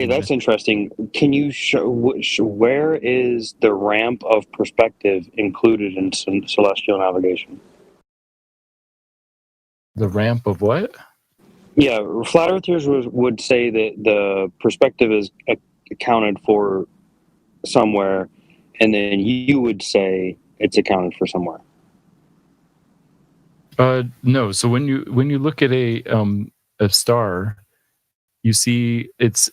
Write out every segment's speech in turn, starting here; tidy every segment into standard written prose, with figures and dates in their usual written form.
Hey, that's interesting. Can you show where is the ramp of perspective included in celestial navigation? The ramp of what? Yeah, flat earthers would say that the perspective is accounted for somewhere, and then you would say it's accounted for somewhere. No. So when you look at a star, you see its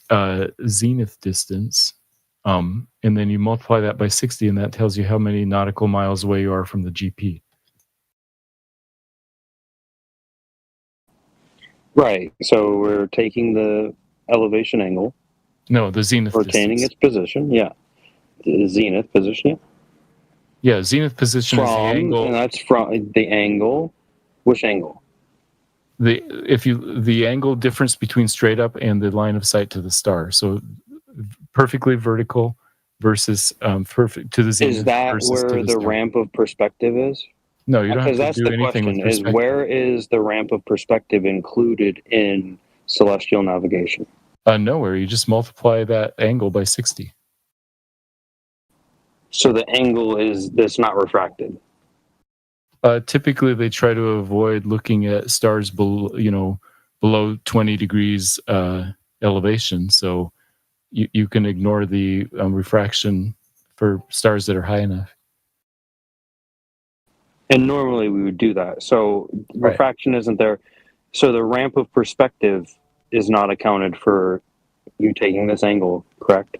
zenith distance, and then you multiply that by 60, and that tells you how many nautical miles away you are from the GP. Right. So we're taking the elevation angle, No, the zenith retaining distance. its position. Yeah, the zenith position. Yeah, zenith position is the And angle. that's from the angle. Which angle? The angle difference between straight up and the line of sight to the star. So perfectly vertical versus perfect to the zenith Is that versus to where the the star. ramp of perspective is? No, you don't have Because to that's do the anything with question: is perspective. where is the ramp of perspective included in celestial navigation? Nowhere. You just multiply that angle by 60. So the angle is that's not refracted. Typically, they try to avoid looking at stars below 20 degrees elevation. So you can ignore the refraction for stars that are high enough. And normally we would do that. So Right. refraction isn't there. So the ramp of perspective is not accounted for you taking this angle, correct?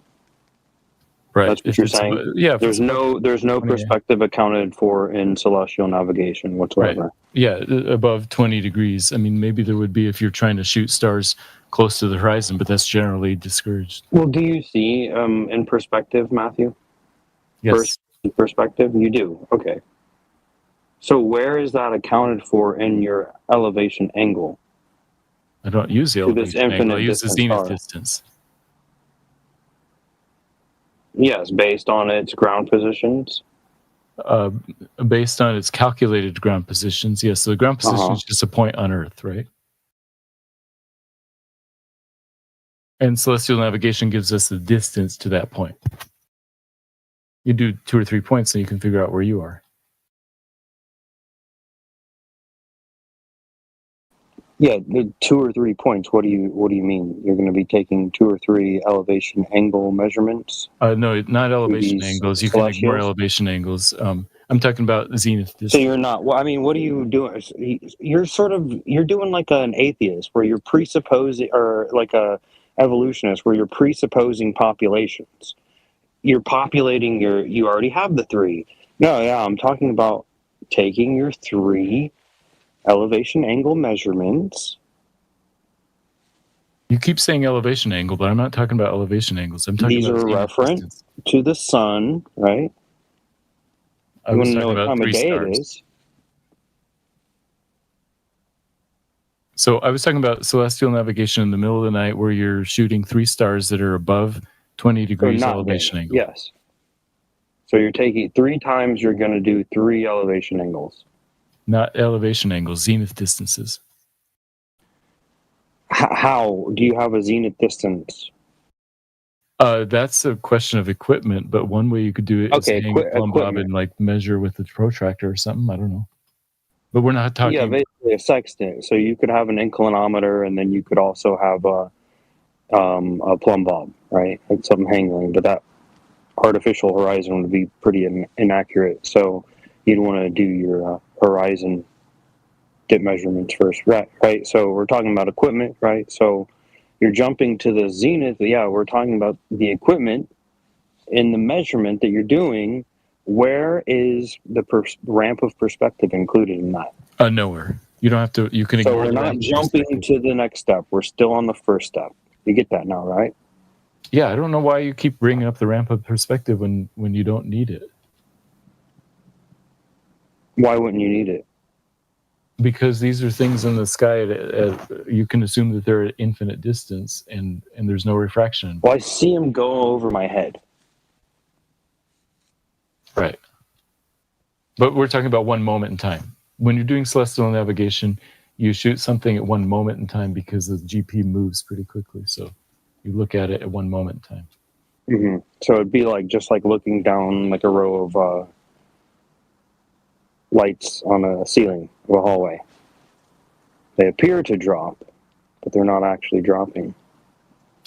Right. That's what you're saying? Yeah. There's no perspective accounted for in celestial navigation whatsoever. Right. Yeah, above 20 degrees. I mean, maybe there would be if you're trying to shoot stars close to the horizon, but that's generally discouraged. Well, do you see in perspective, Matthew? Yes. First perspective? You do. Okay. So where is that accounted for in your elevation angle? I don't use the To this elevation angle. I infinite use the distance zenith star. distance. Yes, based on its ground positions. Based on its calculated ground positions. Yes, so the ground position is just a point on Earth, right? And celestial navigation gives us the distance to that point. You do 2 or 3 points, and you can figure out where you are. Yeah, the 2 or 3 points. What do you mean? You're going to be taking 2 or 3 elevation angle measurements? No, not elevation angles. You can ignore elevation angles. I'm talking about zenith distance. So you're not. Well, I mean, what are you doing? You're doing like an atheist, where you're presupposing, or like a evolutionist, where you're presupposing populations. You're populating you already have the 3. No, yeah, I'm talking about taking your 3 elevation angle measurements. You keep saying elevation angle, but I'm not talking about elevation angles. I'm talking about these are reference to the sun, right? I was talking about 3 stars. So I was talking about celestial navigation in the middle of the night, where you're shooting 3 stars that are above 20 degrees elevation angle. Yes. So you're taking 3 times. You're going to do 3 elevation angles. Not elevation angles, zenith distances. How do you have a zenith distance? That's a question of equipment, but one way you could do it is hang a plumb bob and like measure with a protractor or something. I don't know. But we're not talking. Yeah, basically a sextant. So you could have an inclinometer, and then you could also have a plumb bob, right? Like something hanging, but that artificial horizon would be pretty inaccurate. So you'd want to do your horizon dip measurements first, right? So we're talking about equipment, right? So you're jumping to the zenith. Yeah, we're talking about the equipment in the measurement that you're doing. Where is the ramp of perspective included in that? Nowhere. You don't have to. You can ignore. So we're not jumping to the next step. We're still on the first step. You get that now, right? Yeah, I don't know why you keep bringing up the ramp of perspective when you don't need it. Why wouldn't you need it? Because these are things in the sky. You can assume that they're at infinite distance, and there's no refraction. Well, I see them go over my head. Right. But we're talking about one moment in time. When you're doing celestial navigation, you shoot something at one moment in time because the GP moves pretty quickly. So You look at it at one moment in time. Mm-hmm. So it'd be like just like looking down like a row of lights on a ceiling of a hallway. They appear to drop, but they're not actually dropping.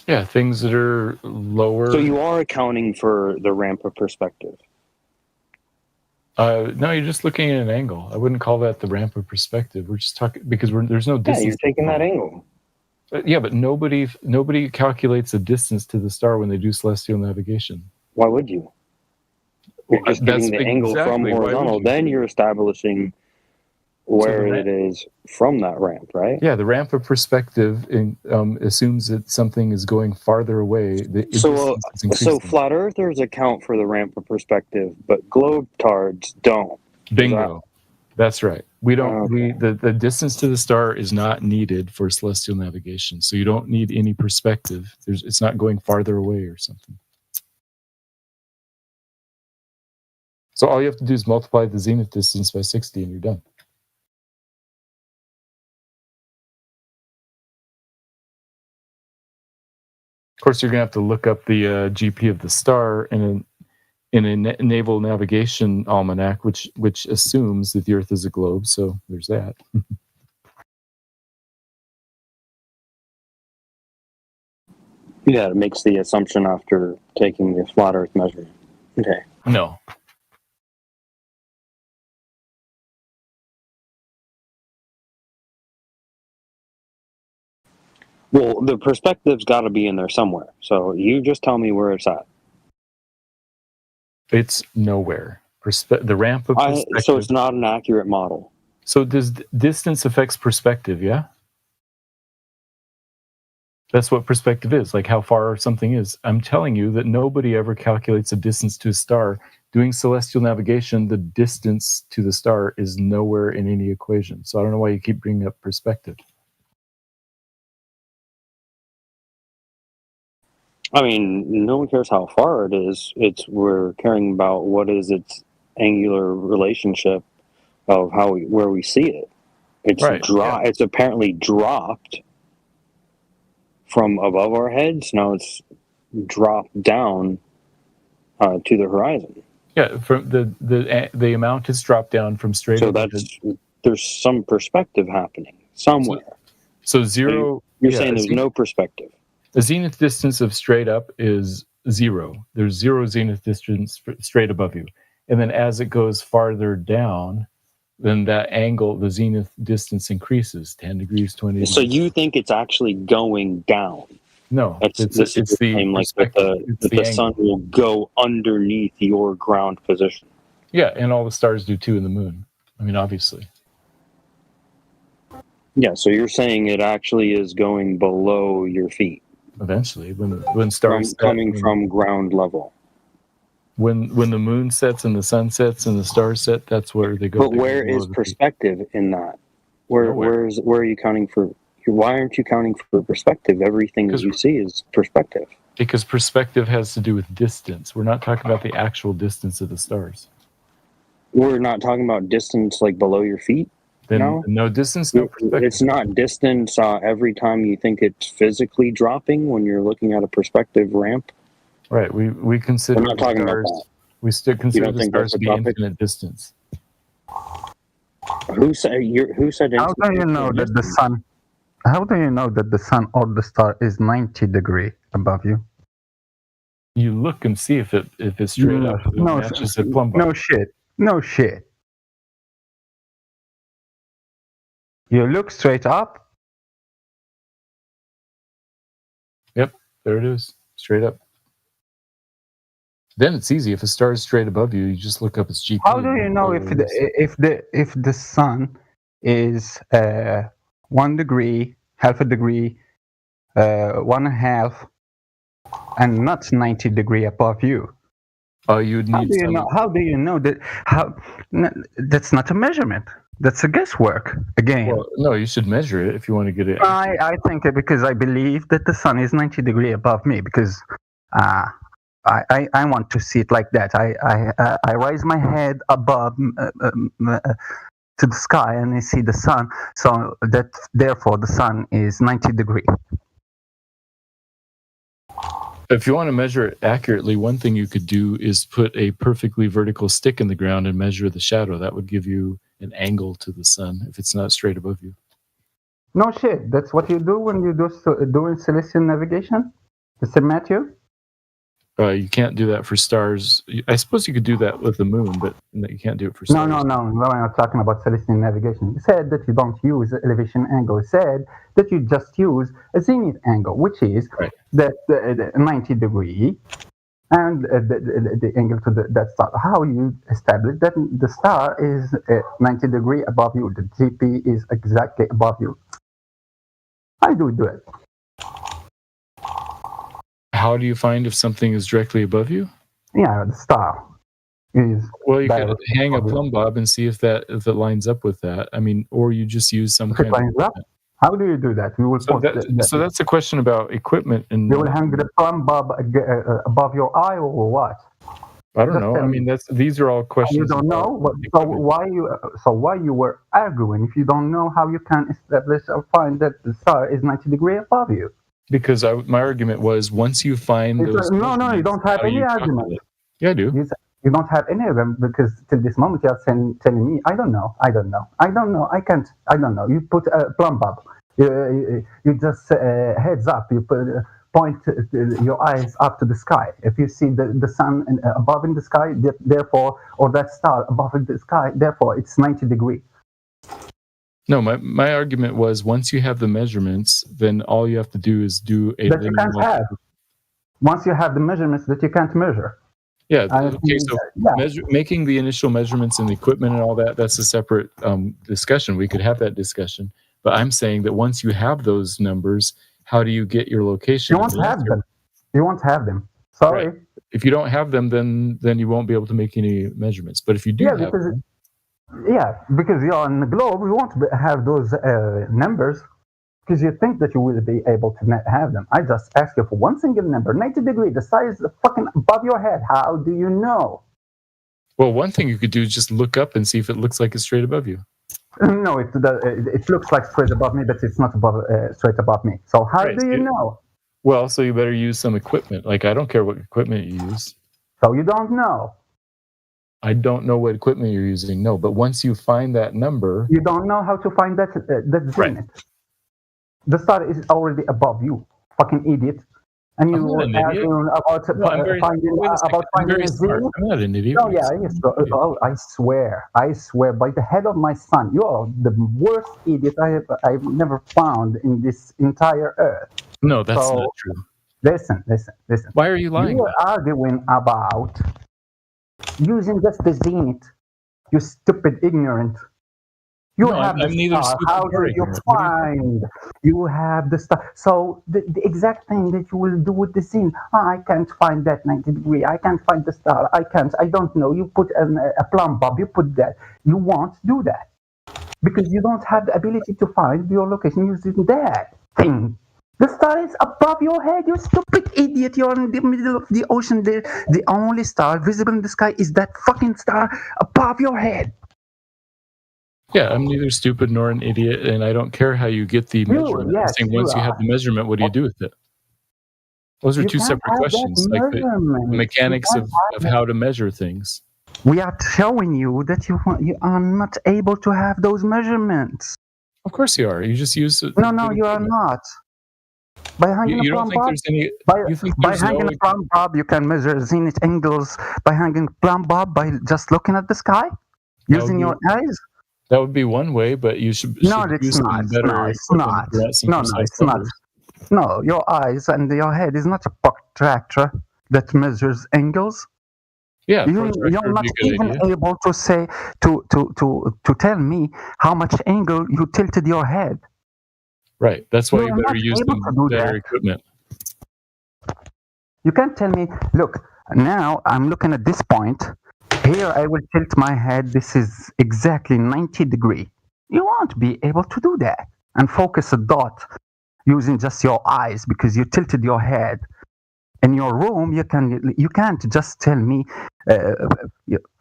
Yeah, things that are lower. So you are accounting for the ramp of perspective. No, you're just looking at an angle. I wouldn't call that the ramp of perspective. We're just talking because there's no distance. Yeah, you're taking that angle. Yeah, but nobody calculates the distance to the star when they do celestial navigation. Why would you? You're just That's getting the angle from exactly. Why would horizontal. you? Then you're establishing where it is from that ramp, right? Yeah, the ramp of perspective assumes that something is going farther away. So flat earthers account for the ramp of perspective, but globetards don't. Bingo. That's right. We don't. Okay. The distance to the star is not needed for celestial navigation, so you don't need any perspective. It's not going farther away or something. So all you have to do is multiply the zenith distance by 60, and you're done. Of course, you're going to have to look up the GP of the star in a naval navigation almanac, which assumes that the Earth is a globe. So there's that. Yeah, it makes the assumption after taking the flat Earth measurement. Okay. No. Well, the perspective's got to be in there somewhere. So you just tell me where it's at. It's nowhere. The ramp of perspective. So it's not an accurate model. So does distance affects perspective? Yeah. That's what perspective is, like how far something is. I'm telling you that nobody ever calculates the distance to a star. Doing celestial navigation, the distance to the star is nowhere in any equation. So I don't know why you keep bringing up perspective. I mean, no one cares how far it is. We're caring about what is its angular relationship of where we see it. It's right. It's apparently dropped from above our heads. Now it's dropped down to the horizon. Yeah, from the amount is dropped down from straight. So there's some perspective happening somewhere. So zero. You're saying there's no perspective. The zenith distance of straight up is 0. There's 0 zenith distance straight above you, and then as it goes farther down, then that angle, the zenith distance increases 10 degrees, 20 degrees. So you think it's actually going down? No, it's the sun will go underneath your ground position. Yeah, and all the stars do too in the moon. I mean, obviously. Yeah, so you're saying it actually is going below your feet. Eventually, when stars coming from ground level. When the moon sets and the sun sets and the stars set, that's where they go. But where is perspective in that? Where are you counting for? Why aren't you counting for perspective? Everything that you see is perspective. Because perspective has to do with distance. We're not talking about the actual distance of the stars. We're not talking about distance like below your feet? Then no distance, no perspective. It's not distance every time you think it's physically dropping when you're looking at a perspective ramp. Right. We consider. We're not talking about that. We still consider the stars to be infinite distance. Who said? How do you know that the sun? How do you know that the sun or the star is 90 degrees above you? You look and see if it's straight up. No shit. You look straight up. Yep, there it is, straight up. Then it's easy. If a star is straight above you, you just look up its GP. How do you know if the sun is 1 degree, half a degree, 1.5, and not 90 degrees above you? You'd need. How do you know that? That's not a measurement. That's a guesswork again. Well, no, you should measure it if you want to get it. I think because I believe that the sun is 90 degrees above me because I want to see it like that. I raise my head above to the sky and I see the sun. So that therefore the sun is 90 degrees. If you want to measure it accurately, one thing you could do is put a perfectly vertical stick in the ground and measure the shadow. That would give you an angle to the sun if it's not straight above you. No shit. That's what you do when you doing celestial navigation. Mr. Matthew. You can't do that for stars. I suppose you could do that with the moon, but you can't do it for stars. No. I'm not talking about celestial navigation. It said that you don't use elevation angle. It said that you just use a zenith angle, which is right. the 90 degree and the angle to that star. How you establish that the star is 90 degree above you, the GP is exactly above you. How do we do it? How do you find if something is directly above you? Yeah, the star is. Well, you could hang a plumb bob and see if it lines up with that. I mean, or you just use some kind of. How do you do that? We will so that's a question about equipment. And you will hang the plumb bob above your eye, or what? I don't know. I mean, these are all questions. You don't know. So why you were arguing if you don't know how you can establish or find that the star is 90 degrees above you? Because my argument was once you find those. No, you don't have any argument. Yeah, I do. You don't have any of them because till this moment you're telling me I don't know. I can't. I don't know. You put a plumb bob. You just heads up. You point your eyes up to the sky. If you see the sun above in the sky, therefore, or that star above in the sky, therefore it's 90 degrees. No, my argument was once you have the measurements, then all you have to do is do a. That you can't have. Once you have the measurements that you can't measure. Yeah. Okay. So making the initial measurements and the equipment and all that's a separate discussion. We could have that discussion. But I'm saying that once you have those numbers, how do you get your location? You won't have them. You won't have them. Sorry. Right. If you don't have them, then you won't be able to make any measurements. But if you do have them. Yeah, because you're on the globe, you won't have those numbers because you think that you will be able to have them. I just ask you for one single number, 90 degrees, the size fucking above your head. How do you know? Well, one thing you could do is just look up and see if it looks like it's straight above you. No, it looks like straight above me, but it's not straight above me. So how do you know? Well, so you better use some equipment. Like, I don't care what equipment you use. So you don't know? I don't know what equipment you're using, no. But once you find that number... You don't know how to find that zenith. Right. The star is already above you, fucking idiot. And you were arguing about finding a zenith? I'm not an idiot. Oh, yeah, yes. I swear, by the head of my son, you are the worst idiot I've never found in this entire earth. No, that's not true. Listen. Why are you lying? You are arguing about using just the zenith. You stupid ignorant. I'm neither stupid How do you find? You have the star. So the exact thing that you will do with the zenith. I can't find that 90 degree. I can't find the star. I don't know. You put a plumb bob. You put that. You won't do that because you don't have the ability to find your location using that thing. The star is above your head, you stupid idiot. You're in the middle of the ocean. The only star visible in the sky is that fucking star above your head. Yeah, I'm neither stupid nor an idiot, and I don't care how you get the measurement. Yes, once you have the measurement, what do you do with it? Those are two separate questions, like the mechanics of how to measure things. We are showing you that you are not able to have those measurements. Of course you are. You just use it. No, you are not. By hanging a plumb bob, by hanging a plumb bob, you can measure zenith angles by hanging a plumb bob by just looking at the sky, using your eyes. That would be one way, but you should. No, it's not. No, it's not. No, your eyes and your head is not a protractor that measures angles. Yeah, you're not even able to say to tell me how much angle you tilted your head. Right. That's why you better use better equipment. You can't tell me, look, now I'm looking at this point. Here I will tilt my head. This is exactly 90 degrees. You won't be able to do that and focus a dot using just your eyes because you tilted your head. In your room, you can't just tell me,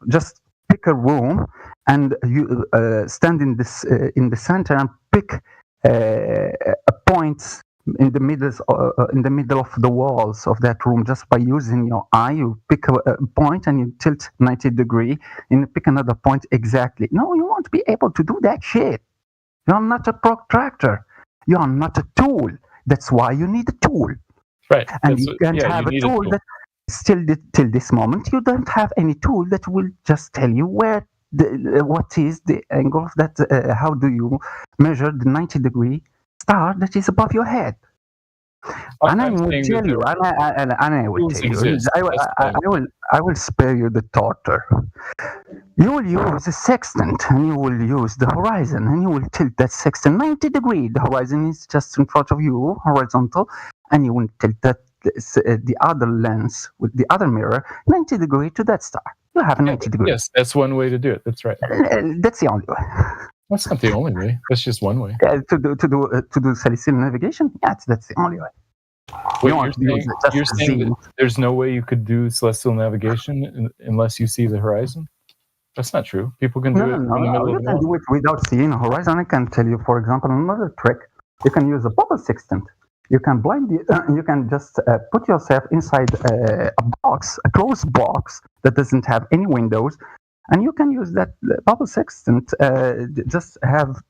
just pick a room and you stand in the center and pick a point in the middle of the walls of that room just by using your eye. You pick a point and you tilt 90 degree and you pick another point exactly. No, you won't be able to do that shit. You're not a protractor. You're not a tool. That's why you need a tool. Right. And you can't have a tool that still till this moment you don't have any tool that will just tell you where what is the angle of that. How do you measure the 90 degree star that is above your head? And I will tell you, and I will tell you, I will spare you the torture. You will use a sextant and you will use the horizon and you will tilt that sextant 90 degrees. The horizon is just in front of you, horizontal, and you will tilt that the other lens with the other mirror 90 degrees to that star. You have 90 degrees. Yes, that's one way to do it. That's right. That's the only way. That's not the only way. That's just one way. To do celestial navigation, yes, that's the only way. Wait, you're saying that there's no way you could do celestial navigation unless you see the horizon? That's not true. People can do it in the middle of the night. You can do it without seeing a horizon. I can tell you, for example, another trick. You can use a bubble sextant. You can you can just put yourself inside a box, a closed box that doesn't have any windows, and you can use that bubble sextant. Just have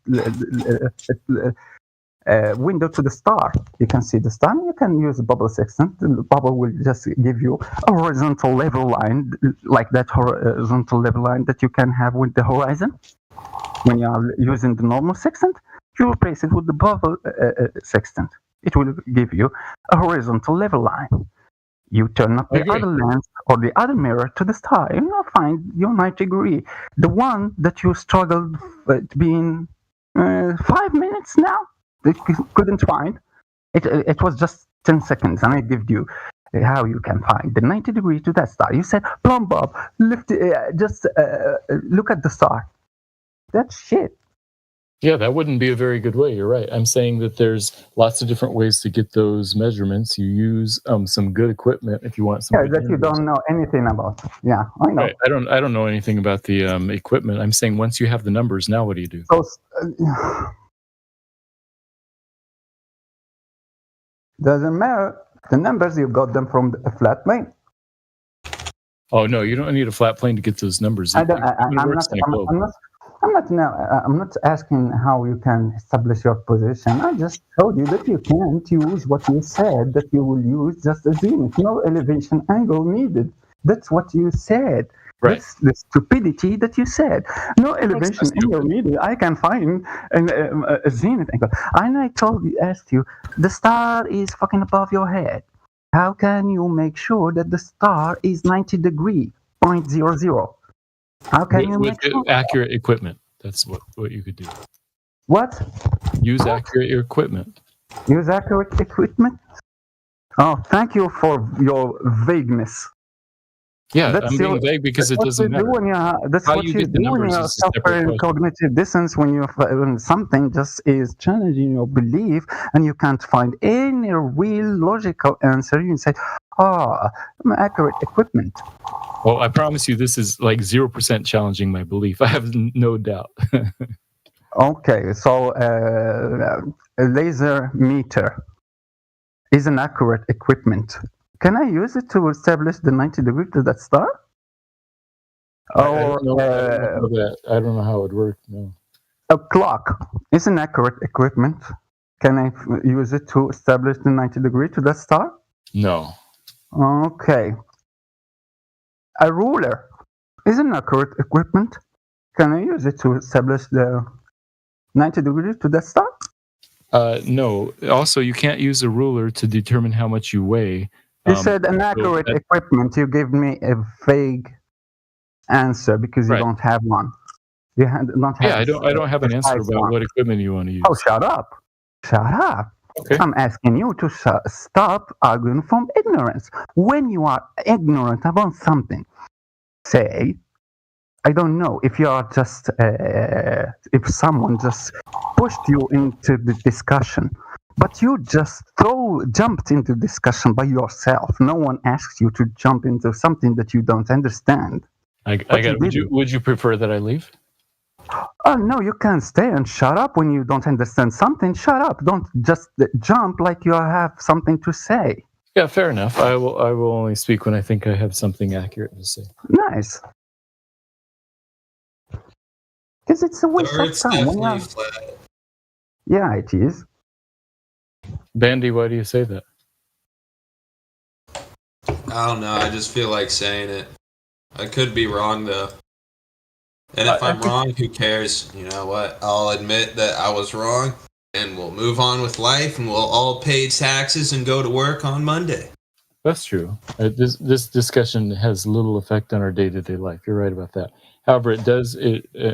a window to the star. You can see the star. You can use a bubble sextant. The bubble will just give you a horizontal level line, like that horizontal level line that you can have with the horizon. When you are using the normal sextant, you replace it with the bubble sextant. It will give you a horizontal level line. You turn up the other lens or the other mirror to the star, and you'll find your 90 degree. The one that you struggled with being 5 minutes now, that you couldn't find. It was just 10 seconds, and I gave you how you can find the 90 degree to that star. You said, Plum Bob, just look at the star. That's shit. Yeah, that wouldn't be a very good way. You're right. I'm saying that there's lots of different ways to get those measurements. You use some good equipment if you want some. Yeah, that you don't know anything about. Yeah, I know. Right. I don't know anything about the equipment. I'm saying once you have the numbers, now what do you do? So, doesn't matter. The numbers, you got them from a flat plane. Oh no, you don't need a flat plane to get those numbers. I'm not asking how you can establish your position. I just told you that you can't use what you said, that you will use just a zenith, no elevation angle needed. That's what you said. Right. That's the stupidity that you said. No elevation angle needed. I can find a zenith angle. And I asked you, the star is fucking above your head. How can you make sure that the star is 90 degree, 0.00? How can you make sure? Accurate equipment? That's what you could do. What? Use accurate equipment. Use accurate equipment? Oh, thank you for your vagueness. Yeah, I'm being vague because it doesn't matter. That's what you do when you suffer cognitive dissonance, when something just is challenging your belief and you can't find any real logical answer. You say, accurate equiment. Well, I promise you this is like 0% challenging my belief. I have no doubt. Okay, so a laser meter is an accurate equipment. Can I use it to establish the 90 degree to that star? I don't know how it would work. No. A clock is an accurate equipment. Can I use it to establish the 90 degree to that star? No. Okay. A ruler is an accurate equipment. Can I use it to establish the 90 degree to that star? No. Also, you can't use a ruler to determine how much you weigh. You said an accurate equipment. You gave me a vague answer because you don't have one. You don't have. Yeah, I don't have an answer about what equipment you want to use. Oh, shut up! Shut up! Okay. I'm asking you to stop arguing from ignorance. When you are ignorant about something, say, I don't know, if you are just if someone just pushed you into the discussion. But you just jumped into discussion by yourself. No one asks you to jump into something that you don't understand. I got it. Would you prefer that I leave? Oh no, you can't stay and shut up when you don't understand something. Shut up. Don't just jump like you have something to say. Yeah, fair enough. I will only speak when I think I have something accurate to say. Nice. Because it's a The waste of Earth's time. definitely flat. Yeah, it is. Bandy, why do you say that? I don't know. I just feel like saying it. I could be wrong though. And if I'm wrong, who cares? You know what? I'll admit that I was wrong, and we'll move on with life, and we'll all pay taxes and go to work on Monday. That's true. This discussion has little effect on our day-to-day life. You're right about that. However, it does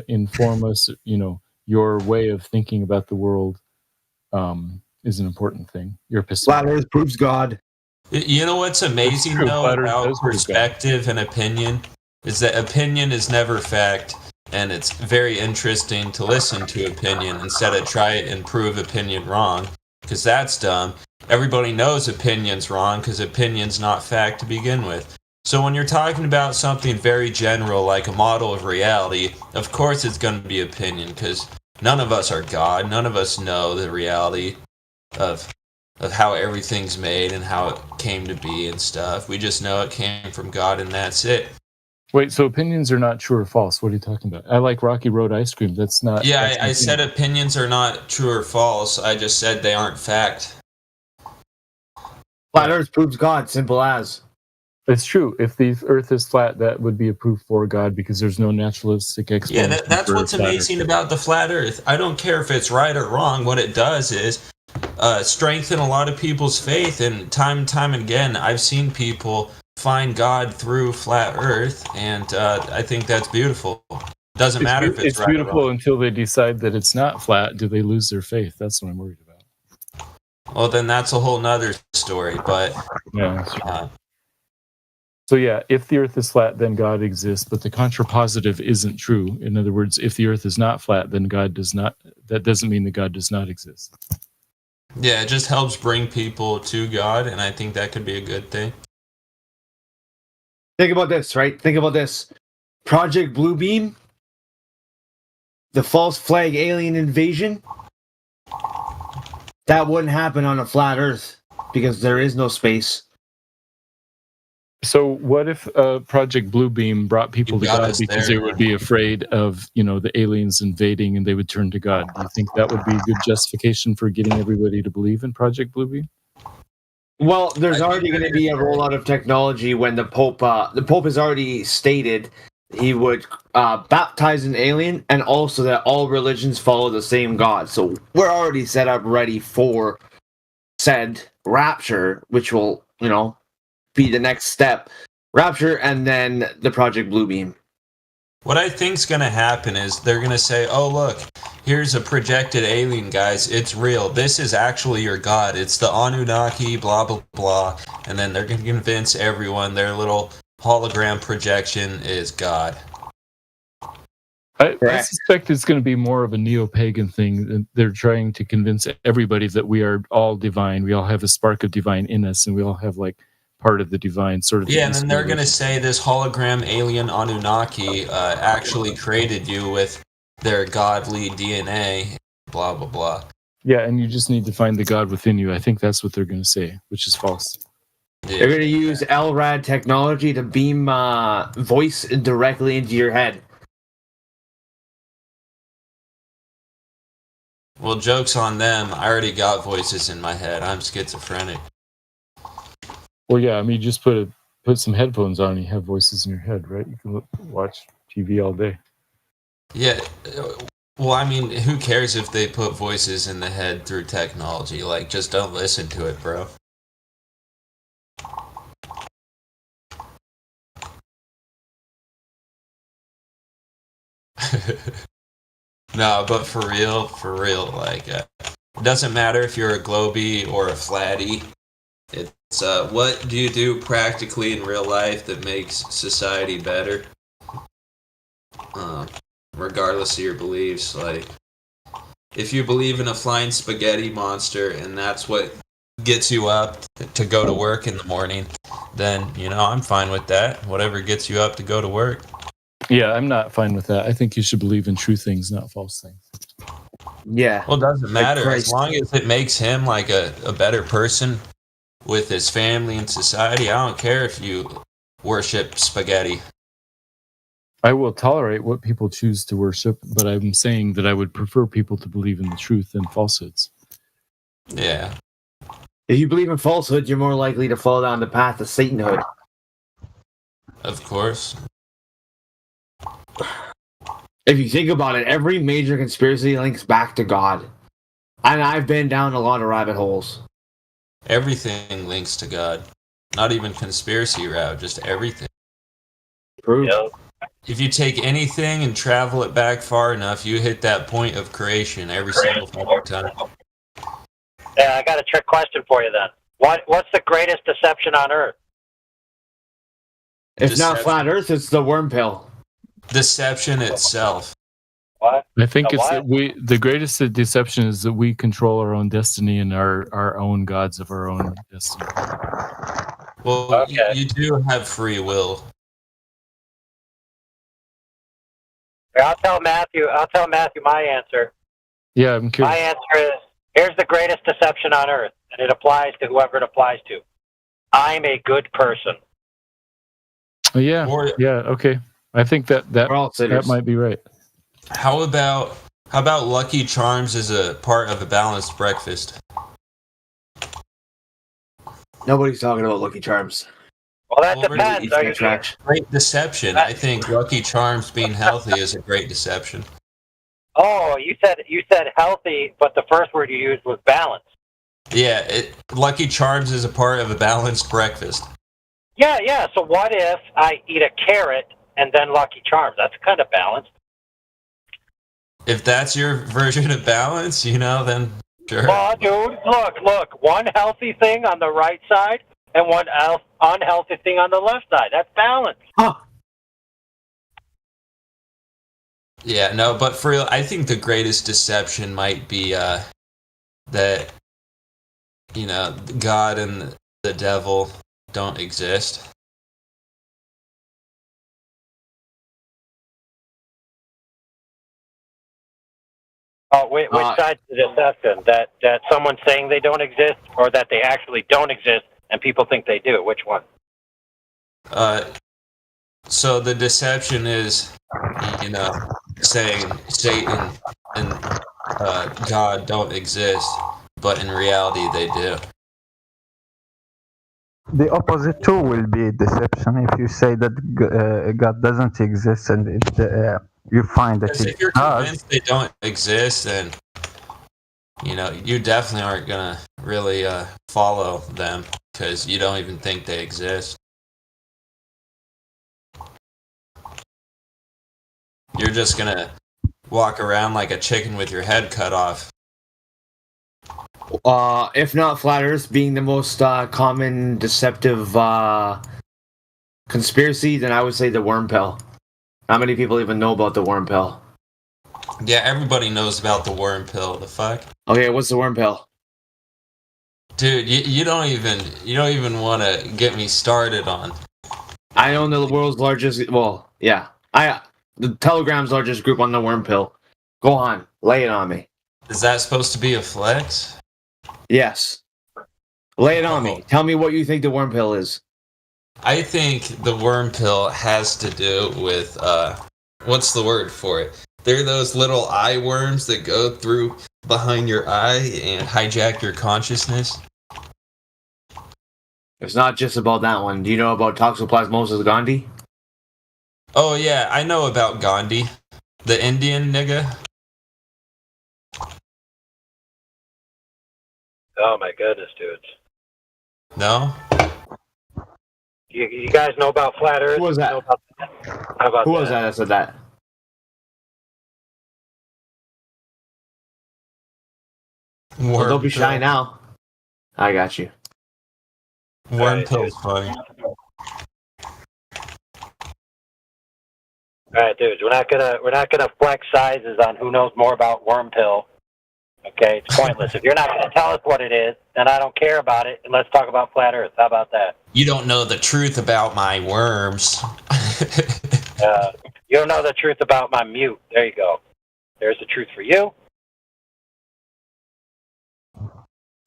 inform us. You know, your way of thinking about the world is an important thing. Your Flat Earth proves God. You know what's amazing though about perspective and opinion is that opinion is never fact, and it's very interesting to listen to opinion instead of try and prove opinion wrong, because that's dumb. Everybody knows opinion's wrong because opinion's not fact to begin with. So when you're talking about something very general like a model of reality, of course it's going to be opinion, because none of us are God. None of us know the reality of how everything's made and how it came to be and stuff. We just know it came from God, and that's it. Wait, so opinions are not true or false? What are you talking about? I like Rocky Road ice cream. That's not... Yeah, I said opinions are not true or false. I just said they aren't fact. Flat Earth proves God, simple as. It's true. If the Earth is flat, that would be a proof for God, because there's no naturalistic explanation. Yeah, that's what's amazing about the flat Earth. I don't care if it's right or wrong. What it does is strengthen a lot of people's faith, and time and time again, I've seen people find God through flat Earth, and I think that's beautiful. Doesn't matter if it's right beautiful or wrong. until they decide that it's not flat. Do they lose their faith? That's what I'm worried about. Well, then that's a whole nother story. But yeah. So yeah, if the Earth is flat, then God exists, but the contrapositive isn't true. In other words, if the Earth is not flat, then God does not. That doesn't mean that God does not exist. Yeah, it just helps bring people to God, and I think that could be a good thing. Think about this, right? Think about this. Project Bluebeam, the false flag alien invasion, that wouldn't happen on a flat Earth because there is no space. So what if Project Bluebeam brought people to God because they would be afraid of, the aliens invading, and they would turn to God? Do you think that would be a good justification for getting everybody to believe in Project Bluebeam? Well, there's already going to be a rollout of technology when the Pope has already stated he would baptize an alien, and also that all religions follow the same God. So we're already set up ready for said rapture, which will, be the next step. Rapture, and then the Project Bluebeam. What I think's going to happen is they're going to say, oh, look, here's a projected alien, guys. It's real. This is actually your God. It's the Anunnaki, blah, blah, blah. And then they're going to convince everyone their little hologram projection is God. I suspect it's going to be more of a neo-pagan thing. They're trying to convince everybody that we are all divine. We all have a spark of divine in us, and we all have, part of the divine sort of. Yeah, and then they're going to say this hologram alien Anunnaki actually created you with their godly DNA, blah, blah, blah. Yeah, and you just need to find the God within you. I think that's what they're going to say, which is false. Yeah. They're going to use LRAD technology to beam voice directly into your head. Well, joke's on them. I already got voices in my head. I'm schizophrenic. Well, yeah, you just put some headphones on and you have voices in your head, right? You can watch TV all day. Yeah, well, who cares if they put voices in the head through technology? Just don't listen to it, bro. No, but for real, it doesn't matter if you're a globie or a flatty. It's what do you do practically in real life that makes society better? Regardless of your beliefs, if you believe in a flying spaghetti monster and that's what gets you up to go to work in the morning, then I'm fine with that. Whatever gets you up to go to work. Yeah, I'm not fine with that. I think you should believe in true things, not false things. Yeah. Well, it doesn't matter Like as long as it makes him like a better person with his family and society. I don't care if you worship spaghetti. I will tolerate what people choose to worship, but I'm saying that I would prefer people to believe in the truth than falsehoods. Yeah. If you believe in falsehood, you're more likely to fall down the path of Satanhood. Of course. If you think about it, every major conspiracy links back to God. And I've been down a lot of rabbit holes. Everything links to God. Not even conspiracy route, just everything. Proof. Yep. If you take anything and travel it back far enough, you hit that point of creation every single fucking time. Yeah, I got a trick question for you then. What's the greatest deception on Earth? If not flat Earth, it's the worm pill. Deception itself. What? I think The it's what? that the greatest deception is that we control our own destiny and our own gods of our own destiny. Well, Okay. you do have free will. I'll tell Matthew my answer. Yeah, I'm My curious. answer is, here's the greatest deception on Earth, and it applies to whoever it applies to. I'm a good person. Oh, yeah, Or yeah, okay. I think that We're all sinners. might be right. how about Lucky Charms as a part of a balanced breakfast? Nobody's talking about Lucky Charms. Well, that Well, depends. Eats Are my you, trash. Great deception. I think Lucky Charms being healthy is a great deception. oh, you said healthy, but the first word you used was balance. Yeah, Lucky Charms is a part of a balanced breakfast. Yeah. So what if I eat a carrot and then Lucky Charms? That's kind of balanced. If that's your version of balance, then sure. Well, dude, look. One healthy thing on the right side and one unhealthy thing on the left side. That's balance. Huh. Yeah, no, but for real, I think the greatest deception might be that God and the devil don't exist. Oh, which side's the deception? That someone's saying they don't exist, or that they actually don't exist and people think they do? Which one? So the deception is, saying Satan and God don't exist, but in reality they do. The opposite too will be deception if you say that God doesn't exist and you find that Because it if you're does. convinced they don't exist, then you definitely aren't gonna really follow them because you don't even think they exist. You're just gonna walk around like a chicken with your head cut off. If not flat Earth being the most common deceptive conspiracy, then I would say the worm pill. How many people even know about the worm pill? Yeah, everybody knows about the worm pill. The fuck, Okay, what's the worm pill? dude? You don't even want to get me started on. I own the world's largest. Well, yeah, the Telegram's largest group on the worm pill. Go on, lay it on me. Is that supposed to be a flex? Yes, lay it on me. Tell me what you think the worm pill is. I think the worm pill has to do with what's the word for it? They're those little eye worms that go through behind your eye and hijack your consciousness. It's not just about that one. Do you know about Toxoplasmosis gondii? Oh yeah, I know about Gandhi, the Indian nigga. Oh my goodness, dudes! No? You guys know about flat Earth? Who was that? Know about that? How about Who was that said that? Well, don't be shy now. I got you. Worm Alright, pill's dude. funny. All right, dudes. We're not gonna flex sizes on who knows more about worm pill. Okay, it's pointless. If you're not gonna tell us what it is, then I don't care about it, and let's talk about flat Earth. How about that? You don't know the truth about my worms. You don't know the truth about my mute. There you go. There's the truth for you.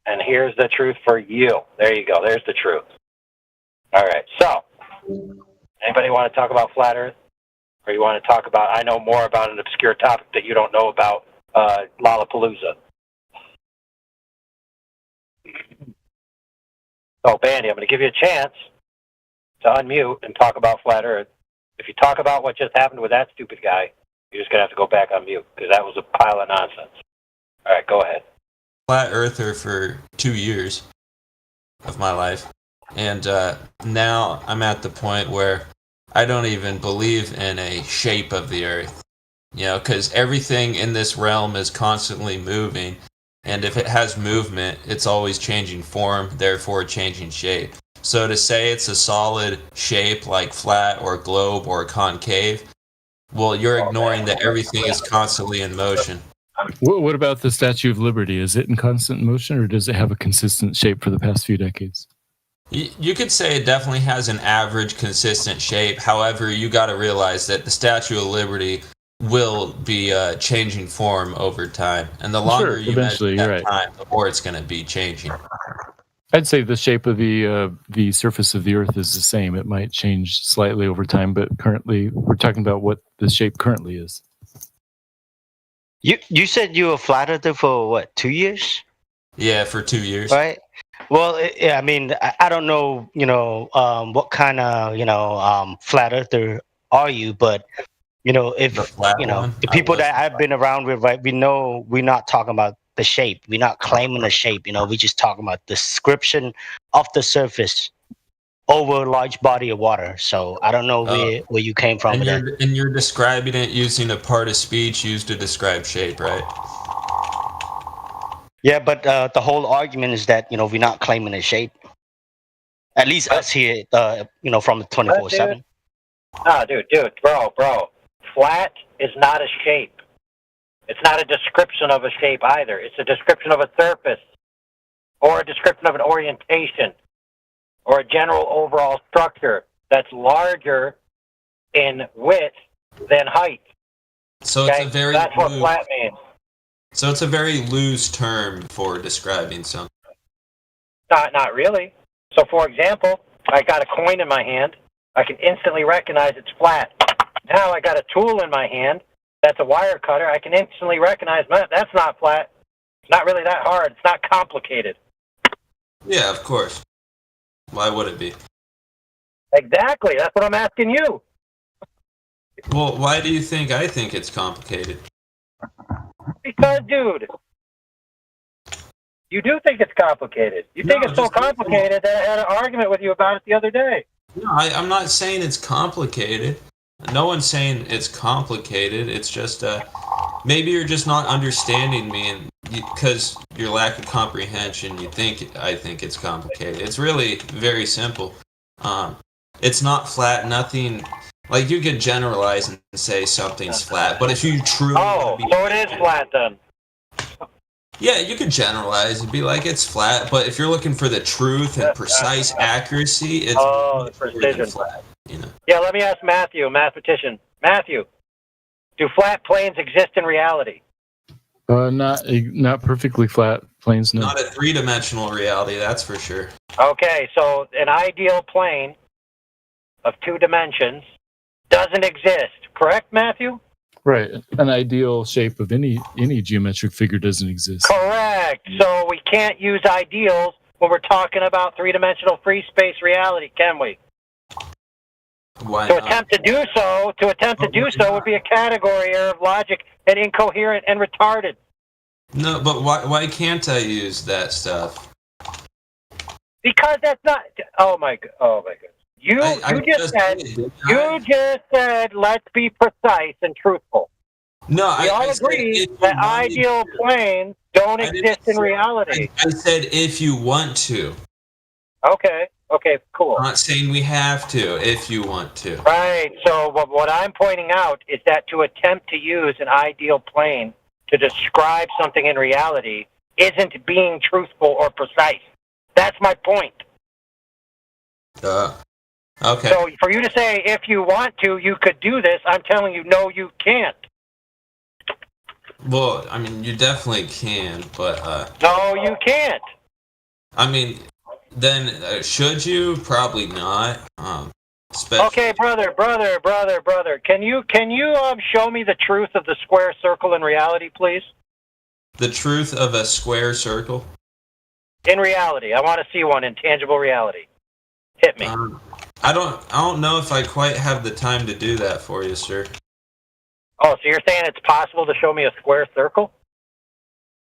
And here's the truth for you. There you go. There's the truth. All right. So, anybody want to talk about flat Earth? Or you want to talk about, I know more about an obscure topic that you don't know about, Lollapalooza. So, Bandy, I'm going to give you a chance to unmute and talk about flat Earth. If you talk about what just happened with that stupid guy, you're just going to have to go back on mute, because that was a pile of nonsense. All right, go ahead. Flat earther for 2 years of my life. And now I'm at the point where I don't even believe in a shape of the earth. You know, because everything in this realm is constantly moving. And if it has movement, it's always changing form, therefore changing shape. So to say it's a solid shape like flat or globe or concave, well, you're ignoring that everything is constantly in motion. What about the Statue of Liberty? Is it in constant motion, or does it have a consistent shape for the past few decades? You could say it definitely has an average, consistent shape. However, you got to realize that the Statue of Liberty will be changing form over time, and the longer you measure that time, the more it's going to be changing. I'd say the shape of the surface of the Earth is the same. It might change slightly over time, but currently we're talking about what the shape currently is. You said you were flat earther for what, 2 years? Yeah, for 2 years. Right. Well, I mean, I don't know, what kind of, flat earther are you, but if the people that I've been around with, right, we know we're not talking about the shape. We're not claiming the shape. We just talking about the description of the surface over a large body of water. So I don't know where you came from. And you're describing it using a part of speech used to describe shape, right? Yeah, but the whole argument is that we're not claiming a shape. At least us here, from 24/7. No, dude, bro. Flat is not a shape. It's not a description of a shape either. It's a description of a surface, or a description of an orientation, or a general overall structure that's larger in width than height. So it's a very that's what flat means. So it's a very loose term for describing something. Not really. So, for example, I got a coin in my hand. I can instantly recognize it's flat. Now I got a tool in my hand. That's a wire cutter. I can instantly recognize that's not flat. It's not really that hard. It's not complicated. Yeah, of course. Why would it be? Exactly. That's what I'm asking you. Well, why do you think I think it's complicated? Because, dude, you do think it's complicated. You think it's so complicated that I had an argument with you about it the other day. No, I'm not saying it's complicated. No one's saying it's complicated. It's just maybe you're just not understanding me, and because your lack of comprehension, I think it's complicated. It's really very simple. It's not flat. Nothing. Like, you could generalize and say something's flat, but if you truly... Oh, so it is flat then. Yeah, you could generalize and be like, it's flat, but if you're looking for the truth and precise accuracy, it's the precision. Flat, Yeah, let me ask Matthew, a mathematician. Matthew, do flat planes exist in reality? Not perfectly flat planes, no. Not a three-dimensional reality, that's for sure. Okay, so an ideal plane of 2 dimensions doesn't exist, correct, Matthew? Right. An ideal shape of any geometric figure doesn't exist. Correct. So we can't use ideals when we're talking about 3-dimensional free space reality, can we? Why to not? attempt to do so would be a category error of logic and incoherent and retarded. No, but why can't I use that stuff? Because that's not. Oh my god. You just said let's be precise and truthful. No, we all agree that ideal planes don't exist in reality. I said if you want to. Okay, cool. I'm not saying we have to, if you want to. Right, so what I'm pointing out is that to attempt to use an ideal plane to describe something in reality isn't being truthful or precise. That's my point. Okay. So for you to say, if you want to, you could do this, I'm telling you, no, you can't. Well, I mean, you definitely can, but No, you can't. I mean, then should you? Probably not. Especially. Okay, brother. Can you show me the truth of the square circle in reality, please? The truth of a square circle? In reality, I want to see one in tangible reality. Hit me. I don't know if I quite have the time to do that for you, sir. Oh, so you're saying it's possible to show me a square circle?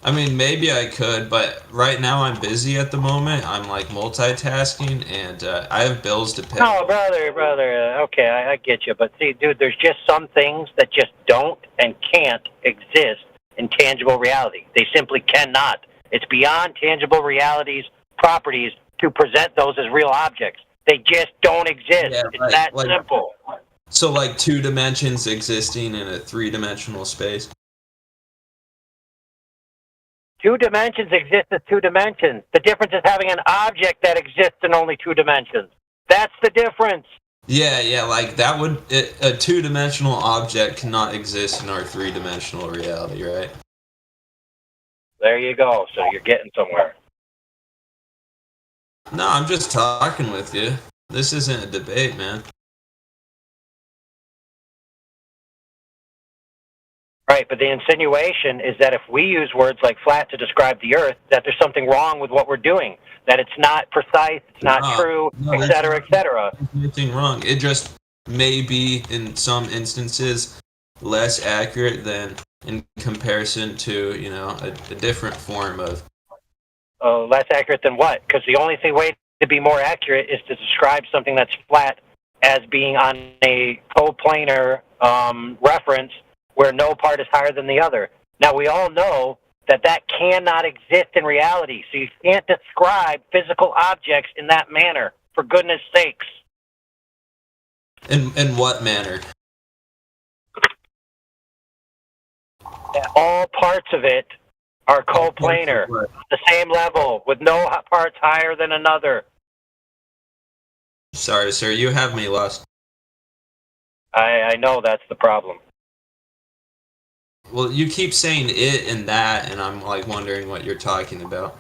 I mean, maybe I could, but right now I'm busy at the moment. I'm like multitasking, and I have bills to pay. No, brother. Okay, I get you. But see, dude, there's just some things that just don't and can't exist in tangible reality. They simply cannot. It's beyond tangible reality's properties to present those as real objects. They just don't exist. Yeah, it's that simple. So like 2 dimensions existing in a 3-dimensional space? 2 dimensions exist as 2 dimensions. The difference is having an object that exists in only 2 dimensions. That's the difference. Yeah, like that would... a 2-dimensional object cannot exist in our 3-dimensional reality, right? There you go. So you're getting somewhere. No, I'm just talking with you. This isn't a debate, man. Right, but the insinuation is that if we use words like flat to describe the Earth, that there's something wrong with what we're doing, that it's not precise, it's not true, et cetera, et cetera. There's nothing wrong. It just may be, in some instances, less accurate than in comparison to, you know, a different form of... Less accurate than what? Because the only way to be more accurate is to describe something that's flat as being on a coplanar reference where no part is higher than the other. Now, we all know that that cannot exist in reality, so you can't describe physical objects in that manner, for goodness sakes. In what manner? All parts of it are coplanar, the same level, with no parts higher than another. Sorry, sir, you have me lost. I know that's the problem. Well, you keep saying it and that, and I'm like wondering what you're talking about.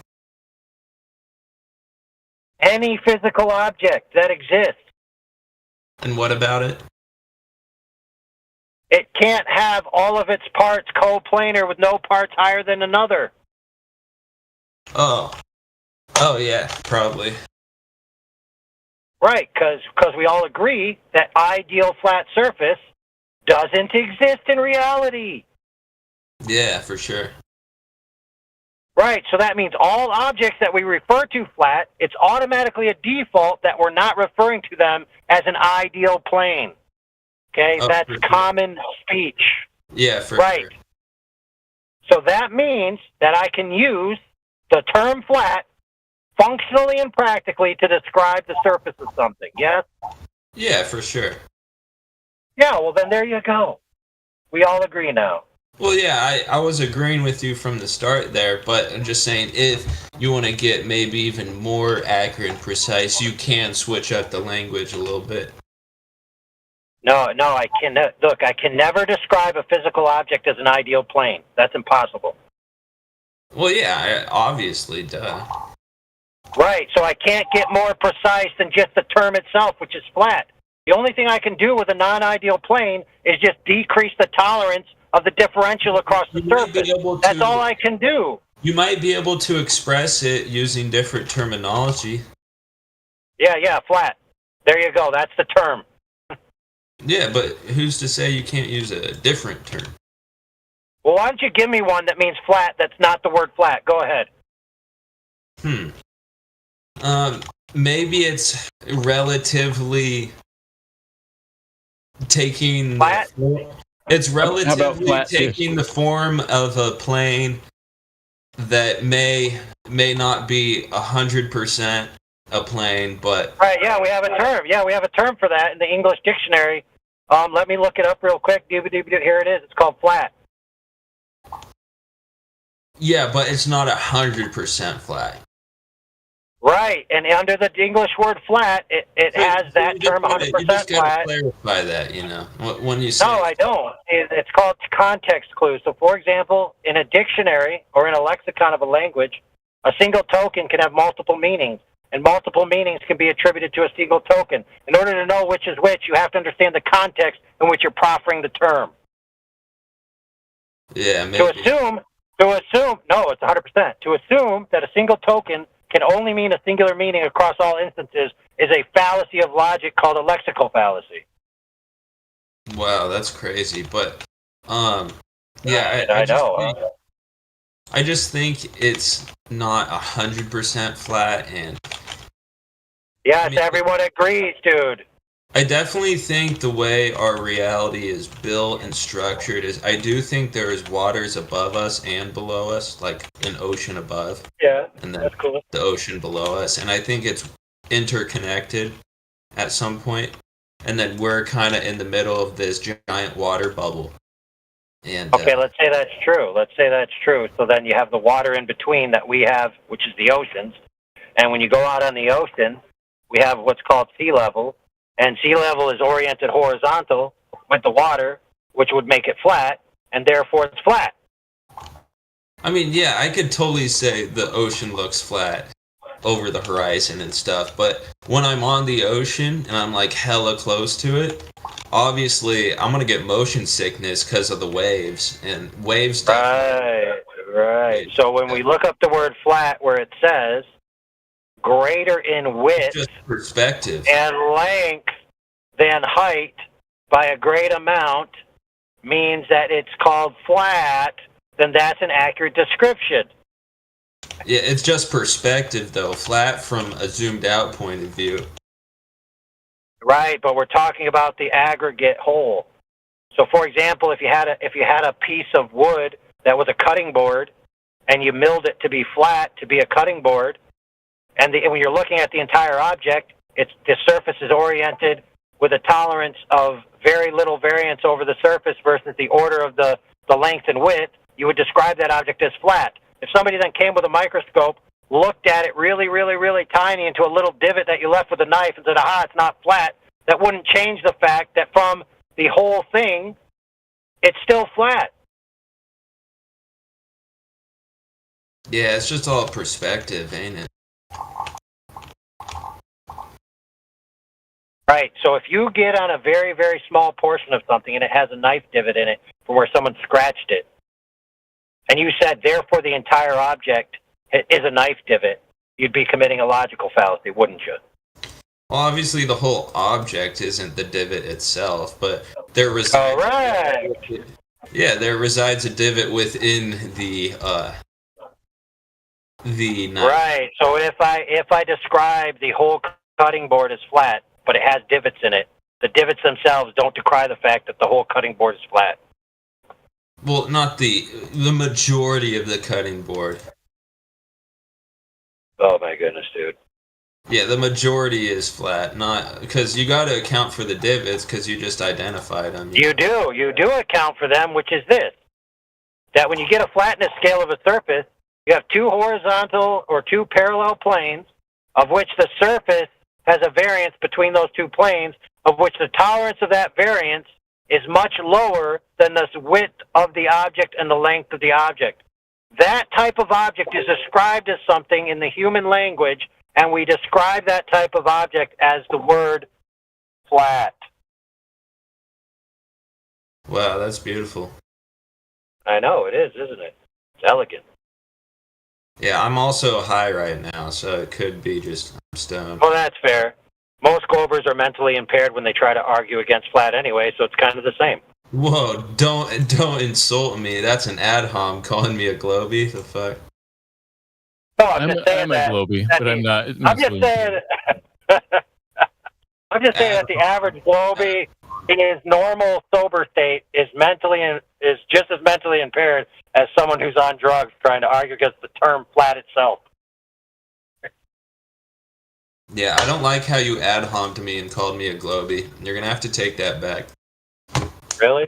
Any physical object that exists. And what about it? It can't have all of its parts coplanar with no parts higher than another. Oh yeah, probably. Right, because we all agree that ideal flat surface doesn't exist in reality. Yeah, for sure. Right, so that means all objects that we refer to flat, it's automatically a default that we're not referring to them as an ideal plane. Okay, that's common speech. Yeah, for right. sure. So that means that I can use the term flat functionally and practically to describe the surface of something, yes? Yeah, for sure. Yeah, well then there you go. We all agree now. Well, yeah, I was agreeing with you from the start there, but I'm just saying if you want to get maybe even more accurate and precise, you can switch up the language a little bit. No, I can look. I can never describe a physical object as an ideal plane. That's impossible. Well, yeah, obviously, duh. Right, so I can't get more precise than just the term itself, which is flat. The only thing I can do with a non-ideal plane is just decrease the tolerance of the differential across the surface. That's all I can do. You might be able to express it using different terminology. Yeah, flat. There you go. That's the term. Yeah, but who's to say you can't use a different term? Well, why don't you give me one that means flat that's not the word flat? Go ahead. Maybe it's relatively taking... Flat? It's relatively taking the form of a plane that may not be 100% a plane, but... Right, yeah, we have a term. Yeah, we have a term for that in the English dictionary. Let me look it up real quick. Here it is. It's called flat. Yeah, but it's not 100% flat. Right, and under the English word flat, it has that term 100% you just gotta flat. clarify that, when you say. No, I don't. It's called context clues. So, for example, in a dictionary or in a lexicon of a language, a single token can have multiple meanings, and multiple meanings can be attributed to a single token. In order to know which is which, you have to understand the context in which you're proffering the term. Yeah, maybe. To assume, no, it's 100%. To assume that a single token can only mean a singular meaning across all instances is a fallacy of logic called a lexical fallacy. Wow, that's crazy. But, yeah, I know. I just think it's not 100% flat, and yes, everyone agrees, dude. I definitely think the way our reality is built and structured is, I do think there is waters above us and below us, like an ocean above. Yeah, and then that's cool. The ocean below us, and I think it's interconnected at some point, and then we're kind of in the middle of this giant water bubble. And okay, let's say that's true. So then you have the water in between that we have, which is the oceans, and when you go out on the ocean, we have what's called sea level. And sea level is oriented horizontal with the water, which would make it flat, and therefore it's flat. I mean, yeah, I could totally say the ocean looks flat over the horizon and stuff, but when I'm on the ocean and I'm like hella close to it, obviously I'm gonna get motion sickness because of the waves, and waves. Right. So when we look up the word flat, where it says greater in width, just perspective, and length than height by a great amount, means that it's called flat, then that's an accurate description. Yeah, it's just perspective, though. Flat from a zoomed out point of view. Right, but we're talking about the aggregate whole. So, for example, if you had a piece of wood that was a cutting board, and you milled it to be flat to be a cutting board, and when you're looking at the entire object, the surface is oriented with a tolerance of very little variance over the surface versus the order of the length and width, you would describe that object as flat. If somebody then came with a microscope, looked at it really, really, really tiny into a little divot that you left with a knife and said, aha, it's not flat, that wouldn't change the fact that from the whole thing, it's still flat. Yeah, it's just all perspective, ain't it? Right, so if you get on a very, very small portion of something and it has a knife divot in it from where someone scratched it, and you said, therefore, the entire object is a knife divot, you'd be committing a logical fallacy, wouldn't you? Well, obviously, the whole object isn't the divot itself, but there resides. Correct. Yeah, there resides a divot within the knife. Right. So if I describe the whole cutting board as flat, but it has divots in it, the divots themselves don't decry the fact that the whole cutting board is flat. Well, not the majority of the cutting board. Oh my goodness, dude. Yeah, the majority is flat, not because you got to account for the divots because you just identified them. You do account for them, which is this: that when you get a flatness scale of a surface, you have two horizontal or two parallel planes, of which the surface has a variance between those two planes, of which the tolerance of that variance is much lower than the width of the object and the length of the object. That type of object is described as something in the human language, and we describe that type of object as the word flat. Wow, that's beautiful. I know, it is, isn't it? It's elegant. Yeah, I'm also high right now, so it could be just stoned. Well, that's fair. Most Globers are mentally impaired when they try to argue against flat anyway, so it's kind of the same. Whoa, don't insult me. That's an ad hom calling me a Globie. The fuck? No, I'm just saying I'm a Globie, but I'm not. I'm just saying that the average Globie in his normal sober state is just as mentally impaired as someone who's on drugs trying to argue against the term flat itself. Yeah, I don't like how you ad hommed me and called me a Globie. You're gonna have to take that back. Really?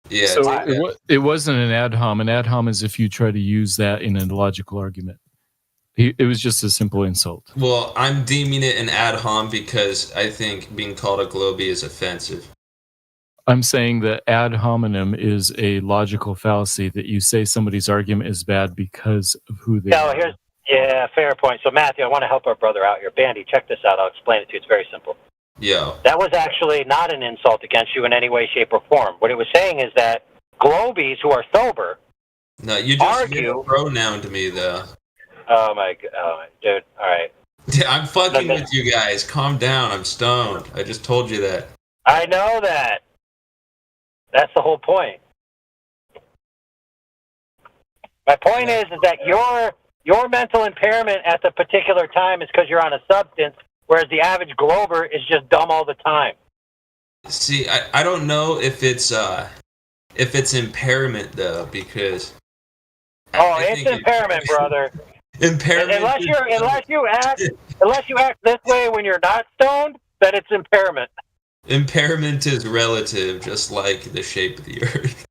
Yeah. So it wasn't an ad hom. An ad hom is if you try to use that in a logical argument. It was just a simple insult. Well, I'm deeming it an ad hom because I think being called a globie is offensive. I'm saying that ad hominem is a logical fallacy, that you say somebody's argument is bad because of who they are. Yeah, fair point. So, Matthew, I want to help our brother out here. Bandy, check this out. I'll explain it to you. It's very simple. Yeah. That was actually not an insult against you in any way, shape, or form. What it was saying is that globies who are sober No, you just gave a pronoun to me, though. Oh, my God. Dude, all right. I'm fucking with you guys. Calm down. I'm stoned. I just told you that. I know that. That's the whole point. My point is that your mental impairment at the particular time is because you're on a substance, whereas the average glober is just dumb all the time. See, I don't know if it's impairment though, because it's impairment, brother. Impairment. Unless you act this way when you're not stoned, then it's impairment. Impairment is relative, just like the shape of the earth.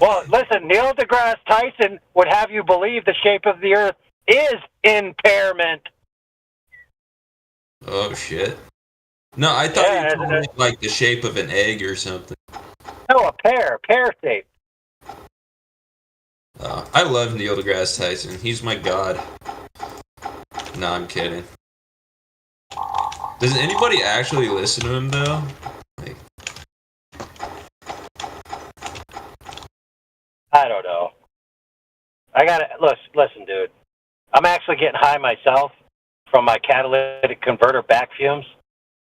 Well, listen, Neil deGrasse Tyson would have you believe the shape of the earth is impairment. Oh, shit. No, I thought you were talking like the shape of an egg or something. No, a pear shape. I love Neil deGrasse Tyson. He's my god. No, I'm kidding. Does anybody actually listen to him, though? I don't know. I gotta listen, dude. I'm actually getting high myself from my catalytic converter back fumes,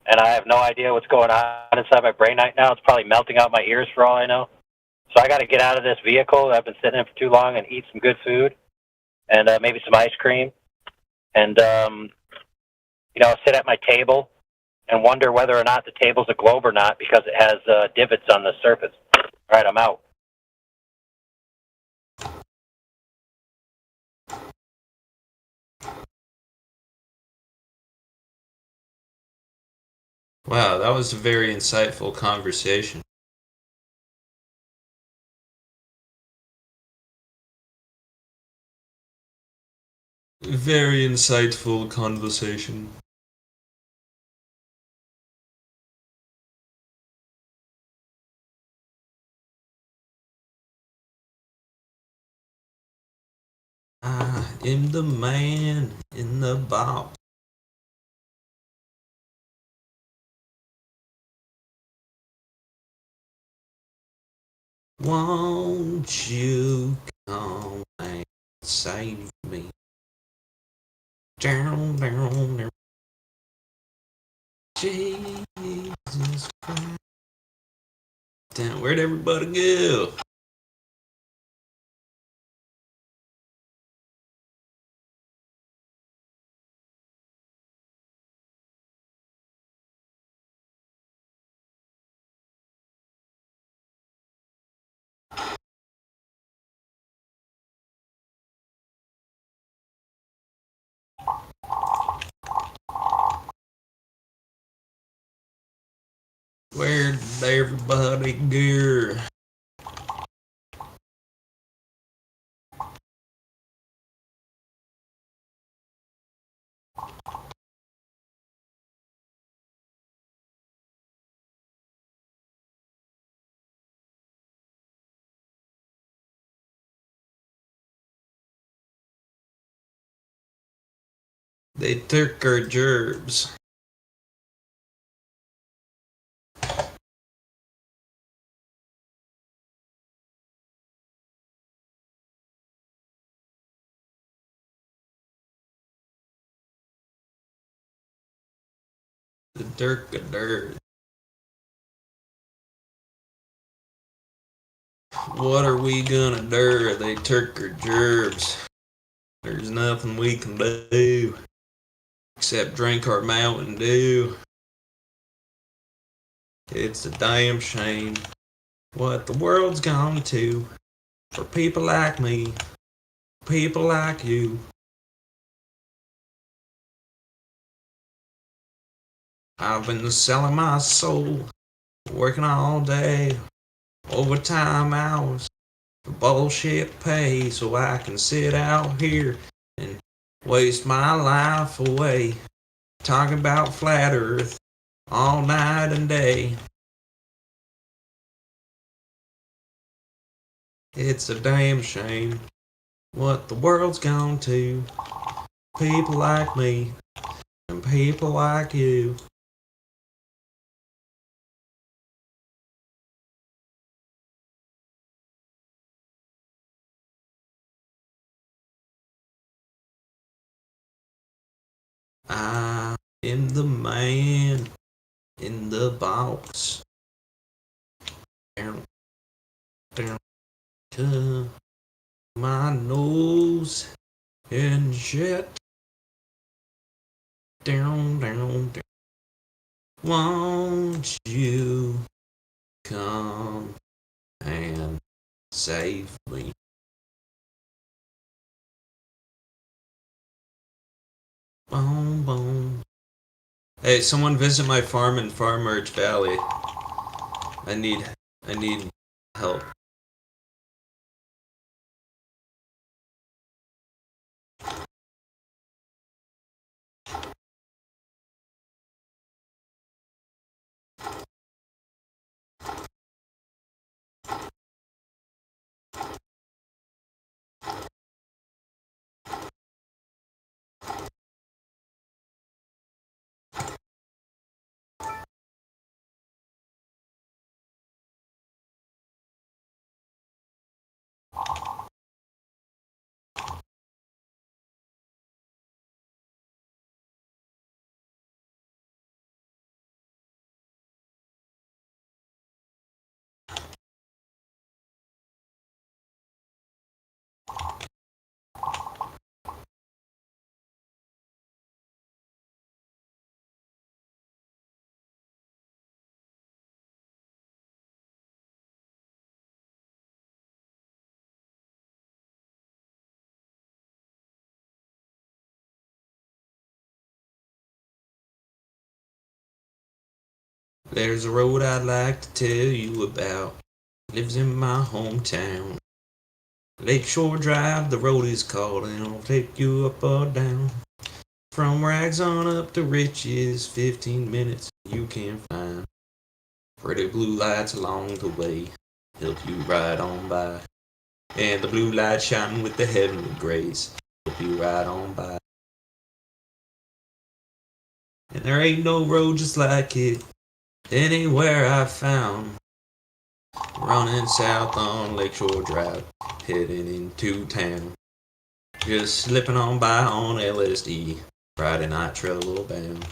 and I have no idea what's going on inside my brain right now. It's probably melting out my ears for all I know. So I got to get out of this vehicle. I've been sitting in for too long and eat some good food, and maybe some ice cream, and sit at my table and wonder whether or not the table's a globe or not because it has divots on the surface. All right, I'm out. Wow, that was a very insightful conversation. Very insightful conversation. I am the man in the box. Won't you come and save me? Down, down, down. Jesus Christ. Damn, where'd everybody go? Where'd everybody go? They took our gerbs. The dirt. What are we gonna do? They took our gerbs. There's nothing we can do except drink our Mountain Dew. It's a damn shame what the world's gone to for people like me, people like you. I've been selling my soul, working all day, overtime hours, for bullshit pay, so I can sit out here and waste my life away talking about flat earth all night and day. It's a damn shame what the world's gone to. People like me and people like you. I am the man in the box. Down, down to my nose and shit. Down, down, down. Won't you come and save me? Boom, boom. Hey, someone visit my farm in Farmer's Valley. I need help. There's a road I'd like to tell you about. Lives in my hometown. Lakeshore Drive, the road is called, and it'll take you up or down. From rags on up to riches, 15 minutes you can find. Pretty blue lights along the way, help you ride on by. And the blue light shining with the heavenly grace, help you ride on by. And there ain't no road just like it anywhere I've found. Running south on Lakeshore Drive, heading into town. Just slipping on by on LSD, Friday night travel bound.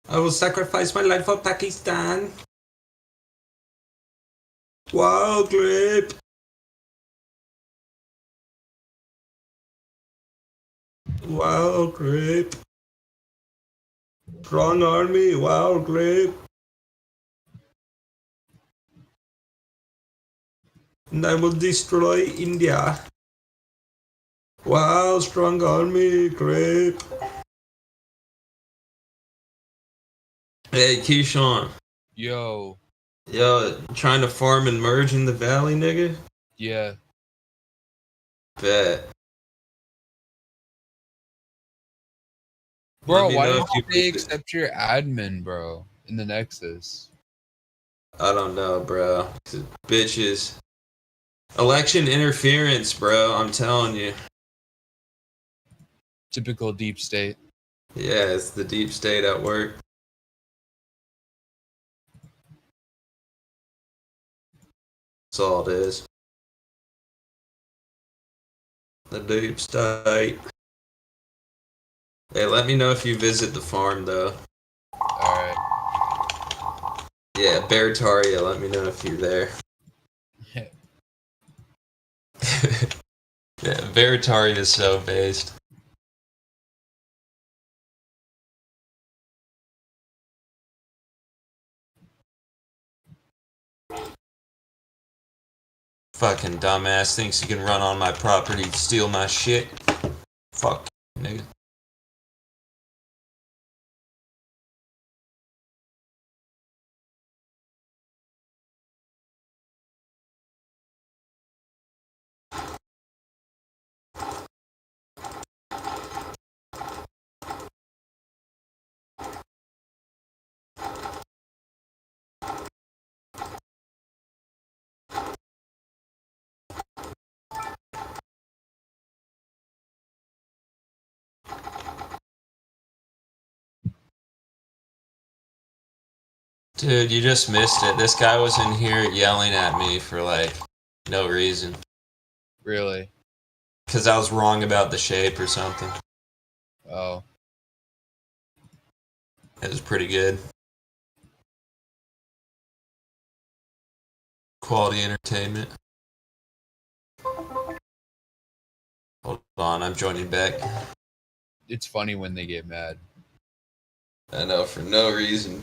I will sacrifice my life for Pakistan. Wild grape. Wild grape. Strong army, wild grape. And I will destroy India. Wow, strong army, grape. Hey, Keyshawn. Yo. Yo, trying to farm and merge in the valley, nigga? Yeah. Bet. Bro, why don't they accept your admin, bro, in the Nexus? I don't know, bro. Bitches. Election interference, bro. I'm telling you. Typical deep state. Yeah, it's the deep state at work. That's all it is. The deep state. Hey, let me know if you visit the farm, though. Alright. Yeah, Beartaria, let me know if you're there. Yeah, Beartaria is so based. Fucking dumbass thinks he can run on my property, steal my shit. Fuck, nigga. Dude, you just missed it. This guy was in here yelling at me for, like, no reason. Really? Because I was wrong about the shape or something. Oh. It was pretty good. Quality entertainment. Hold on, I'm joining back. It's funny when they get mad. I know, for no reason.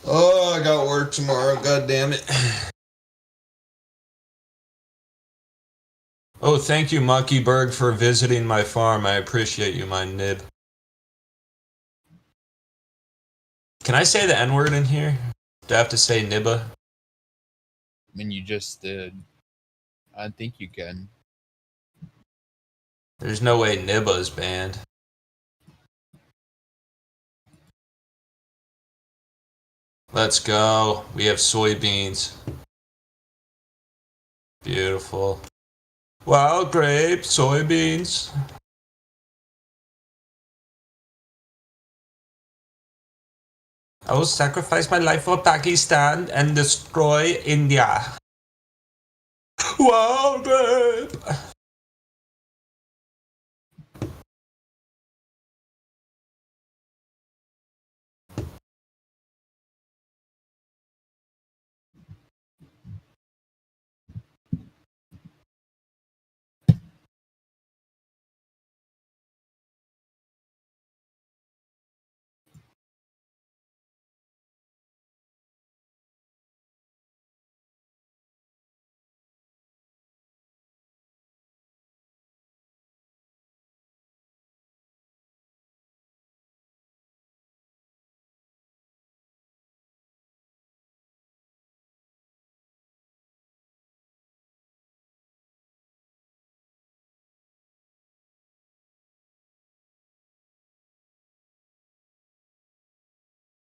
Oh, I got work tomorrow, god damn it. Oh, thank you, Mucky Berg, for visiting my farm. I appreciate you, my nib. Can I say the N-word in here? Do I have to say nibba? I mean, you just did. I think you can. There's no way nibba is banned. Let's go. We have soybeans. Beautiful. Wild grape, soybeans. I will sacrifice my life for Pakistan and destroy India. Wild grape.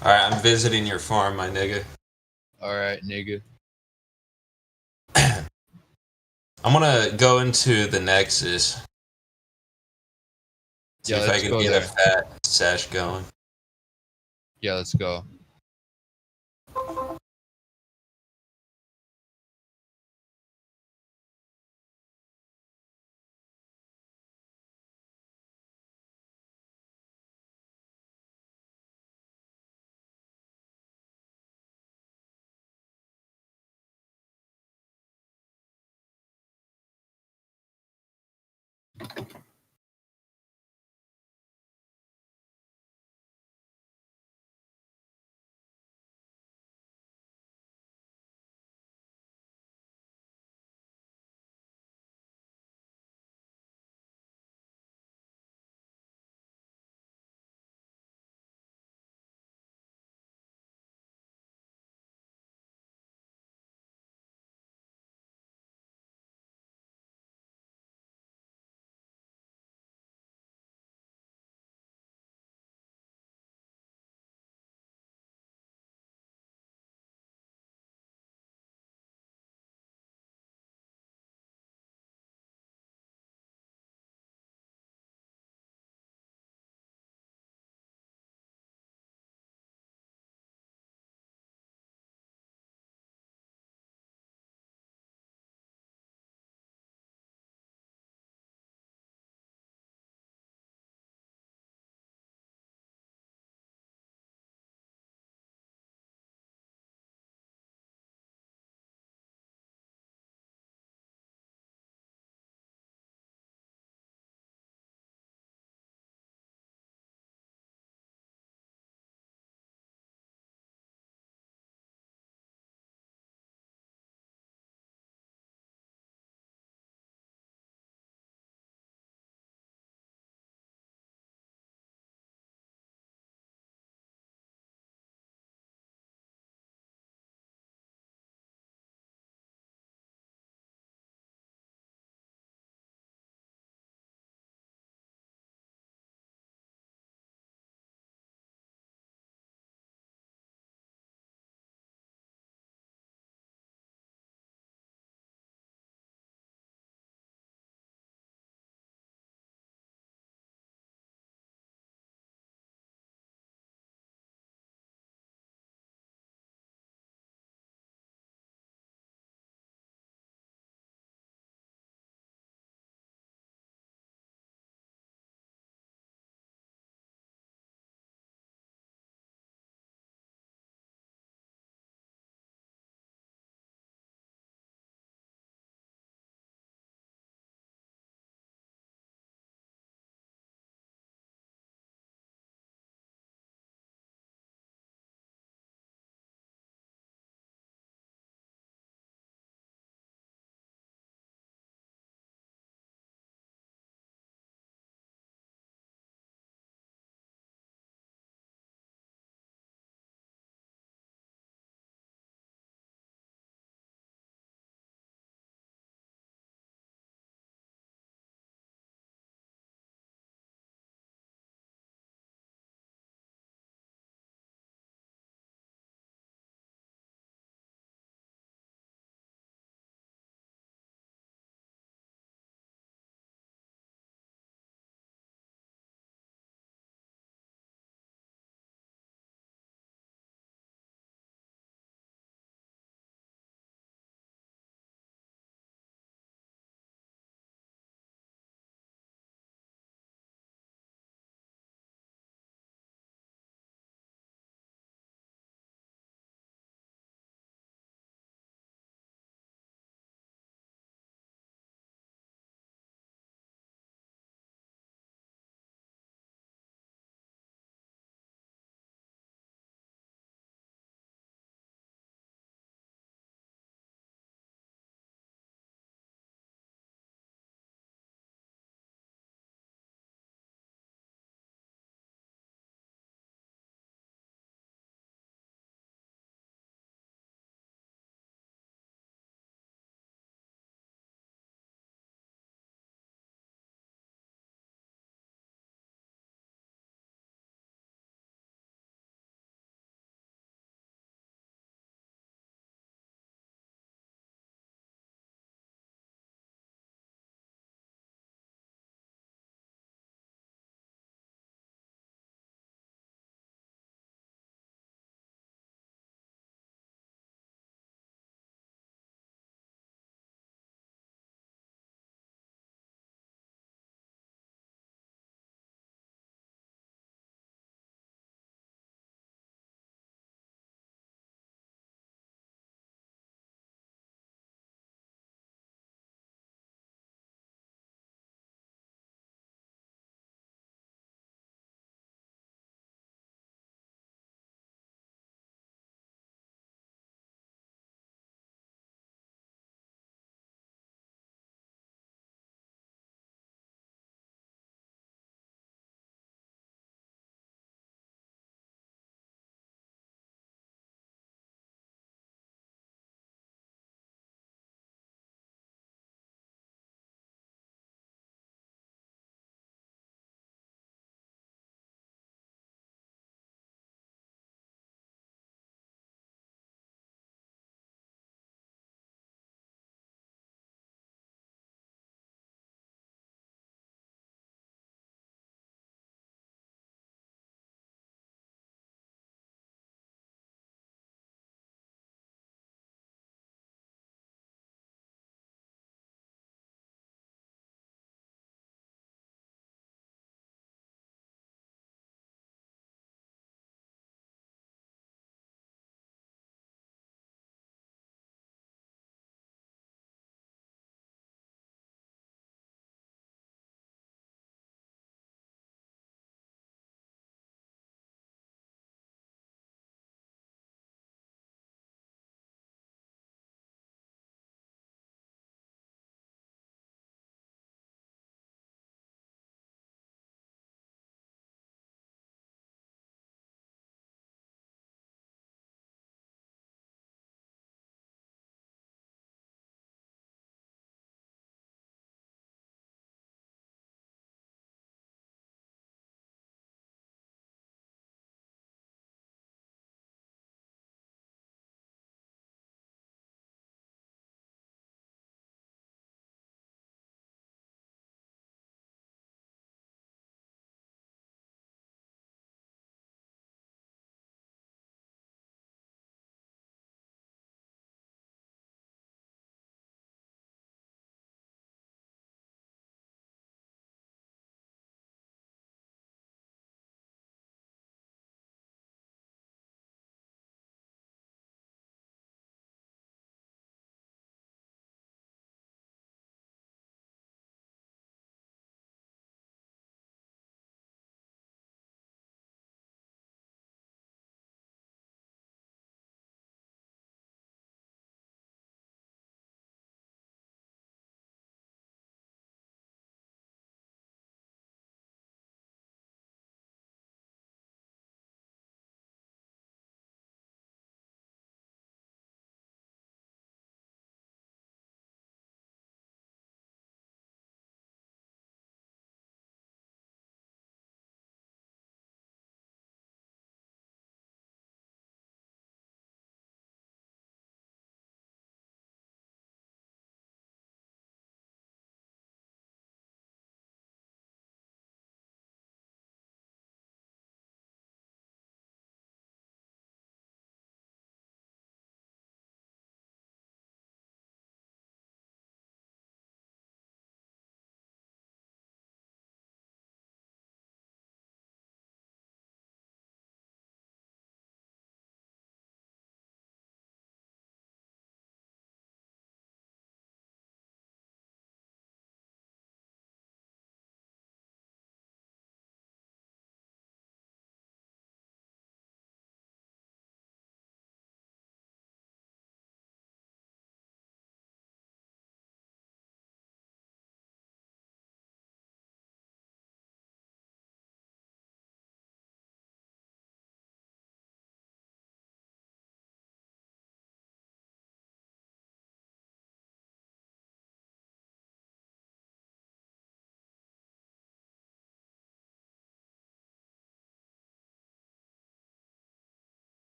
Alright, I'm visiting your farm, my nigga. Alright, nigga. I'm gonna go into the Nexus. See Yeah, if I can get a fat sesh going. Yeah, let's go.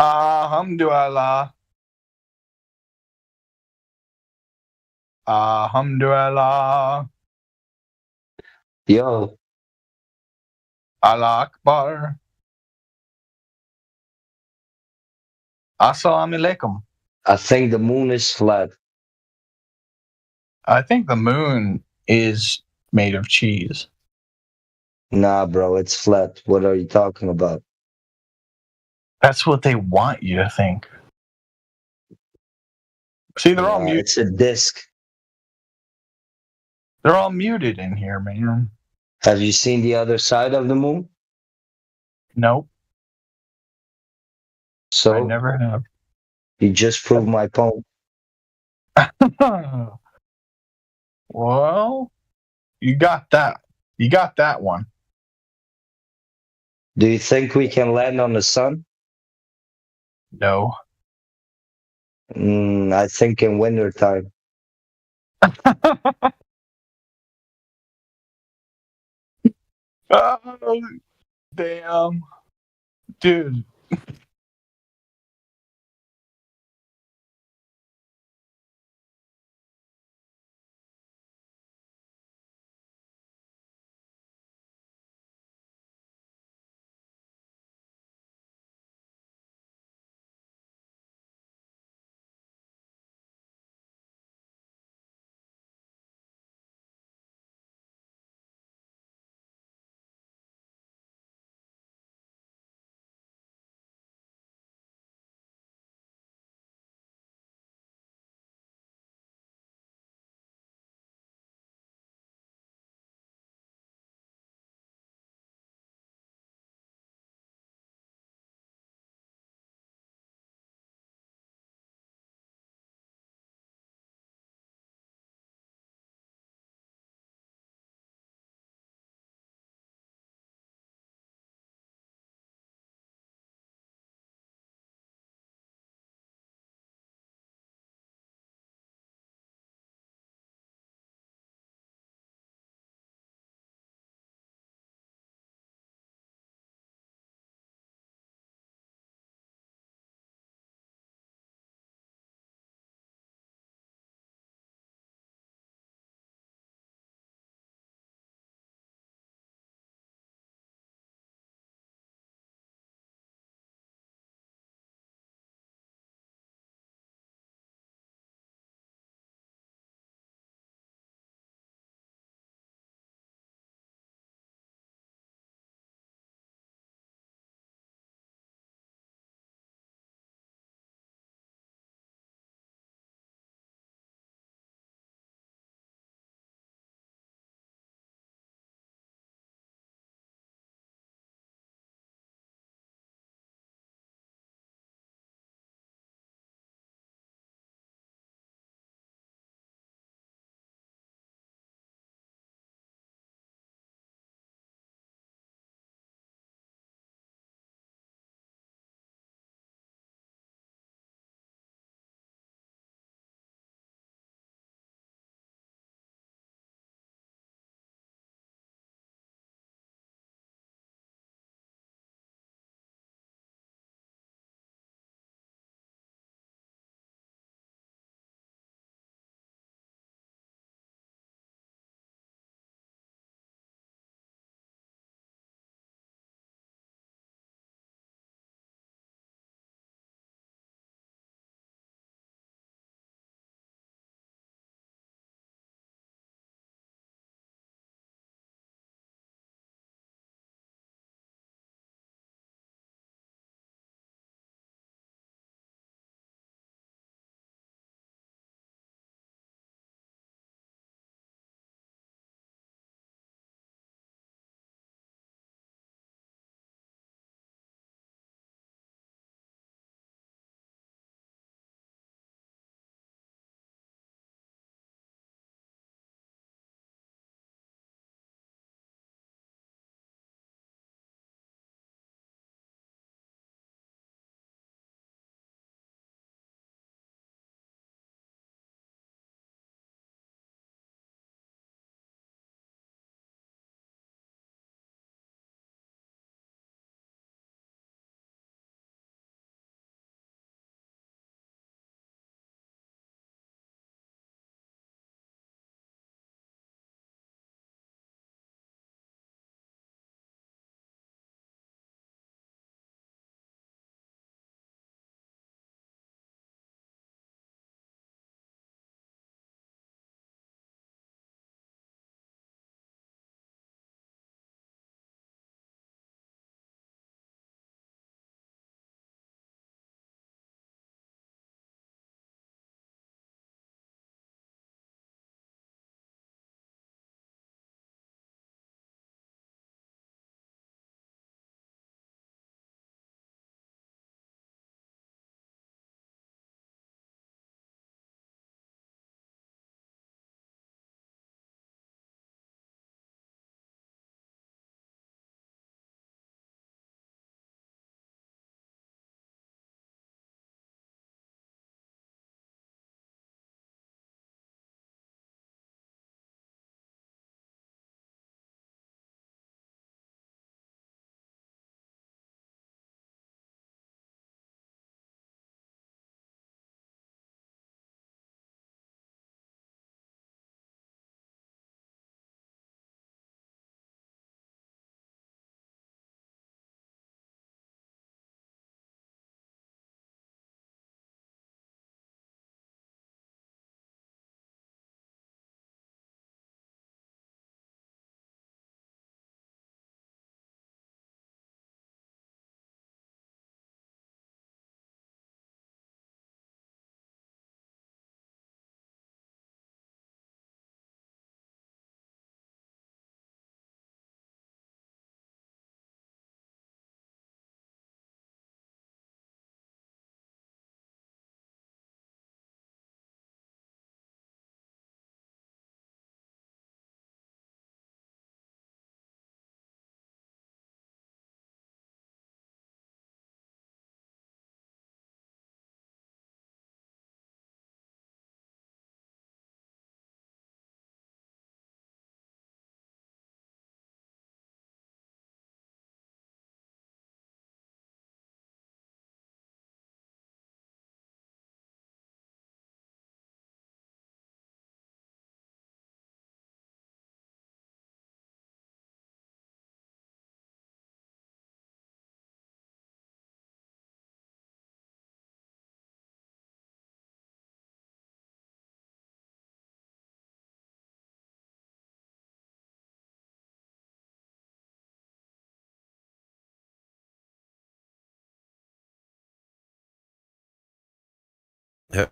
Alhamdulillah. Alhamdulillah. Yo, Allah Akbar. Assalamu alaikum. I think the moon is flat. I think the moon is made of cheese. Nah, bro, it's flat. What are you talking about? That's what they want you to think. See, they're all muted. It's a disc. They're all muted in here, man. Have you seen the other side of the moon? Nope. So I never have. you just proved my point. Well, you got that. You got that one. Do you think we can land on the sun? No. I think in winter time. Oh, damn. Dude.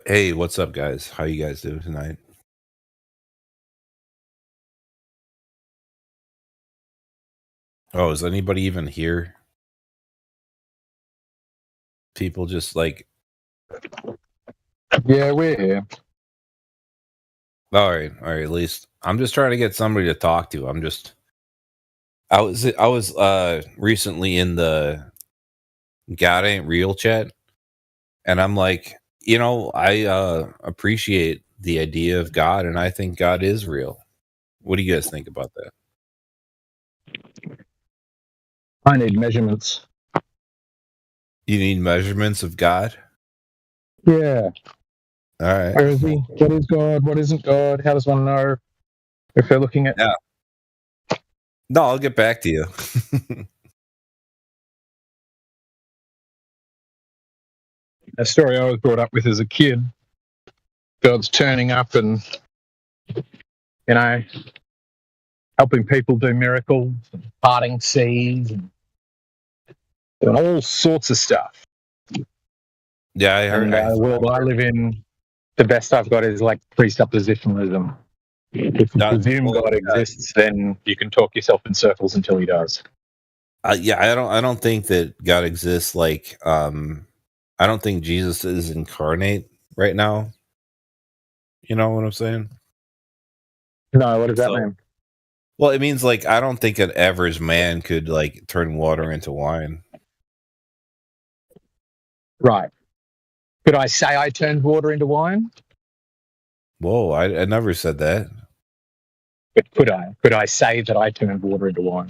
Hey, what's up, guys? How you guys doing tonight? Oh, is anybody even here? People just like, Yeah, we're here. all right. At least I'm just trying to get somebody to talk to. I was recently in the God Ain't Real chat, and I'm like, I appreciate the idea of God, and I think God is real. What do you guys think about that? I need measurements. You need measurements of God? Yeah. All right. Where is he? What is God? What isn't God? How does one know if they're looking at? Yeah. No, I'll get back to you. A story I was brought up with as a kid. God's turning up and, helping people do miracles, and parting seas, and doing all sorts of stuff. Yeah, I heard. And the world I live in, the best I've got is like presuppositionalism. If you presume God exists, then you can talk yourself in circles until he does. Yeah, I don't think that God exists. Like, I don't think Jesus is incarnate right now. You know what I'm saying? No, what does that mean? Well, it means like I don't think an average man could like turn water into wine. Right. Could I say I turned water into wine? Whoa, I never said that. But could I? Could I say that I turned water into wine?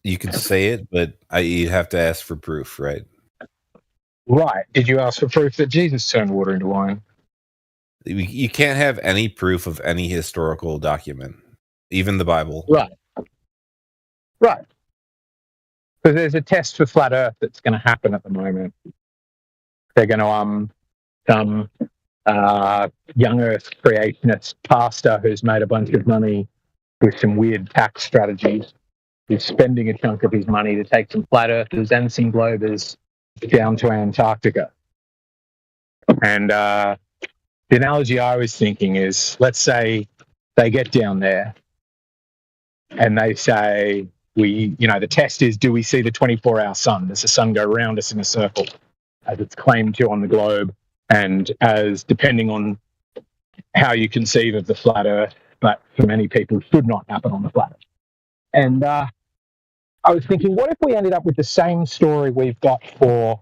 You could say it, but you'd have to ask for proof, right? Right. Did you ask for proof that Jesus turned water into wine? You can't have any proof of any historical document, even the Bible. Right. Right. Because there's a test for flat Earth that's going to happen at the moment. They're going to some young Earth creationist pastor who's made a bunch of money with some weird tax strategies is spending a chunk of his money to take some flat Earthers and some globers down to Antarctica. And the analogy I was thinking is, let's say they get down there and they say, the test is, do we see the 24-hour sun? Does the sun go around us in a circle, as it's claimed to on the globe, and as depending on how you conceive of the flat Earth, but for many people should not happen on the flat Earth. And I was thinking, what if we ended up with the same story we've got for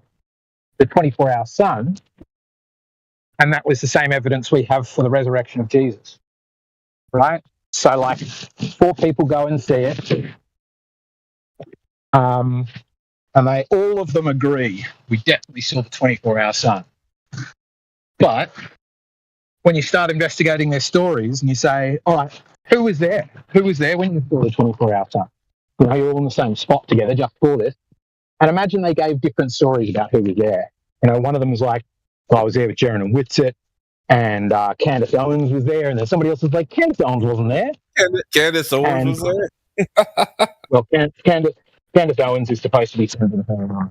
the 24-hour sun, and that was the same evidence we have for the resurrection of Jesus, right? So, like, 4 people go and see it, and all of them agree, we definitely saw the 24-hour sun. But when you start investigating their stories and you say, all right, who was there? Who was there when you saw the 24-hour sun? You're all in the same spot together just for this. And imagine they gave different stories about who was there. One of them was like, well, I was there with Jaron and Whitsitt, and Candace Owens was there, and then somebody else was like, Candace Owens wasn't there. Candace Owens was there? Well, Candace Owens is supposed to be her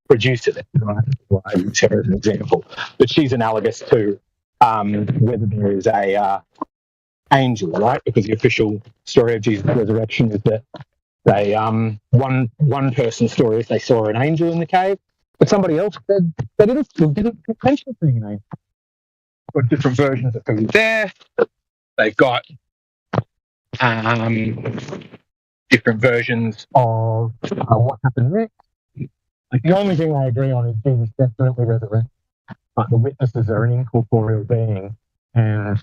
producer there, right? Well, I use her as an example. But she's analogous to whether there is a angel, right? Because the official story of Jesus' resurrection is that they one person's story is they saw an angel in the cave, but somebody else said they didn't mention seeing an angel. Got different versions of who's there. They've got different versions of what happened next. Like, the only thing I agree on is Jesus definitely resurrected, but the witnesses are an incorporeal being, and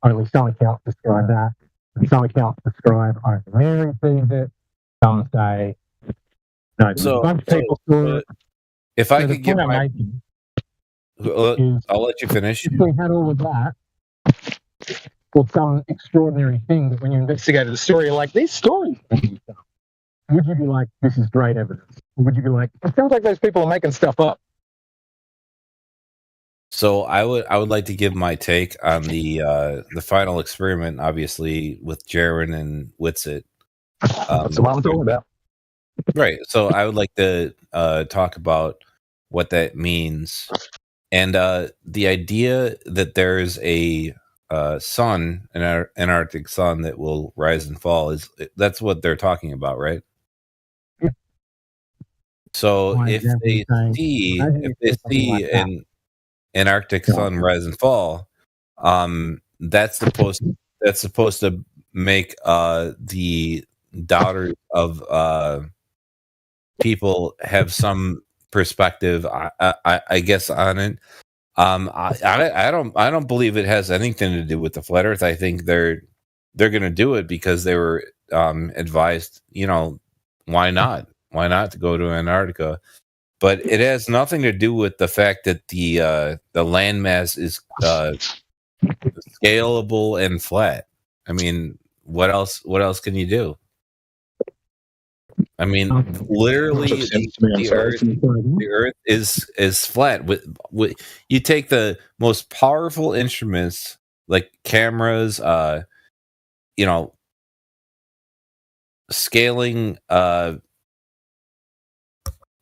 only some accounts describe that, and some accounts describe only Mary sees it. Some say no. If I could give my, I'll let you finish. If we had all of that, or some extraordinary thing that when you investigated the story, you're like, these stories, would you be like, this is great evidence? Or would you be like, it sounds like those people are making stuff up? So I would like to give my take on the final experiment, obviously with Jaron and Whitsitt. That's what I'm talking about. Right. So I would like to talk about what that means And the idea that there's a sun, an Antarctic sun that will rise and fall, that's what they're talking about, right? Yeah. So Why if is they everything- see like that? an Antarctic sun rise and fall, that's supposed to make the doubters of people have some perspective, I guess, on it. I don't believe it has anything to do with the flat Earth. I think they're going to do it because they were advised. Why not? Why not to go to Antarctica? But it has nothing to do with the fact that the landmass is scalable and flat. I mean, what else can you do? I mean, literally, the Earth is flat. With you take the most powerful instruments like cameras, scaling,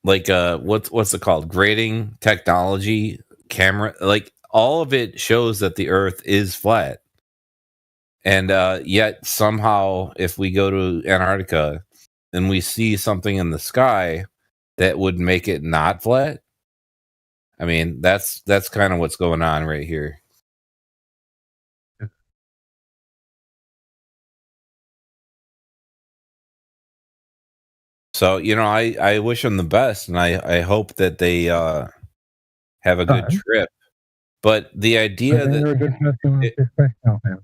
like what's it called? Grading technology, camera, like all of it shows that the Earth is flat. And yet somehow, if we go to Antarctica and we see something in the sky that would make it not flat, I mean, that's kind of what's going on right here. So, I wish them the best, and I hope that they have a good trip. But the idea that You're a good person to ask this question, man.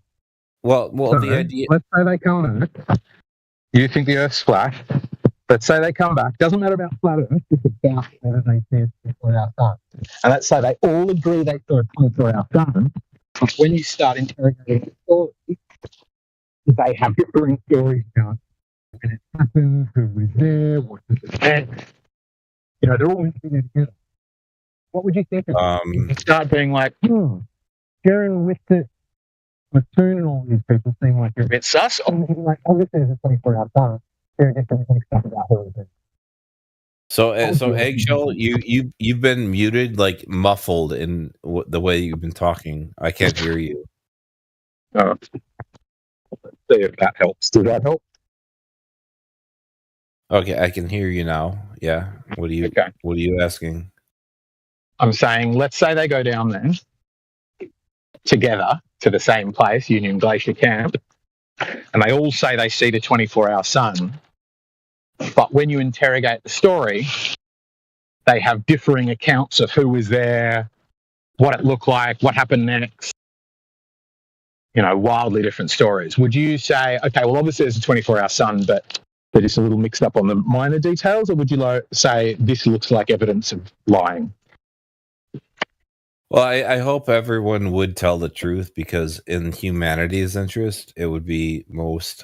well, So, the idea. let's say they come back. You think the Earth's flat? Let's say they come back. Doesn't matter about flat Earth. It's about whether they see a 24-hour sun. And let's say they all agree they saw a 24-hour sun. When you start interrogating the story, they have differing stories about when it happened, who was there, what was it meant. They're all interviewed together. What would you think of it? You start being like, Sharon with the Mattoon and all these people seem like you're a bit sus. Like, obviously, there's a 24-hour sun. They're just doing stuff about who it is. So Eggshell, you've been muted, like muffled in the way you've been talking. I can't hear you. Let's see if that helps. Did that help? Okay, I can hear you now. Yeah. What are you asking? I'm saying, let's say they go down there together to the same place, Union Glacier Camp, and they all say they see the 24-hour sun. But when you interrogate the story, they have differing accounts of who was there, what it looked like, what happened next. Wildly different stories. Would you say, okay, well, obviously there's a 24-hour sun, but they're just a little mixed up on the minor details, or would you say this looks like evidence of lying? Well, I hope everyone would tell the truth, because in humanity's interest, it would be most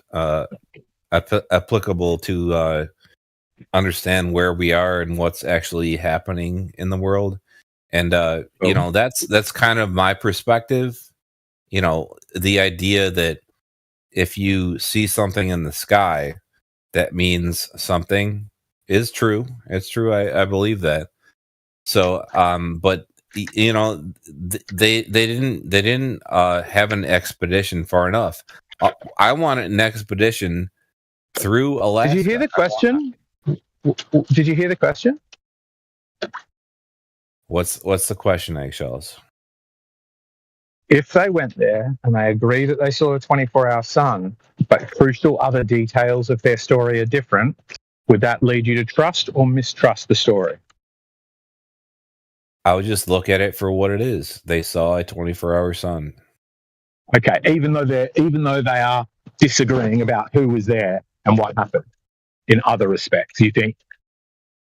applicable to understand where we are and what's actually happening in the world. And that's kind of my perspective. The idea that if you see something in the sky, that means something is true. It's true. I believe that. So, but they didn't have an expedition far enough. I wanted an expedition through Alaska. Did you hear the question? Did you hear the question? What's the question, Eggshells? If they went there and they agree that they saw a 24-hour sun, but crucial other details of their story are different, would that lead you to trust or mistrust the story? I would just look at it for what it is. They saw a 24-hour sun. Okay, even though they are disagreeing about who was there and what happened in other respects, you think?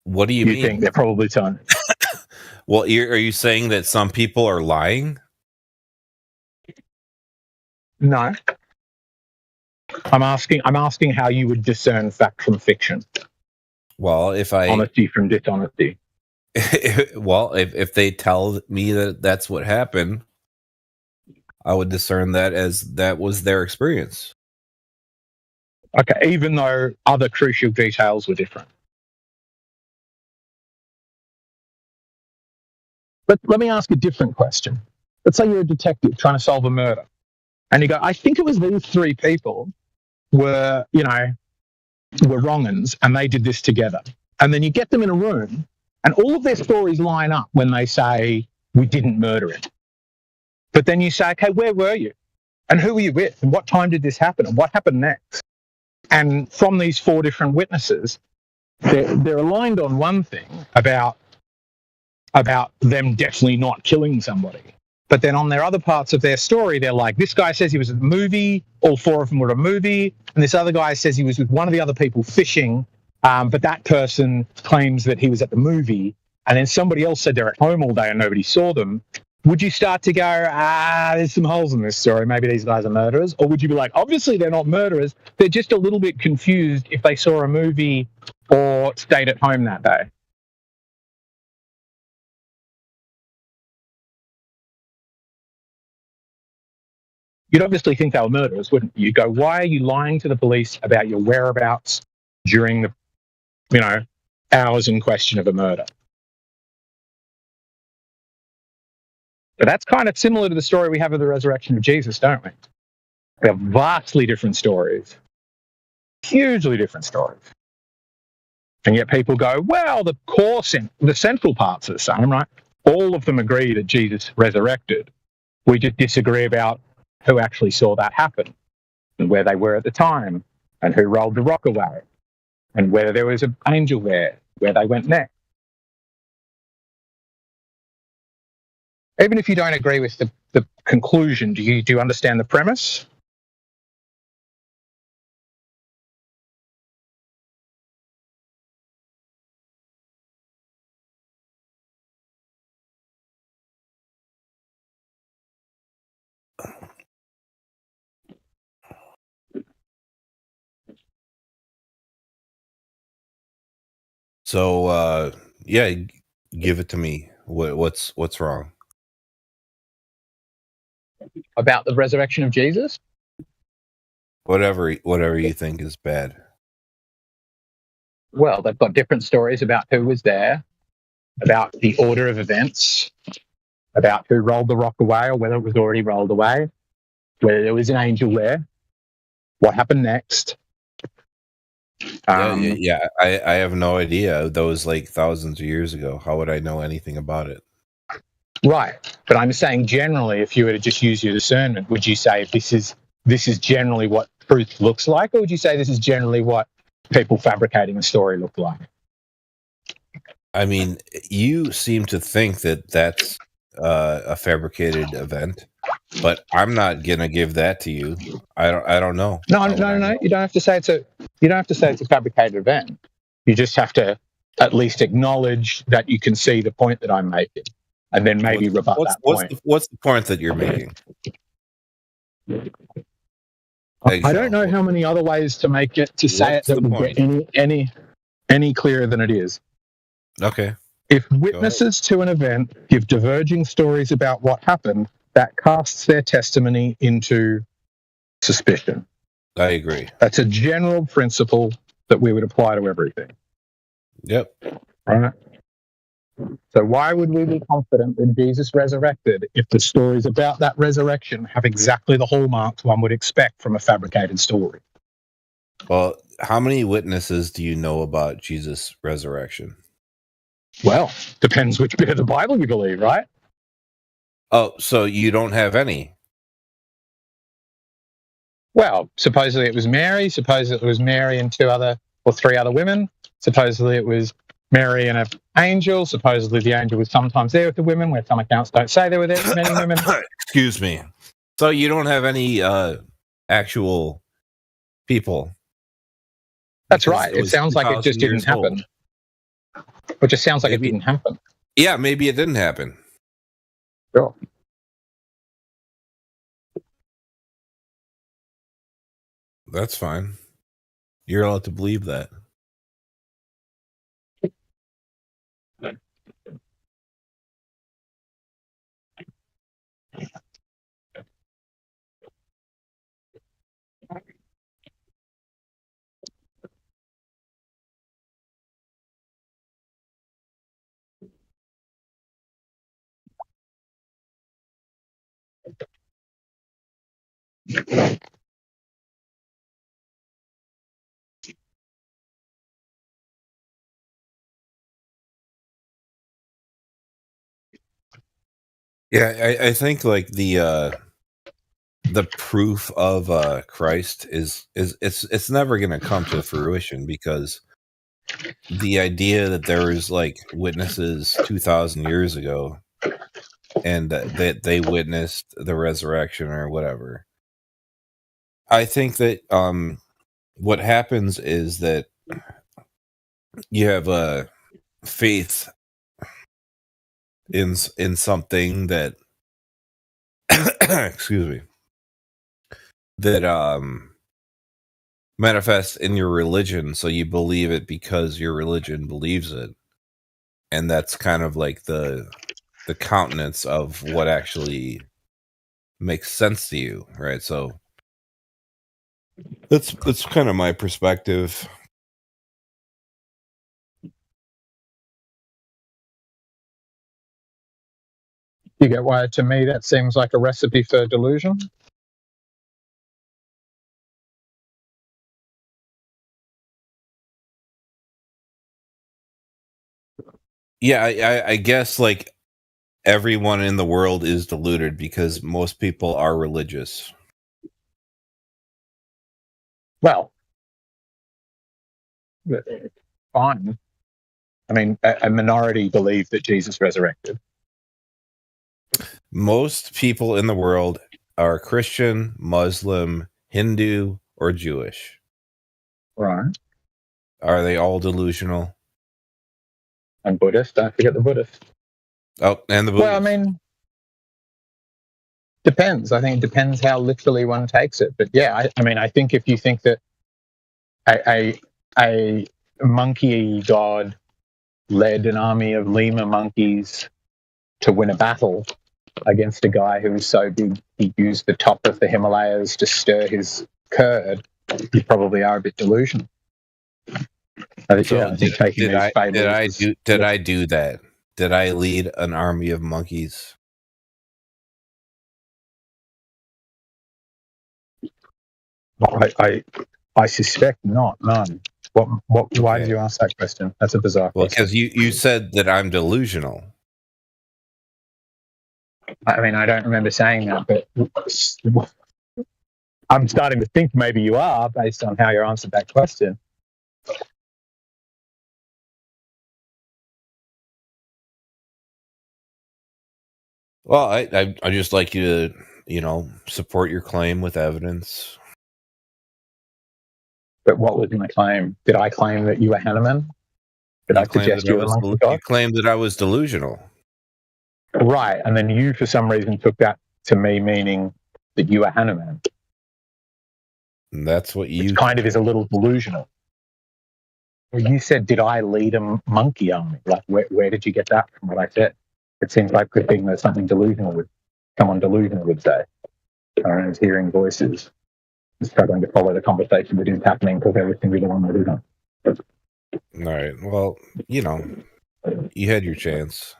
What do you mean? You think they're probably telling? Well, are you saying that some people are lying? No. I'm asking how you would discern fact from fiction. Well, honesty from dishonesty. Well, if they tell me that that's what happened, I would discern that as that was their experience. Okay, even though other crucial details were different. let me ask a different question. Let's say you're a detective trying to solve a murder, and you go, I think it was these three people were wrong-uns, and they did this together. And then you get them in a room, and all of their stories line up when they say, we didn't murder him. But then you say, okay, where were you? And who were you with? And what time did this happen? And what happened next? And from these four different witnesses, they're aligned on one thing about them definitely not killing somebody. But then on their other parts of their story, they're like, this guy says he was at the movie, all four of them were at a movie, and this other guy says he was with one of the other people fishing, but that person claims that he was at the movie, and then somebody else said they're at home all day and nobody saw them. Would you start to go, there's some holes in this story, maybe these guys are murderers? Or would you be like, obviously they're not murderers, they're just a little bit confused if they saw a movie or stayed at home that day? You'd obviously think they were murderers, wouldn't you? You'd go, why are you lying to the police about your whereabouts during the, hours in question of a murder? But that's kind of similar to the story we have of the resurrection of Jesus, don't we? We have vastly different stories, hugely different stories. And yet people go, well, the central parts are the same, right? All of them agree that Jesus resurrected. We just disagree about who actually saw that happen and where they were at the time and who rolled the rock away and whether there was an angel there, where they went next. Even if you don't agree with the conclusion, do you understand the premise? So yeah, give it to me. What's wrong? About the resurrection of Jesus? Whatever you think is bad. Well, they've got different stories about who was there, about the order of events, about who rolled the rock away or whether it was already rolled away, whether there was an angel there, what happened next. Yeah, I have no idea. That was like thousands of years ago. How would I know anything about it? Right, but I'm saying generally, if you were to just use your discernment, would you say this is generally what truth looks like, or would you say this is generally what people fabricating a story look like? I mean, you seem to think that that's a fabricated event, but I'm not gonna give that to you. I don't know. No. You don't have to say it's a fabricated event. You just have to at least acknowledge that you can see the point that I'm making, and then maybe rebut that point. What's the point that you're making? I don't know how many other ways to make it to say it that would get any clearer than it is. Okay. If witnesses to an event give diverging stories about what happened, that casts their testimony into suspicion. I agree. That's a general principle that we would apply to everything. Yep. Right? So why would we be confident that Jesus resurrected if the stories about that resurrection have exactly the hallmarks one would expect from a fabricated story? Well, how many witnesses do you know about Jesus' resurrection? Well, depends which bit of the Bible you believe, right? Oh, so you don't have any? Well, supposedly it was Mary. Supposedly it was Mary and three other women. Supposedly it was Mary and an angel. Supposedly the angel was sometimes there with the women, where some accounts don't say there were there many women. Excuse me. So you don't have any actual people? That's right. It sounds like it just didn't happen. It just sounds like it didn't happen. Yeah, maybe it didn't happen. Sure. That's fine. You're allowed to believe that. Yeah, I think like the proof of Christ is it's never going to come to fruition, because the idea that there was like witnesses 2,000 years ago and that they witnessed the resurrection or whatever. I think that what happens is that you have a faith in something that excuse me, that manifests in your religion, so you believe it because your religion believes it, and that's kind of like the countenance of what actually makes sense to you, right? So that's kind of my perspective. You get why to me that seems like a recipe for delusion? Yeah, I guess like everyone in the world is deluded because most people are religious. Well, fine. I mean, a minority believe that Jesus resurrected. Most people in the world are Christian, Muslim, Hindu, or Jewish. Right. Are they all delusional? And Buddhist, don't forget the Buddhist. Oh, and the Buddhist. Well, I mean, depends. I think it depends how literally one takes it. But yeah, I mean, I think if you think that a monkey god led an army of lemur monkeys to win a battle against a guy who was so big he used the top of the Himalayas to stir his curd, you probably are a bit delusional. I think, did I do that? Did I lead an army of monkeys? I suspect not. None. What? Why did you ask that question? That's a bizarre question. Well, because you said that I'm delusional. I mean, I don't remember saying that, but I'm starting to think maybe you are, based on how you answered that question. Well, I just like you to, support your claim with evidence. But what was my claim? Did I claim that you were Hanuman? Did I suggest you were monkey god? You claimed that I was delusional. Right, and then you, for some reason, took that to me meaning that you were Hanuman. And that's what you... Which kind of is a little delusional. You said, did I lead a monkey army? Like, where did you get that from what I said? It seems like the thing that something delusional would, someone delusional would say. I don't know, hearing voices, struggling to follow the conversation that is happening because they're listening to the one that isn't. All right, well, you had your chance.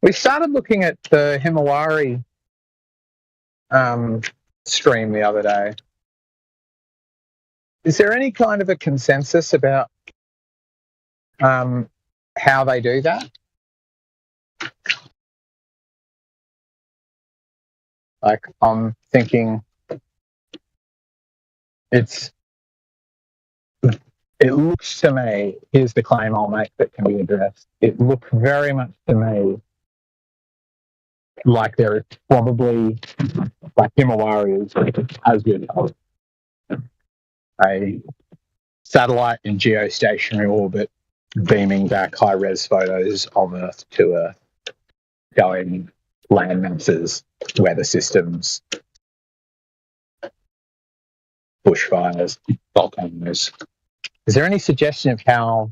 We started looking at the Himawari stream the other day. Is there any kind of a consensus about how they do that? Like, I'm thinking it looks to me, here's the claim I'll make that can be addressed. It looks very much to me like there is probably, like Himawari is as good as a satellite in geostationary orbit beaming back high-res photos of Earth to Earth, showing land masses, weather systems, bushfires, volcanoes. Is there any suggestion of how,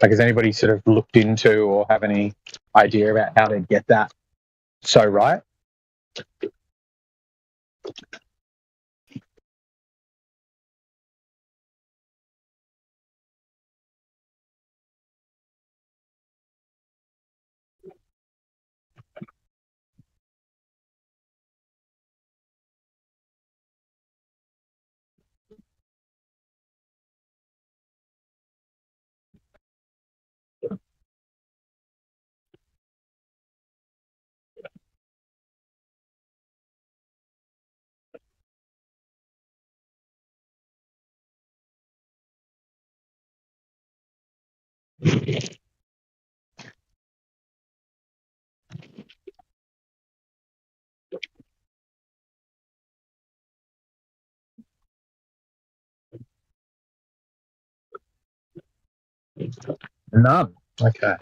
like, has anybody sort of looked into or have any idea about how to get that so right? None. Okay.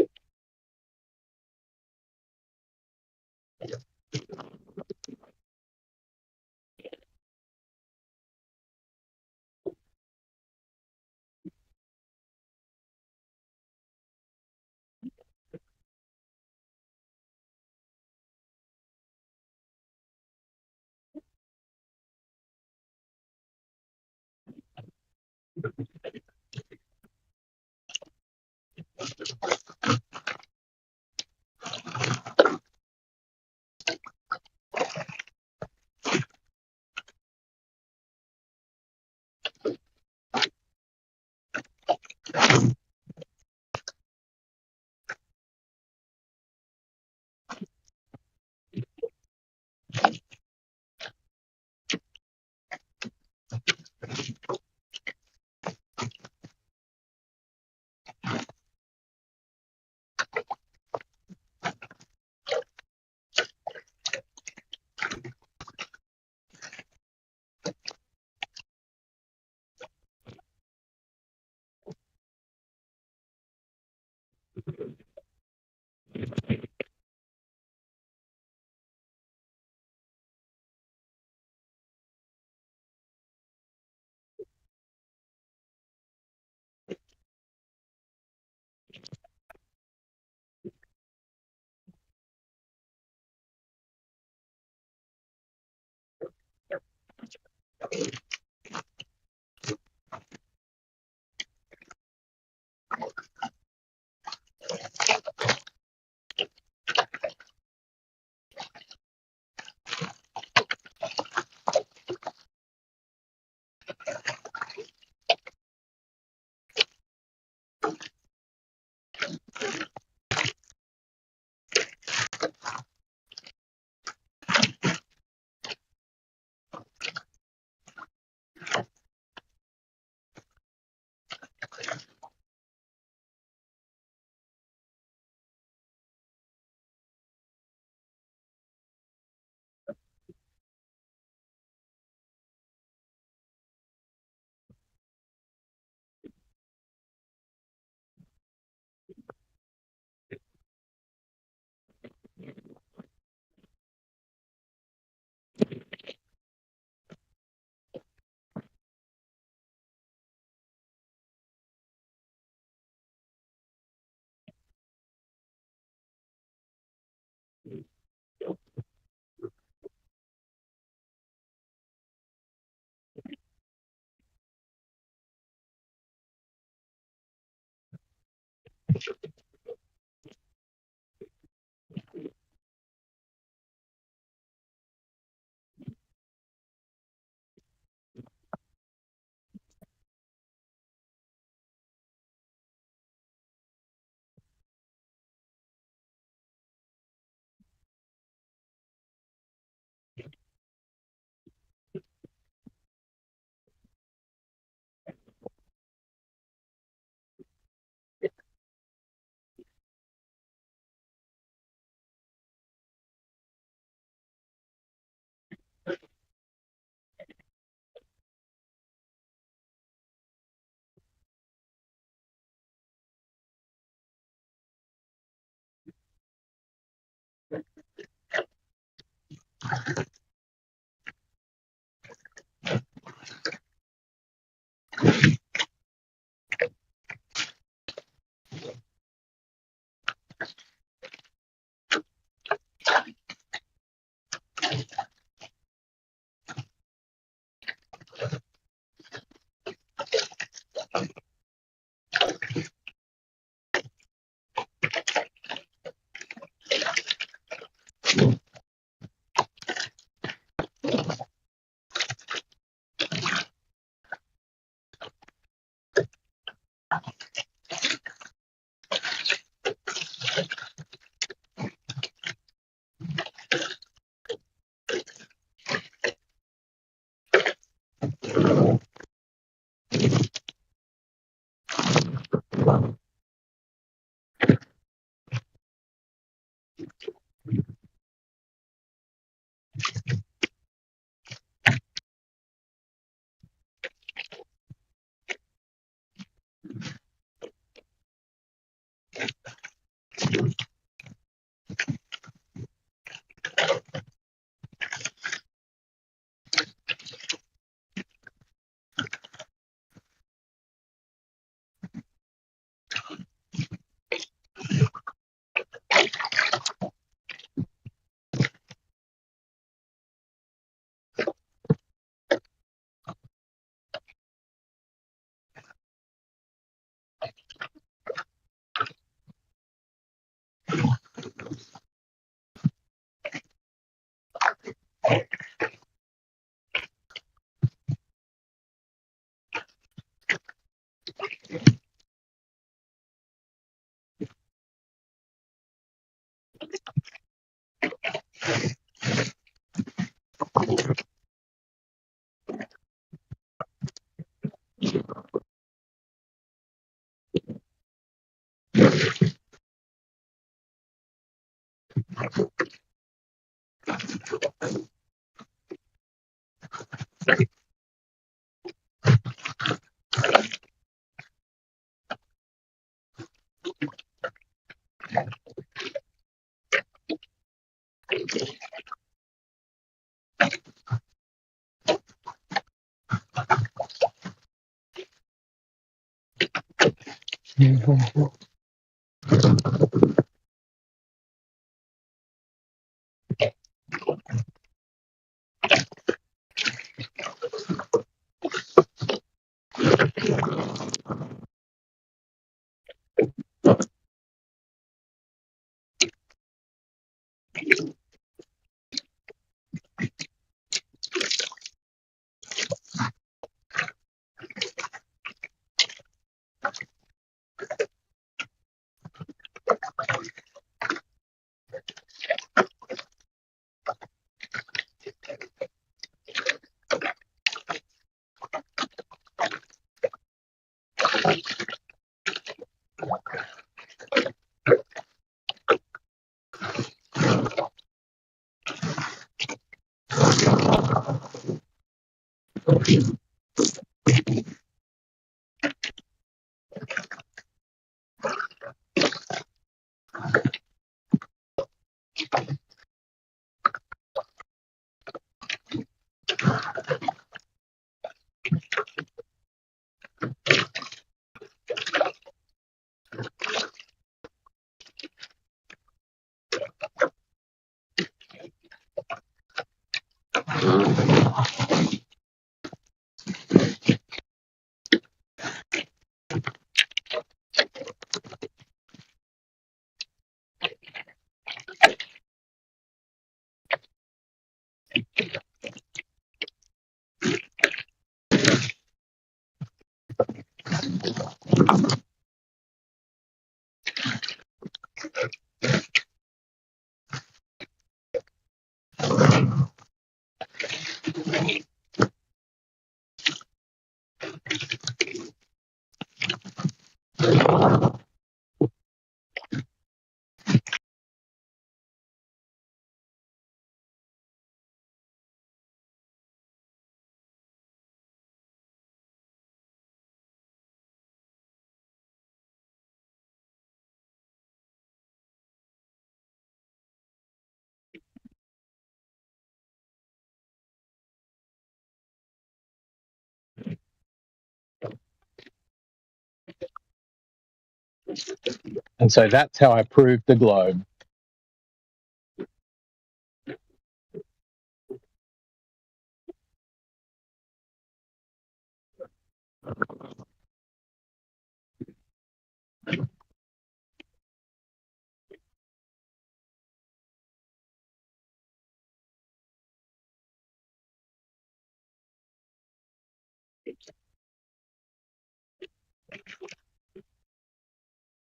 And so that's how I proved the globe.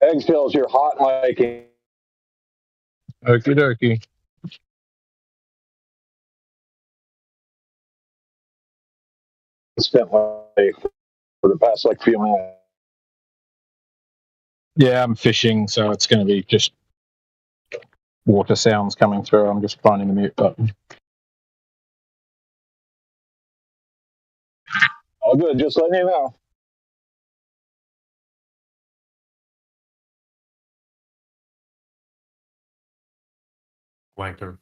Eggshells, you're hot miking. Okie dokie. Spent like for the past like few minutes. Yeah, I'm fishing, so it's going to be just water sounds coming through. I'm just finding the mute button. All good, just letting you know. Wanker.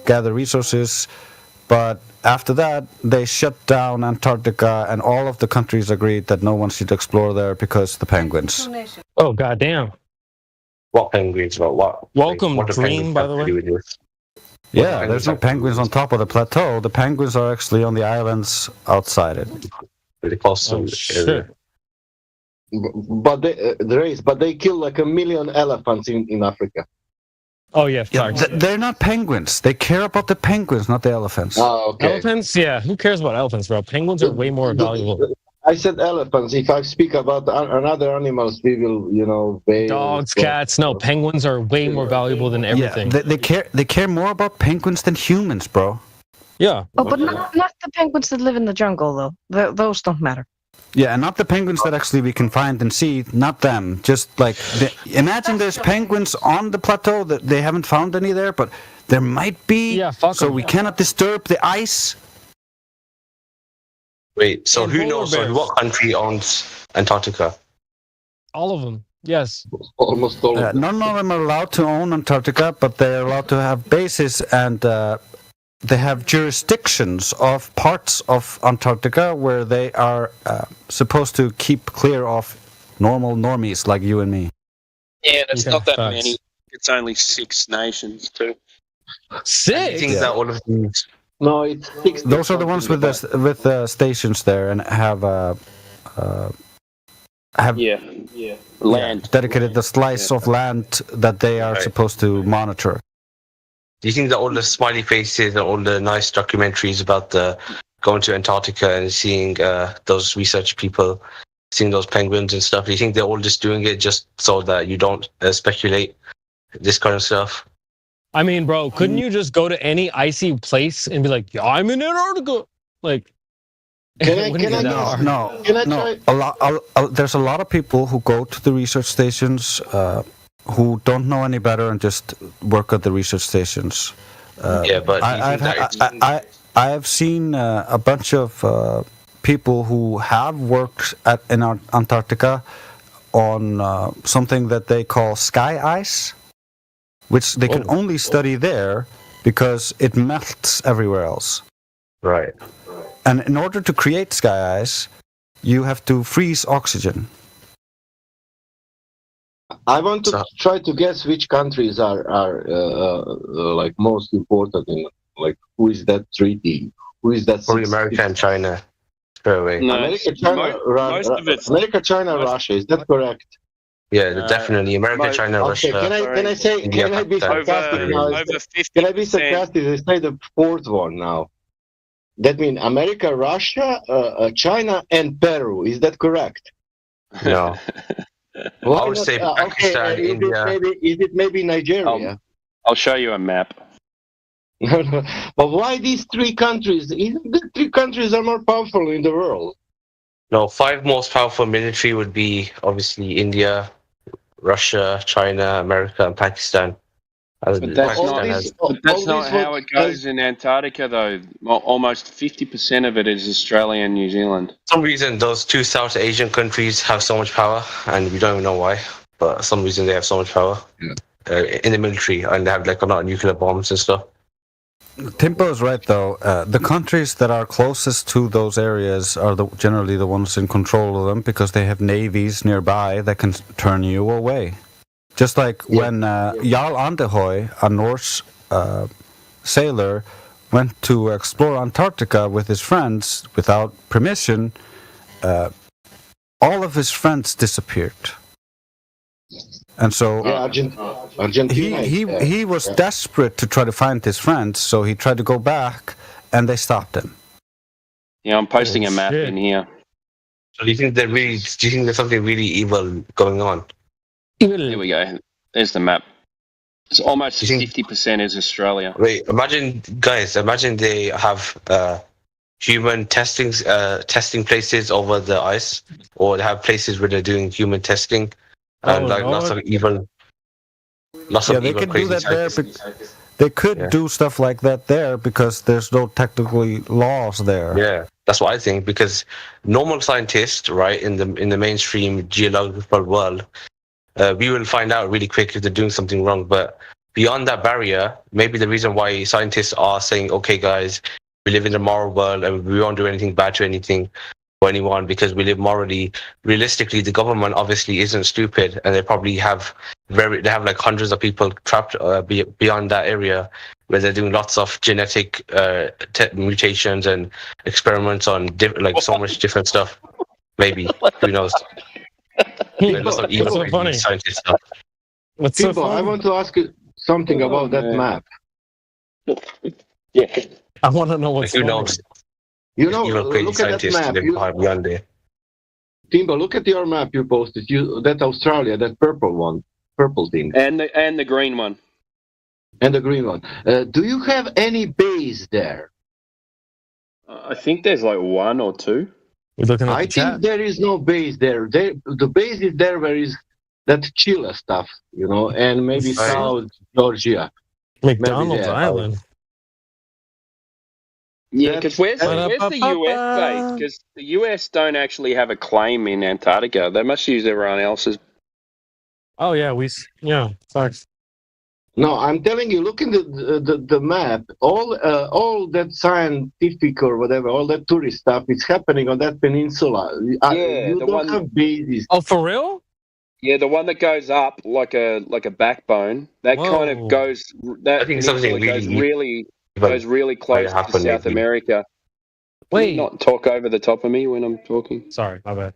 gather resources. But after that, they shut down Antarctica, and all of the countries agreed that no one should explore there because the penguins. Oh, goddamn. What penguins? What? Welcome, what do Dream, penguins by have the to way. do with this? Yeah, there's no penguins on top of the plateau. The penguins are actually on the islands outside it. Really close Oh, shit. But they kill like 1 million elephants in Africa. Oh, yeah, Yeah, facts. they're not penguins. They care about the penguins, not the elephants. Oh, okay. Elephants? Yeah, who cares about elephants, bro? Penguins are way more valuable. I said elephants. If I speak about another animals, we will, whales, Dogs, cats. No, penguins are way more valuable than everything. Yeah, they care more about penguins than humans, bro. Yeah. Oh, but not the penguins that live in the jungle, though. Those don't matter. Yeah, and not the penguins that actually we can find and see, not them. Just like, imagine there's penguins on the plateau that they haven't found any there, but there might be. Yeah, fuck so 'em. we cannot disturb the ice. Wait, so And who polar knows? So bears. what country owns Antarctica? All of them. Yes. Almost all of them. None of them are allowed to own Antarctica, but they're allowed to have bases and they have jurisdictions of parts of Antarctica where they are supposed to keep clear of normal normies like you and me. Yeah, and it's Yeah, not that facts. many. It's only 6 nations, too. I 6? think that all of these. No, it's 60. Those are the ones with the stations there and have Land. dedicated the slice of land that they are Right. supposed to monitor. Do you think that all the smiley faces and all the nice documentaries about the going to Antarctica and seeing those research people, seeing those penguins and stuff, do you think they're all just doing it just so that you don't speculate this kind of stuff? I mean, bro, couldn't you just go to any icy place and be like, yeah, I'm in Antarctica? Like, Can I it wouldn't be that hard. No, Can I no. try? There's a lot of people who go to the research stations who don't know any better and just work at the research stations. Yeah, but do you think that I've seen a bunch of people who have worked in Antarctica on something that they call sky ice, which they can only study there because it melts everywhere else. Right. And in order to create sky ice, you have to freeze oxygen. I want to try to guess which countries are like most important in, like, who is that treaty? Who is that? Probably America and China. Straight away. No, America, China, most of it's America, China, Russia. Is that correct? Yeah, definitely. America, China, Okay, Russia. can I say? India, Can I be Pakistan. sarcastic now? over 50%. Can I be sarcastic? I say the fourth one now. That means America, Russia, China, and Peru. Is that correct? No. Why I would not? say Pakistan, is India. Is it maybe Nigeria? I'll show you a map. No. But why these 3 countries? Isn't the 3 countries are more powerful in the world? No, 5 most powerful military would be obviously India, Russia, China, America, and Pakistan. But that's not how it goes in Antarctica, though. Almost 50% of it is Australia and New Zealand. For some reason, those 2 South Asian countries have so much power, and we don't even know why. But for some reason, they have so much power in the military, and they have like a lot of nuclear bombs and stuff. Timpo is right, though. The countries that are closest to those areas are generally the ones in control of them because they have navies nearby that can turn you away. Just like when Jarl Anderhoy, a Norse sailor, went to explore Antarctica with his friends without permission, all of his friends disappeared. And so Argentina. he was desperate to try to find his friends, so he tried to go back, and they stopped him. Yeah, I'm posting a map in here. So do you think there's something really evil going on? Here we go. There's the map. It's almost 50% is Australia. Wait, imagine they have human testing places over the ice, or they have places where they're doing human testing, and lots of evil They could do that there. They could do stuff like that there because there's no technical laws there. Yeah, that's what I think. Because normal scientists, right, in the mainstream geological world, we will find out really quick if they're doing something wrong. But beyond that barrier, maybe the reason why scientists are saying, okay, guys, we live in a moral world and we won't do anything bad to anything or anyone because we live morally. Realistically, the government obviously isn't stupid, and they probably have like hundreds of people trapped beyond that area where they're doing lots of genetic mutations and experiments on so much different stuff. Maybe, who knows? What's funny? Scientist stuff. What's so People, funny? I want to ask you something about that map. Yeah. I want to know what's Who funny. knows? You know, Even crazy look at that scientists map. live beyond there. Timbo, look at your map you posted. That Australia, that purple thing, And the green one. and the green one. Do you have any base there? I think there's like one or two. We're looking at I the chat. think there is no base there. The base is there where is that Chile stuff, and maybe Right. South Georgia. McDonald's there. Island. Yeah, because where's the US Ba-da-ba-ba-ba. base? Because the US don't actually have a claim in Antarctica. They must use everyone else's. Oh yeah, facts. No, I'm telling you, look in the map. All that scientific or whatever, all that tourist stuff is happening on that peninsula. You the don't one- have bases. Oh, for real? Yeah, the one that goes up like a backbone. That kind Whoa. of goes. That I think something peninsula goes really close to happen, South maybe. America. Wait. Can you not talk over the top of me when I'm talking. Sorry, my bad.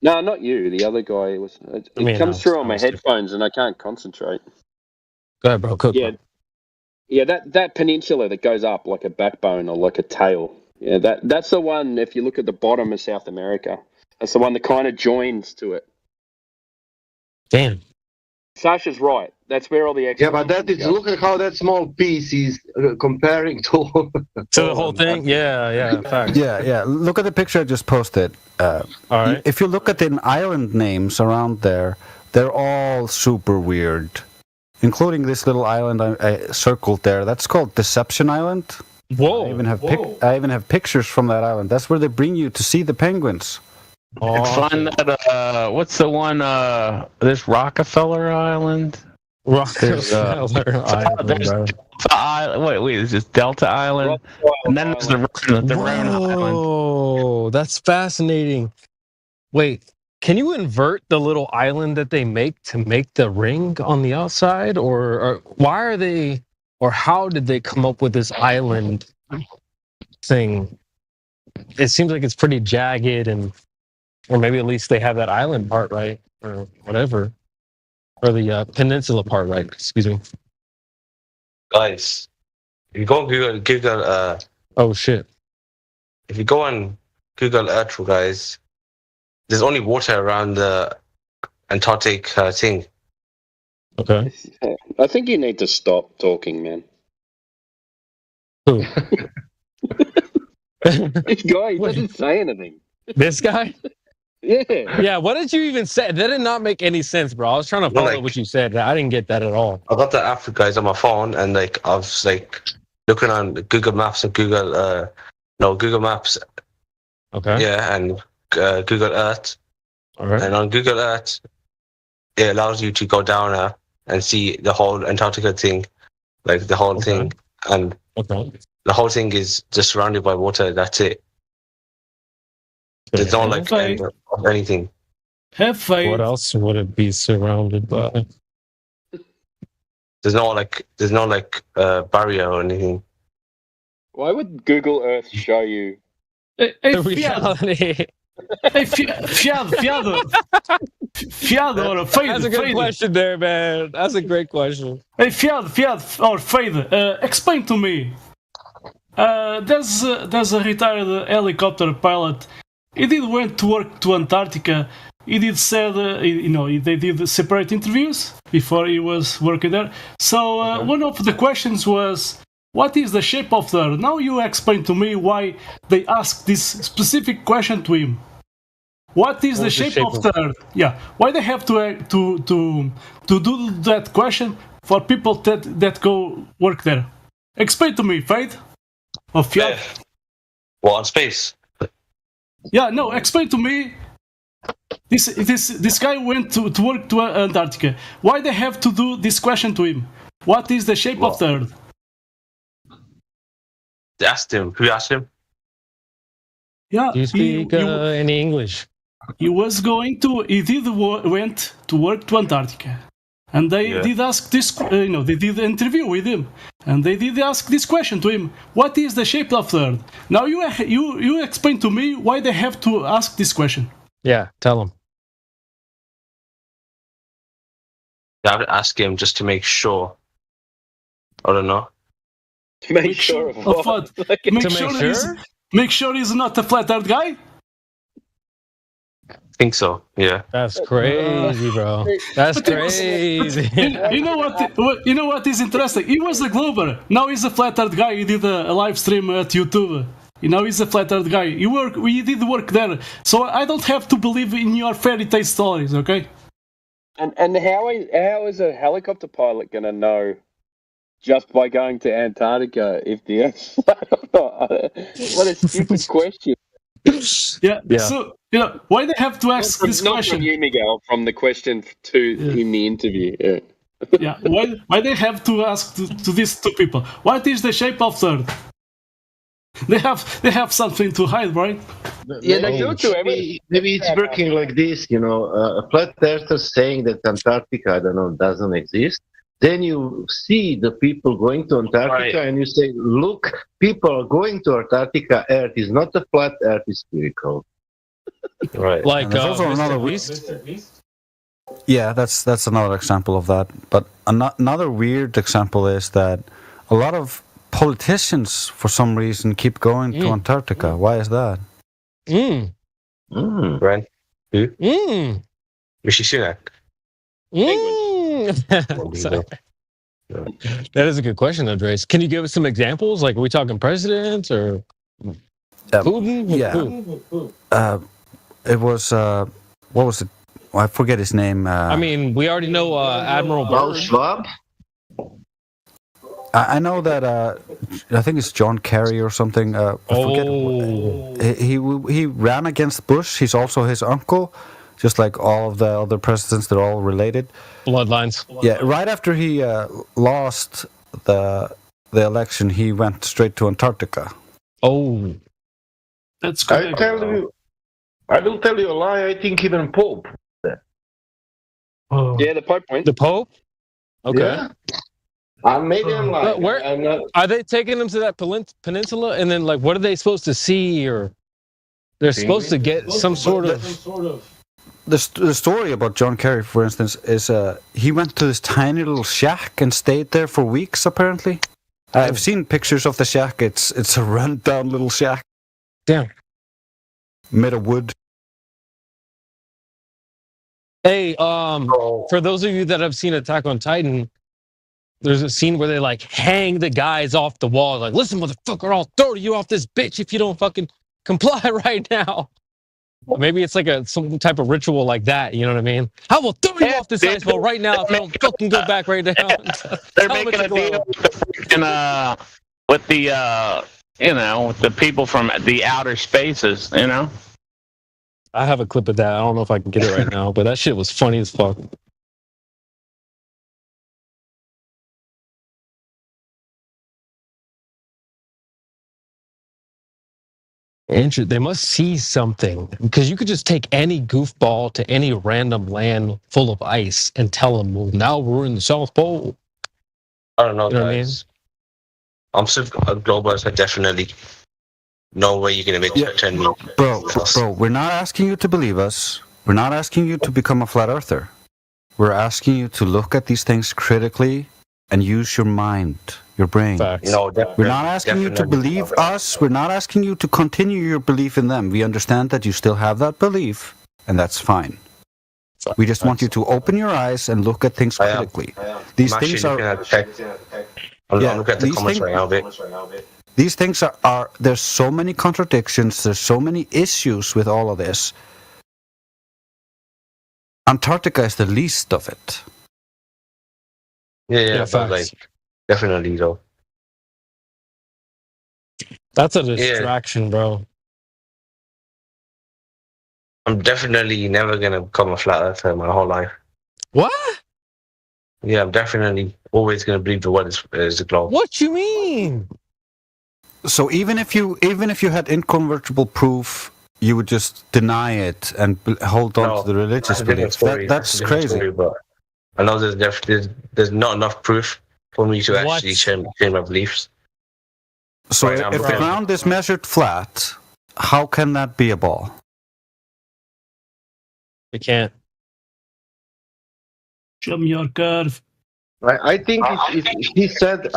No, not you. The other guy was. It comes through on my headphones, and I can't concentrate. Go ahead, bro. Cook. Yeah. That peninsula that goes up like a backbone or like a tail. Yeah, that's the one. If you look at the bottom of South America, that's the one that kind of joins to it. Damn. Sasha's right. That's where all the Yeah, but that is look at how that small piece is comparing to the whole thing. Yeah, facts. Yeah. Look at the picture I just posted. All right. If you look at the island names around there, they're all super weird, including this little island I circled there. That's called Deception Island. Whoa. I even have pictures from that island. That's where they bring you to see the penguins. It's fun that what's the one this Rockefeller Island? Rockefeller Island, there's bro. Delta Island. Wait, is this Delta Island? And then there's the Rhone Island. Oh, that's fascinating. Wait, can you invert the little island that they make to make the ring on the outside, or why are they, or how did they come up with this island thing? It seems like it's pretty jagged, or maybe at least they have that island part right, or whatever, or the peninsula part right. Excuse me. Guys, if you go on Google. Oh shit! If you go on Google Earth, guys, there's only water around the Antarctic thing. Okay. I think you need to stop talking, man. Who? This guy doesn't say anything. This guy? Yeah. Yeah, what did you even say? That did not make any sense, bro. I was trying to follow what you said. I didn't get that at all. I got the app, guys, on my phone, and I was looking on Google Maps and Google Maps. Okay. Yeah, and Google Earth. All right. And on Google Earth, it allows you to go down and see the whole Antarctica thing, like the whole thing, and the whole thing is just surrounded by water. That's it. There's no end of anything. Have faith. What else would it be surrounded by? There's no barrier or anything. Why would Google Earth show you Hey, reality? Fiado or Fade. That's a good Fade. question there, man. That's a great question. Hey, Fiado or Fade, explain to me. There's a retired helicopter pilot. He did went to work to Antarctica. He did said, they did separate interviews before he was working there. So one of the questions was, what is the shape of the Earth? Now you explain to me why they asked this specific question to him. What is the shape of the Earth? Yeah, why they have to do that question for people that go work there? Explain to me, Fade. Of Fiat. Well, on space. Yeah, no. Explain to me. This guy went to work to Antarctica. Why they have to do this question to him? what is the shape of the Earth? They asked him. Who asked him? Yeah, Do you speak any English? He was going to. He went to work to Antarctica, and they did ask this. They did an interview with him, and they did ask this question to him: what is the shape of the Earth? Now you explain to me why they have to ask this question. Yeah, tell him. I have to ask him just to make sure. I don't know. To make sure of what? Make sure he's not a flat Earth guy. I think so. Yeah. That's crazy, bro. That's crazy. You know what? You know what is interesting? He was a glober. Now he's a flat Earth guy. He did a live stream at YouTube. He's a flat Earth guy. We did work there, so I don't have to believe in your fairy tale stories, okay? And how is a helicopter pilot going to know just by going to Antarctica if the Earth's flat or not? What a stupid question. Yeah. So why they have to ask this not question? From you, Miguel, from the question to in the interview. Yeah. Yeah. Why they have to ask to these two people? What is the shape of the Earth? They have something to hide, right? Yeah, they do too. Maybe it's working like this, a flat earther saying that Antarctica, I don't know, doesn't exist. Then you see the people going to Antarctica and you say, look, people are going to Antarctica, Earth is not a flat, Earth is spherical. Right. Like there's also another Yeah, that's another example of that. But another weird example is that a lot of politicians, for some reason, keep going to Antarctica. Why is that? Right. Who? Rishi Sunak. Sorry. That is a good question, Andres. Can you give us some examples? Like, are we talking presidents or Putin? Yeah. It was what was it? Well, I forget his name. I mean, we already know Admiral Byrd. Schwab. I know that I think it's John Kerry or something. I forget. He ran against Bush. He's also his uncle, just like all of the other presidents. They're all related. Bloodlines. Yeah. Right after he lost the election, he went straight to Antarctica. Oh, that's correct. I will tell you a lie. I think even Pope. Yeah, the Pope went. The Pope. Okay. Yeah. Maybe I'm lying. I'm not... Are they taking them to that peninsula? And then, like, what are they supposed to see? Or they're supposed to get some sort of... The story about John Kerry, for instance, is he went to this tiny little shack and stayed there for weeks, apparently. I've seen pictures of the shack. It's a run-down little shack. Damn. Made of wood. Hey, for those of you that have seen Attack on Titan... There's a scene where they like hang the guys off the wall, like, listen, motherfucker, I'll throw you off this bitch if you don't fucking comply right now. Or maybe it's like some type of ritual like that, you know what I mean? I will throw you off this ice wall right now if you don't fucking go back right now. They're making a deal with the people from the outer spaces, I have a clip of that. I don't know if I can get it right now, but that shit was funny as fuck. They must see something, because you could just take any goofball to any random land full of ice and tell them, well, now we're in the South Pole. I don't know, you know guys. What I mean? I'm still a globalist. I definitely no way you're going to make 10 million. Bro, we're not asking you to believe us. We're not asking you to become a flat earther. We're asking you to look at these things critically and use your mind, your brain. No, we're not asking you to believe us. We're not asking you to continue your belief in them. We understand that you still have that belief, and that's fine. We just want you to open your eyes and look at things critically. These things are... I'm looking at the comments right now, These things are... There's so many contradictions. There's so many issues with all of this. Antarctica is the least of it. Yeah, but like, definitely though. That's a distraction, bro. I'm definitely never gonna become a flat earther my whole life. What? Yeah, I'm definitely always going to believe the world is the globe. What you mean? So even if you had incontrovertible proof, you would just deny it and hold on to the religious beliefs. That's crazy. Story, but I know there's not enough proof for me to actually change my beliefs. So if the ground is measured flat, how can that be a ball? It can't. Show me your curve. I think he said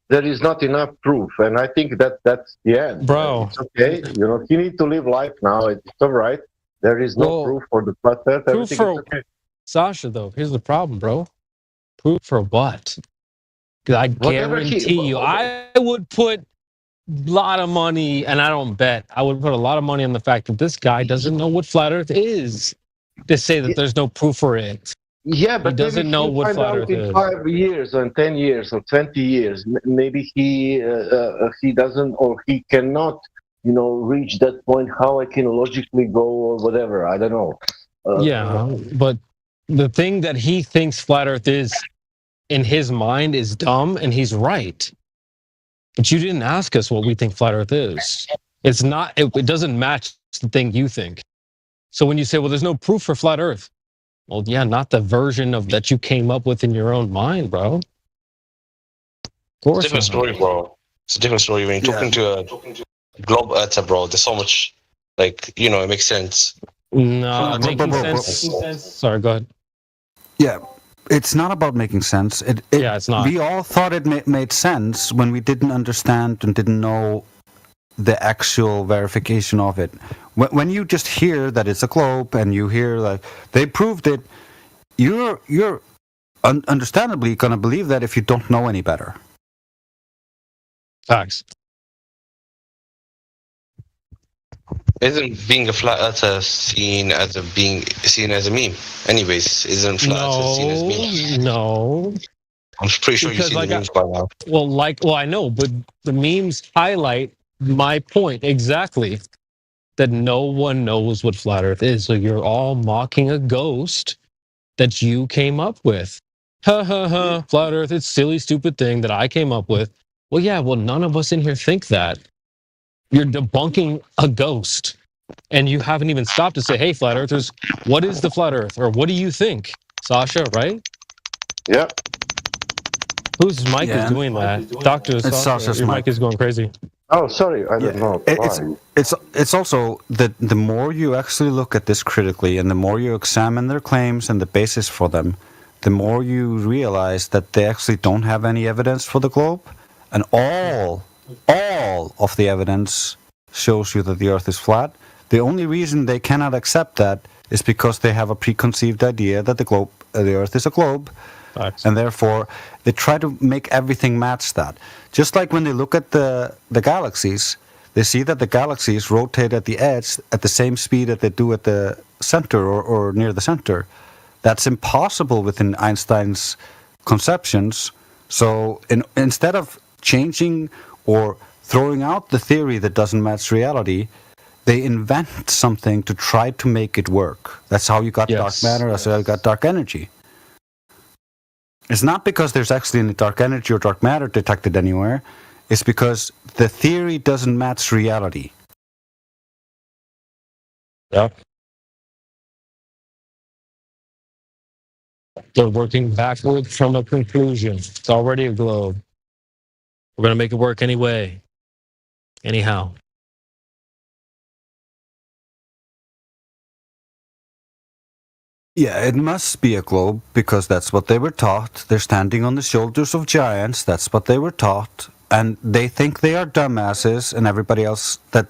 there is not enough proof, and I think that's the end. Bro, it's okay. He need to live life now. It's all right. There is no proof for the flat earth. Proof Everything for is okay. Sasha, though. Here's the problem, bro. Proof for what? Because I guarantee you, I would put a lot of money, and I don't bet. I would put a lot of money on the fact that this guy doesn't know what flat Earth is. To say that there's no proof for it. Yeah, but he doesn't know what flat Earth in is. 5 years or 10 years or 20 years, maybe he doesn't or he cannot, reach that point. How I can logically go or whatever. I don't know. Yeah, but the thing that he thinks flat Earth is, in his mind, is dumb, and he's right. But you didn't ask us what we think flat Earth is. It's not. It doesn't match the thing you think. So when you say, "Well, there's no proof for flat Earth," well, yeah, not the version of that you came up with in your own mind, bro. Of course, it's a different story, bro. It's a different story when you're talking to a globe earther, bro. There's so much, it makes sense. No, making sense. Sorry, go ahead. Yeah, it's not about making sense. Yeah, it's not. We all thought it made sense when we didn't understand and didn't know the actual verification of it. When you just hear that it's a globe and you hear like they proved it, you're understandably going to believe that if you don't know any better. Facts. Isn't being a flat earther seen as a meme? Anyways, isn't flat earther seen as meme? No. I'm pretty sure you've seen the memes by now. Well, I know, but the memes highlight my point exactly. That no one knows what flat Earth is. So you're all mocking a ghost that you came up with. Ha ha ha, flat Earth, it's a silly, stupid thing that I came up with. Well, yeah, none of us in here think that. You're debunking a ghost. And you haven't even stopped to say, hey, flat Earthers, what is the flat Earth? Or what do you think? Sasha, right? Yeah. Whose mic is doing that? Dr. Sasha, your mic is going crazy. Oh, sorry, I don't know. It's also that the more you actually look at this critically and the more you examine their claims and the basis for them, the more you realize that they actually don't have any evidence for the globe, and all of the evidence shows you that the Earth is flat. The only reason they cannot accept that is because they have a preconceived idea that the Earth is a globe. Facts. And therefore, they try to make everything match that. Just like when they look at the galaxies, they see that the galaxies rotate at the edge at the same speed that they do at the center or near the center. That's impossible within Einstein's conceptions. So instead of changing or throwing out the theory that doesn't match reality, they invent something to try to make it work. That's how you got dark matter, that's how you got dark energy. It's not because there's actually any dark energy or dark matter detected anywhere. It's because the theory doesn't match reality. Yeah. They're working backward from a conclusion. It's already a globe. We're going to make it work anyway. Anyhow. Yeah, it must be a globe because that's what they were taught. They're standing on the shoulders of giants. That's what they were taught. And they think they are dumbasses, and everybody else that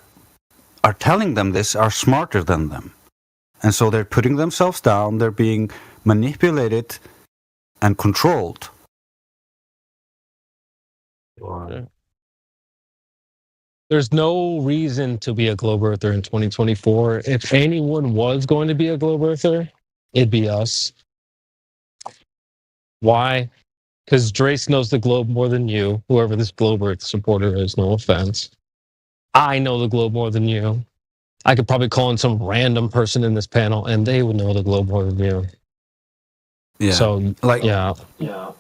are telling them this are smarter than them. And so they're putting themselves down. They're being manipulated and controlled. Wow. There's no reason to be a globe earther in 2024. If anyone was going to be a globe earther, it'd be us. Why? Because Drace knows the globe more than you, whoever this globe earth supporter is, no offense. I know the globe more than you. I could probably call in some random person in this panel, and they would know the globe more than you. Yeah. So like yeah.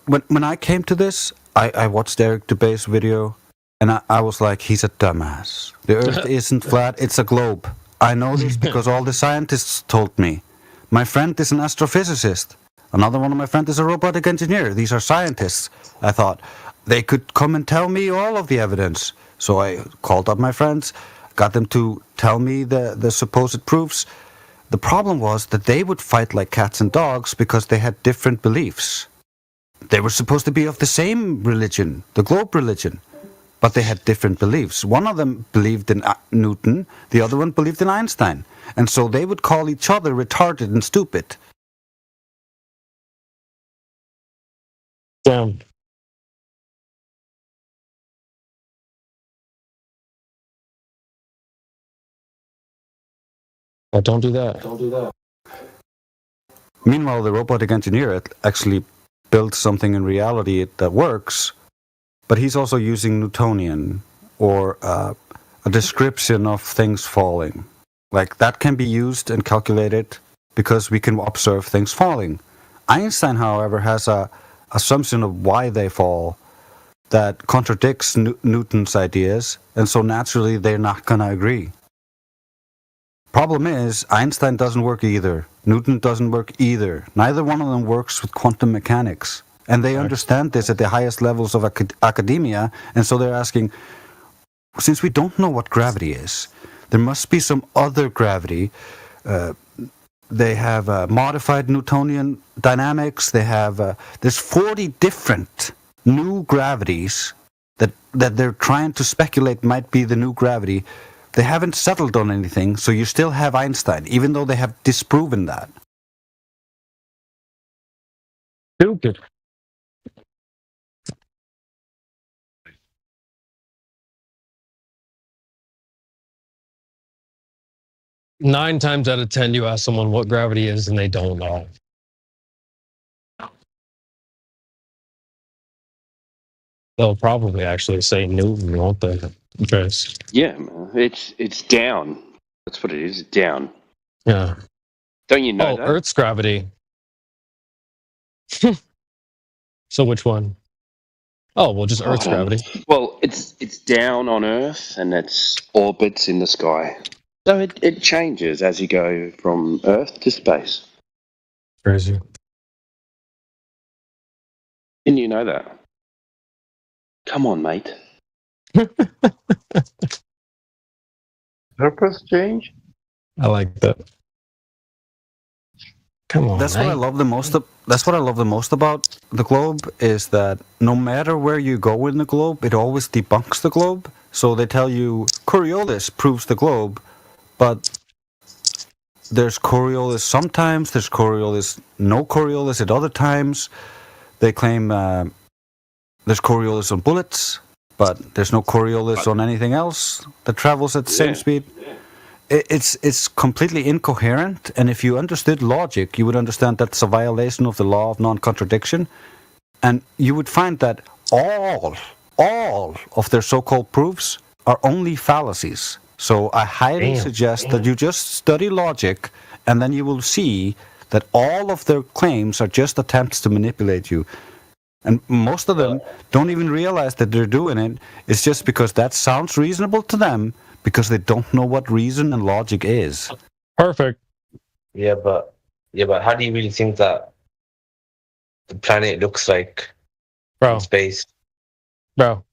When I came to this, I watched Eric Dubay's video, and I was like, he's a dumbass. The Earth isn't flat; it's a globe. I know this because all the scientists told me. My friend is an astrophysicist. Another one of my friends is a robotic engineer. These are scientists. I thought they could come and tell me all of the evidence. So I called up my friends, got them to tell me the supposed proofs. The problem was that they would fight like cats and dogs because they had different beliefs. They were supposed to be of the same religion, the globe religion, but they had different beliefs. One of them believed in Newton, the other one believed in Einstein. And so they would call each other retarded and stupid. Damn. Oh, don't do that. Don't do that. Meanwhile, the robotic engineer actually built something in reality that works, but he's also using Newtonian or a description of things falling. Like that can be used and calculated because we can observe things falling. Einstein, however, has a assumption of why they fall that contradicts Newton's ideas, and so naturally they're not going to agree. Problem is, Einstein doesn't work either. Newton doesn't work either. Neither one of them works with quantum mechanics. And they understand this at the highest levels of academia, and so they're asking, since we don't know what gravity is, there must be some other gravity. They have modified Newtonian dynamics. They have there's 40 different new gravities that they're trying to speculate might be the new gravity. They haven't settled on anything, so you still have Einstein, even though they have disproven that. Stupid. Nine times out of 10, you ask someone what gravity is, and they don't know. They'll probably actually say Newton, won't they? Chris? Yeah, man. It's down. That's what it is. Down. Yeah. Don't you know that? Earth's gravity. So which one? Oh, well, just Earth's gravity. Well, it's down on Earth and it's orbits in the sky. So it changes as you go from Earth to space. Crazy. Didn't you know that? Come on, mate. Purpose change? I like that. Come on. That's what I love the most. That's what I love the most about the globe is that no matter where you go in the globe, it always debunks the globe. So they tell you Coriolis proves the globe, but there's Coriolis sometimes. There's Coriolis, no Coriolis at other times. They claim there's Coriolis on bullets, but there's no Coriolis on anything else that travels at the same speed. It's completely incoherent, and if you understood logic, you would understand that's a violation of the law of non-contradiction, and you would find that all of their so-called proofs are only fallacies. So I highly suggest that you just study logic, and then you will see that all of their claims are just attempts to manipulate you. And most of them don't even realize that they're doing it. It's just because that sounds reasonable to them, because they don't know what reason and logic is. Perfect. Yeah, but how do you really think that the planet looks like in space? Bro.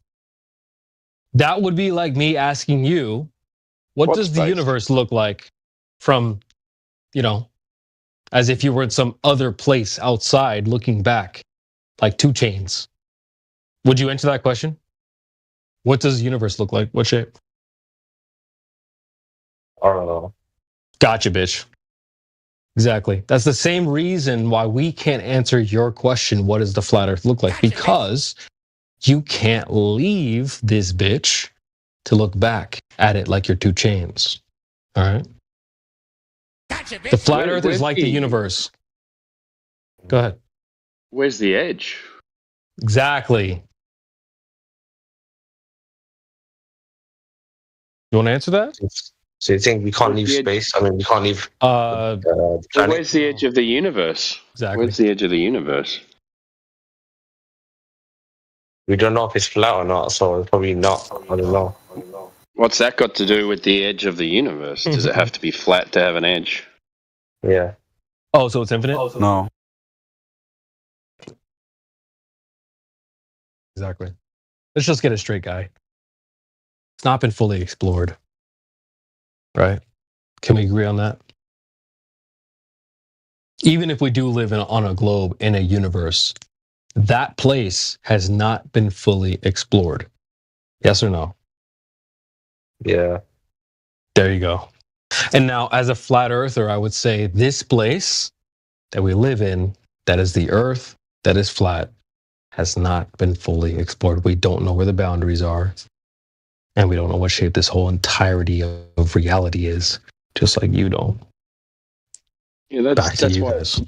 That would be like me asking you, what does the universe look like from, as if you were in some other place outside looking back, like 2 Chainz? Would you answer that question? What does the universe look like? What shape? I don't know. Gotcha, bitch. Exactly. That's the same reason why we can't answer your question, what does the flat earth look like? Because you can't leave this bitch to look back at it like you're 2 Chainz. All right? Gotcha, bitch. The flat earth is like the universe. Go ahead. Where's the edge? Exactly. You want to answer that? So you think we can't leave space? I mean, we can't leave. So where's the edge of the universe? Exactly. Where's the edge of the universe? We don't know if it's flat or not, so it's probably not. I don't know. What's that got to do with the edge of the universe? Does it have to be flat to have an edge? Yeah. Oh, so it's infinite? No. Exactly. Let's just get it straight, guy. It's not been fully explored. Right? Can we agree on that? Even if we do live on a globe, in a universe, that place has not been fully explored. Yes or no? Yeah. There you go. And now, as a flat earther, I would say this place that we live in, that is the earth, that is flat, has not been fully explored. We don't know where the boundaries are. And we don't know what shape this whole entirety of reality is, just like you don't. Yeah, Back to that's you why guys.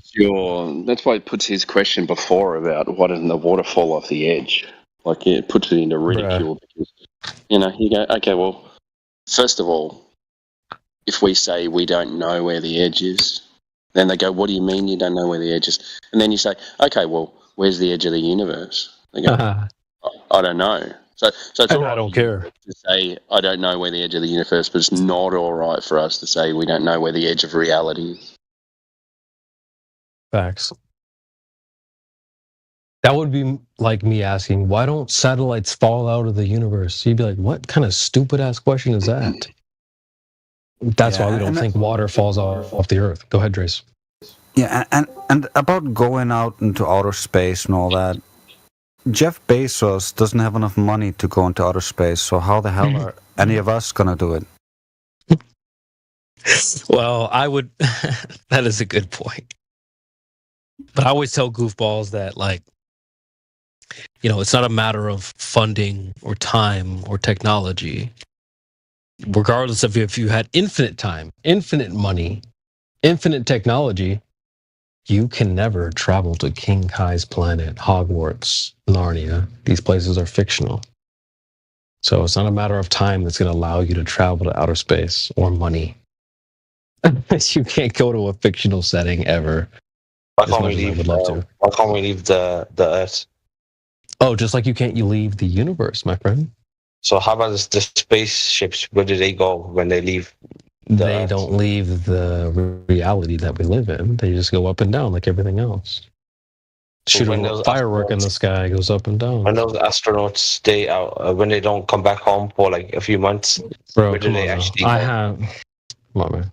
that's why it puts his question before about why doesn't the water fall off the edge? Like it puts it into ridicule because you go, okay, well, first of all, if we say we don't know where the edge is, then they go, what do you mean you don't know where the edge is? And then you say, okay, well, where's the edge of the universe? They go, I don't know. So it's all right. I don't care to say I don't know where the edge of the universe, but it's not all right for us to say we don't know where the edge of reality is. Facts. That would be like me asking, why don't satellites fall out of the universe? You'd be like, what kind of stupid ass question is that? That's why we don't think water falls off the earth. Go ahead, Trace. Yeah, and about going out into outer space and all that, Jeff Bezos doesn't have enough money to go into outer space, so how the hell are any of us gonna do it? Well, I would. That is a good point. But I always tell goofballs that, like, it's not a matter of funding or time or technology. Regardless of if you had infinite time, infinite money, infinite technology, you can never travel to King Kai's planet, Hogwarts, Narnia. These places are fictional. So it's not a matter of time that's going to allow you to travel to outer space or money. You can't go to a fictional setting ever. Why can't we leave the Earth? Oh, just like you leave the universe, my friend. So how about the spaceships? Where do they go when they leave? They don't leave the reality that we live in. They just go up and down like everything else. Shoot a firework in the sky, goes up and down. When those astronauts stay out, when they don't come back home for like a few months, bro, where do they actually go? Come on, man.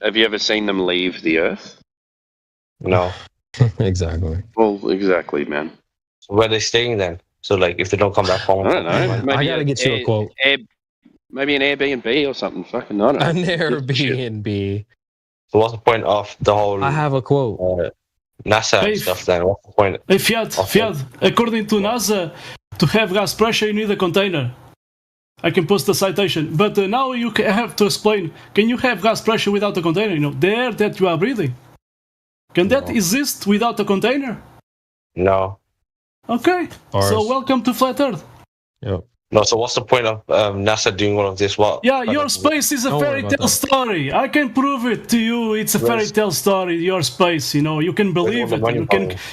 Have you ever seen them leave the Earth? No. Exactly. Well, exactly, man. So where are they staying then? So, like, if they don't come back home, I don't know. Maybe I gotta get you a quote. Maybe an Airbnb or something. Fucking I don't know. An Airbnb. So, what's the point of the whole? I have a quote. NASA and stuff. Then what's the point? Hey, Fiat. According to NASA, to have gas pressure, you need a container. I can post the citation, but now you have to explain. Can you have gas pressure without a container? The air that you are breathing. Can that exist without a container? No. Okay. So welcome to Flat Earth. Yep. No, so what's the point of NASA doing all of this? Yeah, your space is a fairy tale story. I can prove it to you. It's a fairy tale story. Your space, you can believe it.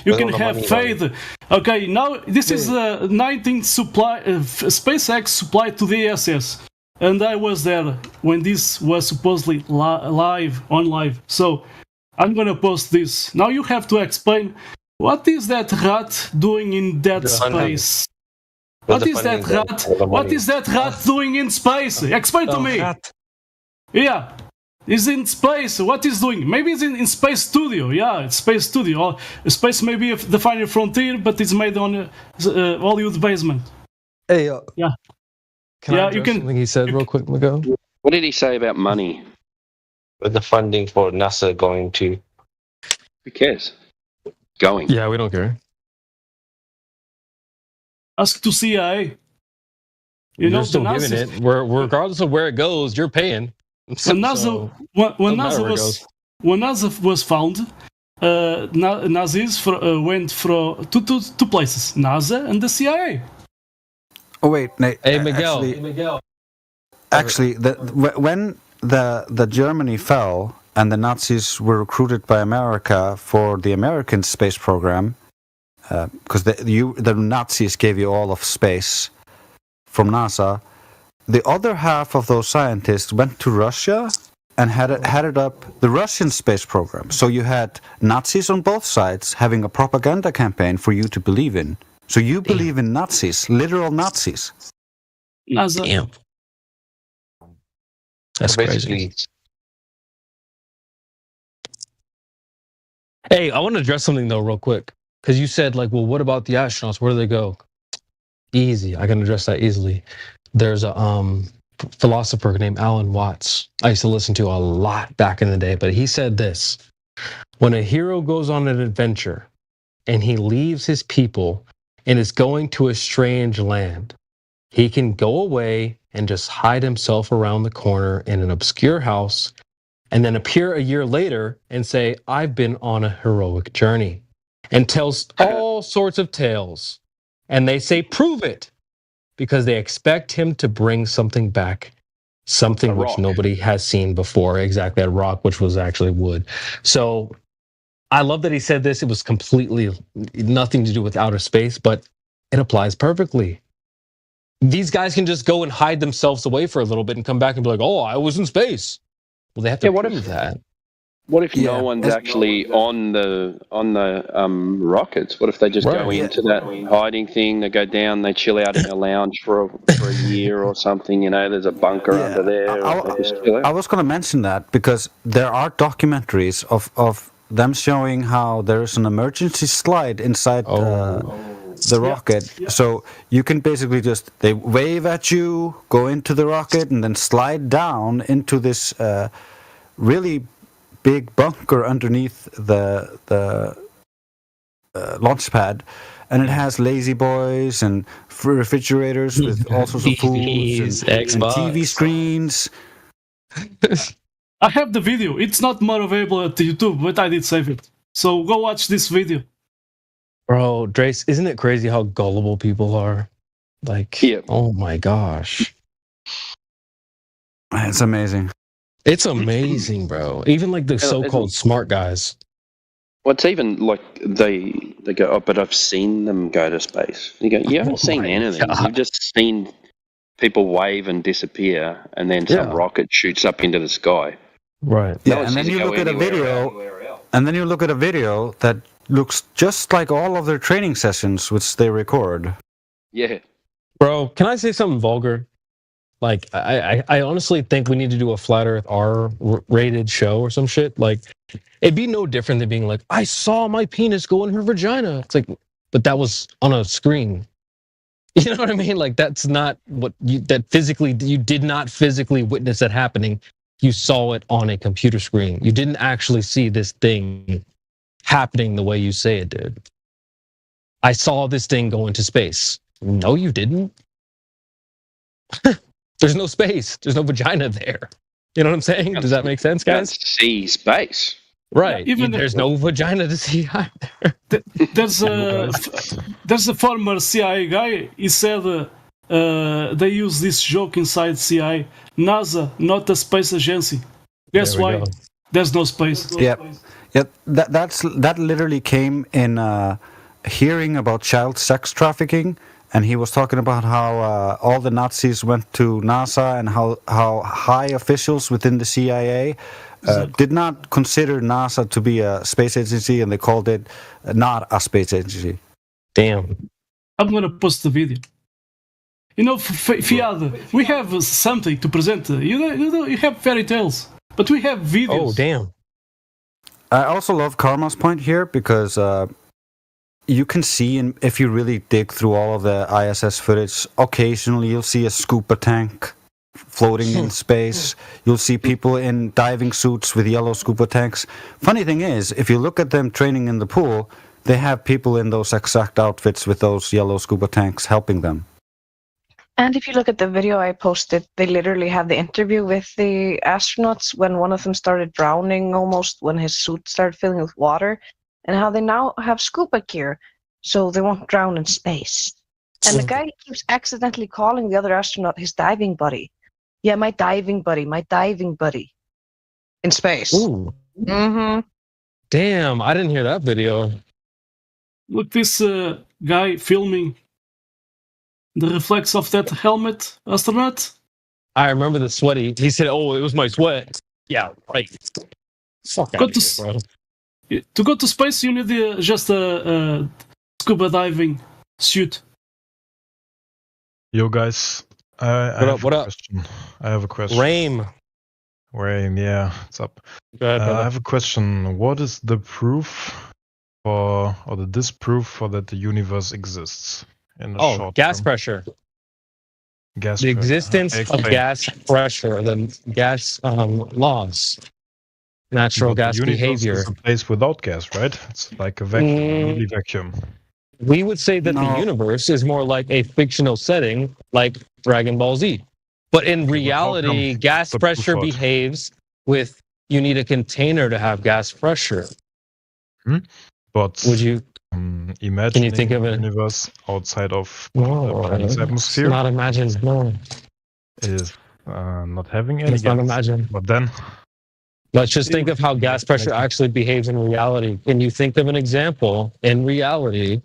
You can have faith. Okay, now this is the 19th supply. SpaceX supplied to the ISS, and I was there when this was supposedly on live. So I'm gonna post this. Now you have to explain what is that rat doing in that space. What is that rat? What is that rat doing in space? Explain to me. Yeah, he's in space. What is doing? Maybe he's in Space Studio. Yeah, it's Space Studio. Space may be the final frontier, but it's made on Hollywood basement. Hey, yeah. Can I address something he said real quick, Miguel? What did he say about money? With the funding for NASA going to? Who cares? Going. Yeah, we don't care. Ask to CIA. You're still giving it. Regardless of where it goes, you're paying. When NASA was found, Nazis went from two places: NASA and the CIA. Oh wait, hey Miguel. actually, when the Germany fell and the Nazis were recruited by America for the American space program, because the Nazis gave you all of space from NASA, the other half of those scientists went to Russia and headed up the Russian space program. So you had Nazis on both sides having a propaganda campaign for you to believe in. So you believe in Nazis, literal Nazis. Damn. That's crazy. Hey, I want to address something though real quick. Because you said, like, well, what about the astronauts? Where do they go? Easy. I can address that easily. There's a philosopher named Alan Watts I used to listen to a lot back in the day, but he said this: when a hero goes on an adventure and he leaves his people and is going to a strange land, he can go away and just hide himself around the corner in an obscure house and then appear a year later and say, I've been on a heroic journey, and tells all sorts of tales. And they say, prove it, because they expect him to bring something back, something which nobody has seen before. Exactly, a rock, which was actually wood. So I love that he said this. It was completely nothing to do with outer space, but it applies perfectly. These guys can just go and hide themselves away for a little bit and come back and be like, oh, I was in space. Well, they have to prove that. What if no one's actually on the rockets? What if they just go into that hiding thing? They go down, they chill out in a lounge for a year or something. You know, there's a bunker under there. I was going to mention that because there are documentaries of them showing how there's an emergency slide inside the rocket. So you can basically they wave at you, go into the rocket, and then slide down into this really big bunker underneath the launch pad, and it has lazy boys and refrigerators with all sorts of foods and TV screens. I have the video. It's not more available at YouTube, but I did save it. So go watch this video. Bro, Drace, isn't it crazy how gullible people are? Like, oh my gosh. It's amazing. It's amazing, bro. Even like the so-called smart guys. Well, it's even like they go, oh, but I've seen them go to space. You go, you haven't seen anything. God. You've just seen people wave and disappear, and then some rocket shoots up into the sky. Right. Yeah, and then you look at a video, that looks just like all of their training sessions, which they record. Yeah. Bro, can I say something vulgar? Like, I honestly think we need to do a Flat Earth R-rated show or some shit. Like, it'd be no different than being like, I saw my penis go in her vagina. It's like, but that was on a screen. You know what I mean? Like, that's not what you did not physically witness it happening. You saw it on a computer screen. You didn't actually see this thing happening the way you say it did. I saw this thing go into space. No, you didn't. There's no space. There's no vagina there. You know what I'm saying? Does that make sense, guys? See space. Right. Yeah, there's no vagina to see either. There's a former CIA guy. He said they use this joke inside CIA. NASA, not a space agency. Guess why? Go. There's no space. Yep. That literally came in a hearing about child sex trafficking. And he was talking about how all the Nazis went to NASA and how high officials within the CIA did not consider NASA to be a space agency, and they called it not a space agency. Damn. I'm going to post the video. You know, Fiada, we have something to present. You have fairy tales, but we have videos. Oh, damn. I also love Karma's point here because... you can see, if you really dig through all of the ISS footage, occasionally you'll see a scuba tank floating in space. You'll see people in diving suits with yellow scuba tanks. Funny thing is, if you look at them training in the pool, they have people in those exact outfits with those yellow scuba tanks helping them. And if you look at the video I posted, they literally have the interview with the astronauts when one of them started drowning almost, when his suit started filling with water. And how they now have scuba gear, so they won't drown in space. And the guy keeps accidentally calling the other astronaut his diving buddy. Yeah, my diving buddy in space. Ooh. Mm-hmm. Damn, I didn't hear that video. Look, this guy filming the reflex of that helmet, astronaut. I remember the sweaty. He said, "Oh, it was my sweat." Yeah, right. Fuck Go out of here, bro. To go to space, you need just a scuba diving suit. Yo, guys. I have a question. I have a question. Raim, yeah, what's up? go ahead, brother. I have a question. What is the proof or the disproof for that the universe exists in the short gas term? pressure. Gas The pressure. existence of Explain. gas pressure, the gas laws, natural But gas the universe behavior. is a place without gas, right? It's like a vacuum, really vacuum. We would say that the universe is more like a fictional setting, like Dragon Ball Z. But in reality, gas pressure for it? behaves with you need a container to have gas pressure. But would you? Imagine Can you think of a it? universe outside of No, the planet's it's atmosphere not imagined. No, is not having any it's not gas. imagined. But then, Let's just think of how gas pressure actually behaves in reality. Can you think of an example in reality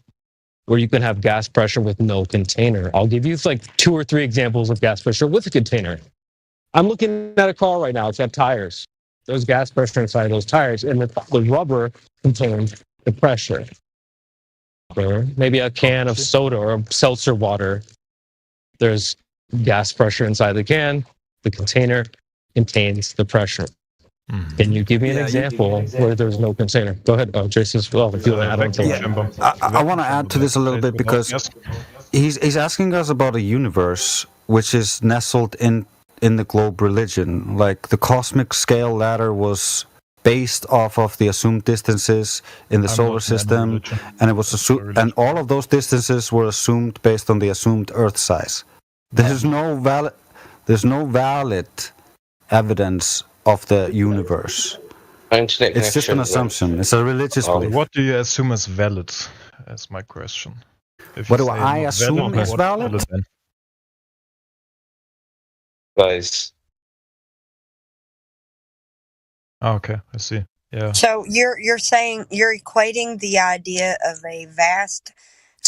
where you can have gas pressure with no container? I'll give you like 2 or 3 examples of gas pressure with a container. I'm looking at a car right now. It's got tires. There's gas pressure inside those tires, and the rubber contains the pressure. Or maybe a can of soda or seltzer water. There's gas pressure inside the can. The container contains the pressure. Can you give me an example where there's no container? Go ahead, Jason. Well, if you want to add on to that. I want to add to this a little bit because he's asking us about a universe which is nestled in the globe religion. Like the cosmic scale ladder was based off of the assumed distances in the solar system, and it was and all of those distances were assumed based on the assumed Earth size. There's no valid evidence of the universe. It's just an assumption. It's a religious belief. what do you assume is valid? That's my question. If What you do say I not assume then is what's valid? then? Guys, Okay, I see. Yeah. So you're saying you're equating the idea of a vast,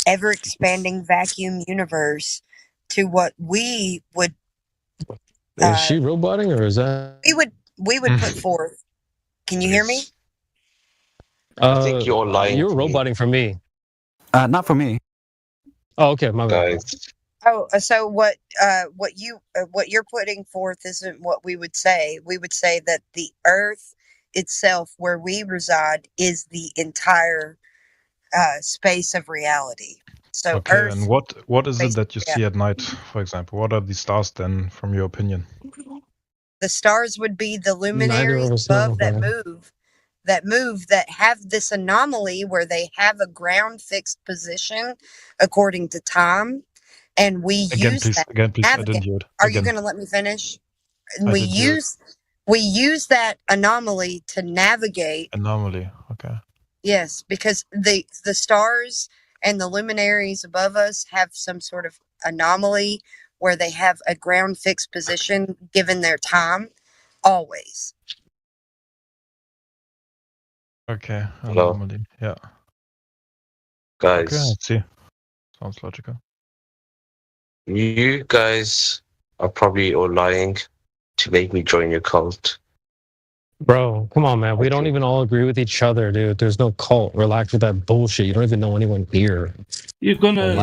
ever expanding vacuum universe to what we would Is she roboting or is that? we would put forth. Can you hear me? I think you're lying. You're to me. roboting for me. Not for me. Oh, okay, my bad. Guys, Oh, so what you're putting forth isn't what we would say. We would say that the Earth itself, where we reside, is the entire space of reality. So Okay, Earth. and what is it space that you of see at night, for example? What are the stars then, from your opinion? The stars would be the Neither of luminaries us know, above that man. move, that have this anomaly where they have a ground fixed position according to time, and we use that. Again, please, I navigate. didn't hear it. Are you Again. going to let me finish? I We didn't hear it. use that anomaly to navigate. Anomaly. Okay. Yes, because the stars and the luminaries above us have some sort of anomaly where they have a ground fixed position given their time, always. Okay. Hello? Anomaly. Yeah. guys, Okay, I see. Sounds logical. you guys are probably all lying to make me join your cult. Bro, come on, man. We don't even all agree with each other, dude. There's no cult. Relax with that bullshit. You don't even know anyone here. You're gonna.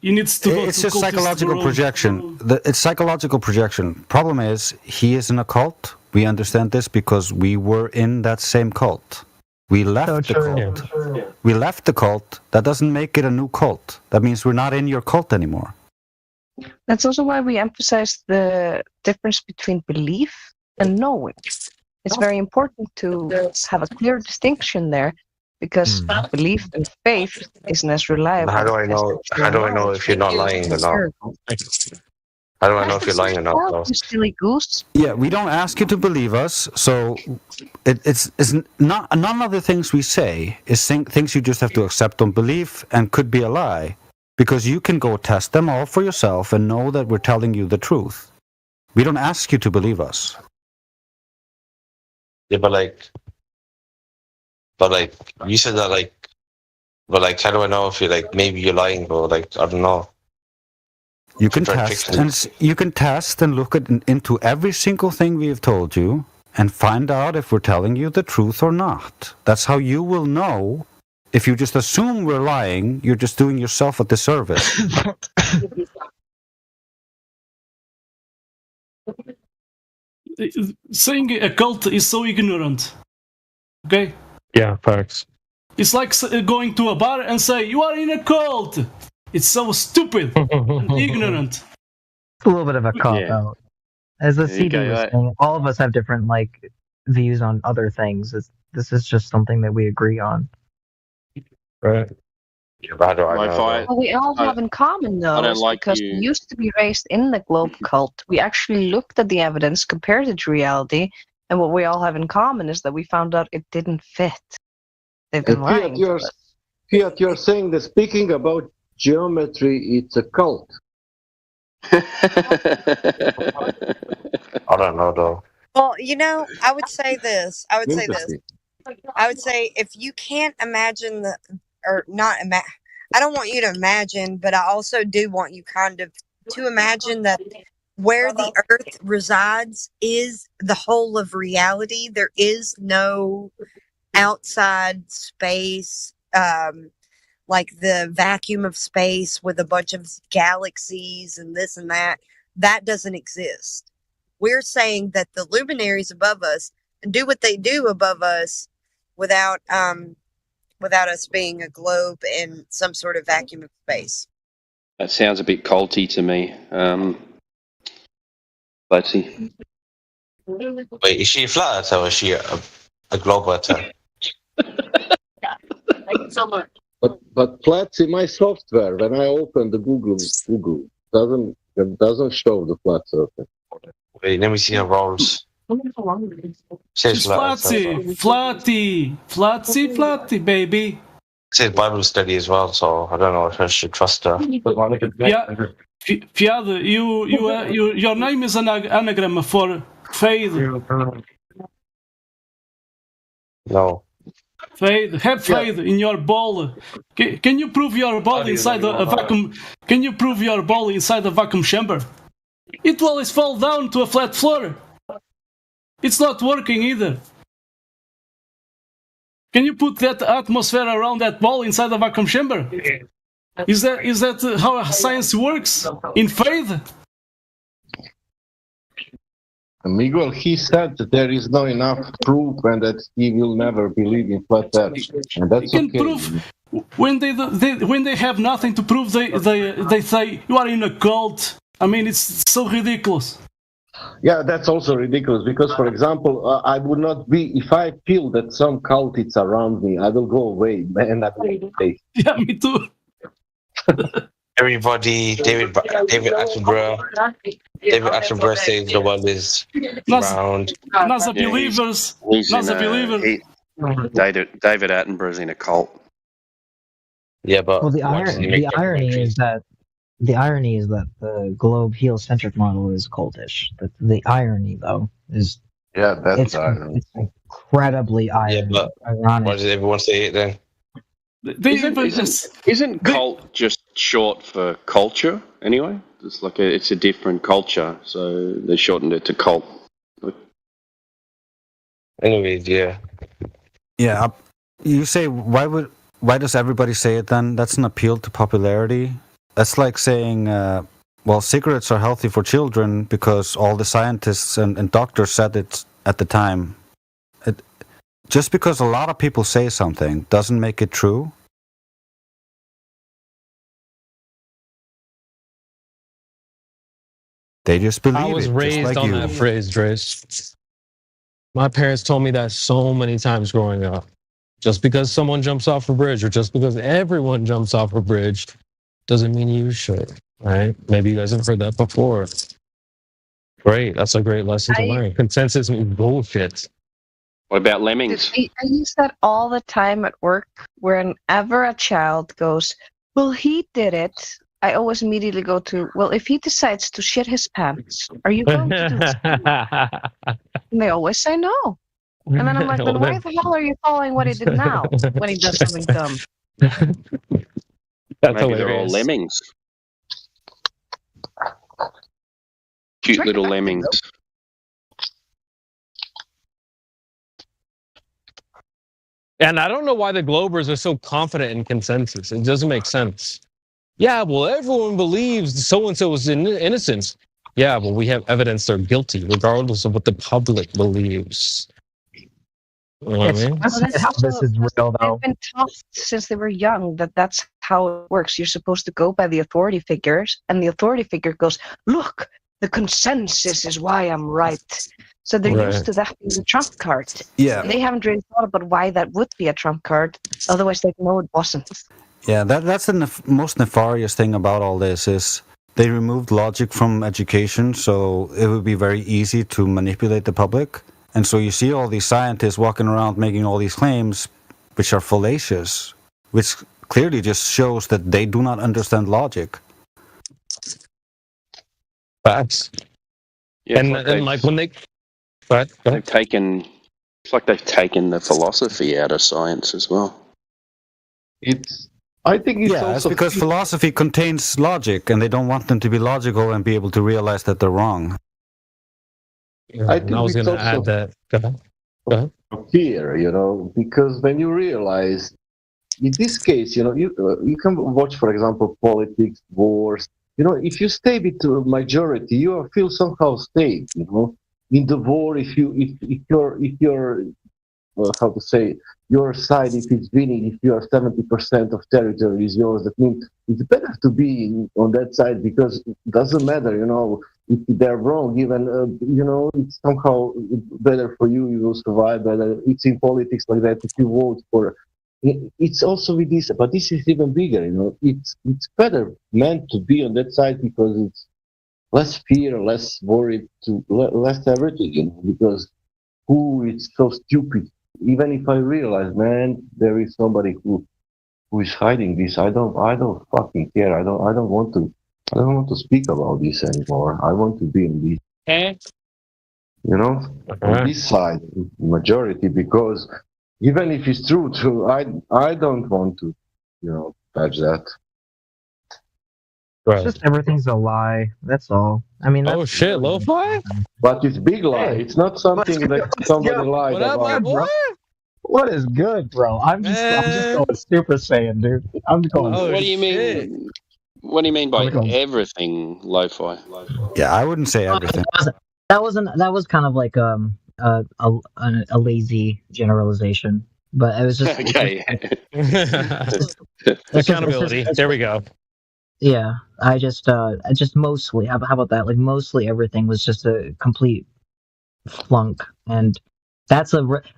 You need to go It's to just cultist psychological world. projection. It's psychological projection. Problem is, he is in a cult. We understand this because we were in that same cult. We left the cult. We left the cult. That doesn't make it a new cult. That means we're not in your cult anymore. That's also why we emphasize the difference between belief and knowing. It's very important to have a clear distinction there, because belief and faith isn't as reliable. How do I know? How do I know if you're not lying or not? How do I know if you're lying or not? Though? You silly goose. Yeah, we don't ask you to believe us, so it's not none of the things we say is things you just have to accept on belief and could be a lie, because you can go test them all for yourself and know that we're telling you the truth. We don't ask you to believe us. Yeah, but you said that how do I know if you're maybe you're lying, bro? I don't know. You can test and look into every single thing we have told you and find out if we're telling you the truth or not. That's how you will know. If you just assume we're lying, you're just doing yourself a disservice. Saying a cult is so ignorant. Okay? Yeah, facts. It's like going to a bar and say, you are in a cult. It's so stupid and ignorant. It's a little bit of a cop-out. As the CD was saying, all of us have different views on other things. This is just something that we agree on. Right. What we all have in common, though, is because we used to be raised in the globe cult. We actually looked at the evidence, compared it to reality, and what we all have in common is that we found out it didn't fit. They've been lying. Fiat, you're saying that speaking about geometry, it's a cult. I don't know, though. Well, I would say this. I would say if you can't imagine I don't want you to imagine, but I also do want you kind of to imagine that where the earth resides is the whole of reality. There is no outside space, like the vacuum of space with a bunch of galaxies and this and that. That doesn't exist. We're saying that the luminaries above us do what they do above us without us being a globe in some sort of vacuum of space. That sounds a bit culty to me. Let's see. Wait, is she a flat earther or is she a globe earther? But flats in my software, when I open the Google doesn't show the flat surface. Wait, let me see her rolls. She's flatty, baby. It says Bible study as well, so I don't know if I should trust her. Yeah, Fiat, your name is an anagram for faith. No. Faith, have faith in your ball. Can you prove your ball inside a vacuum? Can you prove your ball inside a vacuum chamber? It will always fall down to a flat floor. It's not working either. Can you put that atmosphere around that ball inside a vacuum chamber? Is that how science works? In faith? Miguel, he said that there is not enough proof and that he will never believe in flat earth. And that's you can prove when they have nothing to prove, they say you are in a cult. I mean, it's so ridiculous. Yeah, that's also ridiculous because, for example, I would not be, if I feel that some cult is around me, I will go away, man. Yeah, me too. Everybody, David Attenborough says the world is round. NASA believers. NASA believers. David Attenborough's in a cult. Yeah, but the irony is that the globe heliocentric model is cultish. The irony, though, is that's it's incredibly ironic. Why does everyone say it then? Isn't cult just short for culture anyway? It's a different culture, so they shortened it to cult. Anyways, yeah. Yeah, you say why does everybody say it then? That's an appeal to popularity. That's like saying, well, cigarettes are healthy for children because all the scientists and doctors said it at the time. Just because a lot of people say something doesn't make it true. They just believe it. I was raised on that phrase, Drace. My parents told me that so many times growing up. Just because someone jumps off a bridge or just because everyone jumps off a bridge doesn't mean you should, right? Maybe you guys have heard that before. Great. That's a great lesson to learn. Consensus means bullshit. What about lemmings? I use that all the time at work. Whenever a child goes, well, he did it, I always immediately go to, well, if he decides to shit his pants, are you going to do the same? And they always say no. And then I'm like, then why the hell are you following what he did now when he does something dumb? Maybe they're all lemmings. Cute little lemmings. And I don't know why the Globers are so confident in consensus. It doesn't make sense. Yeah, well, everyone believes so-and-so is innocent. Yeah, well, we have evidence they're guilty, regardless of what the public believes. You know what I mean? This is real, though. They've been taught since they were young that that's how it works. You're supposed to go by the authority figures, and the authority figure goes, look, the consensus is why I'm right. So they're used to that being the trump card. Yeah. They haven't really thought about why that would be a trump card. Otherwise, they'd know it wasn't. Yeah, that's the most nefarious thing about all this is they removed logic from education, so it would be very easy to manipulate the public. And so you see all these scientists walking around making all these claims, which are fallacious, which clearly just shows that they do not understand logic. Facts. Yeah, and like when they... They've taken... It's like they've taken the philosophy out of science as well. I think it's yeah, also it's because philosophy contains logic, and they don't want them to be logical and be able to realize that they're wrong. I think was it's going to add also that. Go ahead. fear, because when you realize, in this case, you can watch, for example, politics, wars. If you stay with the majority, you feel somehow safe. In the war, if you're how to say, your side, if it's winning, if you are 70% of territory is yours, that means it's better to be on that side because it doesn't matter, if they're wrong, even, it's somehow better for you, you will survive better. It's in politics like that, if you vote for, it's also with this, but this is even bigger, it's better meant to be on that side because it's less fear, less worried, less everything, because who is so stupid? Even if I realize, man, there is somebody who is hiding this, I don't fucking care. I don't want to speak about this anymore. I want to be on this, on this side, majority, because even if it's true, I don't want to, patch that. It's just everything's a lie. That's all. I mean, oh shit, Lo-Fi? But it's big lie. It's not something that somebody lied What up, about. my boy? What is good, bro? I'm just going Super Saiyan, dude. I'm going. What do you mean? What do you mean by everything Lo-Fi? Yeah, I wouldn't say everything. That was kind of like a lazy generalization, but it was just okay. Accountability. There we go. Yeah, I just mostly. How about that? Like mostly everything was just a complete flunk, and that's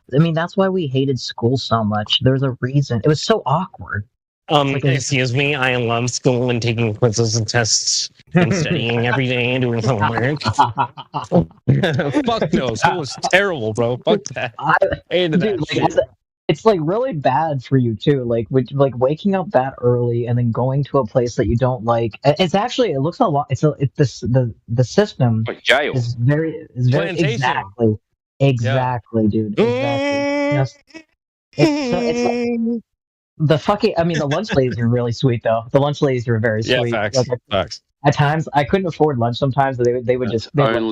that's why we hated school so much. There's a reason. It was so awkward. Excuse me, I love school and taking quizzes and tests and studying every day and doing homework. Fuck no, school was terrible, bro. Fuck that. I hated that shit. It's like really bad for you too. Like waking up that early and then going to a place that you don't like. It's actually, it looks a lot. The system like jail. is very exactly, dude. Exactly. It's the fucking. I mean, the lunch ladies are really sweet though. The lunch ladies are very sweet. Yeah, facts. Facts. At times, I couldn't afford lunch. Sometimes they would just they would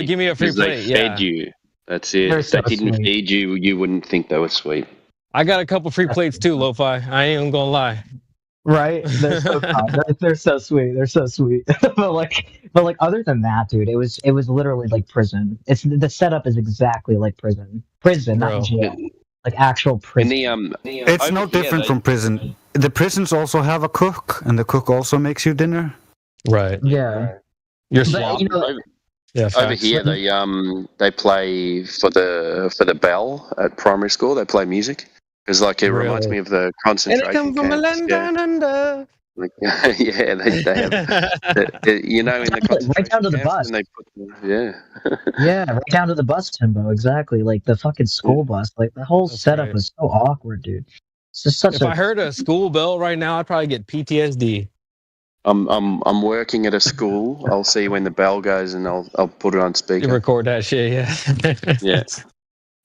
give me a free plate. They fed you. That's it. If they didn't feed you, you wouldn't think they were sweet. I got a couple free plates too, Lo-Fi. I ain't even gonna lie. Right? They're so kind. They're so sweet. They're so sweet. but like other than that, dude, it was literally like prison. The setup is exactly like prison. Prison, not jail. Like actual prison. It's no different from prison. The prisons also have a cook, and the cook also makes you dinner. Right. Yeah. You're Yeah, over here they play for the bell at primary school. They play music. It's like it reminds me of the concentration camps. And they come from a land down under. Like, yeah, they have. In the concentration right down to the bus. And they put, yeah, right down to the bus, Timbo. Exactly, like the fucking school bus. Like the whole setup was so awkward, dude. It's just such If a I heard a school bell right now, I'd probably get PTSD. I'm working at a school. I'll see when the bell goes, and I'll put it on You speaker. record that shit, yeah. Yeah,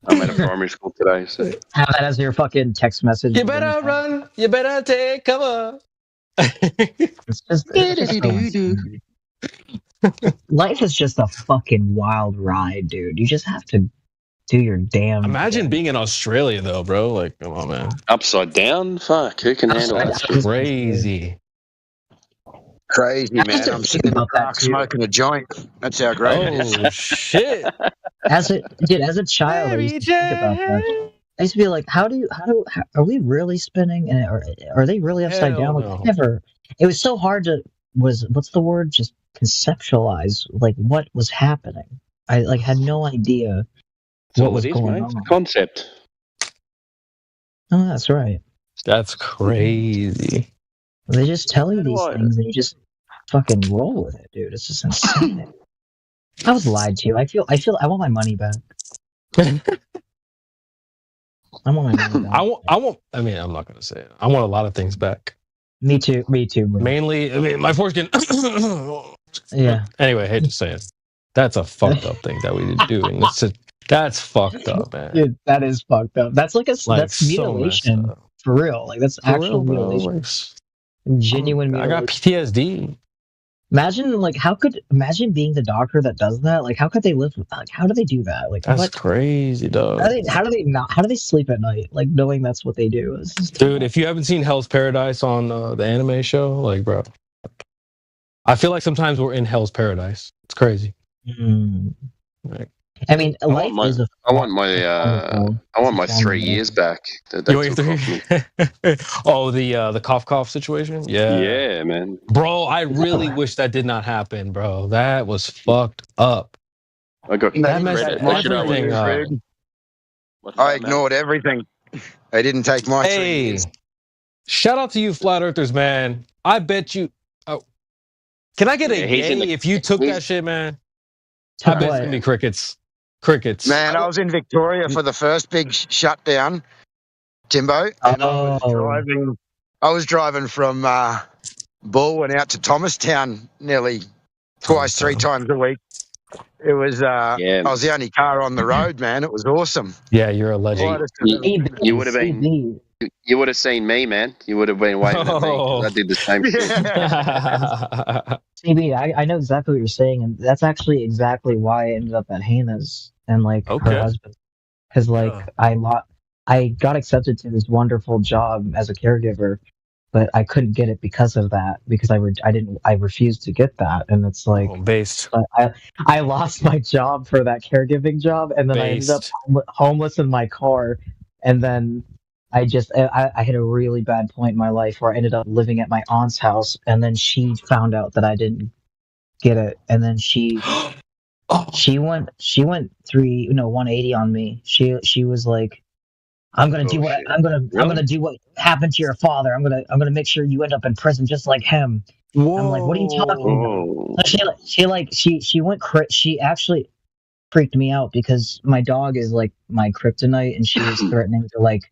I'm at a primary school today, so have that as your fucking text message. You better run. You better take cover. It's just so insane. Life is just a fucking wild ride, dude. You just have to do your damn. Imagine being in Australia though, bro. Like, come on, man. upside down. Fuck, who can handle that? That's shit? crazy. Crazy, man. just I'm sitting in the about that park too. smoking a joint. That's how great it is. Oh shit. As a child, I used to think about that. I used to be like, how are we really spinning? And are they really upside Hell down? Like, no. never. It was so hard to what's the word? Just conceptualize like what was happening. I like had no idea That's what all was it is, going mate. on. It's a concept. Oh, that's right. That's crazy. They just tell you these What? things and you just fucking roll with it, dude. It's just insane. I was lied to. I want my money back. I want my money back. I mean, I'm not gonna say it. I want a lot of things back. Me too, bro. Mainly, I mean, my foreskin. Yeah. Anyway, I hate to say it. That's a fucked up thing that we did do. And that's fucked up, man. Dude, that is fucked up. That's like Like, that's so mutilation messed up. for real. Like that's For actual real, bro. mutilation. Like, Genuine I mutilation. got PTSD. Imagine like imagine being the doctor that does that. Like how could they live with like how do they do that? Like That's what crazy, dog. how do they sleep at night? Like knowing that's what they do. It's just, Dude, if you haven't seen Hell's Paradise on the anime show, like, bro, I feel like sometimes we're in Hell's Paradise. It's crazy. Like, I mean, I life want is a I want my 3 years back. That you want took your off me. oh, the cough situation? Yeah. Yeah, man. Bro, I really wish that did not happen, bro. That was fucked up. I got That messed everything up. I ignored everything. They didn't take my 3 Hey, years. shout out to you flat earthers, man. I bet you. Oh, can I get a he's in yay the- if you took he's- that shit, man? I bet it's gonna be crickets. Crickets. Man, I was in Victoria for the first big shutdown, Timbo, and I was driving from Baldwin out to Thomastown nearly twice, 3 times a week. It was I was the only car on the road, man. It was awesome. Yeah, you're a legend. You would have been. You would have seen me, man. You would have been waving at me. 'Cause I did the same shit. CB, I know exactly what you're saying, and that's actually exactly why I ended up at Hannah's and like Okay. her husband, because like I got accepted to this wonderful job as a caregiver, but I couldn't get it because of that because I refused to get that, and it's like based. I lost my job for that caregiving job, and then I ended up homeless in my car, and then I hit a really bad point in my life where I ended up living at my aunt's house, and then she found out that I didn't get it, and then she went 180 on me. She was like, I'm gonna do what happened to your father. I'm gonna make sure you end up in prison just like him. Whoa. I'm like, what are you talking about? She actually freaked me out because my dog is like my kryptonite, and she was threatening to like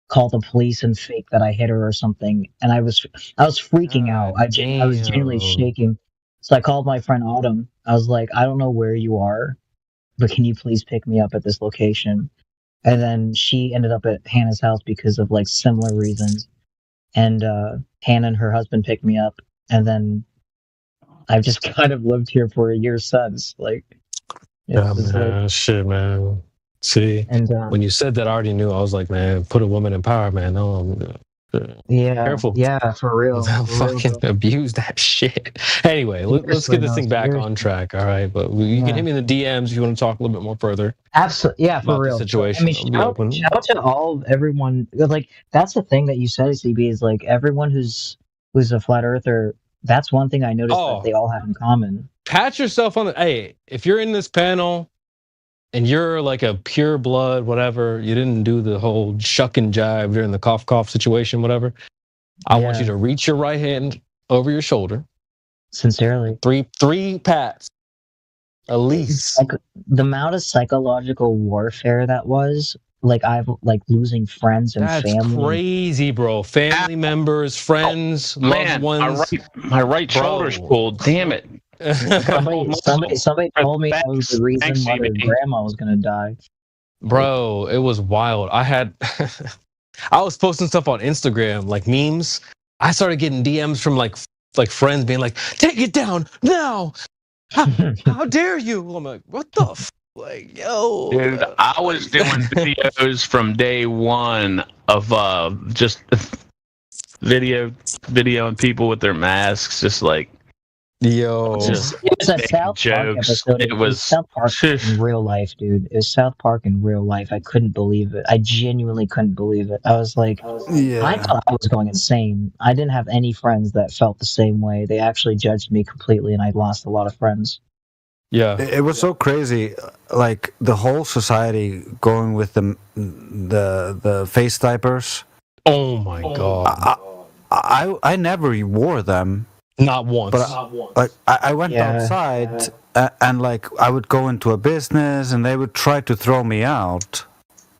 call the police and fake that I hit her or something. And I was freaking out. I was genuinely shaking. So I called my friend Autumn. I was like, I don't know where you are, but can you please pick me up at this location? And then she ended up at Hannah's house because of like similar reasons. And Hannah and her husband picked me up, and then I've just kind of lived here for a year since. Like, Yeah, man. Shit, man. See, and when you said that, I already knew. I was like, man, put a woman in power, man. No, careful. Yeah, for real. Don't for real, fucking bro. abuse that shit. Anyway, let's get this thing back Seriously. on track. All right, but you can hit me in the DMs if you want to talk a little bit more further. Absolutely, yeah, about for the real. situation. I mean, I'll be open. shout out to everyone. Like, that's the thing that you said, CB, is like everyone who's a flat earther. That's one thing I noticed that they all have in common. Pat yourself on the. Hey, if you're in this panel and you're like a pure blood, whatever, you didn't do the whole shuck and jive during the cough situation, whatever. I want you to reach your right hand over your shoulder. Sincerely. Three pats. At least. Like, the amount of psychological warfare that was I've like losing friends and That's family. crazy, bro. Family members, friends, loved ones. My right shoulder's pulled. Damn it. Somebody told me that was the reason Thanks, why their CB. grandma was gonna die. Bro, it was wild. I was posting stuff on Instagram, like memes. I started getting DMs from like friends being like, "Take it down now! How dare you?" I'm like, "What the f-? Like, yo, Dude, I was doing videos from day one of just video and people with their masks, just like yo, just It was a making South Park jokes. episode. It was South Park in real life, dude. It was South Park in real life. I couldn't believe it. I genuinely couldn't believe it. I was like, I thought I was going insane. I didn't have any friends that felt the same way. They actually judged me completely, and I lost a lot of friends. Yeah, it was so crazy. Like the whole society going with the face diapers. Oh my god! I never wore them. Not once. But I went outside and like I would go into a business and they would try to throw me out.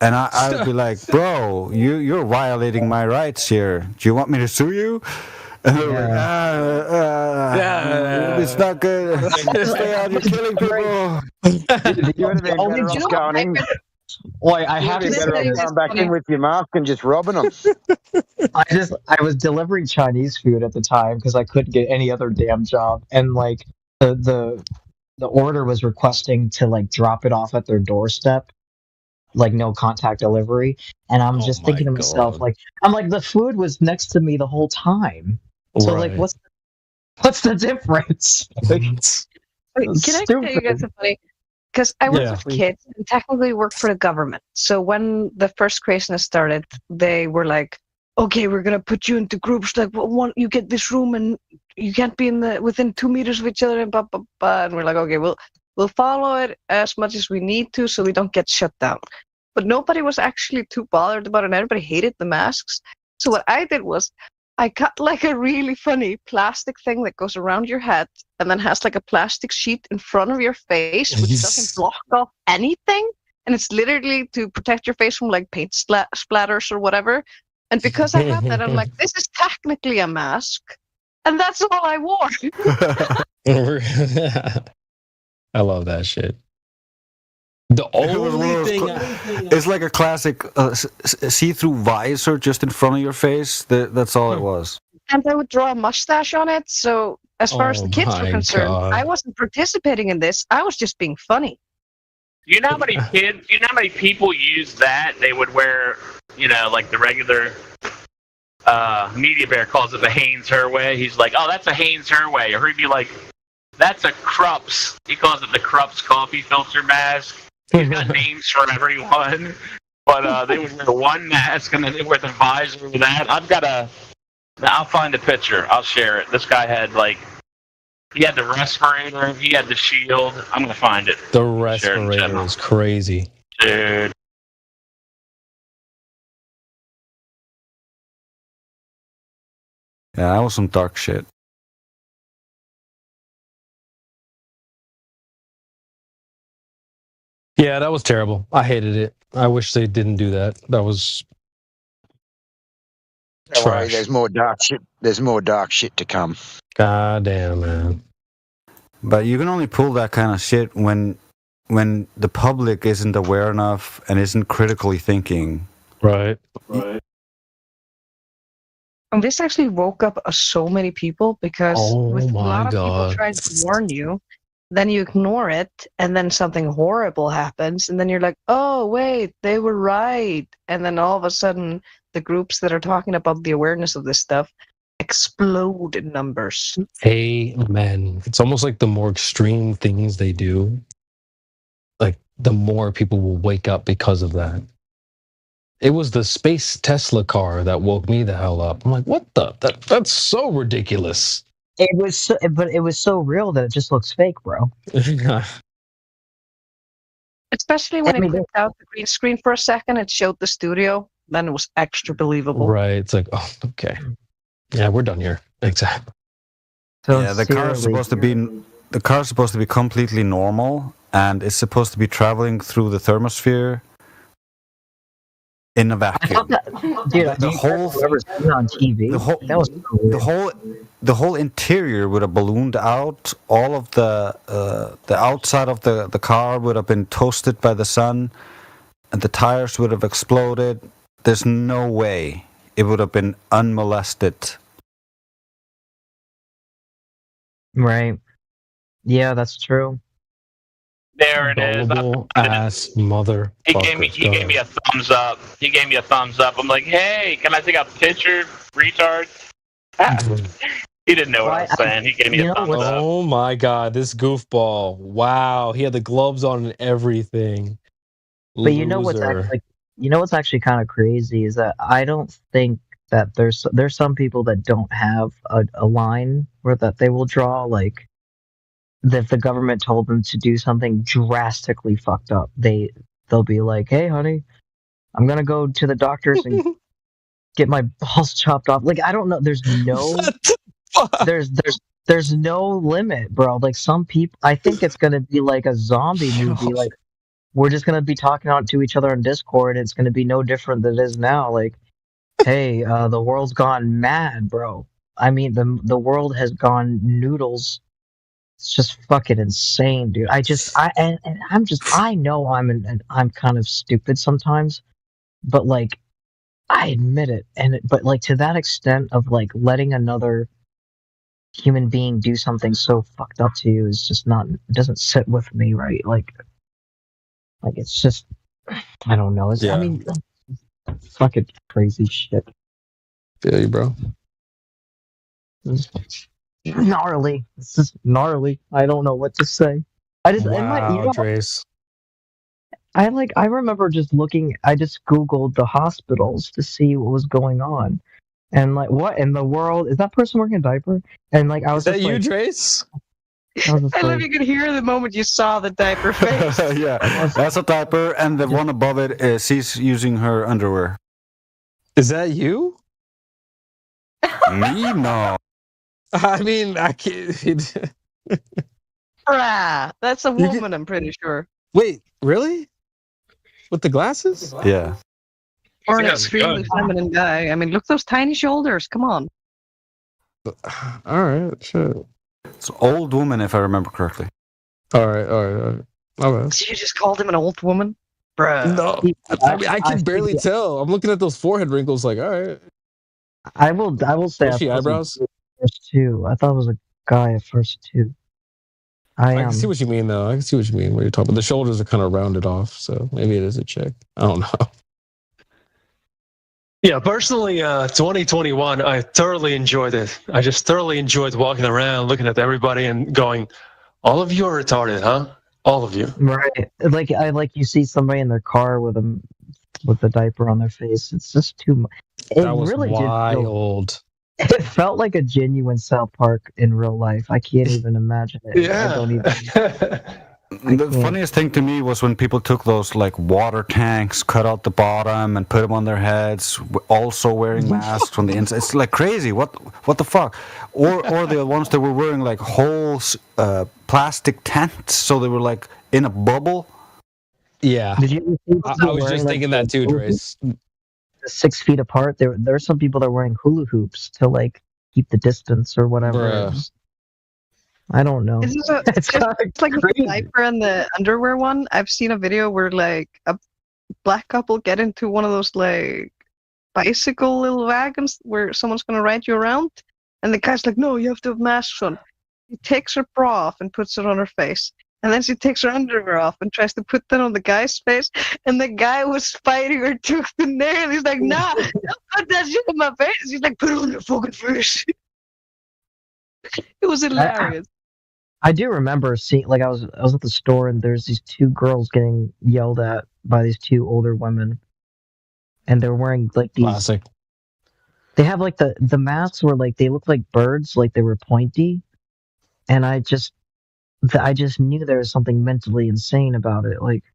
And I would be like, bro, you're violating my rights here. Do you want me to sue you? And they were like, it's not good. Stay out, you're killing people. You would have been better off going in. Wait, I have to be better off going back in with your mask and just robbing them. I was delivering Chinese food at the time because I couldn't get any other damn job, and like the order was requesting to like drop it off at their doorstep, like no contact delivery, and I'm just thinking to myself, like, I'm like, the food was next to me the whole time, so like, what's the difference? Like, Wait, can I tell you guys something funny? Because I worked with kids and technically worked for the government. So when the first craziness started, they were like, "Okay, we're gonna put you into groups. Like, you get this room, and you can't be within 2 meters of each other." And blah blah blah. And we're like, "Okay, we'll follow it as much as we need to, so we don't get shut down." But nobody was actually too bothered about it, and everybody hated the masks. So what I did was, I cut like a really funny plastic thing that goes around your head and then has like a plastic sheet in front of your face, which doesn't block off anything. And it's literally to protect your face from like paint splatters or whatever. And because I had that, I'm like, this is technically a mask. And that's all I wore. I love that shit. The only thing it's like a classic see-through visor just in front of your face. That's all it was. And I would draw a mustache on it. So as far as the kids were concerned, God. I wasn't participating in this. I was just being funny. You know how many kids? You know how many people use that? They would wear, like the regular. Media Bear calls it the Hanes her way. He's like, "Oh, that's a Hanes her way," or he'd be like, "That's a Krups." He calls it the Krups coffee filter mask. He's got names for everyone, but they would wear one mask and then they wear the visor with that. I'll find a picture. I'll share it. This guy had he had the respirator, he had the shield. I'm gonna find it. The respirator is crazy, dude. Yeah, that was some dark shit. Yeah, that was terrible. I hated it. I wish they didn't do that. That was Don't worry, trash. there's more dark shit. There's more dark shit to come. God damn, man. But you can only pull that kind of shit when the public isn't aware enough and isn't critically thinking. Right. And this actually woke up so many people because with a lot of people trying to warn you, then you ignore it, and then something horrible happens, and then you're like, "Oh wait, they were right," and then all of a sudden, the groups that are talking about the awareness of this stuff explode in numbers. Amen. It's almost like the more extreme things they do, like the more people will wake up because of that. It was the space Tesla car that woke me the hell up. I'm like, what the? That's so ridiculous. It was, but it was so real that it just looks fake, bro. Especially when it clicked out the green screen for a second, it showed the studio, then it was extra believable. Right. It's like, oh, okay. Yeah, we're done here. Exactly. Yeah, the car is supposed to be completely normal, and it's supposed to be traveling through the thermosphere in a vacuum. Dude, the whole ever seen on TV? That was so weird. the whole interior would have ballooned out. All of the outside of the car would have been toasted by the sun, and the tires would have exploded. There's no way it would have been unmolested. Right. Yeah, that's true. There it is. Gullible ass mother. He gave me a thumbs up. He gave me a thumbs up. I'm like, hey, can I take a picture, retard? He didn't know what I was saying. He gave me a thumbs up. Oh my god, this goofball! Wow, he had the gloves on and everything. But you know what's actually kind of crazy is that I don't think that there's some people that don't have a line where that they will draw, like that if the government told them to do something drastically fucked up, they'll be like, hey honey, I'm gonna go to the doctors and get my balls chopped off. Like, I don't know, there's no there's no limit, bro. Like, some people, I think it's gonna be like a zombie movie. Like, we're just gonna be talking out to each other on Discord. It's gonna be no different than it is now. Like, hey, the world's gone mad, bro. I mean, the world has gone noodles. It's just fucking insane, dude. I know I'm kind of stupid sometimes, but like, I admit it. But like, to that extent of like letting another human being do something so fucked up to you is just not, it doesn't sit with me, right? Like it's just, I don't know. I mean, fucking crazy shit. Feel you, bro. Gnarly. This is gnarly. I don't know what to say. Trace. I remember just looking. I just Googled the hospitals to see what was going on, and like, what in the world is that person wearing a diaper? And like, I was Is that just you, like, Trace? I love you could hear the moment you saw the diaper face. Yeah, that's a diaper, and the one above it is she's using her underwear. Is that you? Me? No. I mean, I can't. Bruh, that's a woman, I'm pretty sure. Wait, really? With the glasses? Yeah. Or an extremely feminine guy. I mean, look those tiny shoulders. Come on. All right, sure. It's an old woman, if I remember correctly. All right. My bad. So you just called him an old woman? Bruh. No, I mean, I can barely tell. I'm looking at those forehead wrinkles like, all right. I will say Bushy eyebrows? First two. I thought it was a guy at first too. I can see what you mean, though. I can see what you mean when you're talking. But the shoulders are kind of rounded off, so maybe it is a chick. I don't know. Yeah, personally, 2021, I thoroughly enjoyed it. I just thoroughly enjoyed walking around, looking at everybody, and going, "All of you are retarded, huh? All of you." Right. Like you see somebody in their car with the diaper on their face. It's just too much. That was really wild. It felt like a genuine South Park in real life. I can't even imagine it. Yeah. I don't even. The funniest thing to me was when people took those like water tanks, cut out the bottom, and put them on their heads, also wearing masks on the inside. It's like crazy. What the fuck? Or the ones that were wearing like whole plastic tents, so they were like in a bubble. Yeah. Did you see I was just thinking that too, Trace. 6 feet apart. There are some people that are wearing hula hoops to like keep the distance or whatever. I don't know. Is this it's like the diaper and the underwear one? I've seen a video where like a black couple get into one of those like bicycle little wagons where someone's gonna ride you around, and the guy's like, "No, you have to have masks on." He takes her bra off and puts it on her face. And then she takes her underwear off and tries to put that on the guy's face. And the guy was fighting her tooth and nail. He's like, "Nah, don't put that shit on my face." He's like, "Put it on your fucking face." It was hilarious. I do remember seeing, like, I was at the store and there's these two girls getting yelled at by these two older women. And they're wearing like these. Classic. They have like the masks were like, they look like birds, like they were pointy. And I just knew there was something mentally insane about it. Like,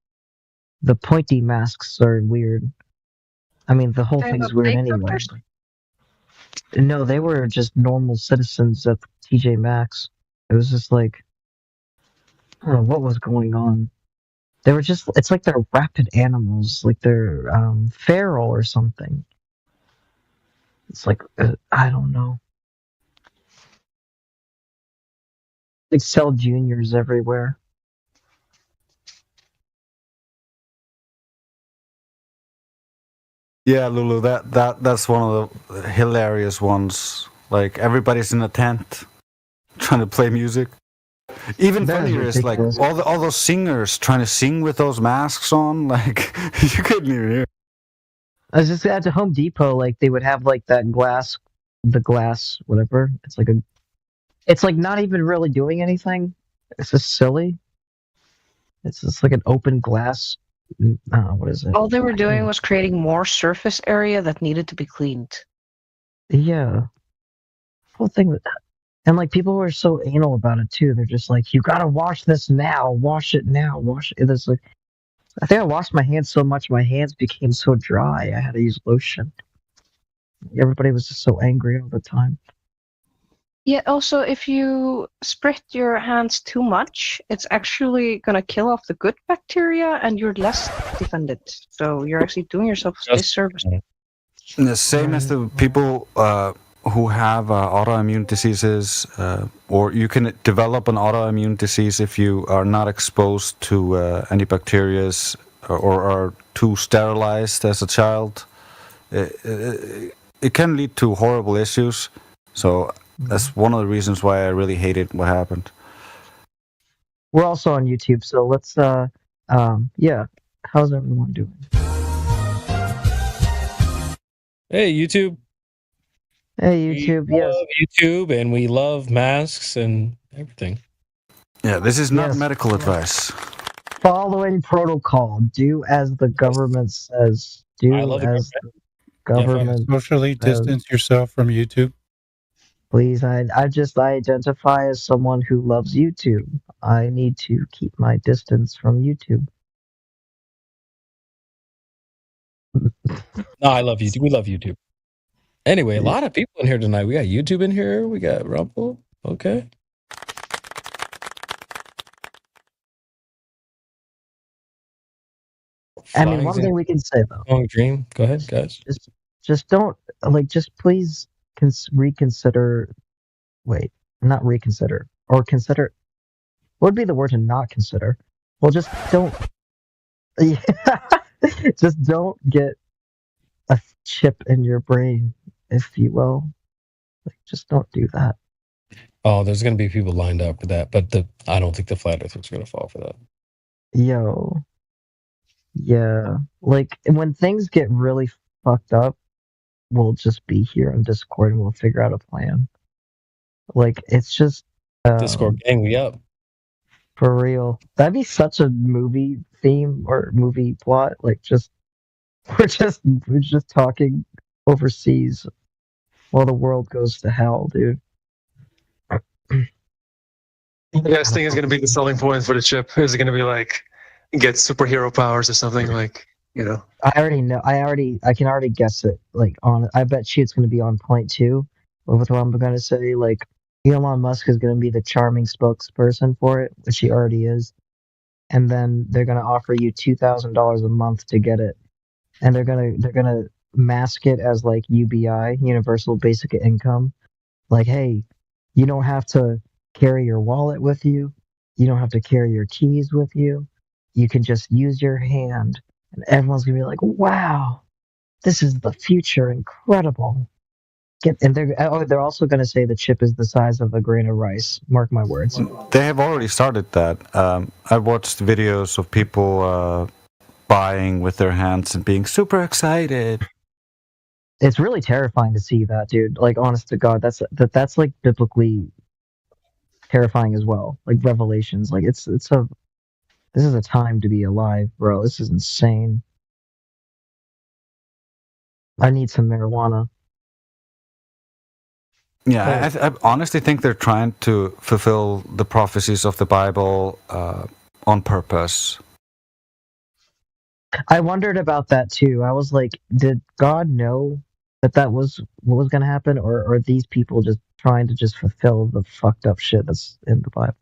the pointy masks are weird. I mean, the whole thing's weird anyway. No, they were just normal citizens at TJ Maxx. It was just like, I don't know what was going on. They were just, it's like they're rapid animals, like they're feral or something. It's like, I don't know. Like Cell Juniors everywhere. Yeah, Lulu, that's one of the hilarious ones. Like everybody's in a tent trying to play music. Even That is funnier is like ridiculous. all those singers trying to sing with those masks on. Like you couldn't even hear. I was just at the Home Depot, like they would have like the glass, whatever. It's like not even really doing anything. It's just silly. It's just like an open glass. What is it? All they were doing was creating more surface area that needed to be cleaned. Yeah. Whole thing with and like people were so anal about it too. They're just like, you gotta wash this now, wash it now, wash it. It's like, I think I washed my hands so much, my hands became so dry. I had to use lotion. Everybody was just so angry all the time. Yeah, also, if you spread your hands too much, it's actually gonna kill off the good bacteria and you're less defended. So you're actually doing yourself a disservice. The same as the people who have autoimmune diseases, or you can develop an autoimmune disease if you are not exposed to any bacteria or are too sterilized as a child. It can lead to horrible issues. So that's one of the reasons why I really hated what happened. We're also on YouTube, so let's yeah. How's everyone doing? Hey, YouTube. Hey, YouTube. We Yes. love YouTube, and we love masks and everything. Yeah, this is not Yes. medical advice. Following protocol. Do as the government says. Do I love the as the government Socially says. distance yourself from YouTube. Please, I just identify as someone who loves YouTube. I need to keep my distance from YouTube. No, I love YouTube. We love YouTube. Anyway, a lot of people in here tonight. We got YouTube in here. We got Rumble. Okay. I mean, one thing we can say though. Long dream. Go ahead, guys. Just don't just please reconsider. Wait, not reconsider or consider. What would be the word to not consider? Well, just don't. Just don't get a chip in your brain, if you will. Like, just don't do that. Oh, there's going to be people lined up for that, but I don't think the flat earthers are going to fall for that. Yo. Yeah. Like, when things get really fucked up, we'll just be here on Discord and we'll figure out a plan. Like, it's just. Discord gang, we up. For real. That'd be such a movie theme or movie plot. Like, we're just talking overseas while the world goes to hell, dude. You guys think is going to be the selling point for the chip? Is it going to be like get superhero powers or something like, you know? I already know. I can already guess it. Like, I bet you it's going to be on point too with what I'm going to say. Like, Elon Musk is going to be the charming spokesperson for it, which he already is. And then they're going to offer you $2,000 a month to get it. And they're gonna mask it as like UBI, Universal Basic Income. Like, hey, you don't have to carry your wallet with you. You don't have to carry your keys with you. You can just use your hand, and everyone's gonna be like, "Wow, this is the future! Incredible!" They're also gonna say the chip is the size of a grain of rice. Mark my words. They have already started that. I watched videos of people buying with their hands and being super excited. It's really terrifying to see that, dude. Like, honest to God, that's like biblically terrifying as well. Like Revelations. Like, this is a time to be alive, bro. This is insane. I need some marijuana. Yeah, I honestly think they're trying to fulfill the prophecies of the Bible on purpose. I wondered about that too. I was like, did God know that was what was going to happen, or are these people just trying to just fulfill the fucked up shit that's in the Bible?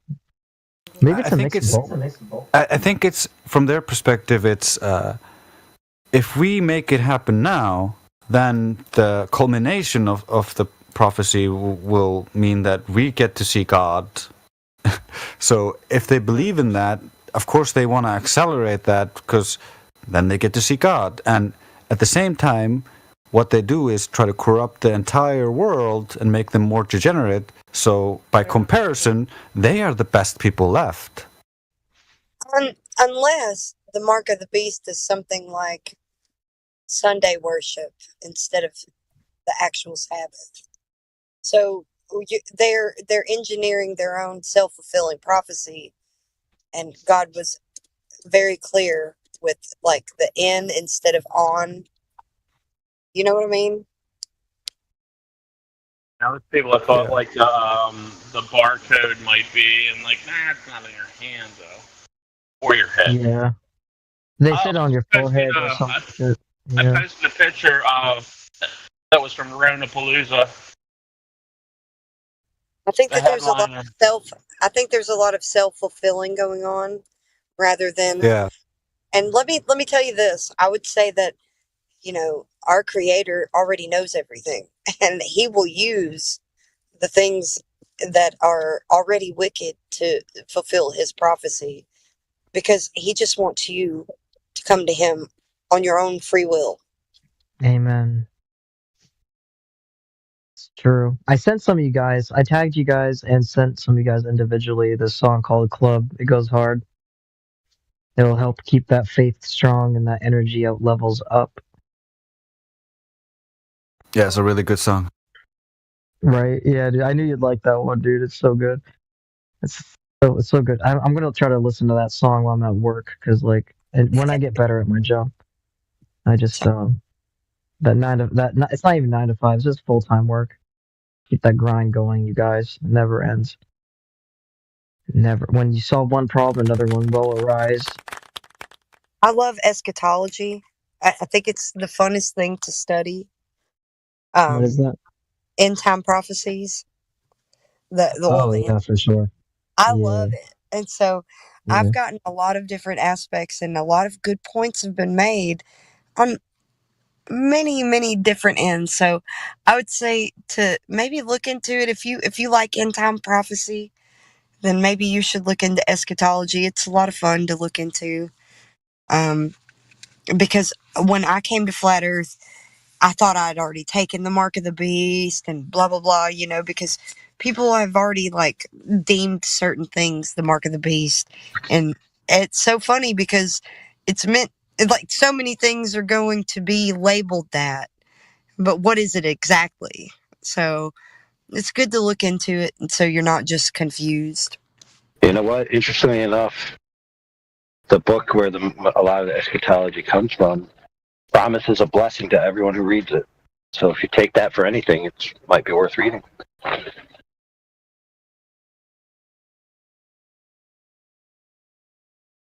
Maybe I it's a think mix it's. of both. I think it's from their perspective. It's if we make it happen now, then the culmination of the prophecy will mean that we get to see God. So if they believe in that, of course they want to accelerate that because then they get to see God. And at the same time, what they do is try to corrupt the entire world and make them more degenerate. So by comparison, they are the best people left. Unless the mark of the beast is something like Sunday worship instead of the actual Sabbath. So they're engineering their own self-fulfilling prophecy, and God was very clear with like the in instead of on. You know what I mean? Now, there's people that thought like the barcode might be, and like, nah, it's not in your hand though, or your head. Yeah. They said on your forehead or some shit. I Yeah. posted a picture of that was from Ronapalooza. I think The that there's a lot headline. of self-fulfilling going on rather than. Yeah. And let me tell you this. I would say that, you know, our creator already knows everything, and he will use the things that are already wicked to fulfill his prophecy, because he just wants you to come to him on your own free will. Amen. It's true. I sent some of you guys, I tagged you guys and sent some of you guys individually this song called Club. It goes hard. It'll help keep that faith strong and that energy levels up. Yeah, it's a really good song. Right? Yeah, dude. I knew you'd like that one, dude. It's so good. It's so good. I'm gonna try to listen to that song while I'm at work, because like, and when I get better at my job, I just it's not even 9 to 5. It's just full time work. Keep that grind going, you guys. It never ends. Never. When you solve one problem, another one will arise. I love eschatology. I think it's the funnest thing to study. What is that? End time prophecies. Oh yeah, for sure. I Yeah. love it. And so Yeah. I've gotten a lot of different aspects, and a lot of good points have been made on many, many different ends. So I would say to maybe look into it. If you like end time prophecy, then maybe you should look into eschatology. It's a lot of fun to look into. Because when I came to Flat Earth, I thought I'd already taken the mark of the beast and blah blah blah, you know, because people have already like deemed certain things the mark of the beast. And it's so funny because it's meant like so many things are going to be labeled that, but what is it exactly? So it's good to look into it, and so you're not just confused. You know what? Interestingly enough, the book where a lot of the eschatology comes from promises a blessing to everyone who reads it. So if you take that for anything, it might be worth reading.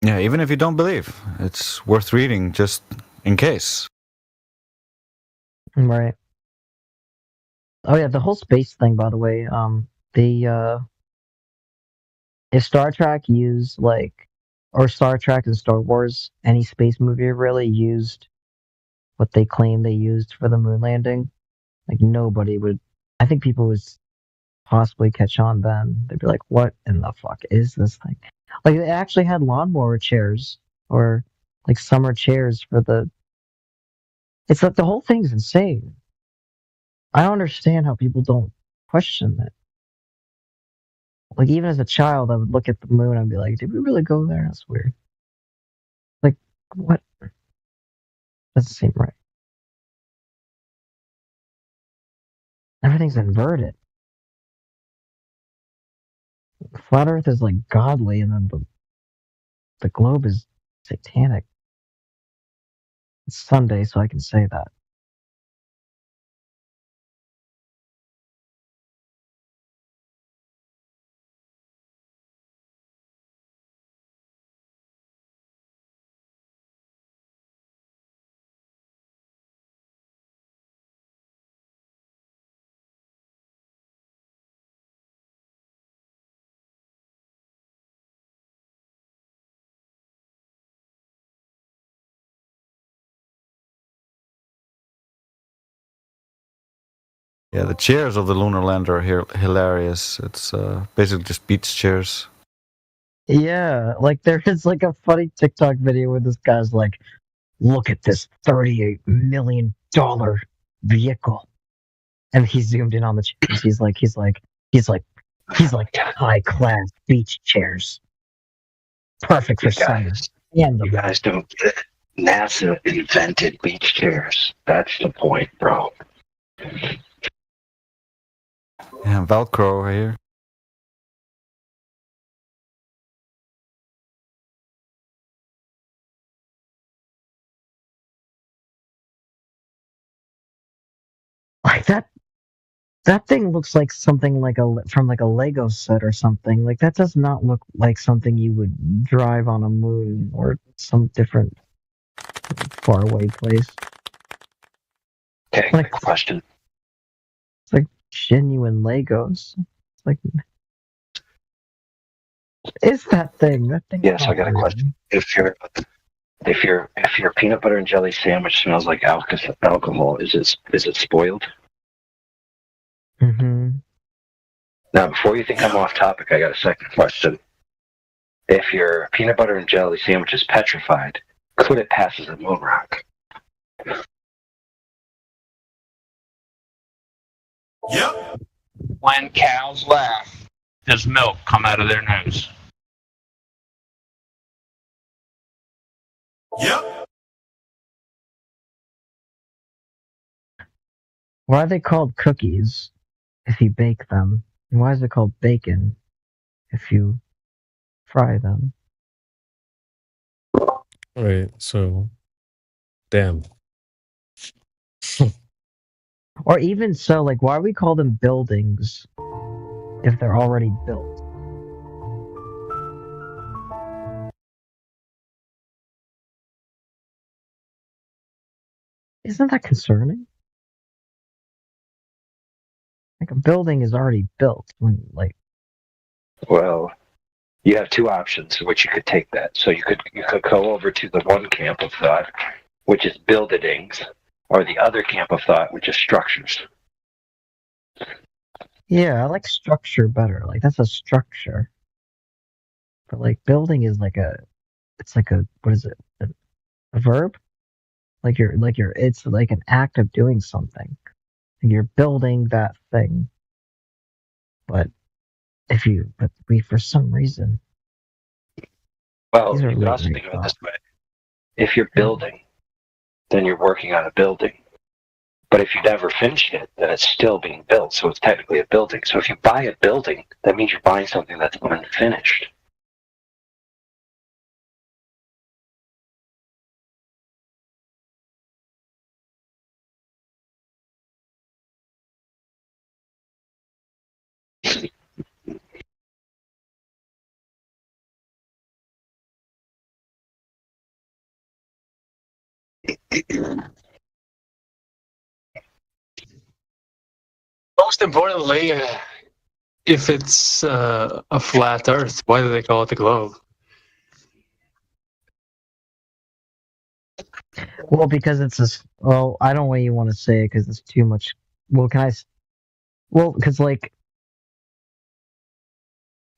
Yeah, even if you don't believe, it's worth reading just in case. Right. Oh yeah, the whole space thing, by the way. If Star Trek used or Star Trek and Star Wars, any space movie really used what they claim they used for the moon landing, like nobody would. I think people would possibly catch on then. They'd be like, "What in the fuck is this thing?" Like they actually had lawnmower chairs or like summer chairs for the. It's like the whole thing's insane. I don't understand how people don't question that. Like even as a child, I would look at the moon and be like, "Did we really go there?" That's weird. Like what? Doesn't seem right. Everything's inverted. Flat Earth is like godly, and then the globe is satanic. It's Sunday, so I can say that. Yeah, the chairs of the lunar lander are here hilarious. It's basically just beach chairs. Yeah, like there is like a funny TikTok video where this guy's like, "Look at this $38 million vehicle," and he zoomed in on the chairs. He's like high class beach chairs, perfect for summer. And You guys don't get it. NASA invented beach chairs. That's the point, bro. Yeah, Velcro over here. like that thing looks like something like from like a Lego set or something. Like that does not look like something you would drive on a moon or some different faraway place. Okay, Like question. it's like genuine Legos. It's like is that thing? That thing. Yes, I got a question. If your peanut butter and jelly sandwich smells like alcohol, is it spoiled? Mm-hmm. Now, before you think I'm off topic, I got a second question. If your peanut butter and jelly sandwich is petrified, could it pass as a moon rock? Yep. When cows laugh, does milk come out of their nose? Yep. Why are they called cookies if you bake them? And why is it called bacon if you fry them? Right. So, damn. Or even so, like, why do we call them buildings if they're already built? Isn't that concerning? Like, a building is already built when, like, Well, you have two options in which you could take that. So you could go over to the one camp of thought, which is buildings, or the other camp of thought, which is structures. yeah, I like structure better. Like, that's a structure. But, like, building is like it's like what is it? A verb? It's like an act of doing something. You're building that thing. But for some reason. Well, you could also think of it this way. If you're building, then you're working on a building. But if you never finish it, then it's still being built, so it's technically a building. So if you buy a building, that means you're buying something that's unfinished. Most importantly, if it's a flat Earth, why do they call it the globe? Well, because well, I don't really want to say it because it's too much. Well, well, because like,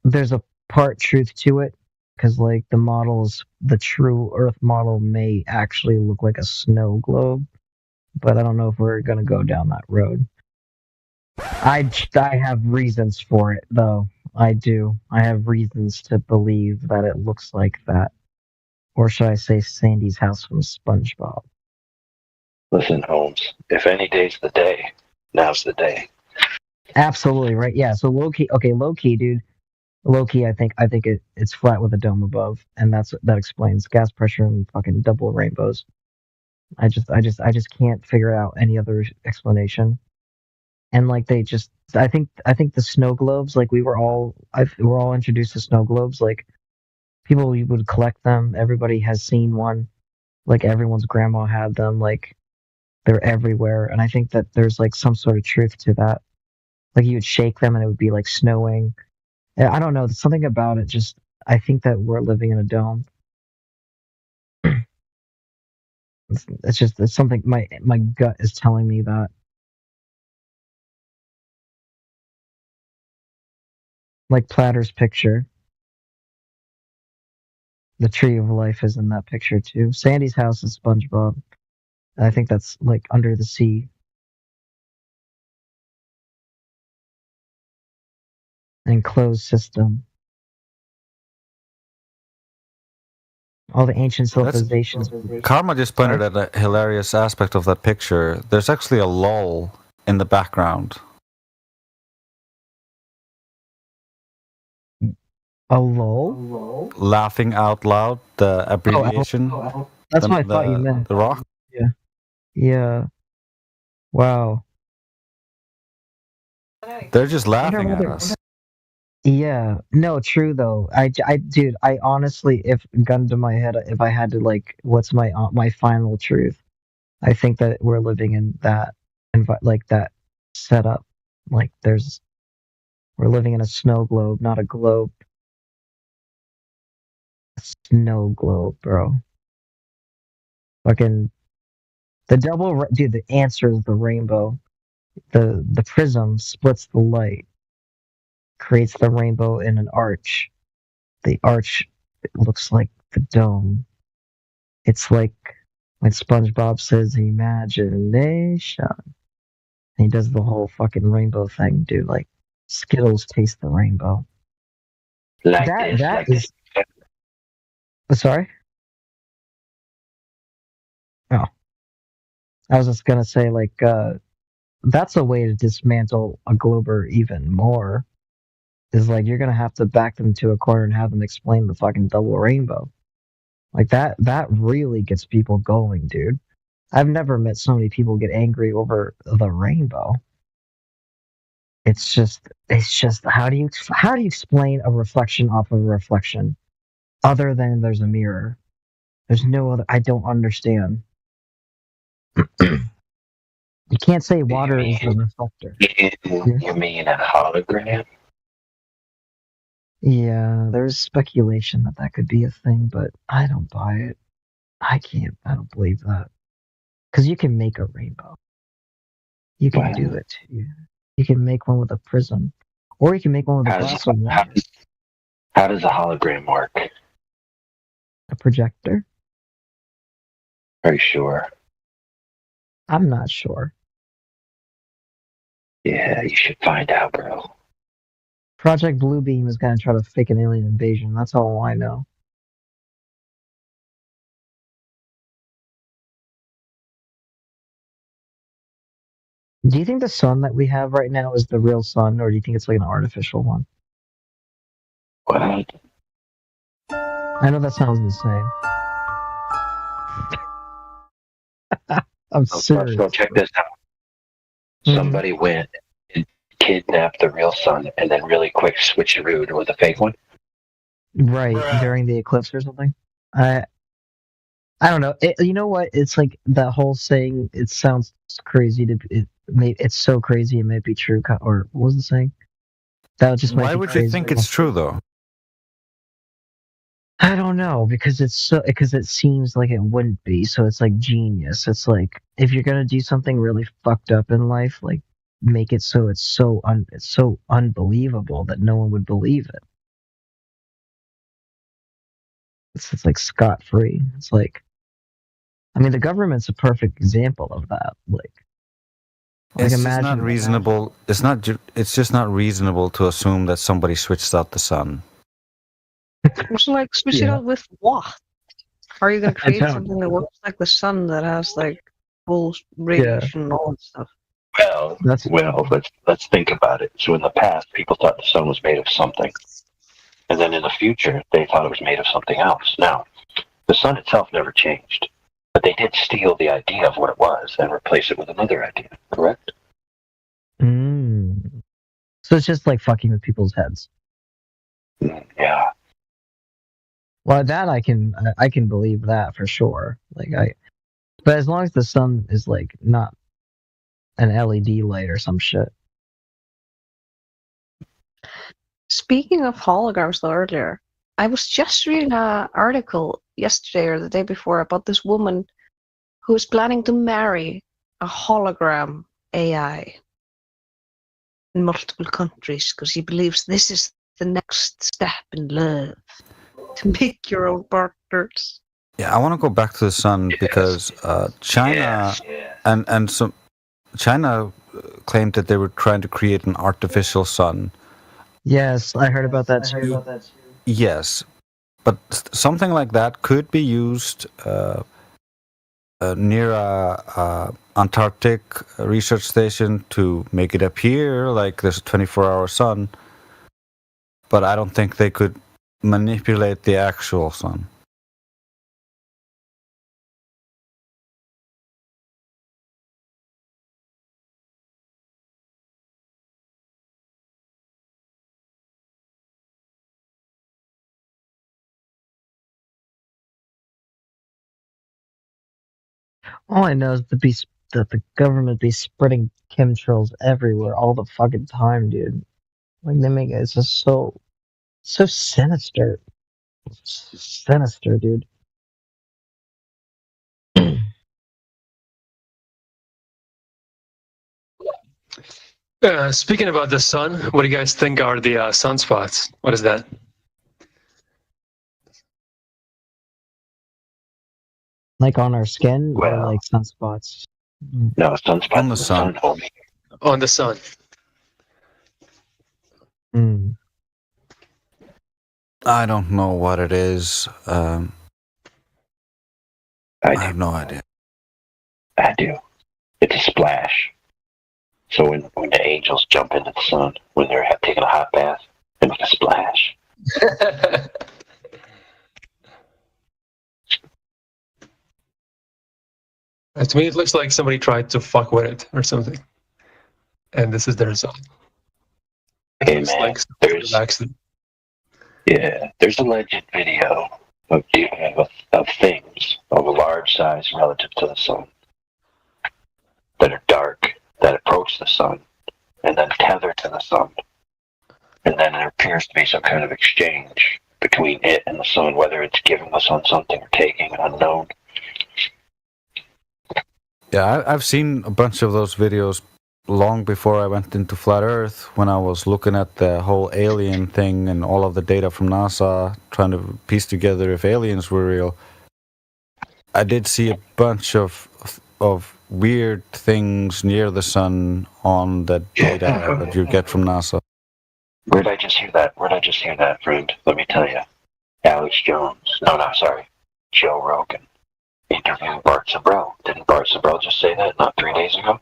there's a part truth to it. Because like the true Earth model may actually look like a snow globe, but I don't know if we're gonna go down that road. I have reasons for it though. I do. I have reasons to believe that it looks like that. Or should I say Sandy's house from SpongeBob? Listen, Holmes, if any day's the day, now's the day. Absolutely right. Yeah. So low key, dude. Low key, I think it's flat with a dome above, and that explains gas pressure and fucking double rainbows. I just can't figure out any other explanation. And like I think the snow globes, like we're all introduced to snow globes. Like people would collect them. Everybody has seen one. Like everyone's grandma had them. Like they're everywhere, and I think that there's like some sort of truth to that. Like you would shake them, and it would be like snowing. I don't know. There's something about it. Just I think that we're living in a dome. It's something. My gut is telling me that. Like Platter's picture. The tree of life is in that picture too. Sandy's house is SpongeBob. I think that's like under the sea. Enclosed system. All the ancient civilizations. Karma just pointed at a hilarious aspect of that picture. There's actually a lull in the background. A lull? Laughing out loud, the abbreviation. That's what I thought you meant. The rock. Yeah. Yeah. Wow. They're just laughing at us. Yeah, no, true though. Dude, I honestly, if gun to my head, if I had to like, what's my final truth? I think that we're living in that, like that setup. Like we're living in a snow globe, not a globe. A snow globe, bro. Fucking dude. The answer is the rainbow. The prism splits the light, creates the rainbow in an arch. The arch looks like the dome. It's like when SpongeBob says imagination. And he does the whole fucking rainbow thing, dude. Like Skittles taste the rainbow. That is. Sorry? Oh. I was just gonna say, like, that's a way to dismantle a Glober even more. Is like you're gonna have to back them to a corner and have them explain the fucking double rainbow. Like that really gets people going, dude. I've never met so many people get angry over the rainbow. It's just how do you explain a reflection off of a reflection other than there's a mirror? There's no other. I don't understand. You can't say water is the reflector. You mean a hologram? Yeah, there's speculation that could be a thing, but I don't buy it. I don't believe that. Because you can make a rainbow. You can do it. You can make one with a prism. Or you can make one with a glass of water. How does a hologram work? A projector? Are you sure? I'm not sure. Yeah, you should find out, bro. Project Bluebeam is going to try to fake an alien invasion. That's all I know. Do you think the sun that we have right now is the real sun, or do you think it's like an artificial one? What? I know that sounds insane. I'm serious. So check this out. Somebody went and kidnapped the real sun and then really quick switcherooed with a fake one. Right, during the eclipse or something. I don't know. You know what? It's like that whole saying. It sounds crazy it's so crazy it might be true. Or what was the saying? That just might Why be would crazy. you think it's true though? I don't know, because it seems like it wouldn't be. So it's like genius. It's like if you're gonna do something really fucked up in life, like make it so it's so unbelievable that no one would believe it. It's like scot free. It's like, I mean, the government's a perfect example of that. Like It's just imagine not reasonable. It's just not reasonable to assume that somebody switched out the sun. It's like switch it out with what? Are you going to create something that works like the sun that has like full radiation and all that stuff? Well, let's think about it. So in the past, people thought the sun was made of something, and then in the future, they thought it was made of something else. Now, the sun itself never changed, but they did steal the idea of what it was and replace it with another idea. Correct? So it's just like fucking with people's heads. Yeah. Well, that I can believe that for sure. But as long as the sun is like not an LED light or some shit. Speaking of holograms, though, earlier, I was just reading an article yesterday or the day before about this woman who is planning to marry a hologram AI in multiple countries because she believes this is the next step in love. To make your own partners. Yeah, I want to go back to the sun because China and some China claimed that they were trying to create an artificial sun. Yes, I heard about that too. Yes, but something like that could be used near a Antarctic research station to make it appear like there's a 24-hour sun. But I don't think they could manipulate the actual sun. All I know is that the government be spreading chemtrails everywhere all the fucking time, dude. Like they make it's just so sinister. It's sinister, dude. Speaking about the sun, what do you guys think are the sunspots? What is that? Like on our skin or like sunspots? No, sunspots on the sun. On the sun. Mm. I don't know what it is. I have no idea. I do. It's a splash. So when the angels jump into the sun, when they're taking a hot bath, they make a splash. To me, it looks like somebody tried to fuck with it or something. And this is the result. Hey man, there's alleged video of things of a large size relative to the sun that are dark, that approach the sun, and then tether to the sun. And then there appears to be some kind of exchange between it and the sun, whether it's giving the sun something or taking, unknown. Yeah, I've seen a bunch of those videos long before I went into Flat Earth, when I was looking at the whole alien thing and all of the data from NASA, trying to piece together if aliens were real. I did see a bunch of weird things near the sun on the data that you get from NASA. Where'd I just hear that, friend? Let me tell you. Alex Jones. No, sorry. Joe Rogan interviewed Bart Sabro. Didn't Bart Sabro just say that not 3 days ago?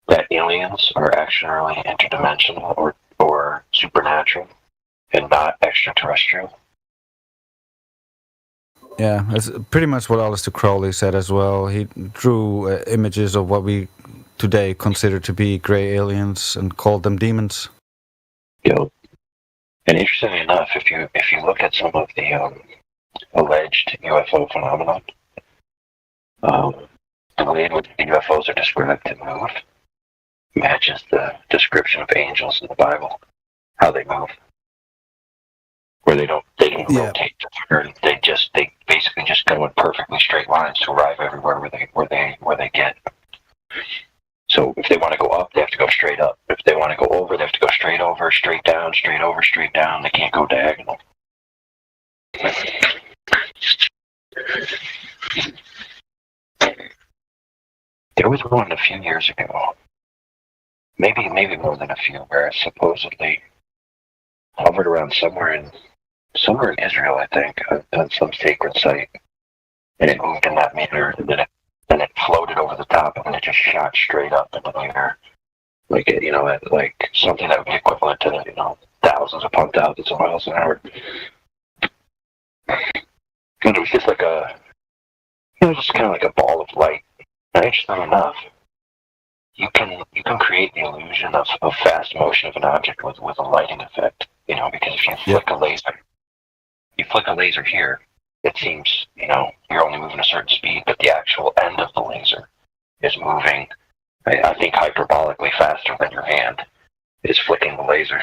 That aliens are actually interdimensional or supernatural and not extraterrestrial. Yeah, that's pretty much what Aleister Crowley said as well. He drew images of what we today consider to be gray aliens and called them demons. Yep. And interestingly enough, if you look at some of the alleged UFO phenomenon, the way in which the UFOs are described to move matches the description of angels in the Bible, how they move, where they can rotate, they basically just go in perfectly straight lines to arrive everywhere where they get. So if they want to go up, they have to go straight up. If they want to go over, they have to go straight over, straight down, straight over, straight down. They can't go diagonal. There was one a few years ago, maybe more than a few, where it supposedly hovered around somewhere in Israel, I think, on some sacred site, and it moved in that manner, and then it floated over the top, and then it just shot straight up into the air, like like something that would be equivalent to thousands upon thousands of miles an hour. And it was just like just kind of like a ball of light. And interestingly enough, you can create the illusion of fast motion of an object with a lighting effect. Because if you flick a laser here, it seems you're only moving a certain speed, but the actual end of the laser is moving, I think, hyperbolically faster than your hand is flicking the laser.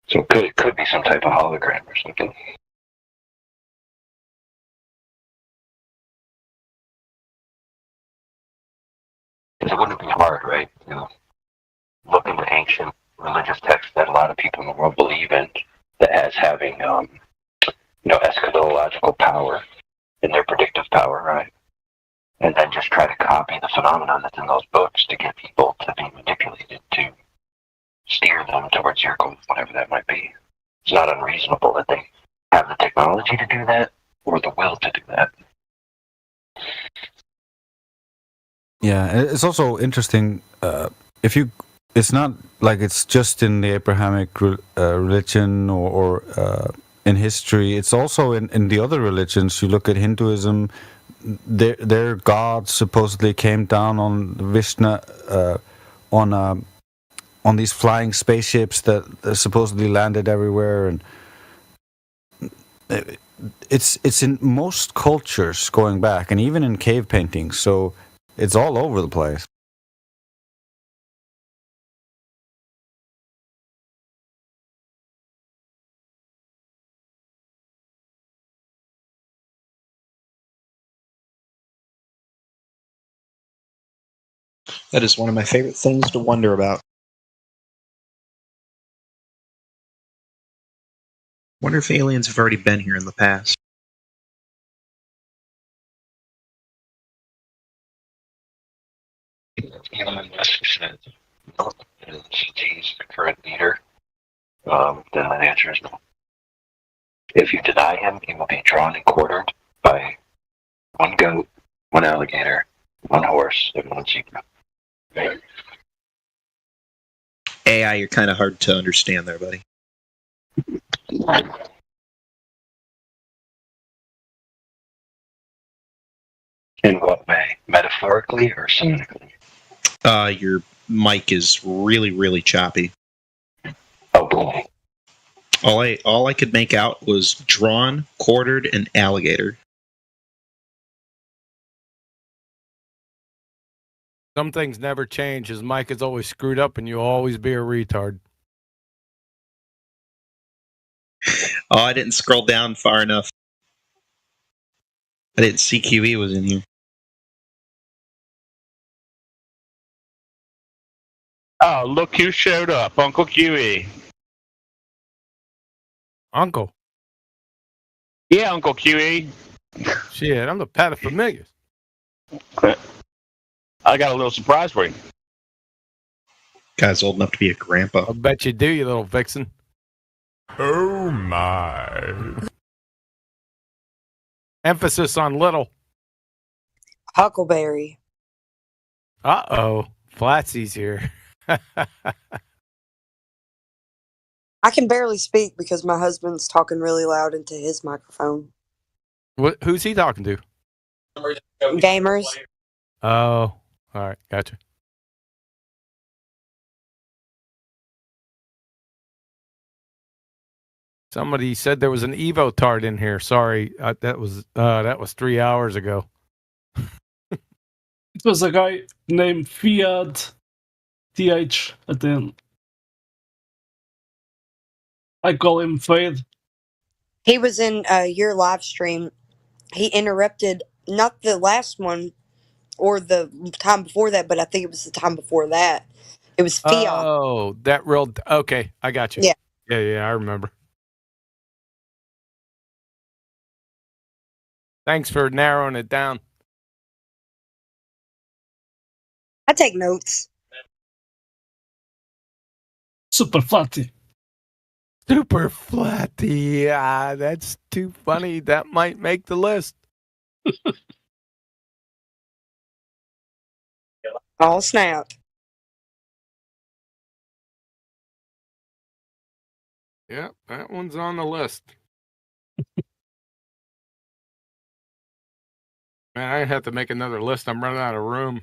So it could be some type of hologram or something. Because it wouldn't be hard, right? Look into ancient religious text that a lot of people in the world believe in, that as having, eschatological power and their predictive power, right? And then just try to copy the phenomenon that's in those books to get people to be manipulated to steer them towards your goals, whatever that might be. It's not unreasonable that they have the technology to do that or the will to do that. Yeah, it's also interesting. It's not like it's just in the Abrahamic religion or in history. It's also in the other religions. You look at Hinduism; their gods supposedly came down on Vishnu on these flying spaceships that supposedly landed everywhere, and it's in most cultures going back, and even in cave paintings. So it's all over the place. That is one of my favorite things to wonder about. Wonder if aliens have already been here in the past. Elon Musk said no, and he's the current leader. Then the answer is no. If you deny him, he will be drawn and quartered by one goat, one alligator, one horse, and one zebra. Right? AI, you're kind of hard to understand there, buddy. In what way? Metaphorically or sonically? Your mic is really, really choppy. Oh boy. All I could make out was drawn, quartered, and alligator. Some things never change. His mic is always screwed up, and you'll always be a retard. Oh, I didn't scroll down far enough. I didn't see QE was in here. Oh, look who showed up, Uncle QE. Uncle. Yeah, Uncle QE. Shit, I'm the paterfamilias. I got a little surprise for you. Guy's old enough to be a grandpa. I bet you do, you little vixen. Oh my. Emphasis on little. Huckleberry. Uh-oh. Flatsy's here. I can barely speak because my husband's talking really loud into his microphone. Who's he talking to? Gamers. Oh, all right. Gotcha. Somebody said there was an Evo tart in here. Sorry, that was 3 hours ago. It was a guy named Fiat TH at the end. I call him Fade. He was in your live stream. He interrupted not the last one or the time before that, but I think it was the time before that. It was Fiat. Oh, that real. Okay, I got you. Yeah. Yeah, I remember. Thanks for narrowing it down. I take notes. Super Flatty. Super Flatty. Yeah, that's too funny. That might make the list. Oh, snap. Yeah, that one's on the list. Man, I have to make another list. I'm running out of room.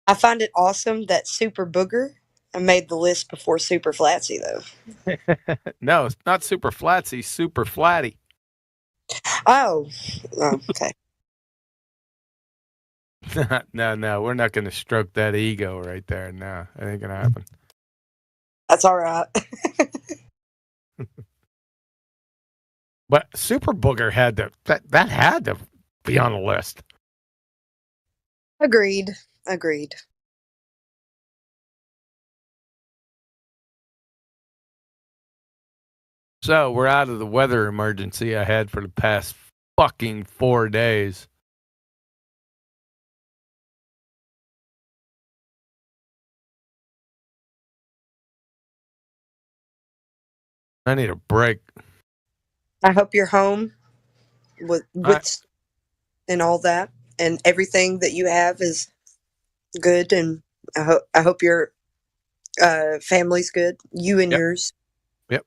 I find it awesome that Super Booger made the list before Super Flatsy, though. No, it's not Super Flatsy, Super Flatty. Oh, okay. No, we're not going to stroke that ego right there. No, that ain't going to happen. That's all right. But Super Booger had to, that had to be on the list. Agreed. Agreed. So we're out of the weather emergency I had for the past fucking 4 days. I need a break. I hope you're home with and all that, and everything that you have is good. And I hope your family's good. You and Yep. yours. Yep.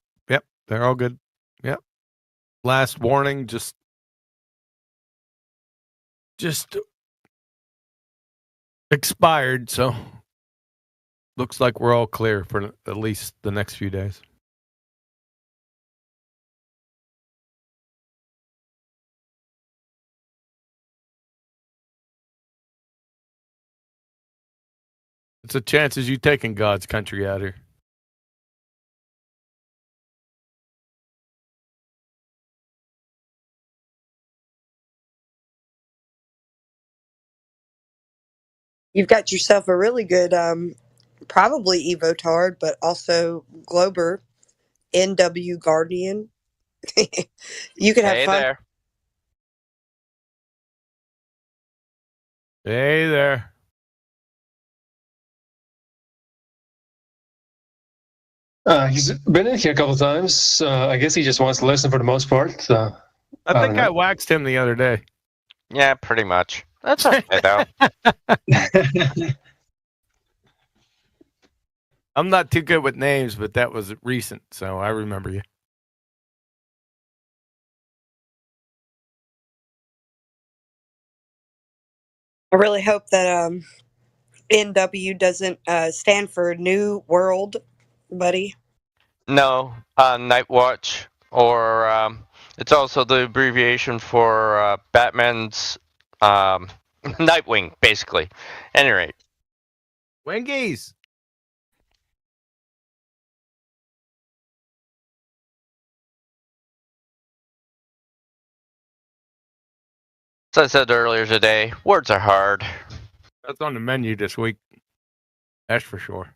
They're all good. Yep. Last warning, just expired, so looks like we're all clear for at least the next few days. It's a chances you taking God's country out here. You've got yourself a really good, probably Evotard, but also Glober, NW Guardian. You could have Hey fun. there. Hey there. He's been in here a couple of times. I guess he just wants to listen for the most part. I think I waxed him the other day. Yeah, pretty much. That's okay though. I'm not too good with names, but that was recent, so I remember you. I really hope that NW doesn't stand for New World, buddy. No, Night Watch, or it's also the abbreviation for Batman's Nightwing, basically. Any rate. Wingies. As I said earlier today, words are hard. That's on the menu this week. That's for sure.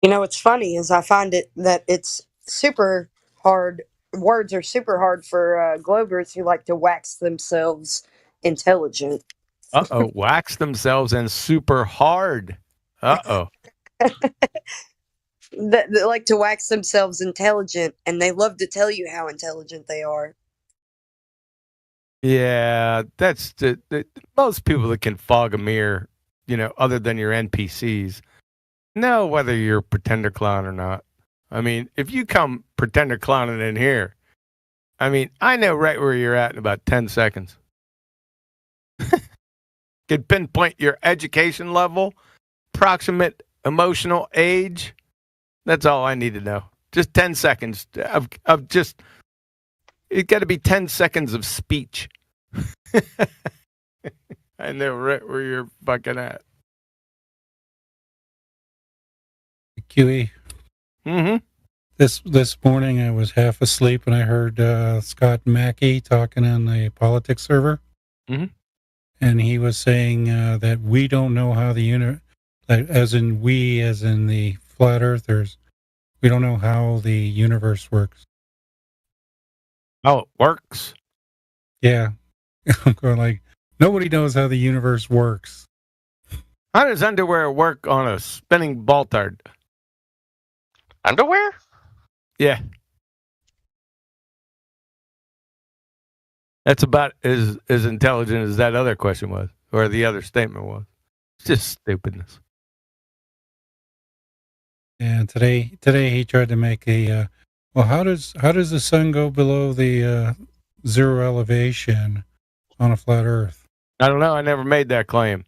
You know, what's funny is I find it that it's super hard. Words are super hard for Globers who like to wax themselves intelligent. Uh-oh. Wax themselves and super hard. Uh-oh. That like to wax themselves intelligent, and they love to tell you how intelligent they are. Yeah, that's the most people that can fog a mirror, other than your NPCs, know whether you're a pretender clown or not. I mean, if you come pretender clowning in here, I mean, I know right where you're at in about 10 seconds. Can pinpoint your education level, approximate emotional age. That's all I need to know. Just 10 seconds of just, it's got to be 10 seconds of speech. I know right where you're fucking at. QE. Mm-hmm. This morning I was half asleep and I heard Scott Mackey talking on the politics server. Mm-hmm. And he was saying that we don't know how the as in the flat earthers, we don't know how the universe works. How it works? Yeah. I'm going like, nobody knows how the universe works. How does underwear work on a spinning baltard? Underwear? Yeah. That's about as intelligent as that other question was, or the other statement was. It's just stupidness. And today he tried to make a well, how does the sun go below the zero elevation on a flat Earth? I don't know. I never made that claim.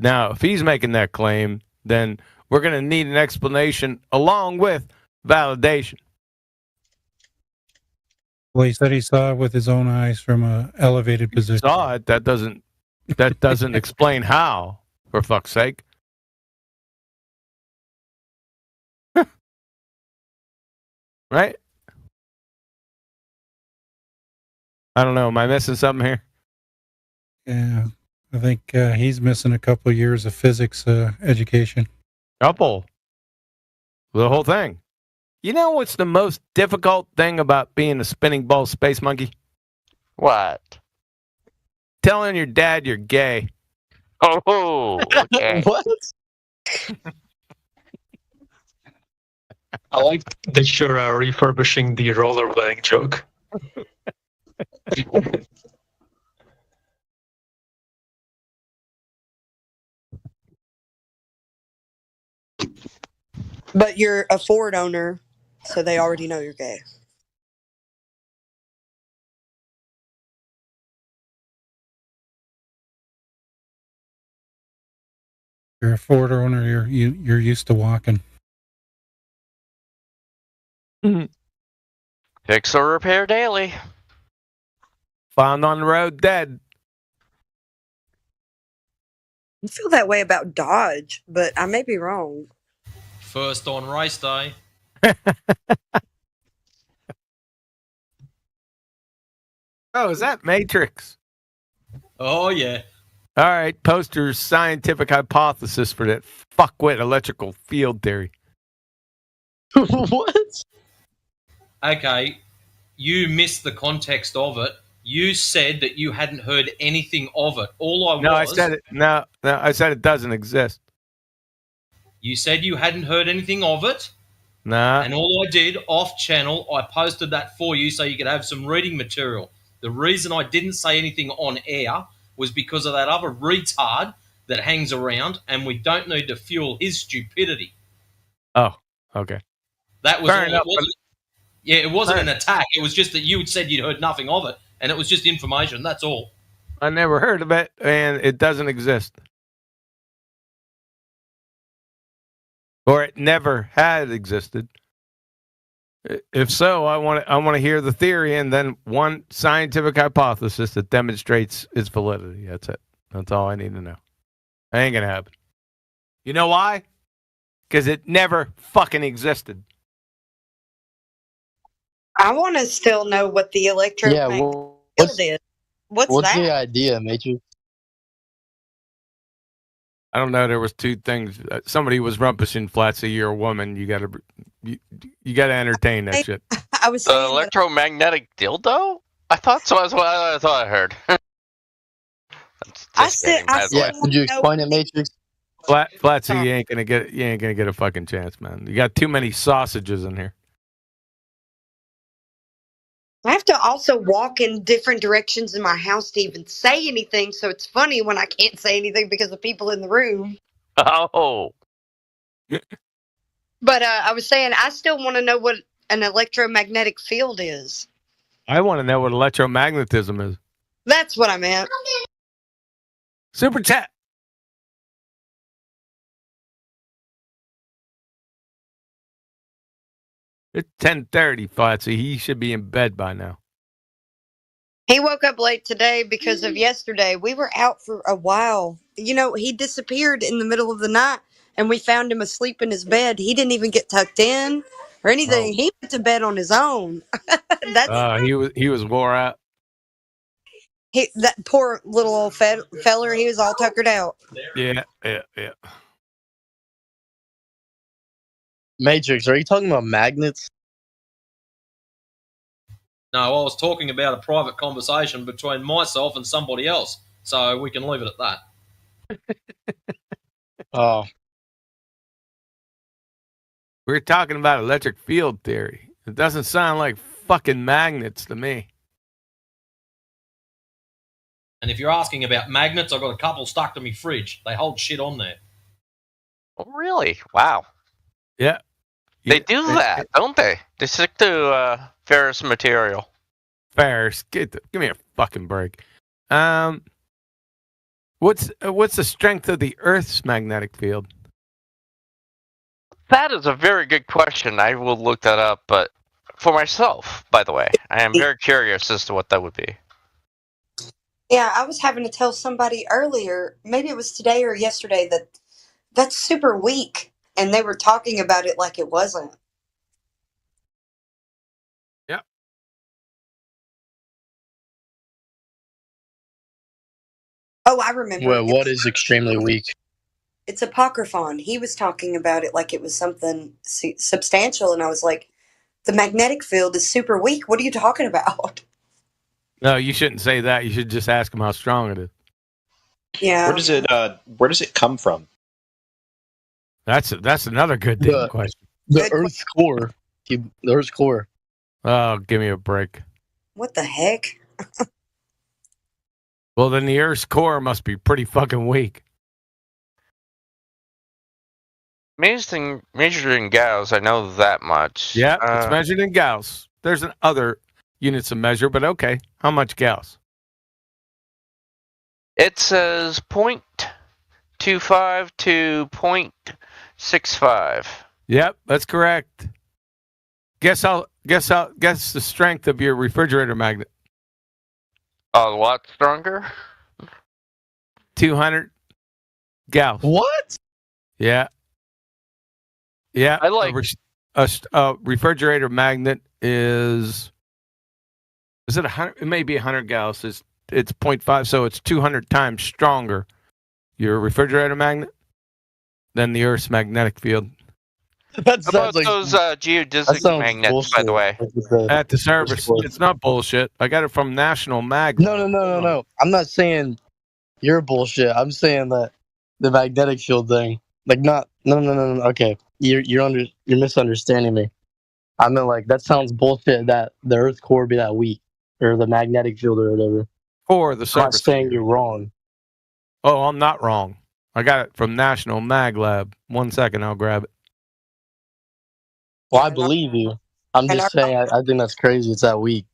Now, if he's making that claim, then we're going to need an explanation along with validation. Well, he said he saw it with his own eyes from a elevated position. Saw it. That doesn't explain how. For fuck's sake. right? I don't know. Am I missing something here? Yeah, I think he's missing a couple of years of physics education. Couple. The whole thing. You know what's the most difficult thing about being a spinning ball space monkey? What? Telling your dad you're gay. Oh, okay. What? I like that you're refurbishing the rollerblading joke. But you're a Ford owner, so they already know you're gay. You're a Ford owner. You're used to walking. Fix or repair daily. Found on the road dead. I feel that way about Dodge, but I may be wrong. First on race day. Oh, is that Matrix? Oh, yeah. All right, poster's scientific hypothesis for that fuckwit electrical field theory. What? Okay, you missed the context of it. You said that you hadn't heard anything of it. I said it. No, I said it doesn't exist. You said you hadn't heard anything of it. Nah. And all I did off channel, I posted that for you so you could have some reading material. The reason I didn't say anything on air was because of that other retard that hangs around, and we don't need to fuel his stupidity. Oh, okay. That was Fair all enough, it wasn't. Yeah, it wasn't an attack. It was just that you had said you'd heard nothing of it, and it was just information. That's all. I never heard of it, and it doesn't exist. Or it never had existed. If so, I want to hear the theory and then one scientific hypothesis that demonstrates its validity. That's it. That's all I need to know. Ain't gonna happen. You know why? Because it never fucking existed. I want to still know what the electromagnetic field is. What's that? the idea, Matrix? I don't know. There was two things. Somebody was rumpusing Flatsy. You're a woman. You gotta entertain that shit. I was The electromagnetic dildo? I thought so. That's what I thought I heard. Could you explain it, Matrix? Flatsy, you ain't gonna get a fucking chance, man. You got too many sausages in here. I have to also walk in different directions in my house to even say anything, so it's funny when I can't say anything because of people in the room. Oh. But I was saying, I still want to know what an electromagnetic field is. I want to know what electromagnetism is. That's what I meant. Super chat. It's 10:30, Flatsy. He should be in bed by now. He woke up late today because of yesterday. We were out for a while. You know, he disappeared in the middle of the night, and we found him asleep in his bed. He didn't even get tucked in or anything. Oh. He went to bed on his own. That's He was wore out. that poor little old feller. He was all tuckered out. Yeah. Matrix, are you talking about magnets? No, I was talking about a private conversation between myself and somebody else, so we can leave it at that. Oh. We're talking about electric field theory. It doesn't sound like fucking magnets to me. And if you're asking about magnets, I've got a couple stuck to my fridge. They hold shit on there. Oh, really? Wow. Yeah. They do that, don't they? They stick to ferrous material. Ferrous, give me a fucking break. What's the strength of the Earth's magnetic field? That is a very good question. I will look that up, but for myself, by the way, I am very curious as to what that would be. Yeah, I was having to tell somebody earlier, maybe it was today or yesterday, that that's super weak. And they were talking about it like it wasn't. Oh, I remember. Well, what is extremely weak? It's Apocryphon. He was talking about it like it was something substantial, and I was like, the magnetic field is super weak. What are you talking about? No, you shouldn't say that. You should just ask him how strong it is. Yeah. Where does it come from? That's another good damn question. The Earth's core. The Earth's core. Oh, give me a break. What the heck? Well, then the Earth's core must be pretty fucking weak. Measured in Gauss, I know that much. Yeah, it's measured in Gauss. There's other units of measure, but okay. How much Gauss? It says 0.25 to 0.65. Yep, that's correct. Guess the strength of your refrigerator magnet. A lot stronger? 200 Gauss. What? Yeah. Yeah. I like a refrigerator magnet is it 100? It may be 100 Gauss. It's 0.5, so it's 200 times stronger. Your refrigerator magnet than the Earth's magnetic field. How about those geodesic magnets, bullshit. by the way? At the service. It's not bullshit. I got it from National Mag. No. I'm not saying you're bullshit. I'm saying that the magnetic field thing. Like not. No. Okay, you're misunderstanding me. I mean, like that sounds bullshit. That the Earth's core be that weak, or the magnetic field, or whatever. Or the I'm not service. saying you're wrong. Oh, I'm not wrong. I got it from National Mag Lab. 1 second, I'll grab it. Well, I believe you. I'm just saying I think that's crazy. It's that weak.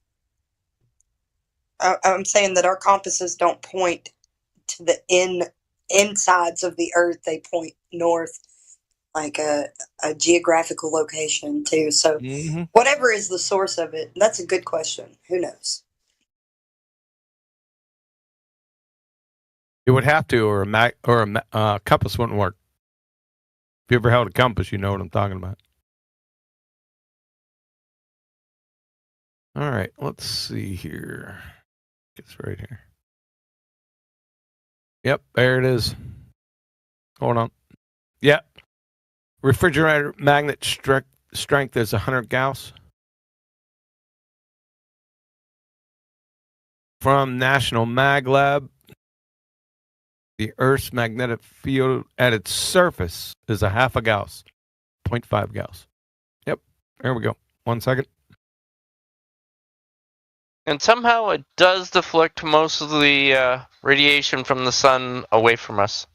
I'm saying that our compasses don't point to the insides of the Earth. They point north, like a geographical location too. So whatever is the source of it, that's a good question. Who knows? It would have to, or a compass wouldn't work. If you ever held a compass, you know what I'm talking about. All right, let's see here. It's right here. Yep, there it is. Hold on. Yep. Refrigerator magnet strength is 100 Gauss. From National Mag Lab, the Earth's magnetic field at its surface is a half a Gauss, 0.5 Gauss. Yep, there we go. 1 second. And somehow it does deflect most of the radiation from the sun away from us.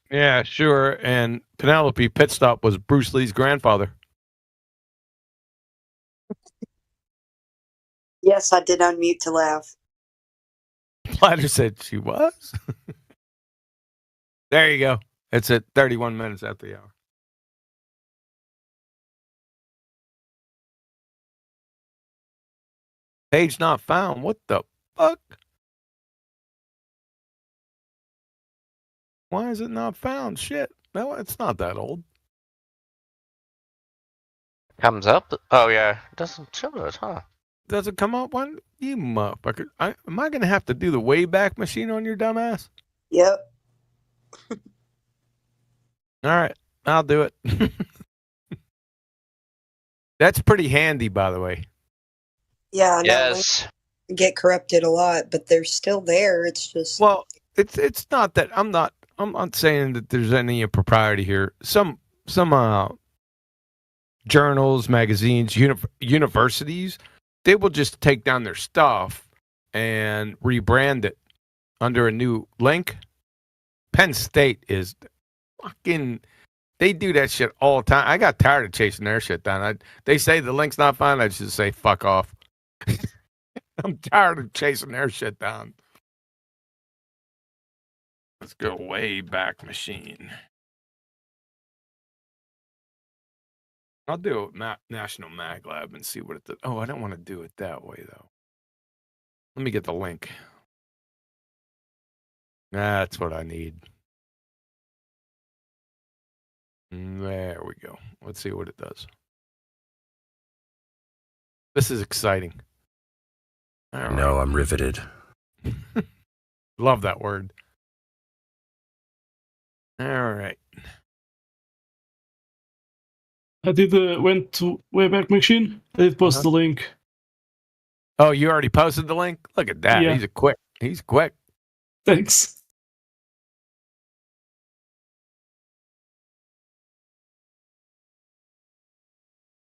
Yeah, sure. And Penelope Pitstop was Bruce Lee's grandfather. Yes, I did unmute to laugh. Platter said she was. There you go. It's at 31 minutes after the hour. Page not found. What the fuck? Why is it not found? Shit. No, it's not that old. Comes up? Oh, yeah. It doesn't show it, huh? Does it come up one? You motherfucker. Am I going to have to do the Wayback Machine on your dumbass? Yep. All right. I'll do it. That's pretty handy, by the way. Yeah, I know. Yes. We get corrupted a lot, but they're still there. It's just Well, it's not that I'm not saying that there's any impropriety here. Some journals, magazines, universities, they will just take down their stuff and rebrand it under a new link. Penn State is fucking. They do that shit all the time. I got tired of chasing their shit down. They say the link's not fine. I just say fuck off. I'm tired of chasing their shit down. Let's go Wayback Machine. I'll do it with National Mag Lab and see what it does. Oh, I don't want to do it that way, though. Let me get the link. That's what I need. There we go. Let's see what it does. This is exciting. All right. No, I'm riveted. Love that word. All right. I did went to Wayback Machine. I did post the link. Oh, you already posted the link? Look at that. Yeah. He's quick. Thanks.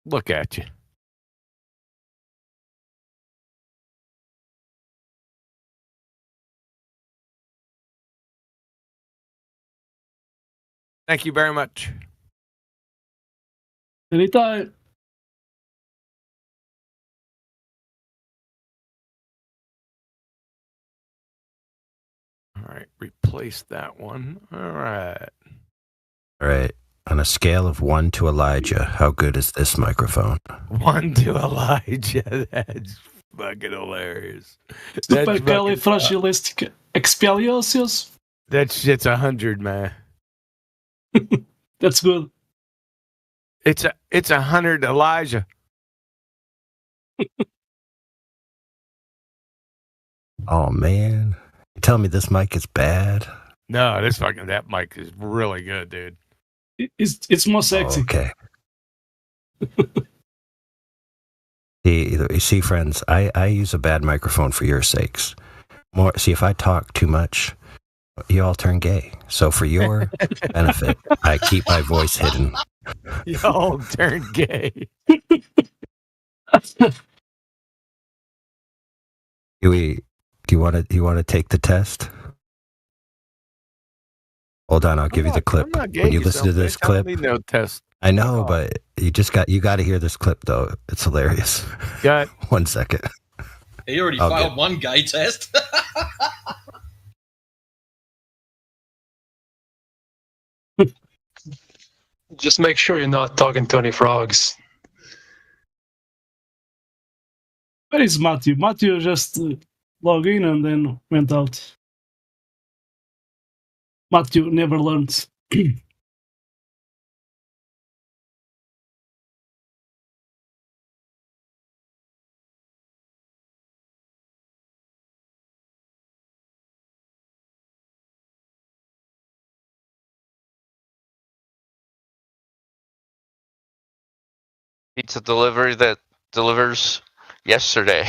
Look at you. Thank you very much. Anytime. All right, replace that one. All right. All right. On a scale of 1 to Elijah, how good is this microphone? 1 to Elijah. That's fucking hilarious. Supercalifragilisticexpialidocious. That shit's 100, man. That's good. It's 100, Elijah. Oh, man. You telling me this mic is bad? No, that mic is really good, dude. It's more sexy. Okay. You see, friends, I use a bad microphone for your sakes. See, if I talk too much, you all turn gay. So for your benefit, I keep my voice hidden. You all turn gay. Do you want to take the test? Hold on, I'll give you the clip. When you listen to this clip, no test. I know, but you got to hear this clip though. It's hilarious. Got 1 second. He already I'll failed one gay test. Just make sure you're not talking to any frogs. Where is Matthew? Matthew just logged in and then went out. Matthew never learns. Pizza delivery that delivers yesterday.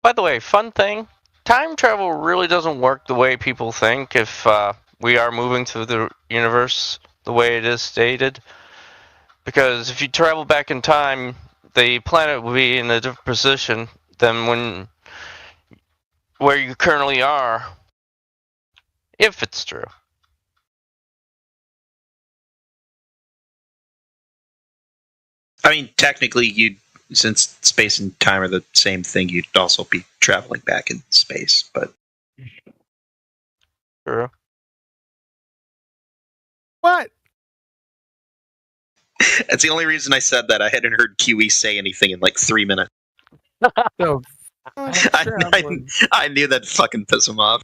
By the way, fun thing, time travel really doesn't work the way people think if we are moving through the universe the way it is stated. Because if you travel back in time, the planet will be in a different position than where you currently are, if it's true. I mean, technically, since space and time are the same thing, you'd also be traveling back in space, but... True. What? That's the only reason I said that. I hadn't heard QE say anything in like 3 minutes. So, I knew that fucking piss him off.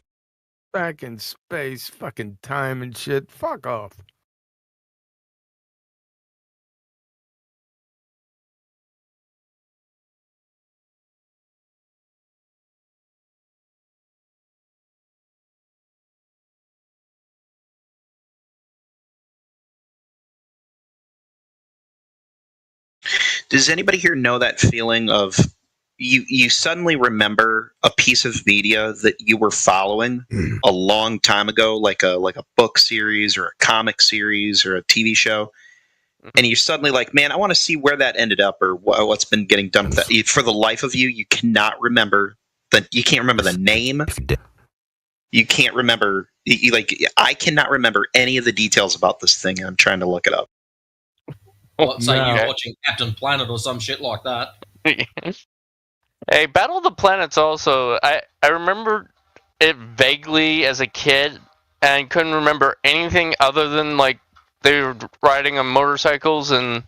back in space, fucking time and shit. Fuck off. Does anybody here know that feeling of you suddenly remember a piece of media that you were following a long time ago, like a book series or a comic series or a TV show, and you're suddenly like, man, I want to see where that ended up or what's been getting done with that. For the life of you, you cannot remember you can't remember the name. You can't remember I cannot remember any of the details about this thing. I'm trying to look it up. Well, say you're watching Captain Planet or some shit like that. Hey, Battle of the Planets also, I remember it vaguely as a kid, and couldn't remember anything other than like they were riding on motorcycles and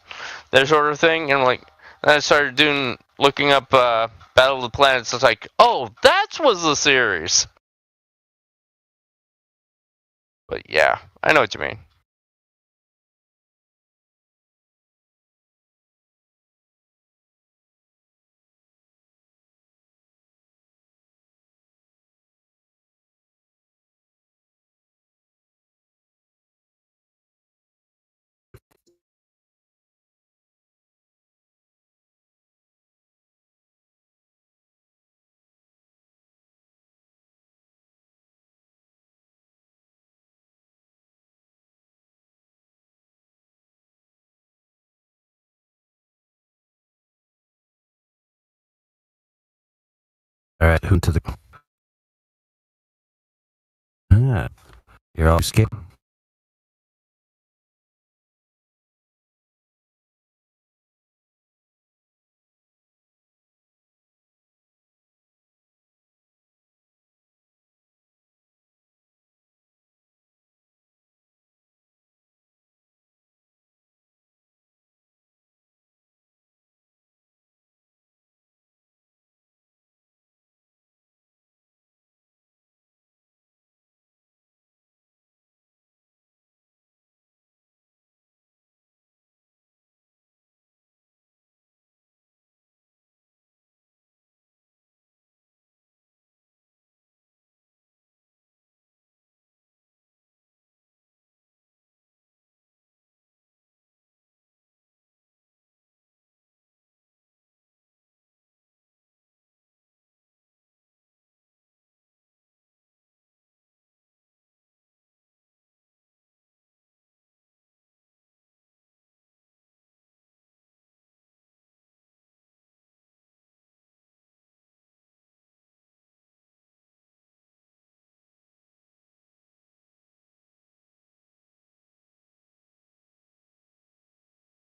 that sort of thing. And like, then I started looking up Battle of the Planets. It's like, oh, that was the series. But yeah, I know what you mean. All right, who to the? You're all scared.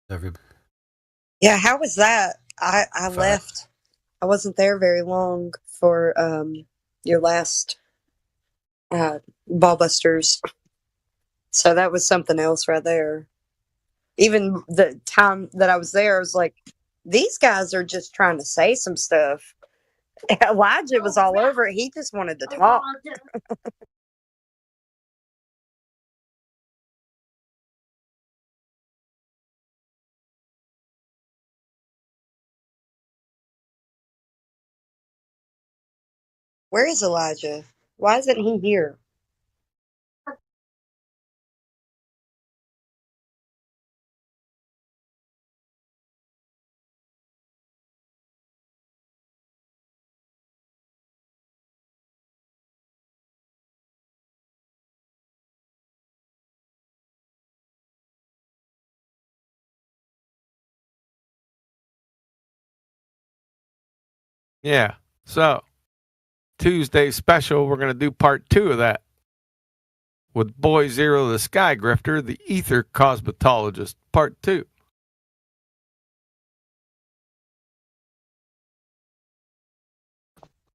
Everybody. Yeah, how was that? I left. I wasn't there very long for your last Ballbusters. So that was something else right there. Even the time that I was there, I was like, these guys are just trying to say some stuff. Elijah was all over it. He just wanted to talk. Where is Elijah? Why isn't he here? Yeah. So Tuesday special, we're going to do part 2 of that with Boy Zero, the Sky Grifter, the Ether Cosmetologist, part 2.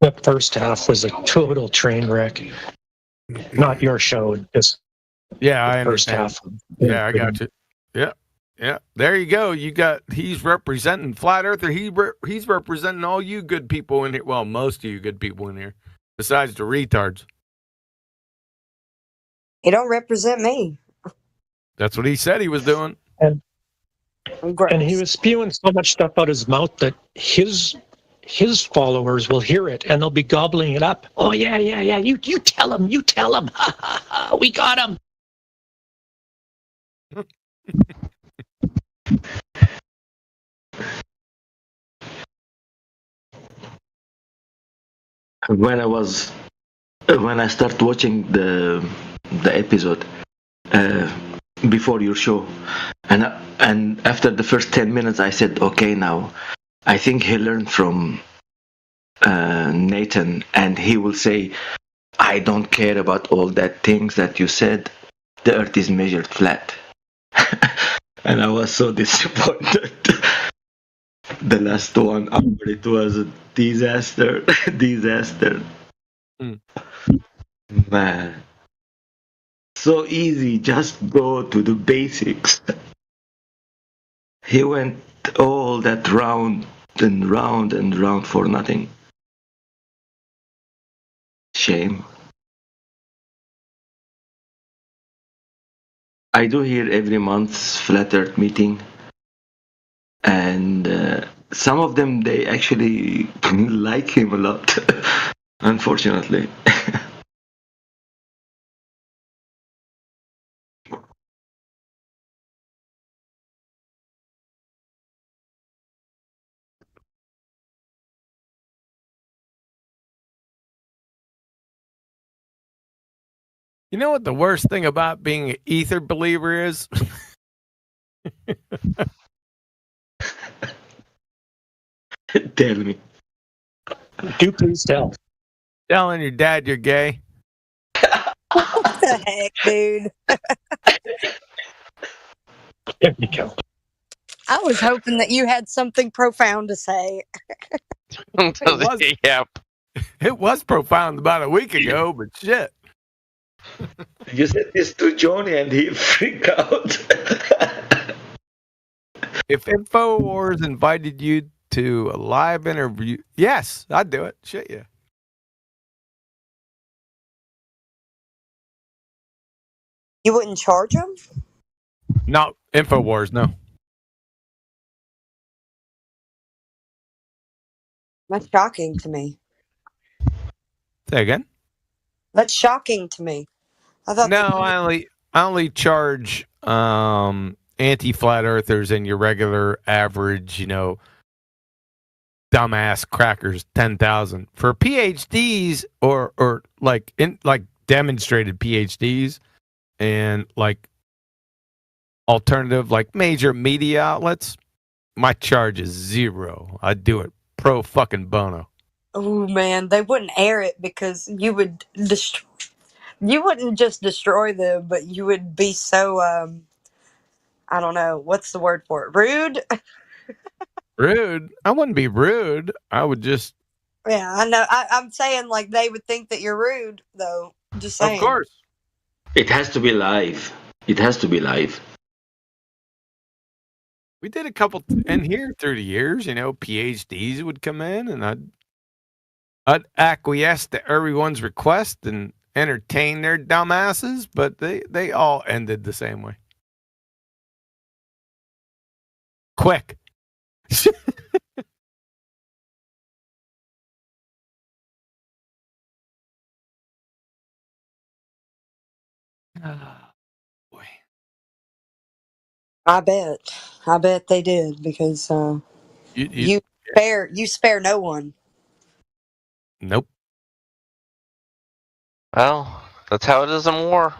The first half was a total train wreck. Not your show, just yeah, I first understand. half. Yeah, I got you. Yeah, yeah. There you go. You got. He's representing Flat Earther. He's representing all you good people in here. Well, most of you good people in here, besides the retards. He don't represent me. That's what he said he was doing. And he was spewing so much stuff out his mouth that his followers will hear it and they'll be gobbling it up. Oh yeah. You tell him. Ha ha ha. We got him. When I start watching the episode before your show, and after the first 10 minutes, I said, okay, now I think he learned from Nathan, and he will say, I don't care about all that things that you said. The Earth is measured flat, and I was so disappointed. The last 1 hour, it was a disaster. Man. so easy. Just go to the basics. He went all that round and round and round for nothing. Shame. I do hear every month's Flat Earth meeting, and some of them, they actually like him a lot, unfortunately. You know what the worst thing about being an ether believer is? Tell me. Do please tell. Telling your dad you're gay. What the heck, dude? There you go. I was hoping that you had something profound to say. Yep. It was profound about a week ago, but shit. You said this to Johnny and he freaked out. If InfoWars invited you to a live interview, yes, I'd do it. Shit, yeah. You wouldn't charge them? No, InfoWars, no. That's shocking to me. Say again? That's shocking to me. I thought No, I only charge anti-flat earthers and your regular average, dumbass crackers 10,000. For PhDs or like demonstrated PhDs and like alternative like major media outlets, my charge is $0. I do it pro fucking bono. Oh man, they wouldn't air it because you would you wouldn't just destroy them, but you would be so I don't know, what's the word for it? Rude? Rude? I wouldn't be rude. I would just Yeah, I know. I'm saying like they would think that you're rude though. Just saying. Of course. It has to be live. It has to be live. We did a couple in here through the years, PhDs would come in and I'd acquiesce to everyone's request and entertain their dumbasses, but they all ended the same way. Quick. I bet they did because you spare no one. Nope. Well, that's how it is in war.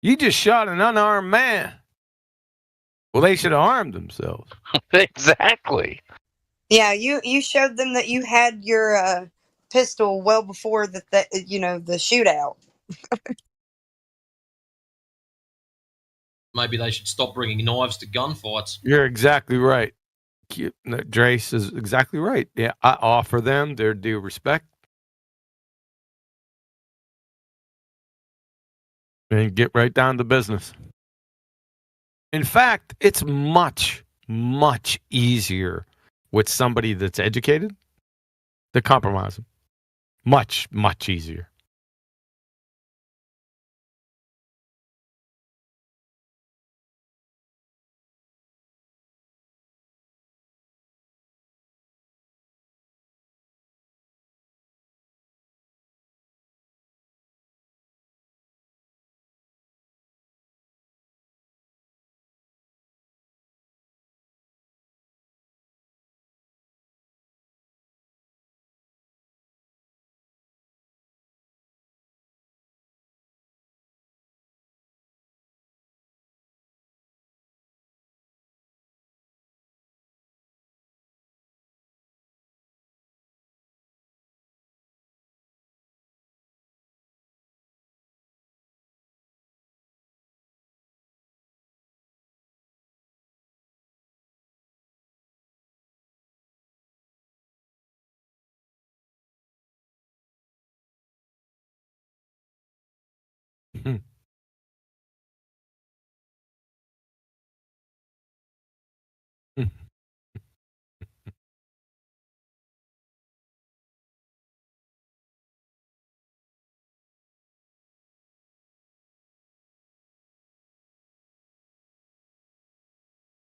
You just shot an unarmed man. Well, they should have armed themselves. Exactly. Yeah, you showed them that you had your pistol well before the shootout. Maybe they should stop bringing knives to gunfights. You're exactly right. Drace is exactly right. Yeah, I offer them their due respect. And get right down to business. In fact, it's much, much easier with somebody that's educated to compromise them. Much, much easier.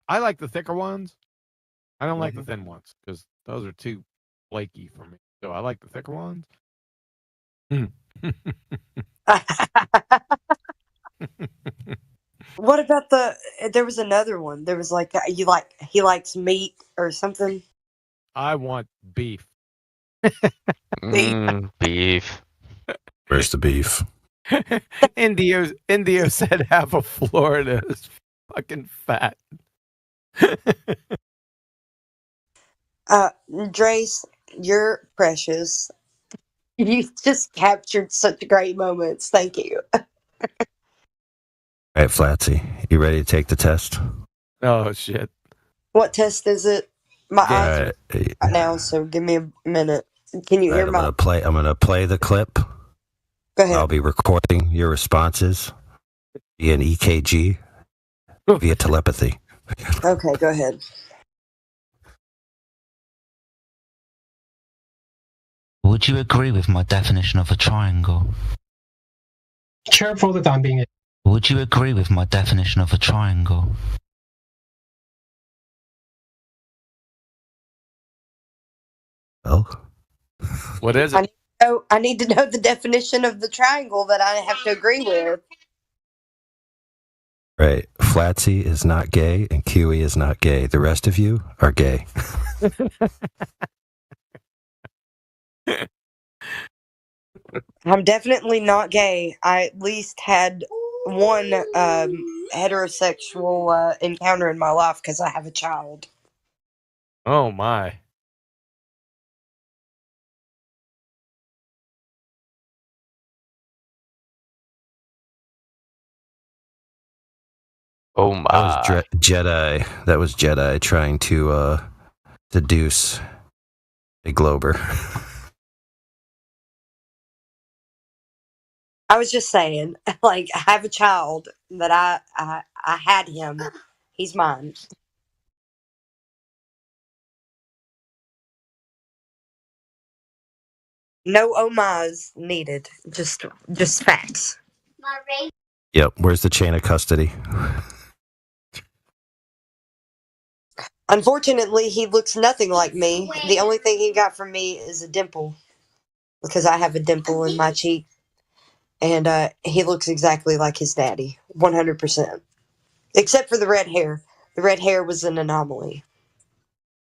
I like the thicker ones. I don't like the thin ones because those are too flaky for me. So I like the thicker ones. What about there was another one. There was like he likes meat or something. I want beef. Beef. Where's the beef? Indio said half of Florida is fucking fat. Drace, you're precious. You just captured such great moments. Thank you. All right, Flatsy, you ready to take the test? Oh shit! What test is it? My eyes All are right, right now, so give me a minute. Can you hear I'm my? gonna play the clip. Go ahead. I'll be recording your responses via an EKG via telepathy. Okay, go ahead. Would you agree with my definition of a triangle? Careful that I'm being. Would you agree with my definition of a triangle? Well, what is it? I need to know the definition of the triangle that I have to agree with. Right, Flatsy is not gay and Kiwi is not gay. The rest of you are gay. I'm definitely not gay. I at least had one heterosexual encounter in my life because I have a child. Oh my! Oh my! That was Jedi. That was Jedi trying to seduce a Glober. I was just saying, like, I have a child that I had him. He's mine. No homage needed. Just facts. Yep. Where's the chain of custody? Unfortunately, he looks nothing like me. The only thing he got from me is a dimple, because I have a dimple in my cheek, and he looks exactly like his daddy, 100%. Except for the red hair. The red hair was an anomaly.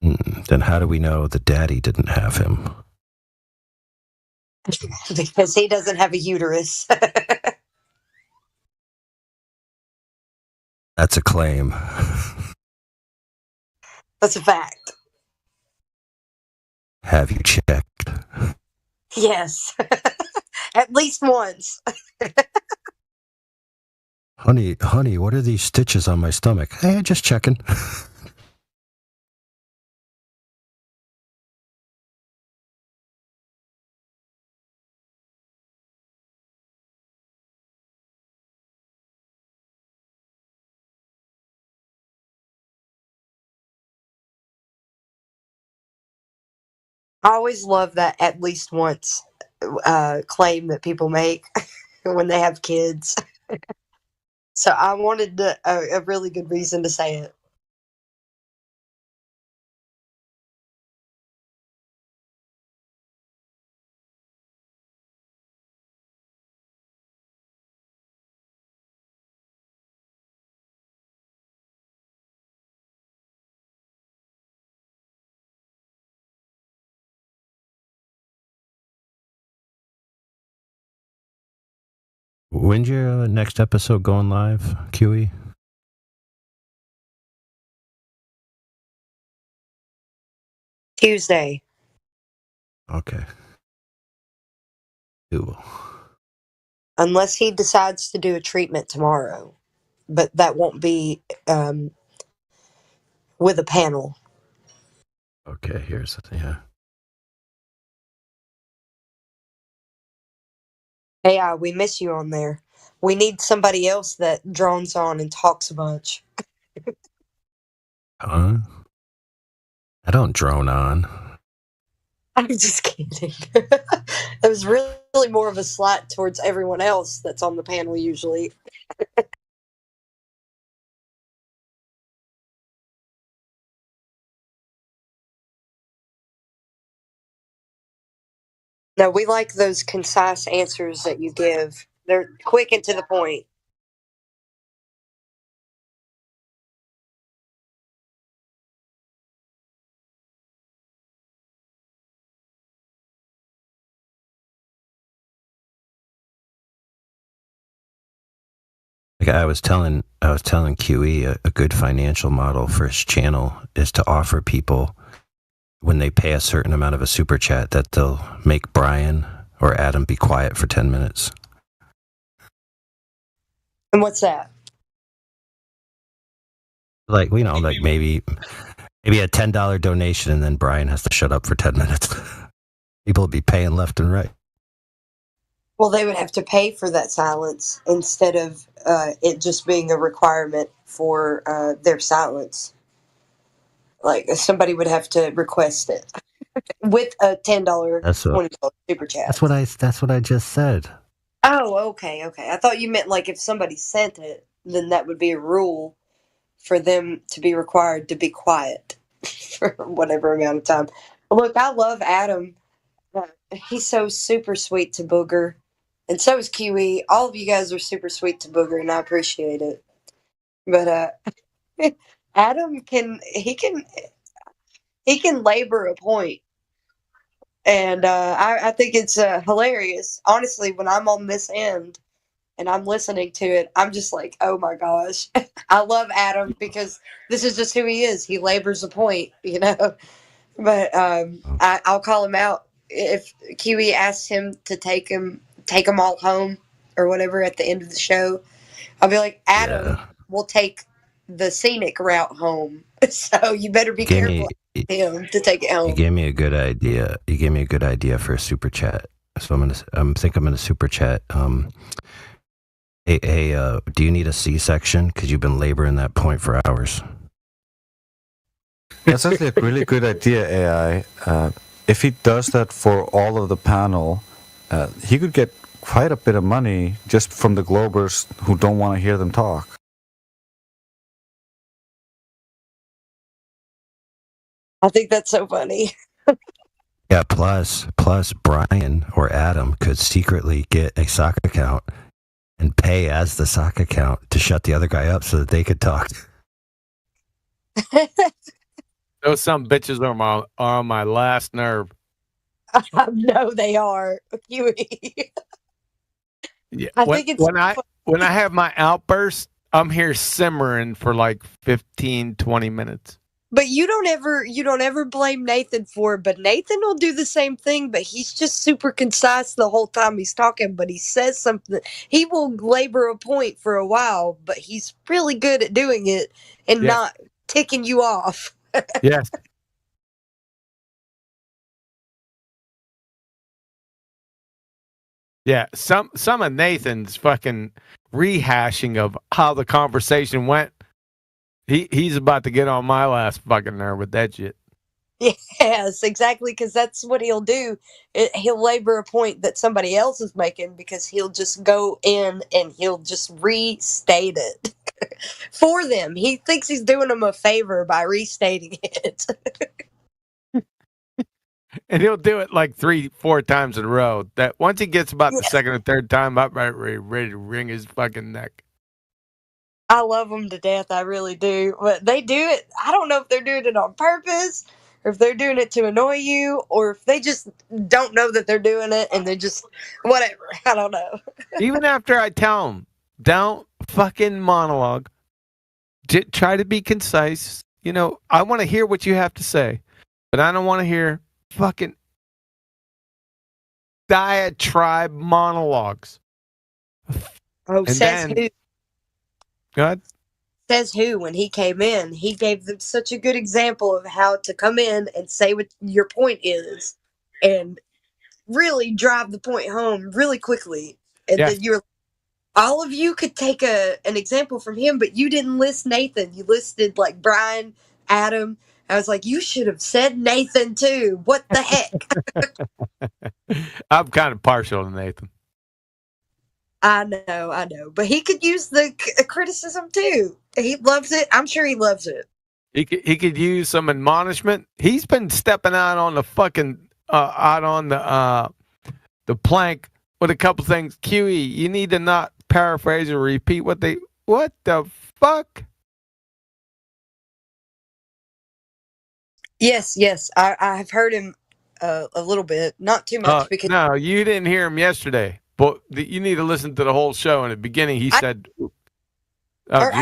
Then how do we know the daddy didn't have him? Because he doesn't have a uterus. That's a claim. That's a fact. Have you checked? Yes. At least once. Honey, what are these stitches on my stomach? Hey, just checking. I always love that at least once claim that people make when they have kids. So I wanted a really good reason to say it. When's your next episode going live, QE? Tuesday. Okay. Cool. Unless he decides to do a treatment tomorrow. But that won't be with a panel. Okay, here's yeah. Hey, we miss you on there. We need somebody else that drones on and talks a bunch. Huh? I don't drone on. I'm just kidding. It was really more of a slight towards everyone else that's on the panel usually. No, we like those concise answers that you give. They're quick and to the point. Like I was telling QE a good financial model for his channel is to offer people when they pay a certain amount of a super chat that they'll make Brian or Adam be quiet for 10 minutes. And what's that? Like, you know, like maybe a $10 donation and then Brian has to shut up for 10 minutes. People will be paying left and right. Well, they would have to pay for that silence instead of it just being a requirement for their silence. Like somebody would have to request it with a $10, $20 super chat. That's what I just said. Oh, okay. I thought you meant like if somebody sent it, then that would be a rule for them to be required to be quiet for whatever amount of time. Look, I love Adam. He's so super sweet to Booger, and so is QE. All of you guys are super sweet to Booger, and I appreciate it. But Adam can labor a point, and I think it's hilarious. Honestly, when I'm on this end and I'm listening to it, I'm just like, oh my gosh, I love Adam because this is just who he is. He labors a point, you know. But I'll call him out if QE asks him to take him all home or whatever at the end of the show. I'll be like, Adam will take the scenic route home, so you better be careful of him to take it home. You gave me a good idea. You gave me a good idea for a super chat. So I'm gonna super chat. Hey, do you need a C-section? Because you've been laboring that point for hours. That's actually a really good idea, AI. If he does that for all of the panel, he could get quite a bit of money just from the Globers who don't want to hear them talk. I think that's so funny. Yeah, plus Brian or Adam could secretly get a sock account and pay as the sock account to shut the other guy up so that they could talk. Those some bitches are on my last nerve. No, they are. QE. Yeah. I think it's when I have my outburst, I'm here simmering for like 15, 20 minutes. But you don't ever blame Nathan for it, but Nathan will do the same thing, but he's just super concise the whole time he's talking, but he says something. He will labor a point for a while, but he's really good at doing it and not ticking you off. Yes. Yeah, some of Nathan's fucking rehashing of how the conversation went. He's about to get on my last fucking nerve with that shit. Yes, exactly, because that's what he'll do. He'll labor a point that somebody else is making because he'll just go in and he'll just restate it for them. He thinks he's doing them a favor by restating it. And he'll do it like 3-4 times in a row. That once he gets about the second or third time up, right, ready to wring his fucking neck. I love them to death. I really do. But they do it. I don't know if they're doing it on purpose or if they're doing it to annoy you or if they just don't know that they're doing it and they just, whatever. I don't know. Even after I tell them, don't fucking monologue. Try to be concise. You know, I want to hear what you have to say, but I don't want to hear fucking diatribe monologues. Oh, says who? God. Says who, when he came in, he gave them such a good example of how to come in and say what your point is and really drive the point home really quickly. And then all of you could take an example from him, but you didn't list Nathan. You listed like Brian, Adam. I was like, you should have said Nathan too. What the heck? I'm kind of partial to Nathan. I know, but he could use the criticism too. He loves it. I'm sure he loves it. He could use some admonishment. He's been stepping out on the fucking out on the the plank with a couple things. QE, you need to not paraphrase or repeat what the fuck? Yes, I've heard him a little bit, not too much because No, you didn't hear him yesterday, but you need to listen to the whole show. In the beginning, he said, did you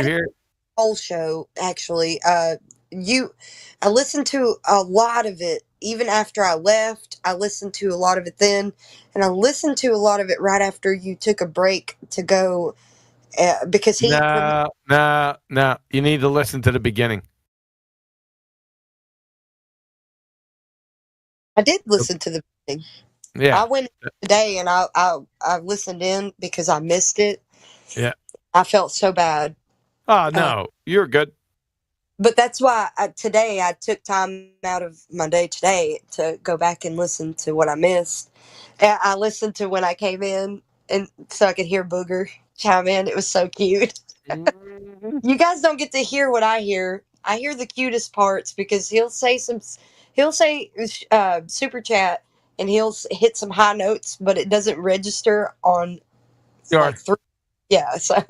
hear it? whole show actually. I listened to a lot of it even after I left. I listened to a lot of it then, and I listened to a lot of it right after you took a break to go because he. No. You need to listen to the beginning. I did listen to the beginning. Yeah. I went today and I listened in because I missed it. Yeah. I felt so bad. Oh no, you're good. But that's why today I took time out of my day today to go back and listen to what I missed. And I listened to when I came in, and so I could hear Booger chime in. It was so cute. You guys don't get to hear what I hear. I hear the cutest parts because he'll say super chat and he'll hit some high notes, but it doesn't register on like three. Yeah, so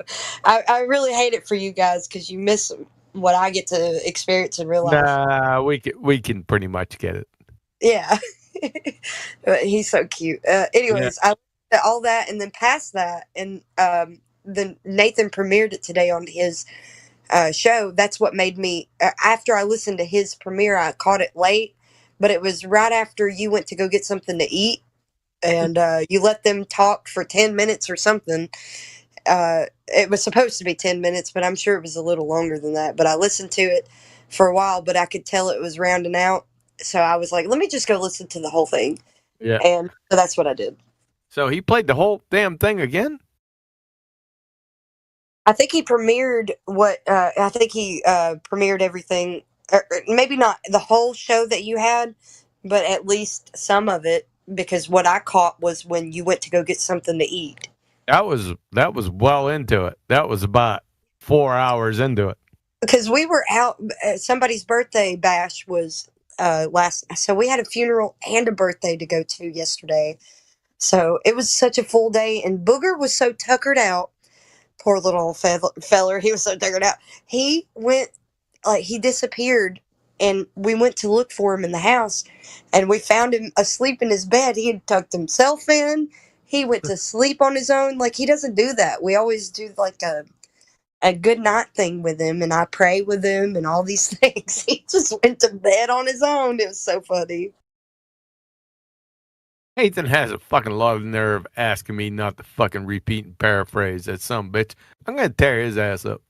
I really hate it for you guys because you miss what I get to experience in real life. Nah, we can pretty much get it. Yeah, he's so cute. Anyways, I looked at all that, and then past that, and then Nathan premiered it today on his show. That's what made me. After I listened to his premiere, I caught it late, but it was right after you went to go get something to eat, and you let them talk for 10 minutes or something. It was supposed to be 10 minutes, but I'm sure it was a little longer than that. But I listened to it for a while, but I could tell it was rounding out. So I was like, let me just go listen to the whole thing. Yeah. And so that's what I did. So he played the whole damn thing again? I think he premiered premiered everything. Or maybe not the whole show that you had, but at least some of it, because what I caught was when you went to go get something to eat. That was well into it. That was about 4 hours into it. Because we were out, somebody's birthday bash was so we had a funeral and a birthday to go to yesterday. So it was such a full day, and Booger was so tuckered out. Poor little feller, he was so tuckered out. He went, he disappeared, and we went to look for him in the house, and we found him asleep in his bed. He had tucked himself in. He went to sleep on his own. Like, he doesn't do that. We always do like a good night thing with him, and I pray with him and all these things. He just went to bed on his own. It was so funny. Nathan has a fucking lot of nerve asking me not to fucking repeat and paraphrase that some bitch. I'm gonna tear his ass up.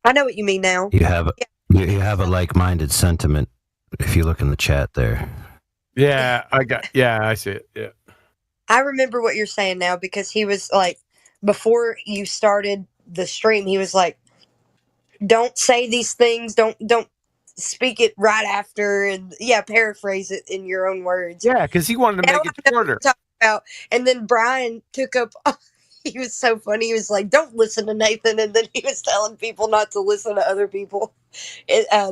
I know what you mean now. You have a like-minded sentiment if you look in the chat there. Yeah, I see it. Yeah. I remember what you're saying now because he was like, before you started the stream, he was like, don't say these things. Don't speak it right after. And paraphrase it in your own words. Yeah, because he wanted to make it shorter. And then Brian took up, he was so funny. He was like, don't listen to Nathan. And then he was telling people not to listen to other people,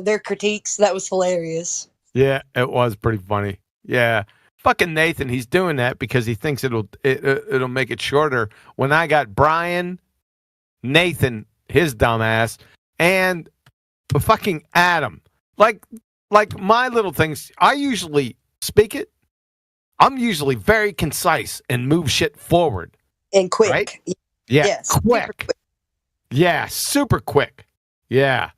their critiques. That was hilarious. Yeah, it was pretty funny. Yeah. Fucking Nathan, he's doing that because he thinks it'll make it shorter. When I got Brian, Nathan, his dumbass, and fucking Adam, like my little things, I usually speak it. I'm usually very concise and move shit forward and quick. Right? Yeah, yes, quick. Yeah, super quick. Yeah,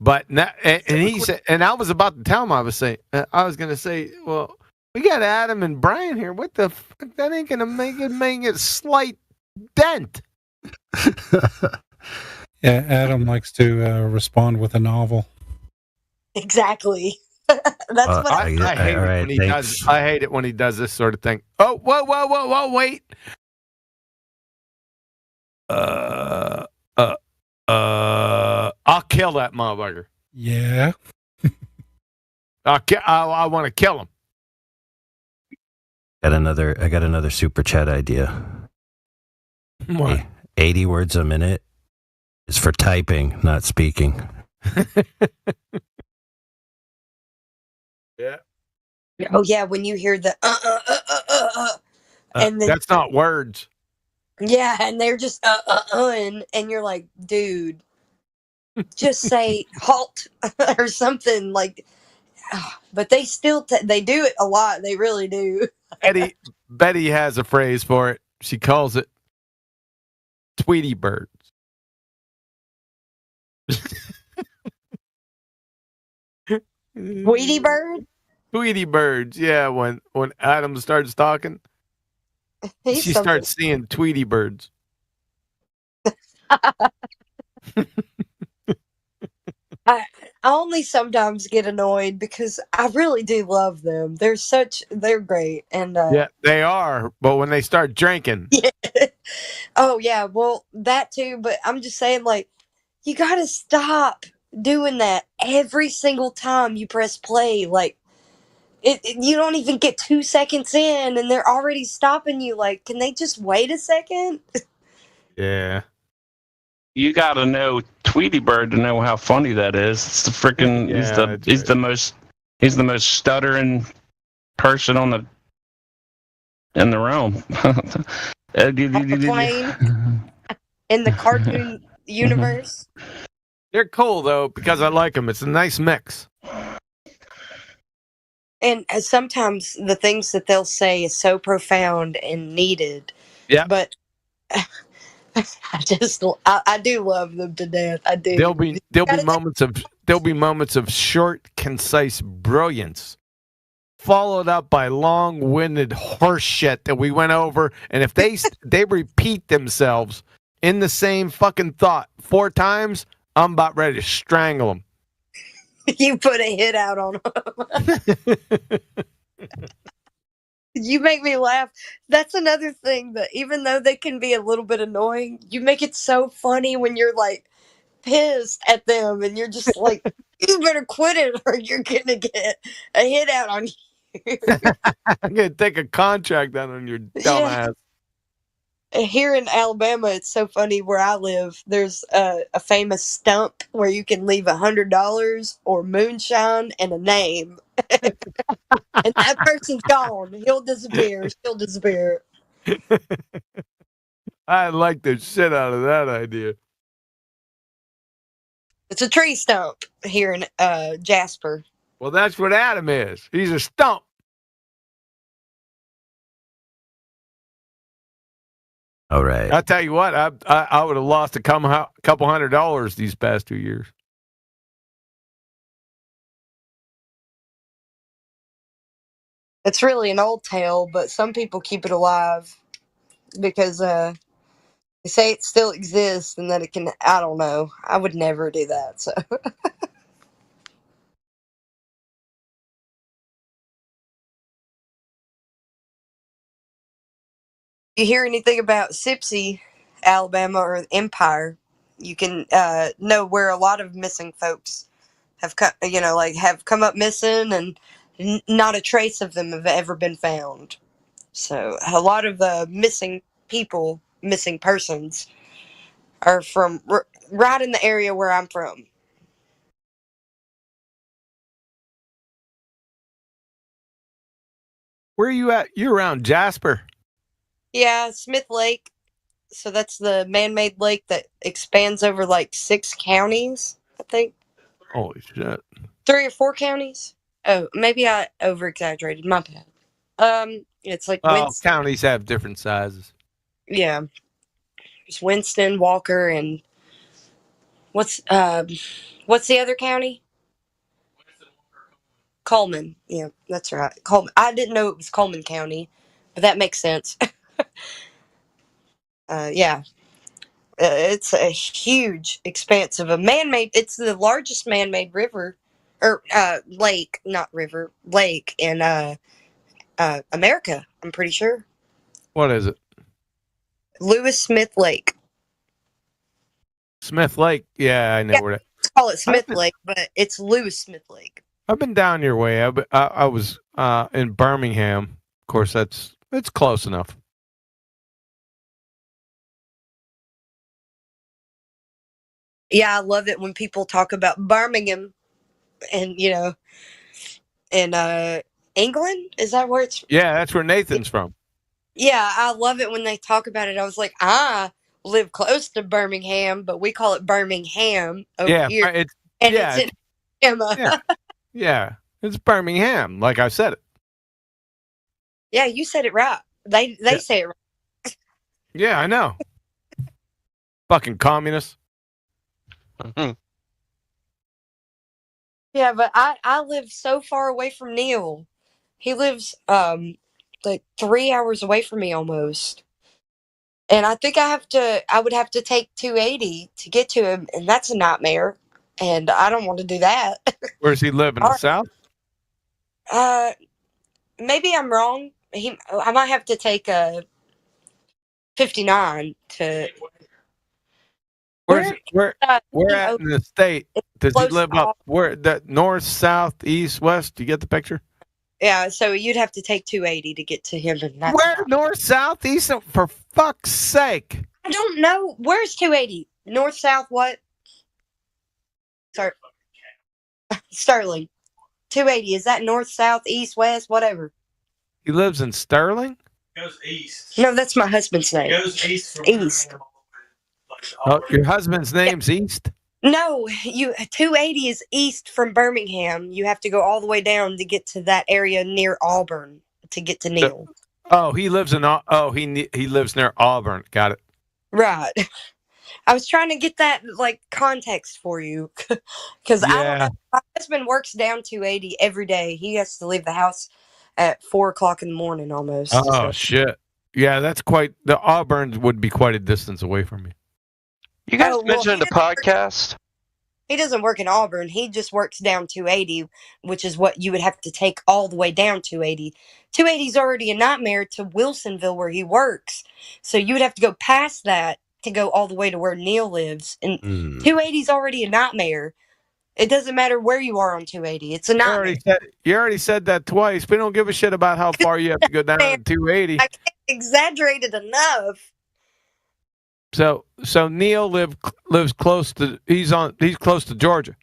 but now, and he said, and I was about to tell him, I was going to say, well, we got Adam and Brian here. What the fuck? That ain't gonna make it a slight dent. Yeah, Adam likes to respond with a novel. Exactly. That's what I hate it when he does. I hate it when he does this sort of thing. Oh, whoa, wait. I'll kill that motherfucker. Yeah. I want to kill him. I got another super chat idea. What? 80 words a minute is for typing, not speaking. Oh yeah, when you hear the and then That's not words. yeah, and they're just and you're like, dude, just say halt or something like. But they still they do it a lot. They really do. Betty has a phrase for it. She calls it Tweety birds. Tweety bird? Tweety birds. Yeah, when Adam starts talking, He's she something. starts seeing Tweety birds. I only sometimes get annoyed because I really do love them. They're great. And Yeah, they are. But when they start drinking, yeah. Oh yeah, well that too, but I'm just saying like you gotta stop doing that every single time you press play. Like you don't even get 2 seconds in and they're already stopping you. Like, can they just wait a second? yeah. You got to know Tweety Bird to know how funny that is. It's the freaking. Yeah, he's the most stuttering person in the realm. On the plane in the cartoon universe. They're cool though because I like them. It's a nice mix. And sometimes the things that they'll say is so profound and needed. Yeah. But I do love them to death. I do. There'll be moments of short, concise brilliance, followed up by long-winded horse shit that we went over. And if they repeat themselves in the same fucking thought 4 times, I'm about ready to strangle them. You put a hit out on them. You make me laugh. That's another thing that even though they can be a little bit annoying, you make it so funny when you're like pissed at them and you're just like, you better quit it or you're gonna get a hit out on you. I'm gonna take a contract out on your dumb ass. Here in Alabama, it's so funny where I live. There's a famous stump where you can leave $100 or moonshine and a name, and that person's gone. He'll disappear. She'll disappear. I like the shit out of that idea. It's a tree stump here in Jasper. Well, that's what Adam is. He's a stump. All right. I'll tell you what, I would have lost a couple $100 these past 2 years. It's really an old tale, but some people keep it alive because they say it still exists and that it can. I don't know. I would never do that. So. You hear anything about Sipsey, Alabama, or Empire, you can know where a lot of missing folks have come. Have come up missing, and not a trace of them have ever been found. So a lot of missing people, missing persons, are from right in the area where I'm from. Where are you at? You're around Jasper. Yeah, Smith Lake. So that's the man-made lake that expands over like 6 counties, I think. Holy shit. 3 or 4 counties. Oh, maybe I over-exaggerated. My bad. It's like Winston. Counties have different sizes. Yeah. There's Winston, Walker, and what's the other county? Coleman. Yeah, that's right. Coleman. I didn't know it was Coleman County, but that makes sense. Yeah. It's a huge expanse of a man-made. It's the largest man-made river, or lake, not river, lake in America. I'm pretty sure. What is it? Lewis Smith Lake. Smith Lake. Yeah, I know where that. Let's call it Smith Lake, but it's Lewis Smith Lake. I've been down your way. I was in Birmingham. Of course, it's close enough. Yeah, I love it when people talk about Birmingham, and England? Is that where it's? Yeah, that's where Nathan's from. Yeah, I love it when they talk about it. I was like, I live close to Birmingham, but we call it Birmingham over Yeah, here, it's and yeah, it's in Emma. yeah, yeah. It's Birmingham, like I said it. Yeah, you said it right. They Yeah. say it right. Yeah, I know. Fucking communists. Yeah, but I live so far away from Neil. He lives like 3 hours away from me almost. And I think I would have to take 280 to get to him, and that's a nightmare. And I don't want to do that. Where does he live in the south? Maybe I'm wrong. I might have to take a 59 to. Where at in the state does he close live up? Where the north, south, east, west? Do you get the picture? Yeah, so you'd have to take 280 to get to him. And that's Where north, south, east? For fuck's sake! I don't know. Where's 280? North, south, what? Sorry. Sterling. 280. Is that north, south, east, west, whatever? He lives in Sterling. Goes east. No, that's my husband's name. Goes east from East. Oh, your husband's name's East. No, 280 is east from Birmingham. You have to go all the way down to get to that area near Auburn to get to Neil. Oh, he lives in. Oh, he lives near Auburn. Got it. Right. I was trying to get that like context for you because I don't know. My husband works down 280 every day. He has to leave the house at 4 o'clock in the morning almost. Oh so. shit! Yeah, that's quite. The Auburn would be quite a distance away from me. You guys mentioned the podcast. He doesn't work in Auburn. He just works down 280, which is what you would have to take all the way down 280. 280 is already a nightmare to Wilsonville where he works. So you would have to go past that to go all the way to where Neil lives. And 280 is already a nightmare. It doesn't matter where you are on 280. It's a nightmare. You already said that twice. We don't give a shit about how far you have to go down to 280. I can't exaggerate it enough. So Neil lives close to. He's close to Georgia.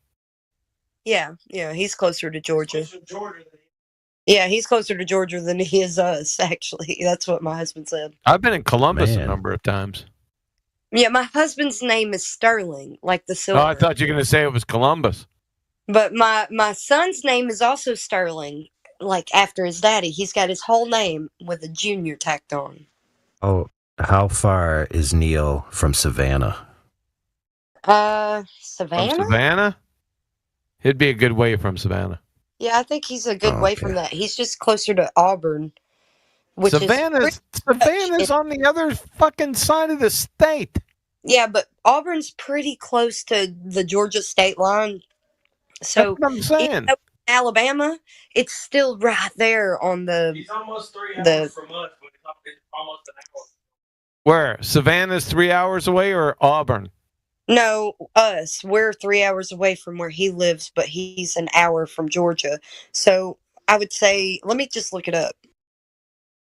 Yeah, he's closer to Georgia. Yeah, he's closer to Georgia than he is us, actually. That's what my husband said. I've been in Columbus a number of times. Yeah, my husband's name is Sterling, like the silver. Oh, I thought you were going to say it was Columbus. But my son's name is also Sterling, like after his daddy. He's got his whole name with a junior tacked on. Oh, how far is Neil from Savannah? Savannah? From Savannah? He'd be a good way from Savannah. Yeah, I think he's a good way from that. He's just closer to Auburn. Which Savannah's on the other fucking side of the state. Yeah, but Auburn's pretty close to the Georgia state line. So that's what I'm saying. Alabama, it's still right there on the. He's almost 3 hours from us, but it's almost an hour. Where? Savannah's 3 hours away or Auburn? No, us. We're 3 hours away from where he lives, but he's an hour from Georgia. So I would say, let me just look it up.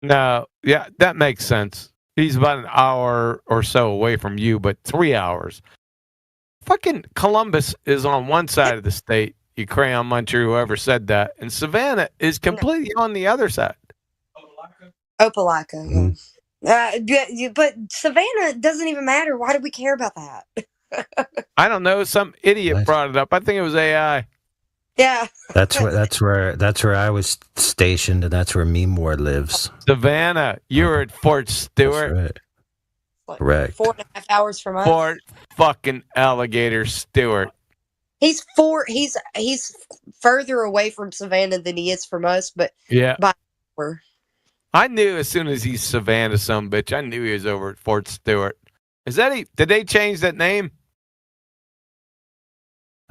No, yeah, that makes sense. He's about an hour or so away from you, but 3 hours. Fucking Columbus is on one side of the state. You crayon muncher, whoever said that. And Savannah is completely on the other side. Opelika. But Savannah doesn't even matter. Why do we care about that? I don't know. Some idiot brought it up. I think it was AI. Yeah. That's where I was stationed, and that's where Meemore lives. Savannah, you were at Fort Stewart. Correct. 4.5 hours from us. Fort fucking Alligator Stewart. He's further away from Savannah than he is from us, but yeah. By hour. I knew as soon as he's Savannah, some bitch. I knew he was over at Fort Stewart. Did they change that name?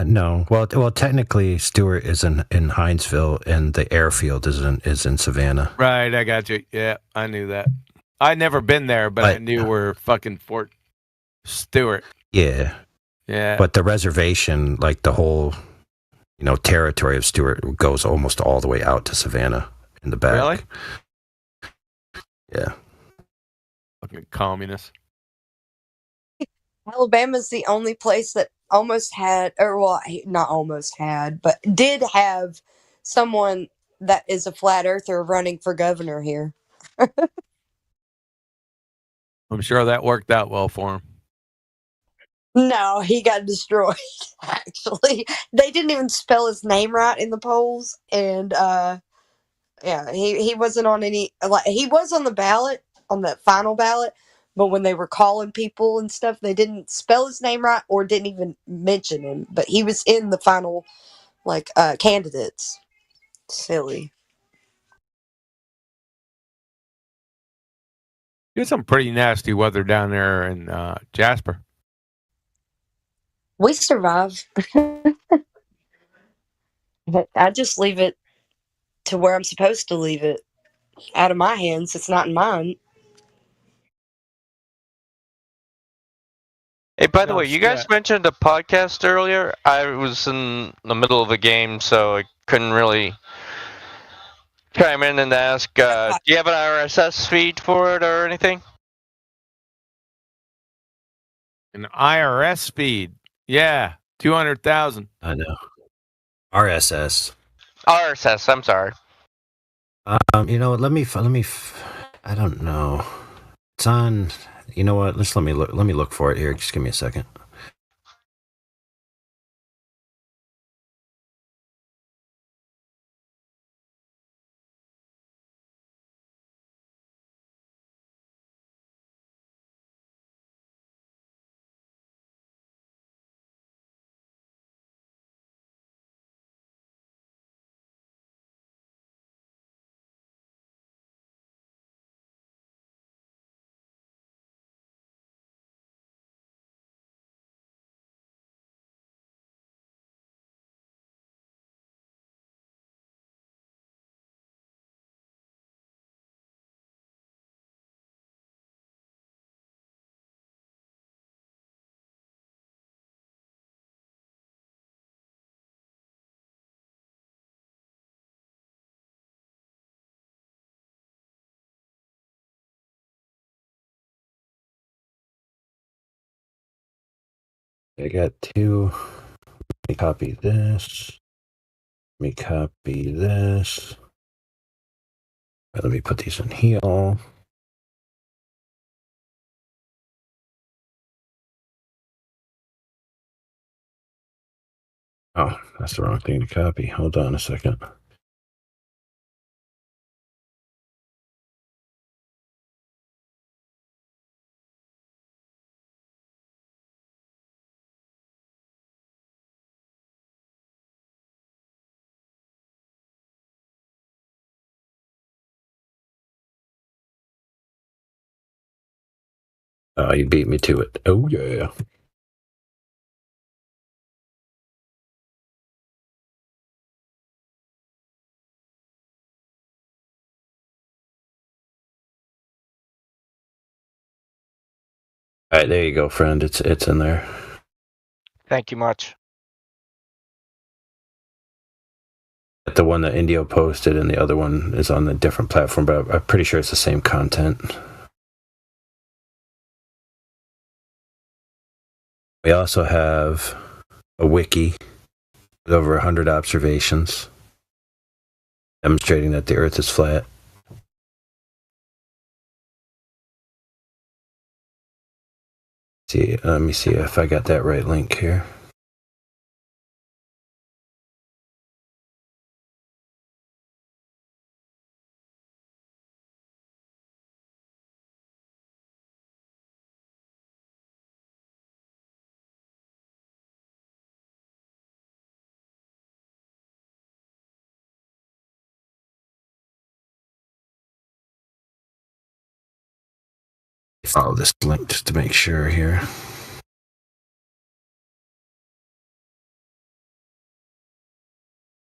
No. Well, technically, Stewart is in Hinesville, and the airfield is in Savannah. Right, I got you. Yeah, I knew that. I'd never been there, but I knew where fucking Fort Stewart. Yeah. Yeah. But the reservation, like the whole, territory of Stewart, goes almost all the way out to Savannah in the back. Really? Yeah. Fucking communist. Alabama's the only place that almost had, or well, not almost had, but did have someone that is a flat earther running for governor here. I'm sure that worked out well for him. No, he got destroyed. Actually, they didn't even spell his name right in the polls, and yeah, he wasn't on any. Like, he was on the ballot, on the final ballot, but when they were calling people and stuff, they didn't spell his name right or didn't even mention him. But he was in the final, like, candidates. Silly. There's some pretty nasty weather down there in Jasper. We survive. I just leave it to where I'm supposed to leave it. Out of my hands. It's not in mine. Hey, by the way, you guys mentioned a podcast earlier. I was in the middle of a game, so I couldn't really chime in and ask. Do you have an RSS feed for it or anything? An IRS feed. Yeah, 200,000. I know. RSS. RSS. I'm sorry. You know what? Let me. I don't know. It's on. You know what? Let me look. Let me look for it here. Just give me a second. I got two. Let me copy this. Let me copy this. Let me put these in here. Oh, that's the wrong thing to copy. Hold on a second. Oh, you beat me to it. Oh, yeah. All right, there you go, friend. It's in there. Thank you much. The one that Indio posted and the other one is on a different platform, but I'm pretty sure it's the same content. We also have a wiki with over 100 observations demonstrating that the Earth is flat. See, let me see if I got that right link here. Follow this link just to make sure here.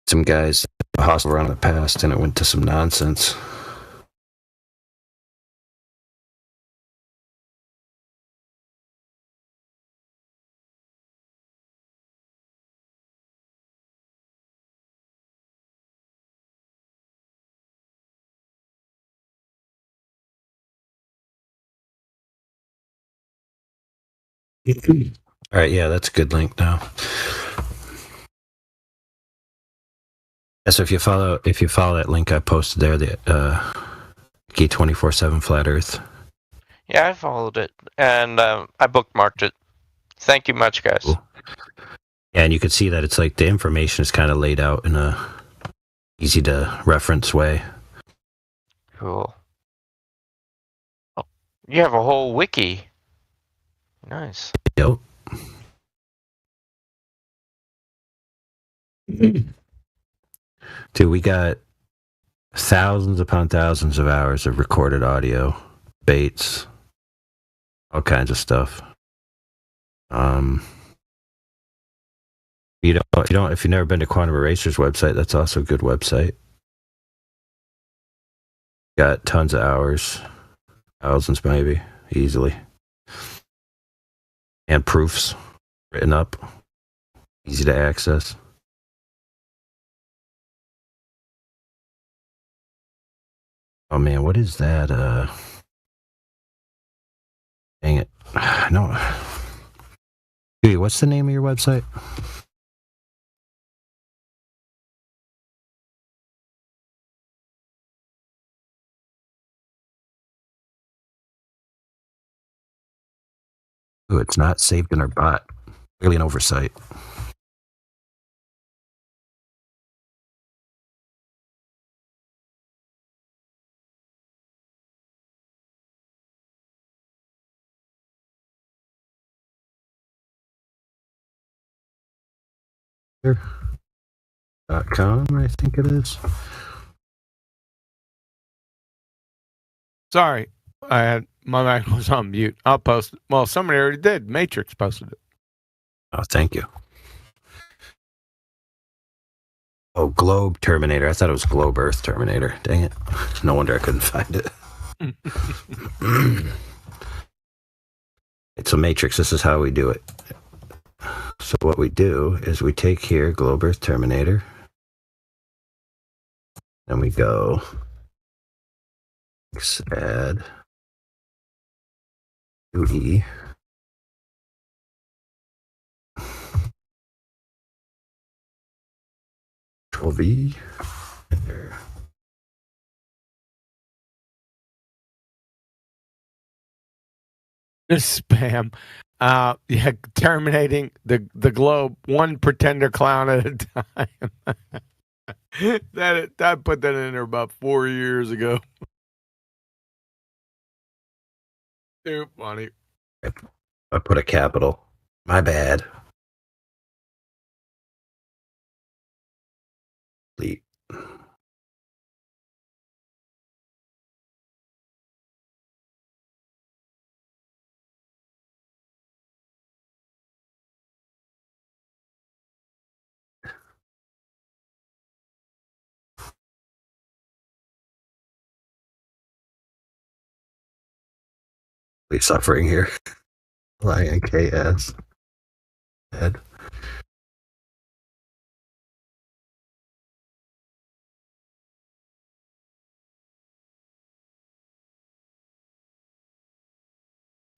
Some guys hustled around in the past and it went to some nonsense. All right, yeah, that's a good link now. So if you follow that link I posted there, the Geek 24/7 Flat Earth. Yeah, I followed it and I bookmarked it. Thank you much, guys. Cool. Yeah, and you can see that it's like the information is kind of laid out in a easy to reference way. Cool. Oh, you have a whole wiki. Nice. Yep. Dude, we got thousands upon thousands of hours of recorded audio, baits, all kinds of stuff. If you've never been to Quantum Eraser's website, that's also a good website. Got tons of hours, thousands maybe, easily. And proofs written up, easy to access. Oh man, what is that? Dang it. No. Dude, what's the name of your website? Ooh, it's not saved in our bot. Really an oversight. .com, I think it is. Sorry, my mic was on mute. I'll post it. Well, somebody already did. Matrix posted it. Oh, thank you. Oh, Globe Terminator. I thought it was Globe Earth Terminator. Dang it. No wonder I couldn't find it. It's a Matrix. This is how we do it. So what we do is we take here Globe Earth Terminator. And we go add QE. Control V. There. This spam. Yeah, terminating the globe one pretender clown at a time. that put that in there about 4 years ago. Too funny. I put a capital. My bad. Delete. Suffering here. LINKS. Head.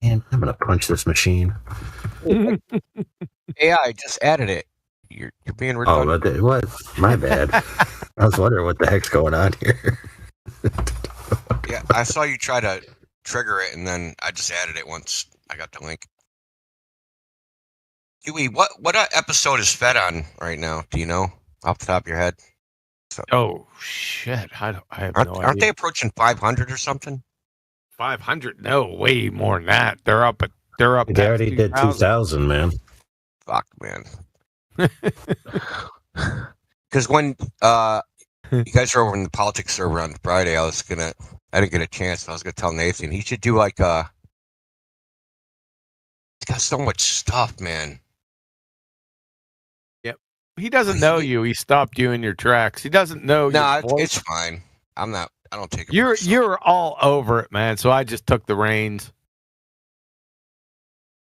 And I'm gonna punch this machine. AI just added it. You're being redundant. Oh, what? My bad. I was wondering what the heck's going on here. Yeah, I saw you try to trigger it, and then I just added it once I got the link. Huey, what episode is Fed on right now? Do you know off the top of your head? So, oh shit! I have no idea. Aren't they approaching 500 or something? 500? No, way more than that. They're up. They already did 2,000, man. Fuck, man. Because when you guys are over in the politics server on Friday, I didn't get a chance. I was gonna tell Nathan he should do like he's got so much stuff, man. Yep. He doesn't know you. He stopped you in your tracks. He doesn't know. No, it's fine. I'm not. I don't take it. You're all over it, man. So I just took the reins.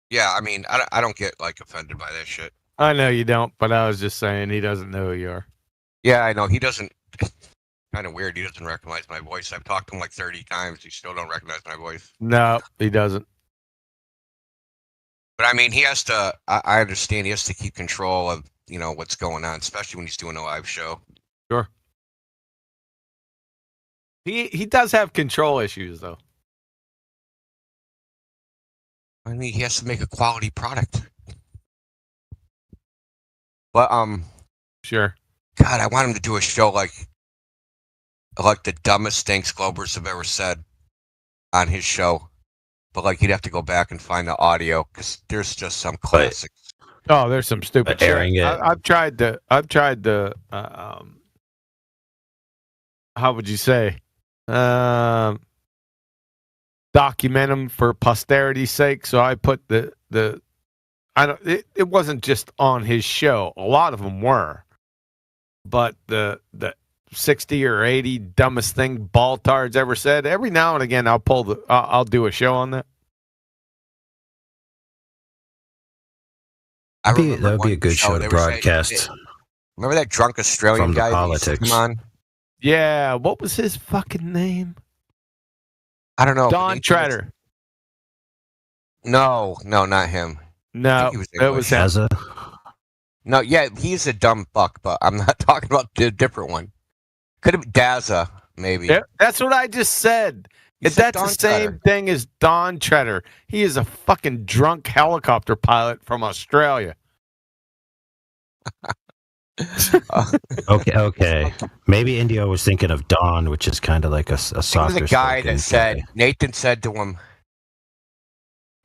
Yeah, I mean, I don't get like offended by that shit. I know you don't, but I was just saying he doesn't know who you are. Yeah, I know he doesn't. Kind of weird. He doesn't recognize my voice. I've talked to him like 30 times. He still don't recognize my voice. No, he doesn't. But I mean, he has to. I understand he has to keep control of what's going on, especially when he's doing a live show. Sure. He does have control issues though. I mean, he has to make a quality product. But sure. God, I want him to do a show like the dumbest things Globers have ever said on his show. But like he'd have to go back and find the audio because there's just some classics. Oh, there's some stupid airing shit. it. I've tried to how would you say document them for posterity's sake. So I put it wasn't just on his show. A lot of them were, but the 60 or 80 dumbest thing Baltards ever said. Every now and again, I'll do a show on that. I That remember would be a one good show to they were saying- broadcast. remember that drunk Australian From the guy that used to politics. come on? Yeah, what was his fucking name? I don't know. Don Treader. No, not him. I No, think he was it was him. As a No, yeah, he's a dumb fuck, but I'm not talking about the different one. Could have been Daza, maybe. Yeah, that's what I just said. You If said that's Don the same Treader. thing as Don Treader. He is a fucking drunk helicopter pilot from Australia. okay. Maybe Indio was thinking of Don, which is kind of like a He was softer. the guy spoken that said, Nathan said to him,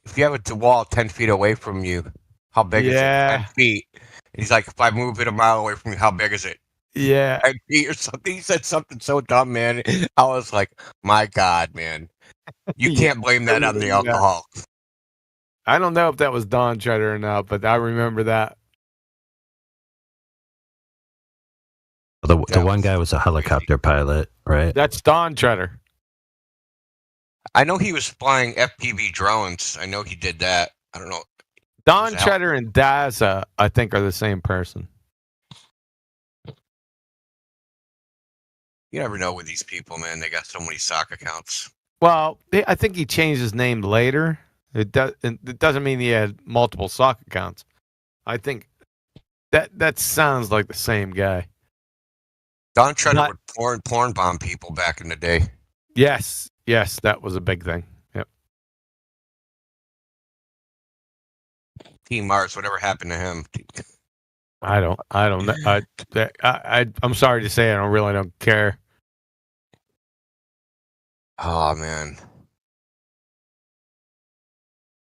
if you have a wall 10 feet away from you, how big is it? Yeah. 10 feet. And he's like, if I move it a mile away from you, how big is it? Yeah. 10 feet or something. He said something so dumb, man. I was like, my God, man. You can't blame that on the Yeah. alcohol. I don't know if that was Don Treader or not, but I remember that. The one guy was a helicopter pilot, right? That's Don Treader. I know he was flying FPV drones. I know he did that. I don't know. Don Was that- Treader and Daza, I think, are the same person. You never know with these people, man. They got so many sock accounts. Well, I think he changed his name later. It doesn't mean he had multiple sock accounts. I think that sounds like the same guy. Don Treader Not- would porn bomb people back in the day. Yes, that was a big thing. Yep. Team Mars, whatever happened to him? I don't know. I'm sorry to say, I really don't care. Oh man,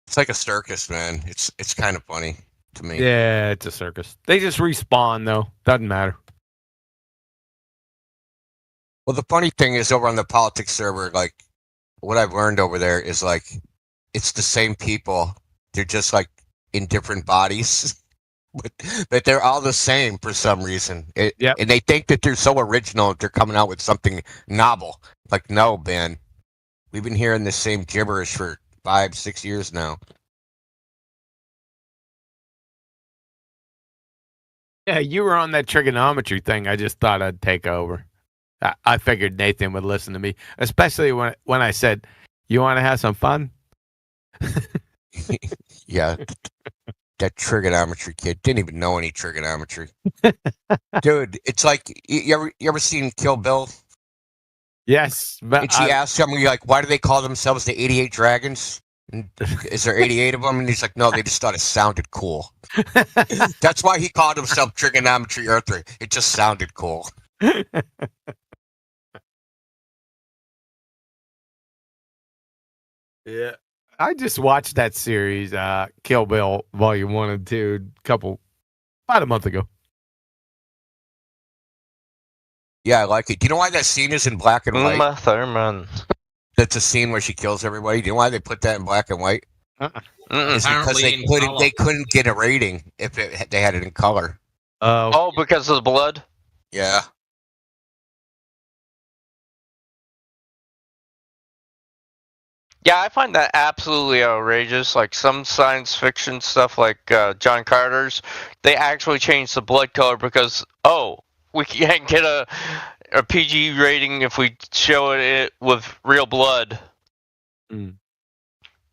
it's like a circus, man. It's kind of funny to me. Yeah, it's a circus. They just respawn though. Doesn't matter. Well, the funny thing is, over on the politics server, like what I've learned over there is like it's the same people. They're just like in different bodies, but they're all the same for some reason. And they think that they're so original that they're coming out with something novel. Like, no, Ben, we've been hearing the same gibberish for 5-6 years now. Yeah, you were on that trigonometry thing. I just thought I'd take over. I figured Nathan would listen to me, especially when I said, "You want to have some fun?" Yeah, that trigonometry kid didn't even know any trigonometry. Dude, it's like you ever seen Kill Bill? Yes, but And she asked him, like, why do they call themselves the 88 Dragons? And is there 88 of them? And he's like, no, they just thought it sounded cool. That's why he called himself Trigonometry Earther. It just sounded cool. Yeah, I just watched that series, Kill Bill Volume 1 and 2, about a month ago. Yeah, I like it. Do you know why that scene is in black and white? Uma Thurman. That's a scene where she kills everybody. Do you know why they put that in black and white? It's because Apparently in colour. they couldn't get a rating if they had it in color. Oh, because of the blood? Yeah. Yeah, I find that absolutely outrageous. Like some science fiction stuff, like John Carter's, they actually changed the blood color because we can't get a PG rating if we show it with real blood. Mm.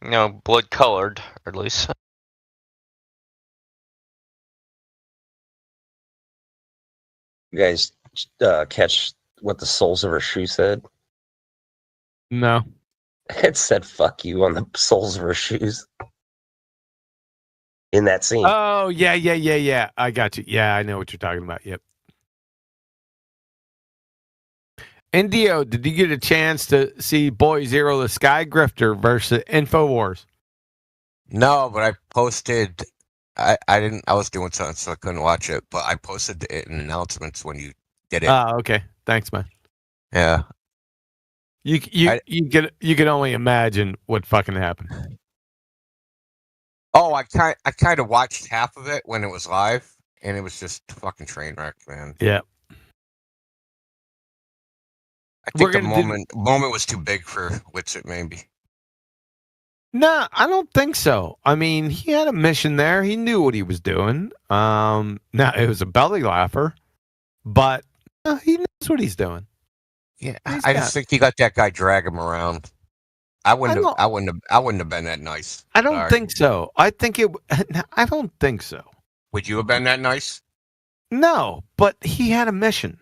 You know, blood colored, at least. You guys catch what the soles of her shoe said? No. It said "fuck you" on the soles of her shoes. In that scene. Oh, yeah. I got you. Yeah, I know what you're talking about. Yep. Indio, did you get a chance to see Boy Zero the Sky Grifter versus InfoWars? No, but I posted. I didn't. I was doing something, so I couldn't watch it. But I posted it in announcements when you did it. Oh, okay. Thanks, man. Yeah. You can only imagine what fucking happened. Oh, I kind of watched half of it when it was live, and it was just a fucking train wreck, man. Yeah. I think the moment was too big for Witsit, maybe. No, I don't think so. I mean, he had a mission there. He knew what he was doing. Now it was a belly laugher, but he knows what he's doing. Yeah, I just think he let that guy drag him around. I wouldn't have been that nice. I don't think so. I don't think so. Would you have been that nice? No, but he had a mission,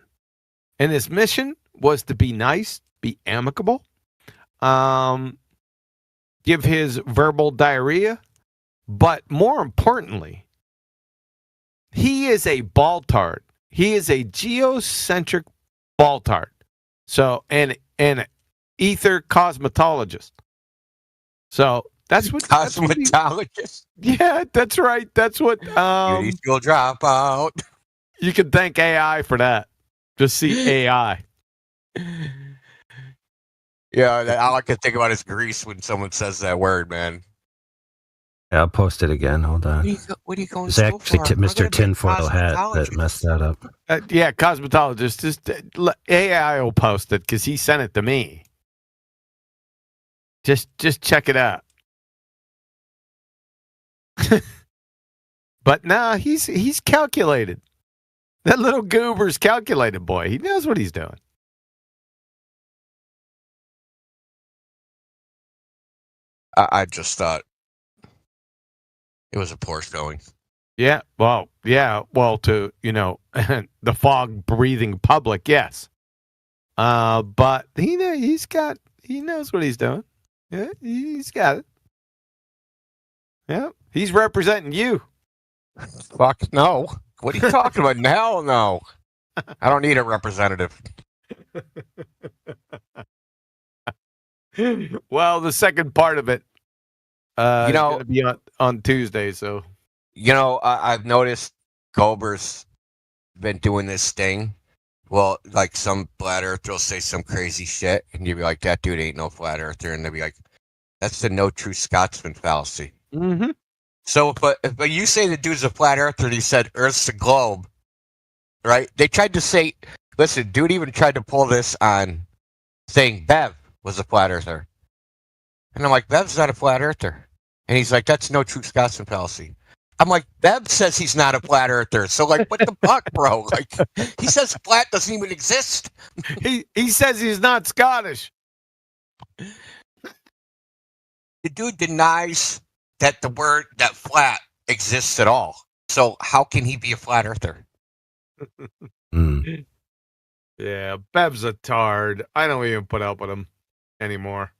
and his mission was to be nice, be amicable, give his verbal diarrhea, but more importantly, he is a baltard. He is a geocentric baltard. So, and ether cosmetologist. So that's what cosmetologist. Yeah, that's right. That's what you'll drop out. You can thank AI for that. Just see AI. Yeah, all I can think about is grease when someone says that word, man. Yeah, I'll post it again. Hold on. What are you going It's to actually for? Mr. Tinfoil Hat that messed that up. Yeah, cosmetologist. Just AI will post it because he sent it to me. Just check it out. But nah, he's calculated. That little goober's calculated, boy. He knows what he's doing. I just thought it was a poor showing. Yeah, well, to, the fog breathing public, yes. But he knows what he's doing. Yeah, he's got it. Yeah, he's representing you. Fuck no. What are you talking about? Hell no. I don't need a representative. Well, the second part of it, is going to be on Tuesday. So, I've noticed Gober's been doing this thing. Well, like some flat earther will say some crazy shit, and you'll be like, "That dude ain't no flat earther," and they'll be like, "That's the no true Scotsman fallacy." Mm-hmm. So, but you say the dude's a flat earther, and he said Earth's a globe, right? They tried to say, listen, dude even tried to pull this on saying Bev was a flat earther. And I'm like, Bev's not a flat earther. And he's like, that's no true Scotsman fallacy. I'm like, Bev says he's not a flat earther. So, like, what the fuck, bro? Like, he says flat doesn't even exist. He says he's not Scottish. The dude denies that the word, that flat, exists at all. So how can he be a flat earther? Yeah, Bev's a tard. I don't even put up with him anymore.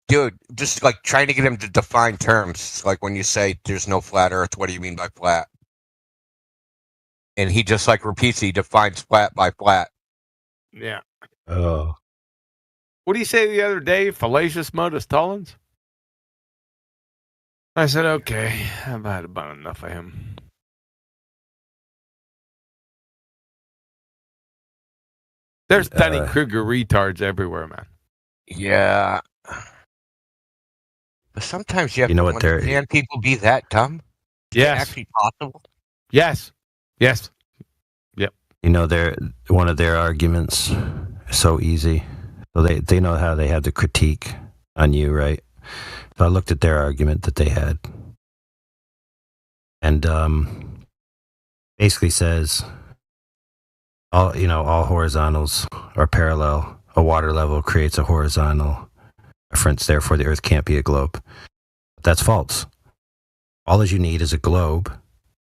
Dude, just like trying to get him to define terms. Like when you say there's no flat earth, what do you mean by flat? And he just like repeats, he defines flat by flat. Yeah. Oh. What did he say the other day? Fallacious modus tollens? I said, okay, I've had about enough of him. There's Dunning Kruger retards everywhere, man. Yeah. But sometimes you have to wonder, can people be that dumb? Yes. Actually possible? Yes. Yes. Yep. One of their arguments is so easy. So they know how they have the critique on you, right? So I looked at their argument that they had. And basically says all horizontals are parallel. A water level creates a horizontal reference, therefore the Earth can't be a globe. That's false. All that you need is a globe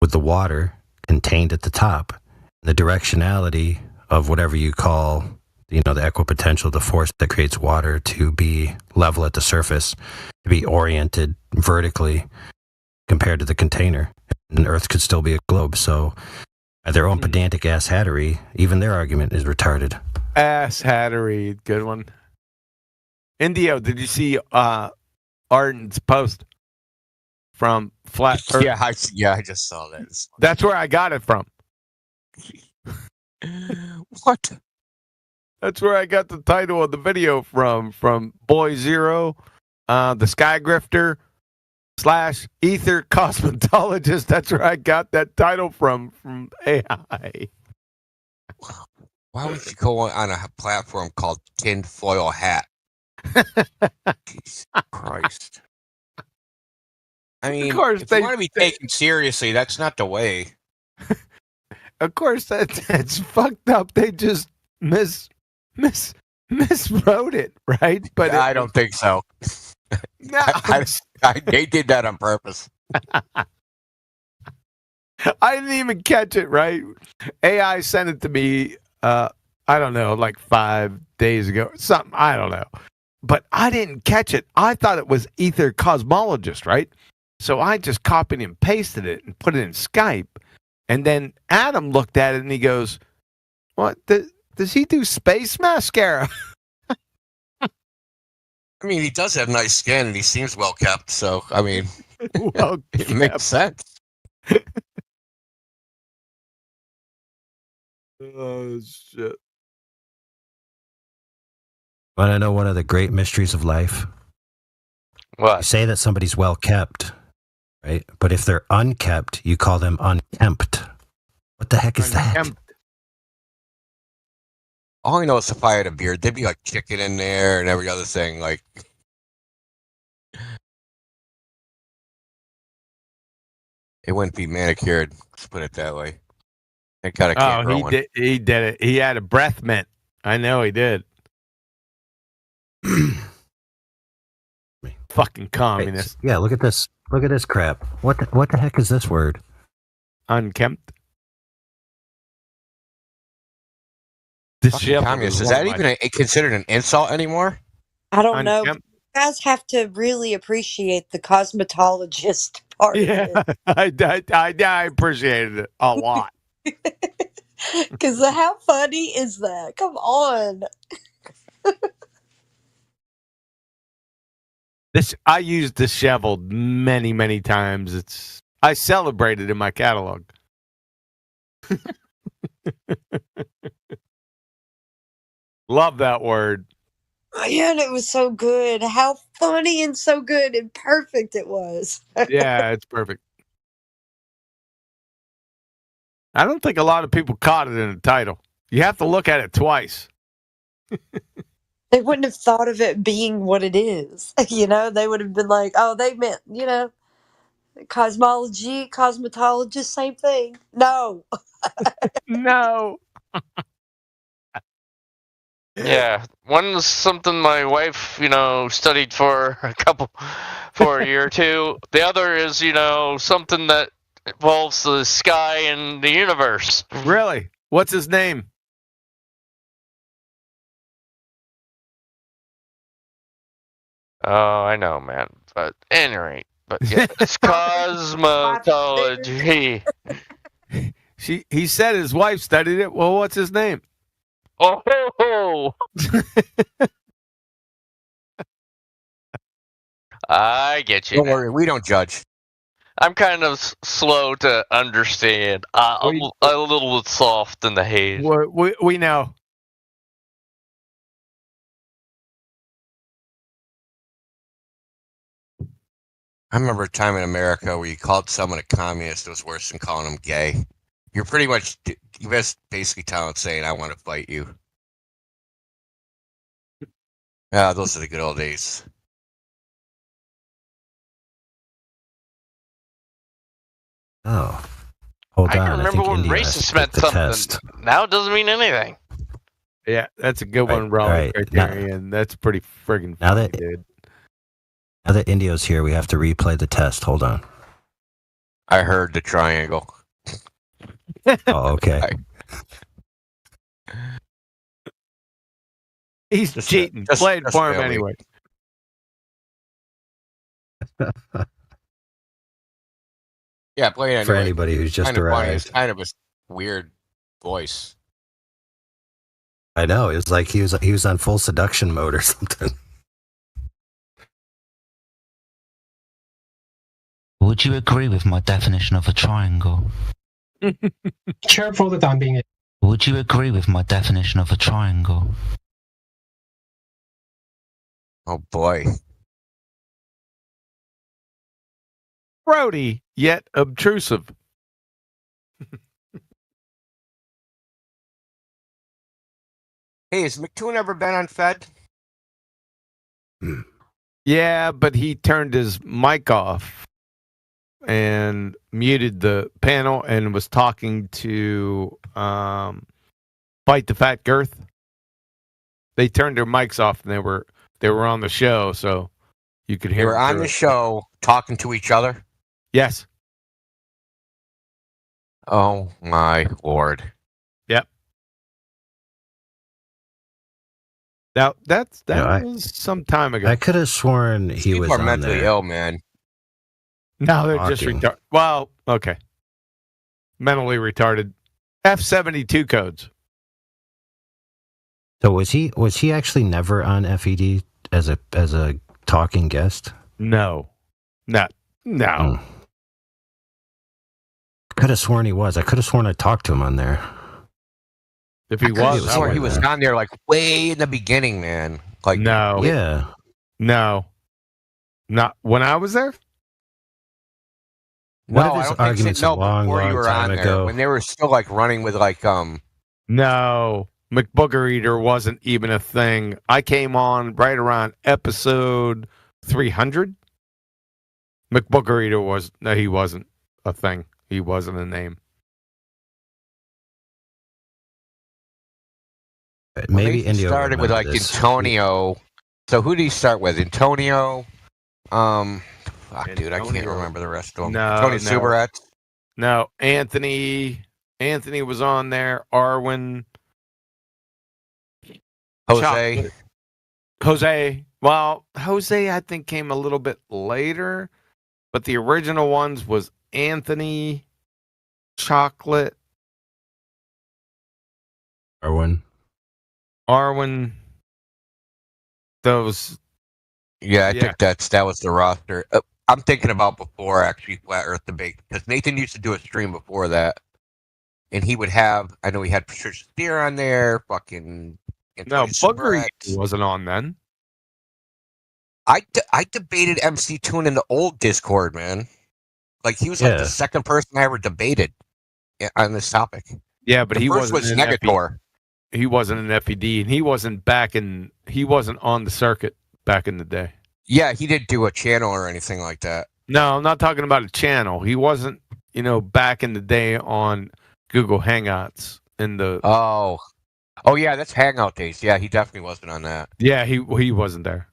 with the water contained at the top. The directionality of whatever you call the equipotential, the force that creates water to be level at the surface, to be oriented vertically compared to the container. And Earth could still be a globe. So at their own pedantic ass hattery, even their argument is retarded. Ass hattery, good one. Indio, did you see Arden's post from Flat Earth? Yeah, I just saw that. That's where I got it from. What? That's where I got the title of the video from Boy Zero, the Sky Grifter / Ether Cosmetologist. That's where I got that title from AI. Why would you go on a platform called Tinfoil Hat? Jesus Christ. I mean, Of course if you want to be taken seriously, that's not the way. Of course, that's fucked up. They just miswrote it, right? But I don't think so. No, they did that on purpose. I didn't even catch it, right? AI sent it to me, I don't know, like 5 days ago. Something, I don't know. But I didn't catch it. I thought it was Ether Cosmologist, right? So I just copied and pasted it and put it in Skype. And then Adam looked at it and he goes, "What? Does he do space mascara?" I mean, he does have nice skin and he seems well kept. So, I mean, it makes sense. Oh, shit. Want to know one of the great mysteries of life? What? You say that somebody's well kept, right? But if they're unkept, you call them unkempt. What the heck is that? All I know is if I had a beard, there'd be like chicken in there and every other thing. Like, it wouldn't be manicured. Let's put it that way. It kind of can't grow one. He did it. He had a breath mint. I know he did. Fucking communist. Yeah, look at this. Look at this crap. What the heck is this word? Unkempt. Fucking communist. Is that even considered an insult anymore? I don't know. You guys have to really appreciate the cosmetologist part. Yeah, I appreciated it a lot. Because how funny is that? Come on. I used disheveled many times. I celebrate it in my catalog. Love that word. Oh, yeah, and it was so good. How funny and so good and perfect it was. Yeah, it's perfect. I don't think a lot of people caught it in the title. You have to look at it twice. They wouldn't have thought of it being what it is. You know, they would have been like, oh, they meant, cosmology, cosmetologist, same thing. No. No. Yeah, one was something my wife, studied for a year or two. The other is, something that involves the sky and the universe. Really? What's his name? Oh, I know, man. But at any rate, yeah, it's cosmetology. He said his wife studied it. Well, what's his name? Oh, I get you. Don't worry, we don't judge. I'm kind of slow to understand. I'm a little bit soft in the haze. We know. I remember a time in America where you called someone a communist. It was worse than calling them gay. You're pretty much, you basically telling saying, I want to fight you. Yeah, those are the good old days. Oh. Hold I on. can remember when India racist meant something. test. Now it doesn't mean anything. Yeah, that's a good one, Rob. right. Criterion. That's pretty friggin' funny, dude. Now that Indio's here, we have to replay the test. Hold on. I heard the triangle. Oh, okay. He's cheating. Played for him fairly. anyway. Yeah, play it anyway. For anybody who's just kind of funny. arrived. It's kind of a weird voice. I know. It was like he was on full seduction mode or something. Would you agree with my definition of a triangle? Sure, for the time being. Would you agree with my definition of a triangle? Oh boy. Brody, yet obtrusive. Hey, has McToon ever been on Fed? Yeah, but he turned his mic off and muted the panel and was talking to Fight the Fat Girth. They turned their mics off and they were on the show, so you could hear. They were them on through the it. show talking to each other. Yes. Oh my lord. Yep. That I- was some time ago. I could have sworn he People was are on mentally there. ill, man. No, they're just Talking. retarded. Well, okay. Mentally retarded. F-72 codes. So was he actually never on FED as a talking guest? No. No. Oh. Could have sworn he was. I could have sworn I talked to him on there. If he I could've was, sworn he was on there like way in the beginning, man. Like no. Yeah. No. Not when I was there? One no, of I his don't think arguments so. a No, long, before you long were time on there, ago. when they were still like running with like No. McBooger Eater wasn't even a thing. I came on right around episode 300. McBooger Eater he wasn't a thing. He wasn't a name. Maybe he Indio started with like remembered this. Antonio. So who did he start with? Antonio. Fuck, dude, I can't Antonio. remember the rest of them. No, Tony no. Subaret. No, Anthony was on there. Arwen. Jose. Jose. Well, Jose, I think, came a little bit later, but the original ones was Anthony, Chocolate, Arwen. Those. Yeah, I think that was the roster. I'm thinking about before actually Flat Earth debate because Nathan used to do a stream before that, and he would have. I know he had Patricia Steer on there. Fucking. No, Anthony Booger Subaret. wasn't on then. I debated MC Toon in the old Discord, man. Like he was like Yeah. the second person I ever debated on this topic. Yeah, but The he first wasn't was in Negator. He wasn't in FED, and he wasn't on the circuit back in the day. Yeah, he didn't do a channel or anything like that. No, I'm not talking about a channel. He wasn't, back in the day on Google Hangouts in the. Oh yeah, that's Hangout days. Yeah, he definitely wasn't on that. Yeah, he wasn't there.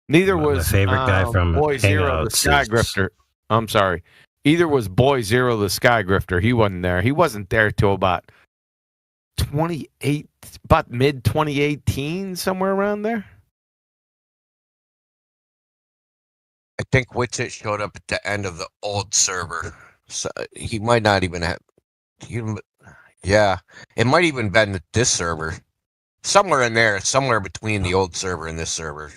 Neither My was favorite guy from Boy Zero, the Hangouts Sky is- Grifter. I'm sorry. Either was Boy Zero, the Sky Grifter. He wasn't there. He wasn't there till about mid 2018, somewhere around there. I think Witsit showed up at the end of the old server, so he might not even have. Yeah, it might even been this server, somewhere in there, somewhere between the old server and this server.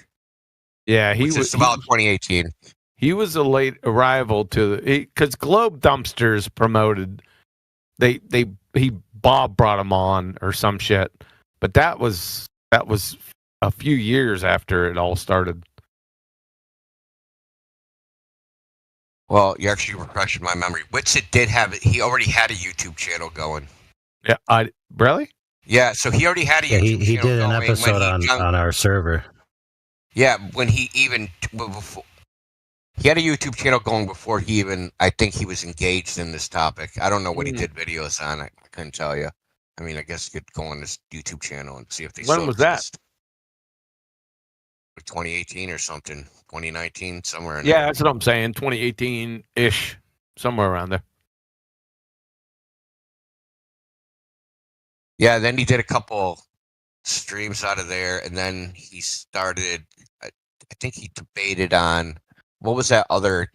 Yeah, he Which was is about 2018. He was a late arrival to because Globe Dumpsters promoted. Bob brought him on or some shit, but that was a few years after it all started. Well, you actually refreshed my memory. Witsit did have it. He already had a YouTube channel going. Yeah, really? Yeah, so he already had a Yeah, YouTube he channel did an going episode when he on our server. Yeah, when he even before he had a YouTube channel going before he even. I think he was engaged in this topic. I don't know what he did videos on. I couldn't tell you. I mean, I guess you could go on this YouTube channel and see if they. When still was that? exist. Like 2018 or something, 2019, somewhere in Yeah, there. that's what I'm saying. 2018 ish, somewhere around there. Yeah, then he did a couple streams out of there, and then he started. I think he debated on what was that other,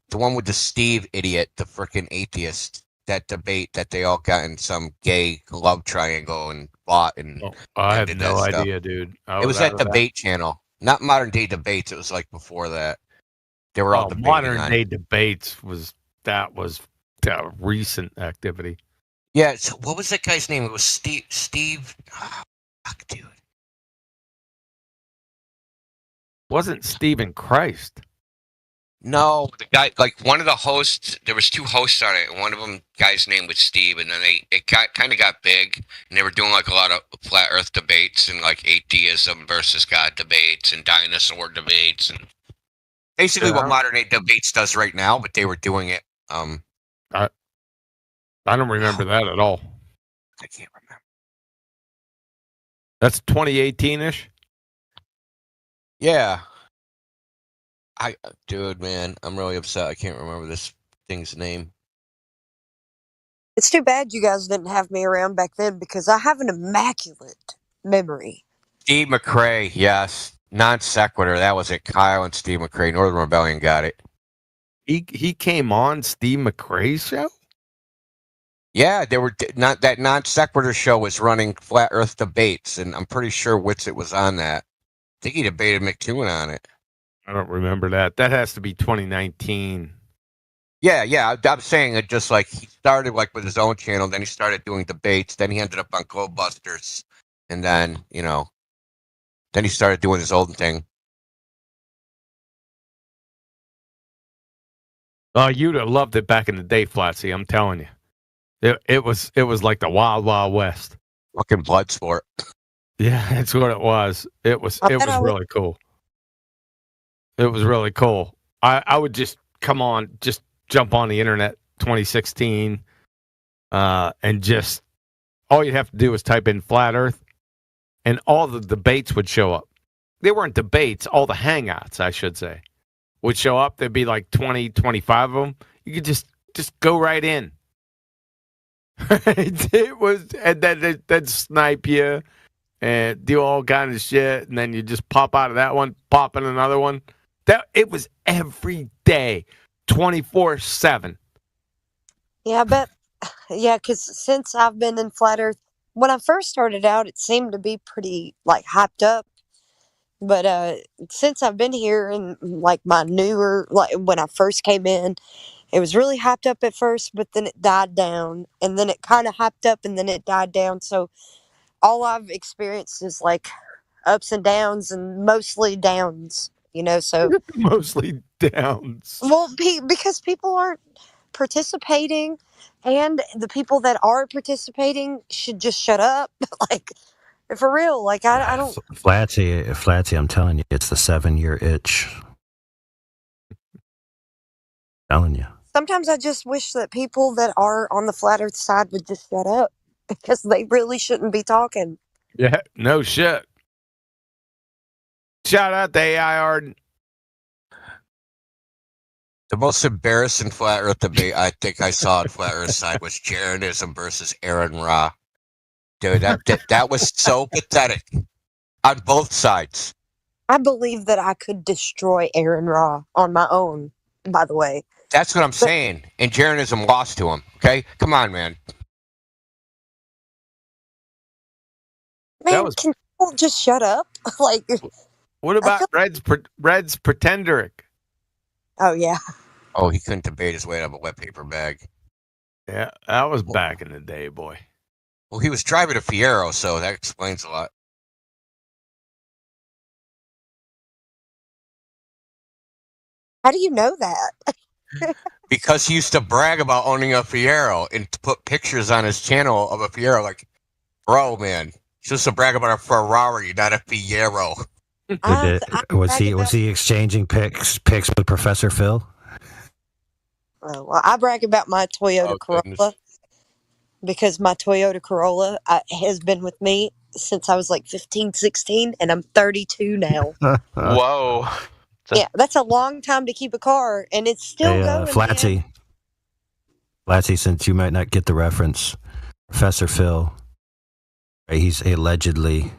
the one with the Steve idiot, the freaking atheist. That debate that they all got in some gay love triangle and fought and. I have ended no that stuff. idea, dude. I It was out that of debate channel, not Modern Day Debates. It was like before that. They were all debating Modern on. Day Debates was recent activity. Yeah, so what was that guy's name? It was Steve. Oh, fuck, dude. Wasn't Stephen Christ? No, the guy, like one of the hosts. There was two hosts on it, and one of them guy's name was Steve, and then it kind of got big, and they were doing like a lot of flat Earth debates and like atheism versus God debates and dinosaur debates and basically what Modern Day Debates does right now, but they were doing it. I don't remember that at all. I can't remember. That's 2018-ish. Yeah. Dude, man, I'm really upset. I can't remember this thing's name. It's too bad you guys didn't have me around back then because I have an immaculate memory. Steve McRae, yes. Non sequitur. That was it. Kyle and Steve McRae. Northern Rebellion got it. He came on Steve McRae's show? Yeah, they were not that non sequitur show was running flat Earth debates, and I'm pretty sure Witsit was on that. I think he debated McToon on it. I don't remember that. That has to be 2019. Yeah. I'm saying it just like he started like with his own channel, then he started doing debates, then he ended up on Globebusters, and then then he started doing his own thing. Oh, you'd have loved it back in the day, Flatsy. I'm telling you, it was like the Wild Wild West. Fucking blood sport. Yeah, that's what it was. It was really cool. It was really cool. I would just jump on the internet 2016, and just all you'd have to do was type in flat Earth, and all the debates would show up. They weren't debates, all the hangouts, I should say, would show up. There'd be like 20, 25 of them. You could just go right in. It was, and then they'd snipe you and do all kind of shit, and then you just pop out of that one, pop in another one. It was every day, 24/7. Yeah, I bet. Yeah, because since I've been in Flat Earth, when I first started out, it seemed to be pretty like hyped up. But since I've been here and like my newer, like when I first came in, it was really hyped up at first, but then it died down, and then it kind of hyped up, and then it died down. So all I've experienced is like ups and downs, and mostly downs. So mostly downs. Well, because people aren't participating, and the people that are participating should just shut up. Like, for real. Like, I don't. Flatsy, I'm telling you, it's the 7-year itch. Telling you. Sometimes I just wish that people that are on the flat Earth side would just shut up because they really shouldn't be talking. Yeah, no shit. Shout out to AI Arden. The most embarrassing flat Earth debate I think I saw on flat Earth side was Jeranism versus Aaron Ra. Dude, that was so pathetic on both sides. I believe that I could destroy Aaron Ra on my own, by the way. That's what I'm saying. And Jeranism lost to him. Okay? Come on, man. Man, can people just shut up? Like, what about Red's Pretenderic? Oh, yeah. Oh, he couldn't debate his way out of a wet paper bag. Yeah, that was back in the day, boy. Well, he was driving a Fiero, so that explains a lot. How do you know that? Because he used to brag about owning a Fiero and to put pictures on his channel of a Fiero. Like, bro, man, he used to brag about a Ferrari, not a Fiero. Was he exchanging pics with Professor Phil? Well, I brag about my Toyota Corolla because my Toyota Corolla has been with me since I was like 15, 16, and I'm 32 now. Whoa. Yeah, that's a long time to keep a car, and it's still going. Flatsy, since you might not get the reference, Professor Phil, right, he's allegedly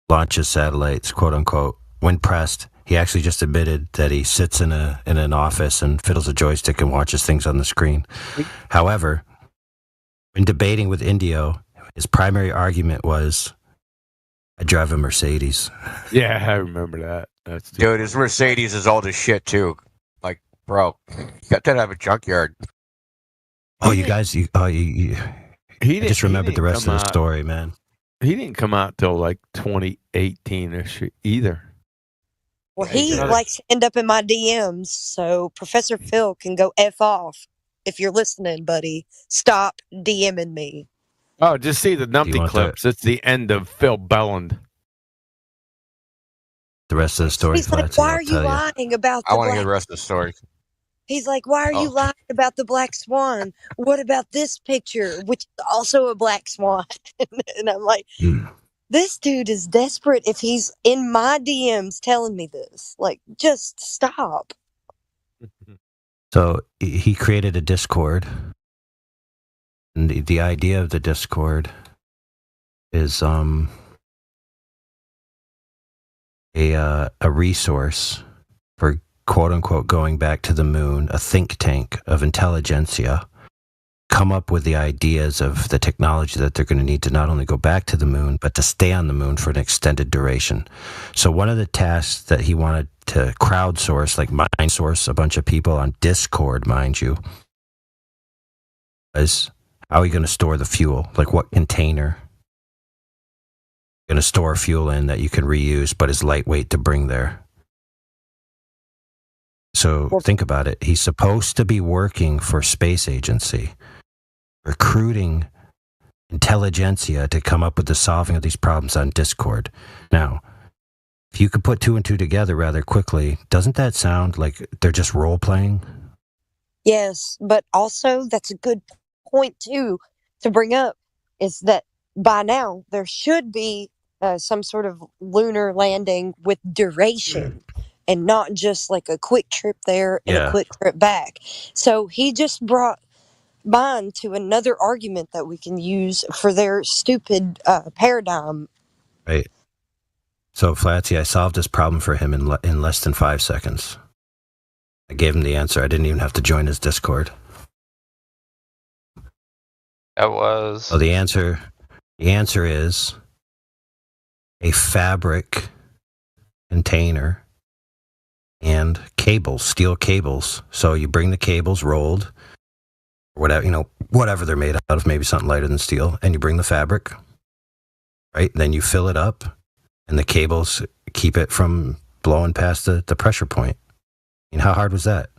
launches satellites, quote unquote. When pressed, he actually just admitted that he sits in an office and fiddles a joystick and watches things on the screen. However, when debating with Indio, his primary argument was, I drive a Mercedes. Yeah, I remember that. That's Dude, his Mercedes is old as shit too. Like, bro, you got to have a junkyard. Oh, you guys, I just remembered the rest of the come out- story, man. He didn't come out till like 2018-ish either. Well, he likes to end up in my DMs, so Professor Phil can go F off. If you're listening, buddy, stop DMing me. Oh, just see the Numpty want clips. It's the end of Phil Belland. The rest of the story, He's like, Flatsy, why I'll are you tell you. lying about I the want to hear black? the rest of the story. He's like, why are you lying about the black swan? What about this picture, which is also a black swan? And I'm like, this dude is desperate if he's in my DMs telling me this. Like, just stop. So he created a Discord. And the idea of the Discord is a resource for quote unquote going back to the moon, a think tank of intelligentsia, come up with the ideas of the technology that they're going to need to not only go back to the moon, but to stay on the moon for an extended duration. So one of the tasks that he wanted to crowdsource, like mind source a bunch of people on Discord, mind you, is how are you going to store the fuel? Like what container you're going to store fuel in that you can reuse, but is lightweight to bring there? So think about it. He's supposed to be working for space agency, recruiting intelligentsia to come up with the solving of these problems on Discord. Now, if you could put two and two together rather quickly, doesn't that sound like they're just role playing? Yes, but also that's a good point too to bring up is that by now there should be some sort of lunar landing with duration and not just like a quick trip there and a quick trip back. So he just brought mine to another argument that we can use for their stupid paradigm. Right. So, Flatsy, I solved this problem for him in less than 5 seconds. I gave him the answer. I didn't even have to join his Discord. That was. So the answer is a fabric container and cables, steel cables. So you bring the cables rolled, whatever they're made out of, maybe something lighter than steel, and you bring the fabric, right? Then you fill it up, and the cables keep it from blowing past the pressure point. How hard was that?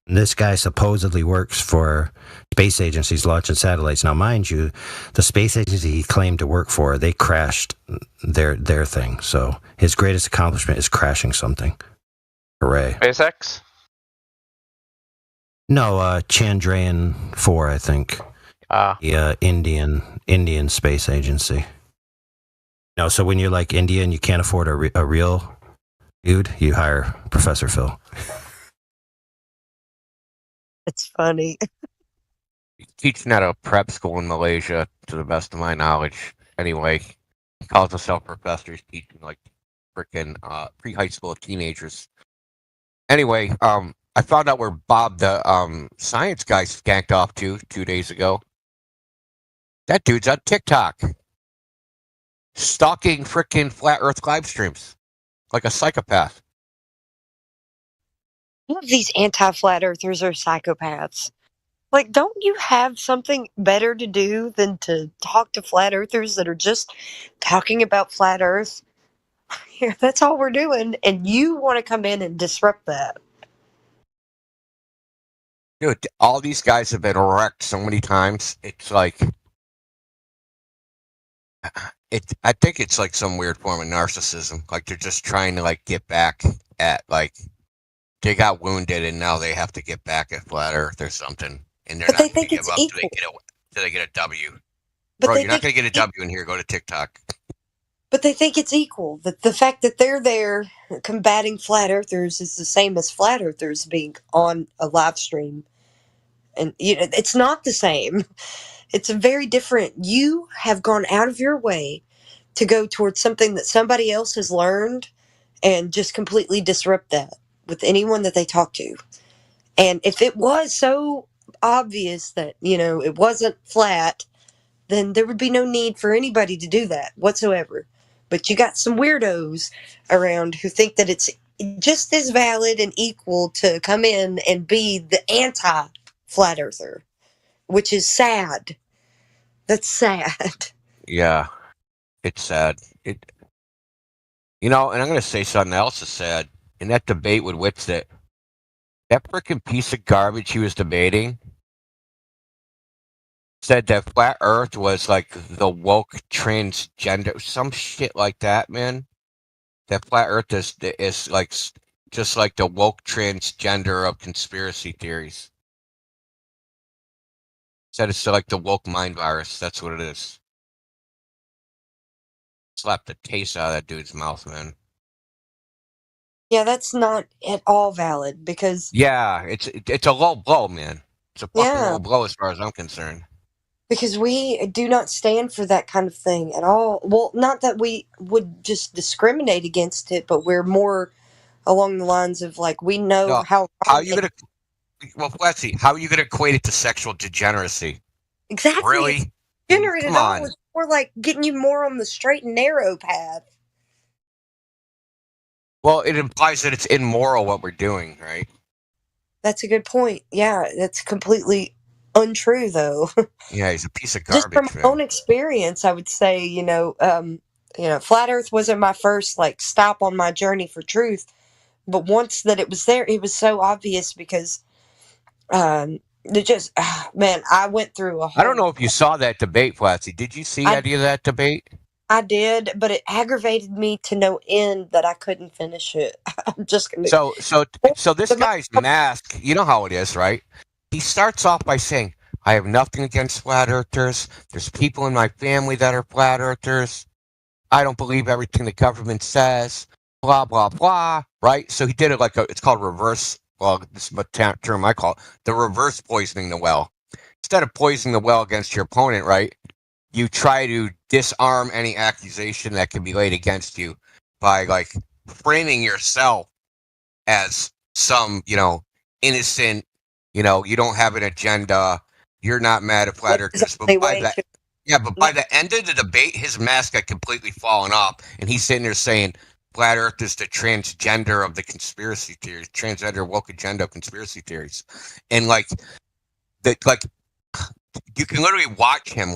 And this guy supposedly works for space agencies launching satellites. Now, mind you, the space agency he claimed to work for, they crashed their thing. So his greatest accomplishment is crashing something. Hooray. SpaceX? No, Chandrayaan 4, I think. The Indian space agency. No, so when you're like India and you can't afford a real dude, you hire Professor Phil. It's funny. He's teaching at a prep school in Malaysia, to the best of my knowledge. Anyway, he calls himself professor. He's teaching like freaking pre-high school teenagers. Anyway, I found out where Bob the science guy skanked off to 2 days ago. That dude's on TikTok, stalking freaking flat Earth live streams like a psychopath. All of these anti-flat earthers are psychopaths. Like, don't you have something better to do than to talk to flat earthers that are just talking about flat Earth? Yeah, that's all we're doing, and you want to come in and disrupt that. Dude, all these guys have been wrecked so many times. It's like, I think it's like some weird form of narcissism. Like they're just trying to like get back at like they got wounded and now they have to get back at flat Earth or something, and they're But not they going to think give it's up equal. till they get a W. But Bro, they you're not going think to get a W in here. Go to TikTok. But they think it's equal. That the fact that they're there combating flat earthers is the same as flat earthers being on a live stream. And it's not the same. It's a very different. You have gone out of your way to go towards something that somebody else has learned and just completely disrupt that with anyone that they talk to. And if it was so obvious that, it wasn't flat, then there would be no need for anybody to do that whatsoever. But you got some weirdos around who think that it's just as valid and equal to come in and be the anti flat earther, which is sad. That's sad. Yeah, it's sad. And I'm going to say something else is sad. In that debate with Witsit, that freaking piece of garbage he was debating said that flat Earth was like the woke transgender, some shit like that, man. That flat Earth is like just like the woke transgender of conspiracy theories. Said it's like the woke mind virus. That's what it is. Slapped the taste out of that dude's mouth, man. Yeah, that's not at all valid because Yeah, it's a low blow, man. It's a fucking yeah, low blow as far as I'm concerned. because we do not stand for that kind of thing at all. Well, not that we would just discriminate against it, but we're more along the lines of like we know No, how how wrong are you it- gonna? Well, let's see. How are you gonna equate it to sexual degeneracy? exactly Really? generate Come at all. on. It's more like getting you more on the straight and narrow path. Well, it implies that it's immoral what we're doing, right? That's a good point. Yeah, that's completely untrue though. Yeah, he's a piece of Just garbage, from man. my own experience, I would say, flat Earth wasn't my first like stop on my journey for truth, but once that it was there, it was so obvious because, it just, man, I went through a I don't whole. know if you saw that debate, Flatsy. Did you see I any of that debate? I did, but it aggravated me to no end that I couldn't finish it. I'm just gonna. So this guy's mask, you know how it is, right? He starts off by saying, I have nothing against flat earthers. There's people in my family that are flat earthers. I don't believe everything the government says. Blah, blah, blah. Right? So he did it it's called reverse. Well, this is a term I call it. The reverse poisoning the well. Instead of poisoning the well against your opponent, right? You try to disarm any accusation that can be laid against you by framing yourself as some, innocent, you don't have an agenda. You're not mad at flat earthers. But by the end of the debate, his mask had completely fallen off, and he's sitting there saying, "Flat Earth is the transgender of the conspiracy theories, transgender woke agenda of conspiracy theories," and you can literally watch him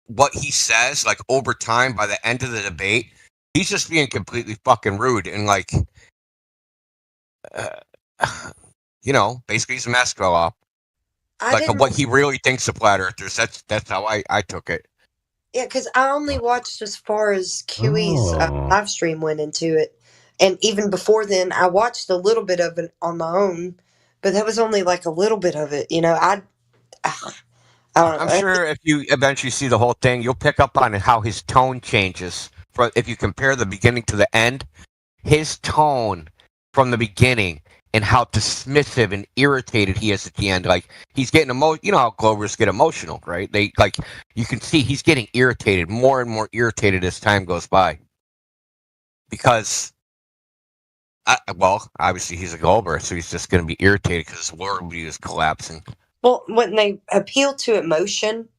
what he says over time. By the end of the debate, he's just being completely fucking rude and basically his mask fell off. What he really thinks of flat earthers. That's how I took it. Yeah, because I only watched as far as QE's live stream went into it, and even before then, I watched a little bit of it on my own, but that was only like a little bit of it. I don't know. I'm sure if you eventually see the whole thing, you'll pick up on how his tone changes. If you compare the beginning to the end, his tone from the beginning and how dismissive and irritated he is at the end. He's getting emotional. You know how Glovers get emotional, right? You can see he's getting irritated, more and more irritated as time goes by. Because, obviously he's a Glover, so he's just going to be irritated because his worldview is collapsing. Well, when they appeal to emotion,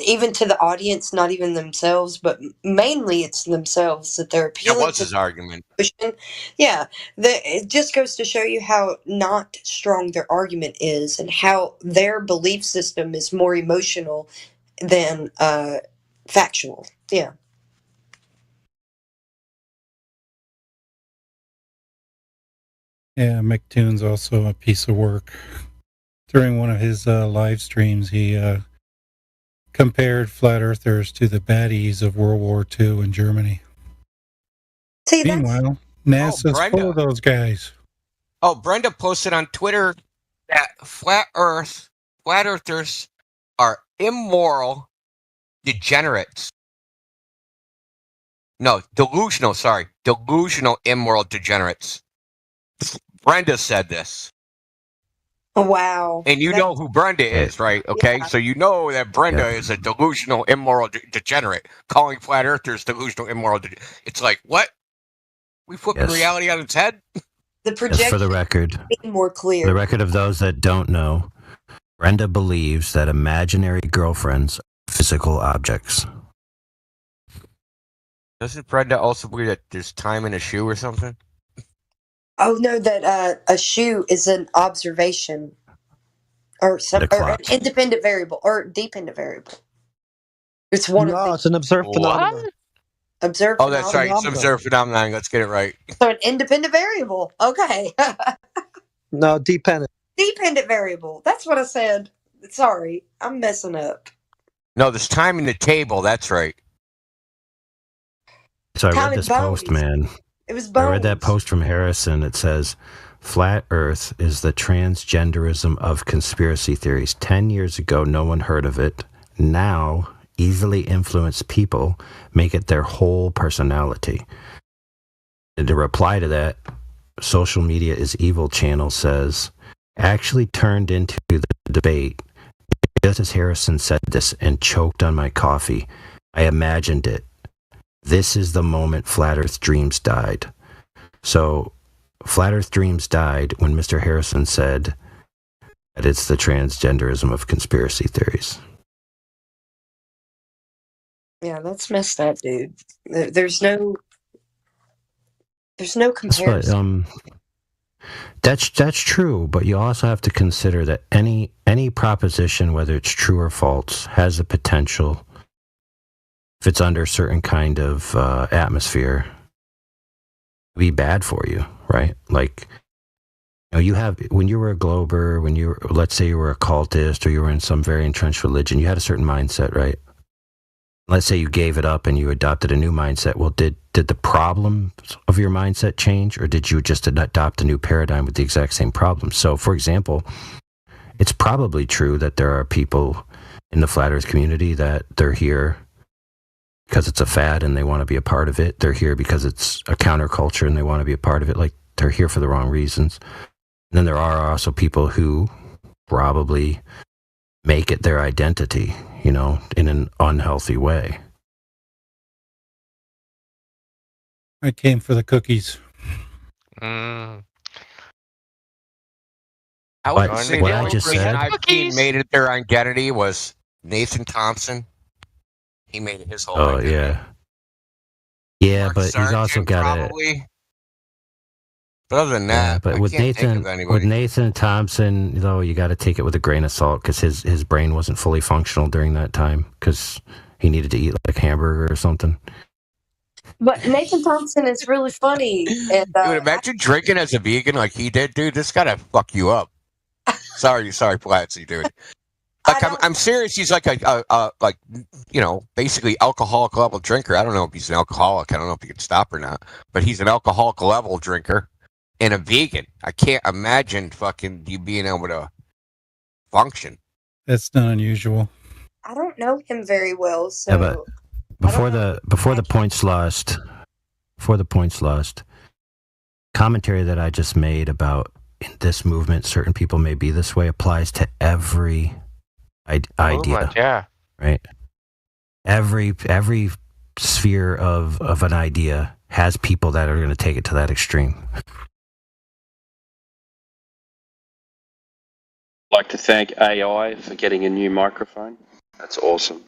even to the audience, not even themselves, but mainly it's themselves that they're appealing. That was his argument. Yeah, it just goes to show you how not strong their argument is, and how their belief system is more emotional than factual. Yeah. Yeah, McToon's also a piece of work. During one of his live streams, he compared flat earthers to the baddies of World War II in Germany. See, meanwhile, NASA's full of those guys. Oh, Brenda posted on Twitter that flat earthers are immoral degenerates. No, delusional, immoral degenerates. Brenda said this. Wow. And you know who Brenda is, right? Okay, Yeah. so you know that Brenda is a delusional, immoral degenerate. Calling flat earthers delusional, immoral. It's like, what? We flipping Yes. reality on its head? The Just projection for the record, being more clear. the record of those that don't know, Brenda believes that imaginary girlfriends are physical objects. Doesn't Brenda also believe that there's time in a shoe or something? Oh no, that a shoe is an observation or some The or an clock. independent variable or dependent variable. It's one No, of it's an observed phenomenon. the observed. Oh, that's right. It's Phenomenon. observed phenomenon. Let's get it right. So an independent variable. Okay. No, dependent. Dependent variable. That's what I said. Sorry, I'm messing up. No, there's time in the table. That's right. So I Time read and this post, bones. man. It was I read that bones. post from Harrison. It says, Flat Earth is the transgenderism of conspiracy theories. 10 years ago, no one heard of it. Now, easily influenced people make it their whole personality. And to reply to that, Social Media is Evil channel says, actually turned into the debate. Just as Harrison said this and choked on my coffee, I imagined it. This is the moment Flat Earth dreams died. So, Flat Earth dreams died when Mr. Harrison said that it's the transgenderism of conspiracy theories. Yeah, that's messed up, dude. There's no That's what, comparison. that's true, but you also have to consider that any proposition, whether it's true or false, has the potential, if it's under a certain kind of atmosphere, to be bad for you, right? Like, you have, when you were a Glober, when you were, let's say you were a cultist or you were in some very entrenched religion, you had a certain mindset, right? Let's say you gave it up and you adopted a new mindset. Well, did the problems of your mindset change, or did you just adopt a new paradigm with the exact same problems? So, for example, it's probably true that there are people in the Flat Earth community that they're here because it's a fad and they want to be a part of it. They're here because it's a counterculture and they want to be a part of it. Like, they're here for the wrong reasons. And then there are also people who probably make it their identity, in an unhealthy way. I came for the cookies. I What- would say what the I only just person said? I've seen made it their identity was Nathan Thompson. He made it his whole Oh, identity. yeah. Yeah, but he's also Sargent, got probably. But other than Yeah, that, but I with can't think of Nathan, anybody. with Nathan Thompson, though, you got to take it with a grain of salt because his brain wasn't fully functional during that time because he needed to eat like a hamburger or something. But Nathan Thompson is really funny. And Dude, imagine drinking as a vegan like he did, dude. This gotta fuck you up. sorry, Platsy, dude. Like I'm serious. He's like a basically alcoholic level drinker. I don't know if he's an alcoholic. I don't know if he can stop or not. But he's an alcoholic level drinker and a vegan. I can't imagine fucking you being able to function. That's not unusual. I don't know him very well, so Yeah, but before the points lost, commentary that I just made about in this movement, certain people may be this way applies to every idea. Yeah. Right. Every sphere of an idea has people that are going to take it to that extreme. I'd like to thank AI for getting a new microphone. That's awesome.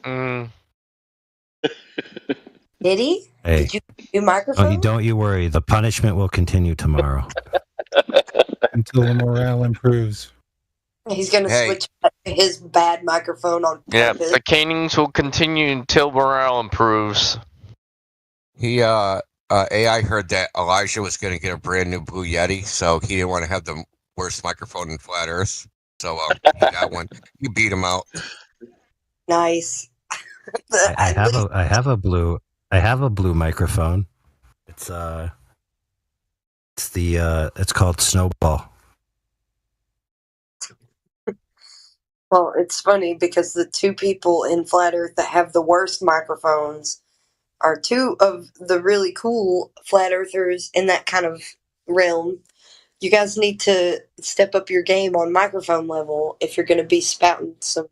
did he? Hey, Did you get a new microphone? don't you worry. The punishment will continue tomorrow. Until the morale improves. He's going to Hey. switch back to his bad microphone on Yeah, purpose. the canings will continue until morale improves. He AI heard that Elijah was going to get a brand new Blue Yeti, so he didn't want to have the worst microphone in Flat Earth. So he got one. You beat him out. Nice. I have a blue microphone. It's called Snowball. Well, it's funny because the two people in Flat Earth that have the worst microphones are two of the really cool Flat Earthers in that kind of realm You guys need to step up your game on microphone level if you're going to be spouting some,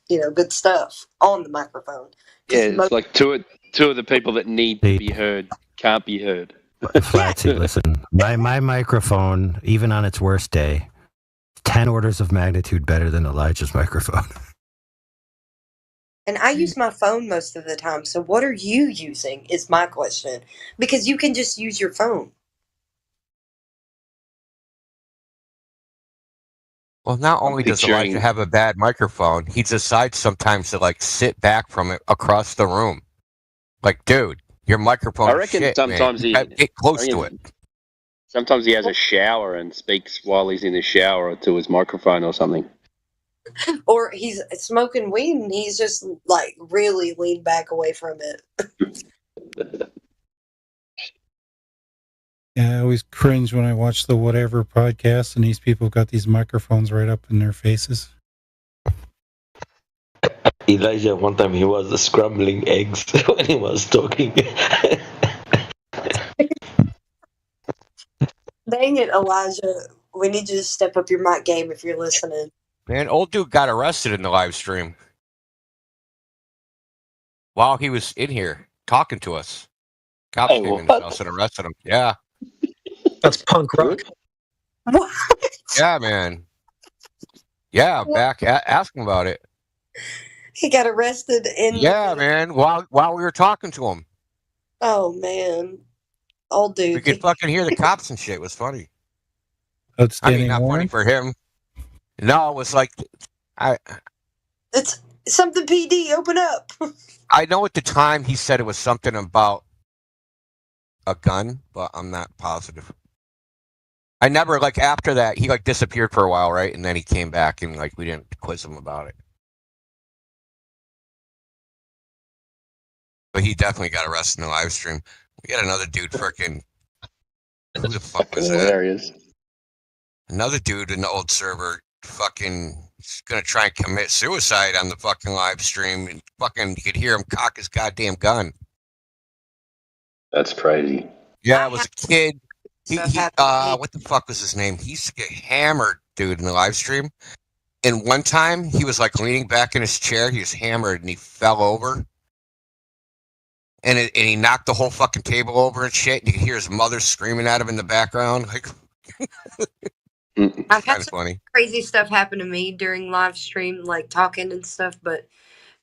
good stuff on the microphone. Yeah, it's like two of the people that need to be heard can't be heard. Flatsy, listen, my microphone, even on its worst day, 10 orders of magnitude better than Elijah's microphone. And I use my phone most of the time. So what are you using is my question. Because you can just use your phone. Well, not only does Elijah have a bad microphone, he decides sometimes to like sit back from it across the room. Like, dude, your microphone. I reckon shit, sometimes man. You get close to it. Sometimes he has a shower and speaks while he's in the shower to his microphone or something. Or he's smoking weed and he's just like really leaned back away from it. Yeah, I always cringe when I watch the Whatever podcast and these people got these microphones right up in their faces. Elijah, one time he was scrambling eggs when he was talking. Dang it, Elijah. We need you to step up your mic game if you're listening. Man, old dude got arrested in the live stream while he was in here talking to us. Cops came in his house and arrested him. Yeah. That's punk rock. What? Yeah, man. Yeah, ask him about it. He got arrested in. Yeah, man. While we were talking to him. Oh man, old dude. We could fucking hear the cops and shit. It was funny. Outstanding not funny warrant? for him. No, it was like It's something PD. Open up. I know at the time he said it was something about a gun, but I'm not positive. I never after that he disappeared for a while, right? And then he came back and we didn't quiz him about it. But he definitely got arrested in the live stream. We got another dude freaking. Who the fuck was that? Hilarious. Another dude in the old server fucking gonna try and commit suicide on the fucking live stream, and fucking you could hear him cock his goddamn gun. That's crazy. Yeah, it was a kid. What the fuck was his name? He used to get hammered, dude, in the live stream. And one time he was leaning back in his chair. He was hammered and he fell over. And he knocked the whole fucking table over and shit. And you could hear his mother screaming at him in the background. I've had some funny. crazy stuff happen to me during live stream, talking and stuff, but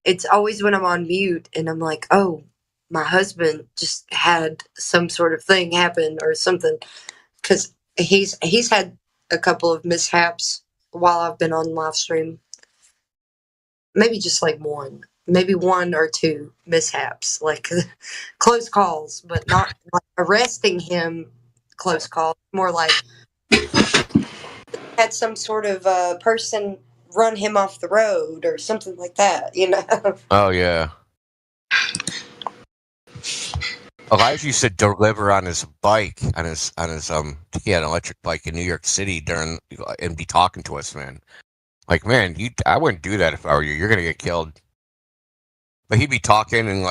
it's always when I'm on mute and I'm like, oh, my husband just had some sort of thing happen or something, because he's had a couple of mishaps while I've been on live stream. Maybe just maybe one or two mishaps, close calls, but not arresting him. Close call, more like had some sort of person run him off the road or something like that, Oh yeah. Elijah used to deliver on his bike, he had an electric bike in New York City and be talking to us, man. Man, I wouldn't do that if I were you. You're gonna get killed. But he'd be talking and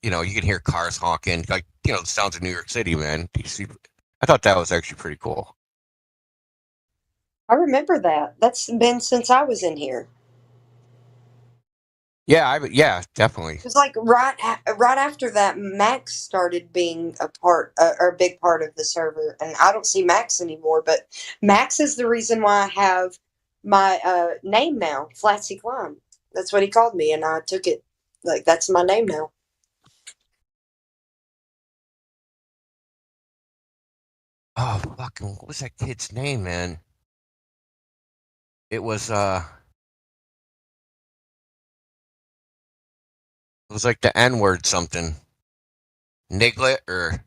you can hear cars honking, the sounds of New York City, man. I thought that was actually pretty cool. I remember that. That's been since I was in here. Yeah, definitely. It was right after that, Max started being a big part of the server, and I don't see Max anymore. But Max is the reason why I have my name now, Flatsy Climb. That's what he called me, and I took it that's my name now. Oh, fucking, what was that kid's name, man? It was the N-word something. Niglet or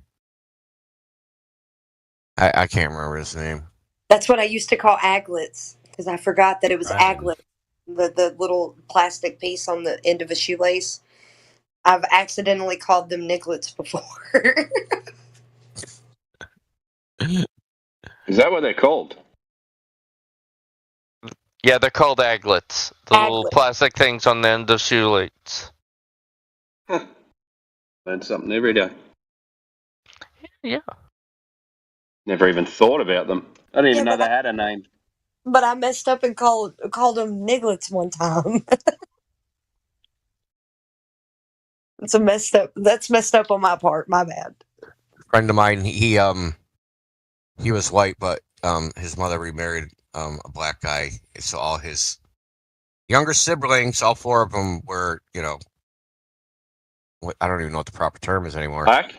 I can't remember his name. That's what I used to call aglets, because I forgot that it was aglet, the little plastic piece on the end of a shoelace. I've accidentally called them niglets before. Is that what they're called? Yeah, they're called aglets. The little plastic things on the end of shoelaces. Learn something every day. Yeah. Never even thought about them. I didn't even Yeah, know they had a name. But I messed up and called them Niglets one time. It's a messed up. That's messed up on my part. My bad. A friend of mine, he was white, but his mother remarried a black guy. So all his younger siblings, all 4 of them were, I don't even know what the proper term is anymore. Black?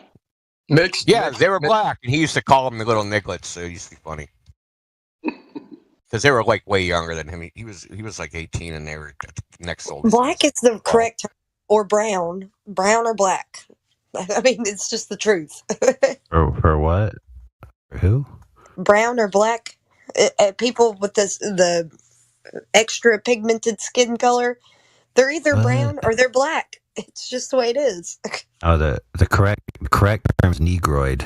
Mixed. Yeah, they were black, and he used to call them the little Niglets. So it used to be funny because they were like way younger than him. He was like 18, and they were next oldest. Black is the correct term, or brown or black. I mean, it's just the truth. For what? For who? Brown or black. People with the extra pigmented skin color, they're either brown or they're black. It's just the way it is. Oh, the correct term is negroid.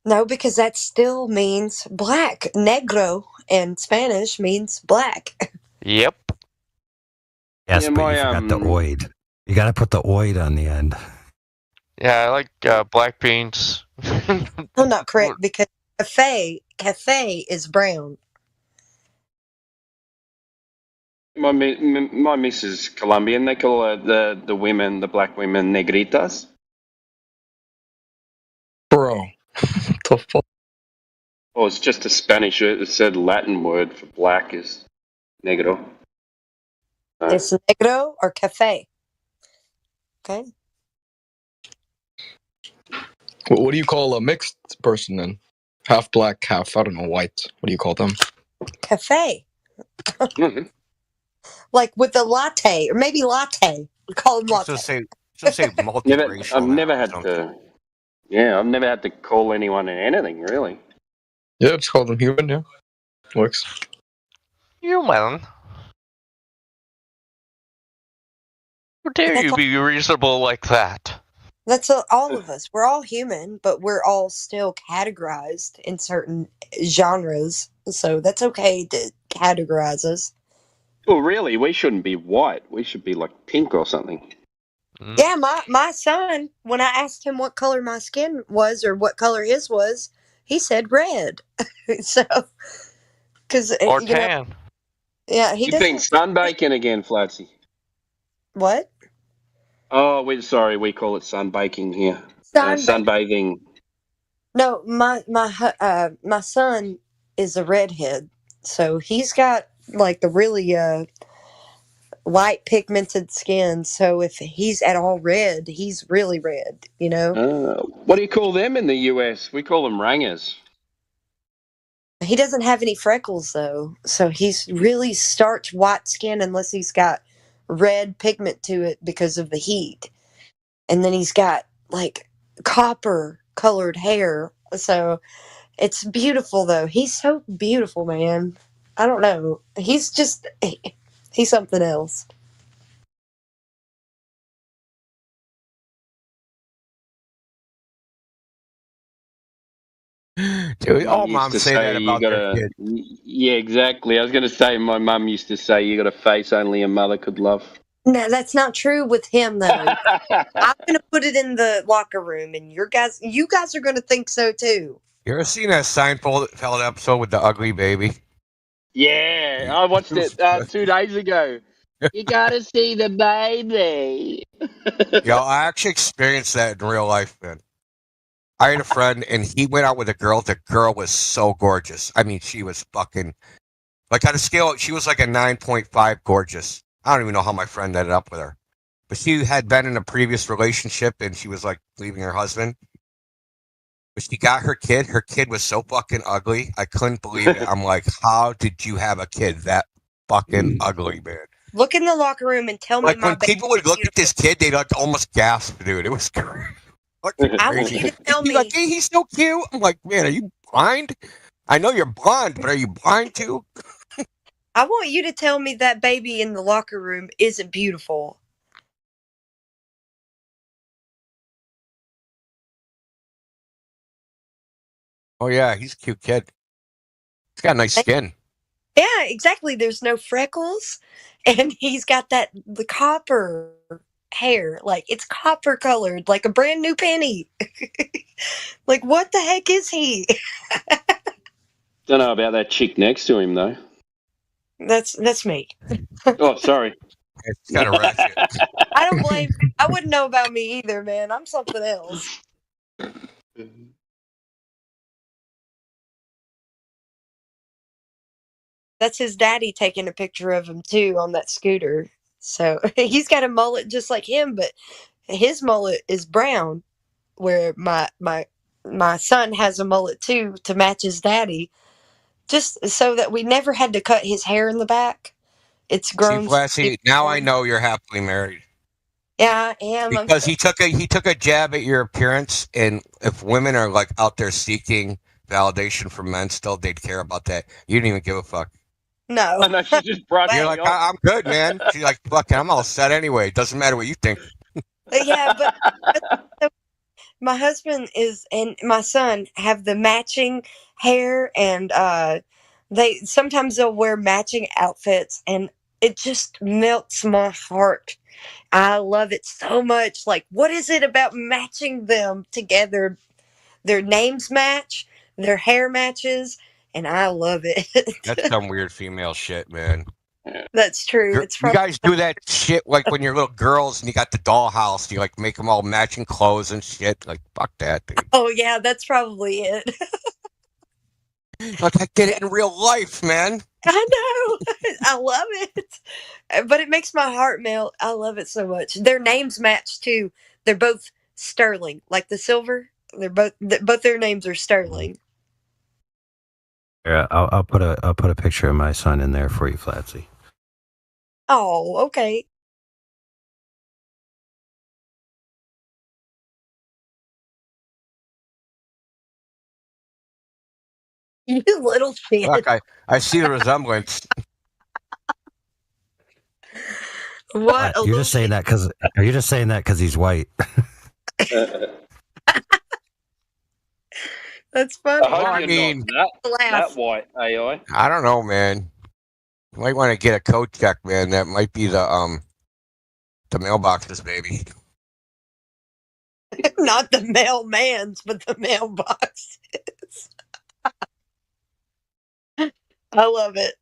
No, because that still means black. Negro in Spanish means black. Yep. Yes, Yeah, but my, you forgot the oid. You got to put the oid on the end. Yeah, I like black beans. I'm not correct because cafe is brown. My missus Colombian. They call the women, the black women, negritas. Bro. The fuck? Oh, it's just a Spanish. It said Latin word for black is negro. It's negro or cafe. Okay. What do you call a mixed person then? Half black, half, I don't know, white. What do you call them? Cafe. Like with a latte, or maybe latte. We call them latte. Just say multiracial. I've never had to. Yeah, I've never had to call anyone anything really. Yeah, it's called them human, yeah. Works. Human. How dare you be reasonable like that? That's all of us. We're all human, but we're all still categorized in certain genres. So that's okay to categorize us. Well, really, we shouldn't be white. We should be like pink or something. Yeah, my son, when I asked him what color my skin was or what color his was, he said red. So, because Or tan. Yeah, he You've been doesn't. sunbaking again, Flatsy. What? Oh, we call it sunbaking here. Sunbathing. No, my son is a redhead, so he's got like the really light pigmented skin. So if he's at all red, he's really red. You know. What do you call them in the US? We call them rangers. He doesn't have any freckles though, so he's really starch white skin unless he's got red pigment to it because of the heat. And then he's got like copper colored hair. So it's beautiful though. He's so beautiful, man. I don't know. He's something else. Dude, all moms say that about their kid. Yeah, exactly. I was going to say my mum used to say you got a face only a mother could love. No, that's not true with him though. I'm gonna put it in the locker room, and you guys are gonna think so too. You ever seen that Seinfeld episode with the ugly baby? Yeah, I watched it 2 days ago. You gotta see the baby. Yo, I actually experienced that in real life, man. I had a friend, and he went out with a girl. The girl was so gorgeous. I mean, she was fucking like on a scale. She was like a 9.5 gorgeous. I don't even know how my friend ended up with her, but she had been in a previous relationship, and she was like leaving her husband. But she got her kid. Her kid was so fucking ugly. I couldn't believe it. I'm like, how did you have a kid that fucking ugly, man? Look in the locker room and tell me Like my when people would look at this kid, they'd like almost gasp, dude. It was crazy. I want you to tell me. Like, hey, he's so cute. I'm like, man, are you blind? I know you're blind, but are you blind too? I want you to tell me that baby in the locker room isn't beautiful. Oh yeah, he's a cute kid. He's got nice skin. Yeah, exactly. There's no freckles, and he's got the copper hair. Like, it's copper colored, like a brand new penny. Like, what the heck is he? Don't know about that chick next to him though. That's me. Oh, sorry. It's kind of ratchet. I don't blame. I wouldn't know about me either, man. I'm something else. That's his daddy taking a picture of him too on that scooter. So he's got a mullet just like him, but his mullet is brown, where my son has a mullet too to match his daddy, just so that we never had to cut his hair in the back. It's See, grown. Flashy, now I know you're happily married. Yeah, I am. Because he took a jab at your appearance, and if women are like out there seeking validation from men, still they'd care about that. You didn't even give a fuck. No. I know, she just brushed You're me like, off. I'm good, man. She's like, fucking, I'm all set anyway. It doesn't matter what you think. Yeah, but my husband and my son have the matching hair, and they'll wear matching outfits, and it just melts my heart. I love it so much. Like, what is it about matching them together? Their names match, their hair matches, and I love it. That's some weird female shit, man. That's true. It's You guys do that shit like when you're little girls and you got the dollhouse. You like make them all matching clothes and shit. Like, fuck that, dude. Oh yeah, that's probably it. Like, I get it in real life, man. I know. I love it. But it makes my heart melt. I love it so much. Their names match too. They're both Sterling, like the silver. They're both their names are Sterling. Yeah, I'll put a picture of my son in there for you, Flatsy. Oh, okay. You little shit. Look, I see the resemblance. What? You're just saying that because are you just saying that because he's white? That's funny. I mean, that white AI. I don't know, man. You might want to get a coat check, man. That might be the mailboxes, baby. Not the mailman's, but the mailboxes. I love it.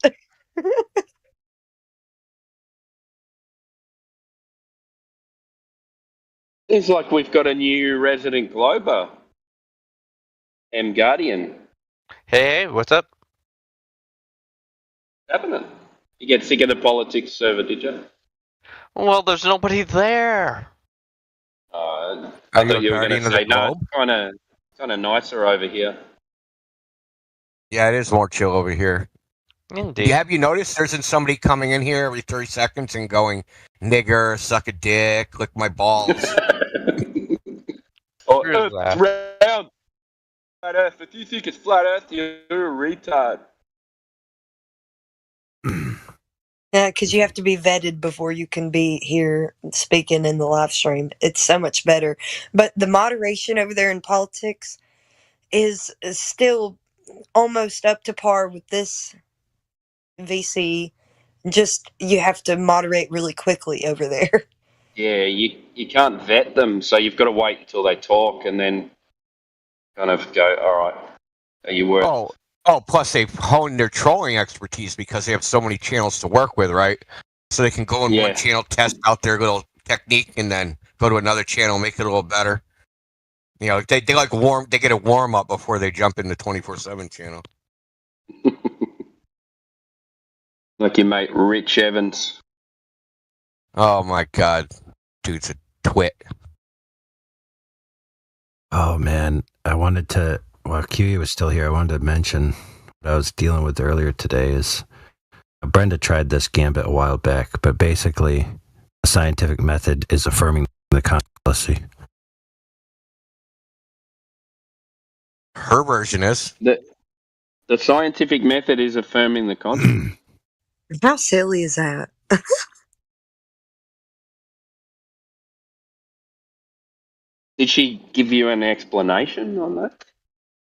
It's like we've got a new resident Glober. M Guardian. Hey, what's up? What's happening? You get sick of the politics server, did you? Well, there's nobody there. I Are you thought a you were going guardian to of say, the no, globe? it's kind of nicer over here. Yeah, it is more chill over here. Indeed. Yeah, have you noticed there's been somebody coming in here every 30 seconds and going, nigger, suck a dick, lick my balls? Oh, Earth's round. Flat Earth. If you think it's flat Earth, you're a retard. Yeah, because you have to be vetted before you can be here speaking in the live stream. It's so much better. But the moderation over there in politics is still almost up to par with this VC. Just you have to moderate really quickly over there. Yeah, you can't vet them, so you've got to wait until they talk and then kind of go, all right, are you worth? Oh, plus they've honed their trolling expertise because they have so many channels to work with, right? So they can go in one channel, test out their little technique, and then go to another channel, make it a little better. You know, they get a warm up before they jump into 24/7 channel. Like your mate Rich Evans. Oh my god, dude's a twit. Oh man, I wanted to. While QE was still here, I wanted to mention what I was dealing with earlier today. Is Brenda tried this gambit a while back, but basically, the scientific method is affirming the conspiracy. Her version is the scientific method is affirming the concept. How silly is that? Did she give you an explanation on that?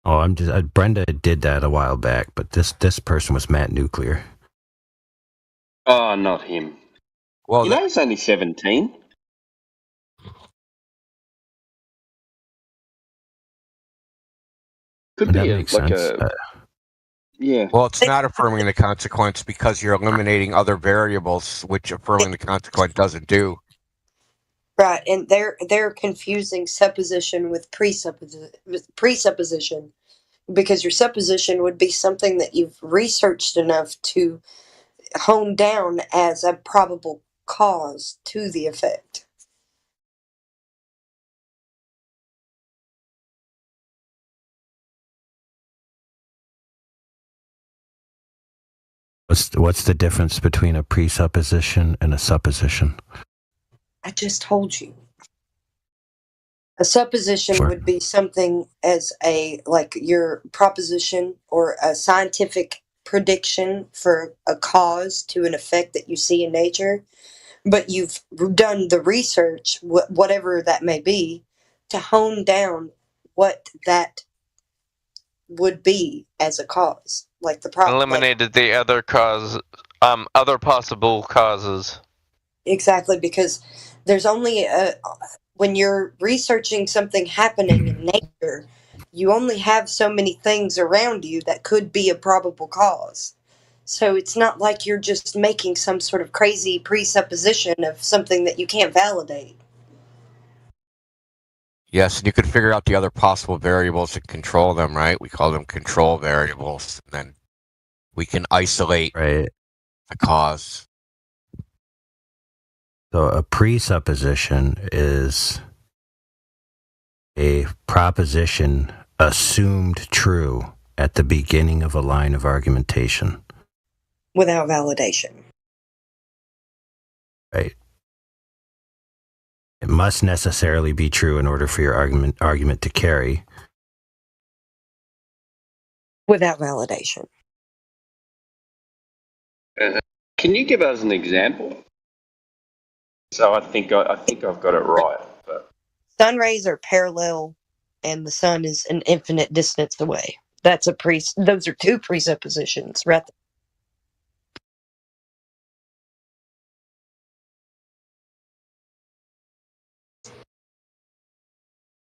Oh, I'm just Brenda did that a while back, but this person was Matt Nuclear. Oh, not him. Well, you know he's only 17. Could That be makes like sense. yeah. Well, it's not affirming the consequence because you're eliminating other variables, which affirming the consequence doesn't do. Right, and they're confusing supposition with presupposition, because your supposition would be something that you've researched enough to hone down as a probable cause to the effect. What's the difference between a presupposition and a supposition? I just told you. A supposition Sure. would be something as like your proposition or a scientific prediction for a cause to an effect that you see in nature, but you've done the research, whatever that may be, to hone down what that would be as a cause, like the problem. Eliminated the other cause, other possible causes. Exactly, because there's only when you're researching something happening in nature, you only have so many things around you that could be a probable cause. So it's not like you're just making some sort of crazy presupposition of something that you can't validate. Yes, and you could figure out the other possible variables and control them, right? We call them control variables. And then we can isolate the cause. So a presupposition is a proposition assumed true at the beginning of a line of argumentation. Without validation. Right. It must necessarily be true in order for your argument to carry. Without validation. Can you give us an example? So I think I've got it right. But Sun rays are parallel, and the sun is an infinite distance away. That's those are two presuppositions, right?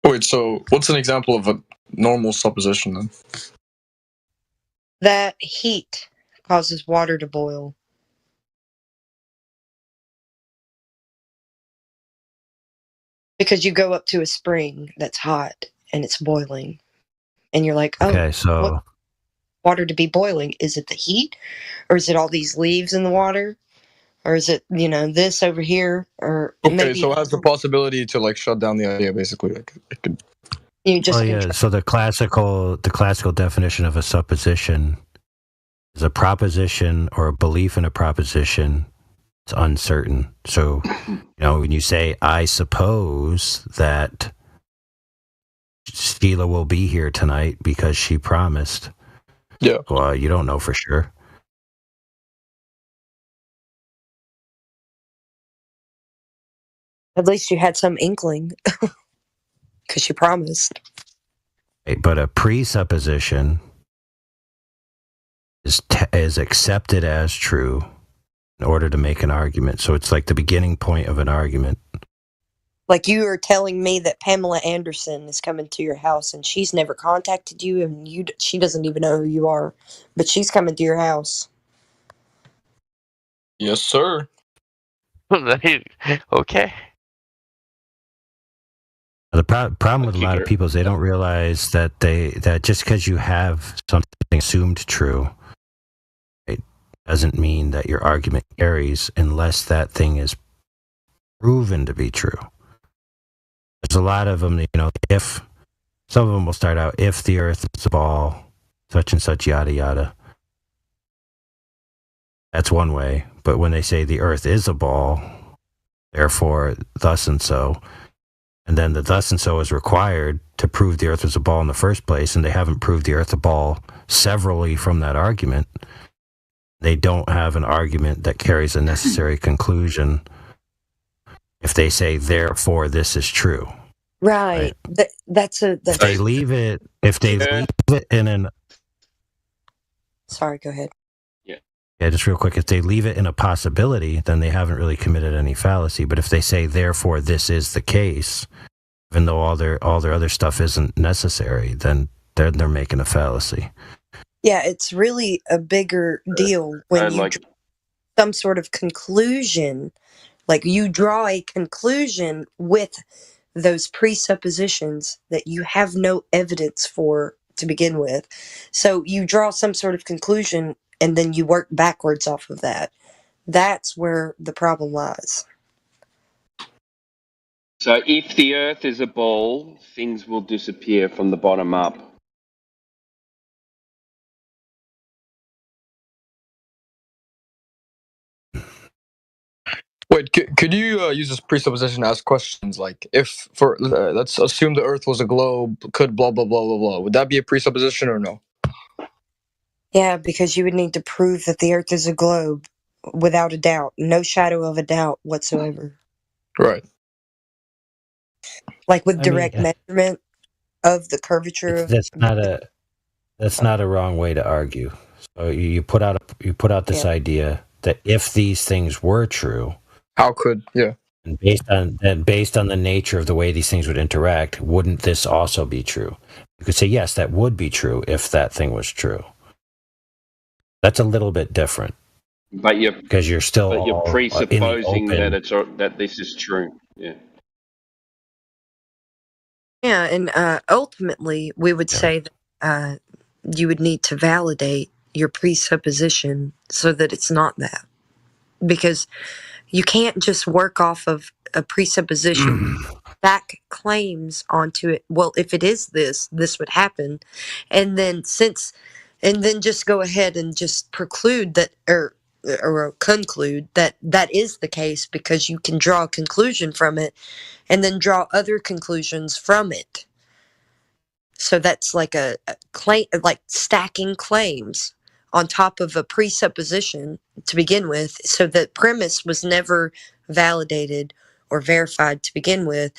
Wait, so what's an example of a normal supposition then? That heat causes water to boil. Because you go up to a spring that's hot and it's boiling. And you're like, oh, Okay, so what water to be boiling? Is it the heat? Or is it all these leaves in the water? Or is it, this over here? Or Okay, maybe so it has the possibility to like shut down the idea, basically. Like it could. you just so the classical definition of a supposition is a proposition or a belief in a proposition. It's uncertain. So, when you say, I suppose that Sheila will be here tonight because she promised. Yeah. Well, you don't know for sure. at least you had some inkling. Because you promised. But a presupposition is accepted as true in order to make an argument. So it's like the beginning point of an argument. Like you are telling me that Pamela Anderson is coming to your house and she's never contacted you and she doesn't even know who you are, but she's coming to your house. Yes, sir. Okay. The problem with a lot of people is they don't realize that just because you have something assumed true, it doesn't mean that your argument carries unless that thing is proven to be true. There's a lot of them, if some of them will start out, if the earth is a ball, such and such, yada, yada. That's one way. But when they say the earth is a ball, therefore thus and so, and then the thus and so is required to prove the earth was a ball in the first place, and they haven't proved the earth a ball severally from that argument, they don't have an argument that carries a necessary conclusion if they say, therefore, this is true. Right. If they leave it in an... Sorry, go ahead. Yeah, just real quick. If they leave it in a possibility, then they haven't really committed any fallacy. But if they say, therefore, this is the case, even though all their other stuff isn't necessary, then they're making a fallacy. Yeah, it's really a bigger deal when you draw some sort of conclusion. Like you draw a conclusion with those presuppositions that you have no evidence for to begin with. So you draw some sort of conclusion and then you work backwards off of that. That's where the problem lies. So if the Earth is a ball, things will disappear from the bottom up. Wait, could you use this presupposition to ask questions like, if for let's assume the Earth was a globe, could blah blah blah blah blah? Would that be a presupposition or no? Yeah, because you would need to prove that the Earth is a globe without a doubt, no shadow of a doubt whatsoever. Right. Like with direct measurement of the curvature of. That's not a wrong way to argue. So you put out this idea that if these things were true, how could and based on the nature of the way these things would interact, wouldn't this also be true? You could say yes, that would be true if that thing was true. That's a little bit different. But you're still presupposing that this is true. Yeah. Yeah, and ultimately, we would say that you would need to validate your presupposition so that it's not that. Because you can't just work off of a presupposition, back claims onto it. Well, if it is this would happen. And then just go ahead and just preclude that, or conclude that that is the case, because you can draw a conclusion from it and then draw other conclusions from it. So that's like a claim, like stacking claims on top of a presupposition to begin with. So the premise was never validated or verified to begin with,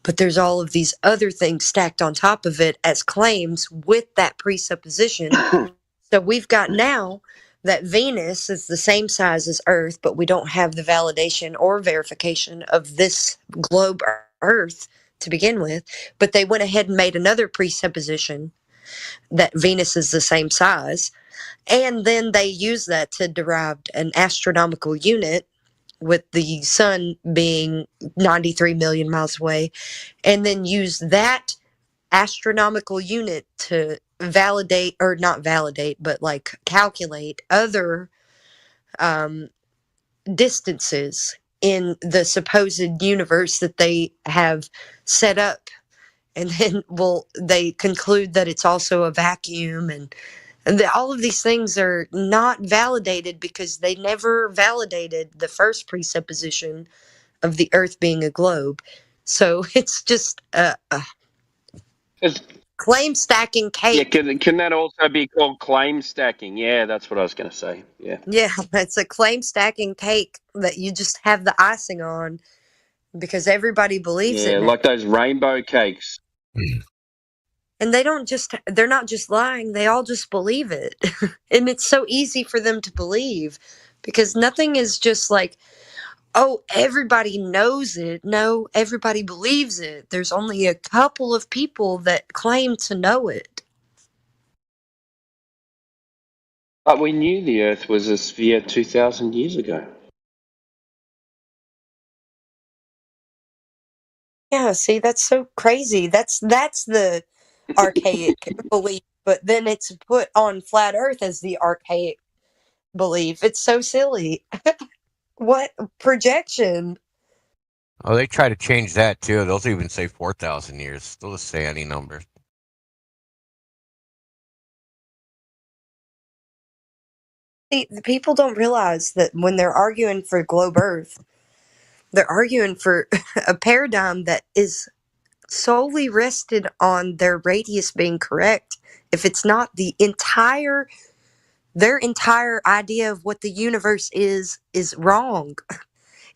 but there's all of these other things stacked on top of it as claims with that presupposition. So we've got now that Venus is the same size as Earth, but we don't have the validation or verification of this globe Earth to begin with. But they went ahead and made another presupposition that Venus is the same size. And then they used that to derive an astronomical unit, with the sun being 93 million miles away, and then use that astronomical unit to validate, or not validate, but like calculate other distances in the supposed universe that they have set up. And then, they conclude that it's also a vacuum, and all of these things are not validated because they never validated the first presupposition of the Earth being a globe. So it's just claim stacking cake. Yeah, can that also be called claim stacking? Yeah, that's what I was going to say. Yeah. Yeah, it's a claim stacking cake that you just have the icing on because everybody believes it. Yeah, like those rainbow cakes. And they're not just lying, they all just believe it. And it's so easy for them to believe because nothing is just like, oh, everybody knows it. No, everybody believes it. There's only a couple of people that claim to know it. But we knew the Earth was a sphere 2,000 years ago. Yeah, see, that's so crazy. That's the archaic belief, but then it's put on flat Earth as the archaic belief. It's so silly. What projection? Oh, they try to change that too. They'll even say 4,000 years. They'll just say any number. See, the people don't realize that when they're arguing for globe Earth, they're arguing for a paradigm that is solely rested on their radius being correct. If it's not, their entire idea of what the universe is wrong.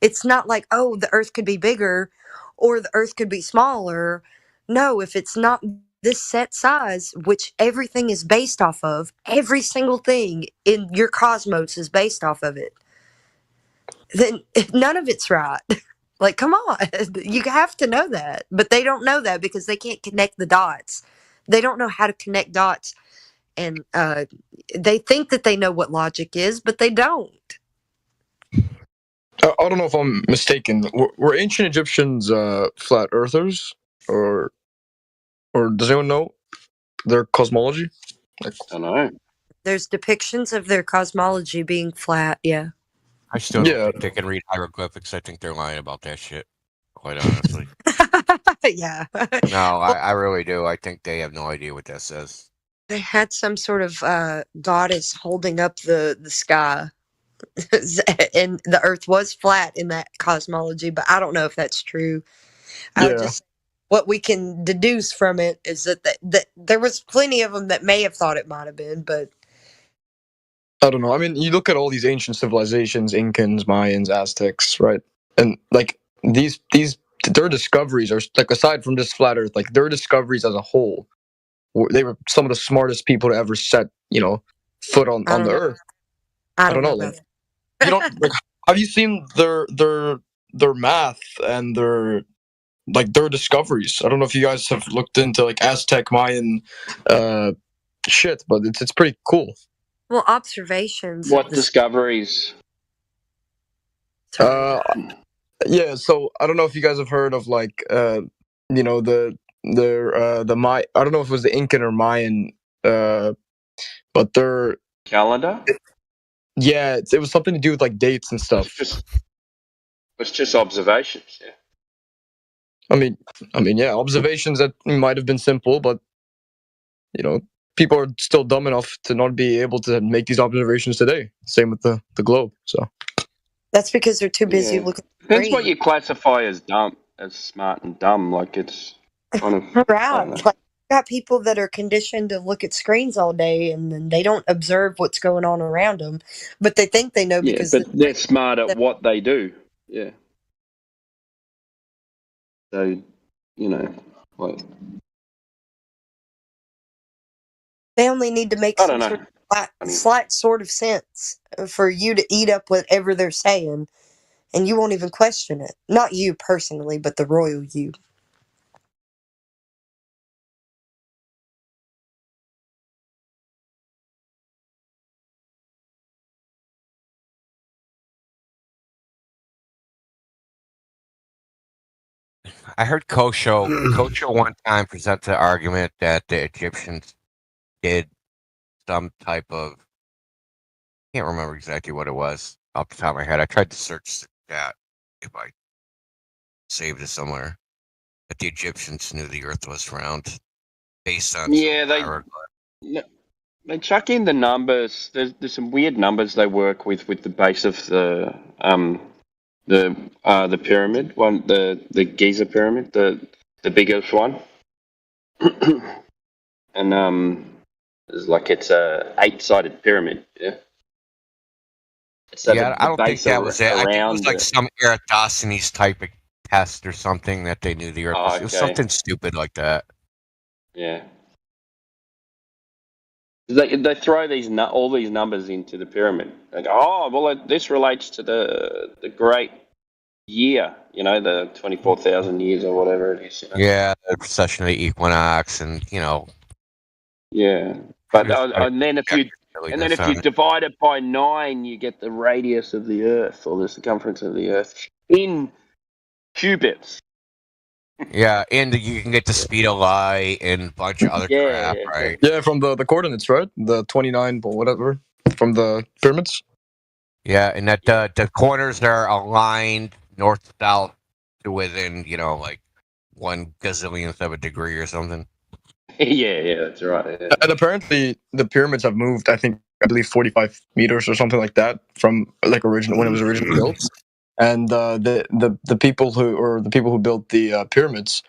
It's not like, oh, the Earth could be bigger or the Earth could be smaller. No, if it's not this set size, which everything is based off of, every single thing in your cosmos is based off of it, then none of it's right. Like, come on, you have to know that. But they don't know that because they can't connect the dots. they don't know how to connect dots, and they think that they know what logic is, but they don't. I don't know if I'm mistaken. Were ancient Egyptians flat earthers, or does anyone know their cosmology? I don't know. There's depictions of their cosmology being flat. Yeah. I still don't think they can read hieroglyphics. I think they're lying about that shit. Quite honestly. Yeah. No, I really do. I think they have no idea what that says. They had some sort of goddess holding up the sky, and the Earth was flat in that cosmology. But I don't know if that's true. I would just what we can deduce from it is that there was plenty of them that may have thought it might have been, but I don't know. I mean, you look at all these ancient civilizations, Incans, Mayans, Aztecs, right? And like these their discoveries are like, aside from just flat Earth, like their discoveries as a whole, they were some of the smartest people to ever set, foot on the Earth. I don't know. Like, you don't like. Have you seen their math and their discoveries? I don't know if you guys have looked into like Aztec, Mayan, shit, but it's pretty cool. Well, observations. What discoveries? Yeah. So I don't know if you guys have heard of like the Maya. I don't know if it was the Incan or Mayan, but their calendar. Yeah, it was something to do with like dates and stuff. It's just observations. Yeah. I mean, yeah, observations that might have been simple, but people are still dumb enough to not be able to make these observations today. Same with the globe. So that's because they're too busy looking. Depends what you classify as dumb, as smart and dumb. Like it's kind of right. Like, got people that are conditioned to look at screens all day, and then they don't observe what's going on around them, but they think they know because but they're smart at what they do. Yeah. So, like. They only need to make some sort of slight sort of sense for you to eat up whatever they're saying, and you won't even question it. Not you personally, but the royal you. I heard Kosho one time present the argument that the Egyptians did some type of, can't remember exactly what it was off the top of my head. I tried to search that if I saved it somewhere. That the Egyptians knew the Earth was round based on they chuck in the numbers. There's some weird numbers they work with the base of the pyramid one, the Giza pyramid, the biggest one, and it's a 8-sided pyramid. Yeah. So I don't think that was it. I think it was like some Eratosthenes type of test or something that they knew the Earth was. It was something stupid like that. Yeah. They throw all these numbers into the pyramid. They go, this relates to the great year, the 24,000 years or whatever it is. Yeah, the precession of the equinox, and Yeah, but and then if you divide it by 9, you get the radius of the Earth, or the circumference of the Earth in cubits. Yeah, and you can get the speed of light and a bunch of other crap, right? Yeah, from the coordinates, right? The 29 or whatever from the pyramids. Yeah, and that the corners are aligned north to south to within, like 1 gazillionth of a degree or something. Yeah, that's right. Yeah. And apparently the pyramids have moved, I believe 45 meters or something like that from like when it was originally built. And the people who built the pyramids,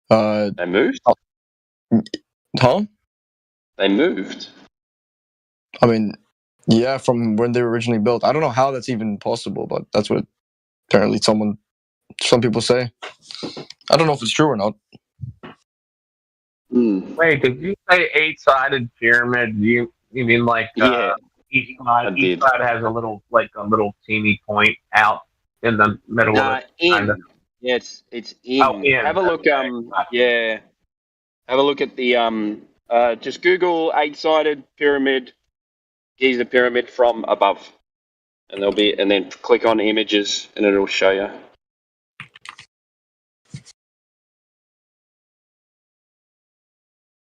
they moved. Huh? They moved. I mean, yeah, from when they were originally built. I don't know how that's even possible, but that's what apparently some people say. I don't know if it's true or not. Wait, did you say 8-sided pyramid? You mean like each side has a little teeny point out in the middle of it? Kind of. Yeah, it's in. Oh, in. Have a look. Okay. Have a look at the Just Google 8-sided pyramid, Giza pyramid from above, and then click on images, and it'll show you.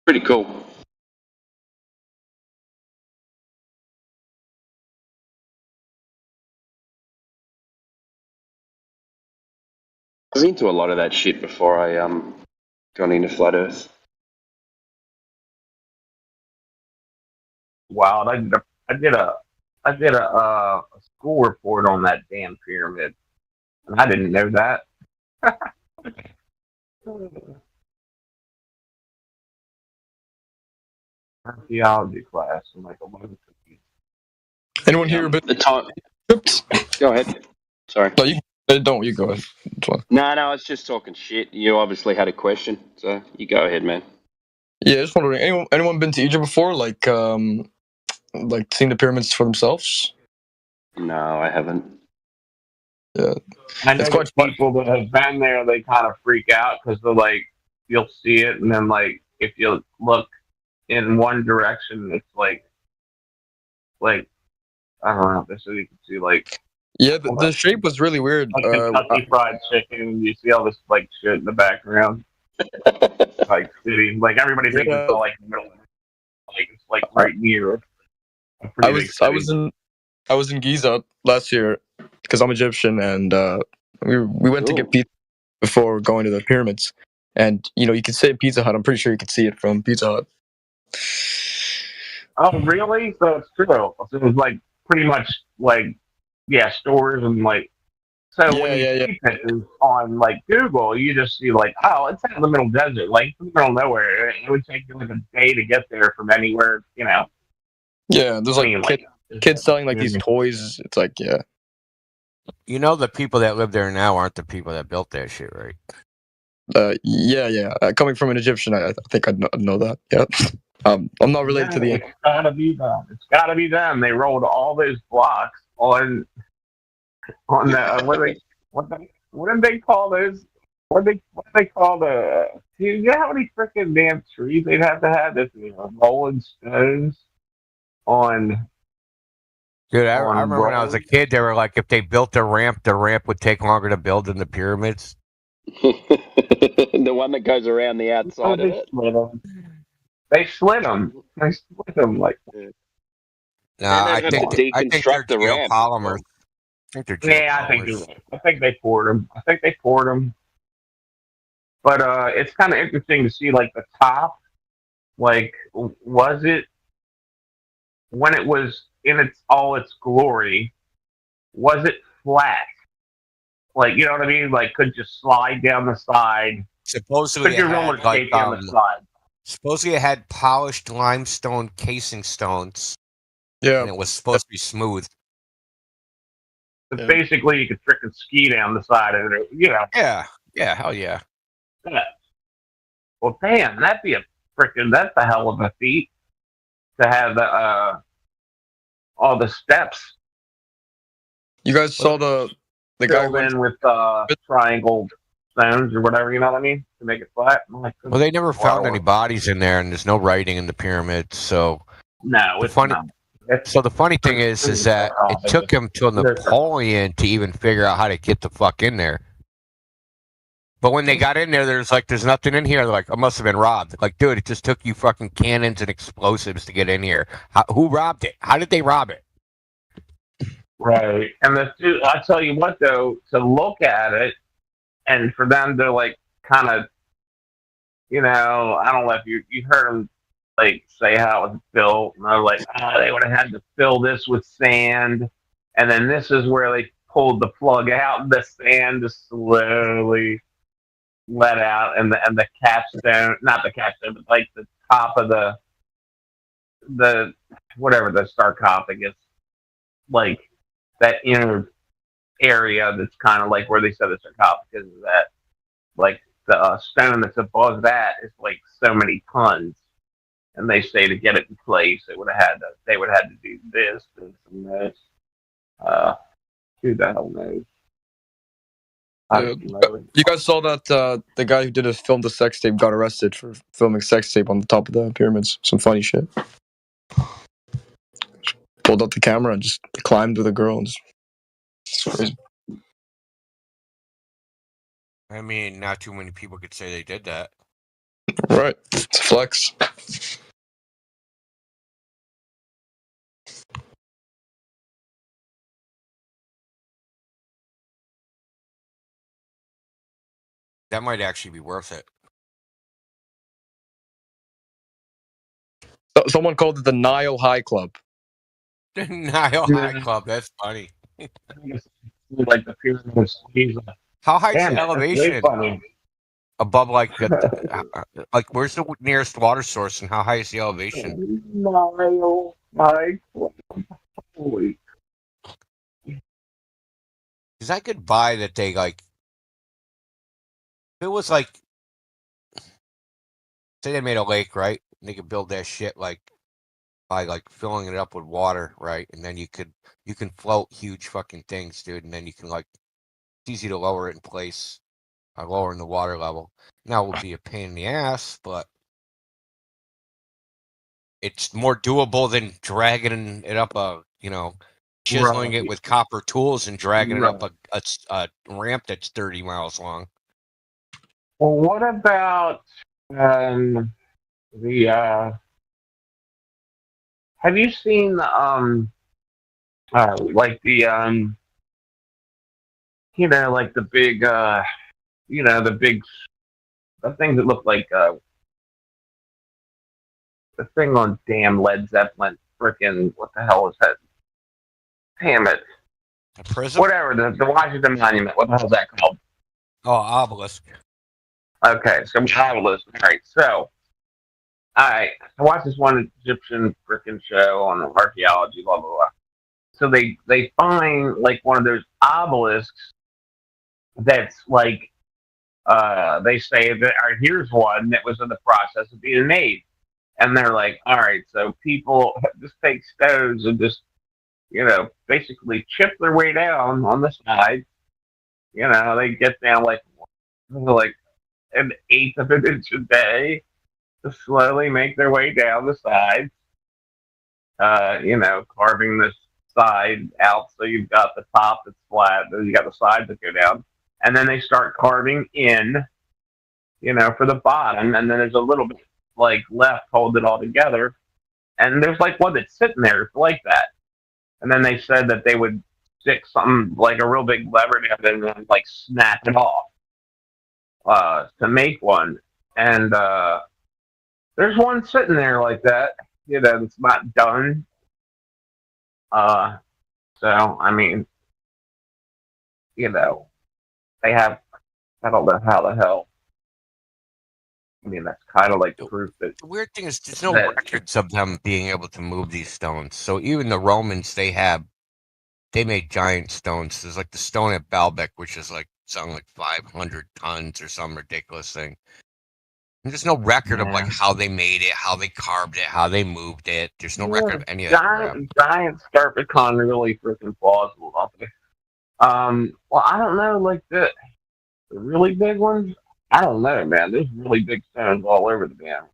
Pretty cool. I was into a lot of that shit before I got into flat Earth. Wow, I did a school report on that damn pyramid, and I didn't know that. Archaeology class. I'm like, Anyone here a bit? The time. Go ahead. Sorry. No, you go ahead. No, I was just talking shit. You obviously had a question, so you go ahead, man. Yeah, just wondering. Anyone been to Egypt before? Like seeing the pyramids for themselves? No, I haven't. Yeah, I know there's people that have been there. They kind of freak out because they're like, you'll see it, and then like if you look in one direction, it's like I don't know. So you can see like. Yeah, the shape was really weird. Like Kentucky Fried Chicken, and you see all this like shit in the background, like city. Like everybody thinks it's all like in the middle, like it's like right near. I was in Giza last year because I'm Egyptian, and we went to get pizza before going to the pyramids. And you could say Pizza Hut. I'm pretty sure you could see it from Pizza Hut. Oh, really? So it's true. So it was like pretty much like. Yeah, stores and like when you see pictures on like Google, you just see like, oh, it's out in the middle desert, like it's in the middle of nowhere. It would take you like a day to get there from anywhere, Yeah, there's like kids selling like these toys. It's like the people that live there now aren't the people that built that shit, right? Coming from an Egyptian, I think I'd know that. Yeah. I'm not related to the. It's gotta be them. It's gotta be them. They rolled all those blocks on the what did they call those? What did they call the? Do you know how many freaking damn trees they'd have to have this rolling stones on? Dude, I remember when I was a kid, they were like, if they built the ramp would take longer to build than the pyramids. The one that goes around the outside of it. They split them. Like. No, I think they're geopolymers. I think they poured them. But it's kind of interesting to see like the top. Like, was it when it was in all its glory? Was it flat? Like, you know what I mean? Like, could you slide down the side? Supposedly, could you roller skate down the side? Supposedly, it had polished limestone casing stones. Yeah, and it was supposed to be smooth. But basically, you could freaking ski down the side of it. Yeah, hell yeah. Well, damn, that's a hell of a feat to have all the steps. You guys saw the guy in with triangle stones or whatever, you know what I mean, to make it flat. Well, they never found any bodies in there, and there's no writing in the pyramid, so. No, it's funny. not. So the funny thing is that it took him till Napoleon to even figure out how to get the fuck in there. But when they got in there, there's nothing in here. They're like, I must have been robbed. Like, dude, it just took you fucking cannons and explosives to get in here. Who robbed it? How did they rob it? Right. And I tell you what, though, to look at it and for them to like kind of, I don't know if you heard them like say how it was built, and they're like, they would have had to fill this with sand, and then this is where they pulled the plug out, and the sand just slowly let out, and the capstone, not the capstone, but like the top of the whatever the sarcophagus, like that inner area that's kind of like where they said the sarcophagus is at, like the stone that's above that is like so many tons. And they say to get it in place, they would have had to do this and this. Who the hell knows? You guys saw that the guy who did a film the sex tape got arrested for filming sex tape on the top of the pyramids. Some funny shit. Pulled out the camera and just climbed with a girl. And it's crazy. I mean, not too many people could say they did that. Right. It's a flex. That might actually be worth it. Someone called it the Nile High Club. Nile High Club. That's funny. Like the pyramid of Giza. How high is Damn the it, that's really elevation? funny. Above, like where's the nearest water source, and how high is the elevation? Nile High Club. Holy. Because I could buy that they like. If it was like, say they made a lake, right? And they could build that shit like by like filling it up with water, right? And then you can float huge fucking things, dude. And then you can like, it's easy to lower it in place, by lowering the water level. Now it would be a pain in the ass, but it's more doable than dragging it up chiseling it with copper tools and dragging it up a ramp that's 30 miles long. Well, what about the have you seen like the like the big the things that look like the thing on damn Led Zeppelin, frickin' what the hell is that? Damn it. A prism? Whatever, the Washington Monument, what the hell is that called? Oh, obelisk. Okay, so obelisk. Alright, so I watched this one Egyptian frickin' show on archaeology, blah blah blah. So they find like one of those obelisks that's like they say that here's one that was in the process of being made. And they're like, all right, so people just take stones and just, basically chip their way down on the side. They get down like an eighth of an inch a day to slowly make their way down the sides. Carving the side out so you've got the top that's flat, then you got the sides that go down. And then they start carving in, for the bottom, and then there's a little bit like left, hold it all together. And there's like one that's sitting there like that. And then they said that they would stick something like a real big lever down and then like snap it off to make one. And there's one sitting there like that, that's not done. So I mean, they have, I don't know how the hell. I mean, that's kind of like proof that. The weird thing is, there's no records of them being able to move these stones. So even the Romans, they made giant stones. There's like the stone at Baalbek, which is like something like 500 tons or some ridiculous thing. And there's no record of like how they made it, how they carved it, how they moved it. There's no record of any of that. Giant Sarcophagus really freaking plausible, don't they? Well, I don't know, like the really big ones. I don't know, man. There's really big stones all over the damn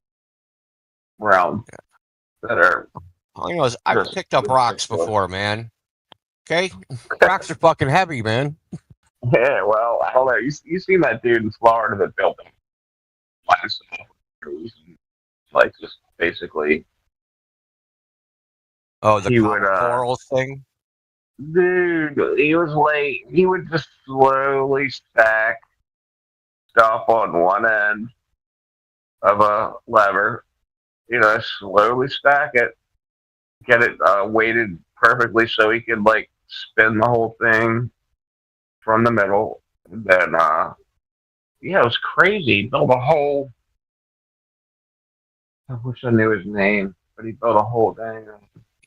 realm that are. All I know is I've picked up rocks before, man. Okay, rocks are fucking heavy, man. Yeah, well, I don't know. You seen that dude in Florida that built them? Like just basically. Oh, the coral thing. Dude, he would just slowly stack stuff on one end of a lever, slowly stack it, get it weighted perfectly so he could like spin the whole thing from the middle. And then, it was crazy. He built a whole. I wish I knew his name, but he built a whole thing.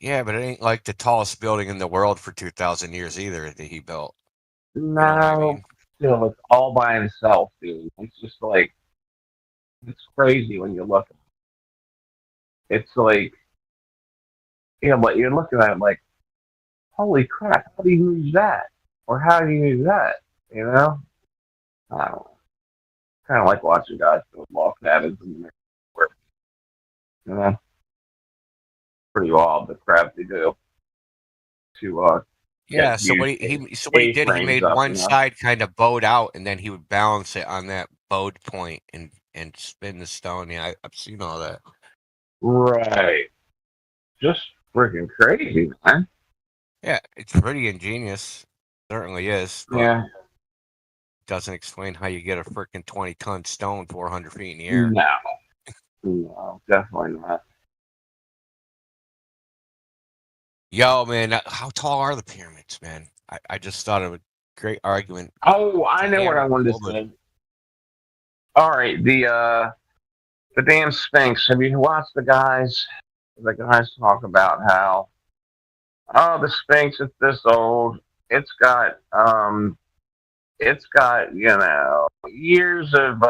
Yeah, but it ain't like the tallest building in the world for 2,000 years either that he built. No, still, it's all by himself, dude. It's just like, it's crazy when you look at it. It's like, but you're looking at it like, holy crap, how do you use that? Or how do you use that? I don't know. Kind of like watching guys build log cabins in the where, you know, pretty wild the crap they do to Yeah, get so what huge he did, he A-frames made up, one you know. side kind of bowed out, and then he would balance it on that bowed point and spin the stone. Yeah, I've seen all that. Right. Just freaking crazy, man. Yeah, it's pretty ingenious. Certainly is. But Yeah. doesn't explain how you get a freaking 20-ton stone 400 feet in the air. No, definitely not. Yo, man, how tall are the pyramids, man? I just thought of a great argument. Oh, I know what I wanted to say. All right, the damn Sphinx. Have you watched the guys talk about how the Sphinx is this old? It's got years of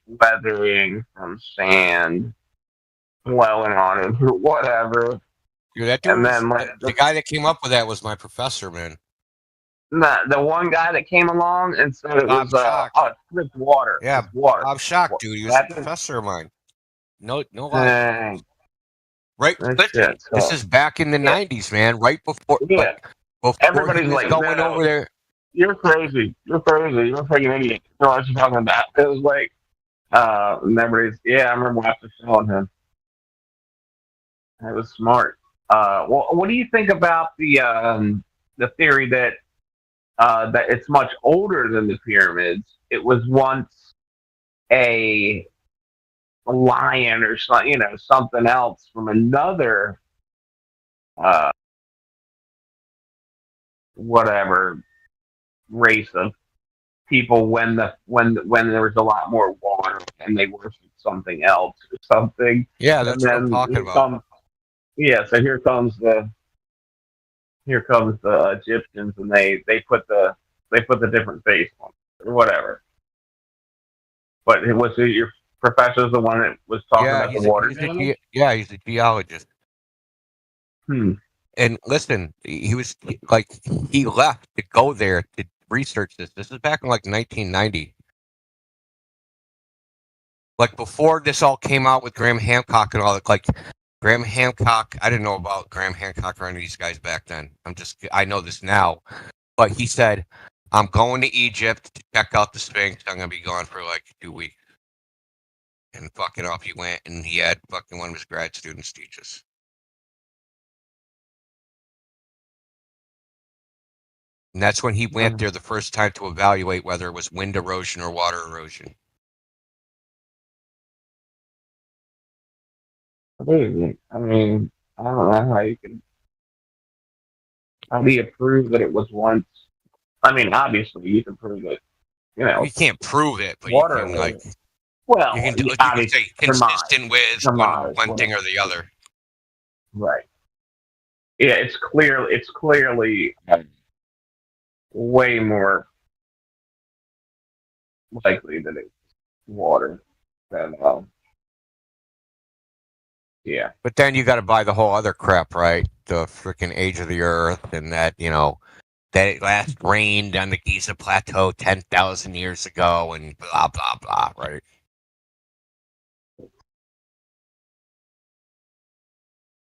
weathering from sand dwelling on it or whatever. Dude, that And dude then the guy that came up with that was my professor, man. the one guy that came along and said it was it's water. Yeah, it's water. I'm shocked, dude. He was a professor of mine. No lie. Dang. Right, listen, this is back in the '90s, man. Right before, before Everybody's he was like, going no, over there. You're crazy. You're crazy. You're a freaking idiot. You know what you're talking about? It was like, memories. Yeah, I remember after showing him. It was smart. Well, what do you think about the theory that that it's much older than the pyramids? It was once a lion or something else from another whatever race of people when there was a lot more water and they worshipped something else or something. Yeah, that's what I'm talking about. So here comes the Egyptians and they put the different face on it or whatever. But it was your professor's the one that was talking about the water. He's a geologist. And listen, he left to go there to research this. This is back in like 1990. Like before this all came out with Graham Hancock and all that. Like Graham Hancock, I didn't know about Graham Hancock or any of these guys back then. I know this now. But he said, I'm going to Egypt to check out the Sphinx. I'm going to be gone for like 2 weeks. And fucking off he went, and he had fucking one of his grad students teach us. And that's when he went there the first time to evaluate whether it was wind erosion or water erosion. I mean, I don't know how do you prove that it was once? I mean, obviously you can prove it. You can't prove it, but water you can like. Well, you can say consistent with one thing or the other. Right. Yeah, it's clearly way more likely that it's water than yeah. But then you got to buy the whole other crap, right? The freaking age of the Earth, and that that it last rained on the Giza Plateau 10,000 years ago, and blah blah blah, right?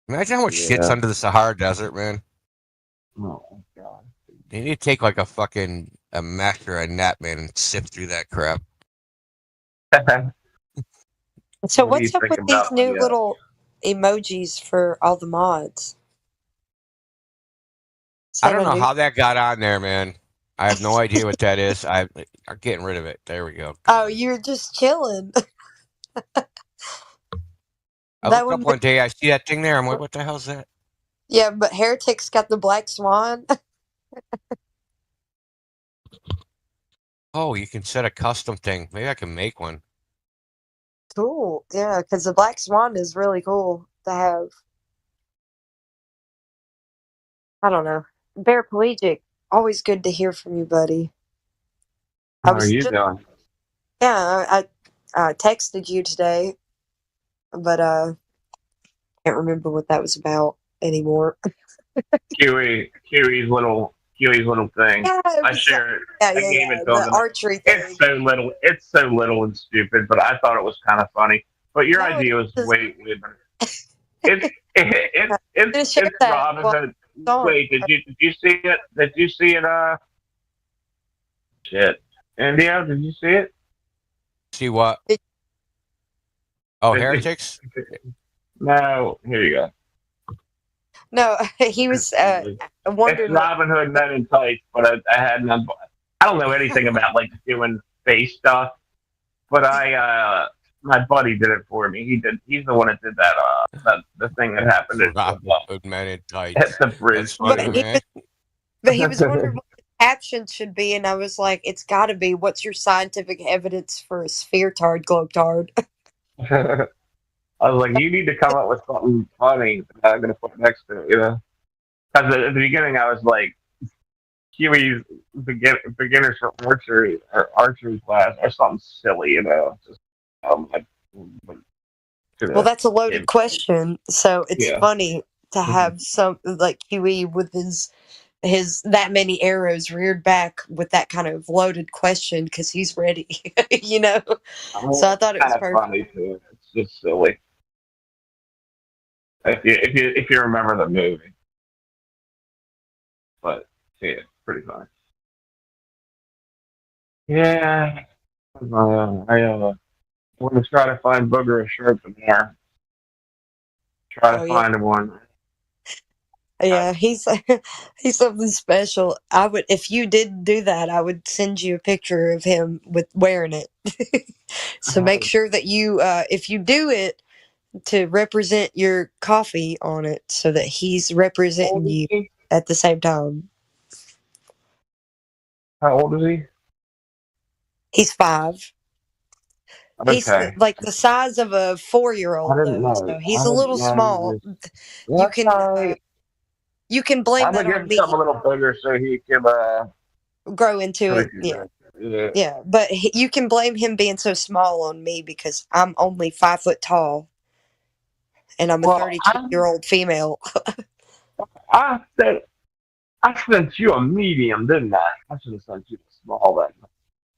Imagine how much shit's under the Sahara Desert, man. Oh god. You need to take like a mesh or a net, man, and sift through that crap. So what's up with these new little emojis for all the mods? I don't know how that got on there, man. I have no idea what that is. I'm getting rid of it. There we go. Oh, you're just chilling. I look up one day, I see that thing there. I'm like, what the hell's that? Yeah, but Heretic's got the black swan. Oh, you can set a custom thing. Maybe I can make one. Cool. Yeah, because the black swan is really cool to have. I don't know. Paraplegic, always good to hear from you, buddy. How are you doing? Yeah, I texted you today, but can't remember what that was about anymore. Kiwi's little Huey's little thing. Yeah, it I was, shared it. yeah, I yeah, gave yeah, it to him. the archery thing. It's so little and stupid, but I thought it was kind of funny. But your No, idea was is. way better. It's Share that. Robin Well, Hood. sorry. Wait, did you see it? Did you see it? Shit, India, did you see it? See what? Oh, heretics. No, here you go. No, he was wondering. It's Robin Hood Men in Tights, but I had none. I don't know anything about like doing face stuff, but my buddy did it for me. He's the one that did that the thing that happened at Robin Hood Men in Tights. at the bridge. But he was wondering what the caption should be, and I was like, "It's got to be, what's your scientific evidence for a sphere-tard, globe-tard?" I was like, you need to come up with something funny that I'm going to put next to it, you know? Because at the beginning, I was like, Huey's beginners for archery class or something silly, you know? Just, Well, that's a loaded question, so it's funny to have some like Huey with his that many arrows reared back with that kind of loaded question because he's ready, you know. So I thought it was perfect. Funny too. It's just silly. If you remember the movie, but yeah, pretty funny. Yeah, I want to try to find Booger a shirt from there. Try to find him one. Yeah, he's something special. I would, if you did do that, I would send you a picture of him with wearing it. So make sure that you, if you do it, to represent your coffee on it, so that he's representing you at the same time. How old is he? He's 5. Okay. He's like the size of a 4-year-old, though. So he's a little small. You can blame that on me. A little bigger so he can grow into it. Yeah, but you can blame him being so small on me because I'm only 5 foot tall, and I'm a 32-year-old female. I sent you a medium, didn't I? I should have sent you a small. I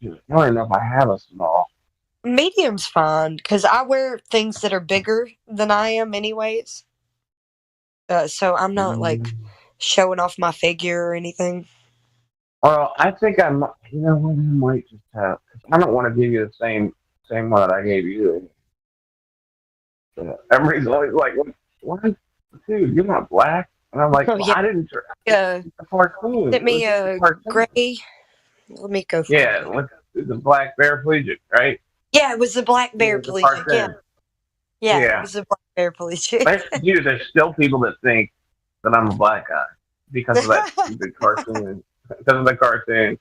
don't even know if I have a small. Medium's fine because I wear things that are bigger than I am, anyways. So I'm not like showing off my figure or anything. Well, I think I might. You know what? I might just have. I don't want to give you the same one that I gave you. Everybody's always like, "What, dude? You're not black." And I'm like, I didn't. The cartoon. Sent me a gray. Let me go. Yeah, with the black paraplegic, right? Yeah, it was the black paraplegic. Yeah, it was the black paraplegic. There's still people that think that I'm a black guy because of that stupid cartoon. Because of the cartoon,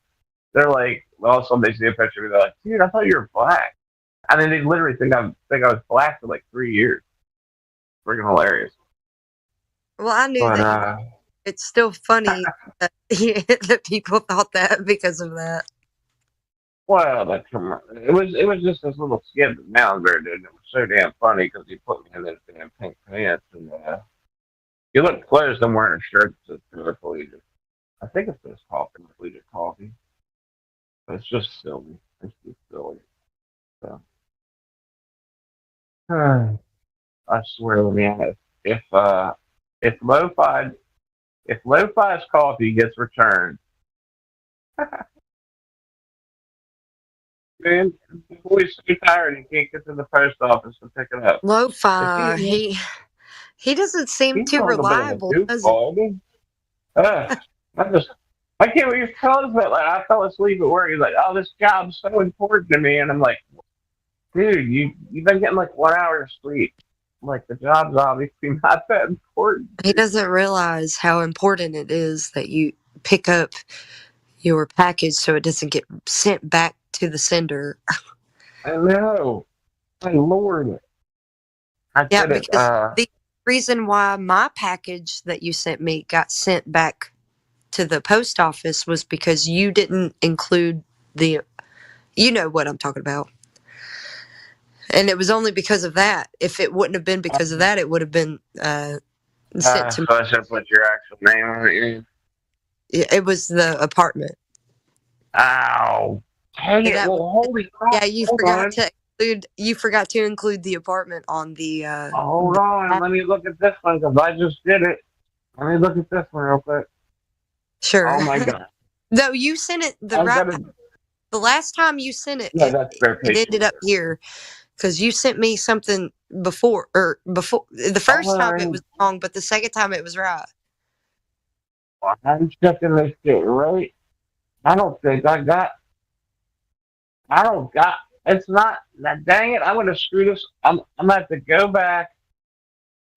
they're like, well, somebody see a picture of me, they're like, dude, I thought you were black. And then they literally think I was black for like 3 years. Freaking hilarious. Well, I knew that. It's still funny that, that people thought that because of that. Well, it was just this little skit that Mallenberg did, and it was so damn funny because he put me in those damn pink pants, and you look close, I'm wearing a shirt that says paraplegic. I think it's just paraplegic coffee. But it's just silly. It's just silly. So, I swear to me, if Lo-Fi's coffee gets returned, man, the boy's so tired he can't get to the post office to pick it up. Lo-Fi, he doesn't seem too reliable, does he? I can't believe you tell us that. Like, I fell asleep at work. He's like, "Oh, this job's so important to me," and I'm like, "Dude, you've been getting like 1 hour of sleep. Like, the job's obviously not that important." He doesn't realize how important it is that you pick up your package so it doesn't get sent back to the sender. I know. My Lord. Because the reason why my package that you sent me got sent back to the post office was because you didn't include you know what I'm talking about. And it was only because of that. If it wouldn't have been because of that, it would have been sent to me. So I should put your actual name on it. It was the apartment. Ow. Dang it. That Well, holy crap. Yeah, you Hold forgot on. to include. You forgot to include the apartment on the. Hold on. Let me look at this one because I just did it. Let me look at this one real quick. Sure. Oh my god. No, you sent it the The last time you sent it, No, that's fair it ended up here because you sent me something before. The first time it was wrong, but the second time it was right. I'm checking this shit right. I don't think I got. It's not. Dang it! I'm gonna screw this. I'm gonna have to go back.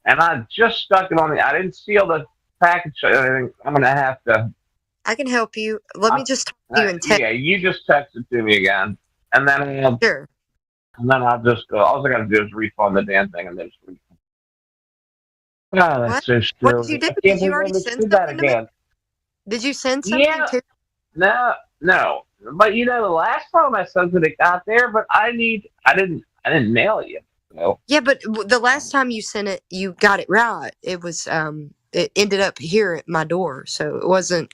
And I just stuck it on the. I didn't seal the package or anything. I'm gonna have to. I can help you. Let me just talk to you in text. Yeah, you just text it to me again, and then sure. And then I'll just go. All I gotta do is refund the damn thing, and then just refund. Oh, that's so stupid. What did you do? Did you already send something to me? Did you send something to? No. But you know, the last time I sent it got there, but I didn't mail it yet. So. Yeah, but the last time you sent it, you got it right. It was it ended up here at my door, so it wasn't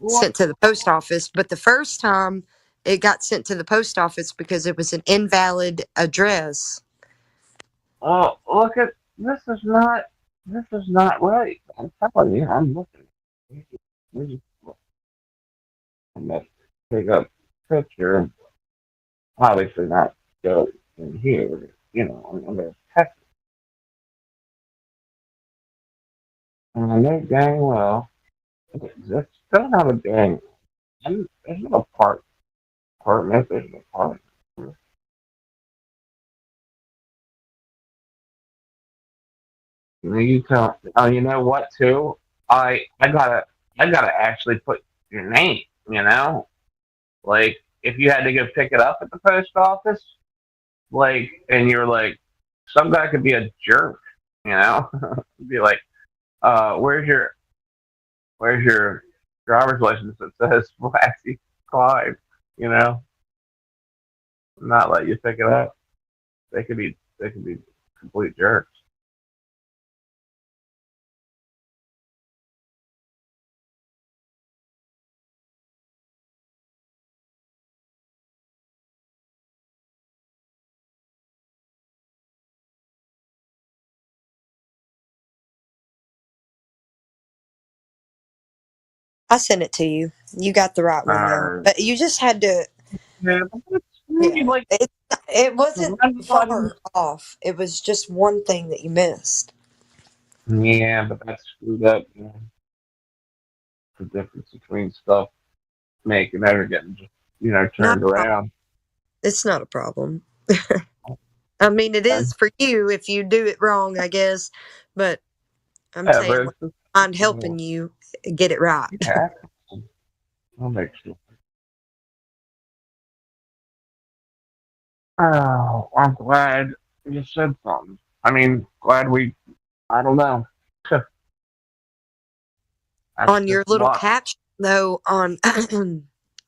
sent to the post office. But the first time, it got sent to the post office because it was an invalid address. Oh, look at this! Is not right. I'm telling you, I'm looking. I'm gonna take a picture. Obviously not go in here. You know, I'm gonna text it. And I know dang well. That's still not a dang. There's no apartment. There's no apartment. You tell. Oh, you know what? Too. I gotta actually put your name. You know, like if you had to go pick it up at the post office, like, and you're like, some guy could be a jerk. You know, be like, where's your driver's license that says Waxy Clive? You know, not let you pick it up. They could be complete jerks. I sent it to you. You got the right one now, but you just had to. Yeah, like it wasn't far off. It was just one thing that you missed. Yeah, but that's screwed up. You know? The difference between stuff making and ever getting just turned around. It's not a problem. I mean, it is for you if you do it wrong, I guess. But I'm saying I'm helping you get it right. Yeah, I'll make sure. Oh, I'm glad you said something. I mean, glad I don't know. On your little caption, though, on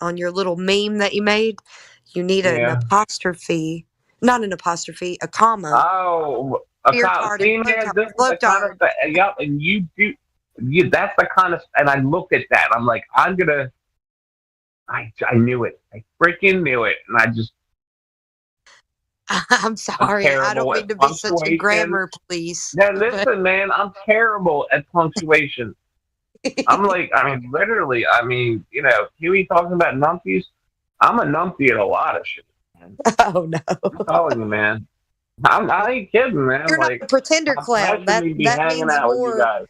on your little meme that you made, you need an apostrophe. Not an apostrophe, a comma. Oh, see, man, this is the kind of thing. Yep, and you do. That's the kind of. And I looked at that. I'm like, I knew it. I freaking knew it, and I just. I'm sorry. I don't mean to be such a grammar police. Now listen, man. I'm terrible at punctuation. I'm like, I mean, literally. I mean, Huey talking about numpties. I'm a numpty at a lot of shit. Man. Oh no! I'm telling you, man. I ain't kidding, man. You're like, not a pretender clown. That means more.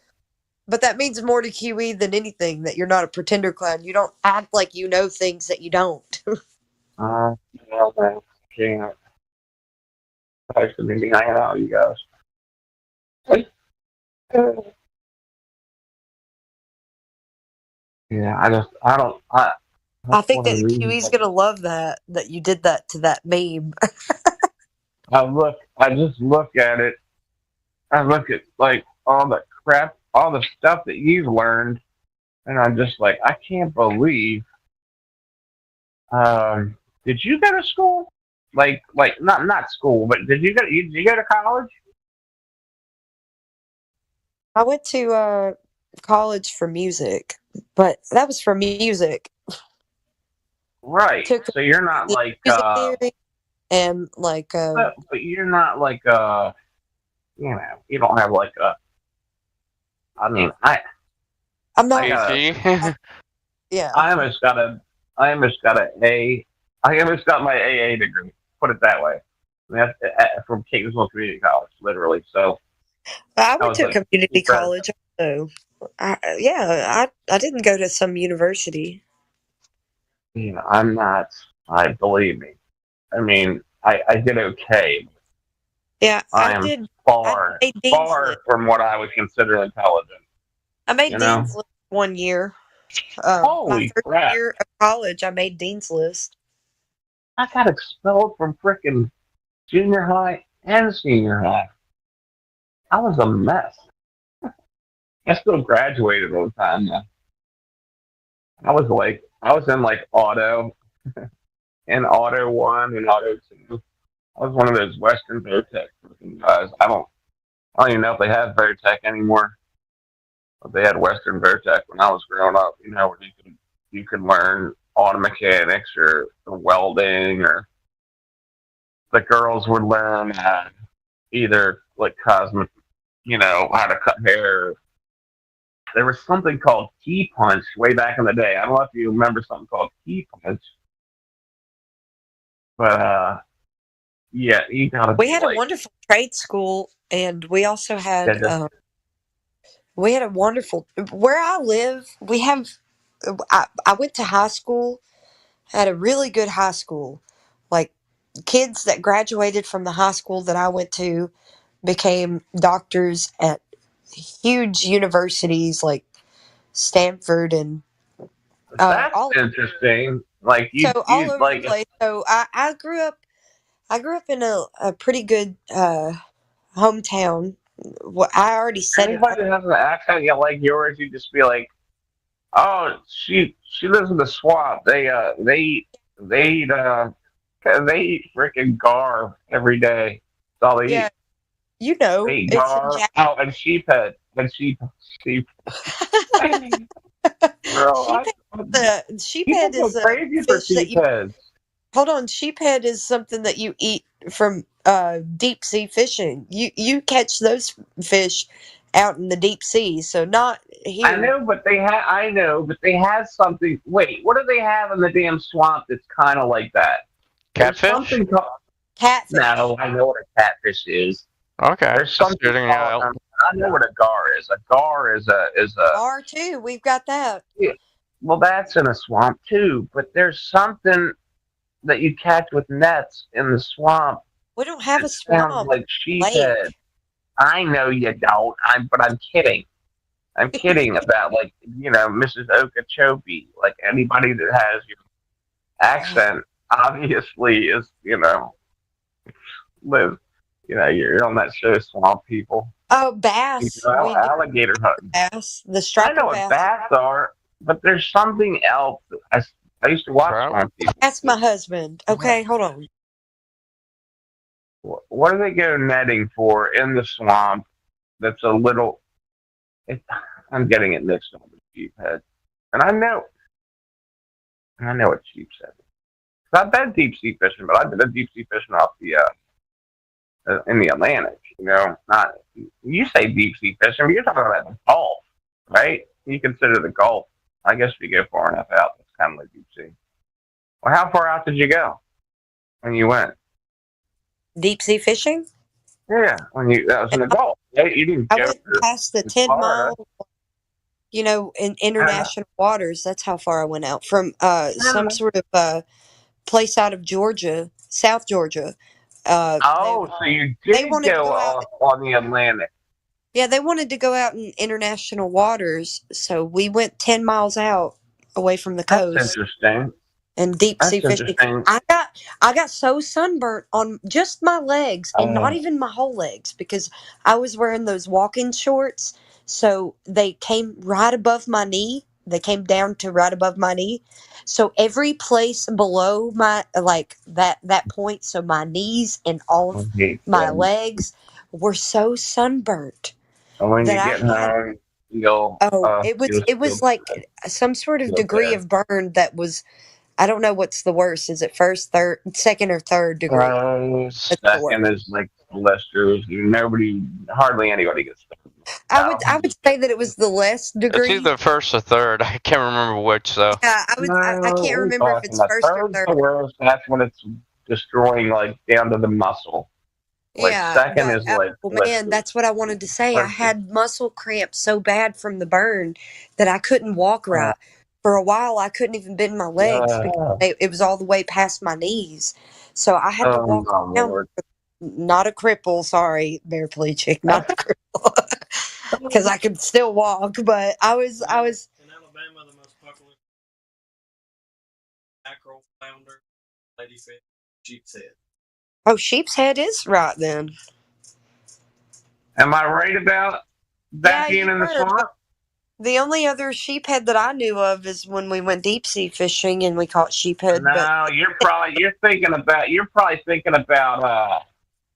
But that means more to QE than anything. That you're not a pretender clown. You don't act like you know things that you don't. Well, man, can't. Thanks for me hanging out, you guys. Yeah, I think that QE's gonna love that you did that to that meme. I just look at it. I look at like all the crap, all the stuff that you've learned, and I'm just like, I can't believe. Did you go to school? Like not school, but did you go to college? I went to college for music, but that was for music. Right. Took So you're not like music theory and like but you're not like you know, you don't have like a I mean, I'm not yeah. I almost got a I almost got my AA degree. Put it that way. I mean, that's from Catonsville Community College, literally. So I went was to like community incredible. college also. I didn't go to some university. You know, I'm not. I believe me. I mean, I did okay. Yeah, I I am did. far I made Dean's far List. from what I would consider intelligent. I made You know? Dean's List 1 year. My Holy first crap! year of college, I made Dean's List. I got expelled from frickin' junior high and senior high. I was a mess. I still graduated on time though. I was in like auto and auto 1 and auto 2. I was one of those Western Vertex guys. I don't even know if they have Vertex anymore. But they had Western Vertex when I was growing up. You know, where you could learn auto mechanics or welding, or the girls would learn either like cosmic, you know, how to cut hair. There was something called Key Punch way back in the day. I don't know if you remember something called Key Punch, but yeah, you gotta. We had a wonderful trade school, and we also had we had a wonderful where I live. We have I went to high school, had a really good high school. Like kids that graduated from the high school that I went to became doctors at huge universities like Stanford and That's all interesting. Like you, so all over like the place. So I grew up in a pretty good hometown. What I already said it. anybody that has an accent like yours, you just be like, "Oh, she lives in the swamp. They eat freaking gar every day. That's all they Yeah, eat. you know, They eat it's gar. Oh, and sheephead and sheep. Bro, sheephead people is go a crazy for fish that you sheepheads. hold on. Sheephead is something that you eat from deep sea fishing. You catch those fish out in the deep sea, so not here. I know, but they have something. Wait, what do they have in the damn swamp that's kind of like that? Catfish? There's something called catfish. No, I know what a catfish is. Okay. There's something called, I know what a gar is. A gar is a Gar too. We've got that. yeah, well, that's in a swamp too. But there's something that you catch with nets in the swamp. We don't have a It sounds swamp. like sheephead. I know you don't. But I'm kidding. I'm kidding about, like, you know, Mrs. Okeechobee. Like, anybody that has your accent obviously is, you know, live. You know, you're on that show, Swamp People. Oh, bass. You know, alligator hunting. Bass. The I striper know what bass are, but there's something else. I used to watch Swamp People. That's my husband. Okay, hold on. What do they go netting for in the swamp? That's a little. I'm getting it mixed up with sheephead, and I know what sheephead is. I've been deep sea fishing, but I've been deep sea fishing off the in the Atlantic. You know, not you say deep sea fishing, but you're talking about the Gulf, right? You consider the Gulf. I guess if you go far enough out, it's kind of like deep sea. Well, how far out did you go when you went? Deep sea fishing? Yeah, that was in the Gulf. You didn't I go went past the 10 Florida. mile, you know, in international waters. That's how far I went out from some sort of place out of Georgia, South Georgia. So you did go off on the Atlantic. Yeah, they wanted to go out in international waters, so we went 10 miles out away from the coast. That's interesting. And deep sea fishing. I got so sunburnt on just my legs, and not even my whole legs, because I was wearing those walking shorts, so they came right above my knee. They came down to right above my knee. So every place below my that point, so my knees and all of my legs were so sunburnt. And when you get home, you'll Oh, it was you'll it feel was like some sort of feel degree bad. of burn that was, I don't know what's the worst. Is it first, third, second, or third degree? That's the worst. Second is like blisters. Hardly anybody gets I would say that it was the less It's degree. either first or third. I can't remember which though. Yeah, I No, can't we're remember if talking it's the first or third's the third. worst. That's when it's destroying like down to the muscle. Like Yeah, second but is like oh man, blisters. that's what I wanted to say. I First is had muscle cramps so bad from the burn that I couldn't walk right. For a while, I couldn't even bend my legs because it was all the way past my knees. So I had to walk oh my around. lord. Not a cripple, sorry, Bear Flea Chick, not a cripple, because I could still walk. But I was. In Alabama, the most popular mackerel, flounder, ladyfish, sheep's head. Oh, sheep's head is right then. Am I right about that being in the swamp? The only other sheephead that I knew of is when we went deep sea fishing and we caught sheephead. No, you're probably thinking about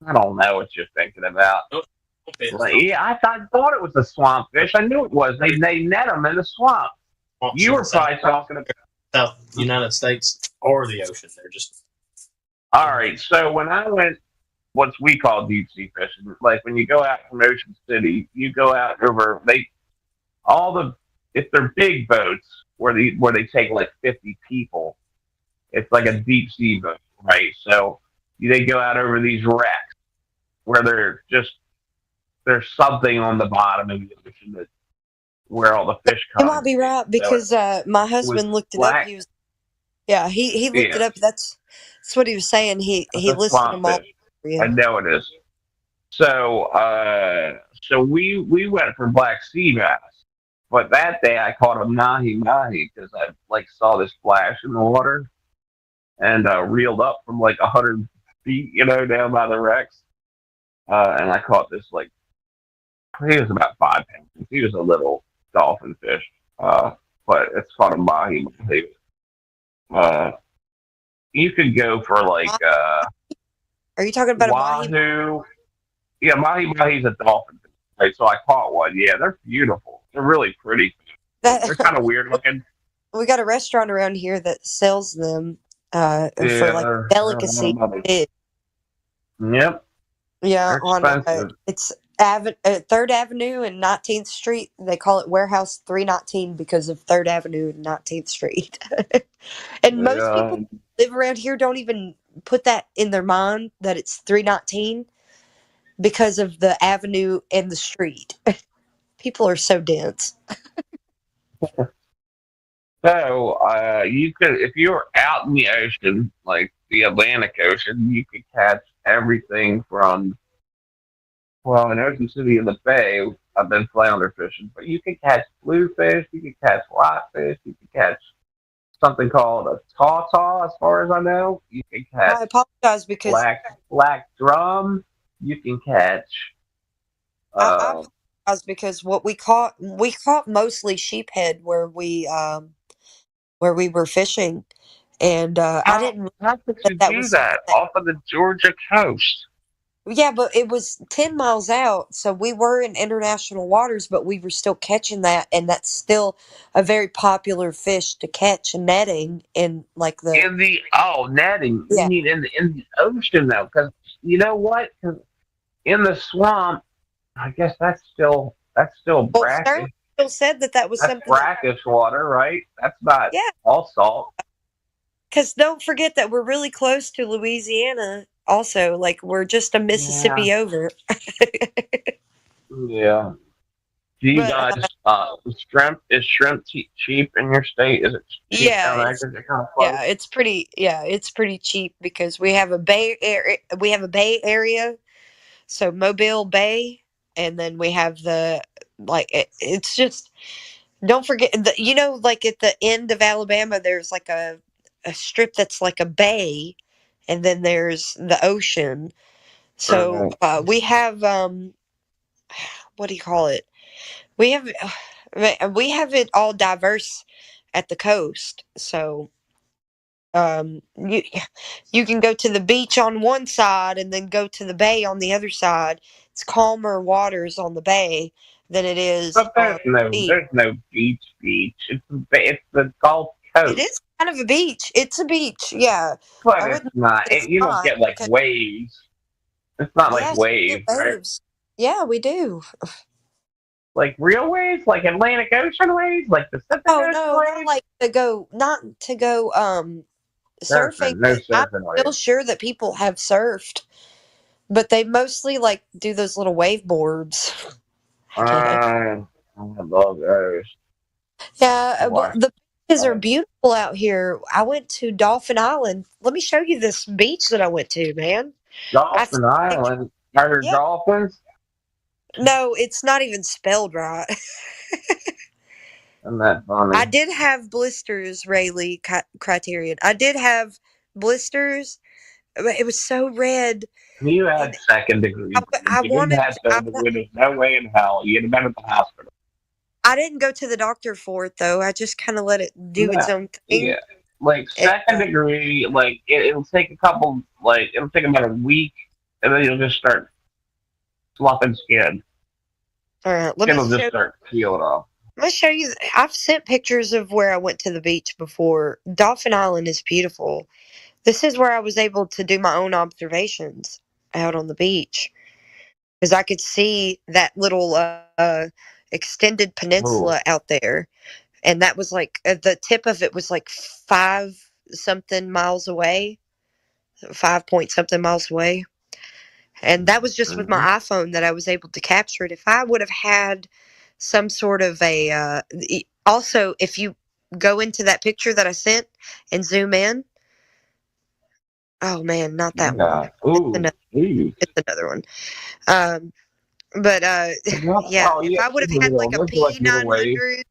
I don't know what you're thinking about. Like, yeah, I thought it was a swamp fish. I knew it was. They net them in the swamp. You were probably talking about South United States or the ocean. They're just all right. So when I went, what we call deep sea fishing, like when you go out from Ocean City, you go out over if they're big boats where they take like 50 people, it's like a deep sea boat, right? So they go out over these wrecks where there's something on the bottom of the ocean where all the fish come. You might be right because my husband looked it up. He looked it up. That's what he was saying. He listed them all. I know it is. So we went for black sea bass, but that day I caught a mahi because I like saw this flash in the water and reeled up from like 100 feet, down by the wrecks, and I caught this like he was about 5 pounds. He was a little dolphin fish, but it's called a mahi. You could go for like. Are you talking about wahoo? a mahi? Yeah, mahi's a dolphin. Right, so I caught one. Yeah, they're beautiful. They're really pretty. They're kind of weird looking. We got a restaurant around here that sells them for like delicacy. Yep. Yeah, on it's 3rd Avenue and 19th Street. They call it Warehouse 319 because of 3rd Avenue and 19th Street. And most people who live around here don't even put that in their mind that it's 319 because of the avenue and the street. People are so dense. So you could, if you were out in the ocean, like the Atlantic Ocean, you could catch everything from. Well, in Ocean City in the Bay, I've been flounder fishing, but you can catch bluefish, you can catch whitefish, you can catch something called a taw, as far as I know. You can catch. I apologize because black drum. You can catch. I apologize because what we caught mostly sheephead where we were fishing, and I didn't. How could you do that off of the Georgia coast? Yeah, but it was 10 miles out, so we were in international waters, but we were still catching that, and that's still a very popular fish to catch netting in like the netting. Yeah. You mean in the ocean though, because you know what? 'Cause in the swamp, I guess that's still brackish. Still said that was That's something brackish water, right? That's not all salt. Because don't forget that we're really close to Louisiana. Also, like we're just a Mississippi over. Yeah. Do you guys shrimp? Is shrimp cheap in your state? Is it cheap? It's pretty cheap because we have a bay area. We have a bay area, so Mobile Bay, and then we have it's just. Don't forget like at the end of Alabama, there's like a strip that's like a bay, and then there's the ocean. So we have what do you call it? We have it all diverse at the coast. So you can go to the beach on one side and then go to the bay on the other side. It's calmer waters on the bay than it is But on the beach. there's no beach. It's the Gulf Coast. It is kind of a beach. It's a beach, yeah. But I it's wouldn't not. say it's You don't not, get like because waves. It's not like yes, we get waves, right? waves. Yeah, we do. Like real waves, like Atlantic Ocean waves, like Pacific Oh Ocean no, not waves. like not to go surfing, No but I'm surfing still waves. sure that people have surfed. But they mostly like do those little wave boards. I love those. Yeah, Why? but the beaches are beautiful out here. I went to Dolphin Island. Let me show you this beach that I went to, man. Dolphin Island? Are there Yeah. dolphins? No, it's not even spelled right. Isn't that funny? I did have blisters, Rayleigh Criterion. I did have blisters. But it was so red. You had second degree. I You didn't have third degree. There's no way in hell you'd have been at the hospital. I didn't go to the doctor for it though. I just kind of let it do its own thing. Yeah, like second degree, like it'll take it'll take about a week, and then you'll just start sloughing skin. All right, let Skin will me just show. start peeling off. Let me show you. I've sent pictures of where I went to the beach before. Dolphin Island is beautiful. This is where I was able to do my own observations out on the beach, because I could see that little extended peninsula out there, and that was like the tip of it was like 5-something miles away, 5-point-something miles away, and that was just with my iPhone that I was able to capture it. If I would have had some sort of a also, if you go into that picture that I sent and zoom in. Oh man, not that one. It's another one. But yeah, if I would have had like a P900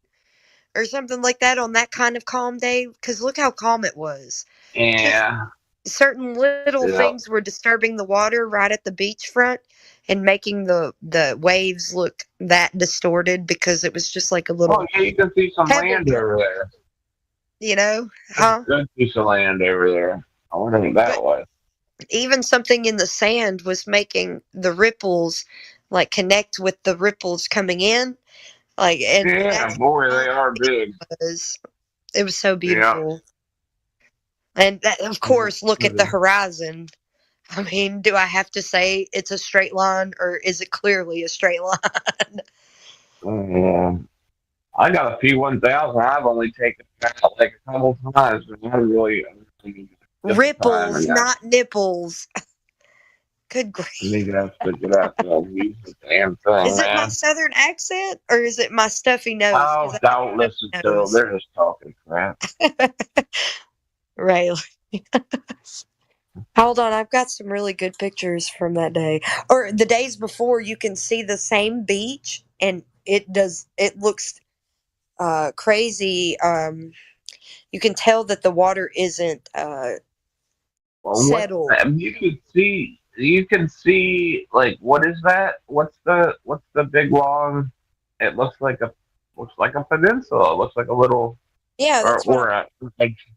or something like that on that kind of calm day, because look how calm it was. Yeah. Just certain little things were disturbing the water right at the beachfront and making the waves look that distorted, because it was just like a little. Oh yeah, you can see some land over there. You know, huh? Good piece of land over there. I wonder what that was. Even something in the sand was making the ripples like connect with the ripples coming in, like, and Yeah, boy, they are big. It was so beautiful. And that, of course, look at the horizon. I mean, do I have to say it's a straight line, or is it clearly a straight line? Yeah. I got a P1000. I've only taken it out like a couple times, and I really ripples, not nipples. Good grief. Use the damn thing, Is it my southern accent, or is it my stuffy nose? Oh, don't listen to them. They're just talking crap. Right. Hold on, I've got some really good pictures from that day. Or the days before, you can see the same beach, and it looks crazy. You can tell that the water isn't settled. You can see like, what is that? What's the big long? It looks like a peninsula. It looks like a little that's like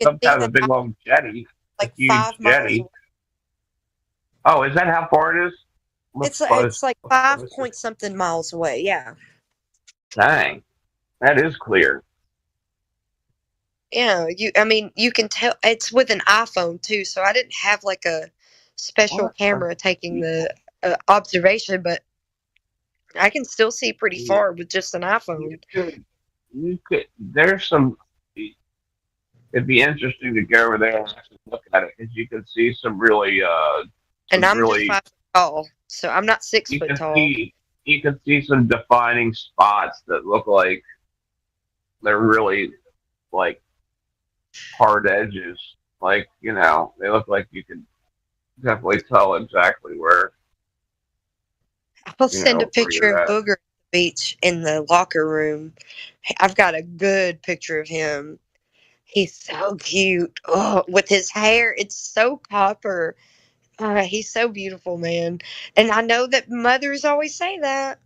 some kind of a big long jetty, like a huge 5 miles jetty. away. Oh, is that how far it is? It's like 5-point-something miles away. Yeah. Dang, that is clear. Yeah, you can tell it's with an iPhone too. So I didn't have like a special camera taking the observation, but I can still see pretty far with just an iPhone. You could. There's some. It'd be interesting to go over there and actually look at it, because you can see some really. And I'm just 5 foot tall, so I'm not 6 foot tall. You can see some defining spots that look like they're really like hard edges. Like, they look like you can definitely tell exactly where. I'll send a picture of Booger at the beach in the locker room. I've got a good picture of him. He's so cute. Oh, with his hair, it's so copper. He's so beautiful, man. And I know that mothers always say that,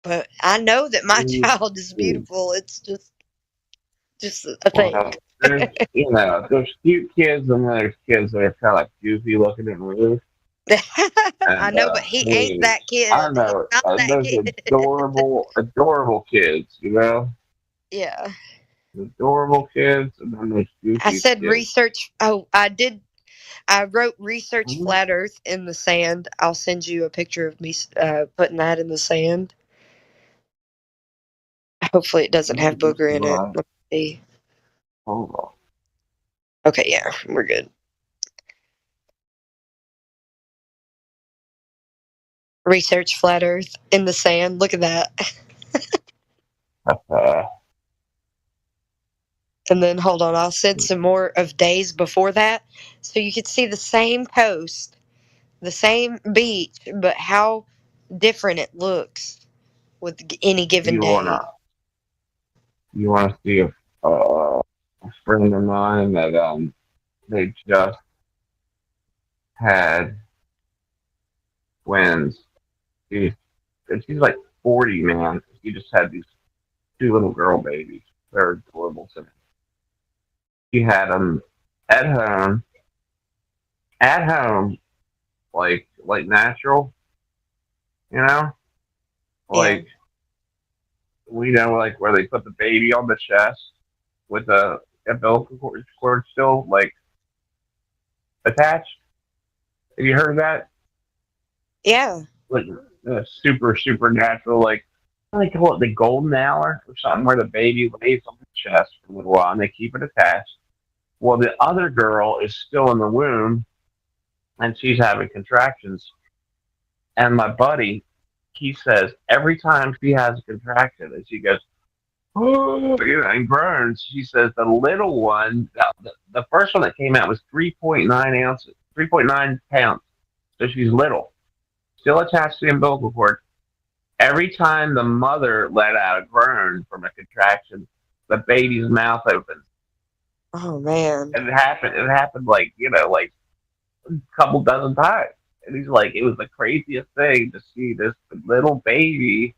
but I know that my child is beautiful. It's just a thing. Well, there's cute kids, and then there's kids that are kind of like goofy looking and rude. I know, but he ain't that kid. I know. He's not that Those kid. adorable kids, you know? Yeah. Adorable kids and then those I goofy said kids. research. Oh, I did. I wrote research Mhm. flat Earth in the sand. I'll send you a picture of me putting that in the sand. Hopefully, it doesn't have booger in it. Let's see. Hold on. Okay, yeah, we're good. Research flat Earth in the sand. Look at that. And then hold on, I'll send some more of days before that, so you could see the same coast, the same beach, but how different it looks with any given You day. wanna see a friend of mine that they just had twins. She's like 40, man. She just had these 2 little girl babies. They're adorable to me. She had them at home, like natural, you know, like we know, like where they put the baby on the chest with the umbilical cord still like attached. Have you heard of that? Yeah. Like super natural, like they call it the golden hour or something, where the baby lays on the chest for a little while and they keep it attached. Well, the other girl is still in the womb and she's having contractions. And my buddy, he says every time she has a contraction and she goes, oh, you know, and groans, she says the little one, the first one that came out was 3.9 ounces, 3.9 pounds. So she's little, still attached to the umbilical cord. Every time the mother let out a groan from a contraction, the baby's mouth opens. Oh man! And it happened like, you know, like a couple dozen times. And he's like, it was the craziest thing to see this little baby,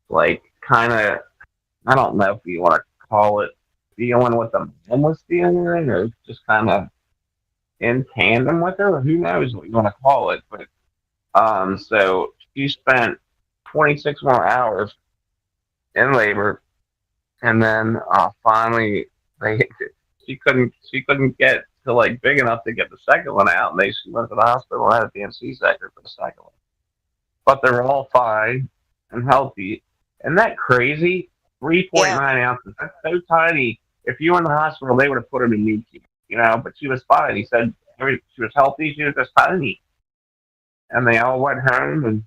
like, kind of, I don't know if you want to call it feeling what the mom was feeling, or just kind of in tandem with her. Who knows what you want to call it? But so she spent 26 more hours in labor, and then finally she couldn't get to like big enough to get the second one out, and she went to the hospital and had a DNC sector for the second one. But they're all fine and healthy. Isn't that crazy? 3.9 ounces. That's so tiny. If you were in the hospital, they would have put her in meat, you know. But she was fine. He said she was healthy. She was just tiny. And they all went home, and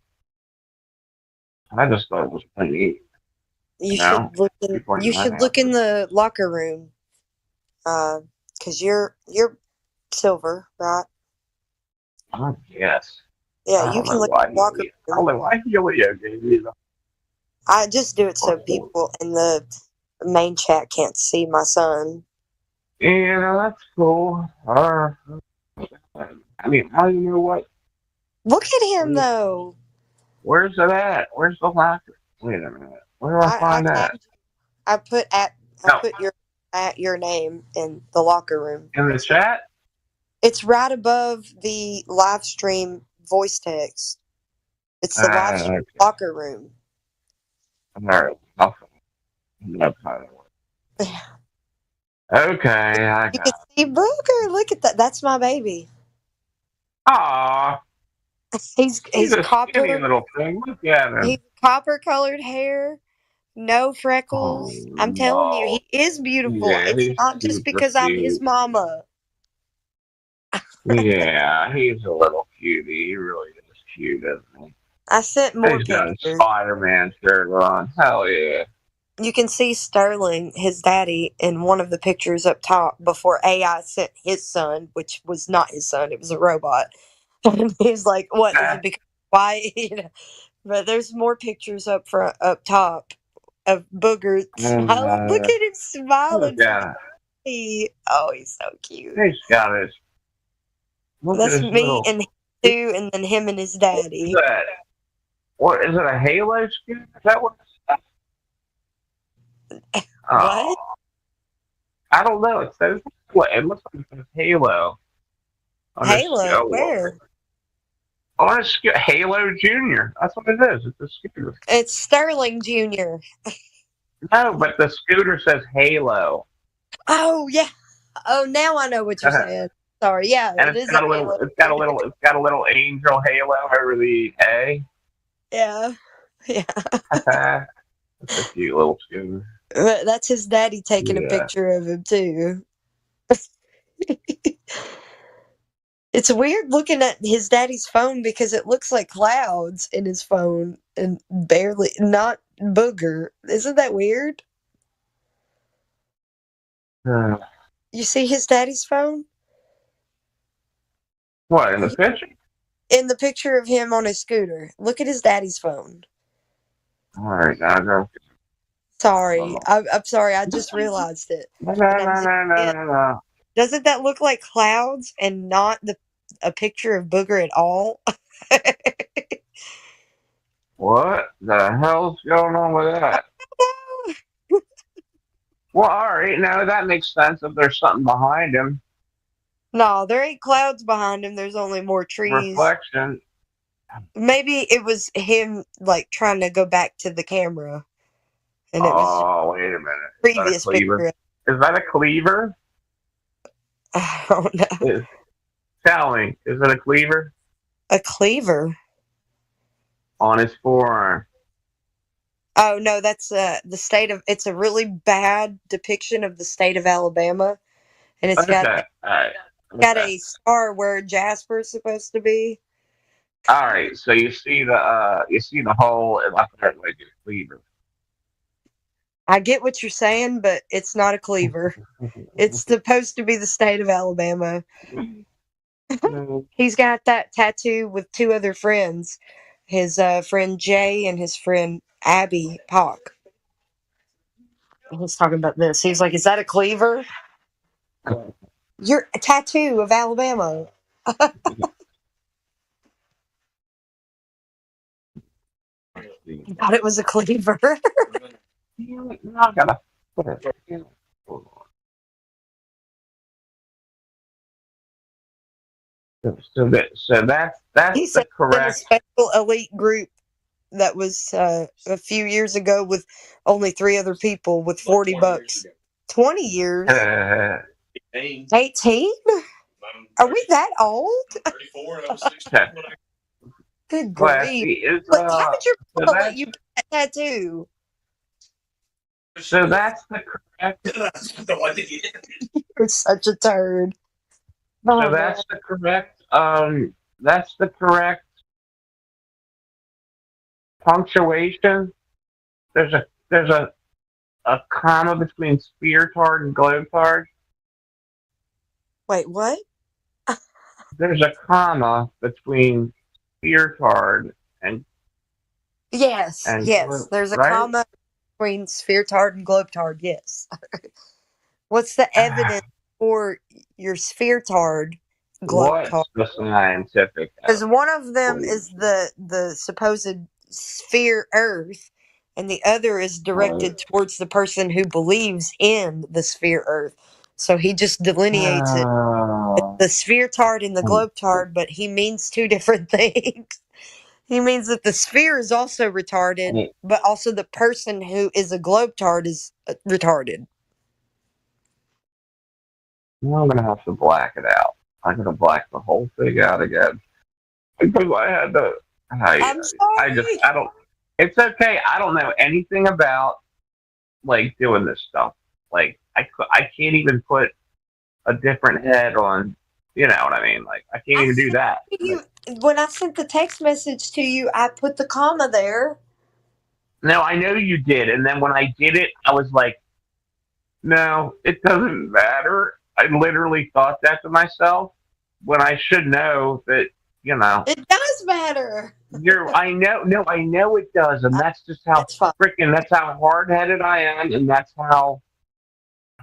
I just thought it was pretty neat. You should look in. You should look in the locker room, because you're silver, right? Oh yes. Yeah, you can look in the locker room. I don't know why Helio gave me that. I just do it so people in the main chat can't see my son. Yeah, that's cool. I mean, I don't know what. Look at him though. Where's it at? Where's the locker? Wait a minute. Where do I find that? I put your name in the locker room. In the chat? It's right above the live stream voice text. It's the live stream locker room. All right. That's how it works. Okay. You can see Booker. Look at that. That's my baby. Aww. He's a copper. skinny little thing. Look at him. He's copper colored hair, no freckles. I'm telling you, he is beautiful. Yeah, it's not just because I'm his mama. Yeah, he's a little cutie. He really is cute, isn't he? I sent more He's got a pictures. Spider-Man shirt on. Hell yeah. You can see Sterling, his daddy, in one of the pictures up top before AI sent his son, which was not his son, it was a robot. And he's like, what, is it because why? You know, but there's more pictures up top of Booger smiling. Look at him smiling. Yeah. Oh, he's so cute. He's got his. That's me and him too, and then him and his daddy. What's that? What is it? A Halo skin? Is that what it's? What? I don't know. It says what? It looks like it says Halo. Halo? Where? On a Halo Junior. That's what it is. It's a scooter. It's Sterling Jr. No, but the scooter says Halo. Oh yeah. Oh, now I know what you're saying. Sorry. Yeah, And it it's is got a a little. Halo. It's got a little angel halo over the A. Yeah. Yeah. It's a cute little scooter. That's his daddy taking a Yeah. picture of him too. It's weird looking at his daddy's phone because it looks like clouds in his phone and barely not booger. Isn't that weird? You see his daddy's phone? What, in the picture? In the picture of him on his scooter. Look at his daddy's phone. All right, now go. Sorry. I'm sorry. I just realized it. No. Doesn't that look like clouds and not a picture of booger at all? What the hell's going on with that? Well, all right, now that makes sense if there's something behind him. No, there ain't clouds behind him. There's only more trees. Reflection. Maybe it was him like trying to go back to the camera. And it was Wait a minute. previous picture. Is that a cleaver? I don't know. Tell me, is it a cleaver? A cleaver? On his forearm. Oh no, that's the state of. It's a really bad depiction of the state of Alabama, and it's got a star where Jasper's supposed to be. All right, so you see the hole in left heart like a cleaver. I get what you're saying, but it's not a cleaver. It's supposed to be the state of Alabama. He's got that tattoo with two other friends, his friend Jay and his friend Abby Pock. He's talking about this. He's like, "Is that a cleaver?" You're a tattoo of Alabama. Thought it was a cleaver. I gotta put it. So that's He said the correct. a special elite group that was a few years ago with only 3 other people with $40. 20 years. 18? Are we that old? 34 and I was 16 when I Good Classy grief. is, How did your so mama let that's- you get that tattoo? So that's the correct. You're such a turd. So Oh, that's the correct. That's the correct punctuation. There's a comma between spheretard and globetard. Wait, what? There's a comma between spheretard and Yes, And yes. glo- There's a right? comma between spheretard and globetard, yes. What's the evidence for your spheretard globetard? what's the scientific? Because one of them is the supposed sphere Earth, and the other is directed towards the person who believes in the sphere Earth. So he just delineates it. Oh. The spheretard and the globetard, but he means 2 different things. He means that the sphere is also retarded, but also the person who is a globetard is retarded. Well, I'm gonna have to black it out. I'm gonna black the whole thing out again because I had to. I'm sorry. I don't. It's okay. I don't know anything about like doing this stuff. Like I can't even put a different head on. You know what I mean? Like I can't even do that. When I sent the text message to you, I put the comma there. No, I know you did, and then when I did it, I was like, "No, it doesn't matter." I literally thought that to myself when I should know that, you know. It does matter. I know it does, and that's just how that's how hard-headed I am, and that's how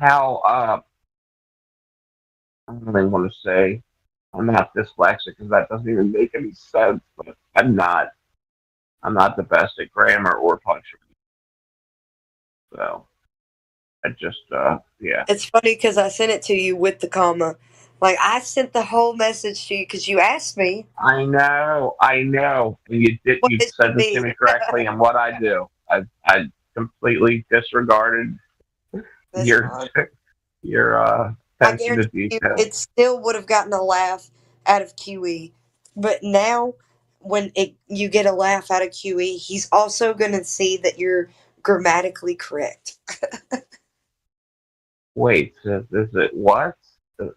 I don't even want to say I'm not dyslexic because that doesn't even make any sense. But I'm not the best at grammar or punctuation. So I just yeah. It's funny because I sent it to you with the comma. Like, I sent the whole message to you because you asked me. I know. And you did. What You it said should this to be. me correctly, and what I do, I completely disregarded That's your fine. your I attention to guarantee you, detail. it still would have gotten a laugh out of QE. But now, when you get a laugh out of QE, he's also going to see that you're grammatically correct. Wait, so is it what?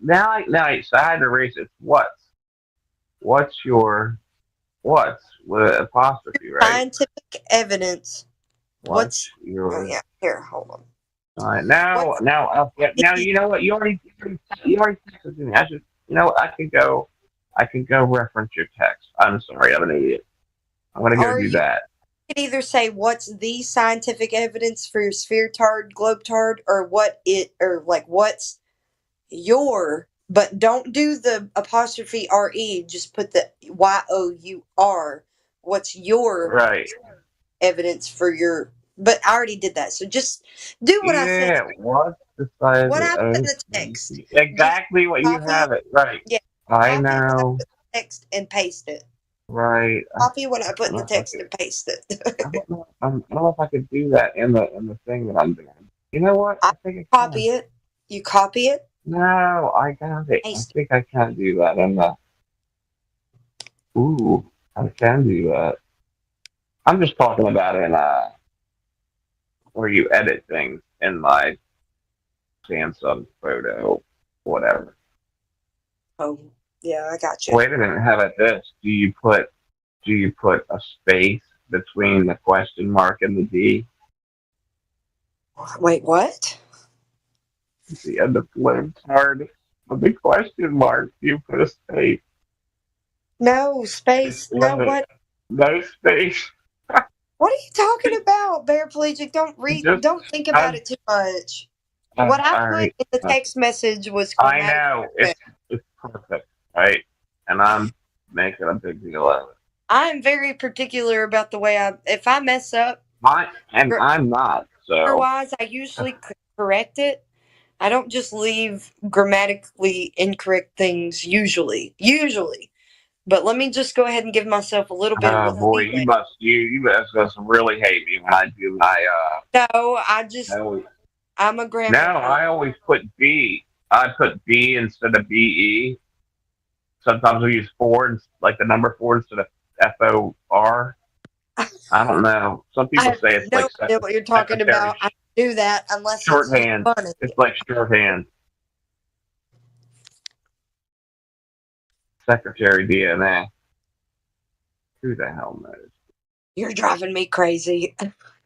Now, so I had to erase it. What's your what's with an apostrophe, right? Scientific evidence. What's Oh, your? yeah. Here, hold on. All right, now, you know what? You already texted me. I should, you know what? I can go reference your text. I'm sorry, I'm an idiot. I'm gonna go do that. You can either say what's the scientific evidence for your sphere-tard, globe-tard, or what's your, but don't do the apostrophe RE, just put the YOUR. What's your evidence for your, but I already did that, so just do what I said. Yeah, what's the size What I put in of the text. exactly what you have it, right. Yeah. I Copy what I know. put in the text and paste it. Right. Copy what I put in the text and paste it. I don't know if I could do that in the thing that I'm doing. You know what? I think I Copy it. You copy it. No, I got it. I think I can do that in the. Ooh, I can do that. I'm just talking about in where you edit things in my Samsung photo, whatever. Oh, yeah, I got you. Wait a minute. How about this? Do you put a space between the question mark and the D? Wait, what? At the end of globe-tard, with the question mark, you put a space. No space. No what? No space. What are you talking about, Paraplegic? Don't think about it too much. What I put in the text message was I know. It's perfect, right? And I'm making a big deal of it. I'm very particular about the way if I mess up. I'm not, so. Otherwise, I usually correct it. I don't just leave grammatically incorrect things, usually. But let me just go ahead and give myself a little bit of a boy, leeway. you must really hate me when I do my No, I'm a grammar. No, I always put B. I put B instead of BE. Sometimes we use 4, like the number 4 instead of FOR. I don't know. Some people say it's like I know what you're talking about. I do that unless shorthand. It's funny. It's like shorthand. Secretary DNA. Who the hell knows? You're driving me crazy.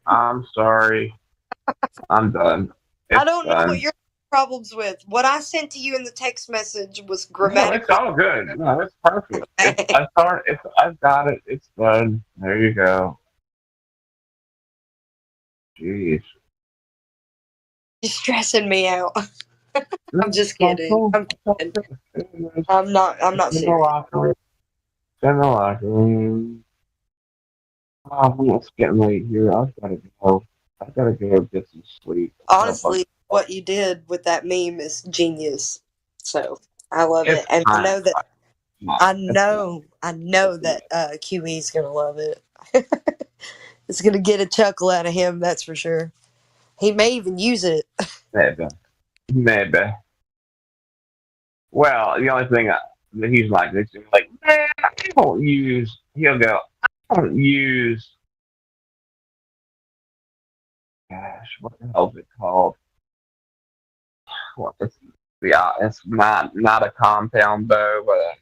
I'm sorry. I'm done. I don't know what your problems with. What I sent to you in the text message was grammatically. No, it's all good. No, it's perfect. I've got it. It's done. There you go. Jeez. You're stressing me out. I'm just kidding. I'm not serious. In the locker room. Oh, it's getting late here. I've got to go get some sleep. Honestly, what you did with that meme is genius. So I love it, and I know that. I know that QE's gonna love it. It's gonna get a chuckle out of him. That's for sure. He may even use it. Maybe. Well, the only thing that he's like, man, I don't use. He'll go, I don't use. Gosh, what the hell is it called? What? It's not a compound bow, but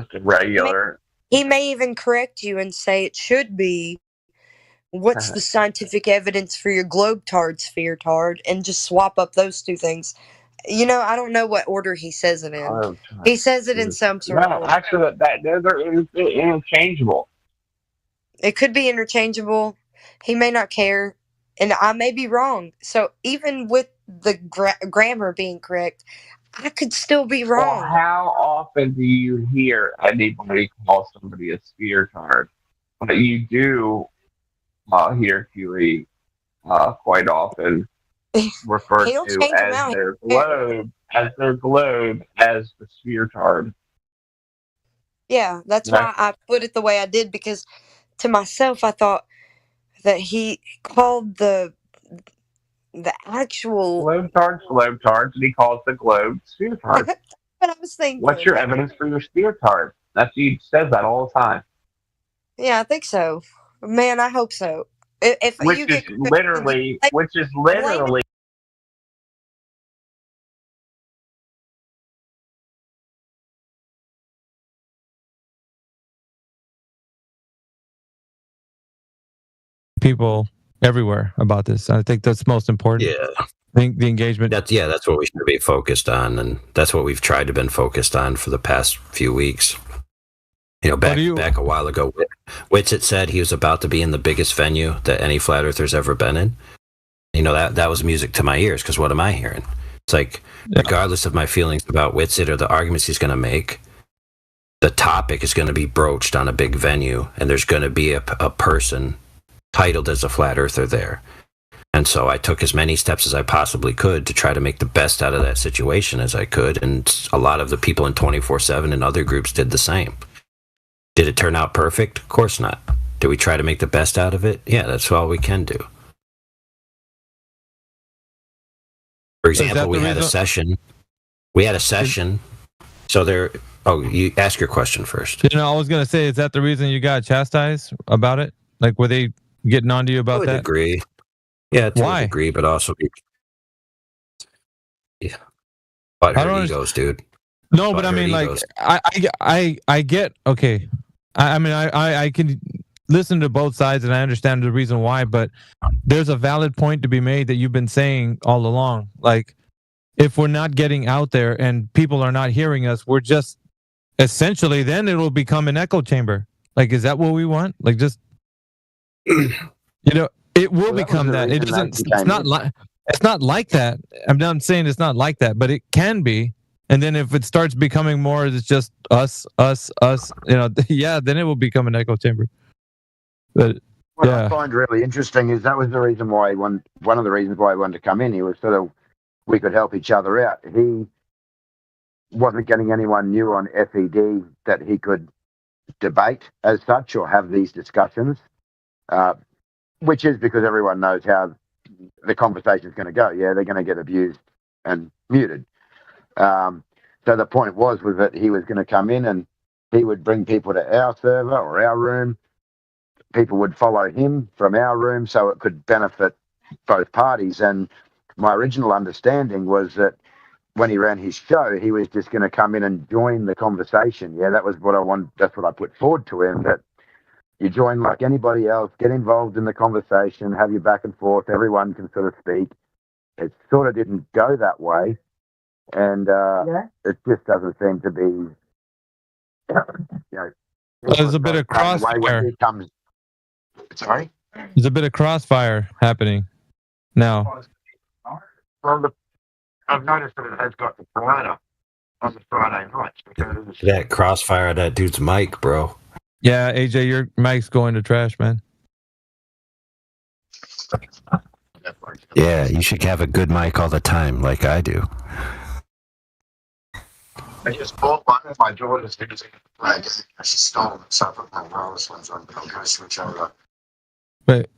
just a regular. He may even correct you and say it should be. What's the scientific evidence for your globe-tard, sphere-tard, and just swap up those two things. You know, I don't know what order he says it in. He says it in some sort of order. Actually, they're interchangeable. It could be interchangeable. He may not care, and I may be wrong. So even with the grammar being correct, I could still be wrong. Well, how often do you hear anybody call somebody a sphere-tard? But you do hear QE quite often refer He'll to change 'em as out their here. globe as the sphere tard. Yeah, that's No. why I put it the way I did, because to myself I thought that he called the actual. Globe tards, and he calls the globe sphere tard. But I was thinking. What's your evidence for your sphere tard? He says that all the time. Yeah, I think so. Man, I hope so. If Which you is get literally. People everywhere about this. I think that's most important. Yeah. I think the engagement. That's what we should be focused on, and that's what we've tried to been focused on for the past few weeks. Back a while ago, Witsit said he was about to be in the biggest venue that any flat earther's ever been in. That was music to my ears, because what am I hearing? It's like, regardless of my feelings about Witsit or the arguments he's going to make, the topic is going to be broached on a big venue, and there's going to be a person titled as a flat earther there. And so I took as many steps as I possibly could to try to make the best out of that situation as I could, and a lot of the people in 24/7 and other groups did the same. Did it turn out perfect? Of course not. Did we try to make the best out of it? Yeah, that's all we can do. For example, we had a session. So there. Oh, you ask your question first. I was gonna say, is that the reason you got chastised about it? Like, were they getting on to you about that? I would agree. Yeah, to a degree, but also, yeah. But her egos, dude. No, but I mean, like, I get, okay. I mean, I can listen to both sides and I understand the reason why, but there's a valid point to be made that you've been saying all along. Like, if we're not getting out there and people are not hearing us, we're just essentially, then it will become an echo chamber. Like, is that what we want? Like, just, it will become that. It doesn't, it's not like that. I'm not saying it's not like that, but it can be. And then if it starts becoming more, it's just us, yeah, then it will become an echo chamber. But what I find really interesting is that was the reason why one of the reasons why he wanted to come in. He was sort of, we could help each other out. He wasn't getting anyone new on FED that he could debate as such or have these discussions, which is because everyone knows how the conversation is going to go. Yeah, they're going to get abused and muted. So the point was that he was going to come in and he would bring people to our server or our room. People would follow him from our room, so it could benefit both parties. And my original understanding was that when he ran his show, he was just going to come in and join the conversation. Yeah, that was what I want. That's what I put forward to him, that you join like anybody else, get involved in the conversation, have your back and forth. Everyone can sort of speak. It sort of didn't go that way. And it just doesn't seem to be, there's a bit of crossfire. Sorry? There's a bit of crossfire happening now. Well, I've noticed that it has got the brighter on the Friday nights because that crossfire of that dude's mic, bro. Yeah, AJ, your mic's going to trash, man. Yeah, you should have a good mic all the time, like I do. I just bought one of my daughters using it to play a game. She stole it, so I put my wireless ones on, but I'll go switch over. But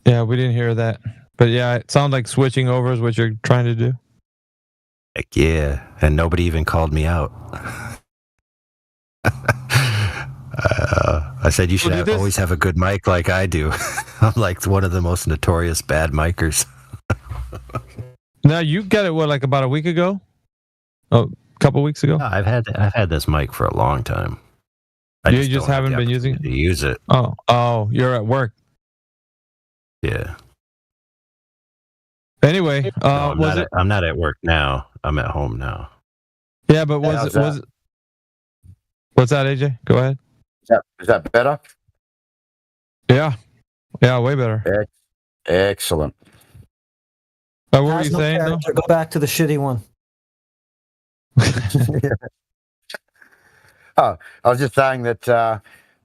yeah, we didn't hear that. But yeah, it sounds like switching over is what you're trying to do. Heck yeah, and nobody even called me out. I said you should always have a good mic like I do. I'm like one of the most notorious bad micers. Now you got it like about a week ago? Oh, a couple weeks ago? No, I've had this mic for a long time. You just haven't been using it? To use it. Oh, you're at work. Yeah. Anyway, I'm not at work now. I'm at home now. Yeah, but was it? What's that, AJ? Go ahead. Is that better? Yeah, way better. Excellent. What were you saying? Go back to the shitty one. Oh, I was just saying that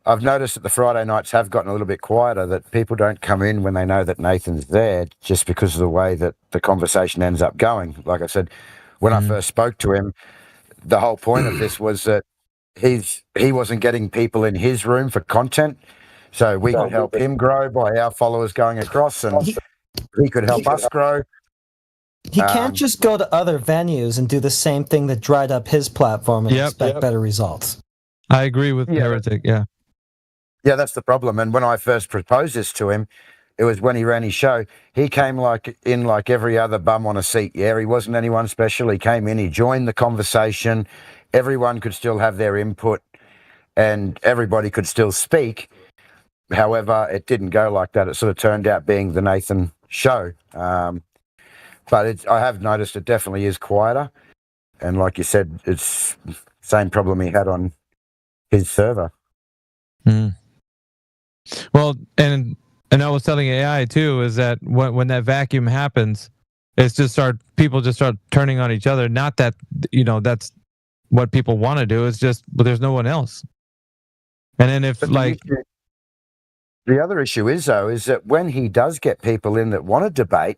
I've noticed that the Friday nights have gotten a little bit quieter, that people don't come in when they know that Nathan's there just because of the way that the conversation ends up going. Like I said, when I first spoke to him, the whole point of this was that he wasn't getting people in his room for content, so we could help him grow by our followers going across, and he could help us grow. He can't just go to other venues and do the same thing that dried up his platform and expect better results. I agree with Heretic, yeah. Yeah, that's the problem. And when I first proposed this to him, it was when he ran his show. He came like every other bum on a seat. Yeah, he wasn't anyone special. He came in, he joined the conversation. Everyone could still have their input and everybody could still speak. However, it didn't go like that. It sort of turned out being the Nathan show. But I have noticed it definitely is quieter. And like you said, it's the same problem he had on his server. Well, and I was telling AI too, is that when that vacuum happens, it's people just start turning on each other. Not that, that's what people want to do. It's just, but there's no one else. And then the other issue is that when he does get people in that want to debate,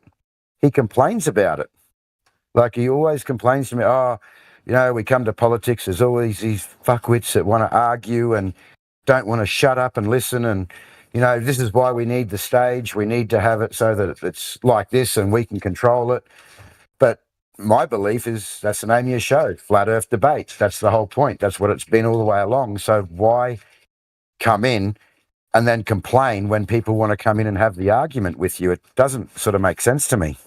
he complains about it. Like he always complains to me, we come to politics, there's always these fuckwits that want to argue and don't want to shut up and listen, and this is why we need the stage. We need to have it so that it's like this and we can control it. But my belief is that's the name of your show, Flat Earth Debates. That's the whole point. That's what it's been all the way along. So why come in and then complain when people want to come in and have the argument with you? It doesn't sort of make sense to me.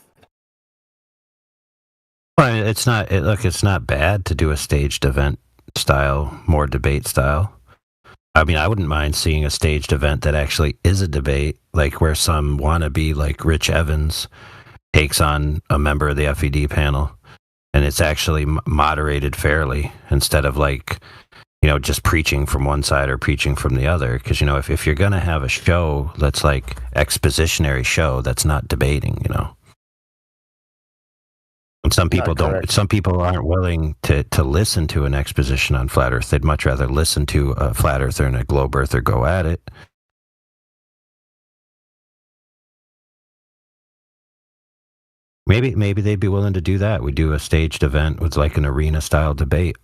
Well, it's not bad to do a staged event style, more debate style. I mean, I wouldn't mind seeing a staged event that actually is a debate, like where some wannabe like Rich Evans takes on a member of the FED panel, and it's actually moderated fairly instead of just preaching from one side or preaching from the other. Because if you're gonna have a show that's like expositionary show, that's not debating. And some people don't. Some people aren't willing to listen to an exposition on flat Earth. They'd much rather listen to a flat earther and a globe earther go at it. Maybe they'd be willing to do that. We do a staged event with like an arena style debate.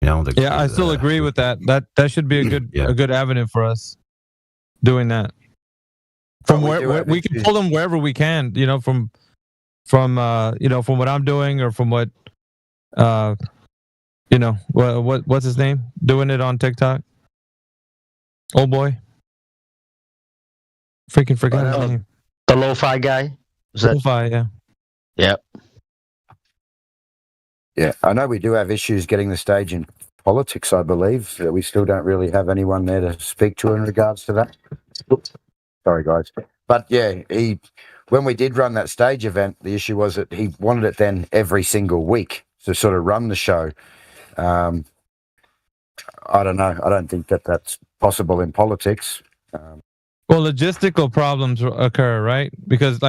I still agree with that. That should be a good avenue for us doing that. From where we can pull them wherever we can. From what I'm doing, or from what what's his name doing it on TikTok? Oh boy, freaking forgot his name. The lo-fi guy. Lo-fi, yeah. Yep. Yeah, I know we do have issues getting the stage in politics. I believe that we still don't really have anyone there to speak to in regards to that. Oops. Sorry, guys. But yeah, when we did run that stage event, the issue was that he wanted it then every single week to sort of run the show. I don't know. I don't think that that's possible in politics. Well, logistical problems occur, right? Because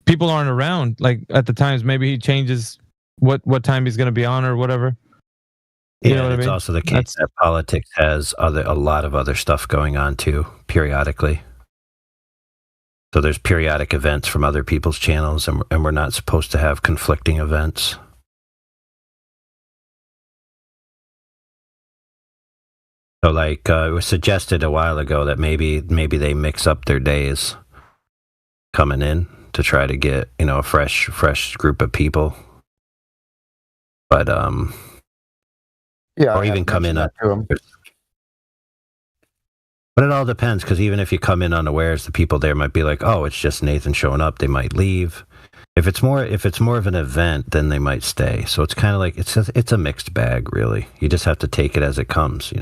people aren't around. At the times, maybe he changes what time he's going to be on or whatever. You know what I mean? It's also the case that politics has a lot of other stuff going on too, periodically. So there's periodic events from other people's channels, and we're not supposed to have conflicting events. So it was suggested a while ago that maybe they mix up their days coming in to try to get, a fresh group of people. But or even come in but it all depends, because even if you come in unawares, the people there might be like, oh, it's just Nathan showing up. They might leave. If it's more of an event, then they might stay. So it's kind of like it's a mixed bag, really. You just have to take it as it comes,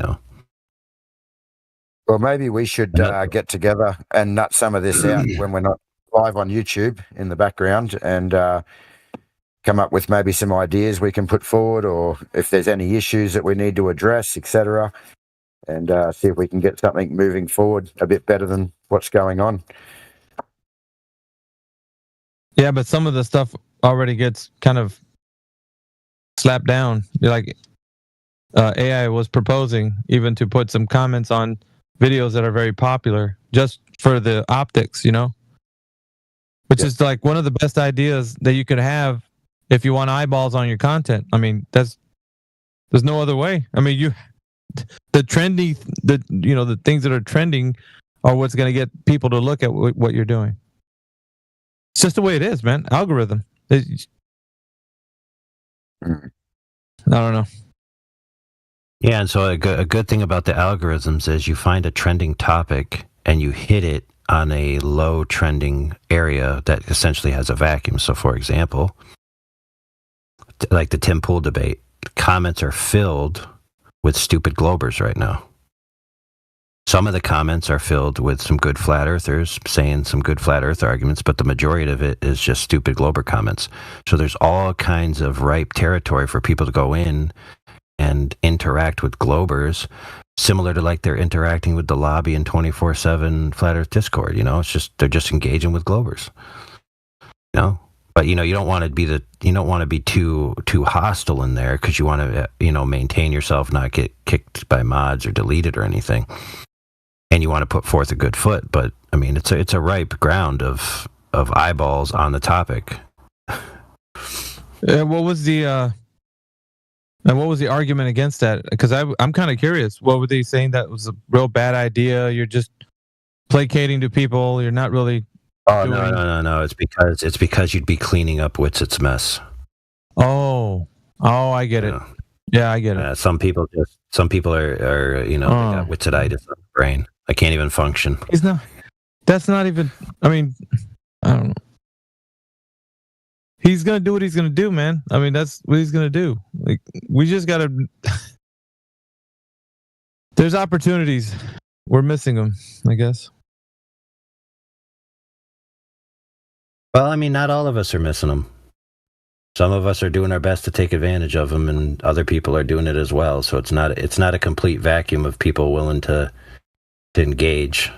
Well, maybe we should get together and nut some of this out when we're not live on YouTube in the background, and come up with maybe some ideas we can put forward, or if there's any issues that we need to address, etc. And see if we can get something moving forward a bit better than what's going on. Yeah, but some of the stuff already gets kind of slapped down. AI was proposing, even to put some comments on videos that are very popular, just for the optics, which is like one of the best ideas that you could have if you want eyeballs on your content. I mean, there's no other way. I mean, the things that are trending are what's going to get people to look at what you're doing. It's just the way it is, man. Algorithm. I don't know. Yeah, and so a good thing about the algorithms is you find a trending topic and you hit it on a low trending area that essentially has a vacuum. So, for example, like the Tim Pool debate, comments are filled with stupid globers right now. Some of the comments are filled with some good flat earthers saying some good flat earth arguments, but the majority of it is just stupid glober comments. So there's all kinds of ripe territory for people to go in and interact with globers, similar to like they're interacting with the lobby in 24/7 flat earth Discord. It's just they're just engaging with globers. But you don't want to be too hostile in there, because you want to maintain yourself, not get kicked by mods or deleted or anything, and you want to put forth a good foot. But I mean, it's a ripe ground of eyeballs on the topic. What was the argument against that? Because I'm kind of curious. What were they saying that was a real bad idea? You're just placating to people. You're not really. Oh, no. It's because you'd be cleaning up Witsit's mess. Oh, I get it. Yeah, I get it. Some people are they got Witsititis on the brain. I can't even function. That's not even, I mean, I don't know. He's going to do what he's going to do, man. I mean, that's what he's going to do. Like, we just got to, there's opportunities. We're missing them, I guess. Well, I mean, not all of us are missing them. Some of us are doing our best to take advantage of them, and other people are doing it as well. So it's not a complete vacuum of people willing to engage.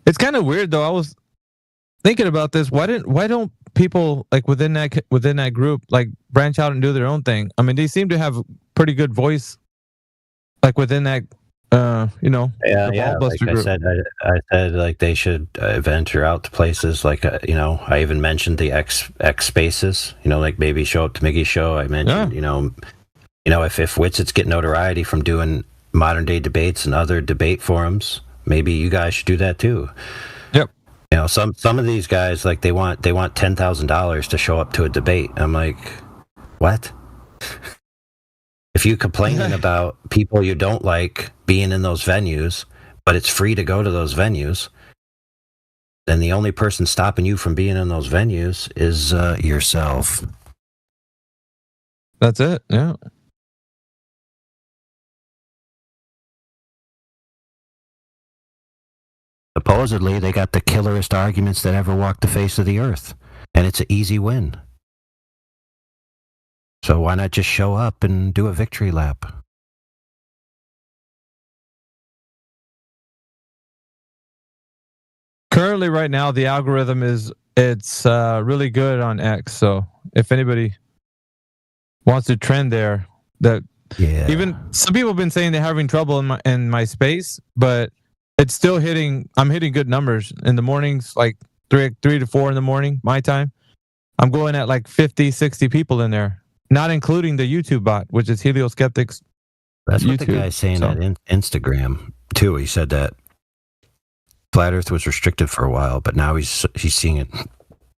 It's kind of weird, though. I was thinking about this. Why don't people like within that group like branch out and do their own thing? I mean, they seem to have pretty good voice, like within that. Yeah. Like I said, like they should venture out to places like I even mentioned the X spaces. Like maybe show up to Miggy's show. I mentioned if Witsits get notoriety from doing modern day debates and other debate forums, maybe you guys should do that too. Yep. Some of these guys, like they want $10,000 to show up to a debate. I'm like, what? If you complaining about people you don't like being in those venues, but it's free to go to those venues, then the only person stopping you from being in those venues is yourself. That's it. Yeah. Supposedly, they got the killerest arguments that ever walked the face of the earth, and it's an easy win. So why not just show up and do a victory lap? Currently, right now, the algorithm it's really good on X. So if anybody wants to trend there, even some people have been saying they're having trouble in my space, but it's still hitting. I'm hitting good numbers in the mornings, like 3 to 4 in the morning, my time. I'm going at like 50, 60 people in there. Not including the YouTube bot, which is Helio Skeptics. That's what the guy's saying on Instagram too. He said that Flat Earth was restricted for a while, but now he's seeing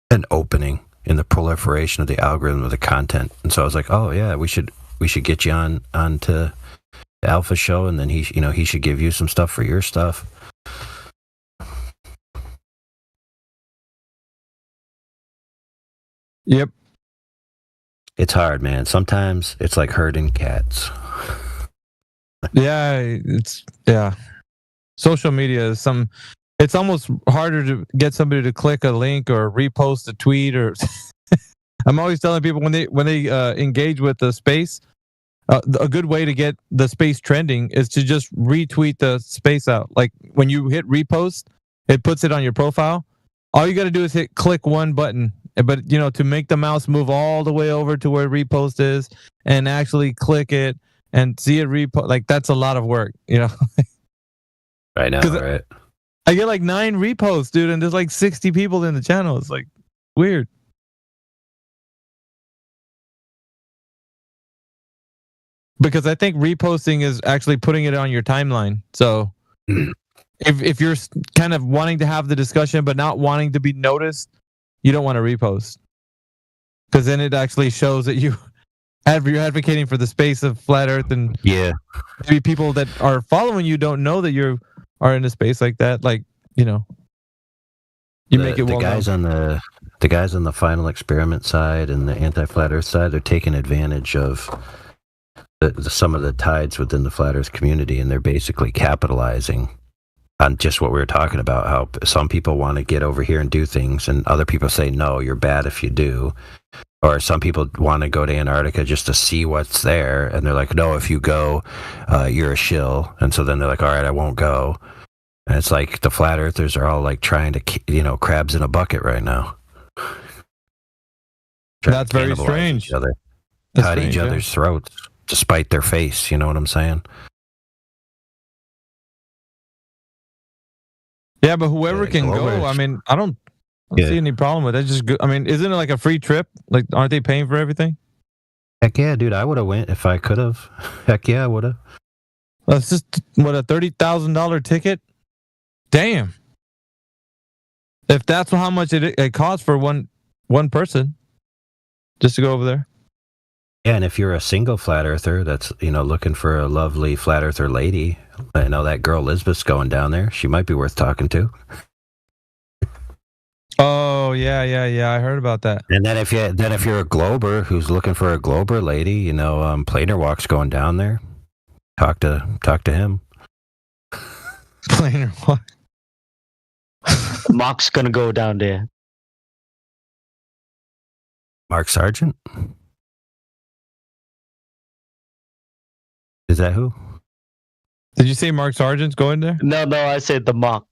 an opening in the proliferation of the algorithm of the content. And so I was like, oh yeah, we should get you onto the Alpha show, and then he should give you some stuff for your stuff. Yep. It's hard, man. Sometimes it's like herding cats. Yeah. Social media is it's almost harder to get somebody to click a link or repost a tweet or I'm always telling people when they engage with the space, a good way to get the space trending is to just retweet the space out. Like when you hit repost, it puts it on your profile. All you got to do is click one button But to make the mouse move all the way over to where repost is and actually click it and see it repost, like that's a lot of work. Right now, right? I get like 9 reposts, dude, and there's like 60 people in the channel. It's like weird. Because I think reposting is actually putting it on your timeline. So if you're kind of wanting to have the discussion but not wanting to be noticed, you don't want to repost. Because then it actually shows that you're advocating for the space of flat Earth, and maybe people that are following you don't know that you are in a space like that. Like, you make it well known. The guys on the final experiment side and the anti-flat Earth side, they're taking advantage of some of the tides within the flat Earth community, and they're basically capitalizing on just what we were talking about, how some people want to get over here and do things, and other people say, no, you're bad if you do. Or some people want to go to Antarctica just to see what's there, and they're like, no, if you go, you're a shill. And so then they're like, all right, I won't go. And it's like the flat earthers are all like trying to, crabs in a bucket right now. That's very strange. Cut each other's throats despite their face. You know what I'm saying? Yeah, but whoever can go, I mean, I don't see any problem with it. Just go, I mean, isn't it like a free trip? Like, aren't they paying for everything? Heck yeah, dude. I would have went if I could have. Heck yeah, I would have. That's just, a $30,000 ticket? Damn. If that's how much it costs for one person just to go over there. Yeah, and if you're a single flat earther that's, looking for a lovely flat earther lady, I know that girl Elizabeth's going down there. She might be worth talking to. Oh, yeah. I heard about that. And then if you're a glober who's looking for a glober lady, Planer Walk's going down there. Talk to him. Planer Walk. Mark's gonna go down there. Mark Sargent? Is that who? Did you say Mark Sargent's going there? No, I said the Mark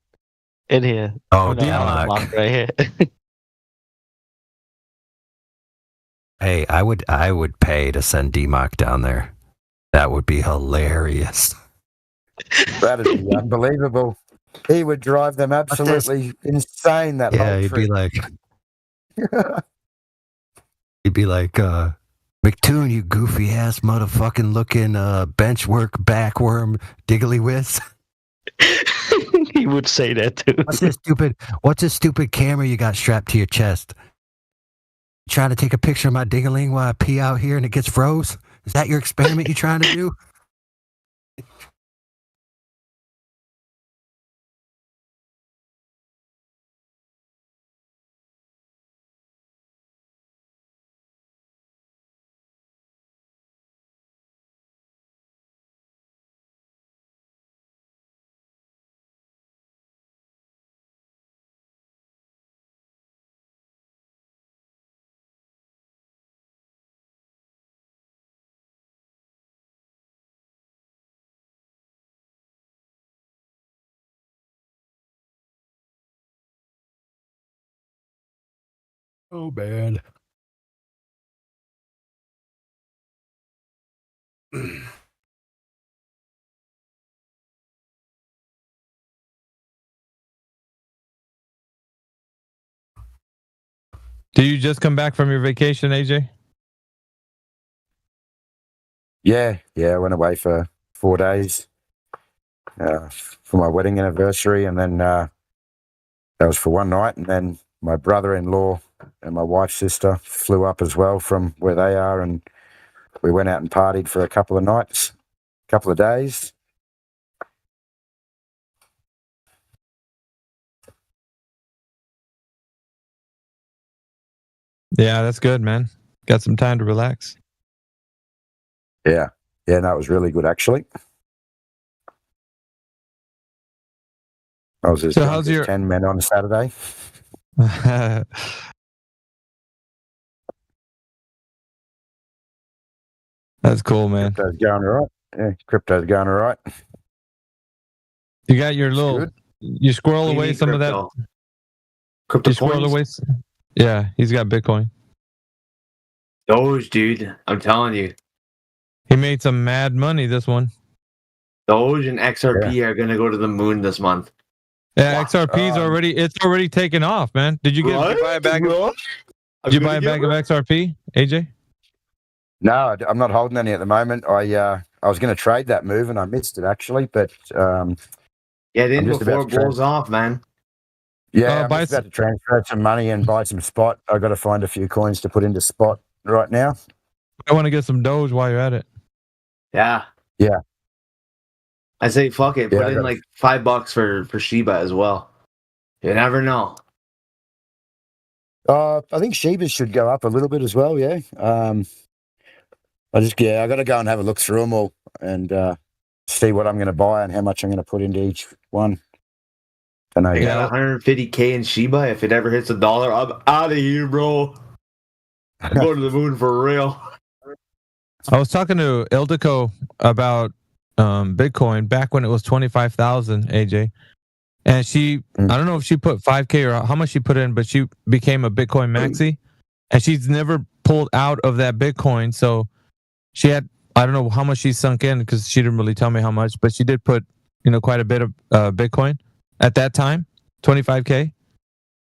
in here. Oh, the Mark right here. Hey, I would pay to send D-Mock down there. That would be hilarious. That'd be unbelievable. He would drive them absolutely insane. That yeah, he'd be like, McToon, you goofy ass motherfucking looking bench work backworm diggly whiz. He would say that too. What's this stupid camera you got strapped to your chest? You trying to take a picture of my dingling while I pee out here and it gets froze? Is that your experiment you're trying to do? Oh, man. Did you just come back from your vacation, AJ? Yeah, I went away for 4 days for my wedding anniversary, and then that was for one night, and then my brother-in-law and my wife's sister flew up as well from where they are, and we went out and partied for a couple of nights, a couple of days. Yeah, that's good, man. Got some time to relax. Yeah, that was really good, actually. I was as drunk as 10 men on a Saturday. That's cool, man. Crypto's going all right. Yeah, crypto's going all right. You got your little... You squirrel away some of that... Crypto you squirrel coins? away... Yeah, he's got Bitcoin. Doge, dude. I'm telling you. He made some mad money this one. Doge and XRP are gonna go to the moon this month. Yeah, XRP's already taken off, man. Did you What? buy a bag of? Did you buy a bag of XRP, AJ? No, I'm not holding any at the moment. I was going to trade that move and I missed it actually, but Get in I'm just before about it to blows off, man. I'm just about to transfer some money and buy some spot. I got to find a few coins to put into spot right now. I want to get some Doge while you're at it. Yeah. Yeah. I say fuck it. Yeah, Put I in got- like $5 for Shiba as well. You never know. I think Shiba should go up a little bit as well. Yeah. I got to go and have a look through them all and see what I'm going to buy and how much I'm going to put into each one. I know. I got 150K in Shiba. If it ever hits $1, I'm out of here, bro. I'm going to the moon for real. I was talking to Ildiko about Bitcoin back when it was 25,000, AJ, and she I don't know if she put 5K or how much she put in, but she became a Bitcoin maxi, and she's never pulled out of that Bitcoin. So she had, I don't know how much she sunk in because she didn't really tell me how much, but she did put quite a bit of Bitcoin at that time, 25K.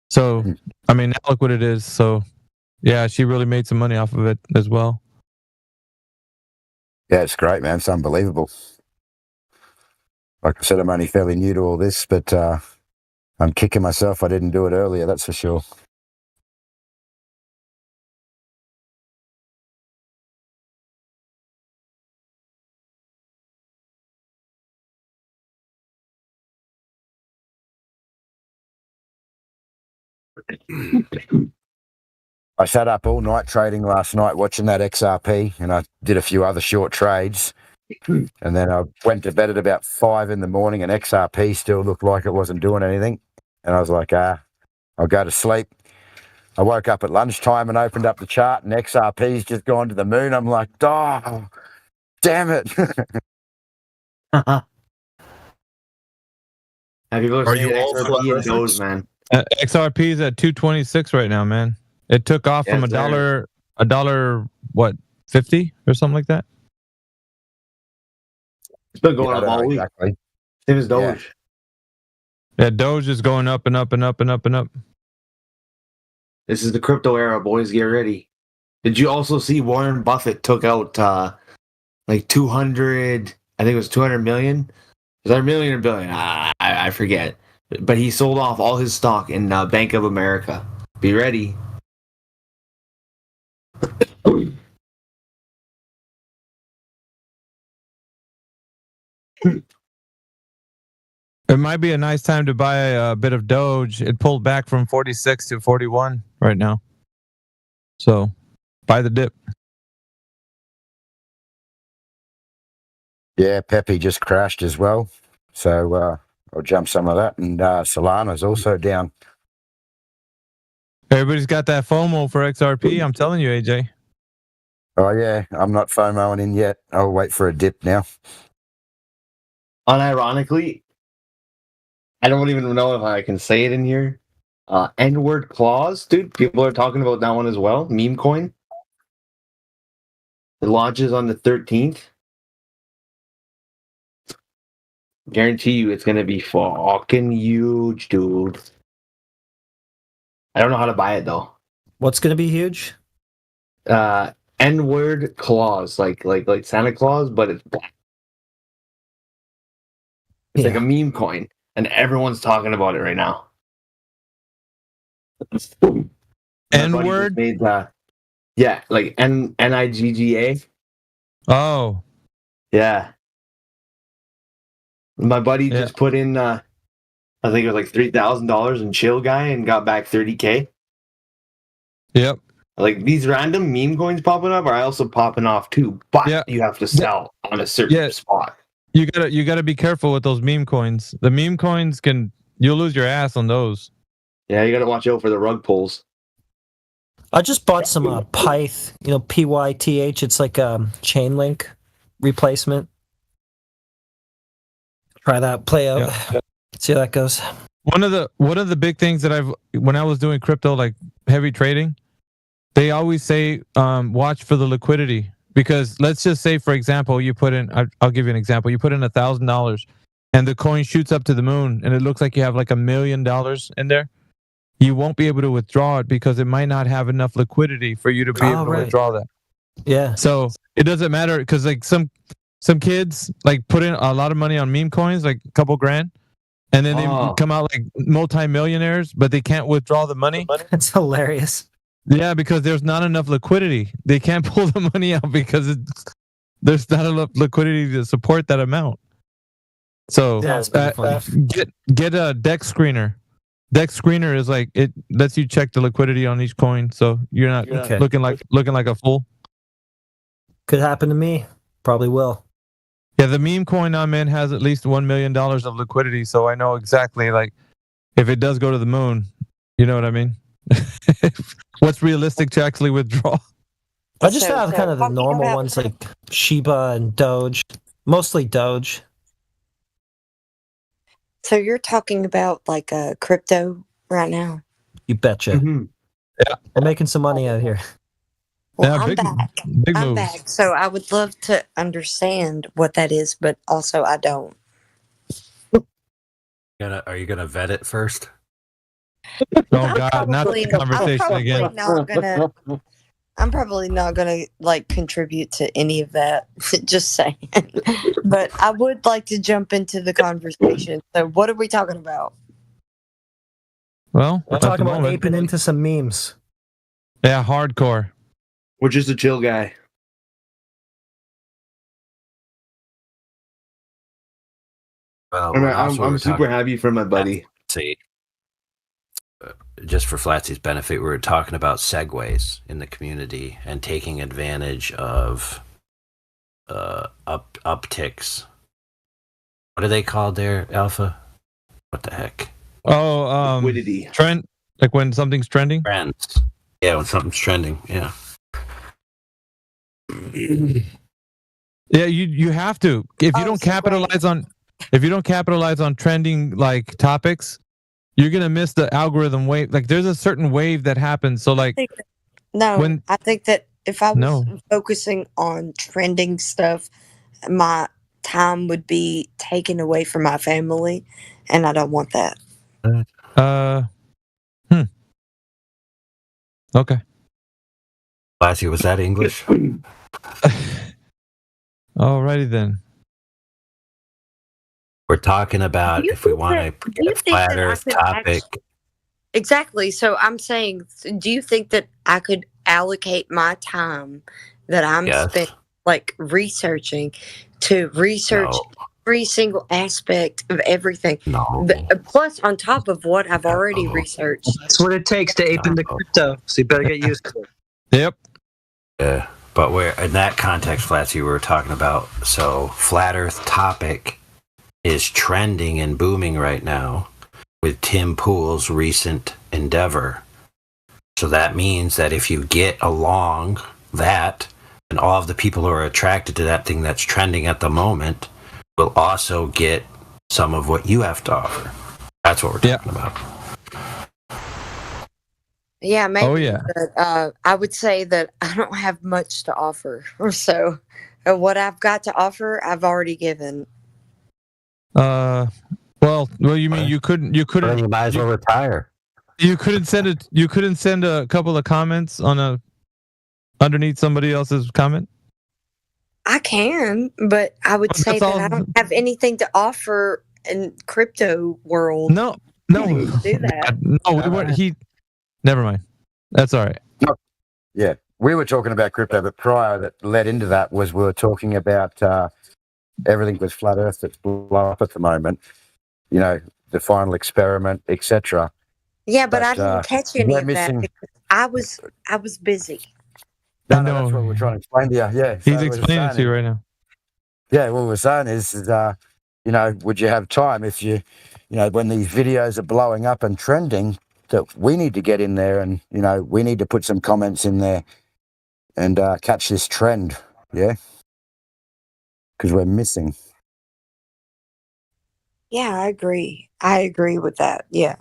So I mean, now look what it is. So yeah, she really made some money off of it as well. Yeah, it's great, man. It's unbelievable. Like I said, I'm only fairly new to all this, but I'm kicking myself I didn't do it earlier, that's for sure. I sat up all night trading last night watching that XRP, and I did a few other short trades. And then I went to bed at about 5 a.m, and XRP still looked like it wasn't doing anything. And I was like, I'll go to sleep. I woke up at lunchtime and opened up the chart, and XRP's just gone to the moon. I'm like, oh, damn it. Have you ever Are seen you all XRP and for Doge, man? XRP is at 226 right now, man. It took off from Yes, sir. a dollar, what, 50 or something like that. It's been going up all week. Exactly. Same as Doge. Yeah, Doge is going up and up and up and up and up. This is the crypto era, boys. Get ready. Did you also see Warren Buffett took out like 200? I think it was 200 million. Was that a million or billion? I forget. But he sold off all his stock in Bank of America. Be ready. It might be a nice time to buy a bit of Doge. It pulled back from 46 to 41 right now. So buy the dip. Yeah, Pepe just crashed as well. So I'll jump some of that. And Solana's also down. Everybody's got that FOMO for XRP. I'm telling you, AJ. Oh, yeah. I'm not FOMOing in yet. I'll wait for a dip now. Unironically, I don't even know if I can say it in here. N-word clause, dude. People are talking about that one as well. Meme coin. It launches on the 13th. Guarantee you it's going to be fucking huge, dude. I don't know how to buy it, though. What's going to be huge? N-word clause, like Santa Claus, but it's black. It's like a meme coin, and everyone's talking about it right now. N-word? Yeah, like Nigga. Oh. Yeah. My buddy just put in, I think it was like $3,000 in Chill Guy and got back 30K. Yep. Like these random meme coins popping up are also popping off too, but you have to sell on a certain spot. You gotta be careful with those meme coins. The meme coins you'll lose your ass on those. Yeah, you gotta watch out for the rug pulls. I just bought some Pyth, PYTH. It's like a chain link replacement. Try that, play out. See how that goes. one of the big things that when I was doing crypto, like heavy trading, they always say watch for the liquidity, because let's just say, for example, you put in, I'll give you an example, you put in $1,000 and the coin shoots up to the moon and it looks like you have like $1 million in there. You won't be able to withdraw it because it might not have enough liquidity for you to be able to withdraw that. Yeah. So it doesn't matter, because like some kids like put in a lot of money on meme coins, like a couple grand, and then they come out like multi-millionaires, but they can't withdraw the money. That's hilarious. Yeah, because there's not enough liquidity. They can't pull the money out because there's not enough liquidity to support that amount. So get a Dex Screener. Dex Screener is like, it lets you check the liquidity on each coin, so you're not looking like a fool. Could happen to me. Probably will. Yeah, the meme coin I'm in has at least $1 million of liquidity, so I know exactly, like, if it does go to the moon, you know what I mean? What's realistic to actually withdraw? I just have kind of the normal ones like Shiba and Doge, mostly Doge. So you're talking about like a crypto right now? You betcha. Mm-hmm. Yeah, we're making some money out here. Well, Yeah, I'm big- back. big I'm moves. back. So I would love to understand what that is, but also I don't. Are you gonna vet it first? Oh God, not Probably- the conversation I'm again. I'm probably not gonna like contribute to any of that. Just saying. But I would like to jump into the conversation. So what are we talking about? Well, We're at the talking about moment- aping into some memes. Yeah, hardcore. We're just a chill guy. Well, I'm, also I'm we're super talking- happy for my buddy. See, just for Flatsy's benefit, we were talking about segues in the community and taking advantage of upticks. What are they called there, Alpha? What the heck? Oh, liquidity. Trend, like when something's trending. Trends. Yeah, when something's trending. Yeah. Yeah, you have to. If you don't capitalize on trending like topics, you're gonna miss the algorithm wave. Like there's a certain wave that happens. So like No, I think that if I was No. focusing on trending stuff, my time would be taken away from my family, and I don't want that. Okay. Flatsy, was that English? Alrighty then. We're talking about if we want to do you get a think flat that I Earth could topic. Exactly. So I'm saying, do you think that I could allocate my time that I'm Yes. spent like researching to research every single aspect of everything? No. Plus, on top of what I've already researched. That's what it takes to ape into crypto. So you better get used to it. Yep. Yeah, but we're in that context, Flatsy, we were talking about. So, flat Earth topic is trending and booming right now with Tim Pool's recent endeavor. So that means that if you get along that, and all of the people who are attracted to that thing that's trending at the moment will also get some of what you have to offer. That's what we're talking about. Yeah, maybe. Oh, yeah. But, I would say that I don't have much to offer. So, what I've got to offer, I've already given. Well, you mean you couldn't? You might as well retire. You couldn't send it. You couldn't send a couple of comments underneath somebody else's comment. I can, but I would say that I don't have anything to offer in crypto world. No. Do that. No, never mind. That's all right. Yeah, we were talking about crypto, but prior that led into that was we were talking about everything with flat Earth that's blown up at the moment. You know, the final experiment, etc. Yeah, but I didn't catch any we're of that missing- because I was busy. No, that's what we're trying to explain to you. Yeah, He's so explaining it to you right now. Yeah, what we're saying is you know, would you have time if you know, when these videos are blowing up and trending, that we need to get in there and, you know, we need to put some comments in there and catch this trend, yeah? Because we're missing. Yeah, I agree. I agree with that. Yeah,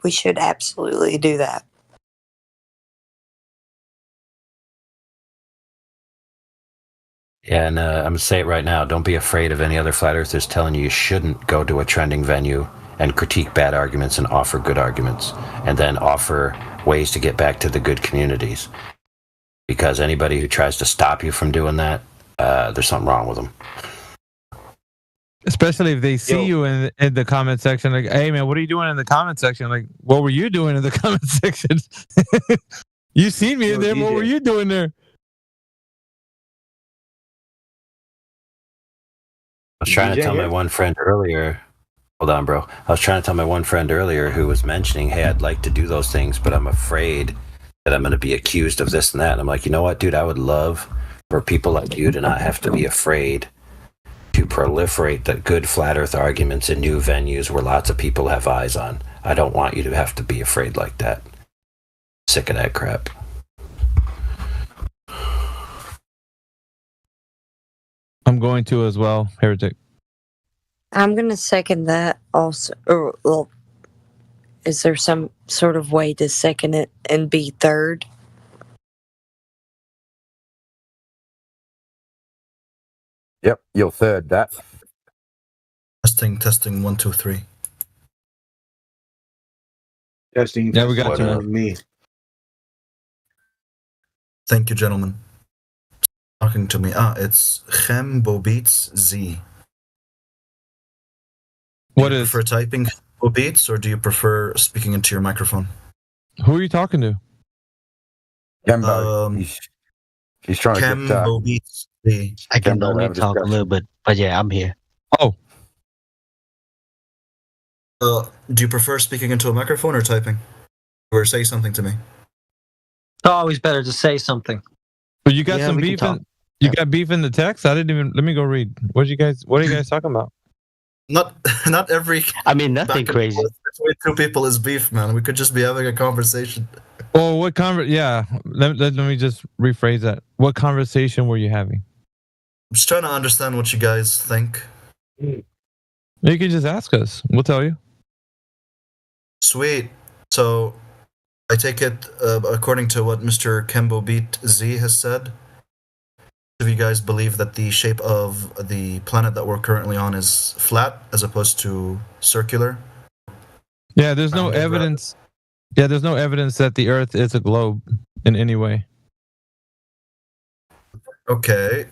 we should absolutely do that. Yeah, and I'm going to say it right now. Don't be afraid of any other flat earthers telling you shouldn't go to a trending venue and critique bad arguments and offer good arguments, and then offer ways to get back to the good communities. Because anybody who tries to stop you from doing that, there's something wrong with them. Especially if they see you in the comment section, like, hey man, what are you doing in the comment section? Like, what were you doing in the comment section? You seen me in there. What were you doing there? I was trying to tell my one friend earlier. Hold on, bro. I was trying to tell my one friend earlier who was mentioning, hey, I'd like to do those things, but I'm afraid that I'm going to be accused of this and that. And I'm like, you know what, dude? I would love for people like you to not have to be afraid to proliferate the good flat earth arguments in new venues where lots of people have eyes on. I don't want you to have to be afraid like that. Sick of that crap. I'm going to as well, Heretic. I'm going to second that also. Or, well, is there some sort of way to second it and be third? Yep, you'll third that. Testing 1 2 3. Testing. Yeah, we got you, man. Me. Thank you, gentlemen. Talking to me. It's Chem Bobits Z. What do you is? prefer typing Bobits or do you prefer speaking into your microphone? Who are you talking to? Kembo. He's trying to get. Bobits Z. I can Kembo only have a talk a discussion. little bit, but yeah, I'm here. Oh. Do you prefer speaking into a microphone or typing? Or say something to me? It's always better to say something. But you got Yeah, some we can beef talk. You got beef in the text? I didn't even. Let me go read. What are you guys talking about? Not every. I mean, nothing back and crazy. forth between two people is beef, man. We could just be having a conversation. Oh, what Yeah, let me just rephrase that. What conversation were you having? I'm just trying to understand what you guys think. You can just ask us. We'll tell you. Sweet. So, I take it, according to what Mr. Kembo Beat Z has said, do you guys believe that the shape of the planet that we're currently on is flat as opposed to circular? Yeah, there's no evidence. Yeah, there's no evidence that the Earth is a globe in any way. Okay.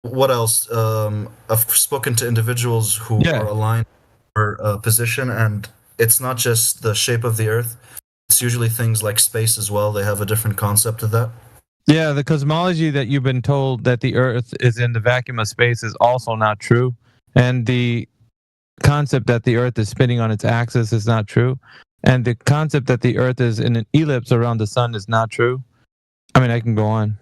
What else? I've spoken to individuals who are aligned for a position, and it's not just the shape of the Earth. It's usually things like space as well. They have a different concept of that. Yeah, the cosmology that you've been told that the Earth is in the vacuum of space is also not true. And the concept that the Earth is spinning on its axis is not true. And the concept that the Earth is in an ellipse around the sun is not true. I mean, I can go on.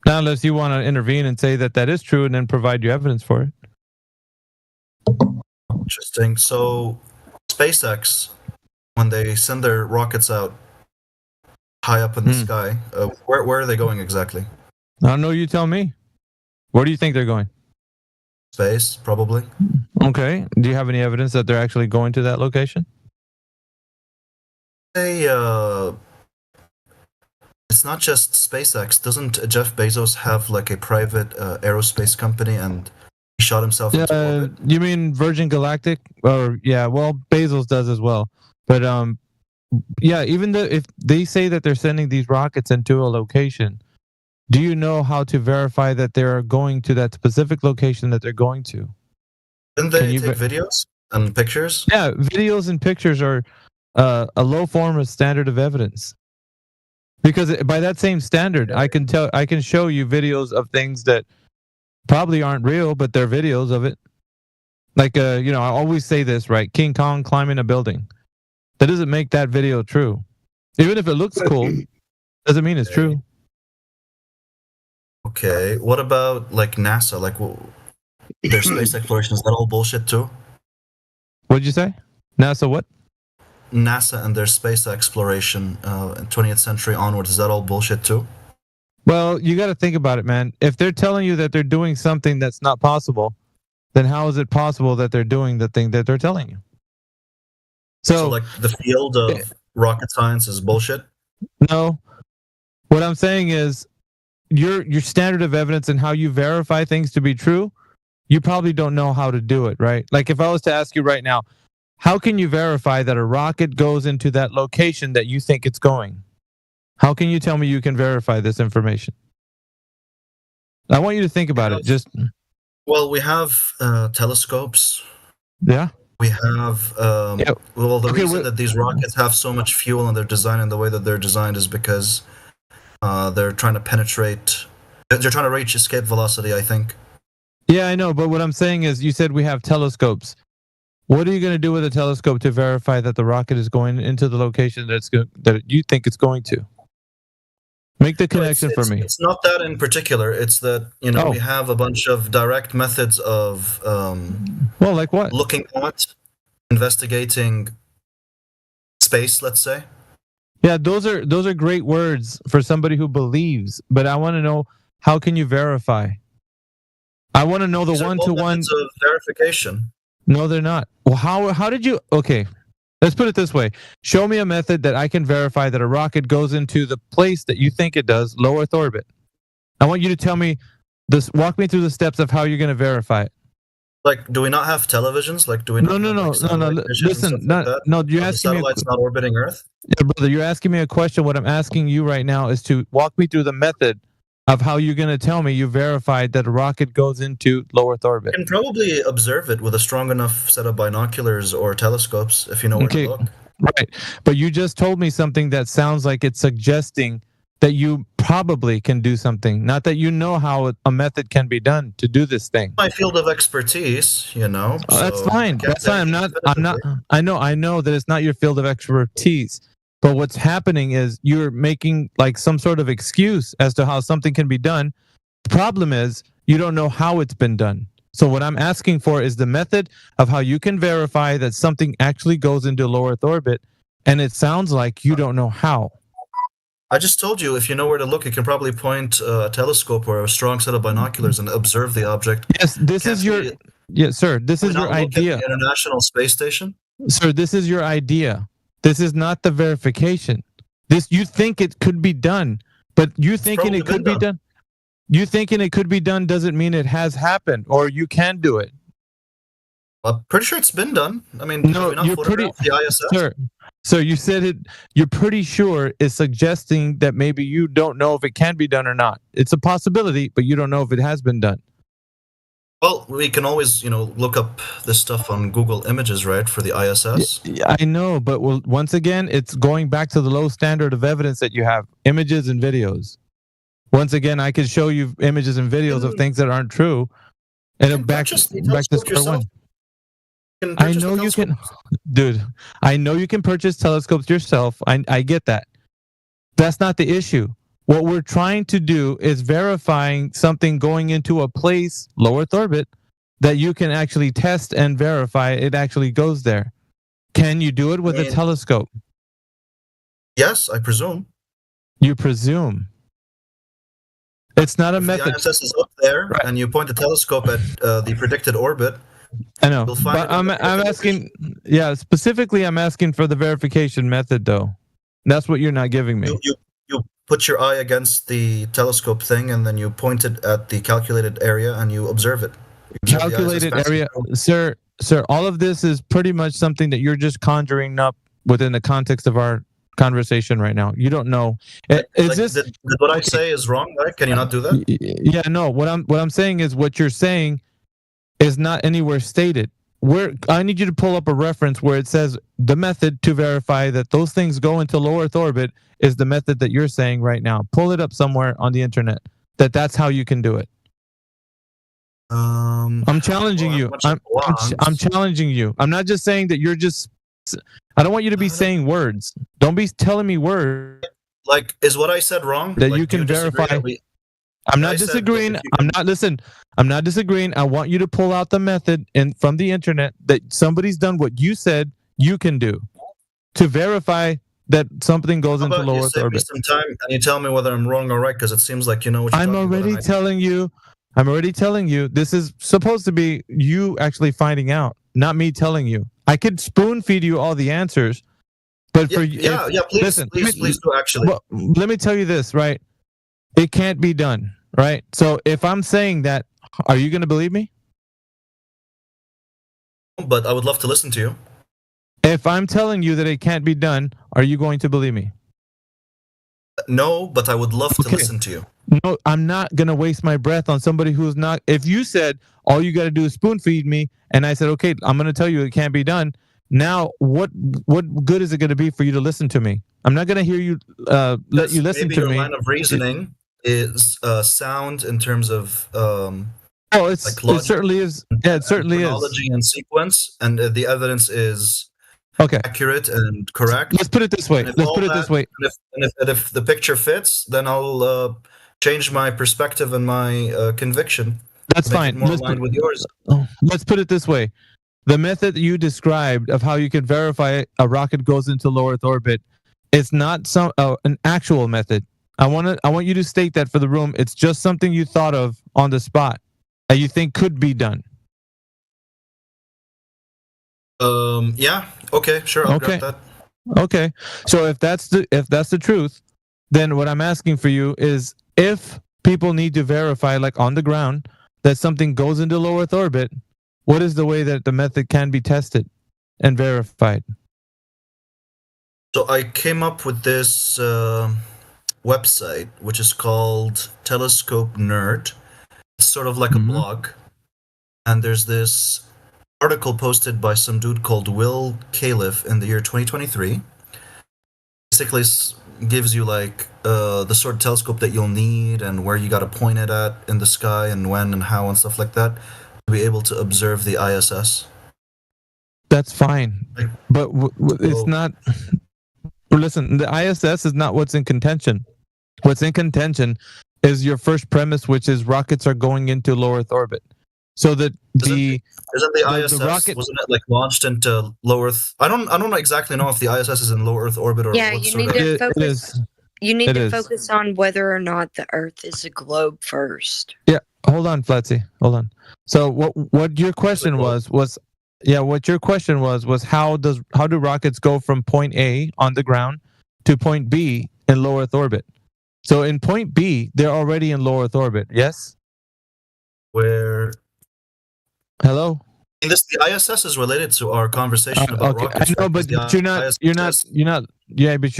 Now, unless you want to intervene and say that that is true and then provide you evidence for it. Interesting. So, SpaceX, when they send their rockets out high up in the sky, where are they going exactly? I don't know. You tell me. Where do you think they're going? Space, probably. Okay. Do you have any evidence that they're actually going to that location? It's not just SpaceX. Doesn't Jeff Bezos have like a private aerospace company and he shot himself into orbit? You mean Virgin Galactic? Or yeah, well, Bezos does as well. But yeah, even though if they say that they're sending these rockets into a location, do you know how to verify that they're going to that specific location that they're going to? Didn't they take videos and pictures? Yeah, videos and pictures are a low form of standard of evidence. Because by that same standard, I can show you videos of things that probably aren't real, but they're videos of it. Like I always say this, right? King Kong climbing a building. That doesn't make that video true. Even if it looks cool, doesn't mean it's true. Okay. What about like NASA? Like their space exploration, is that all bullshit too? What'd you say? NASA what? NASA and their space exploration in 20th century onwards, is that all bullshit too? Well, you got to think about it, man. If they're telling you that they're doing something that's not possible, then how is it possible that they're doing the thing that they're telling you? So like the field of rocket science is bullshit? No. What I'm saying is your standard of evidence and how you verify things to be true, you probably don't know how to do it, right? Like if I was to ask you right now, how can you verify that a rocket goes into that location that you think it's going? How can you tell me you can verify this information? I want you to think about it. Just Well, we have telescopes. Yeah. We have well, the reason that these rockets have so much fuel and they're designed in the way that they're designed is because they're trying to penetrate. They're trying to reach escape velocity, I think. Yeah, I know, but what I'm saying is, you said we have telescopes. What are you going to do with a telescope to verify that the rocket is going into the location that you think it's going to? Make the connection for me. It's not that in particular. It's that we have a bunch of direct methods of well, like what? Looking at, investigating space, let's say. Yeah, those are great words for somebody who believes, but I want to know, how can you verify? I want to know the one-to-one of verification. No, they're not. Well, how did you? Okay, let's put it this way. Show me a method that I can verify that a rocket goes into the place that you think it does, low Earth orbit. I want you to tell me this. Walk me through the steps of how you're going to verify it. Like, do we not have televisions? Like, do we not? No. Listen, you're asking me. Satellites not orbiting Earth. Yeah, brother, you're asking me a question. What I'm asking you right now is to walk me through the method of how you're going to tell me you verified that a rocket goes into low Earth orbit. You can probably observe it with a strong enough set of binoculars or telescopes if you know where to look. Right, but you just told me something that sounds like it's suggesting that you probably can do something, not that you know how a method can be done to do this thing. My field of expertise, That's fine. That's fine. I know that it's not your field of expertise. But what's happening is you're making like some sort of excuse as to how something can be done. The problem is you don't know how it's been done. So what I'm asking for is the method of how you can verify that something actually goes into low Earth orbit, and it sounds like you don't know how. I just told you, if you know where to look, you can probably point a telescope or a strong set of binoculars and observe the object. Yes, this is your sir. This is your idea. At the International Space Station, sir. This is your idea. This is not the verification. You think it could be done, but you thinking it could be done. You thinking it could be done doesn't mean it has happened or you can do it. I'm pretty sure it's been done. I mean, no, you're pretty the ISS? Sir. So you said it. You're pretty sure is suggesting that maybe you don't know if it can be done or not. It's a possibility, but you don't know if it has been done. Well, we can always, look up this stuff on Google Images, right, for the ISS. I know, but once again, it's going back to the low standard of evidence that you have, images and videos. Once again, I could show you images and videos of things that aren't true, and back to square one. I know you can, dude. I know you can purchase telescopes yourself. I get that. That's not the issue. What we're trying to do is verifying something going into a place, low Earth orbit, that you can actually test and verify it actually goes there. Can you do it with a telescope? Yes, I presume. You presume. It's not a method. The ISS is up there, and you point the telescope at the predicted orbit. I know, but I'm asking. Yeah, specifically, I'm asking for the verification method, though. That's what you're not giving me. You put your eye against the telescope thing, and then you point it at the calculated area, and you observe it. Calculated area, sir. All of this is pretty much something that you're just conjuring up within the context of our conversation right now. You don't know. Did what I say is wrong? Right? Can you not do that? Yeah, no. What I'm saying is what you're saying is not anywhere stated. I need you to pull up a reference where it says the method to verify that those things go into low Earth orbit is the method that you're saying right now. Pull it up somewhere on the internet. That's how you can do it. I'm challenging you. I'm challenging you. I'm not just saying that you're just. I don't want you to be saying words. Don't be telling me words. Like, is what I said wrong? That you can verify. I'm not disagreeing. I'm not disagreeing. I want you to pull out the method from the internet that somebody's done what you said you can do to verify that something goes into low Earth orbit. Some time and you tell me whether I'm wrong or right, because it seems like you know what you're I'm already telling you. I'm already telling you. This is supposed to be you actually finding out, not me telling you. I could spoon feed you all the answers, but for you, please do actually. Well, let me tell you this, right? It can't be done, right? So if I'm saying that, are you going to believe me? But I would love to listen to you. If I'm telling you that it can't be done, are you going to believe me? No, but I would love to listen to you. No, I'm not going to waste my breath on somebody who's not. If you said, all you got to do is spoon feed me, and I said, okay, I'm going to tell you it can't be done. Now, what good is it going to be for you to listen to me? I'm not going to hear you, let you listen to your me. Line of reasoning is sound in terms of it certainly is. Yeah, it certainly is. Chronology and sequence, and the evidence is accurate and correct. Let's put it this way. And if the picture fits, then I'll change my perspective and my conviction. That's fine. More aligned with yours. Let's put it this way. The method that you described of how you can verify a rocket goes into low Earth orbit is not an actual method. I want you to state that for the room. It's just something you thought of on the spot that you think could be done. Yeah. Okay. Sure. I'll grab that. Okay. So if that's the truth, then what I'm asking for you is, if people need to verify, like on the ground, that something goes into low Earth orbit, what is the way that the method can be tested and verified? So I came up with this website, which is called Telescope Nerd. It's sort of like a blog. And there's this article posted by some dude called Will Califf in the year 2023. Basically gives you like the sort of telescope that you'll need and where you got to point it at in the sky and when and how and stuff like that to be able to observe the ISS. That's fine, but it's not. Listen, the ISS is not what's in contention. What's in contention is your first premise, which is rockets are going into low Earth orbit. So that isn't the ISS rocket, wasn't it like launched into low Earth? I don't exactly know if the ISS is in low Earth orbit or yeah. what You sort need of to focus. It is. You need It to is. focus on whether or not the Earth is a globe first. Yeah, hold on, Flatsy. Hold on. So what your question was how do rockets go from point A on the ground to point B in low Earth orbit? So in point B, they're already in low Earth orbit. Yes? Where Hello? the ISS is related to our conversation about rockets. I know, but you're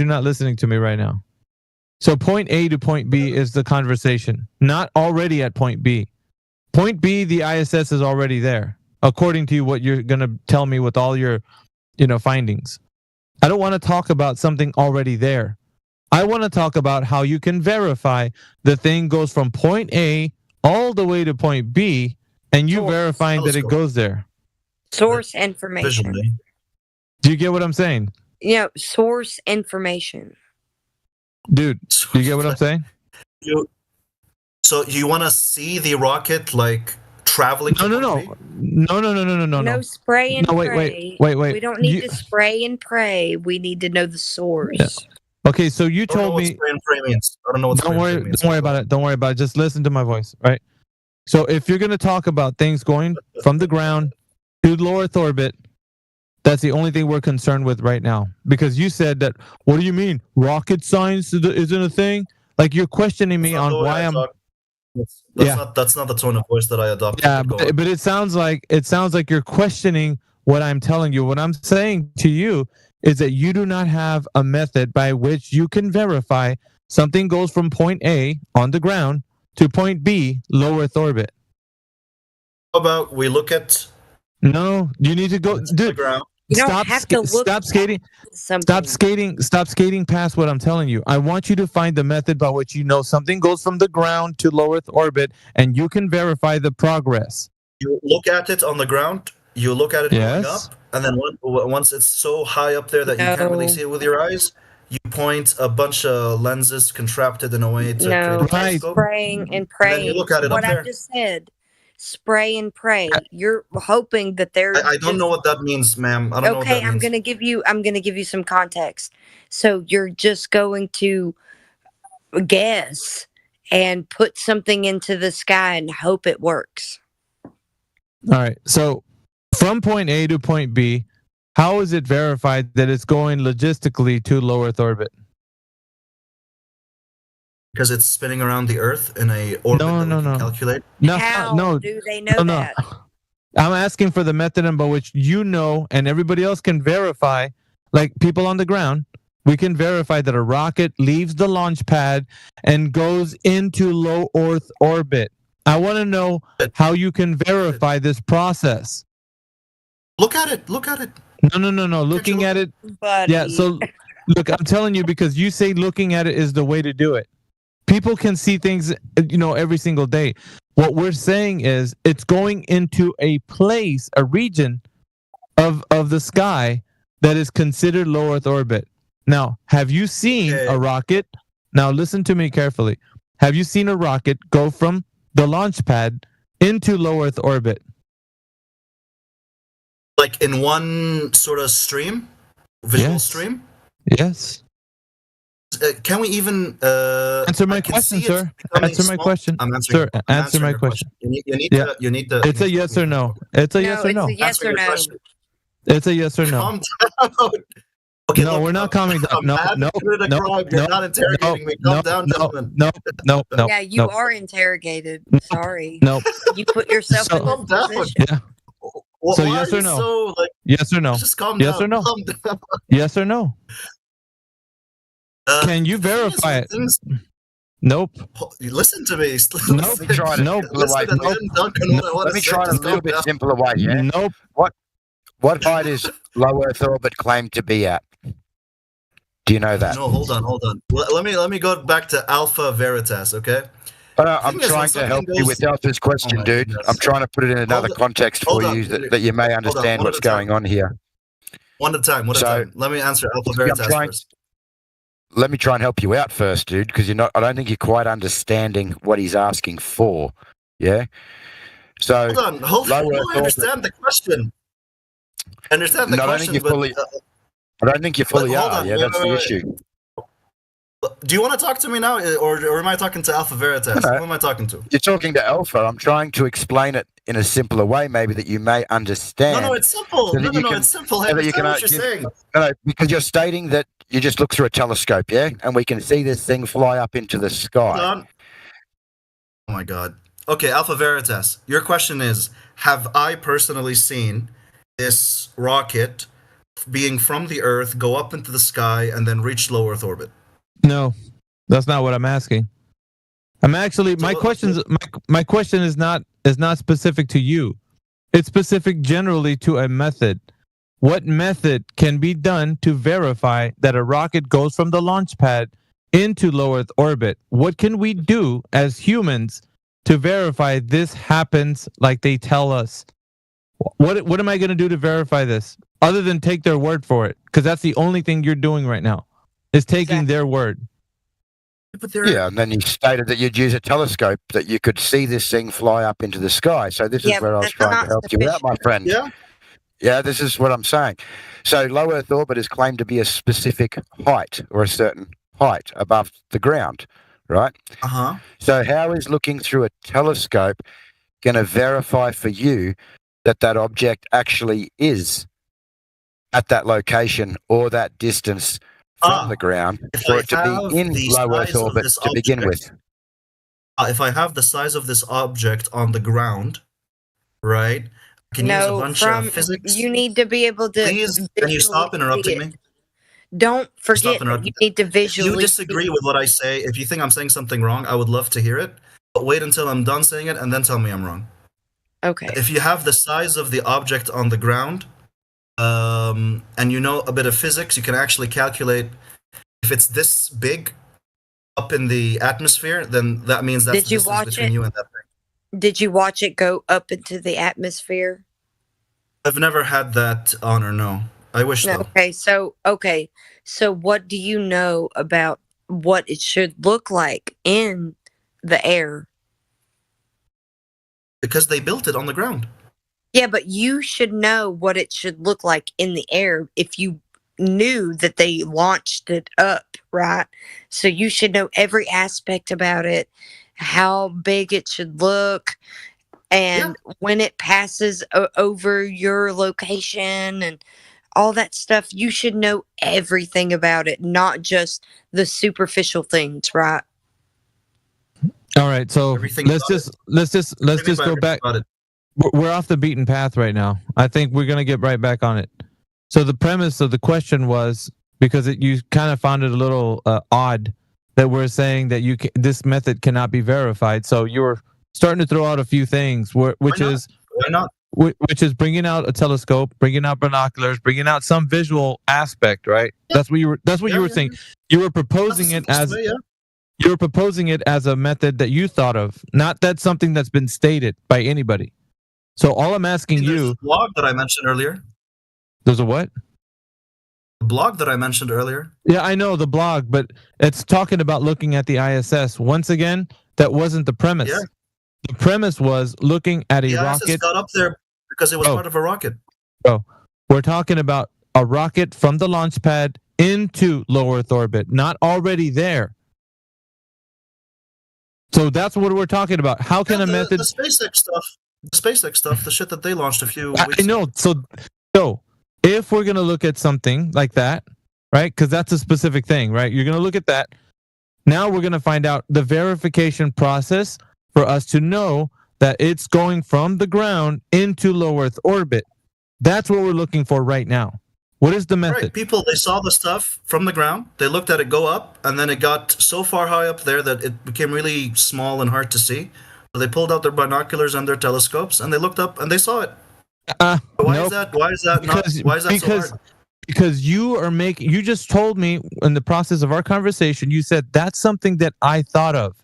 not listening to me right now. So point A to point B is the conversation, not already at point B. Point B, the ISS is already there, according to what you're going to tell me with all your, findings. I don't want to talk about something already there. I want to talk about how you can verify the thing goes from point A all the way to point B, and you verifying that it goes there. Source information. Do you get what I'm saying? Source information. Dude, do you get what I'm saying? So you want to see the rocket like traveling? No spray and pray. Wait. We don't need to spray and pray. We need to know the source. Yeah. Okay, so you told me. Spray and pray means. I don't know what. Don't worry about it. Don't worry about it. Just listen to my voice, right? So if you're going to talk about things going from the ground to low Earth orbit, that's the only thing we're concerned with right now. Because you said that, what do you mean? Rocket science isn't a thing? Like, you're questioning me on why I'm... That's not the tone of voice that I adopted. Yeah, but it sounds like you're questioning what I'm telling you. What I'm saying to you is that you do not have a method by which you can verify something goes from point A on the ground to point B, low Earth orbit. How about we look at... No, you need to go, dude. Stop skating past what I'm telling you. I want you to find the method by which you know something goes from the ground to low Earth orbit, and you can verify the progress. You look at it on the ground. You look at it going up, and then once it's so high up there that you can't really see it with your eyes, you point a bunch of lenses contrapted in a way to create a telescope. Spraying and praying. And then you look at it what up there. I just said. Spray and pray. You're hoping that they're. I don't know what that means, ma'am. I don't know what that means. I'm gonna give you some context. So you're just going to guess and put something into the sky and hope it works. All right. So from point A to point B, how is it verified that it's going logistically to low Earth orbit? Because it's spinning around the Earth in a orbit that we can calculate. How do they know that? I'm asking for the method by which you know and everybody else can verify, like people on the ground, we can verify that a rocket leaves the launch pad and goes into low Earth orbit. I want to know how you can verify this process. Look at it. Look at it. No. Looking at it. Buddy. Yeah, so look, I'm telling you, because you say looking at it is the way to do it. People can see things, every single day. What we're saying is it's going into a place, a region of the sky that is considered low Earth orbit. Now, have you seen a rocket? Now, listen to me carefully. Have you seen a rocket go from the launch pad into low Earth orbit? Like in one sort of stream? Visual stream? Yes. Can we even answer my question, sir? Answer my question. I'm answering. Sir, answer my question. You need to. It's a yes or no. It's a yes or no. It's a yes or no. It's a yes or no. Calm down. Okay, no, we're not calming down. No. You're not interrogating me. Calm down, gentlemen. No. Yeah, you are interrogated. Sorry. No. You put yourself in this position. Yeah. So yes or no? Yes or no? Just calm yes down. or no? Calm down. Yes or no? Can you verify it? Nope. Listen to me. Nope. Let me try it a little bit simpler way. Yeah. Nope. What height is low Earth orbit claimed to be at? Do you know that? No, hold on. Let me go back to Alpha Veritas, okay? I'm trying to help you with Alpha's question, dude. I'm trying to put it in another context for you that you may understand what's going on here. One at a time. Let me answer Alpha Veritas first. Let me try and help you out first, dude, because I don't think you're quite understanding what he's asking for. Yeah. So hold on. I understand the question. I understand the question. I don't think you fully are. Yeah, that's the issue. Do you want to talk to me now, or am I talking to Alpha Veritas? No. Who am I talking to? You're talking to Alpha. I'm trying to explain it in a simpler way, maybe that you may understand. No, it's simple. It's simple. I understand what you're saying. No, because you're stating that you just look through a telescope, yeah, and we can see this thing fly up into the sky. Hold on. Oh my God. Okay, Alpha Veritas. Your question is: have I personally seen this rocket being from the Earth go up into the sky and then reach low Earth orbit? No, that's not what I'm asking. I'm actually my question is not specific to you. It's specific generally to a method. What method can be done to verify that a rocket goes from the launch pad into low Earth orbit? What can we do as humans to verify this happens like they tell us? What am I going to do to verify this other than take their word for it? Because that's the only thing you're doing right now is taking their word. Yeah, and then you stated that you'd use a telescope that you could see this thing fly up into the sky. So this is where I was trying to help you out, my friend. Yeah, this is what I'm saying. So low Earth orbit is claimed to be a specific height or a certain height above the ground, right? Uh-huh. So how is looking through a telescope going to verify for you that that object actually is at that location or that distance from the ground for it to be in low Earth orbit to begin with? If I have the size of this object on the ground, right, I can use a bunch of physics. You need to be able to. Please, can you stop interrupting me? Don't forget you need to visually. If you disagree with what I say, if you think I'm saying something wrong, I would love to hear it. But wait until I'm done saying it and then tell me I'm wrong. Okay. If you have the size of the object on the ground, and you know a bit of physics, you can actually calculate if it's this big up in the atmosphere, then that means that's the distance between you and that thing. Did you watch it go up into the atmosphere? I've never had that honor, no. I wish so. Okay, so what do you know about what it should look like in the air? Because they built it on the ground. Yeah, but you should know what it should look like in the air if you knew that they launched it up, right? So you should know every aspect about it, how big it should look, and when it passes over your location and all that stuff. You should know everything about it, not just the superficial things, right? All right, so let's just go back. We're off the beaten path right now. I think we're gonna get right back on it. So the premise of the question was, because you kind of found it a little odd that we're saying that this method cannot be verified. So you were starting to throw out a few things, which is bringing out a telescope, bringing out binoculars, bringing out some visual aspect, right? Yeah. That's what you were saying. You were proposing it as you were proposing it as a method that you thought of, not that's something that's been stated by anybody. So all I'm asking you, the blog that I mentioned earlier. There's a what? The blog that I mentioned earlier. Yeah, I know the blog, but it's talking about looking at the ISS. Once again, that wasn't the premise. Yeah. The premise was looking at a rocket. The ISS got up there because it was part of a rocket. Oh, we're talking about a rocket from the launch pad into low Earth orbit, not already there. So that's what we're talking about. How can a method... The SpaceX stuff, the shit that they launched a few weeks I know. So if we're going to look at something like that, right? Because that's a specific thing, right? You're going to look at that. Now we're going to find out the verification process for us to know that it's going from the ground into low Earth orbit. That's what we're looking for right now. What is the method? Right. People, they saw the stuff from the ground. They looked at it go up, and then it got so far high up there that it became really small and hard to see. So they pulled out their binoculars and their telescopes, and they looked up and they saw it. Why is that? Why is that so hard? Because you just told me in the process of our conversation, you said that's something that I thought of.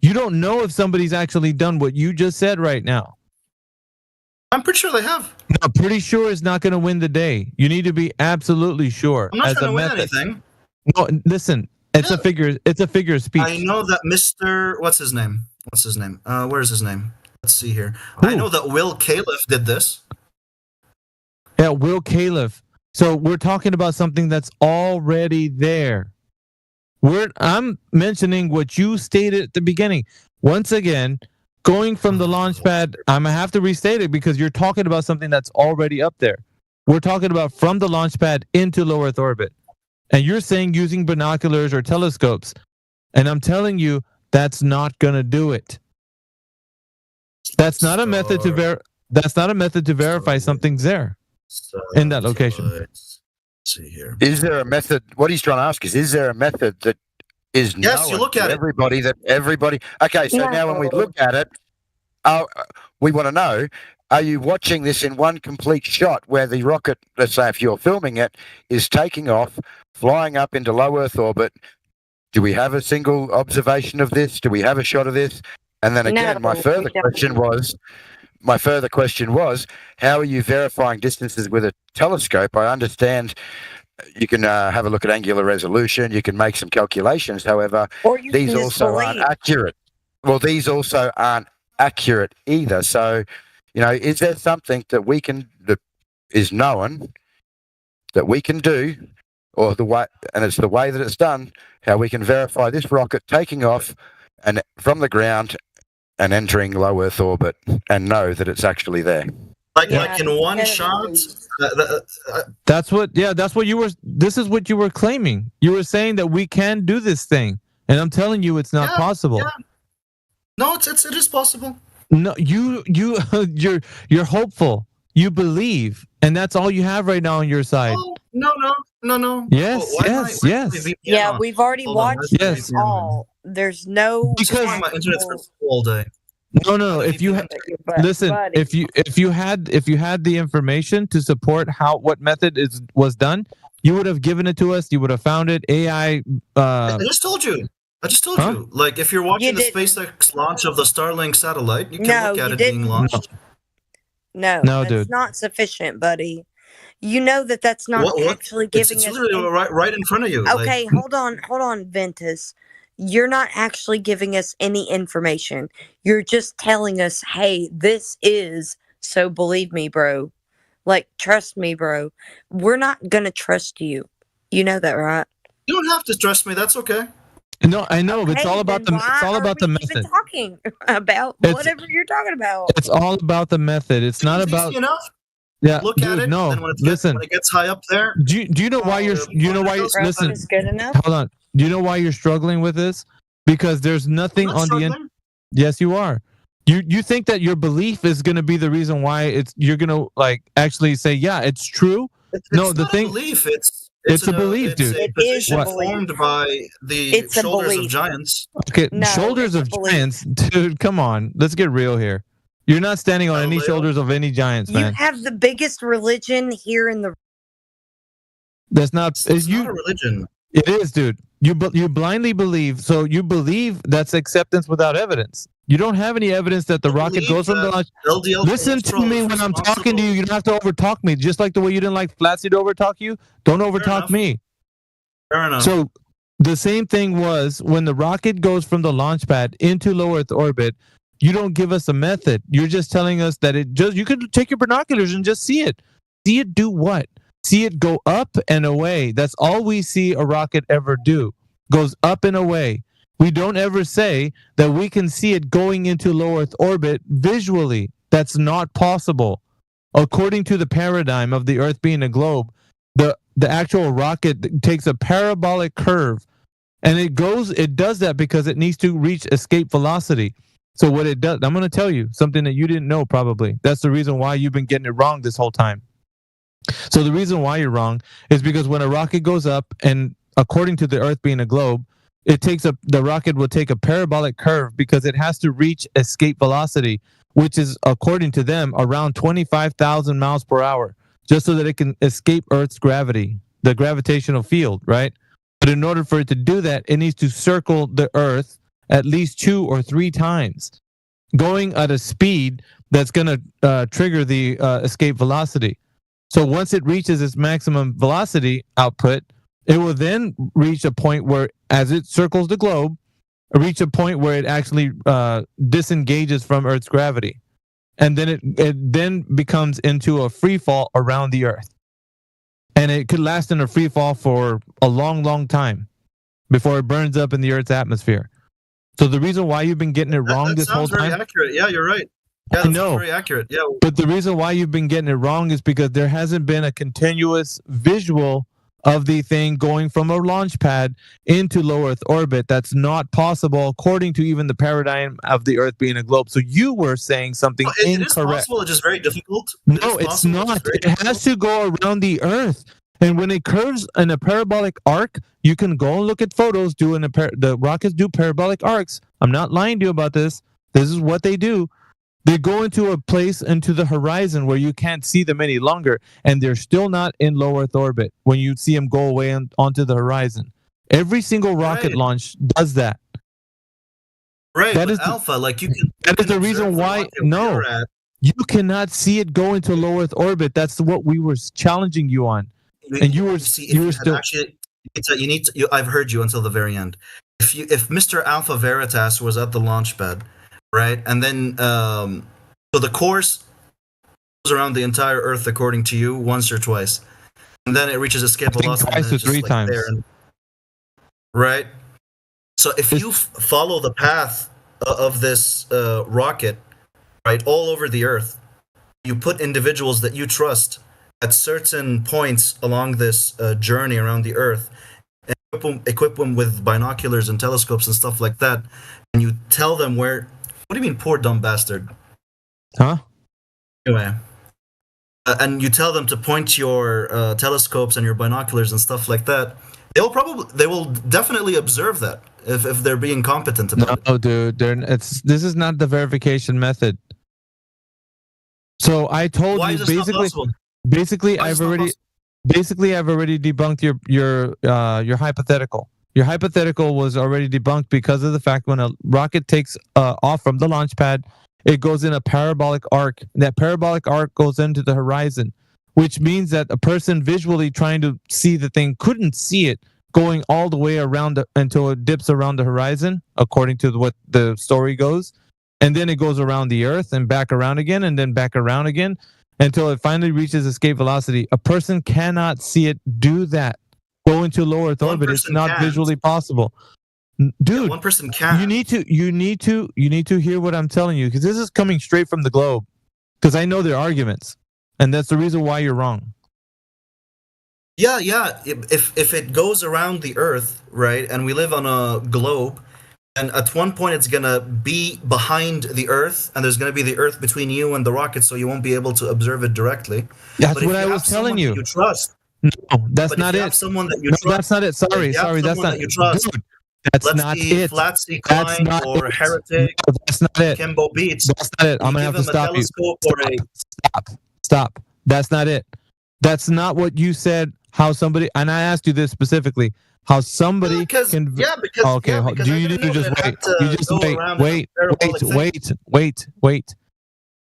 You don't know if somebody's actually done what you just said right now. I'm pretty sure they have. No, pretty sure is not going to win the day. You need to be absolutely sure. I'm not trying to win anything. No, listen. It's a figure. It's a figure of speech. I know that Mr. What's his name? Where's his name? Let's see here. I know that Will Califf did this. Yeah, Will Califf. So we're talking about something that's already there. I'm mentioning what you stated at the beginning. Once again, going from the launch pad, I'm going to have to restate it because you're talking about something that's already up there. We're talking about from the launch pad into low Earth orbit. And you're saying using binoculars or telescopes. And I'm telling you, that's not going to do it. That's not a method to verify something's there in that location. Let's see here. Is there a method? What he's trying to ask is there a method that is yes, you look at everybody Okay, so now when we look at it, we want to know, are you watching this in one complete shot where the rocket, let's say if you're filming it, is taking off, flying up into low Earth orbit? Do we have a single observation of this? Do we have a shot of this? And then again, my further question was, how are you verifying distances with a telescope? I understand you can have a look at angular resolution. You can make some calculations. However, these also aren't accurate. Well, these also aren't accurate either. So, is there something that is known that we can do, or and it's the way that it's done, how we can verify this rocket taking off and from the ground and entering low Earth orbit and know that it's actually there? Like in one shot. That's what you were. This is what you were claiming. You were saying that we can do this thing, and I'm telling you, it's not possible. Yeah. No, it is possible. No, you're hopeful. You believe, and that's all you have right now on your side. Oh, no. Yes, yes. Yeah, we've already watched this all. There's no because my internet's for all day. No. If you listen, if you had the information to support what method was done, you would have given it to us. You would have found it. AI. I just told you. You. Like if you're watching the SpaceX launch of the Starlink satellite, you can look at it being launched. No, that's not sufficient, buddy. You know that's not actually giving us. It's literally right in front of you. Okay, hold on, Ventus. You're not actually giving us any information. You're just telling us, hey, this is, so believe me, bro. Like, trust me, bro. We're not gonna trust you. You know that, right? You don't have to trust me. That's okay. No, I know. It's all Hey, about then the. It's why all are about we the even method. talking about It's whatever you're talking about? it's all about the method. It's not It's about. easy enough. Yeah, Look at dude. it. No, Then when listen. it gets high up there, Do you know why you're? You know why? Listen. Is good enough. Hold on. Do you know why you're struggling with this? Because there's nothing I'm not on the end. struggling. Yes, you are. You think that your belief is going to be the reason why you're going to like actually say, yeah, it's true. No, the not thing. a belief. It's a belief, dude. It's a position formed by the It's a shoulders of belief. giants. Okay, No, shoulders it's of a belief. giants, dude. Come on, let's get real here. You're not standing on any Galileo? shoulders of any giants, You man. have the biggest religion here in the. That's not. It's not a religion. It is, dude. You blindly believe. So you believe that's acceptance without evidence. You don't have any evidence that the rocket goes from the launch. LDL Listen to me when I'm talking to you. You don't have to overtalk me. Just like the way you didn't like Flatsy to overtalk you, don't overtalk me. Fair enough. So the same thing was when the rocket goes from the launch pad into low Earth orbit. You don't give us a method. You're just telling us that you could take your binoculars and just see it. See it do what? See it go up and away. That's all we see a rocket ever do. Goes up and away. We don't ever say that we can see it going into low Earth orbit visually. That's not possible. According to the paradigm of the Earth being a globe, the actual rocket takes a parabolic curve, and it does that because it needs to reach escape velocity. So what it does, I'm going to tell you something that you didn't know probably. That's the reason why you've been getting it wrong this whole time. So the reason why you're wrong is because when a rocket goes up, and according to the Earth being a globe, the rocket will take a parabolic curve because it has to reach escape velocity, which is, according to them, around 25,000 miles per hour, just so that it can escape Earth's gravity, the gravitational field, right? But in order for it to do that, it needs to circle the Earth at least 2 or 3 times, going at a speed that's going to trigger the escape velocity. So once it reaches its maximum velocity output, it will then reach a point where, as it circles the globe, reach a point where it actually disengages from Earth's gravity. And then it then becomes into a free fall around the Earth. And it could last in a free fall for a long, long time before it burns up in the Earth's atmosphere. So the reason why you've been getting it wrong this whole time... Sounds very accurate. Yeah, you're right. Yeah, I that know. sounds very accurate. Yeah. But the reason why you've been getting it wrong is because there hasn't been a continuous visual of the thing going from a launch pad into low Earth orbit. That's not possible according to even the paradigm of the Earth being a globe. So you were saying something It is incorrect. possible. It's just very difficult. No, it's not. It has to go around the Earth. And when it curves in a parabolic arc, you can go and look at photos. The rockets do parabolic arcs. I'm not lying to you about this. This is what they do. They go into a place into the horizon where you can't see them any longer, and they're still not in low Earth orbit when you see them go away onto the horizon. Every single rocket launch does that. Right, That but is Alpha, like you can. That is the reason why. No, you cannot see it go into low Earth orbit. That's what we were challenging you on, and you were still. Actually, you need to. I've heard you until the very end. If Mr. Alpha Veritas was at the launch pad, right, and then so the course goes around the entire Earth according to you once or twice, and then it reaches escape velocity. twice and or it's just, 3 like, times. there right. So if you follow the path of this rocket, right, all over the Earth, you put individuals that you trust at certain points along this journey around the Earth, and equip them with binoculars and telescopes and stuff like that, and you tell them where. What do you mean, poor dumb bastard? Huh? Anyway, and you tell them to point your telescopes and your binoculars and stuff like that. They will definitely observe that if they're being competent about it. No, dude, this is not the verification method. So I told Why you is this not possible? basically Why is I've this not already debunked your hypothetical. Your hypothetical was already debunked because of the fact when a rocket takes off from the launch pad, it goes in a parabolic arc. That parabolic arc goes into the horizon, which means that a person visually trying to see the thing couldn't see it going all the way around until it dips around the horizon, according to what the story goes. And then it goes around the Earth and back around again, and then back around again. until it finally reaches escape velocity. A person cannot see it do that. Go into low Earth orbit. It's not visually possible. Dude, one person can. You need to hear what I'm telling you, because this is coming straight from the globe. Because I know their arguments, and that's the reason why you're wrong. Yeah. If it goes around the Earth, right, and we live on a globe, and at one point it's gonna be behind the Earth, and there's gonna be the Earth between you and the rocket, so you won't be able to observe it directly. That's what I was telling you. You trust. No, that's not it. Someone that you no, trust. That's not it. Sorry, that's not. You trust. Dude, that's not it. Flatsy That's Klein not or it. Heretic. No, that's not it. Kimbo Beats. That's not it. I'm gonna have to stop you. Stop. That's not it. That's not what you said. How somebody, and I asked you this specifically, how somebody can. Okay, do you need to just wait? You just wait.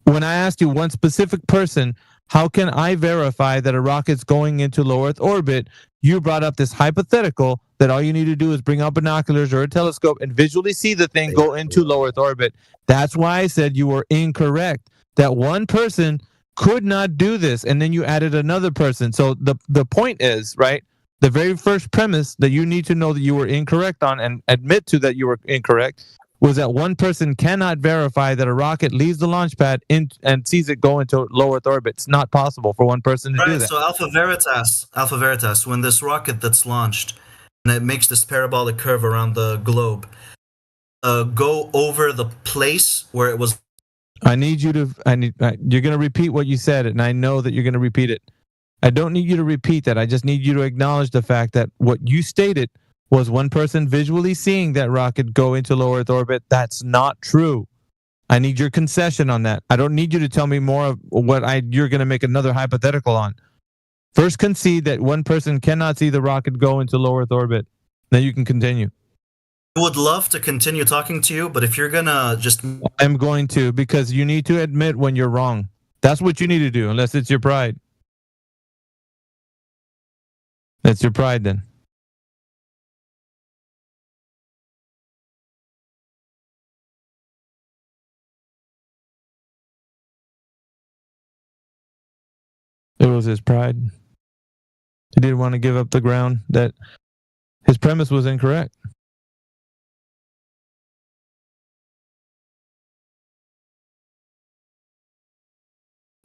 When I asked you one specific person, how can I verify that a rocket's going into low Earth orbit? You brought up this hypothetical that all you need to do is bring out binoculars or a telescope and visually see the thing go into low Earth orbit. That's why I said you were incorrect. That one person could not do this, and then you added another person. So the point is, right, the very first premise that you need to know that you were incorrect on and admit to that you were incorrect was that one person cannot verify that a rocket leaves the launch pad and sees it go into low Earth orbit. It's not possible for one person to do that. So Alpha Veritas, when this rocket that's launched and it makes this parabolic curve around the globe, go over the place where it was. You're going to repeat what you said, and I know that you're going to repeat it. I don't need you to repeat that. I just need you to acknowledge the fact that what you stated was one person visually seeing that rocket go into low Earth orbit. That's not true. I need your concession on that. I don't need you to tell me more of what you're going to make another hypothetical on. First, concede that one person cannot see the rocket go into low Earth orbit. Then you can continue. I would love to continue talking to you, but if you're going to just... I'm going to, because you need to admit when you're wrong. That's what you need to do, unless it's your pride. That's your pride, then. It was his pride. He didn't want to give up the ground that his premise was incorrect.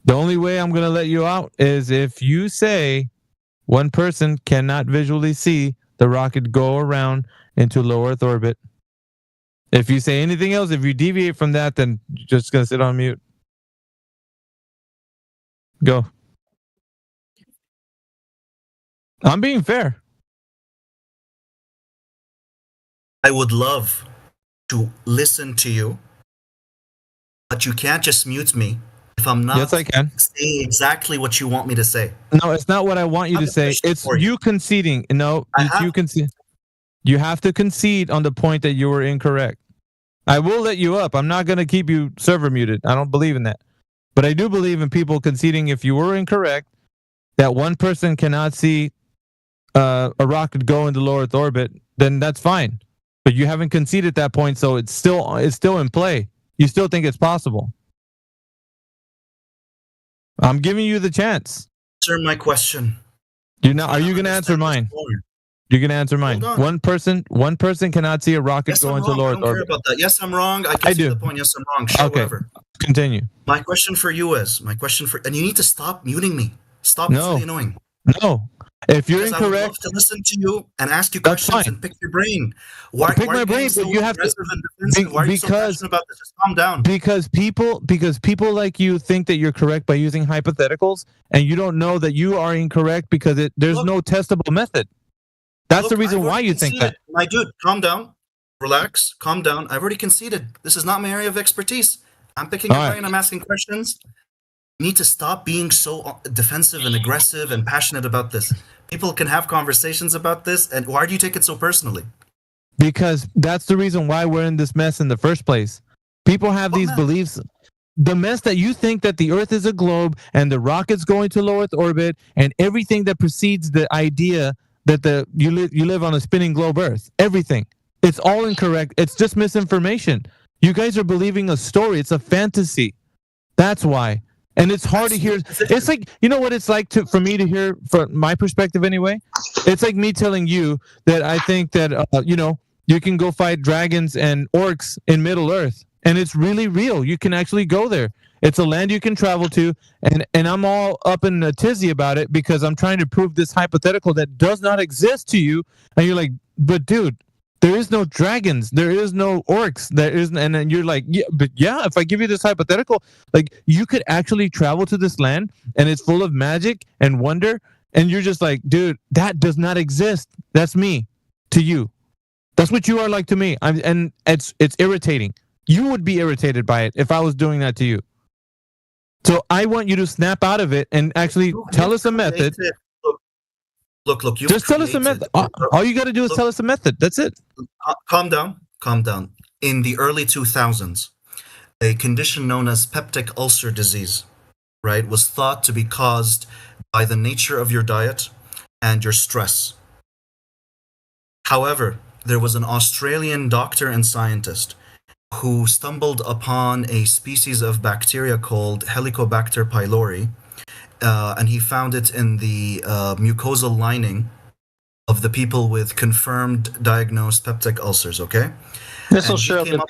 The only way I'm going to let you out is if you say one person cannot visually see the rocket go around into low Earth orbit. If you say anything else, if you deviate from that, then you're just going to sit on mute. Go. I'm being fair. I would love to listen to you, but you can't just mute me if I'm not saying exactly what you want me to say. No, it's not what I want you to say. It's you conceding. No, you concede. You have to concede on the point that you were incorrect. I will let you up. I'm not going to keep you server muted. I don't believe in that. But I do believe in people conceding if you were incorrect, that one person cannot see a rocket go into low Earth orbit, then that's fine. But you haven't conceded that point, so it's still in play. You still think it's possible. I'm giving you the chance. Answer my question. Are you going to answer mine? You're going to answer mine. One person cannot see a rocket go into low Earth orbit. I don't care about that. Yes, I'm wrong. I see the point. Yes, I'm wrong. Sure, okay. Whatever. Continue. My question for you is, and you need to stop muting me. Stop. It's really annoying. No. If you're incorrect, I would love to listen to you and ask you questions and pick your brain. Why my brain, but you have to. Why are you so passionate about this? Just calm down. Because people like you think that you're correct by using hypotheticals, and you don't know that you are incorrect because there's no testable method. That's the reason why you think that. My dude, calm down, relax, calm down. I've already conceded. This is not my area of expertise. I'm picking your brain. I'm asking questions. You need to stop being so defensive and aggressive and passionate about this. People can have conversations about this, and why do you take it so personally? Because that's the reason why we're in this mess in the first place. People have these beliefs. The mess that you think that the Earth is a globe and the rocket's going to low Earth orbit and everything that precedes the idea that you live on a spinning globe Earth. Everything. It's all incorrect. It's just misinformation. You guys are believing a story. It's a fantasy. That's why. And it's hard to hear. It's like, you know what it's like for me to hear, from my perspective anyway? It's like me telling you that I think that, you can go fight dragons and orcs in Middle Earth. And it's really real. You can actually go there. It's a land you can travel to. And I'm all up in a tizzy about it because I'm trying to prove this hypothetical that does not exist to you. And you're like, but dude, there is no dragons. There is no orcs. There isn't. And then you're like, yeah, but yeah, if I give you this hypothetical, like you could actually travel to this land and it's full of magic and wonder. And you're just like, dude, that does not exist. That's me to you. That's what you are like to me. And it's irritating. You would be irritated by it if I was doing that to you. So I want you to snap out of it and actually tell us a method. Look. Just tell us a method. All you got to do is tell us a method. That's it. Calm down. In the early 2000s, a condition known as peptic ulcer disease, right, was thought to be caused by the nature of your diet and your stress. However, there was an Australian doctor and scientist who stumbled upon a species of bacteria called Helicobacter pylori, and he found it in the mucosal lining of the people with confirmed diagnosed peptic ulcers, okay? This will show up in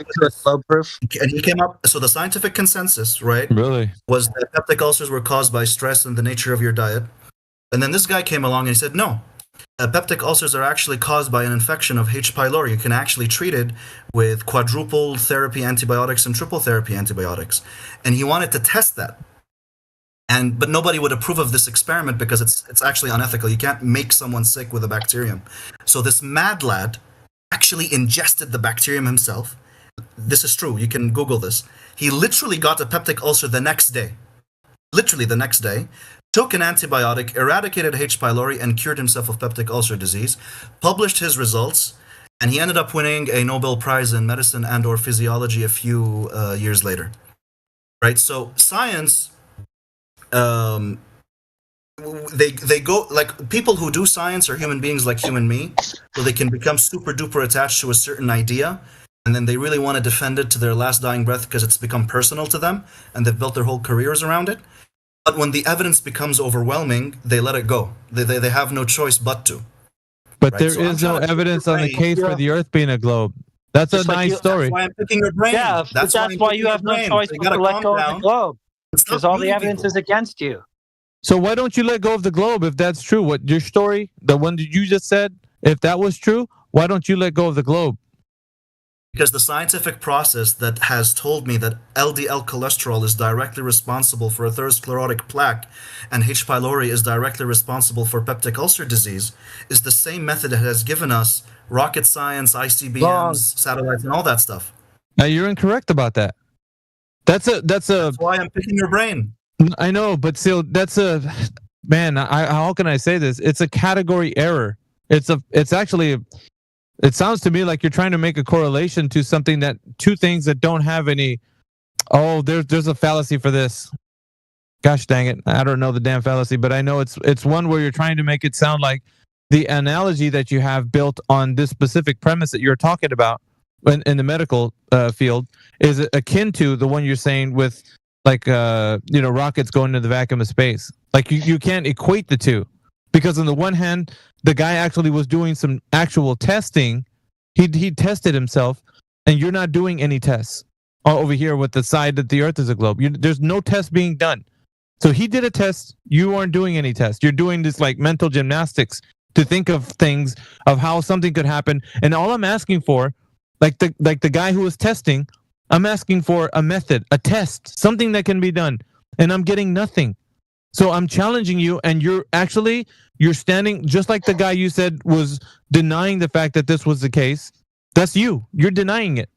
blood proof. And he came up, so the scientific consensus, right, really, was that peptic ulcers were caused by stress and the nature of your diet. And then this guy came along and he said, no, peptic ulcers are actually caused by an infection of H. pylori. You can actually treat it with quadruple therapy antibiotics and triple therapy antibiotics. And he wanted to test that. But nobody would approve of this experiment because it's actually unethical. You can't make someone sick with a bacterium. So this mad lad actually ingested the bacterium himself. This is true. You can Google this. He literally got a peptic ulcer the next day. Literally the next day. Took an antibiotic, eradicated H. pylori, and cured himself of peptic ulcer disease. Published his results, and he ended up winning a Nobel Prize in medicine and/or physiology a few years later. Right. So science, they go, like, people who do science are human beings like you and me, so they can become super duper attached to a certain idea, and then they really want to defend it to their last dying breath because it's become personal to them, and they've built their whole careers around it. But when the evidence becomes overwhelming, they let it go. They have no choice but to. But right? There is no evidence on the case for the Earth being a globe. That's a nice story. That's why I'm picking your brain. Yeah, that's why you have no choice but to let go of the globe. Because all the evidence is against you. So why don't you let go of the globe if that's true? What your story, the one that you just said, if that was true, why don't you let go of the globe? Because the scientific process that has told me that LDL cholesterol is directly responsible for atherosclerotic plaque and H. pylori is directly responsible for peptic ulcer disease is the same method that has given us rocket science, ICBMs, satellites, and all that stuff. Now you're incorrect about that. That's why I'm picking your brain. I know, but still, how can I say this? It's a category error. It sounds to me like you're trying to make a correlation to two things that don't have any. Oh, there's a fallacy for this. Gosh dang it. I don't know the damn fallacy, but I know it's one where you're trying to make it sound like the analogy that you have built on this specific premise that you're talking about in the medical field is akin to the one you're saying with rockets going into the vacuum of space. Like you can't equate the two. Because on the one hand, the guy actually was doing some actual testing. He tested himself, and you're not doing any tests over here with the side that the Earth is a globe. There's no test being done. So he did a test. You aren't doing any tests. You're doing this like mental gymnastics to think of things of how something could happen. And all I'm asking for, like the guy who was testing, I'm asking for a method, a test, something that can be done, and I'm getting nothing. So I'm challenging you, and you're standing just like the guy you said was denying the fact that this was the case. That's you. You're denying it.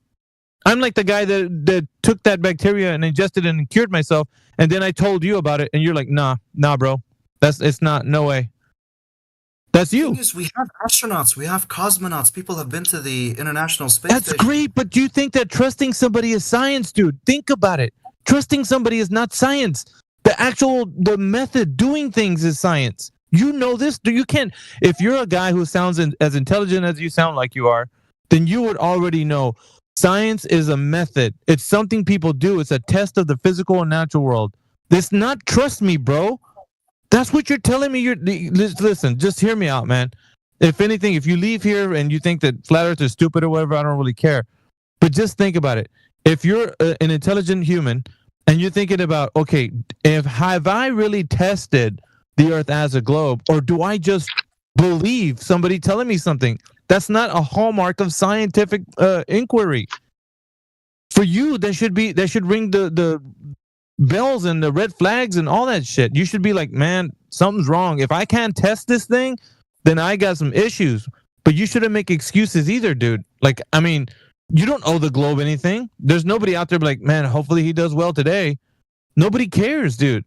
I'm like the guy that took that bacteria and ingested it and cured myself, and then I told you about it, and you're like, nah, bro. It's not, no way. That's you. The thing is, we have astronauts, we have cosmonauts. People have been to the International Space Station. That's great, but do you think that trusting somebody is science, dude? Think about it. Trusting somebody is not science. The method doing things is science. You know this. You can't. If you're a guy who sounds as intelligent as you sound like you are, then you would already know science is a method. It's something people do. It's a test of the physical and natural world. That's not trust me, bro. That's what you're telling me. Listen, just hear me out, man. If anything, if you leave here and you think that flat Earth is stupid or whatever, I don't really care. But just think about it. If you're an intelligent human and you're thinking about, okay, have I really tested the Earth as a globe, or do I just believe somebody telling me something? That's not a hallmark of scientific inquiry. For you, that should ring the bells and the red flags and all that shit. You should be like, man, something's wrong. If I can't test this thing, then I got some issues. But you shouldn't make excuses either, dude. Like, I mean, you don't owe the globe anything. There's nobody out there like, man, hopefully he does well today. Nobody cares, dude.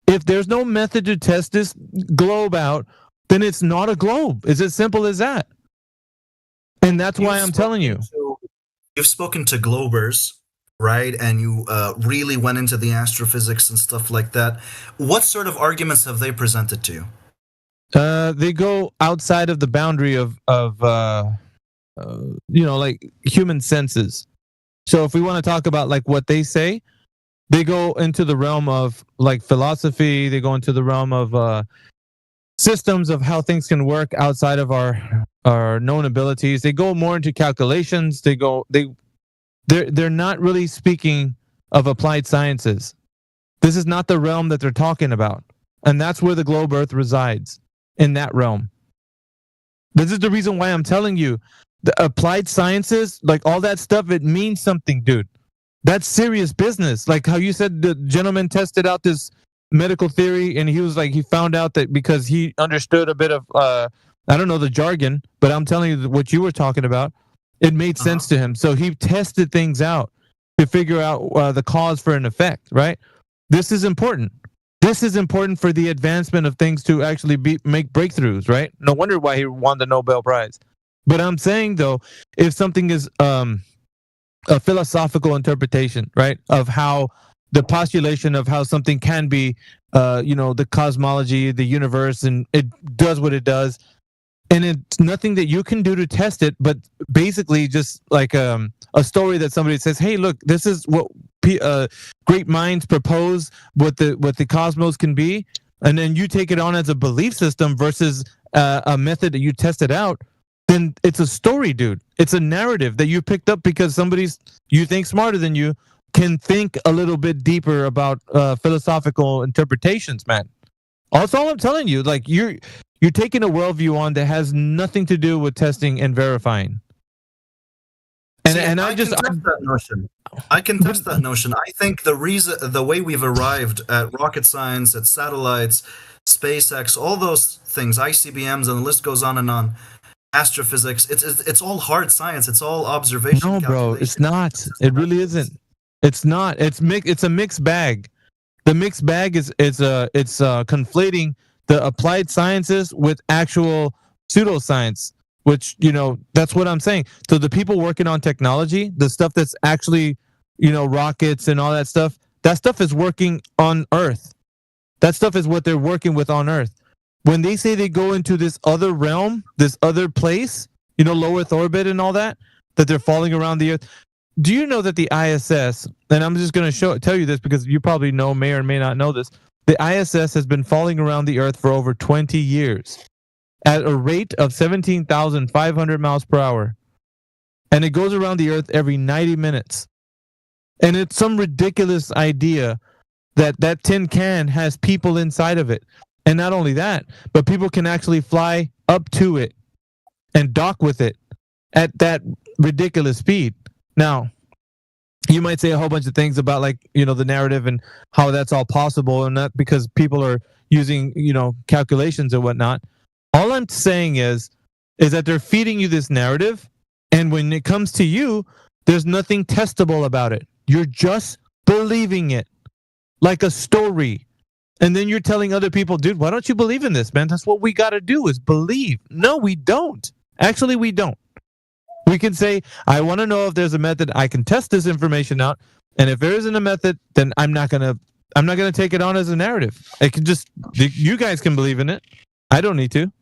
If there's no method to test this globe out, then it's not a globe. It's as simple as that. And that's why I'm telling you. You've spoken to globers, right? And you really went into the astrophysics and stuff like that. What sort of arguments have they presented to you? They go outside of the boundary of like human senses. So if we want to talk about like what they say, they go into the realm of like philosophy. They go into the realm of systems of how things can work outside of our known abilities. They go more into calculations. They're not really speaking of applied sciences. This is not the realm that they're talking about. And that's where the globe Earth resides, in that realm. This is the reason why I'm telling you, the applied sciences, like all that stuff, it means something, dude. That's serious business. Like how you said the gentleman tested out this medical theory, and he was like, he found out that because he understood a bit of, I don't know the jargon, but I'm telling you what you were talking about, it made sense to him. So he tested things out to figure out the cause for an effect, right? This is important. This is important for the advancement of things to actually make breakthroughs, right? No wonder why he won the Nobel Prize. But I'm saying, though, if something is a philosophical interpretation, right, of how the postulation of how something can be, the cosmology, the universe, and it does what it does, and it's nothing that you can do to test it, but basically just like a story that somebody says, hey, look, this is what great minds propose what the cosmos can be, and then you take it on as a belief system versus a method that you tested out, then it's a story, dude. It's a narrative that you picked up because you think smarter than you can think a little bit deeper about philosophical interpretations, man. That's all I'm telling you. Like you're taking a worldview on that has nothing to do with testing and verifying. And I can test that notion. I can test that notion. I think the way we've arrived at rocket science, at satellites, SpaceX, all those things, ICBMs, and the list goes on and on. Astrophysics, it's all hard science. It's all observation. No, bro, it's not. It really isn't. It's not. It's a mixed bag. The mixed bag is conflating the applied sciences with actual pseudoscience, which, that's what I'm saying. So the people working on technology, the stuff that's actually, rockets and all that stuff is working on Earth. That stuff is what they're working with on Earth. When they say they go into this other realm, this other place, low Earth orbit and all that they're falling around the Earth. Do you know that the ISS, and I'm just going to tell you this because you probably may or may not know this, the ISS has been falling around the Earth for over 20 years at a rate of 17,500 miles per hour. And it goes around the Earth every 90 minutes. And it's some ridiculous idea that tin can has people inside of it. And not only that, but people can actually fly up to it and dock with it at that ridiculous speed. Now, you might say a whole bunch of things about the narrative and how that's all possible, and not because people are using, calculations and whatnot. All I'm saying is that they're feeding you this narrative, and when it comes to you, there's nothing testable about it. You're just believing it like a story. And then you're telling other people, dude, why don't you believe in this, man? That's what we got to do is believe. No, we don't. Actually, we don't. We can say, I want to know if there's a method I can test this information out. And if there isn't a method, then I'm not going to take it on as a narrative. You guys can believe in it. I don't need to.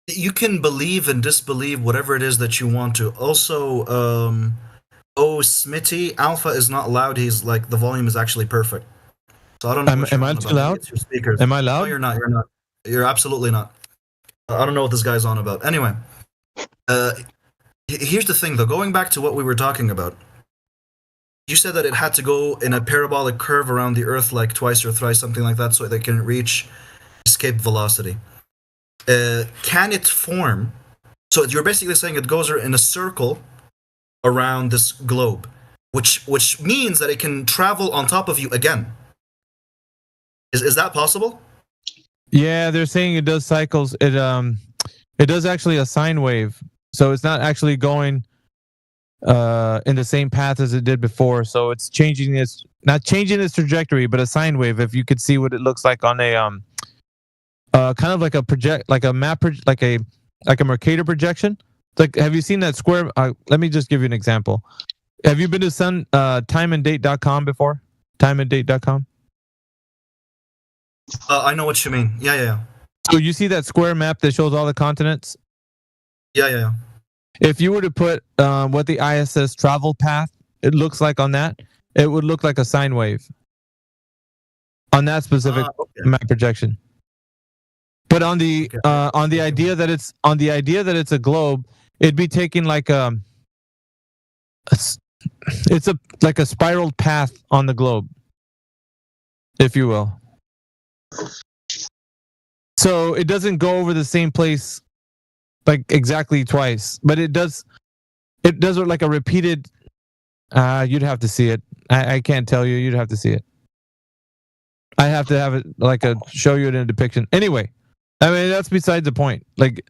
You can believe and disbelieve whatever it is that you want to. Also, Smitty, Alpha is not loud. He's like, the volume is actually perfect. So I don't know. Am I too loud? It's your speakers. Am I No, loud? you're not. You're absolutely not. You're absolutely not. I don't know what this guy's on about. Anyway, here's the thing, though. Going back to what we were talking about, you said that it had to go in a parabolic curve around the Earth like twice or thrice, something like that, so they can reach escape velocity. Can it form? So you're basically saying it goes in a circle around this globe, which means that it can travel on top of you again. Is that possible? Yeah, they're saying it does cycles. It does actually a sine wave, so it's not actually going in the same path as it did before. So it's changing its not changing its trajectory, but a sine wave. If you could see what it looks like on a kind of like a project, like a map, like a Mercator projection. It's like, have you seen that square? Let me just give you an example. Have you been to timeanddate.com before? Timeanddate.com. I know what you mean. Yeah. So you see that square map that shows all the continents? Yeah. If you were to put what the ISS travel path it looks like on that, it would look like a sine wave on that specific map projection. But on the idea that it's a globe, it'd be taking like it's like a spiraled path on the globe, if you will. So it doesn't go over the same place like exactly twice, but it does like a repeated. You'd have to see it. I can't tell you. You'd have to see it. I have to have it like show you it in a depiction. Anyway, I mean that's beside the point. Like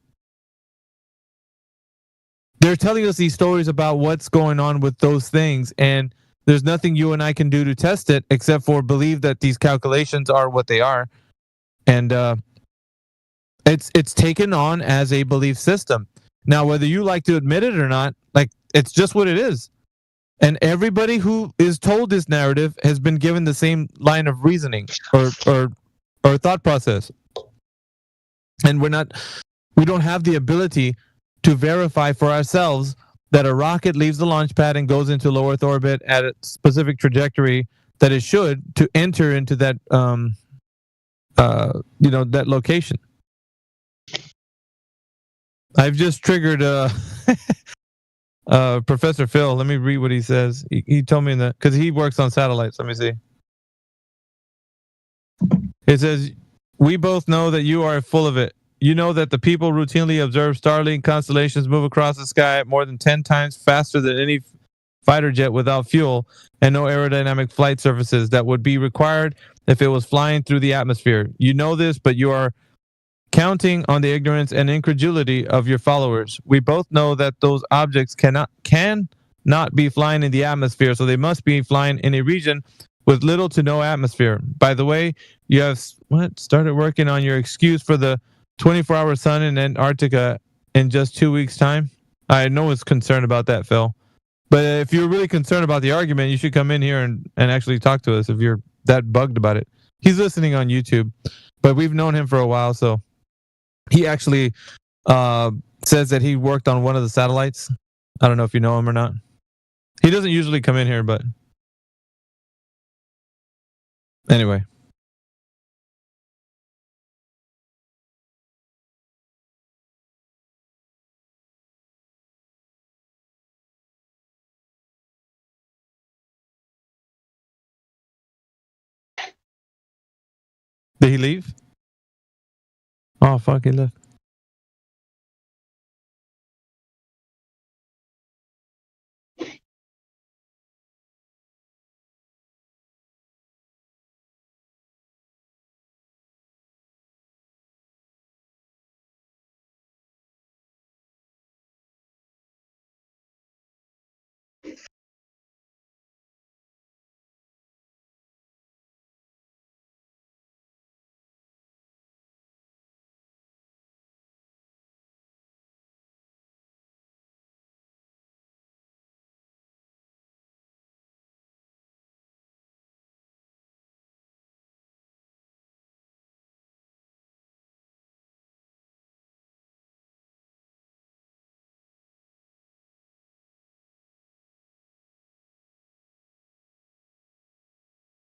they're telling us these stories about what's going on with those things, and there's nothing you and I can do to test it except for believe that these calculations are what they are, and it's taken on as a belief system. Now, whether you like to admit it or not, like it's just what it is. And everybody who is told this narrative has been given the same line of reasoning or thought process. And we don't have the ability to verify for ourselves that a rocket leaves the launch pad and goes into low Earth orbit at a specific trajectory that it should to enter into that that location. I've just triggered Professor Phil. Let me read what he says. He told me that because he works on satellites. Let me see. It says, "We both know that you are full of it. You know that the people routinely observe Starlink constellations move across the sky at more than 10 times faster than any fighter jet without fuel and no aerodynamic flight surfaces that would be required if it was flying through the atmosphere. You know this, but you are counting on the ignorance and incredulity of your followers. We both know that those objects cannot be flying in the atmosphere, so they must be flying in a region with little to no atmosphere. By the way, you have started working on your excuse for the 24-hour sun in Antarctica in just 2 weeks' time. I know it's concerned about that, Phil. But if you're really concerned about the argument, you should come in here and actually talk to us if you're that bugged about it. He's listening on YouTube, but we've known him for a while, so he actually says that he worked on one of the satellites. I don't know if you know him or not. He doesn't usually come in here, but anyway. Did he leave? Oh, fuck, he left.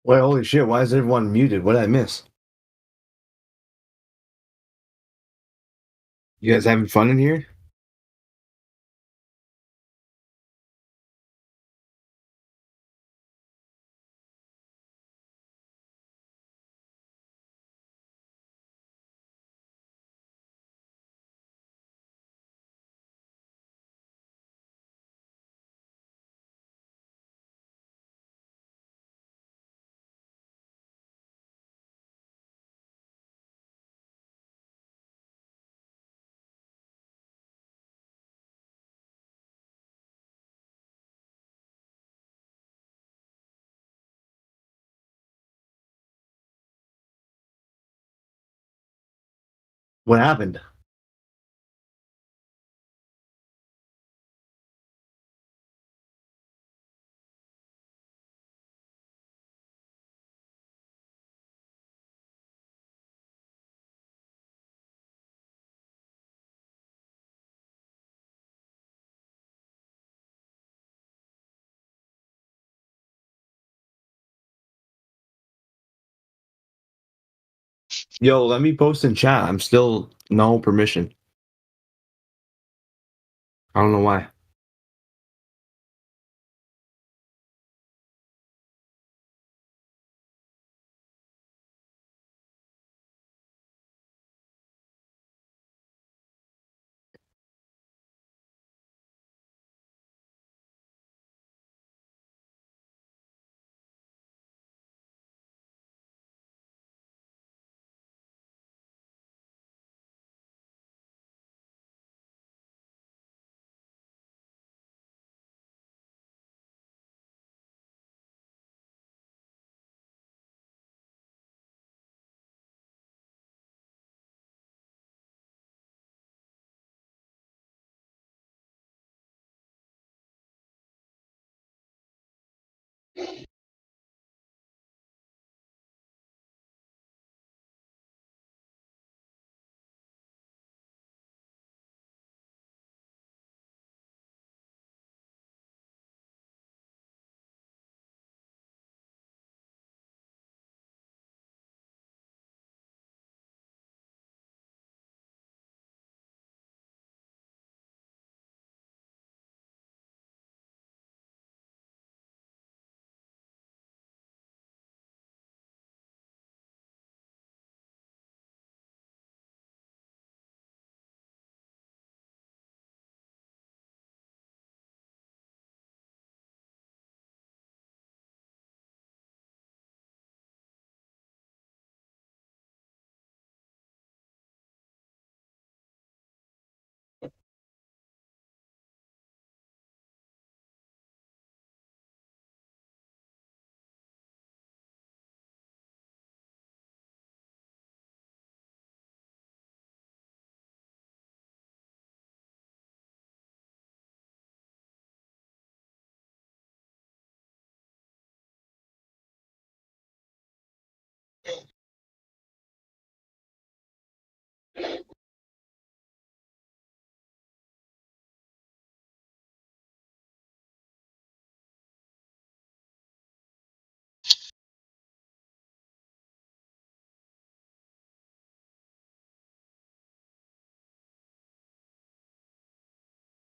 Wait, holy shit! Why is everyone muted? What did I miss? You guys having fun in here? What happened? Yo, let me post in chat. I'm still no permission. I don't know why.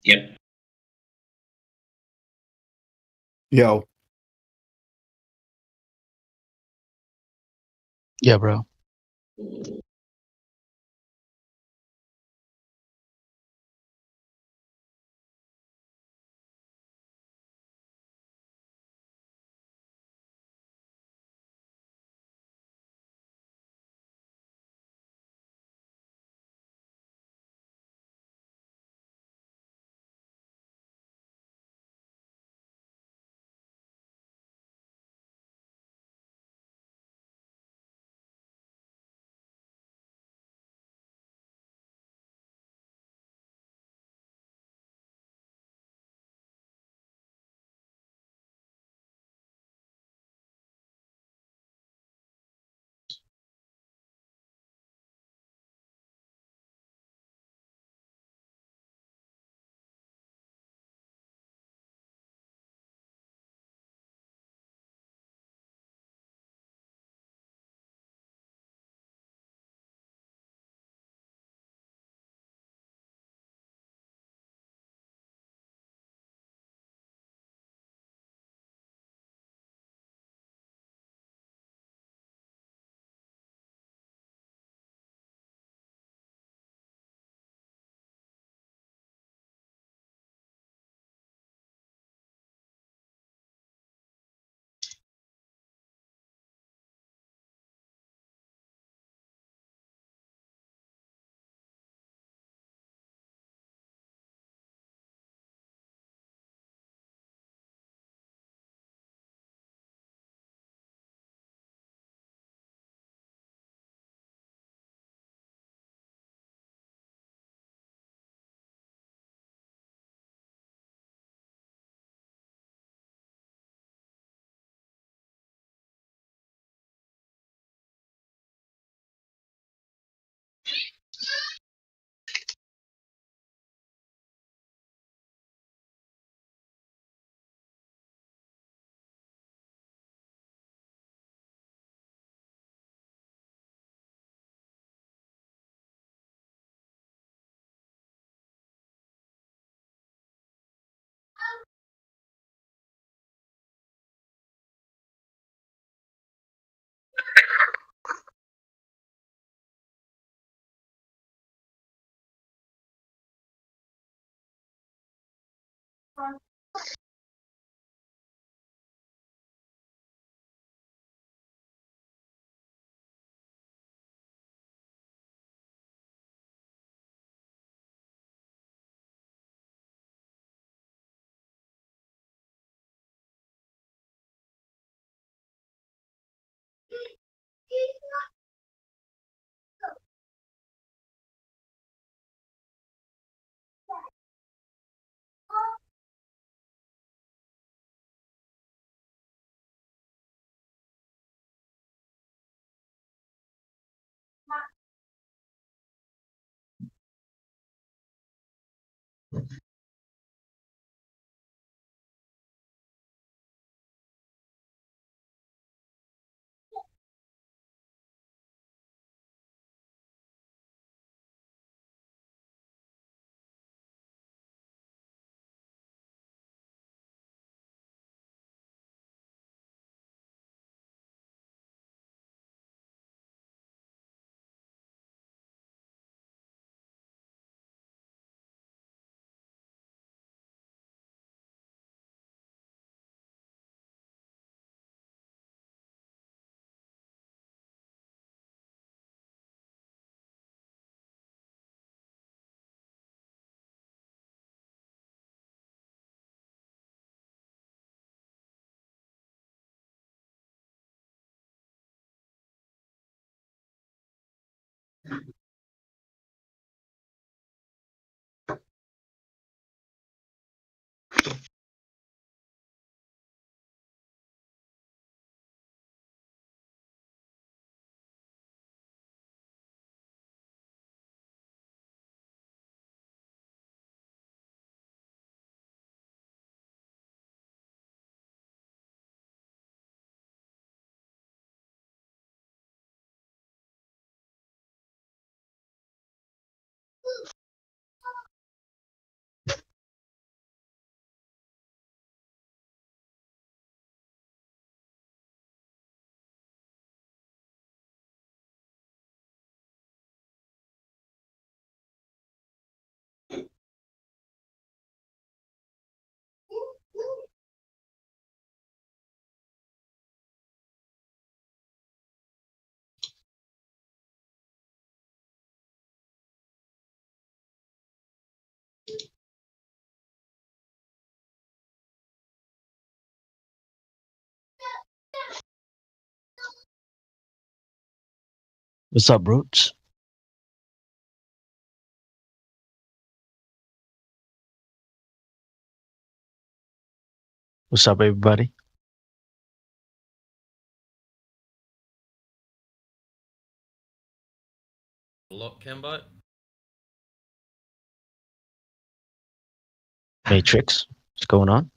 Yep. Yo. Yeah, bro. What's up, Roots? What's up, everybody? Look, Kembo. Matrix, what's going on?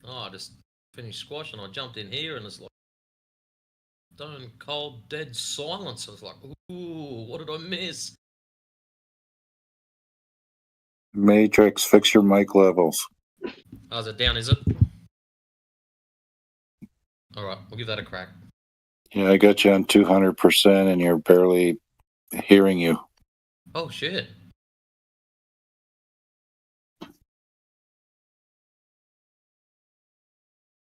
Oh, I just finished squash and I jumped in here and it's like stone cold dead silence. I was like, ooh, what did I miss? Matrix, fix your mic levels. Oh, is it down, is it? Alright, we'll give that a crack. Yeah, I got you on 200% and you're barely hearing you. Oh, shit.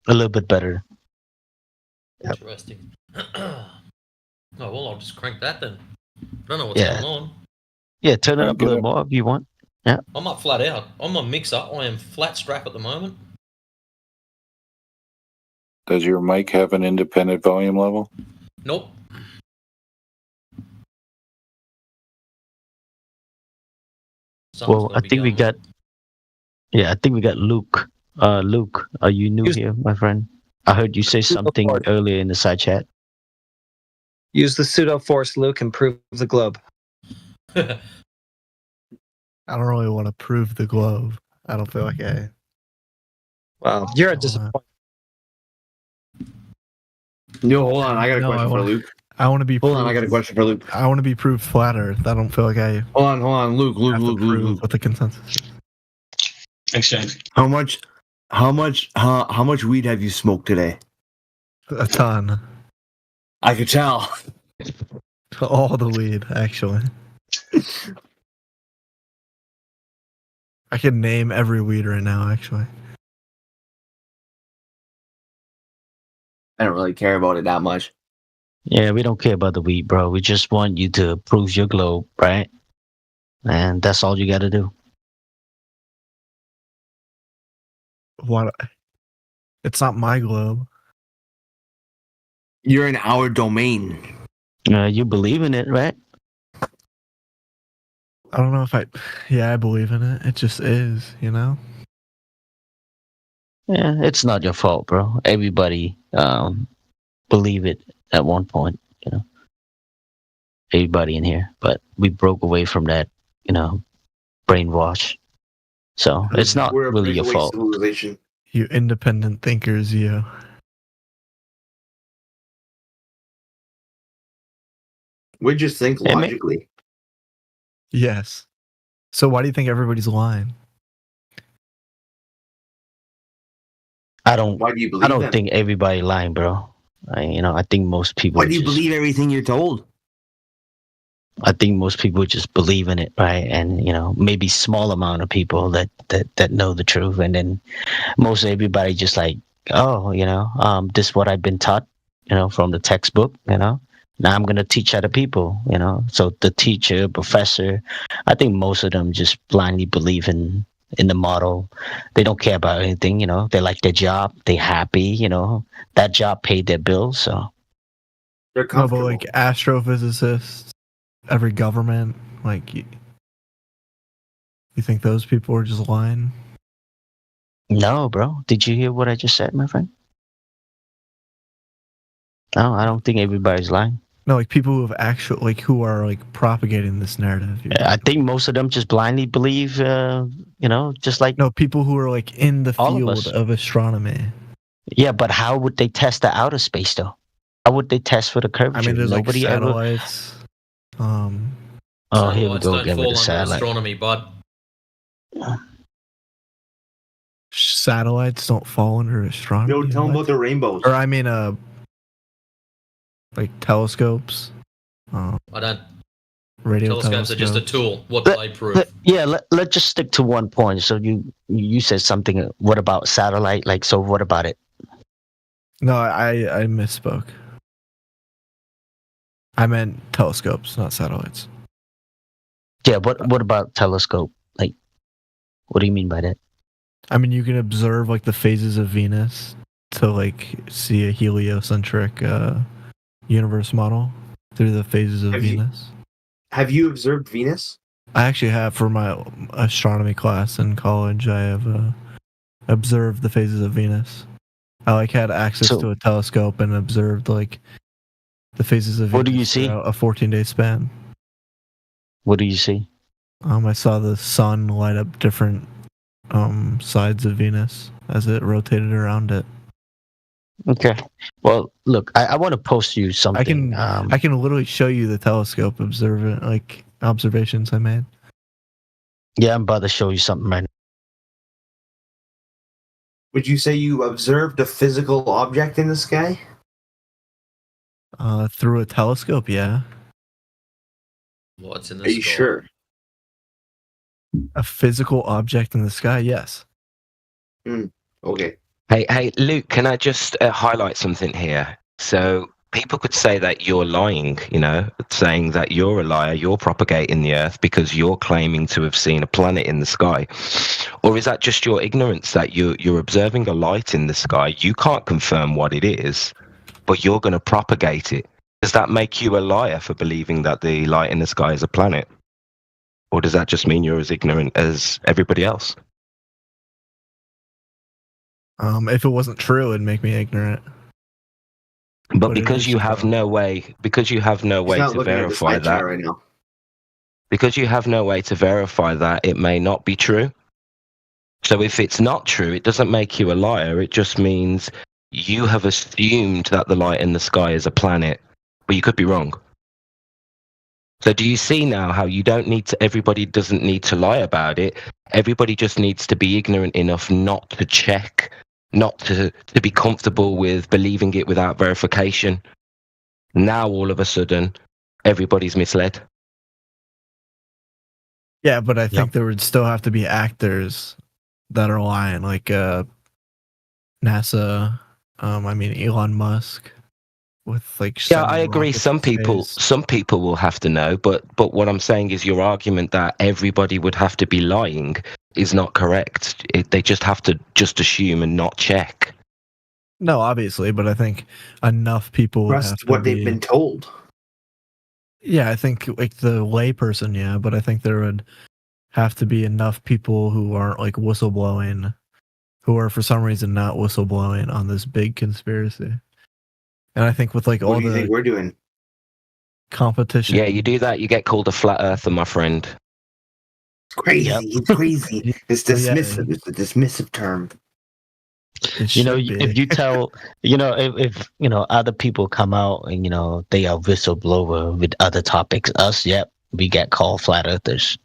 A little bit better. Interesting. Oh, well, I'll just crank that then. I don't know what's Yeah. going on. Yeah, turn it up a little more if you want. Yeah. I'm up flat out. On my mixer, I am flat strap at the moment. Does your mic have an independent volume level? Nope. Well, I think we got. Yeah, I think we got Luke. Luke, are you new here, my friend? I heard you say something earlier in the side chat. Use the pseudo force, Luke, and prove the globe. I don't really want to prove the globe. I don't feel like I. Wow, you're a disappointment. Yo, hold on. I got a No, question for Luke. I want to be. Hold on, I got a question for Luke. I want to be proved flat Earth. I don't feel like I. Hold on, Luke. With the consensus. Thanks, James. How much weed have you smoked today? A ton. I could tell. All the weed, actually. I can name every weed right now, actually. I don't really care about it that much. Yeah, we don't care about the weed, bro. We just want you to prove your globe, right? And that's all you got to do. What? It's not my globe. You're in our domain. You believe in it, right? I don't know if I believe in it. It just is, you know? Yeah, it's not your fault, bro. Everybody believe it at one point, you know. Everybody in here, but we broke away from that, you know, brainwash. So it's not really your fault. You independent thinkers, you. We just think logically. Yes. So why do you think everybody's lying? I don't. Why do you believe I don't them? think everybody lying, bro. I think most people. Why do you believe everything you're told? I think most people just believe in it, right? And maybe small amount of people that know the truth, and then most everybody just like, oh, this is what I've been taught, from the textbook, Now I'm gonna teach other people, So the teacher, professor, I think most of them just blindly believe in the model. They don't care about anything, They like their job, they happy, That job paid their bills, so they're comfortable. But like astrophysicists, every government, like you think those people are just lying? No, bro. Did you hear what I just said, my friend? No, I don't think everybody's lying. No, like people who have who are propagating this narrative. I think most of them just blindly believe, just like people who are in the field of astronomy. Yeah, but how would they test the outer space though? How would they test for the curvature? I mean, there's Nobody satellites. Oh, here we go. Get rid of satellite. Astronomy, bud. Satellites don't fall under astronomy. No, tell them about the rainbows. Or I mean, telescopes. I don't. Radio telescopes are just a tool. What do they prove? Let's just stick to one point. So you said something. What about satellite? So what about it? No, I misspoke. I meant telescopes, not satellites. Yeah, what about telescope? What do you mean by that? I mean, you can observe the phases of Venus to see a heliocentric universe model through the phases of Venus. Have you observed Venus? I actually have for my astronomy class in college. I have observed the phases of Venus. I had access to a telescope and observed the phases of Venus. What do you see? A 14-day span. What do you see? I saw the sun light up different sides of Venus as it rotated around it. Okay. Well, look, I want to post you something. I can literally show you the telescope observations I made. Yeah, I'm about to show you something right now. Would you say you observed a physical object in the sky? Through a telescope, yeah. What's in the sky? Are you sure? A physical object in the sky, yes. Okay. Hey, Luke, can I just highlight something here? So people could say that you're lying, saying that you're a liar, you're propagating the earth because you're claiming to have seen a planet in the sky. Or is that just your ignorance that you're observing a light in the sky? You can't confirm what it is, but you're going to propagate it. Does that make you a liar for believing that the light in the sky is a planet? Or does that just mean you're as ignorant as everybody else? If it wasn't true, it'd make me ignorant. But because you have no way to verify that right now. Because you have no way to verify that, it may not be true. So if it's not true, it doesn't make you a liar. It just means you have assumed that the light in the sky is a planet, but you could be wrong. So do you see now how everybody doesn't need to lie about it. Everybody just needs to be ignorant enough not to check, not to be comfortable with believing it without verification. Now all of a sudden, everybody's misled. Yeah, but I think there would still have to be actors that are lying, like NASA. I mean Elon Musk with like. Yeah, I sending agree. rockets Some to people, space. some people will have to know, but what I'm saying is your argument that everybody would have to be lying is not correct. They just have to just assume and not check. No, obviously, but I think enough people would have Trust to what be. they've been told. Yeah, I think like the layperson, yeah, but I think there would have to be enough people who aren't like whistleblowing, who are for some reason not whistleblowing on this big conspiracy. And I think with like What all do you the think we're doing? competition, Yeah, you do that, you get called a flat earther, my friend. It's crazy. It's crazy. It's Oh, yeah. dismissive. It's a dismissive term. it You know, should be. if you tell, you know, if you know other people come out and you know they are whistleblower with other topics, us, yep, we get called flat earthers.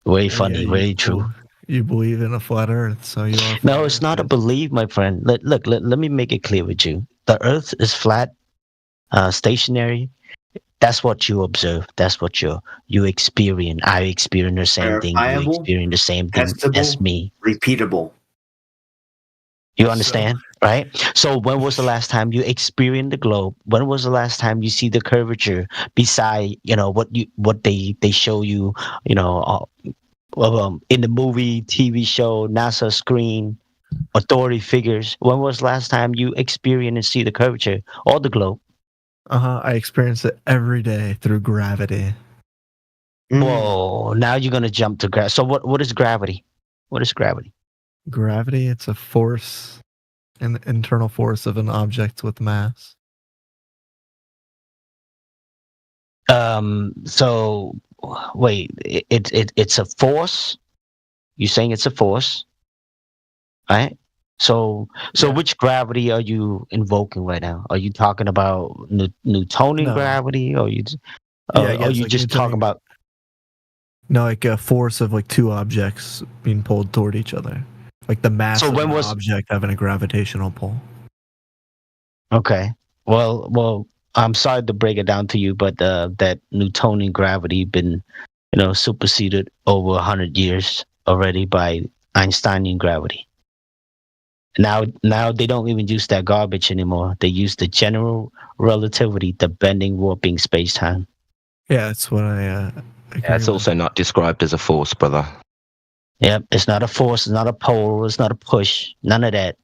Very funny, Yeah, very true. You believe in a flat Earth, so you are. No, it's not a belief, my friend. Let me make it clear with you. The Earth is flat, stationary. That's what you observe. That's what you experience. I experience the same thing. You Verifiable, experience the same thing as testable, me. repeatable. You understand, right? So when was the last time you experienced the globe? When was the last time you see the curvature beside, you know, what they show you, you know, in the movie, TV show, NASA screen, authority figures? When was the last time you experienced and see the curvature or the globe? I experience it every day through gravity. Whoa! Now you're gonna jump to gravity. So what is gravity? What is gravity? Gravity, it's a force, an internal force of an object with mass. So wait, it's a force. You're saying it's a force, right? So which gravity are you invoking right now? Are you talking about Newtonian No. gravity, or you? I Or guess, you like just talking Newtonian- about? No, like a force of like two objects being pulled toward each other, like the mass So of when an was- object having a gravitational pull. Okay. Well, I'm sorry to break it down to you, but that Newtonian gravity been, you know, superseded over 100 years already by Einsteinian gravity. Now they don't even use that garbage anymore. They use the general relativity, the bending, warping space-time. Yeah, that's what I. Yeah, it's also not described as a force, brother. Yep, it's not a force, it's not a pole, it's not a push, none of that.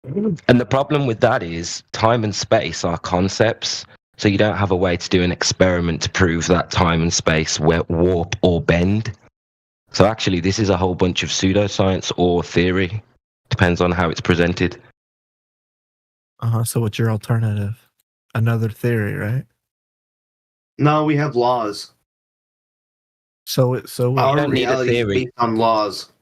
And the problem with that is time and space are concepts. So you don't have a way to do an experiment to prove that time and space warp or bend. So actually, this is a whole bunch of pseudoscience or theory. Depends on how it's presented. So what's your alternative? Another theory, right? No, we have laws. So Our don't need a reality is theory. based on laws.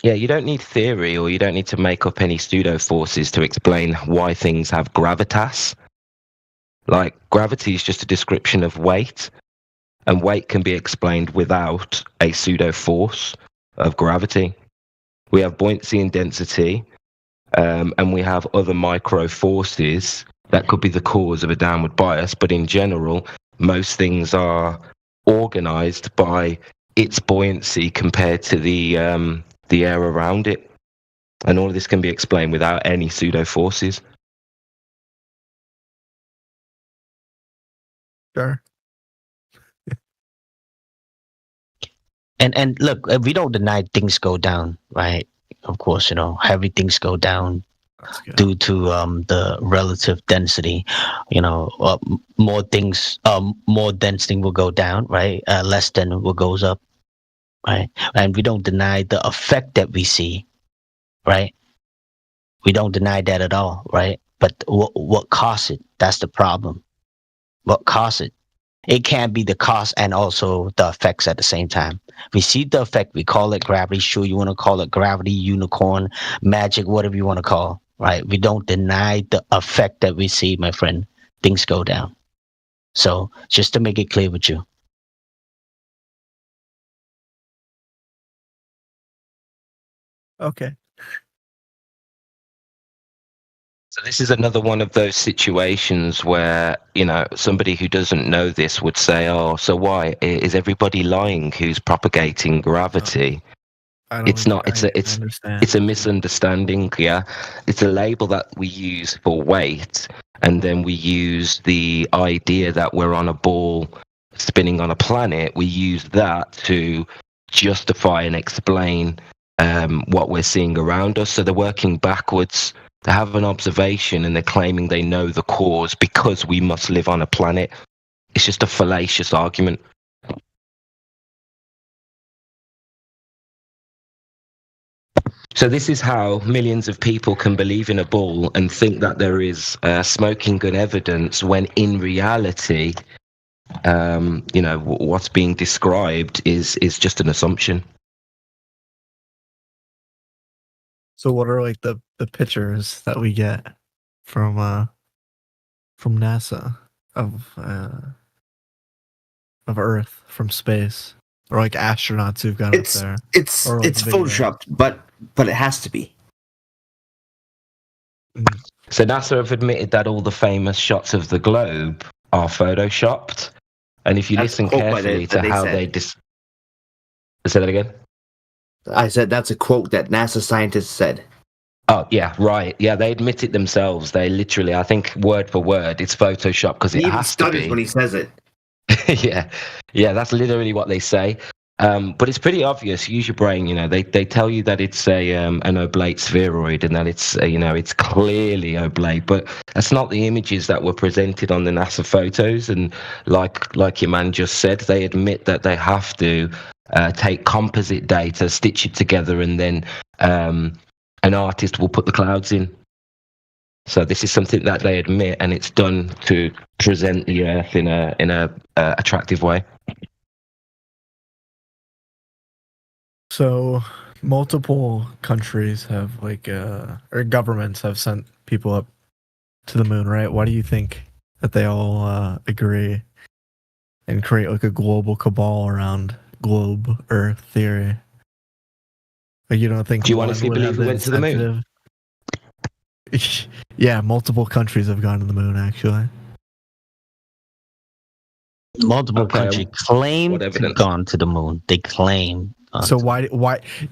Yeah, you don't need theory, or you don't need to make up any pseudo forces to explain why things have gravitas. Like, gravity is just a description of weight, and weight can be explained without a pseudo force of gravity. We have buoyancy and density, and we have other micro forces that could be the cause of a downward bias, but in general, most things are organized by its buoyancy compared to the air around it. And all of this can be explained without any pseudo forces. Sure. And look, we don't deny things go down, right? Of course, you know, heavy things go down due to the relative density. You know, more things, more dense thing will go down, right? Less than what goes up, right? And we don't deny the effect that we see, right? We don't deny that at all, right? But what caused it? That's the problem. What caused it? It can't be the cause and also the effects at the same time. We see the effect, we call it gravity. Sure, you want to call it gravity, unicorn, magic, whatever you want to call, right? We don't deny the effect that we see, my friend. Things go down. So just to make it clear with you. Okay. So this is another one of those situations where, somebody who doesn't know this would say, "Oh, so why is everybody lying who's propagating gravity?" It's not. It's a misunderstanding. Yeah, it's a label that we use for weight, and then we use the idea that we're on a ball spinning on a planet. We use that to justify and explain what we're seeing around us. So they're working backwards. They have an observation and they're claiming they know the cause because we must live on a planet. It's just a fallacious argument. So this is how millions of people can believe in a ball and think that there is smoking gun evidence when in reality, what's being described is just an assumption. So what are like the pictures that we get from NASA of Earth from space, or like astronauts who've gone up there? It's photoshopped, but it has to be. So NASA have admitted that all the famous shots of the globe are photoshopped, and if you listen carefully to how they say that again. I said that's a quote that NASA scientists said. Oh, yeah, right. Yeah, they admit it themselves. They literally, I think, word for word, it's Photoshop because it has to be. When he says it. yeah, that's literally what they say. But it's pretty obvious. Use your brain. They tell you that it's an oblate spheroid and that it's it's clearly oblate, but that's not the images that were presented on the NASA photos. And like your man just said, they admit that they have to take composite data, stitch it together, and then an artist will put the clouds in. So this is something that they admit, and it's done to present the Earth in a attractive way. So multiple countries have or governments have sent people up to the moon, right? Why do you think that they all agree and create like a global cabal around globe Earth theory? Like, you don't think? Do you honestly believe we went to the moon? Yeah, multiple countries have gone to the moon, actually. Multiple countries claim to have gone to the moon. They claim. So why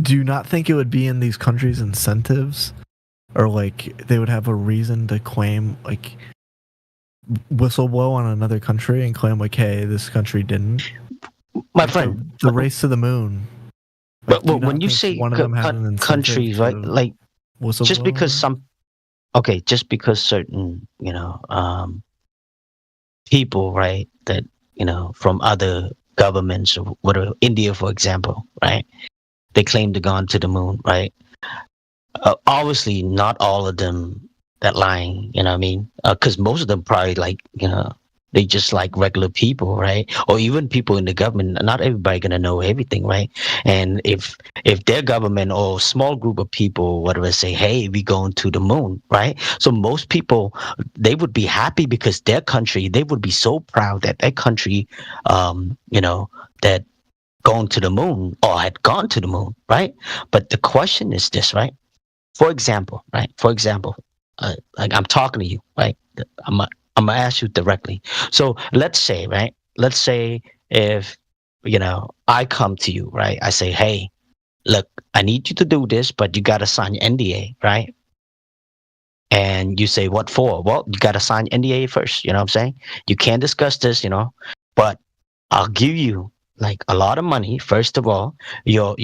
do you not think it would be in these countries' incentives, or like they would have a reason to claim, like whistleblow on another country and claim like, hey, this country didn't? My friend, the race to the moon. But when you say countries, right? Like just because just because certain people, right, that from other governments or whatever, India, for example, right, they claim to gone to the moon, right? Obviously, not all of them that lying, you know what I mean? Because most of them probably they just like regular people, right? Or even people in the government. Not everybody gonna know everything, right? And if their government or small group of people, whatever, say, hey, we going to the moon, right? So most people, they would be happy because their country, they would be so proud that their country, that going to the moon or had gone to the moon, right? But the question is this, right? For example, like I'm talking to you, right? I'm gonna ask you directly. So let's say, right? Let's say if I come to you, right? I say, hey, look, I need you to do this, but you gotta sign NDA, right? And you say, what for? Well, you gotta sign NDA first. You know what I'm saying? You can't discuss this, but I'll give you like a lot of money. First of all, you're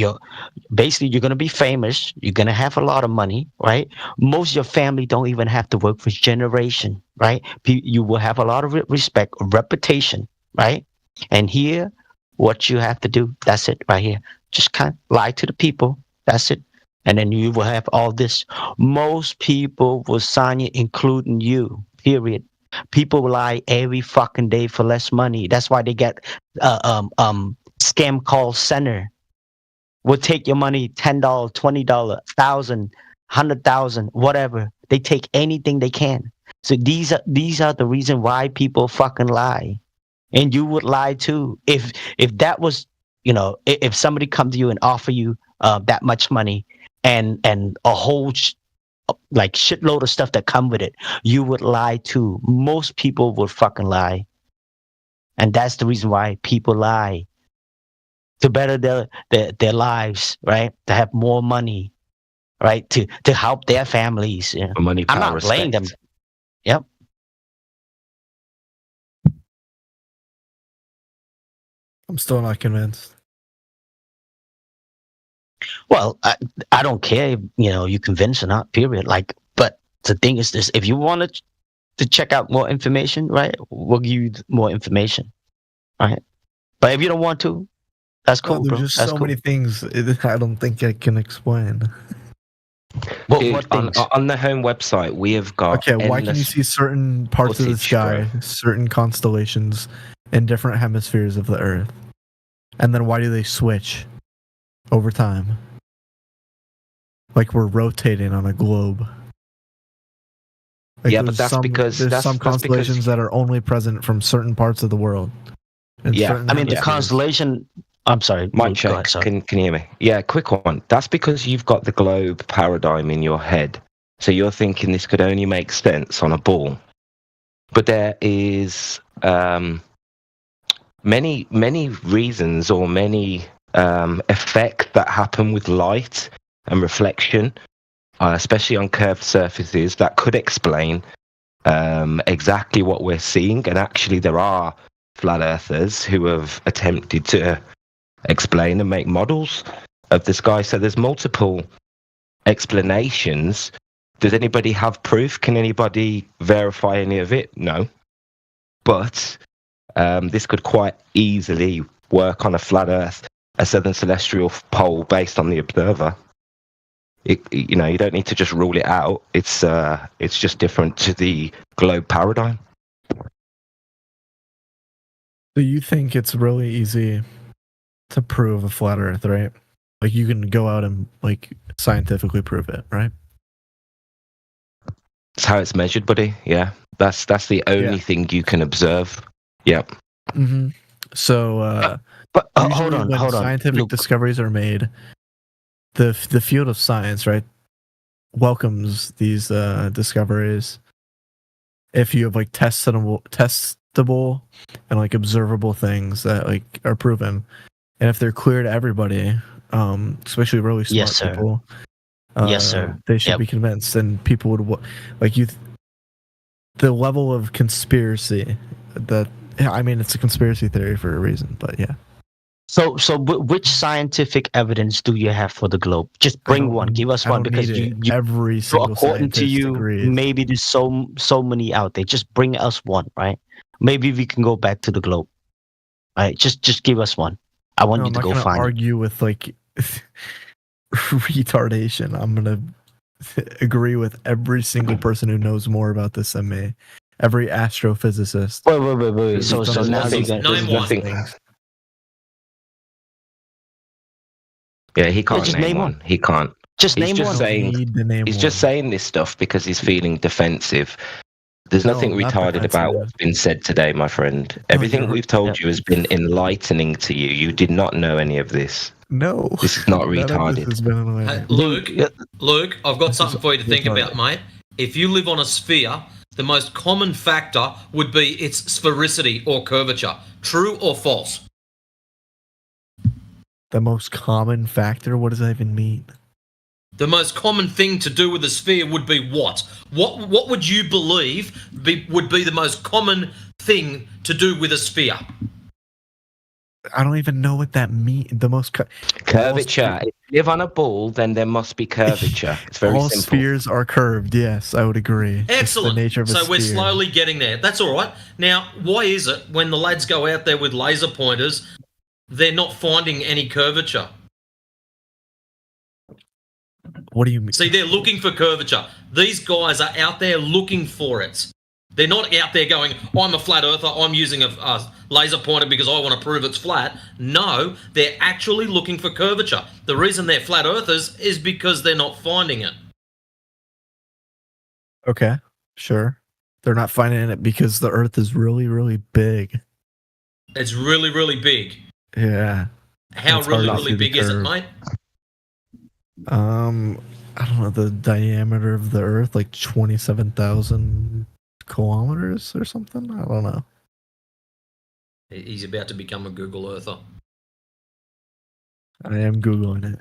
basically you're gonna be famous. You're gonna have a lot of money, right? Most of your family don't even have to work for generation, right? You will have a lot of respect, reputation, right? And here, what you have to do, that's it right here. Just kind of lie to the people. That's it. And then you will have all this. Most people will sign it, including you, period. People lie every fucking day for less money. That's why they get scam call center. Will take your money, $10, $20, $1,000, $100,000, whatever. They take anything they can. So these are the reason why people fucking lie, and you would lie too. If that was, if somebody come to you and offer you that much money and a whole like shitload of stuff that come with it, you would lie too. Most people would fucking lie. And that's the reason why people lie. To better their lives, right? To have more money, right? To help their families. You know? Money, I'm power, not blaming them. respect. Yep. I'm still not convinced. Well, I don't care if, you convince or not, period. Like, but the thing is this, if you want to check out more information, right, we'll give you more information, right? But if you don't want to, that's cool, There's bro. just That's so cool. many things I don't think I can explain. Dude, on the home website, we have got. Okay, why can you see certain parts of the footage, sky, bro. certain constellations in different hemispheres of the Earth? And then why do they switch over time? Like we're rotating on a globe. Like Yeah, but that's because there's some constellations that are only present from certain parts of the world. And Yeah, certain I mean, the hemispheres. constellation. I'm sorry. Mic Go check. ahead, sorry. Can you hear me? Yeah, quick one. That's because you've got the globe paradigm in your head. So you're thinking this could only make sense on a ball. But there is many reasons or many effects that happen with light and reflection, especially on curved surfaces, that could explain exactly what we're seeing. And actually, there are flat earthers who have attempted to explain and make models of the sky. So there's multiple explanations. Does anybody have proof? Can anybody verify any of it? No. But this could quite easily work on a flat earth, a southern celestial pole based on the observer. You don't need to just rule it out. It's just different to the globe paradigm. So you think it's really easy to prove a flat Earth, right? Like you can go out and like scientifically prove it, right? That's how it's measured, buddy. Yeah, that's the only thing you can observe. Yep. Mm-hmm. So, but hold on. Scientific discoveries are made. The field of science, right, welcomes these discoveries if you have like testable and like observable things that like are proven, and if they're clear to everybody, especially really smart Yes, sir. people. Yes, sir. They should Yep. be convinced, and people would like you. The level of conspiracy that it's a conspiracy theory for a reason, but yeah. So which scientific evidence do you have for the globe? Just bring one. Give us one, because you every single according to scientist you, agrees. maybe there's so many out there. Just bring us one, right? Maybe we can go back to the globe. Right? Just give us one. I want No, you to I'm go not gonna find it. argue with like retardation. I'm gonna agree with every single person who knows more about this than me. Every astrophysicist. Wait. So now you got Name one. Yeah, he can't just name name one. He can't. Just He's name just one. saying. Need to name He's one. just saying this stuff because he's feeling defensive. There's No, nothing not retarded about defensive. what's been said today, my friend. Everything you're- we've told you has been enlightening to you. You did not know any of this. No. This is not None of this retarded. has been in Hey, the Luke, I've got something for you to think retarded. about, mate. If you live on a sphere, the most common factor would be its sphericity or curvature. True or false? The most common factor? What does that even mean? The most common thing to do with a sphere would be what? What would you believe would be the most common thing to do with a sphere? I don't even know what that means. The most Curvature. If you live on a ball, then there must be curvature. It's very all simple. spheres are curved. Yes, I would agree. Excellent. It's the nature of a So we're sphere. slowly getting there. That's all right. Now, why is it when the lads go out there with laser pointers, they're not finding any curvature? What do you mean? See, they're looking for curvature. These guys are out there looking for it. They're not out there going, I'm a flat earther, I'm using a laser pointer because I want to prove it's flat. No, they're actually looking for curvature. The reason they're flat earthers is because they're not finding it. Okay, sure. They're not finding it because the Earth is really, really big. It's really, really big. Yeah. How It's hard really, to really see the big is it, curve. mate? I don't know, the diameter of the Earth, like 27,000 kilometers or something. I don't know. He's about to become a Google Earther. I am Googling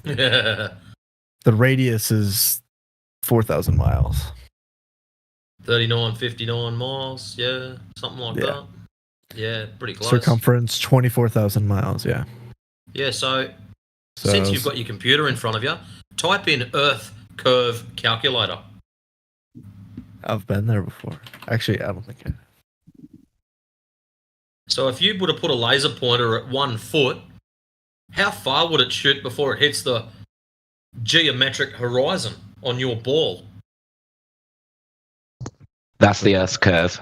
it. The radius is 4,000 miles. 59 miles, yeah, something like that. Yeah, pretty close. Circumference 24,000 miles. Yeah. Yeah, so since you've got your computer in front of you, type in Earth curve calculator. I've been there before. Actually, I don't think I. So if you were to put a laser pointer at 1 foot, how far would it shoot before it hits the geometric horizon on your ball? That's the Earth's curve.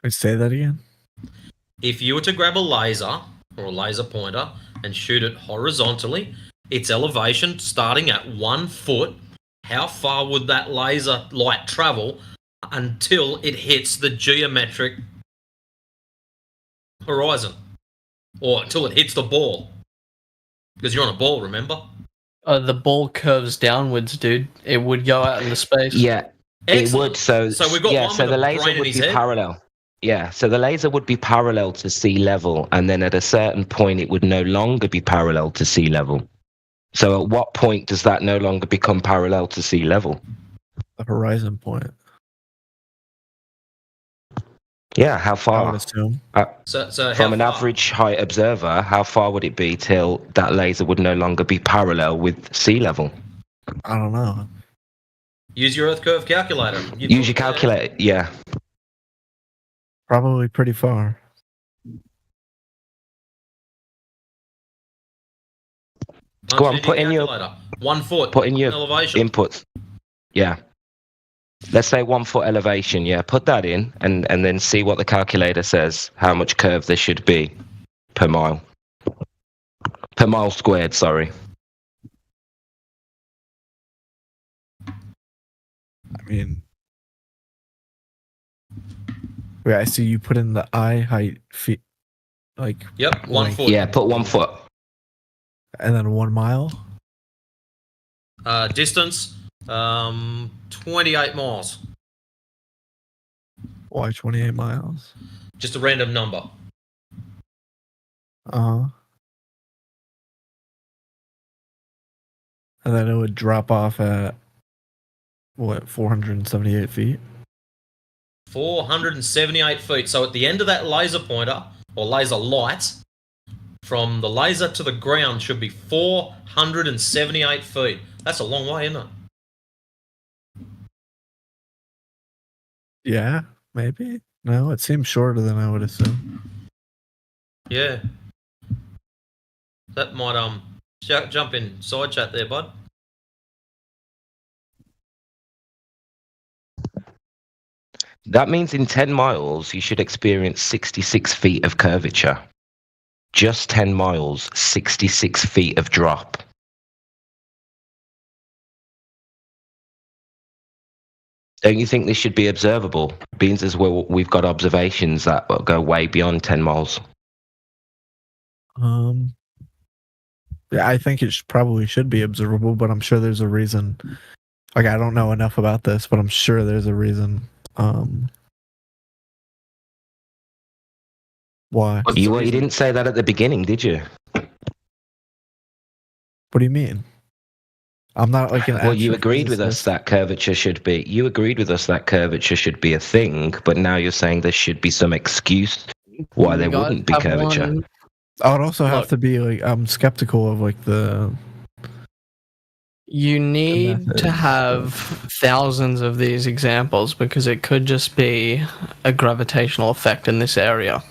Say that again. If you were to grab a laser or a laser pointer and shoot it horizontally, its elevation starting at 1 foot, how far would that laser light travel until it hits the geometric horizon? Or until it hits the ball? Because you're on a ball, remember? The ball curves downwards, dude. It would go out into space. Yeah, Excellent. it would. So we've got one so with the a laser brain in would his be head. parallel. Yeah, so the laser would be parallel to sea level, and then at a certain point, it would no longer be parallel to sea level. So at what point does that no longer become parallel to sea level? The horizon point. Yeah, how far? I would assume. So from how an far? average height observer, how far would it be till that laser would no longer be parallel with sea level? I don't know. Use your Earth curve calculator. Use your calculator, yeah. Probably pretty far. Go on, put in your 1 foot. put in your elevation. inputs. Yeah. Let's say 1 foot elevation. Yeah, put that in and then see what the calculator says. How much curve there should be per mile. Per mile squared. Sorry. I mean, wait, I see you put in the eye height feet, like. Yep, 1 foot. Yeah, put 1 foot. And then 1 mile. Distance, 28 miles. Why 28 miles? Just a random number. And then it would drop off at what, 478 feet? 478 feet. So at the end of that laser pointer, or laser light, from the laser to the ground should be 478 feet. That's a long way, isn't it? Yeah, maybe. No, it seems shorter than I would assume. Yeah. That might jump in side chat there, bud. That means in 10 miles, you should experience 66 feet of curvature. Just 10 miles, 66 feet of drop. Don't you think this should be observable? Being as well, we've got observations that go way beyond 10 miles. Yeah, I think it probably should be observable, but I'm sure there's a reason. Like, I don't know enough about this, but I'm sure there's a reason. Why? You didn't say that at the beginning, did you? What do you mean? I'm not like an. Well, you agreed with us that curvature should be. You agreed with us that curvature should be a thing, but now you're saying there should be some excuse why there wouldn't be curvature. I would also have to be like, I'm skeptical of like the. You need to have thousands of these examples because it could just be a gravitational effect in this area.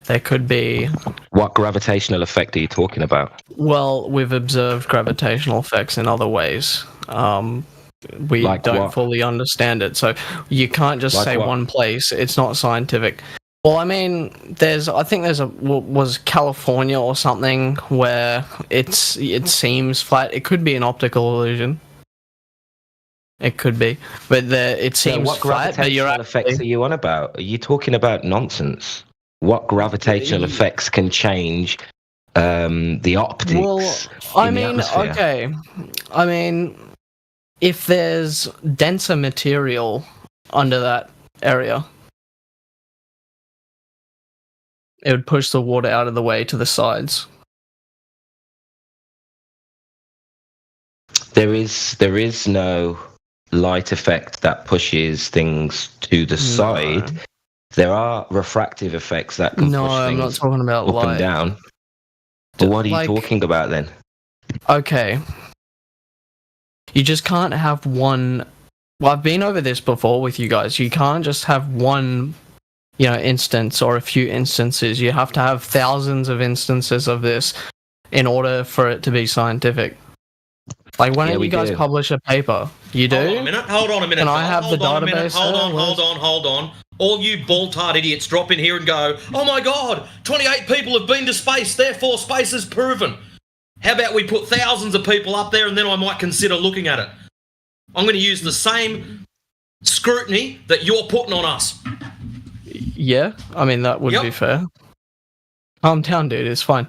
There could be. What gravitational effect are you talking about? Well, we've observed gravitational effects in other ways. We don't fully understand it. So you can't just say one place. It's not scientific. Well, I mean, I think there's was California or something where it seems flat. It could be an optical illusion. It could be, but it seems what flat. But you're effects are you on about? Are you talking about nonsense? What gravitational effects can change the optics? Well, I in the mean, atmosphere? okay. I mean, if there's denser material under that area, it would push the water out of the way to the sides. There is no light effect that pushes things to the side. There are refractive effects that can No, push I'm things not talking about up light. and down. But what are you Like- talking about then? Okay. You just can't have one. Well, I've been over this before with you guys. You can't just have one, instance or a few instances. You have to have thousands of instances of this in order for it to be scientific. Like, why don't we you guys do. publish a paper? You do? Hold on a minute. Can I have the Hold on a minute. database? Hold on. All you bald-tart idiots drop in here and go, oh my god, 28 people have been to space, therefore space is proven. How about we put thousands of people up there and then I might consider looking at it. I'm going to use the same scrutiny that you're putting on us. Yeah, I mean, that would be fair. Calm down, dude. It's fine.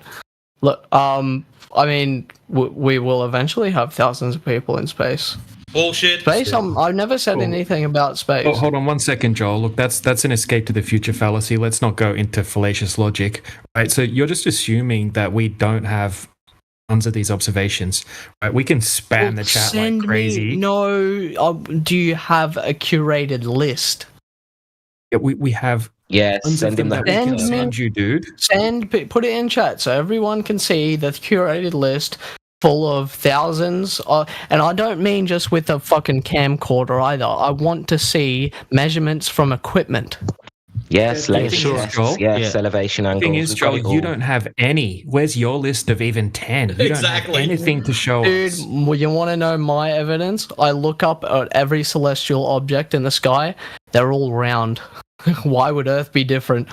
Look, I mean, we will eventually have thousands of people in space. Bullshit. Space? I've never said anything about space. Oh, hold on one second, Joel. Look, that's an escape to the future fallacy. Let's not go into fallacious logic, right? So you're just assuming that we don't have tons of these observations, right? We can spam the chat like crazy. Do you have a curated list? Yeah, we have. Yeah, tons of send them him that we can send you, dude. Put it in chat so everyone can see the curated list full of thousands. And I don't mean just with a fucking camcorder either. I want to see measurements from equipment. Yes, The thing layers, is, Joel, yes, elevation angles. The thing is, we've got Joel, it you all. don't have any. Where's your list of even 10? You don't have anything to show Dude, us. well, you want to know my evidence? I look up at every celestial object in the sky. They're all round. Why would Earth be different?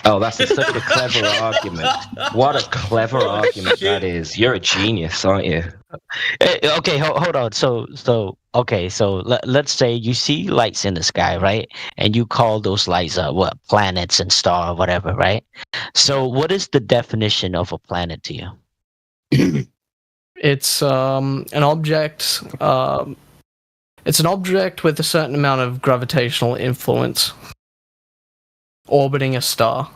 Oh, that's such a clever argument. What a clever argument that is. You're a genius, aren't you? Okay, hold on. So let's say you see lights in the sky, right? And you call those lights planets and star or whatever, right? So what is the definition of a planet to you? It's an object. It's an object with a certain amount of gravitational influence, orbiting a star.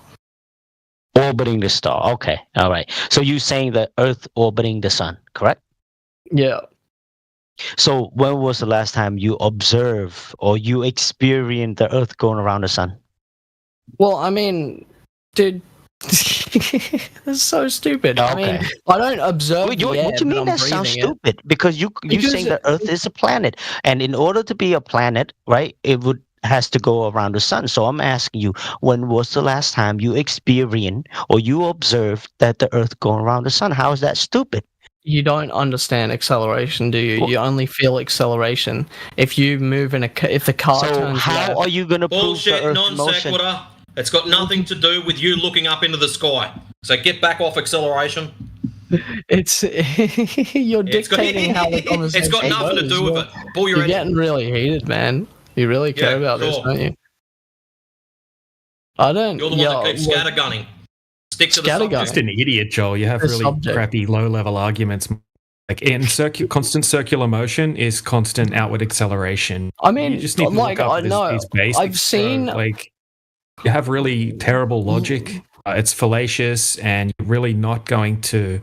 Orbiting the star. Okay, all right. So you're saying the Earth orbiting the sun, correct? Yeah. So when was the last time you observed or you experienced the Earth going around the sun? Well, I mean, dude, that's so stupid. I mean, I don't observe What the air, do you mean but I'm that sounds breathing it. stupid? Because you saying that Earth is a planet, and in order to be a planet, right, it has to go around the sun. So I'm asking you, when was the last time you experienced or you observed that the Earth going around the sun? How is that stupid? You don't understand acceleration, do you? You only feel acceleration if you move if the car So turns how left. are you going to prove the Bullshit, Earth non motion? sequitur. It's got nothing to do with you looking up into the sky. So get back off acceleration. It's you're dictating how the conversation It's got nothing to goes. do with it. Pull your You're head. getting really heated, man. You really care about this, don't you? I don't. You're the one that keeps scattergunning. Stick to the subject. Just an idiot, Joel. You have The really subject. crappy low-level arguments. Like in constant circular motion is constant outward acceleration. I mean, you just need to like, look up I know, these basics, I've seen- bro. Like you have really terrible logic. It's fallacious, and you're really not going to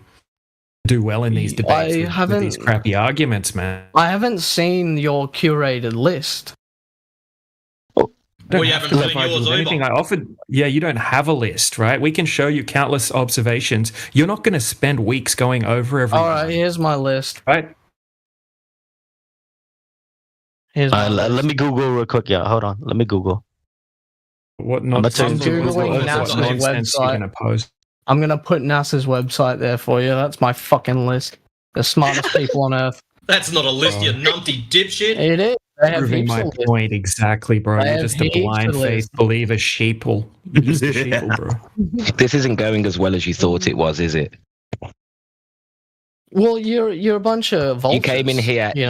do well in these debates with these crappy arguments, man. I haven't seen your curated list. Well, you haven't seen yours anything either. I offered. Yeah, you don't have a list, right? We can show you countless observations. You're not going to spend weeks going over every. All right, here's my list. Right. Here's let me Google real quick. Yeah, hold on. Let me Google. What I'm not Googling NASA's website. I'm gonna put NASA's website there for you. That's my fucking list. The smartest people on Earth. That's not a list, you numpty dipshit. It is. They have Proving heaps my of lists. point exactly, bro. They You're have just a heaps of blind-faced lists. believer sheeple. You're just a sheeple, bro. This isn't going as well as you thought it was, is it? Well, you're a bunch of vultures. You came in here. You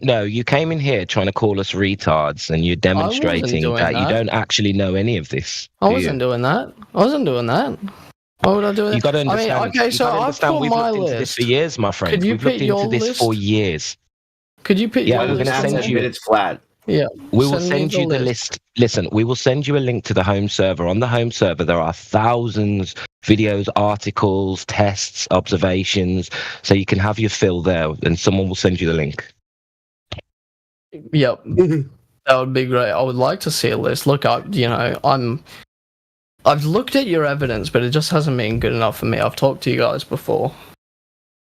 know? You came in here trying to call us retards, and you're demonstrating that you don't actually know any of this. I wasn't doing that. Why would I do that? You got to understand. I mean, okay, so I've put we've my looked into this list. for years, my friend. Could you We've looked pick your into this list? for years. Could you pick? Yeah, your we're going to list? send you. It's flat. Yeah. We will send you the list. Listen, we will send you a link to the home server. On the home server, there are thousands videos, articles, tests, observations, so you can have your fill there, and someone will send you the link. Yep. That would be great. I would like to see a list. Look, I've looked at your evidence, but it just hasn't been good enough for me. I've talked to you guys before.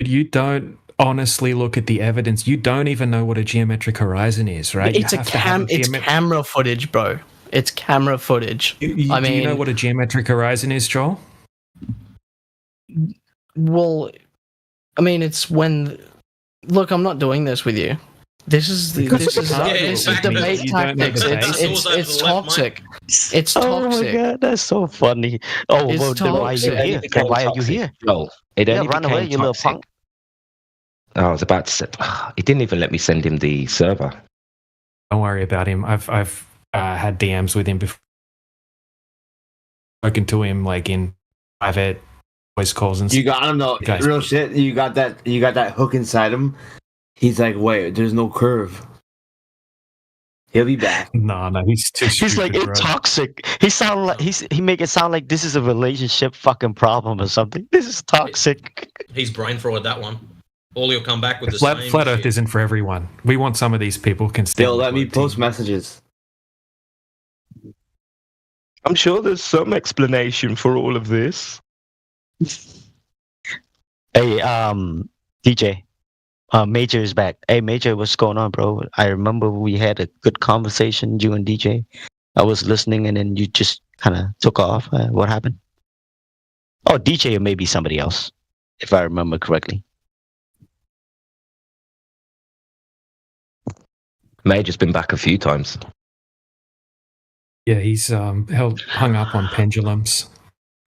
You don't honestly look at the evidence. You don't even know what a geometric horizon is, right? It's it's camera footage, bro. It's camera footage. Do you know what a geometric horizon is, Joel? Well, I mean, it's when. Look, I'm not doing this with you. This is debate tactics. It's toxic. It's toxic. Oh my god, that's so funny. Oh, It's well, then why are you toxic. here? Then why are you here? Joel, it Yeah, only run away, became you little toxic. punk. I was about to say, he didn't even let me send him the server. Don't worry about him. I've had DMs with him before. Spoken to him like in private voice calls and stuff. You got him though. Real shit. You got that hook inside him. He's like, wait, there's no curve. He'll be back. No, he's too stupid. He's like, it's toxic. He make it sound like this is a relationship fucking problem or something. This is toxic. He's brain fried that one. All he'll come back with the Flat same Earth shit. isn't for everyone. We want some of these people can still. They'll let me post messages. I'm sure there's some explanation for all of this. Hey, DJ. Major is back. Hey, Major, what's going on, bro? I remember we had a good conversation, you and DJ. I was listening, and then you just kind of took off. What happened? Oh, DJ or maybe somebody else, if I remember correctly. Major's been back a few times. Yeah, he's hung up on pendulums.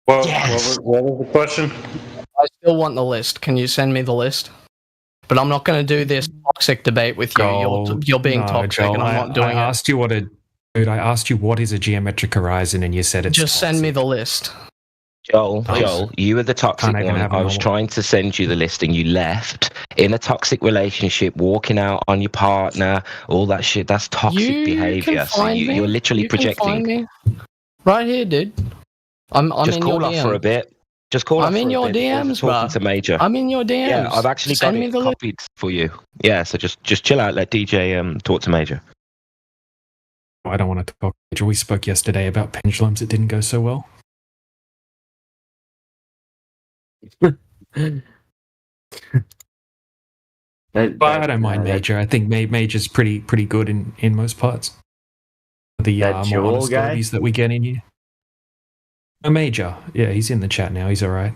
Well, Yes! what was the question? I still want the list. Can you send me the list? But I'm not going to do this toxic debate with you. You're being toxic, Joel, and I'm not doing it. I asked you I asked you what is a geometric horizon, and you said it's Just send me the list. Joel, you were the toxic Can't even one. have a I was normal- trying to send you the list and you left. In a toxic relationship, walking out on your partner, all that shit, that's toxic You behavior. can So find me. you're literally You can projecting. find me. Right here, dude. I'm Just in call your off DM. for a bit. Just call off I'm in for a your bit before DMs, talking bruh. to Major. I'm in your DMs. Yeah, I've actually Send got me it the list. copied for you. Yeah, so just chill out. Let DJ talk to Major. I don't want to talk. We spoke yesterday about pendulums. It didn't go so well. But I don't mind Major. I think Major's pretty good in most parts. The That more Joel honest guy? stories that we get in here. A Major, yeah, he's in the chat now. He's all right.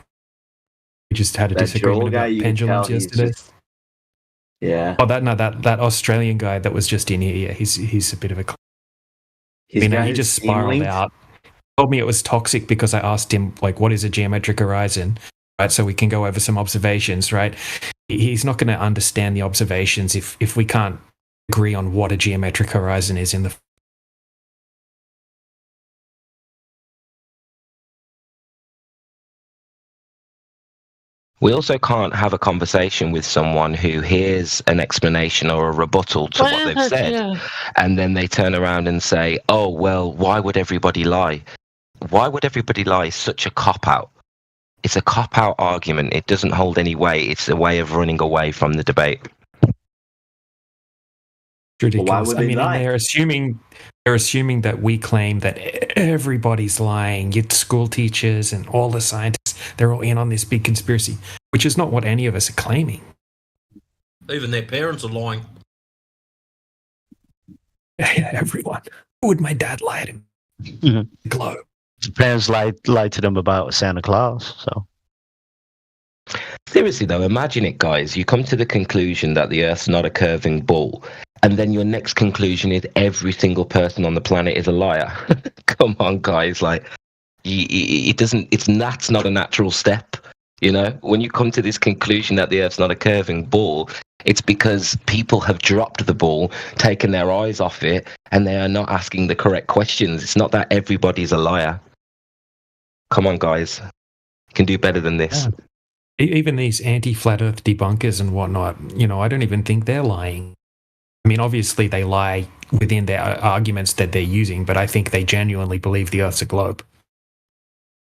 We just had a That disagreement Joel guy, about you can pendulums tell he's yesterday. just- Yeah. Oh, that Australian guy that was just in here. Yeah, he's a bit of a. He's got he his just Steam spiraled linked. out. Told me it was toxic because I asked him like, "What is a geometric horizon?" Right, so we can go over some observations. Right, he's not going to understand the observations if we can't agree on what a geometric horizon is in the. We also can't have a conversation with someone who hears an explanation or a rebuttal to what they've said, and then they turn around and say, "Oh, well, why would everybody lie?" Why would everybody lie is such a cop-out. It's a cop-out argument. It doesn't hold any weight. It's a way of running away from the debate. Ridiculous. Well, why would I they mean, lie? and they're assuming that we claim that everybody's lying. Your school teachers and all the scientists, they're all in on this big conspiracy, which is not what any of us are claiming. Even their parents are lying. Everyone. Who would my dad lie to? Mm-hmm. Globe. Parents lied to them about Santa Claus. So Seriously though, imagine it, guys. You come to the conclusion that the Earth's not a curving ball, and then your next conclusion is every single person on the planet is a liar. Come on, guys. Like, it doesn't. That's not a natural step. You know, when you come to this conclusion that the Earth's not a curving ball, it's because people have dropped the ball, taken their eyes off it, and they are not asking the correct questions. It's not that everybody's a liar. Come on, guys. You can do better than this. Yeah. Even these anti-flat Earth debunkers and whatnot, you know, I don't even think they're lying. I mean, obviously they lie within their arguments that they're using, but I think they genuinely believe the Earth's a globe.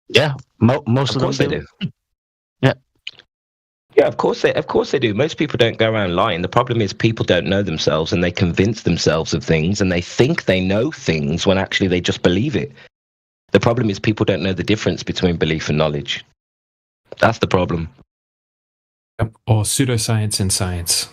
Yeah, most of them do. Yeah, of course they do. Most people don't go around lying. The problem is people don't know themselves, and they convince themselves of things, and they think they know things when actually they just believe it. The problem is people don't know the difference between belief and knowledge. That's the problem. Or pseudoscience and science.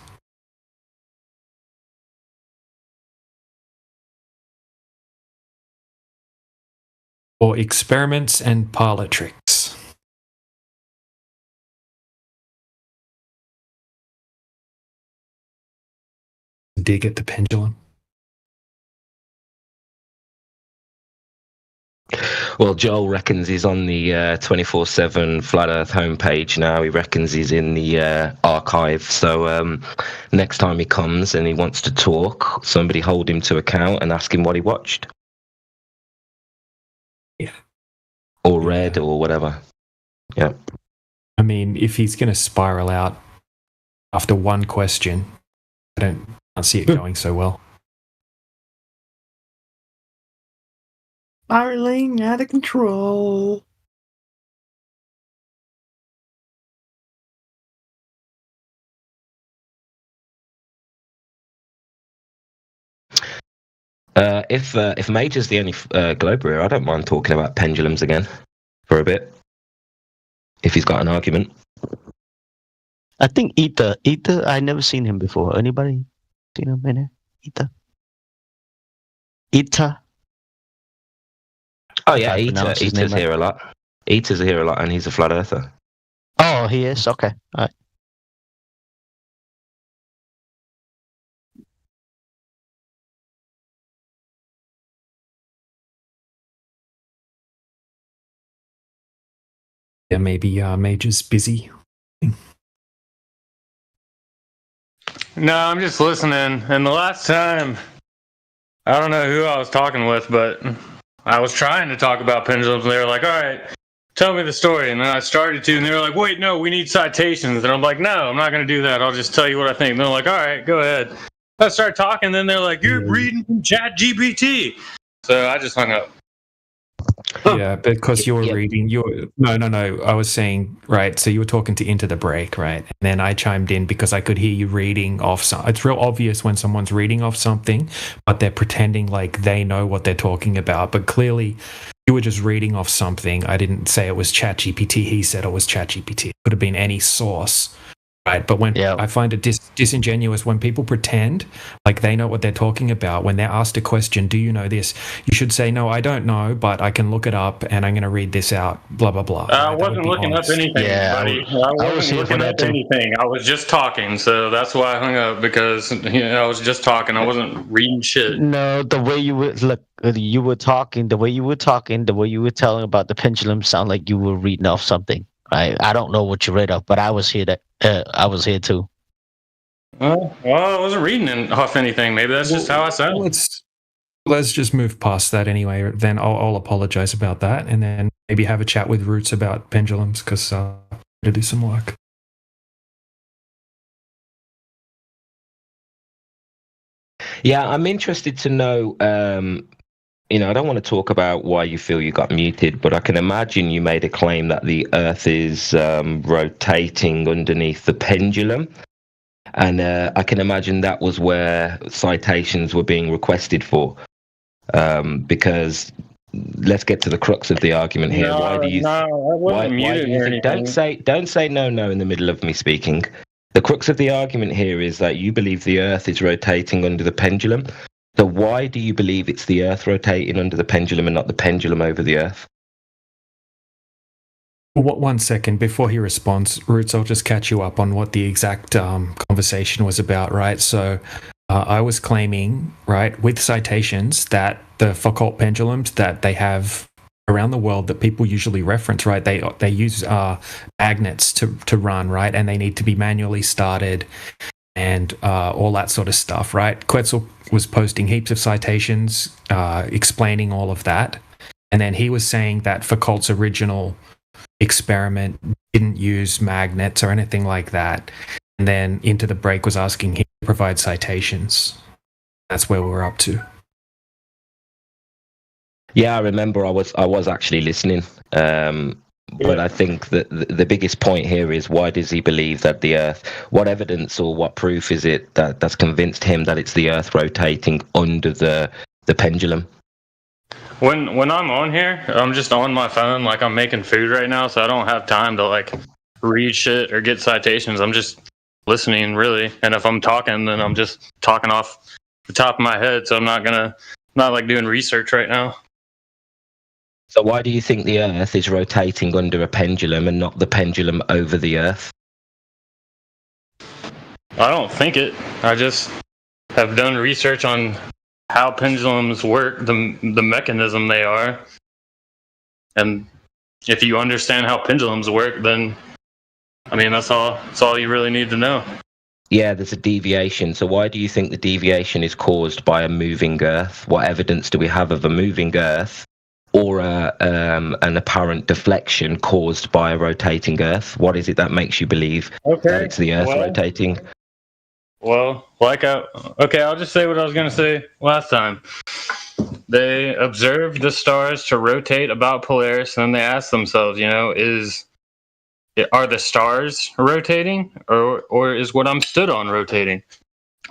Or experiments and parlor tricks. Dig at the pendulum. Well, Joel reckons he's on the 24/7 Flat Earth homepage now. He reckons he's in the archive. So next time he comes and he wants to talk, somebody hold him to account and ask him what he watched. Yeah. Or read or whatever. Yeah. I mean, if he's going to spiral out after one question, I can't see it going so well. Spiraling out of control. If Major's the only globe here, I don't mind talking about pendulums again for a bit. If he's got an argument. I think Ether, I never seen him before. Anybody seen him in here? Ether. Oh yeah, Ether's here a lot. Ether's here a lot, and he's a flat earther. Oh, he is? Okay. All right. Yeah, maybe Major's busy. No, I'm just listening. And the last time, I don't know who I was talking with, but I was trying to talk about pendulums, and they were like, all right, tell me the story. And then I started to, and they were like, wait, no, we need citations. And I'm like, no, I'm not going to do that. I'll just tell you what I think. And they're like, all right, go ahead. I started talking, and then they're like, you're reading from ChatGPT. So I just hung up. Yeah, because you were reading. No. I was saying, right, so you were talking to Into the Break, right? And then I chimed in because I could hear you reading off something. It's real obvious when someone's reading off something, but they're pretending like they know what they're talking about. But clearly, you were just reading off something. I didn't say it was ChatGPT. He said it was ChatGPT. It could have been any source. Right, but when I find it disingenuous when people pretend like they know what they're talking about. When they're asked a question, do you know this? You should say, no, I don't know, but I can look it up and I'm going to read this out, blah, blah, blah. I wasn't looking up anything, buddy. I wasn't looking up anything. I was just talking, so that's why I hung up, because I was just talking. I wasn't reading shit. No, the way you were talking, the way you were telling about the pendulum sound like you were reading off something. I don't know what you read off, but I was here too. Well, I wasn't reading off anything. Maybe that's just how I sound. Let's just move past that anyway. Then I'll apologize about that, and then maybe have a chat with Roots about pendulums, because to do some work. Yeah, I'm interested to know. I don't want to talk about why you feel you got muted, but I can imagine you made a claim that the Earth is rotating underneath the pendulum. And I can imagine that was where citations were being requested for. Because let's get to the crux of the argument here. Why do you think, don't say no in the middle of me speaking. The crux of the argument here is that you believe the Earth is rotating under the pendulum. So why do you believe it's the Earth rotating under the pendulum and not the pendulum over the Earth? One second before he responds, Roots, I'll just catch you up on what the exact conversation was about, right? So I was claiming, right, with citations, that the Foucault pendulums, that they have around the world that people usually reference, right? They use magnets to run, right? And they need to be manually started and all that sort of stuff, right? Quetzal was posting heaps of citations explaining all of that. And then he was saying that Foucault's original experiment didn't use magnets or anything like that. And then Into the Break was asking him to provide citations. That's where we're up to. Yeah, I remember I was actually listening. But I think that the biggest point here is, why does he believe that the Earth, what evidence or what proof is it that's convinced him that it's the Earth rotating under the pendulum? When I'm on here, I'm just on my phone, like I'm making food right now, so I don't have time to like read shit or get citations. I'm just listening, really. And if I'm talking, then I'm just talking off the top of my head, so I'm not like doing research right now. So why do you think the Earth is rotating under a pendulum and not the pendulum over the Earth? I don't think it. I just have done research on how pendulums work, the mechanism they are. And if you understand how pendulums work, then, I mean, that's all you really need to know. Yeah, there's a deviation. So why do you think the deviation is caused by a moving Earth? What evidence do we have of a moving Earth or an apparent deflection caused by a rotating Earth? What is it that makes you believe that it's the Earth rotating? Well, I'll just say what I was going to say last time. They observed the stars to rotate about Polaris, and then they asked themselves, are the stars rotating, or is what I'm stood on rotating?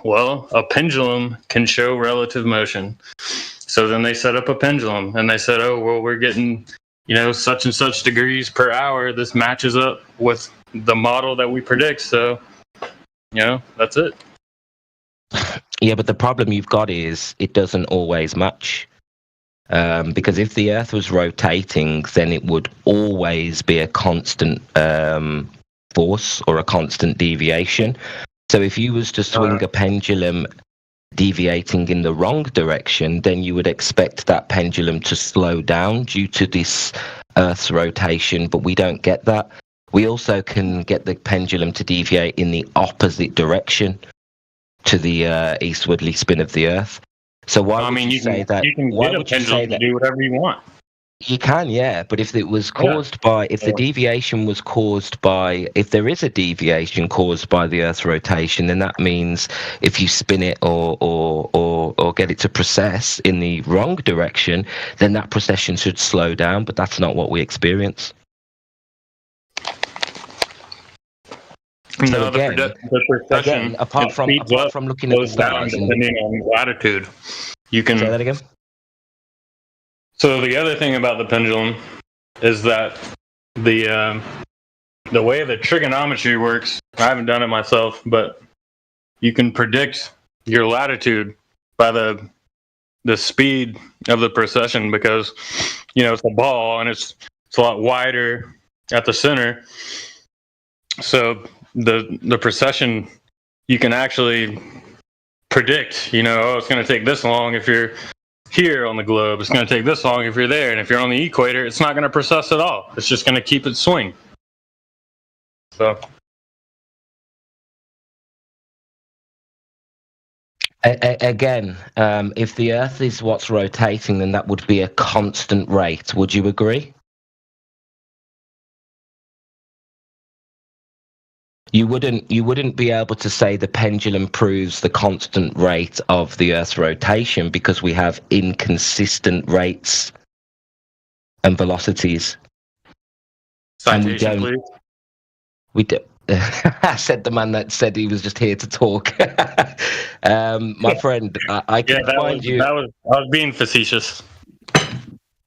Well, a pendulum can show relative motion. So then they set up a pendulum, and they said, oh, well, we're getting, such and such degrees per hour. This matches up with the model that we predict. So, that's it. Yeah, but the problem you've got is it doesn't always match. Because if the Earth was rotating, then it would always be a constant force or a constant deviation. So if you was to swing a pendulum deviating in the wrong direction, then you would expect that pendulum to slow down due to this Earth's rotation, but we don't get that. We also can get the pendulum to deviate in the opposite direction to the eastwardly spin of the Earth. So why would you say that? You can get a pendulum to do whatever you want. You can, yeah, but if it was caused by, if the deviation was caused by, if there is a deviation caused by the Earth's rotation, then that means if you spin it or get it to precess in the wrong direction, then that precession should slow down. But that's not what we experience. So again, apart from looking at the stars, depending on latitude, you can say that again. So the other thing about the pendulum is that the way the trigonometry works, I haven't done it myself, but you can predict your latitude by the speed of the precession, because it's a ball and it's a lot wider at the center. So the precession, you can actually predict, it's going to take this long if you're here on the globe. It's going to take this long if you're there. And if you're on the equator, it's not going to precess at all. It's just going to keep it swing. So. Again, if the Earth is what's rotating, then that would be a constant rate. Would you agree? You wouldn't be able to say the pendulum proves the constant rate of the Earth's rotation, because we have inconsistent rates and velocities. Citation, please. We do. I said the man that said he was just here to talk. My friend, I can find you. I was being facetious.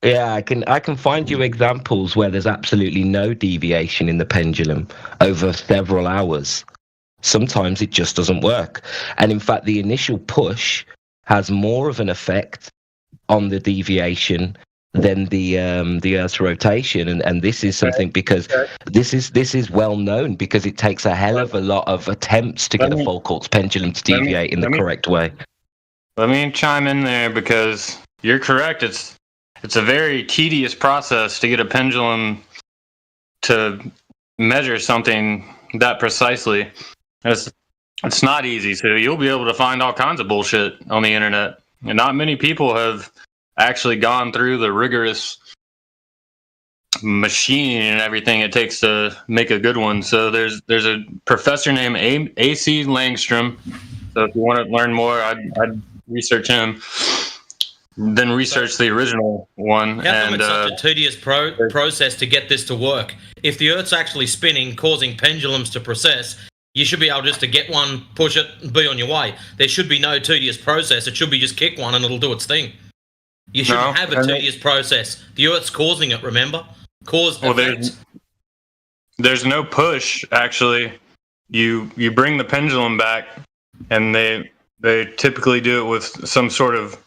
Yeah, I can find you examples where there's absolutely no deviation in the pendulum over several hours. Sometimes it just doesn't work. And in fact, the initial push has more of an effect on the deviation than the Earth's rotation. And this is something, because this is well known, because it takes a hell of a lot of attempts to get a Foucault's pendulum to deviate in the correct way. Let me chime in there, because you're correct. it's a very tedious process to get a pendulum to measure something that precisely. It's not easy. So you'll be able to find all kinds of bullshit on the internet, and not many people have actually gone through the rigorous machine and everything it takes to make a good one. So there's a professor named A.C. Langstrom. So if you want to learn more, I'd research him. Then research the original one. How come it's such a tedious process to get this to work? If the Earth's actually spinning, causing pendulums to precess, you should be able just to get one, push it, and be on your way. There should be no tedious process. It should be just kick one and it'll do its thing. You shouldn't have a tedious process. The Earth's causing it, remember? There's no push, actually. You bring the pendulum back, and they typically do it with some sort of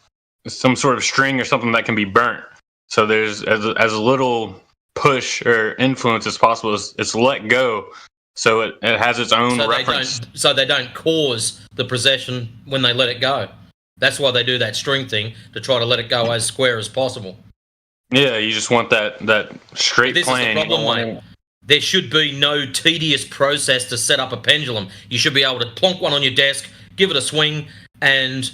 string or something that can be burnt. So there's as little push or influence as possible. It's let go, so it has its own reference. They don't cause the precession when they let it go. That's why they do that string thing, to try to let it go as square as possible. Yeah, you just want that straight plane. This is the problem, mate. There should be no tedious process to set up a pendulum. You should be able to plonk one on your desk, give it a swing, and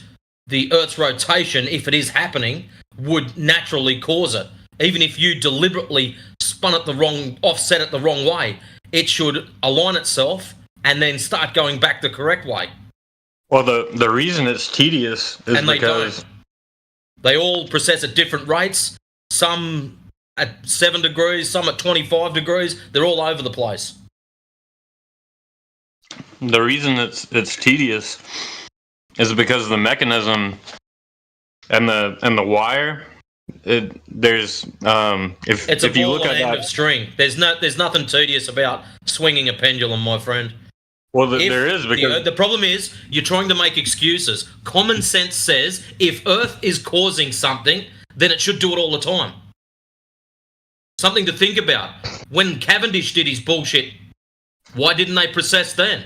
the Earth's rotation, if it is happening, would naturally cause it. Even if you deliberately spun it offset it the wrong way, it should align itself and then start going back the correct way. Well, the reason it's tedious is because they all process at different rates. Some at 7 degrees, some at 25 degrees. They're all over the place. The reason it's tedious is because of the mechanism and the wire. If you look at that of string, there's nothing tedious about swinging a pendulum, my friend. Well, there is, because the problem is you're trying to make excuses. Common sense says if Earth is causing something, then it should do it all the time. Something to think about. When Cavendish did his bullshit, why didn't they precess then?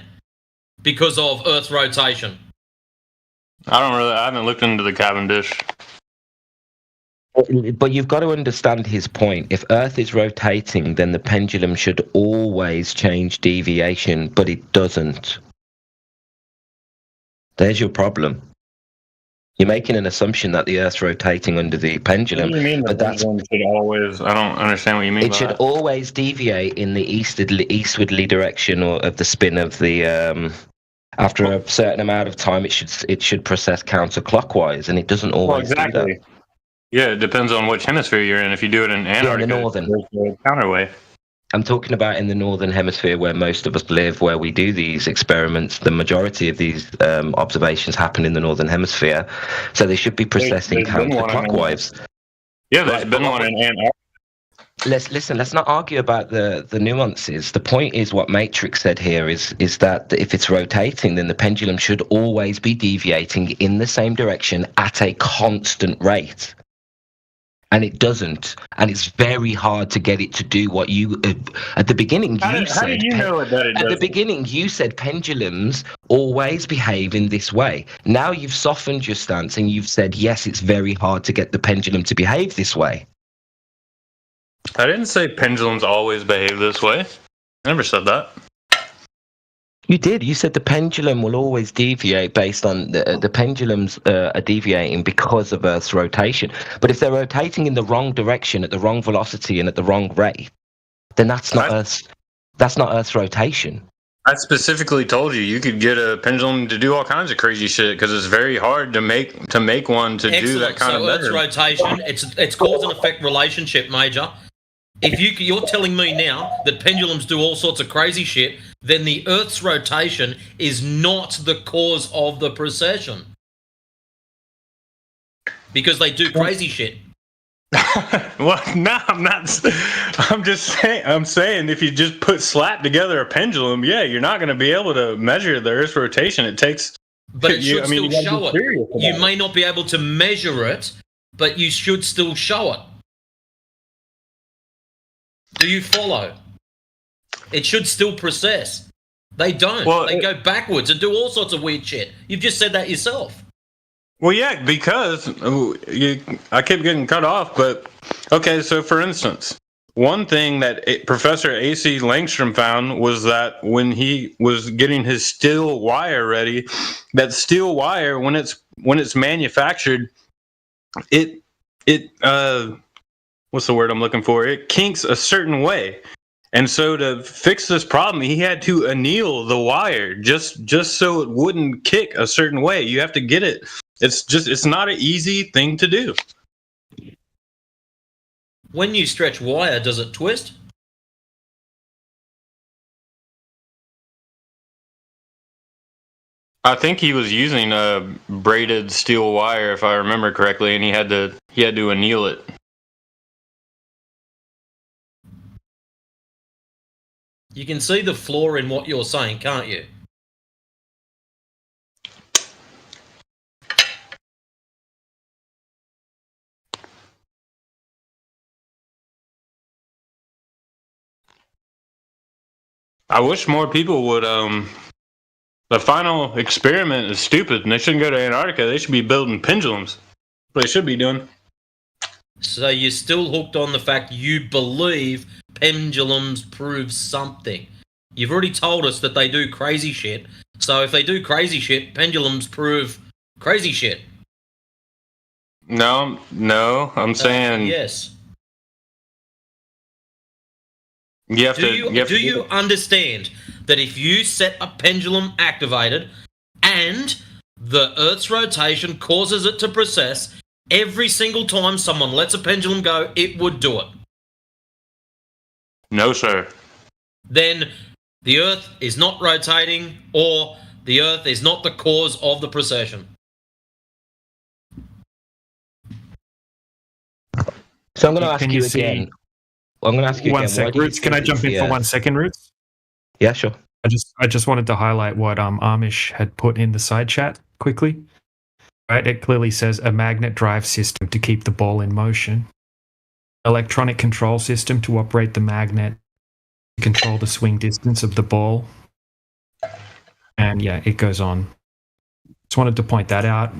Because of Earth's rotation. I haven't looked into the Cavendish. But you've got to understand his point. If Earth is rotating, then the pendulum should always change deviation, but it doesn't. There's your problem. You're making an assumption that the Earth's rotating under the pendulum. What do you mean the pendulum should always? I don't understand what you mean. It should always deviate in the eastwardly direction of the spin of the. After a certain amount of time, it should precess counterclockwise, and it doesn't always do that. Yeah, it depends on which hemisphere you're in. If you do it in Antarctica, the northern. there's a counterway. I'm talking about in the northern hemisphere where most of us live, where we do these experiments. The majority of these observations happen in the northern hemisphere, so they should be precessing counterclockwise. Yeah, there's been one in Antarctica. Let's not argue about the nuances. The point is what Matrix said here is that if it's rotating, then the pendulum should always be deviating in the same direction at a constant rate. And it doesn't, and it's very hard to get it to do what you at the beginning you said. How do you know that it doesn't? At the beginning, you said pendulums always behave in this way. Now you've softened your stance and you've said yes, it's very hard to get the pendulum to behave this way. I didn't say pendulums always behave this way. I never said that. You did. You said the pendulum will always deviate based on the pendulums are deviating because of Earth's rotation. But if they're rotating in the wrong direction, at the wrong velocity, and at the wrong rate, then that's not Earth's rotation. I specifically told you could get a pendulum to do all kinds of crazy shit because it's very hard to make one to do that kind of measurement. Earth's rotation, it's cause and effect relationship, Major. If you're telling me now that pendulums do all sorts of crazy shit, then the Earth's rotation is not the cause of the precession. Because they do crazy shit. Well, no, I'm not. I'm just saying. I'm saying if you just slap together a pendulum, you're not going to be able to measure the Earth's rotation. It takes. But it should still show it. You may not be able to measure it, but you should still show it. Do you follow? It should still precess. They don't. They go backwards and do all sorts of weird shit. You've just said that yourself. Well, yeah, because I keep getting cut off. But okay, so for instance, one thing that Professor A.C. Langstrom found was that when he was getting his steel wire ready, that steel wire, when it's manufactured, it what's the word I'm looking for? It kinks a certain way. And so to fix this problem, he had to anneal the wire just so it wouldn't kick a certain way. You have to get it. It's not an easy thing to do. When you stretch wire, does it twist? I think he was using a braided steel wire, if I remember correctly, and he had to anneal it. You can see the flaw in what you're saying, can't you? I wish more people would. The final experiment is stupid, and they shouldn't go to Antarctica. They should be building pendulums. What they should be doing. So you're still hooked on the fact you believe pendulums prove something. You've already told us that they do crazy shit. So if they do crazy shit, pendulums prove crazy shit. No, I'm saying yes. You have do you understand that if you set a pendulum activated and the Earth's rotation causes it to precess, every single time someone lets a pendulum go, it would do it? No, sir. Then the Earth is not rotating, or the Earth is not the cause of the precession. So I'm going to ask you again. I'm going to ask you one again. sec, Roots. Can I jump in for 1 second, Roots? Yeah, sure. I just wanted to highlight what Amish had put in the side chat quickly. Right, it clearly says a magnet drive system to keep the ball in motion, electronic control system to operate the magnet, to control the swing distance of the ball, and yeah, it goes on. Just wanted to point that out.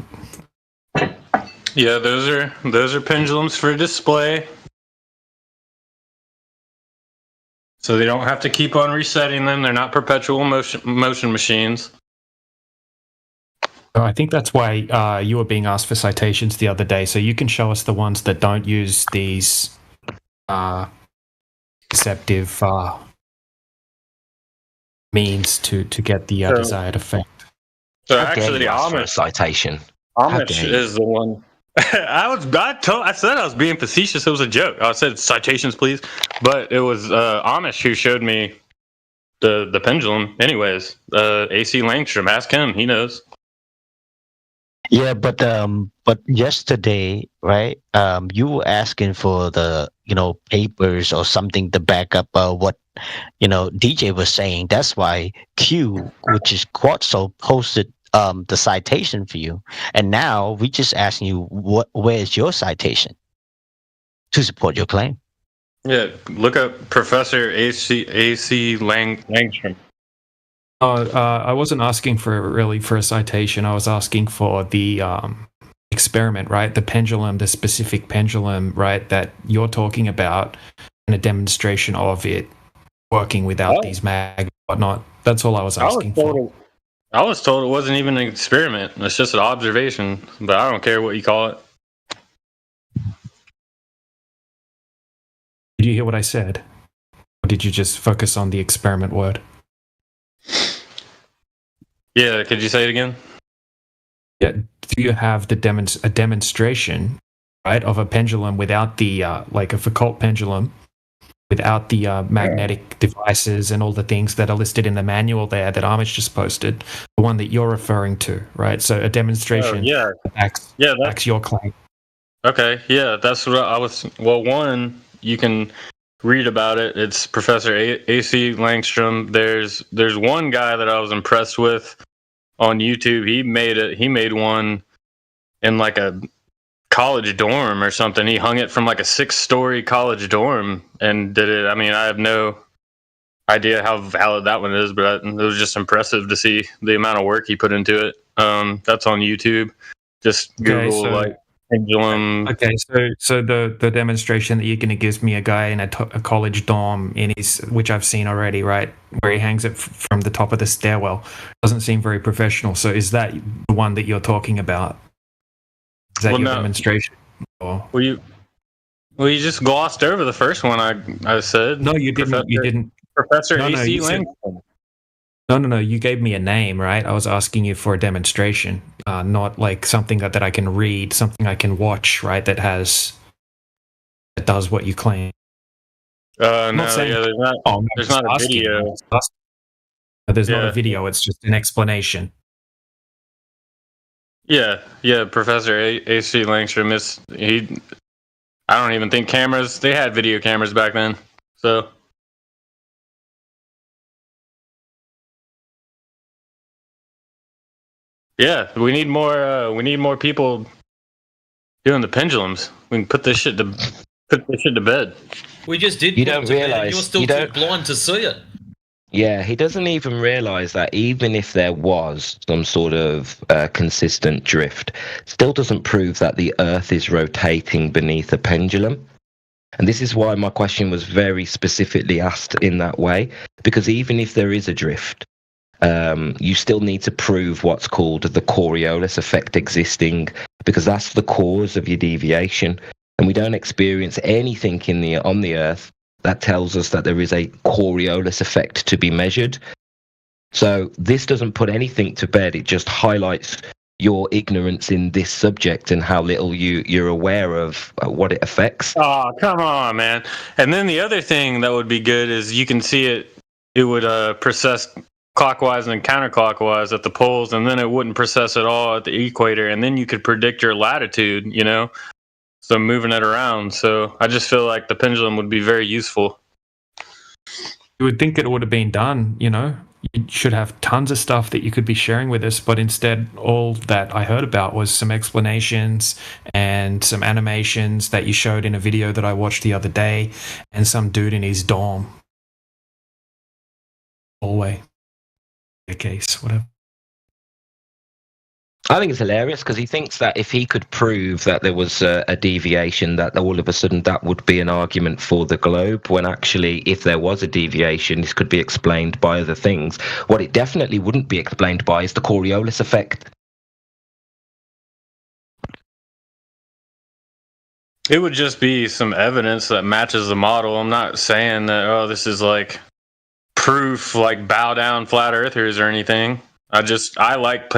Yeah, those are pendulums for display. So they don't have to keep on resetting them. They're not perpetual motion machines. I think that's why you were being asked for citations the other day. So you can show us the ones that don't use these deceptive means to get the desired effect. So actually, Amish citation. Amish is the one. I said I was being facetious. It was a joke. I said citations, please, but it was Amish who showed me the pendulum. Anyways, AC Langstrom. Ask him. He knows. Yeah, but yesterday, right? You were asking for the papers or something to back up what DJ was saying. That's why Q, which is Quartzo, posted the citation for you, and now we just asking you where's your citation to support your claim. Yeah, look up Professor AC Langstrom. I wasn't asking for a citation. I was asking for the experiment, right? The pendulum, the specific pendulum, right, that you're talking about, and a demonstration of it working without these magnets, whatnot. That's all I was asking for. I was told it wasn't even an experiment. It's just an observation, but I don't care what you call it. Did you hear what I said? Or did you just focus on the experiment word? Yeah, could you say it again? Yeah, do you have a demonstration, right, of a pendulum without the, like a Foucault pendulum, without the magnetic devices and all the things that are listed in the manual there that Amish just posted, the one that you're referring to, right? So a demonstration backs your claim. Okay, yeah, that's what I was... Well, one, you can read about it. It's Professor A.C. Langstrom. There's one guy that I was impressed with on YouTube. He made one in like a college dorm or something. He hung it from like a 6-story college dorm and did it. I mean, I have no idea how valid that one is, but it was just impressive to see the amount of work he put into it. That's on YouTube. Just Google like pendulum. Okay, so the demonstration that you're going to give me a guy in a college dorm in his, which I've seen already, right, where he hangs it from the top of the stairwell, doesn't seem very professional. So is that the one that you're talking about? Is that your demonstration? Or? Well, you just glossed over the first one. I said no, you didn't. You didn't. Professor A.C. Langston. No. You gave me a name, right? I was asking you for a demonstration, not like something that I can read, something I can watch, right? That does what you claim. No, there's not a video. There's not a video. It's just an explanation. Yeah. Professor A.C. Langstrom I don't even think cameras. They had video cameras back then, so. Yeah, we need more people doing the pendulums. We can put this shit to bed. We just did. You don't realize you're still too blind to see it. Yeah, he doesn't even realize that even if there was some sort of consistent drift, still doesn't prove that the Earth is rotating beneath a pendulum. And this is why my question was very specifically asked in that way, because even if there is a drift, you still need to prove what's called the Coriolis effect existing, because that's the cause of your deviation. And we don't experience anything on the Earth that tells us that there is a Coriolis effect to be measured. So this doesn't put anything to bed. It just highlights your ignorance in this subject and how little you're aware of what it affects. Oh, come on, man. And then the other thing that would be good is you can see it would process clockwise and counterclockwise at the poles, and then it wouldn't process at all at the equator, and then you could predict your latitude, so moving it around. So I just feel like the pendulum would be very useful. You would think it would have been done, you should have tons of stuff that you could be sharing with us, but instead all that I heard about was some explanations and some animations that you showed in a video that I watched the other day, and some dude in his dorm hallway. Case, whatever. I think it's hilarious because he thinks that if he could prove that there was a deviation, that all of a sudden that would be an argument for the globe, when actually if there was a deviation, this could be explained by other things. What it definitely wouldn't be explained by is the Coriolis effect. It would just be some evidence that matches the model. I'm not saying that, this is like proof, like bow down flat earthers or anything. I like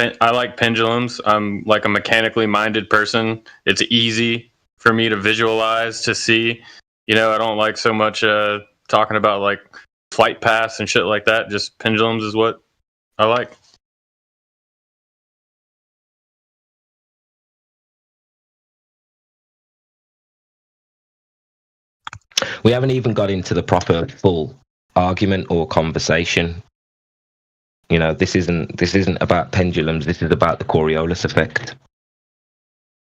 pendulums. I'm like a mechanically minded person. It's easy for me to visualize, to see. I don't like so much talking about like flight paths and shit like that. Just pendulums is what I like. We haven't even got into the proper full argument or conversation. This isn't about pendulums. This is about the Coriolis effect.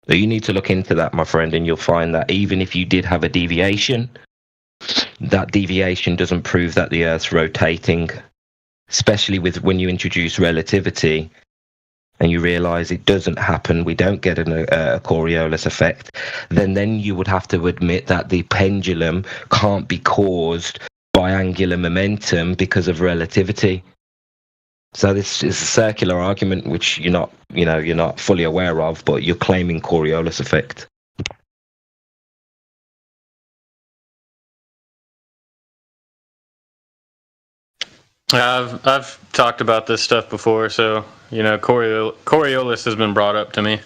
So you need to look into that, my friend, and you'll find that even if you did have a deviation, that deviation doesn't prove that the Earth's rotating, especially when you introduce relativity and you realize it doesn't happen, we don't get a Coriolis effect, then you would have to admit that the pendulum can't be caused by angular momentum because of relativity. So this is a circular argument which you're not fully aware of, but you're claiming Coriolis effect. I've talked about this stuff before, so Coriolis has been brought up to me.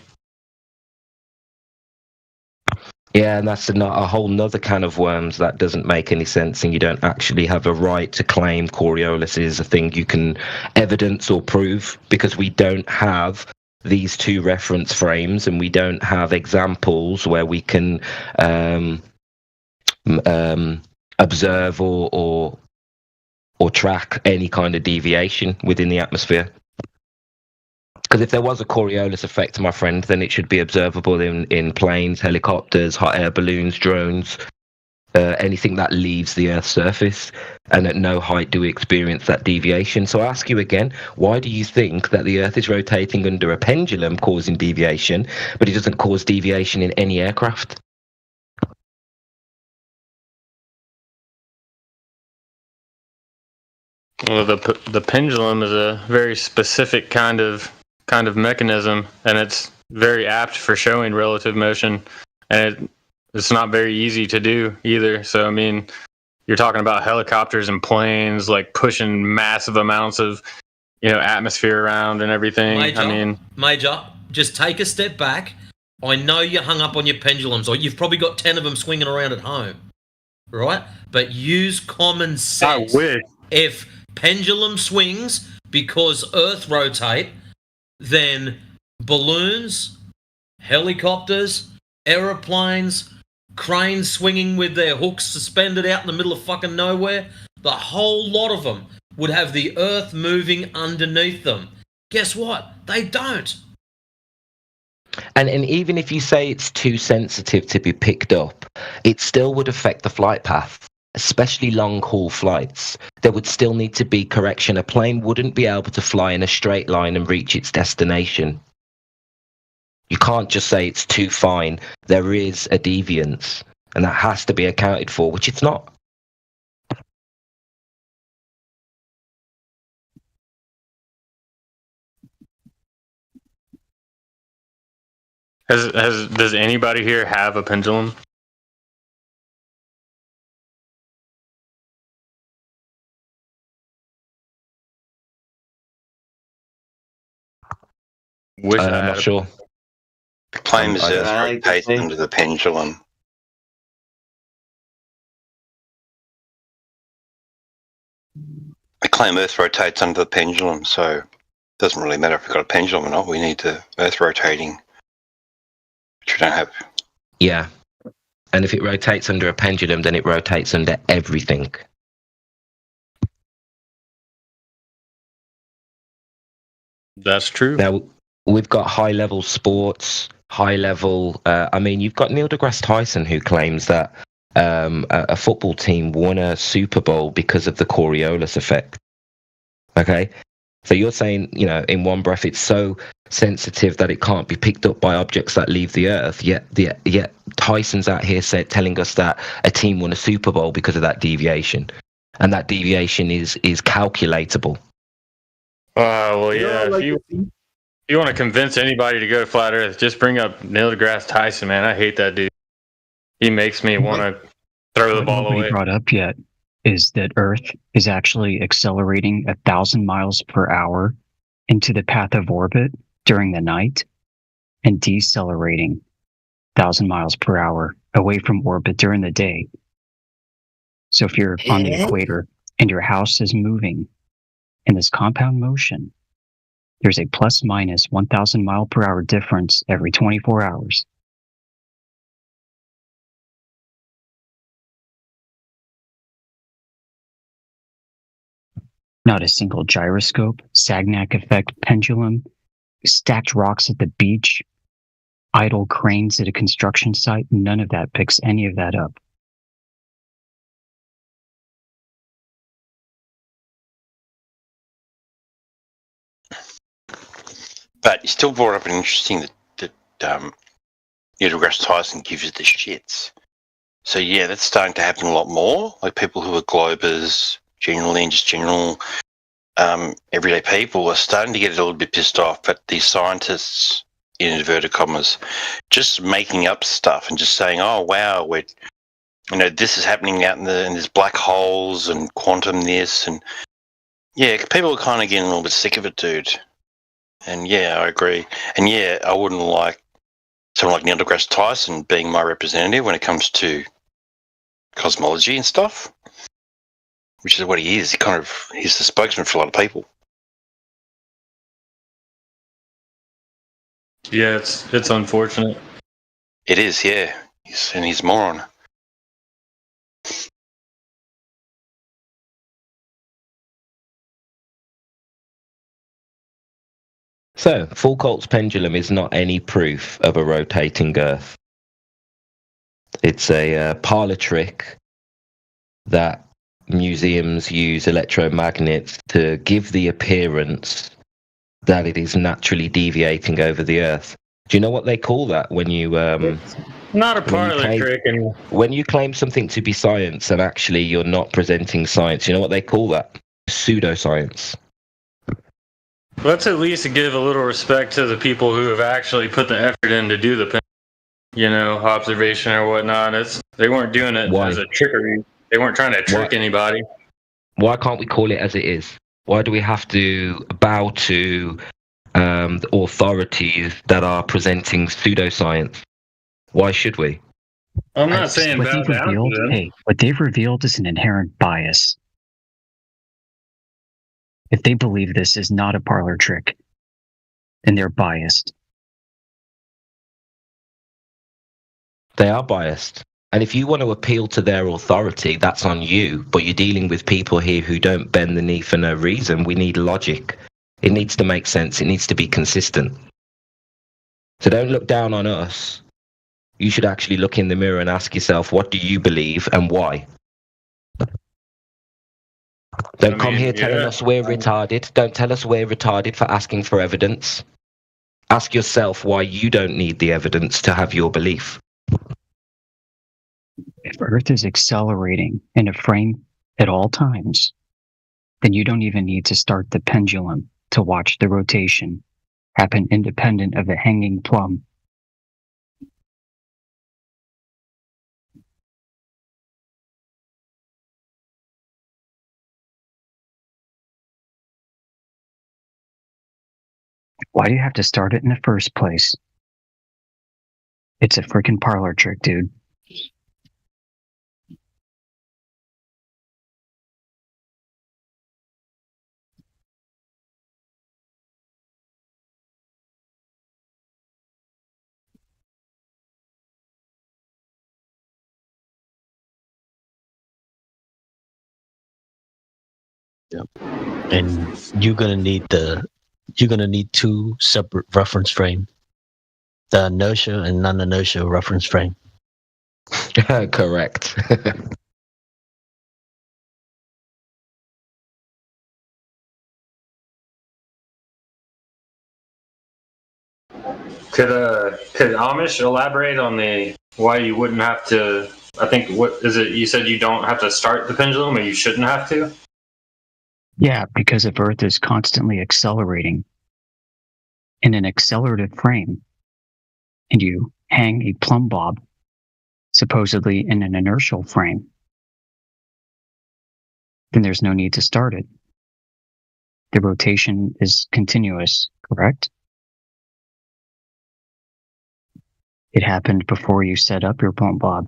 Yeah, and that's a whole nother can of worms that doesn't make any sense, and you don't actually have a right to claim Coriolis is a thing you can evidence or prove, because we don't have these two reference frames, and we don't have examples where we can observe or track any kind of deviation within the atmosphere. Because if there was a Coriolis effect, my friend, then it should be observable in planes, helicopters, hot air balloons, drones, anything that leaves the Earth's surface, and at no height do we experience that deviation. So I ask you again, why do you think that the Earth is rotating under a pendulum causing deviation, but it doesn't cause deviation in any aircraft? Well, the pendulum is a very specific kind of mechanism, and it's very apt for showing relative motion, and it's not very easy to do either. So, I mean, you're talking about helicopters and planes like pushing massive amounts of, atmosphere around and everything. Major, just take a step back. I know you're hung up on your pendulums, or you've probably got 10 of them swinging around at home, right? But use common sense. I wish. If pendulum swings because Earth rotate, then balloons, helicopters, aeroplanes, cranes swinging with their hooks suspended out in the middle of fucking nowhere, the whole lot of them would have the Earth moving underneath them. Guess what? They don't. And even if you say it's too sensitive to be picked up, it still would affect the flight path, especially long-haul flights. There would still need to be correction. A plane wouldn't be able to fly in a straight line and reach its destination. You can't just say it's too fine. There is a deviance, and that has to be accounted for, which it's not. Does anybody here have a pendulum? I'm not sure. The claim is Earth rotates under the pendulum. I claim Earth rotates under the pendulum, so it doesn't really matter if we've got a pendulum or not. We need the Earth rotating, which we don't have. Yeah. And if it rotates under a pendulum, then it rotates under everything. That's true. Now, we've got high-level sports, high-level... you've got Neil deGrasse Tyson, who claims that a football team won a Super Bowl because of the Coriolis effect. Okay? So you're saying, in one breath, it's so sensitive that it can't be picked up by objects that leave the Earth, yet Tyson's out here telling us that a team won a Super Bowl because of that deviation. And that deviation is calculatable. Well, yeah. If you want to convince anybody to go to flat Earth, just bring up Neil deGrasse Tyson, man. I hate that dude. He makes me want to throw the ball away. Brought up yet is that Earth is actually accelerating 1,000 miles per hour into the path of orbit during the night, and decelerating 1,000 miles per hour away from orbit during the day. So if you're on the equator and your house is moving in this compound motion, there's a plus minus 1,000 mile per hour difference every 24 hours. Not a single gyroscope, Sagnac effect pendulum, stacked rocks at the beach, idle cranes at a construction site, none of that picks any of that up. But you still brought up an interesting that Neil deGrasse Tyson gives you the shits. So yeah, that's starting to happen a lot more. Like people who are globers, generally, and just general everyday people are starting to get a little bit pissed off at these scientists, in inverted commas, just making up stuff and just saying, "Oh wow, this is happening out in these black holes and quantum this," and yeah, people are kind of getting a little bit sick of it, dude. And yeah, I agree. And yeah, I wouldn't like someone like Neil deGrasse Tyson being my representative when it comes to cosmology and stuff, which is what he is. He's the spokesman for a lot of people. Yeah, it's unfortunate. It is, yeah. He's a moron. So, Foucault's pendulum is not any proof of a rotating Earth. It's a parlor trick that museums use electromagnets to give the appearance that it is naturally deviating over the Earth. Do you know what they call that when you not a parlor trick? And when you claim something to be science and actually you're not presenting science, you know what they call that? Pseudoscience. let's at least give a little respect to the people who have actually put the effort in to do the, observation or whatnot. They weren't doing it as a trickery. They weren't trying to trick anybody. Why can't we call it as it is? Why do we have to bow to the authorities that are presenting pseudoscience? Why should we? I'm not saying what bow they've down to revealed, them. hey, what they've revealed is an inherent bias. If they believe this is not a parlor trick, then they're biased. They are biased. And if you want to appeal to their authority, that's on you. But you're dealing with people here who don't bend the knee for no reason. We need logic. It needs to make sense. It needs to be consistent. So don't look down on us. You should actually look in the mirror and ask yourself, what do you believe and why? Don't come here telling us we're retarded. Don't tell us we're retarded for asking for evidence. Ask yourself why you don't need the evidence to have your belief. If Earth is accelerating in a frame at all times, then you don't even need to start the pendulum to watch the rotation happen independent of a hanging plumb. Why do you have to start it in the first place? It's a freaking parlor trick, dude. Yep. And you're gonna need two separate reference frame. The inertia and non-inertia reference frame. Correct. Could Amish elaborate on why you wouldn't have to? I think what is it? You said you don't have to start the pendulum, or you shouldn't have to. Yeah, because if Earth is constantly accelerating in an accelerative frame, and you hang a plumb bob, supposedly in an inertial frame, then there's no need to start it. The rotation is continuous, correct? It happened before you set up your plumb bob.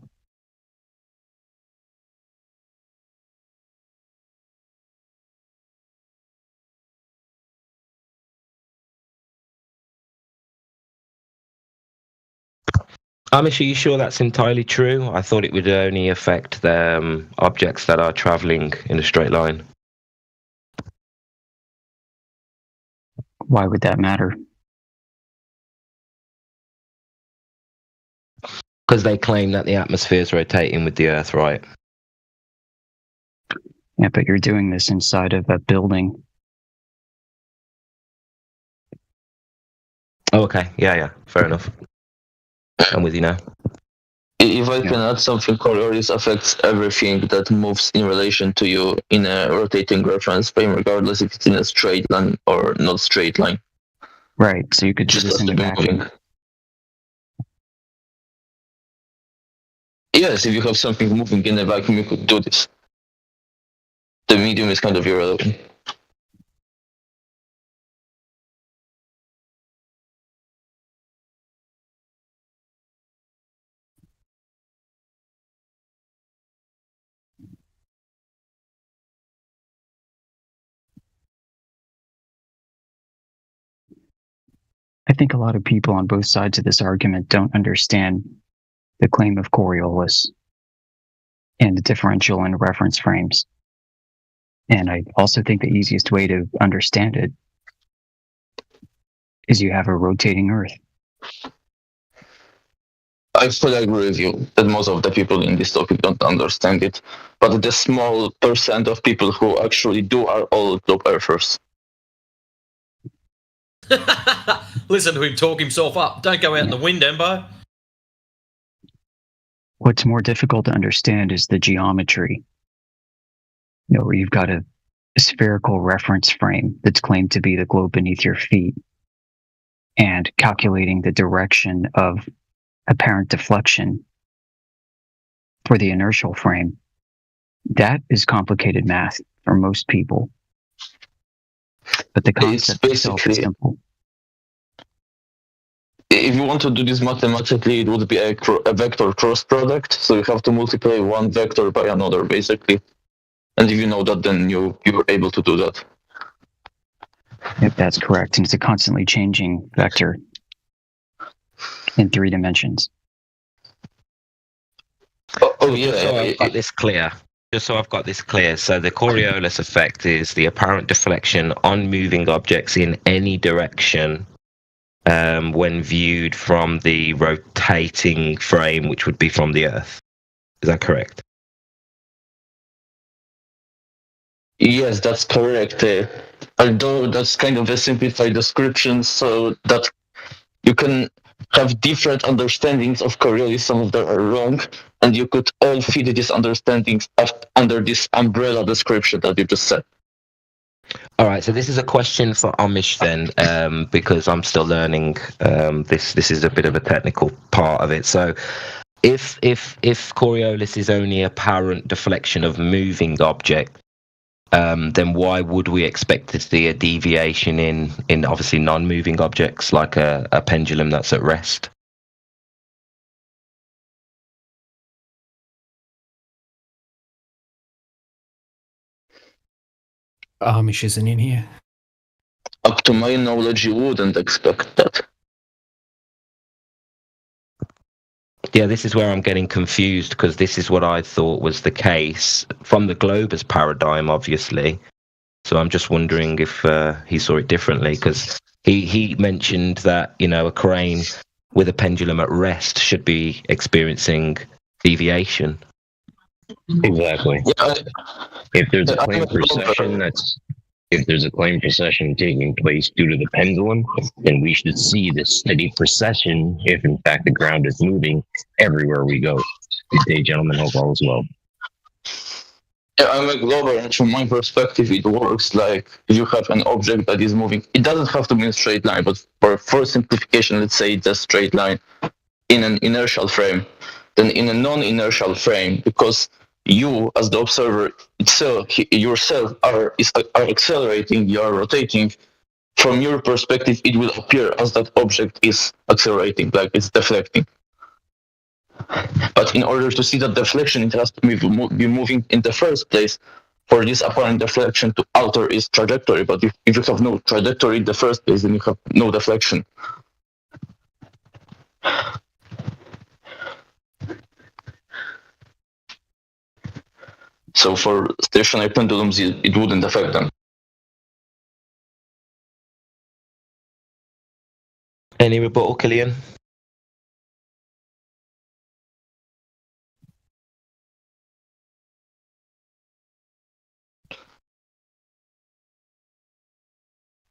Amish, are you sure that's entirely true? I thought it would only affect the objects that are traveling in a straight line. Why would that matter? Because they claim that the atmosphere is rotating with the Earth, right? Yeah, but you're doing this inside of a building. Oh, okay. Yeah. Fair enough. I'm with you now. If I can add something, Coriolis affects everything that moves in relation to you in a rotating reference frame, regardless if it's in a straight line or not straight line. Right, so you could do this in a vacuum. Yes, if you have something moving in a vacuum, you could do this. The medium is kind of irrelevant. I think a lot of people on both sides of this argument don't understand the claim of Coriolis and the differential and reference frames. And I also think the easiest way to understand it is you have a rotating Earth. I fully agree with you that most of the people in this topic don't understand it, but the small percent of people who actually do are all globe earthers. Listen to him talk himself up. Don't go out in the wind, Embo. What's more difficult to understand is the geometry. You know, where you've got a spherical reference frame that's claimed to be the globe beneath your feet, and calculating the direction of apparent deflection for the inertial frame. That is complicated math for most people. But the concept itself is simple. If you want to do this mathematically, it would be a vector cross product. So you have to multiply one vector by another, basically. And if you know that, then you're able to do that. Yep, that's correct. And it's a constantly changing vector in 3 dimensions. Just so I've got this clear. So the Coriolis effect is the apparent deflection on moving objects in any direction when viewed from the rotating frame, which would be from the Earth. Is that correct? Yes, that's correct. Although that's kind of a simplified description, so that you can have different understandings of Coriolis. Some of them are wrong, and you could all fit these understandings under this umbrella description that you just said. All right, so this is a question for Amish then, because I'm still learning. This is a bit of a technical part of it. So, if Coriolis is only apparent deflection of moving object, then why would we expect to see a deviation in obviously non-moving objects like a pendulum that's at rest? Amish isn't in here. Up to my knowledge, you wouldn't expect that. Yeah, this is where I'm getting confused, because this is what I thought was the case from the Globus paradigm, obviously. So I'm just wondering if he saw it differently, because he mentioned that, you know, a crane with a pendulum at rest should be experiencing deviation. Exactly. Yeah, if there's a claim precession taking place due to the pendulum, then we should see the steady precession if in fact the ground is moving everywhere we go. Good day, gentlemen. Hope all is well. Yeah, I'm a glober, and from my perspective, it works like if you have an object that is moving. It doesn't have to be in a straight line, but for simplification, let's say it's a straight line in an inertial frame. Then in a non-inertial frame, because you as the observer yourself are accelerating, you are rotating, from your perspective it will appear as that object is accelerating, like it's deflecting. But in order to see that deflection, it has to be moving in the first place for this apparent deflection to alter its trajectory. But if you have no trajectory in the first place, then you have no deflection. So for stationary pendulums, it wouldn't affect them. Any rebuttal, Killian?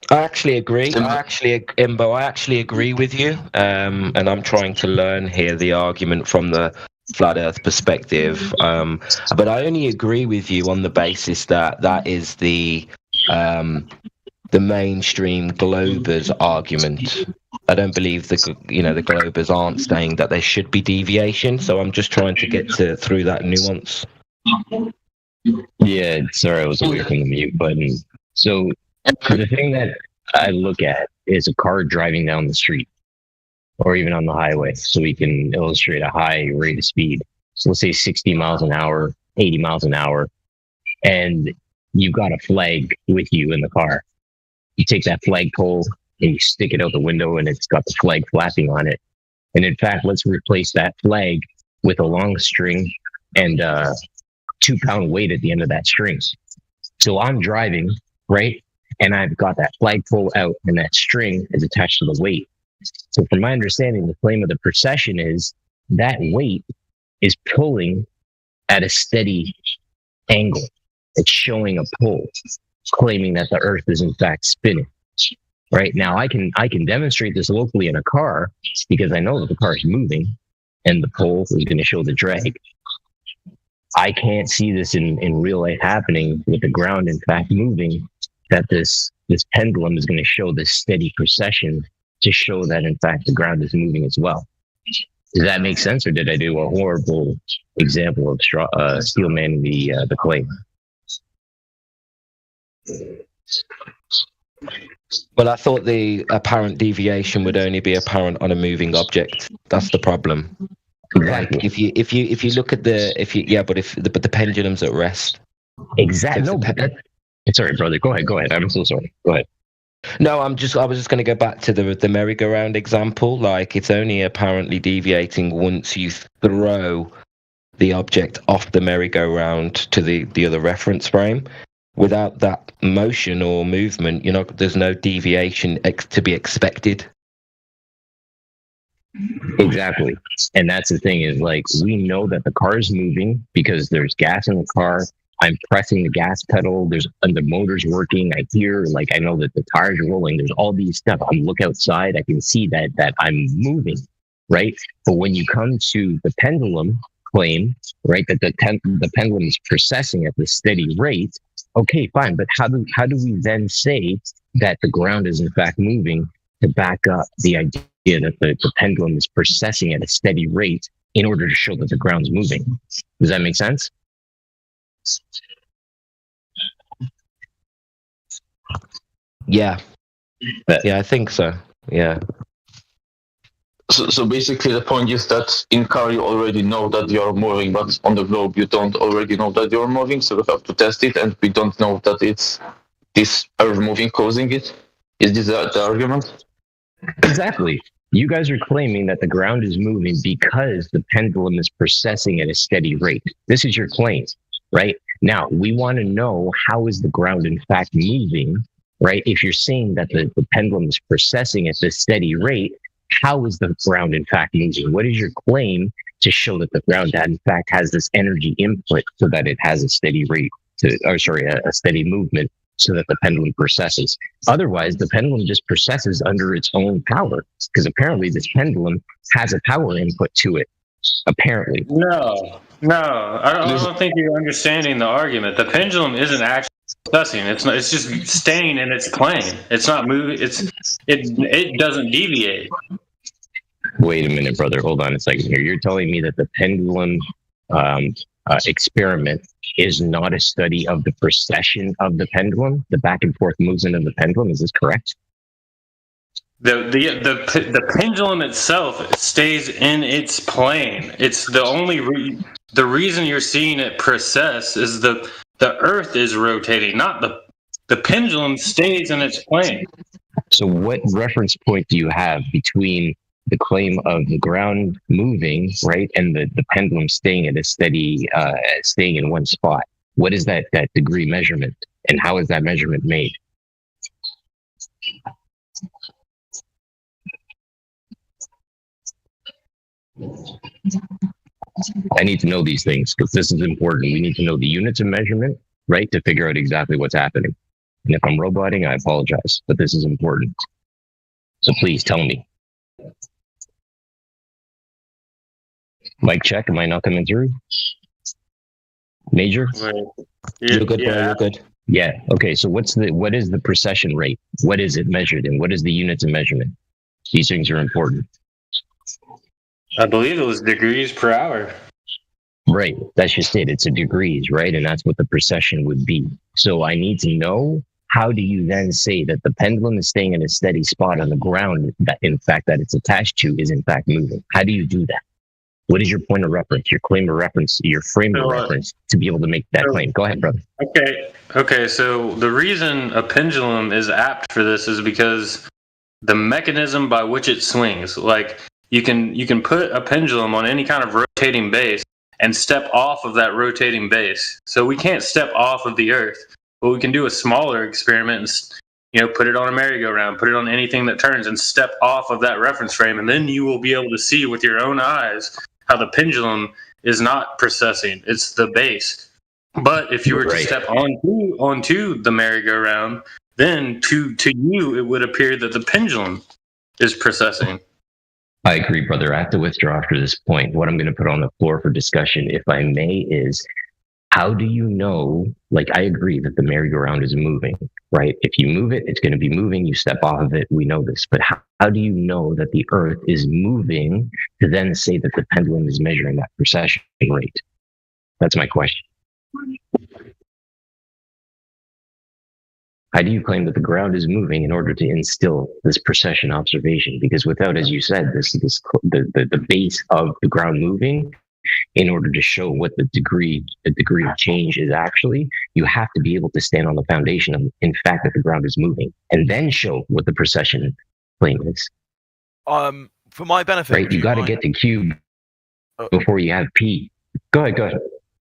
I actually agree. Imbo, I actually agree with you. And I'm trying to learn here the argument from the flat Earth perspective. But I only agree with you on the basis that is the mainstream Globers argument. I don't believe the Globers aren't saying that there should be deviation. So I'm just trying to get through that nuance. Yeah, sorry, I was away from the mute button. So the thing that I look at is a car driving down the street or even on the highway, so we can illustrate a high rate of speed. So let's say 60 miles an hour, 80 miles an hour, and you've got a flag with you in the car. You take that flagpole and you stick it out the window, and it's got the flag flapping on it. And in fact, let's replace that flag with a long string and a 2-pound weight at the end of that string. So I'm driving, right? And I've got that flagpole out, and that string is attached to the weight. So from my understanding, the claim of the precession is that weight is pulling at a steady angle. It's showing a pull, claiming that the Earth is in fact spinning. Right now, I can demonstrate this locally in a car because I know that the car is moving, and the pull is going to show the drag. I can't see this in real life happening with the ground in fact moving. That this pendulum is going to show this steady precession to show that in fact the ground is moving as well. Does that make sense, or did I do a horrible example of steel manning the claim? Well, I thought the apparent deviation would only be apparent on a moving object. That's the problem. Exactly. Like if you look at but the pendulum's at rest. Exactly. No, sorry, brother. Go ahead. I'm so sorry. Go ahead. No, I was just going to go back to the merry-go-round example. Like, it's only apparently deviating once you throw the object off the merry-go-round to the other reference frame. Without that motion or movement, there's no deviation to be expected. Exactly. And that's the thing is, like, we know that the car is moving because there's gas in the car. I'm pressing the gas pedal. And the motor's working. I hear, I know that the tires are rolling. There's all these stuff. I look outside. I can see that I'm moving, right? But when you come to the pendulum claim, right, that the pendulum is processing at the steady rate, okay, fine. But how do we then say that the ground is in fact moving to back up the idea that the pendulum is processing at a steady rate in order to show that the ground's moving? Does that make sense? Yeah, I think so. Yeah. So basically, the point is that in car you already know that you're moving, but on the globe you don't already know that you're moving. So we have to test it, and we don't know that it's this Earth moving causing it. Is this the argument? Exactly. You guys are claiming that the ground is moving because the pendulum is processing at a steady rate. This is your claim, right? Now, we want to know how is the ground in fact moving, right? If you're saying that the pendulum is processing at this steady rate, how is the ground in fact moving? What is your claim to show that the ground in fact has this energy input so that it has a steady rate a steady movement so that the pendulum processes? Otherwise, the pendulum just processes under its own power because apparently this pendulum has a power input to it. Apparently. No, I don't think you're understanding the argument. The pendulum isn't actually processing. It's just staying in its plane. It's not moving. It doesn't deviate. Wait a minute, brother. Hold on a second here. You're telling me that the pendulum experiment is not a study of the precession of the pendulum, the back and forth movement of the pendulum. Is this correct? The pendulum itself stays in its plane. It's the only the reason you're seeing it process is the Earth is rotating, not the pendulum stays in its plane. So what reference point do you have between the claim of the ground moving, right, and the pendulum staying at a steady, staying in one spot? What is that degree measurement, and how is that measurement made? I need to know these things because this is important. We need to know the units of measurement, right, to figure out exactly what's happening. And if I'm roboting, I apologize, but this is important. So please tell me. Mic check. Am I not coming through? Major? You're good, bro. You're good. Yeah. Okay. So what is the precession rate? What is it measured in? What is the units of measurement? These things are important. I believe it was degrees per hour. Right. That's just it. It's a degrees, right? And that's what the precession would be. So I need to know, how do you then say that the pendulum is staying in a steady spot on the ground that in fact that it's attached to is in fact moving? How do you do that? What is your point of reference, your claim of reference, your frame of reference to be able to make that claim? Go ahead, brother. Okay. So the reason a pendulum is apt for this is because the mechanism by which it swings, like you can put a pendulum on any kind of rotating base and step off of that rotating base. So we can't step off of the Earth, but we can do a smaller experiment and put it on a merry-go-round, put it on anything that turns and step off of that reference frame, and then you will be able to see with your own eyes how the pendulum is not precessing; it's the base. But if you were to step onto the merry-go-round, then to you it would appear that the pendulum is precessing. I agree, brother. I have to withdraw after this point. What I'm going to put on the floor for discussion, if I may, is how do you know? Like, I agree that the merry-go-round is moving, right? If you move it, it's going to be moving. You step off of it. We know this. But how do you know that the Earth is moving to then say that the pendulum is measuring that precession rate? That's my question. How do you claim that the ground is moving in order to instill this precession observation? Because without, as you said, the base of the ground moving, in order to show what the degree of change is actually, you have to be able to stand on the foundation of, in fact, that the ground is moving, and then show what the precession claim is. For my benefit, right? You got to get to Q before you have P. Go ahead.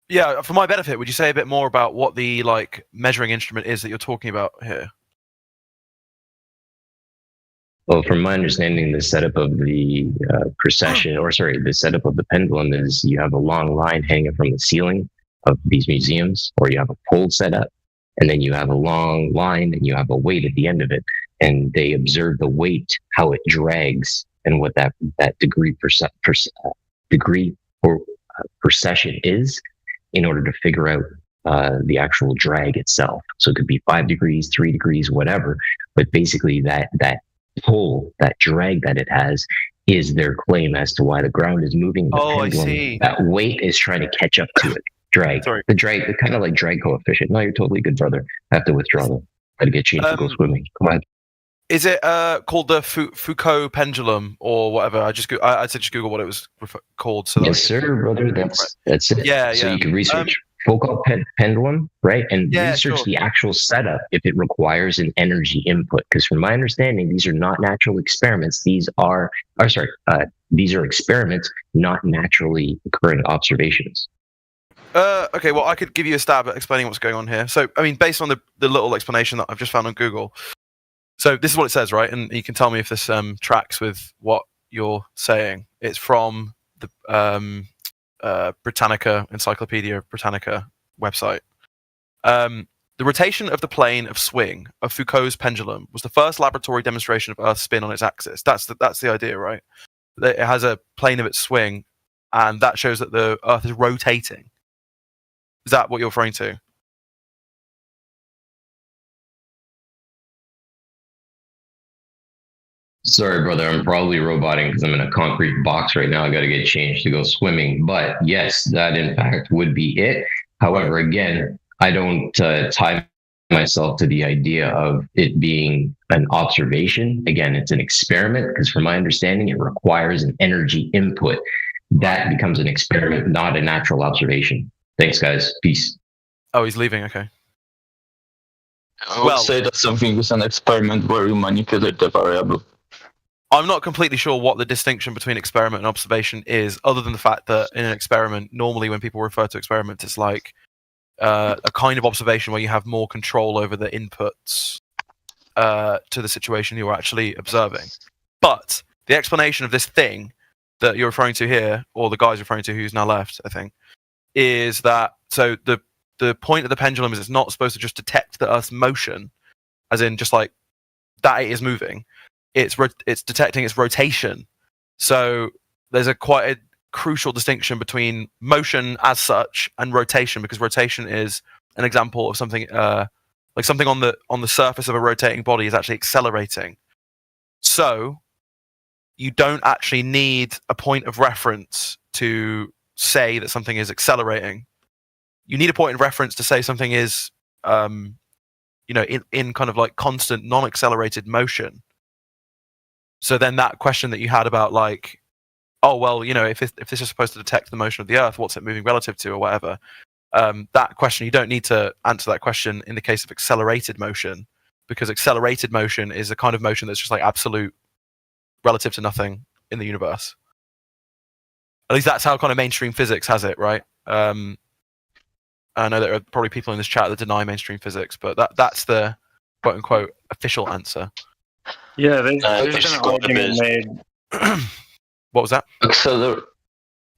Yeah, for my benefit, would you say a bit more about what the measuring instrument is that you're talking about here? Well, from my understanding, the setup of the the setup of the pendulum is you have a long line hanging from the ceiling of these museums, or you have a pole set up, and then you have a long line and you have a weight at the end of it, and they observe the weight, how it drags, and what that degree or precession is, in order to figure out the actual drag itself. So it could be 5 degrees, 3 degrees, whatever. But basically that pull, that drag that it has, is their claim as to why the ground is moving. I see. That weight is trying to catch up to it. Drag. Sorry. The kind of like drag coefficient. No, you're totally good, brother. I have to withdraw them. Got to get changed to go swimming. Come on. Is it called the Foucault pendulum or whatever? I said just Google what it was called. So yes, sir, brother. That's it. Yeah, so you can research Foucault pendulum, right? And research the actual setup if it requires an energy input. Because from my understanding, these are not natural experiments. These are experiments, not naturally occurring observations. Okay, well, I could give you a stab at explaining what's going on here. So, I mean, based on the little explanation that I've just found on Google. So this is what it says, right? And you can tell me if this tracks with what you're saying. It's from the Britannica, Encyclopedia Britannica website. The rotation of the plane of swing of Foucault's pendulum was the first laboratory demonstration of Earth's spin on its axis. That's the idea, right? It has a plane of its swing, and that shows that the Earth is rotating. Is that what you're referring to? Sorry, brother. I'm probably roboting because I'm in a concrete box right now. I got to get changed to go swimming. But yes, that in fact would be it. However, again, I don't tie myself to the idea of it being an observation. Again, it's an experiment because from my understanding, it requires an energy input. That becomes an experiment, not a natural observation. Thanks, guys. Peace. Oh, he's leaving. Okay. I would say that something is an experiment where you manipulate the variable. I'm not completely sure what the distinction between experiment and observation is, other than the fact that in an experiment, normally when people refer to experiments, it's like a kind of observation where you have more control over the inputs to the situation you're actually observing. But the explanation of this thing that you're referring to here, or the guy's referring to who's now left, I think, is that so the point of the pendulum is it's not supposed to just detect the Earth's motion, as in just like that it is moving. It's detecting its rotation. So there's quite a crucial distinction between motion as such and rotation, because rotation is an example of something like something on the surface of a rotating body is actually accelerating. So you don't actually need a point of reference to say that something is accelerating. You need a point of reference to say something is in kind of like constant non-accelerated motion. So then that question that you had about like, oh, well, if this is supposed to detect the motion of the Earth, what's it moving relative to or whatever? That question, you don't need to answer that question in the case of accelerated motion, because accelerated motion is a kind of motion that's just like absolute relative to nothing in the universe. At least that's how kind of mainstream physics has it, right? I know there are probably people in this chat that deny mainstream physics, but that's the quote-unquote official answer. Yeah, there's been an argument made. What was that?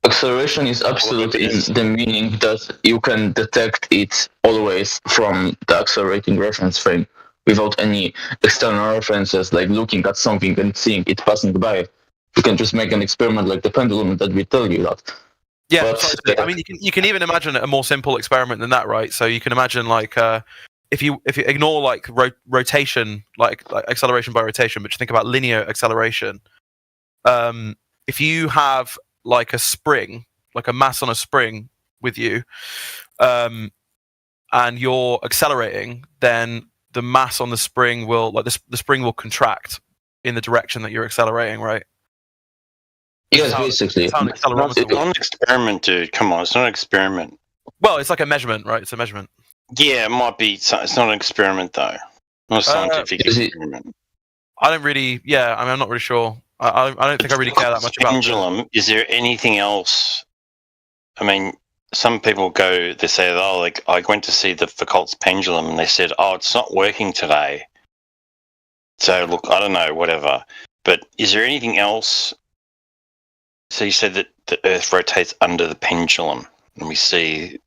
Acceleration is absolute in the meaning that you can detect it always from the accelerating reference frame without any external references, like looking at something and seeing it passing by. You can just make an experiment like the pendulum that will tell you that. Yeah, But, precisely. I mean, you can even imagine a more simple experiment than that, right? So you can imagine like if you ignore like rotation, like acceleration by rotation, but you think about linear acceleration. If you have like a spring, like a mass on a spring with you, and you're accelerating, then the mass on the spring will, like the spring will contract in the direction that you're accelerating, right? Yes, basically. It's not an experiment, dude. Come on, it's not an experiment. Well, it's like a measurement, right? It's a measurement. Yeah, it might be. It's not an experiment, though. Not a scientific experiment. I don't really. Yeah, I mean, I'm not really sure. I don't think I really care that much about pendulum. Is there anything else? I mean, some people go. They say, "Oh, like I went to see the Foucault's pendulum, and they said, oh, it's not working today." So look, I don't know, whatever. But is there anything else? So you said that the Earth rotates under the pendulum, and we see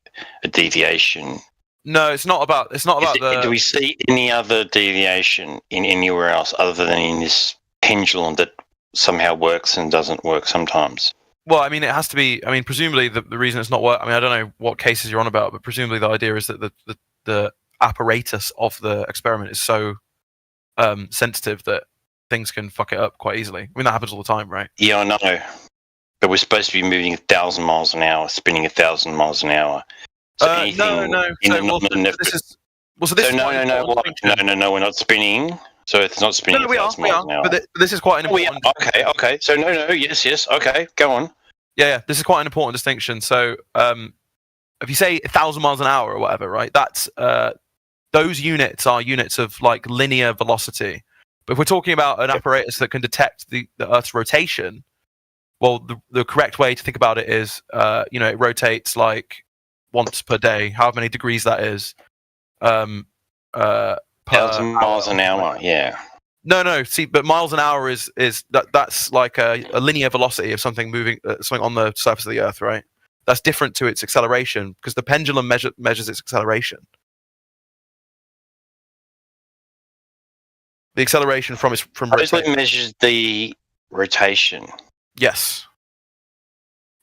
a deviation. No, it's not about. It's not about the. Do we see any other deviation in anywhere else other than in this pendulum that somehow works and doesn't work sometimes? Well, I mean, it has to be. I mean, presumably the reason it's not work. I mean, I don't know what cases you're on about, but presumably the idea is that the apparatus of the experiment is so sensitive that things can fuck it up quite easily. I mean, that happens all the time, right? Yeah, I know. But we're supposed to be moving 1,000 miles an hour, spinning 1,000 miles an hour. So anything no. This is. Well, so this. So no, we're not spinning. So it's not spinning. No, we are. But this is quite an important. Okay. So no. Yes. Okay, go on. Yeah. This is quite an important distinction. So, if you say 1,000 miles an hour or whatever, right? That's those units are units of like linear velocity. But if we're talking about an apparatus that can detect the Earth's rotation, well, the correct way to think about it is, it rotates like once per day, however many degrees that is. 1,000 miles an hour, yeah. No. See, but miles an hour is that's like a linear velocity of something moving, something on the surface of the Earth, right? That's different to its acceleration because the pendulum measures its acceleration. The acceleration from rotation measures the rotation. Yes,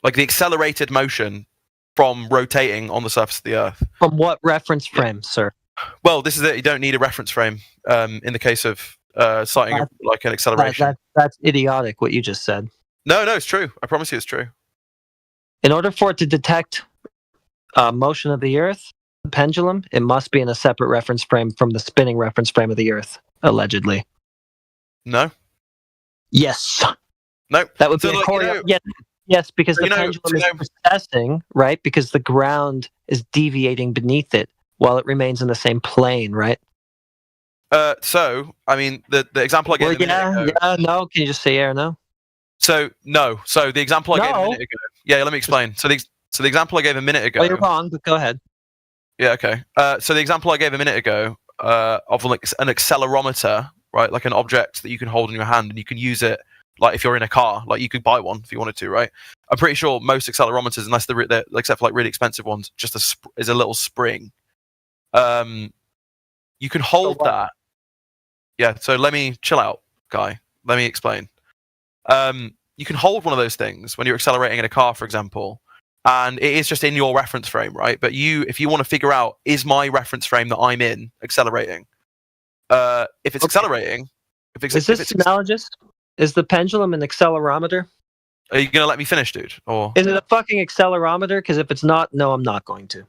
like the accelerated motion from rotating on the surface of the Earth. From what reference frame, sir? Well, this is it. You don't need a reference frame in the case of citing like an acceleration. That's idiotic, what you just said. No, it's true. I promise you it's true. In order for it to detect motion of the Earth, the pendulum, it must be in a separate reference frame from the spinning reference frame of the Earth, allegedly. No? Yes. No. That would be yes, because the pendulum is precessing, right? Because the ground is deviating beneath it while it remains in the same plane, right? So, I mean, the example I gave a minute ago... no. Can you just say yeah or no? So, no. So, the example I gave a minute ago... Yeah, let me explain. So, the example I gave a minute ago... Well, you're wrong, but go ahead. Yeah, okay. So, the example I gave a minute ago of an accelerometer, right? Like an object that you can hold in your hand and you can use it, like if you're in a car, like you could buy one if you wanted to, right? I'm pretty sure most accelerometers, unless they're except for like really expensive ones, just is a little spring. You can hold that. Yeah, so let me chill out, guy. Let me explain. You can hold one of those things when you're accelerating in a car, for example, and it is just in your reference frame, right? But if you want to figure out, is my reference frame that I'm in accelerating? If it's accelerating, is this analogous? Is the pendulum an accelerometer? Are you gonna let me finish, dude? Or is it a fucking accelerometer? Because if it's not, no, I'm not going to.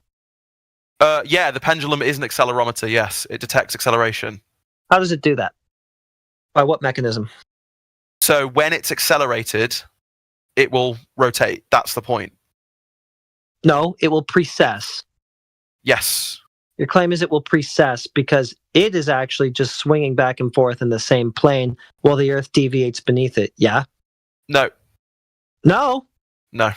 Yeah, the pendulum is an accelerometer. Yes, it detects acceleration. How does it do that? By what mechanism? So when it's accelerated, it will rotate. That's the point. No, it will precess. Yes. Your claim is it will precess because it is actually just swinging back and forth in the same plane while the Earth deviates beneath it. Yeah? No. No? No.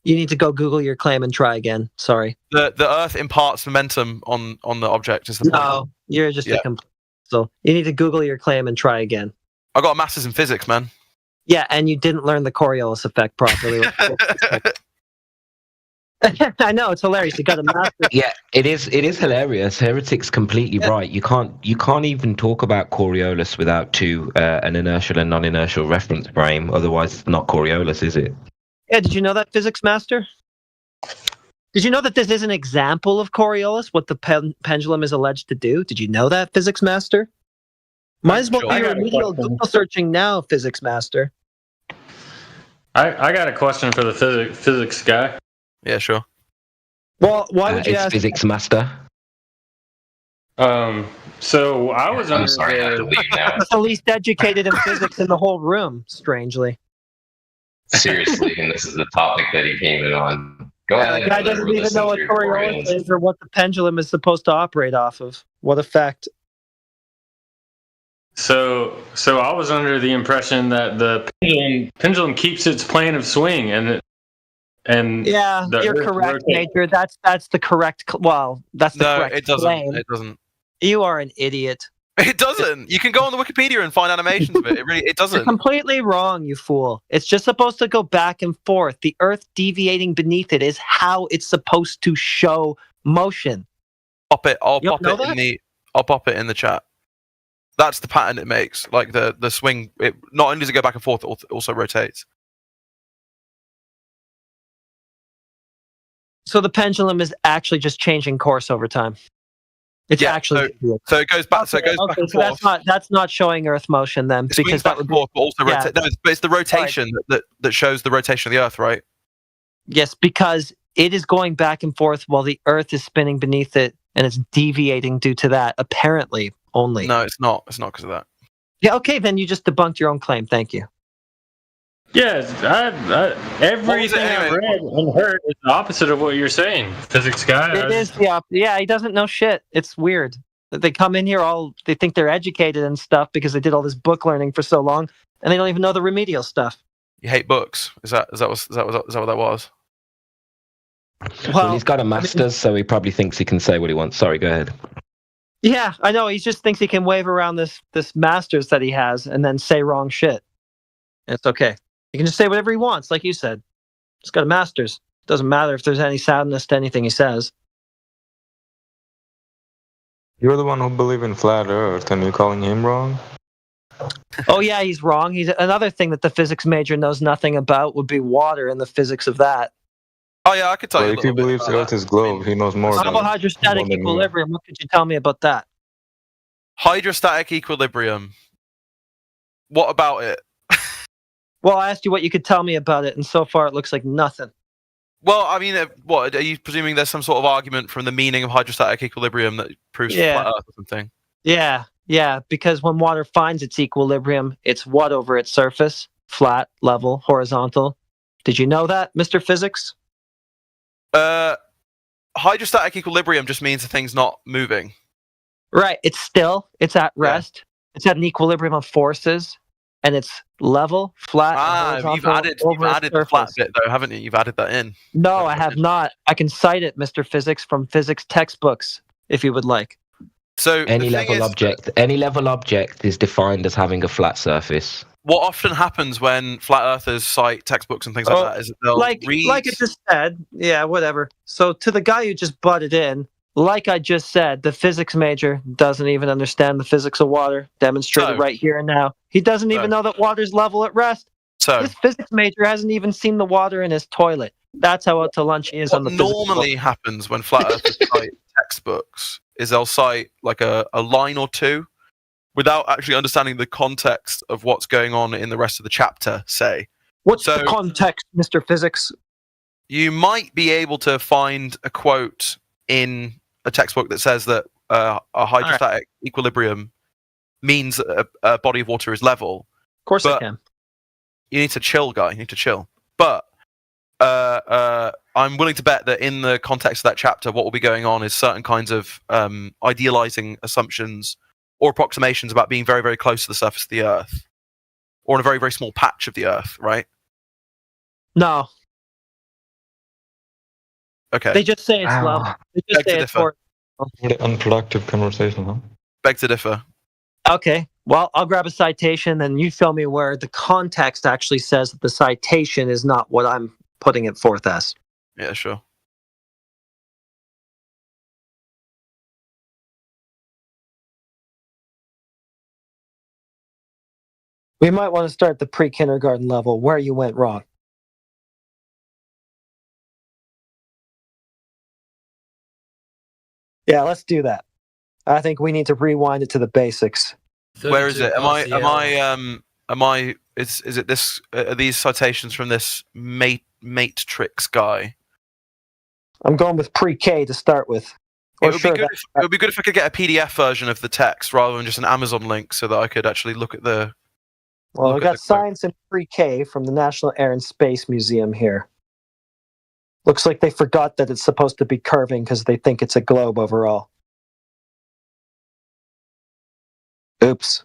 You need to go Google your claim and try again. Sorry. The Earth imparts momentum on the object. Is the point. No, you're just a complete. So you need to Google your claim and try again. I got a master's in physics, man. Yeah, and you didn't learn the Coriolis effect properly. I know, it's hilarious. You got a master. Yeah, it is hilarious. Heretic's completely right. You can't even talk about Coriolis without an inertial and non-inertial reference frame. Otherwise, it's not Coriolis, is it? Yeah, did you know that, Physics Master? Did you know that this is an example of Coriolis, what the pendulum is alleged to do? Did you know that, Physics Master? Might as well Sure. be I got a remedial question. Google searching now, Physics Master. I got a question for the physics guy. Yeah, sure. Well, why would you it's ask? Physics Master. So I was I'm under sorry, I have to the. leave now. He's the least educated in physics in the whole room, strangely. Seriously, and this is the topic that he came in on. Go ahead. The guy doesn't even know what Coriolis is or what the pendulum is supposed to operate off of. What effect? So I was under the impression that the pendulum keeps its plane of swing, and Yeah, the you're Earth correct, rotates. Major. That's the correct. Well, that's the No, correct it doesn't. claim. It doesn't. You are an idiot. It doesn't. You can go on the Wikipedia and find animations of it. It You're doesn't. completely wrong, you fool. It's just supposed to go back and forth. The Earth deviating beneath it is how it's supposed to show motion. Pop it. I'll You don't pop know it in that? the. I'll pop it in the chat. That's the pattern it makes. Like the swing. It not only does it go back and forth, it also rotates. So the pendulum is actually just changing course over time. It's actually So it goes back. So it goes back and so forth. that's not showing Earth motion then, It because swings that back would and be forth, but also yeah. rotate. No, it's the rotation that shows the rotation of the Earth, right? Yes, because it is going back and forth while the Earth is spinning beneath it, and it's deviating due to that. Apparently, only. No, it's not. It's not because of that. Yeah. Okay, then you just debunked your own claim. Thank you. Yes, everything I've read and heard is the opposite of what you're saying, physics guy. It is the opposite. Yeah, he doesn't know shit. It's weird. They come in here they think they're educated and stuff because they did all this book learning for so long, and they don't even know the remedial stuff. You hate books. Is that what that was? Well, he's got a master's, so he probably thinks he can say what he wants. Sorry, go ahead. Yeah, I know. He just thinks he can wave around this master's that he has and then say wrong shit. It's okay. He can just say whatever he wants, like you said. He's got a master's. Doesn't matter if there's any soundness to anything he says. You're the one who believe in flat Earth, and you're calling him wrong? Oh yeah, he's wrong. He's another thing that the physics major knows nothing about would be water and the physics of that. Oh yeah, I could tell Well, you. if he believes Earth is globe, he knows more How about about hydrostatic more than me. equilibrium? What could you tell me about that? Hydrostatic equilibrium. What about it? Well, I asked you what you could tell me about it, and so far it looks like nothing. Well, I mean, what are you presuming? There's some sort of argument from the meaning of hydrostatic equilibrium that proves Yeah. flat Earth or something. Yeah, because when water finds its equilibrium, it's what over its surface? Flat, level, horizontal. Did you know that, Mr. Physics? Hydrostatic equilibrium just means the thing's not moving. Right, it's at rest. It's at an equilibrium of forces, and it's level, flat, and You've horizontal over its added the flat surface. bit though, haven't you? You've added that in. No, I have not. I can cite it, Mr. Physics, from physics textbooks, if you would like. So Any level object is defined as having a flat surface. What often happens when flat earthers cite textbooks and things like that is that they'll read. Like I just said, yeah, whatever. So to the guy who just butted in, like I just said, the physics major doesn't even understand the physics of water, demonstrated right here and now. He doesn't even know that water's level at rest. So this physics major hasn't even seen the water in his toilet. That's how out to lunch he is on the physics normally book. happens when flat earthers cite textbooks is they'll cite like a line or two without actually understanding the context of what's going on in the rest of the chapter, say. What's the context, Mr. Physics? You might be able to find a quote in a textbook that says that a hydrostatic equilibrium means that a body of water is level. Of course I can. You need to chill, guy. You need to chill. But I'm willing to bet that in the context of that chapter, what will be going on is certain kinds of idealizing assumptions or approximations about being very, very close to the surface of the Earth, or in a very, very small patch of the Earth, right? No. Okay. They just say it's level. They just Beg to say it's differ. What an unproductive conversation, huh? Beg to differ. Okay. Well, I'll grab a citation, and you show me where the context actually says that the citation is not what I'm putting it forth as. Yeah, sure. We might want to start the pre-kindergarten level where you went wrong. Yeah, let's do that. I think we need to rewind it to the basics. Where is it? Is it this? Are these citations from this Matrix guy? I'm going with pre-K to start with. It would be good if I could get a PDF version of the text rather than just an Amazon link, so that I could actually look at the. Well, we got science in pre-K from the National Air and Space Museum here. Looks like they forgot that it's supposed to be curving because they think it's a globe overall. Oops.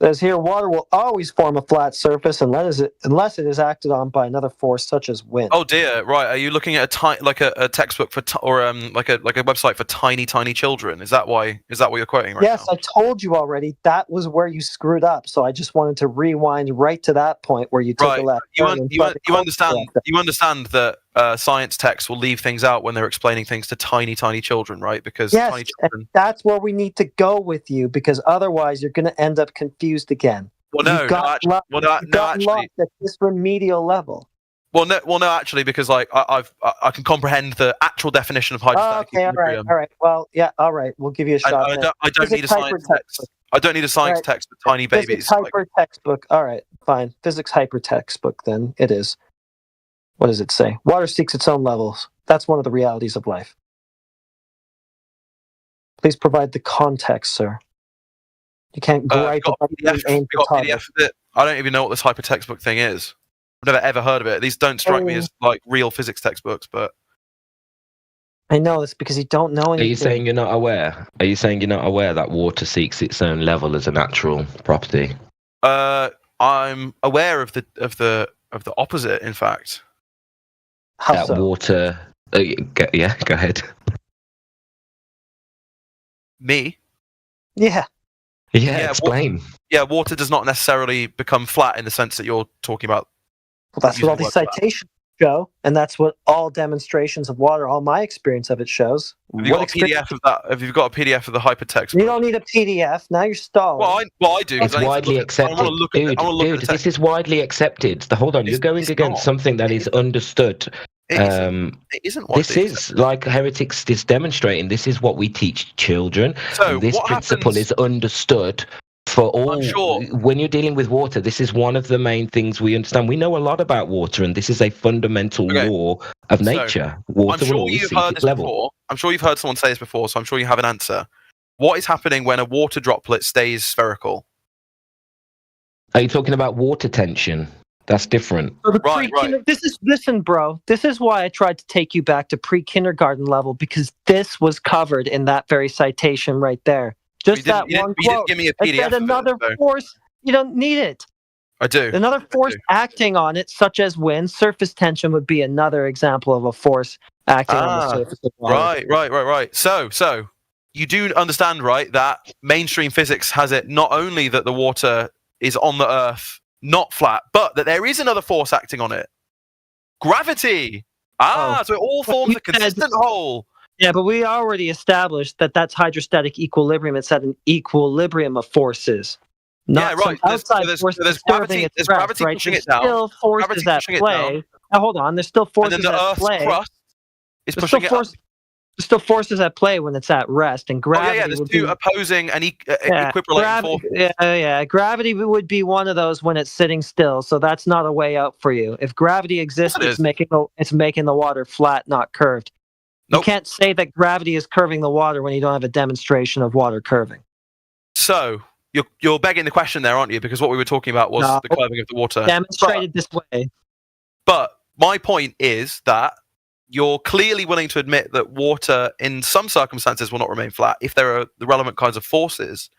Says here, water will always form a flat surface unless it is acted on by another force such as wind. Oh dear! Right, are you looking at a textbook for like a website for tiny children? Is that what you're quoting right Yes, I told you already. That was where you screwed up. So I just wanted to rewind right to that point where you took a left. You understand that science texts will leave things out when they're explaining things to tiny children, right? Because yes, tiny children. That's where we need to go with you, because otherwise you're going to end up confused again. Well, no, lost at this remedial level. Well, no, actually, because like I can comprehend the actual definition of hydrostatic equilibrium. All right. Well, yeah, all right. We'll give you a shot. I don't need a science text. I don't need a science text for tiny babies. Physics hyper textbook. All right, fine. Physics hyper textbook. Then it is. What does it say? Water seeks its own levels. That's one of the realities of life. Please provide the context, sir. You can't gripe about being aimed for PDF of it. I don't even know what this hypertextbook thing is. I've never ever heard of it. These don't strike me as like real physics textbooks, but I know it's because you don't know anything. Are you saying you're not aware? Are you saying you're not aware that water seeks its own level as a natural property? I'm aware of the opposite. In fact, that water. Yeah, go ahead. Me? Yeah. Yeah, explain. Water does not necessarily become flat in the sense that you're talking about. Well, that's what all these citations show, and that's what all demonstrations of water, all my experience of it shows. Have you got a PDF of that? Have you got a PDF of the hypertext? You don't need a PDF. Now you're stalling. Well, I do. It's widely accepted. Dude, this is widely accepted. Hold on, you're going against something that is understood. It isn't what this is like heretics is demonstrating. This is what we teach children. So this principle is understood for all. When you're dealing with water, this is one of the main things we understand. We know a lot about water, and this is a fundamental law of nature. Water will always seek its level. Before. I'm sure you've heard someone say this before, so I'm sure you have an answer. What is happening when a water droplet stays spherical? Are you talking about water tension? That's different. Right. Listen, bro. This is why I tried to take you back to pre-kindergarten level, because this was covered in that very citation right there. Just that one quote. You didn't give me a PDF. It said another force. You don't need it. I do. Another force acting on it, such as wind. Surface tension would be another example of a force acting on the surface of water. Right. So you do understand, right, that mainstream physics has it not only that the water is on the Earth not flat, but that there is another force acting on it. Gravity. So it all forms a consistent whole. Yeah, but we already established that that's hydrostatic equilibrium. It's at an equilibrium of forces. Not some outside force disturbing its rest, right? pushing There's it down. still forces at play. Now hold on, there's still forces and then the at Earth's play. crust is pushing it up. There's still forces at play when it's at rest, and gravity. There's two opposing and equivalent forces. Gravity would be one of those when it's sitting still, so that's not a way out for you. If gravity exists, it's making the water flat, not curved. You can't say that gravity is curving the water when you don't have a demonstration of water curving. So you're begging the question there, aren't you? Because what we were talking about was the curving of the water. Demonstrated this way. But my point is that you're clearly willing to admit that water, in some circumstances, will not remain flat if there are the relevant kinds of forces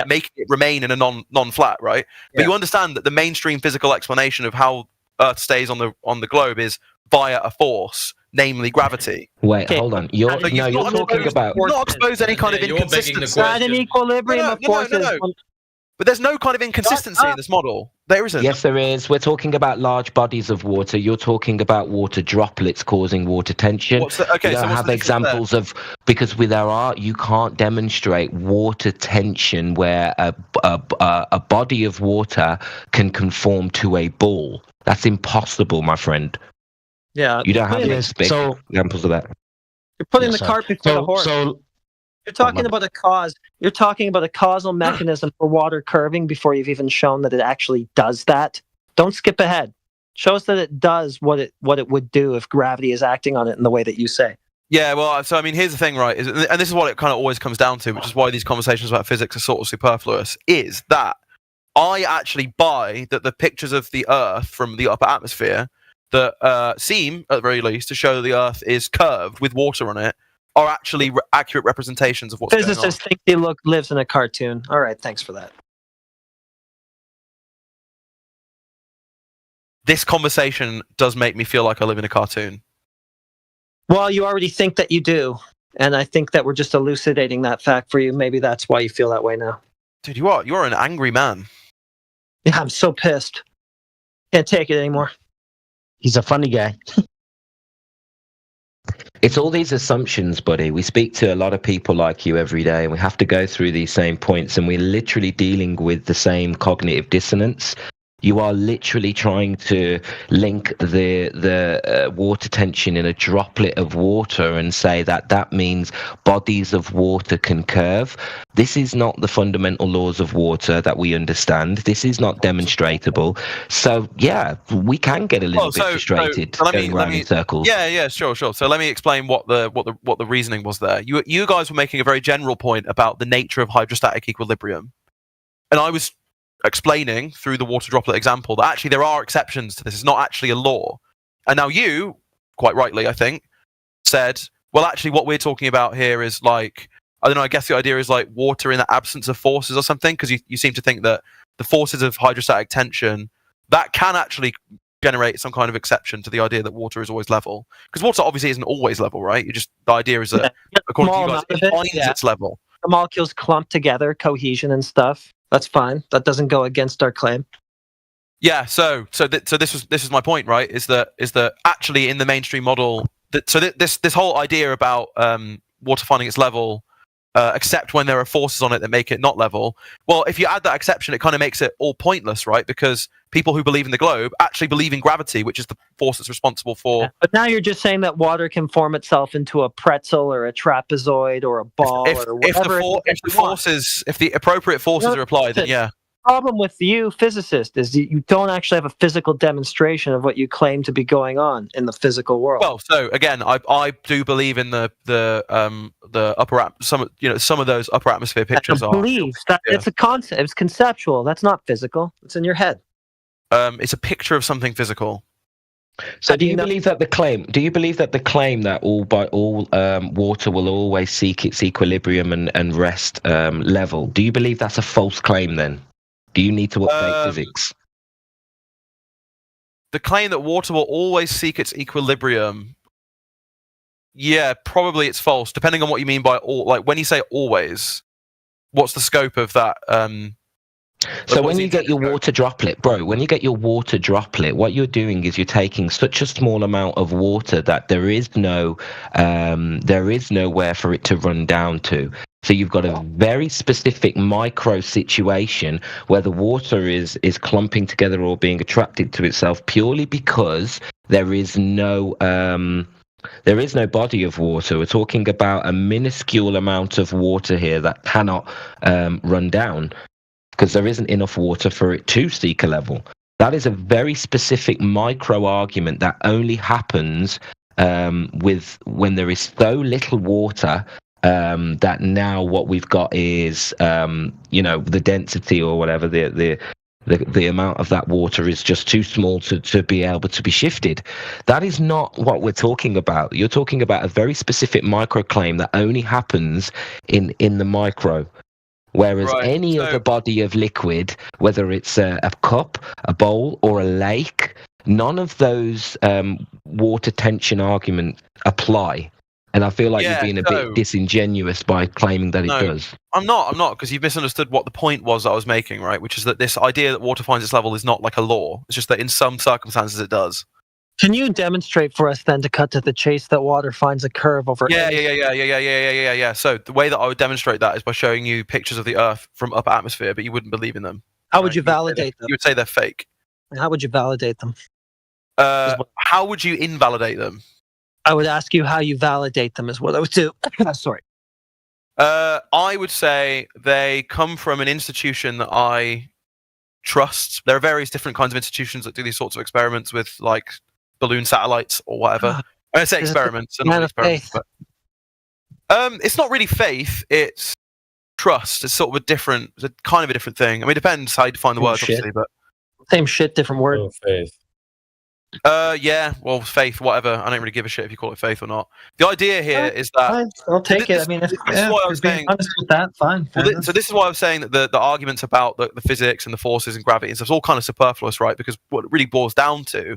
making it remain in a non-flat, right? But you understand that the mainstream physical explanation of how Earth stays on the globe is via a force, namely gravity. Wait, hold on. You're So you've you're not talking about. You've not exposed any kind of Yeah, you're begging the inconsistency. question. Not an equilibrium of forces. But there's no kind of inconsistency in this model. There isn't. Yes, there is. We're talking about large bodies of water. You're talking about water droplets causing water tension. Okay, you don't so what's have the difference examples of because you can't demonstrate water tension where a body of water can conform to a ball. That's impossible, my friend. Yeah. You don't have putting- any examples of that. You're putting Yes, the sir. cart before the horse. You're talking about a cause. You're talking about a causal mechanism for water curving before you've even shown that it actually does that. Don't skip ahead. Show us that it does what it would do if gravity is acting on it in the way that you say. Yeah, well, so I mean, here's the thing, right? And this is what it kind of always comes down to, which is why these conversations about physics are sort of superfluous, is that I actually buy that the pictures of the Earth from the upper atmosphere that seem, at the very least, to show the Earth is curved with water on it are actually accurate representations of what's going on. Physicists think he lives in a cartoon. All right, thanks for that. This conversation does make me feel like I live in a cartoon. Well, you already think that you do, and I think that we're just elucidating that fact for you. Maybe that's why you feel that way now. Dude, you're an angry man. Yeah, I'm so pissed. Can't take it anymore. He's a funny guy. It's all these assumptions, buddy. We speak to a lot of people like you every day, and we have to go through these same points, and we're literally dealing with the same cognitive dissonance. You are literally trying to link the water tension in a droplet of water and say that means bodies of water can curve. This is not the fundamental laws of water that we understand. This is not demonstratable. So yeah, we can get a little bit frustrated going round in circles. Yeah, sure. So let me explain what the reasoning was there. You guys were making a very general point about the nature of hydrostatic equilibrium, and I was explaining through the water droplet example that actually there are exceptions to this. It's not actually a law. And now you, quite rightly, I think, said, well, actually what we're talking about here is like, I don't know, I guess the idea is like water in the absence of forces or something, because you seem to think that the forces of hydrostatic tension, that can actually generate some kind of exception to the idea that water is always level. Because water obviously isn't always level, right? The idea is that, according to you guys, it finds its level. The molecules clump together, cohesion and stuff. That's fine. That doesn't go against our claim. Yeah. So this is my point, right? Is that actually in the mainstream model, this whole idea about water finding its level, except when there are forces on it that make it not level. Well, if you add that exception, it kind of makes it all pointless, right? Because people who believe in the globe actually believe in gravity, which is the force that's responsible for. Yeah. But now you're just saying that water can form itself into a pretzel or a trapezoid or a ball or whatever. If the appropriate forces are applied, then yeah. The problem with you, physicist, is that you don't actually have a physical demonstration of what you claim to be going on in the physical world. Well, so again, I do believe in the upper some of those upper atmosphere pictures are. Believe that it's a concept. It's conceptual. That's not physical. It's in your head. It's a picture of something physical. So do you believe that the claim? Do you believe that the claim that all water will always seek its equilibrium and rest level? Do you believe that's a false claim? Then, do you need to update physics? The claim that water will always seek its equilibrium. Yeah, probably it's false. Depending on what you mean by all. Like when you say always, what's the scope of that? So when you get your water droplet, bro, when you get your water droplet, what you're doing is you're taking such a small amount of water that there is nowhere for it to run down to. So you've got a very specific micro situation where the water is clumping together or being attracted to itself purely because there is no body of water. We're talking about a minuscule amount of water here that cannot run down, because there isn't enough water for it to seek a level. That is a very specific micro argument that only happens when there is so little water that now what we've got is the density or whatever, the amount of that water is just too small to be able to be shifted. That is not what we're talking about. You're talking about a very specific micro claim that only happens in the micro. Whereas any other body of liquid, whether it's a cup, a bowl, or a lake, none of those water tension arguments apply. And I feel like you're being a bit disingenuous by claiming that it does. I'm not, because you've misunderstood what the point was that I was making, right? Which is that this idea that water finds its level is not like a law. It's just that in some circumstances it does. Can you demonstrate for us then, to cut to the chase, that water finds a curve over? Yeah. So the way that I would demonstrate that is by showing you pictures of the Earth from upper atmosphere, but you wouldn't believe in them. How would you validate them? You would say they're fake. How would you validate them? How would you invalidate them? I would ask you how you validate them is what I would do. Sorry. I would say they come from an institution that I trust. There are various different kinds of institutions that do these sorts of experiments with, like, balloon satellites or whatever. I say experiments, and not experiments, but it's not really faith. It's trust. It's sort of it's a kind of a different thing. I mean, it depends how you define the word, obviously, but same shit, different word. Faith. Yeah, well, faith, whatever. I don't really give a shit if you call it faith or not. The idea here is that I'll take it. I mean, this is why I was saying. Honest with that, fine. So this is why I was saying that the arguments about the physics and the forces and gravity and stuff is all kind of superfluous, right? Because what it really boils down to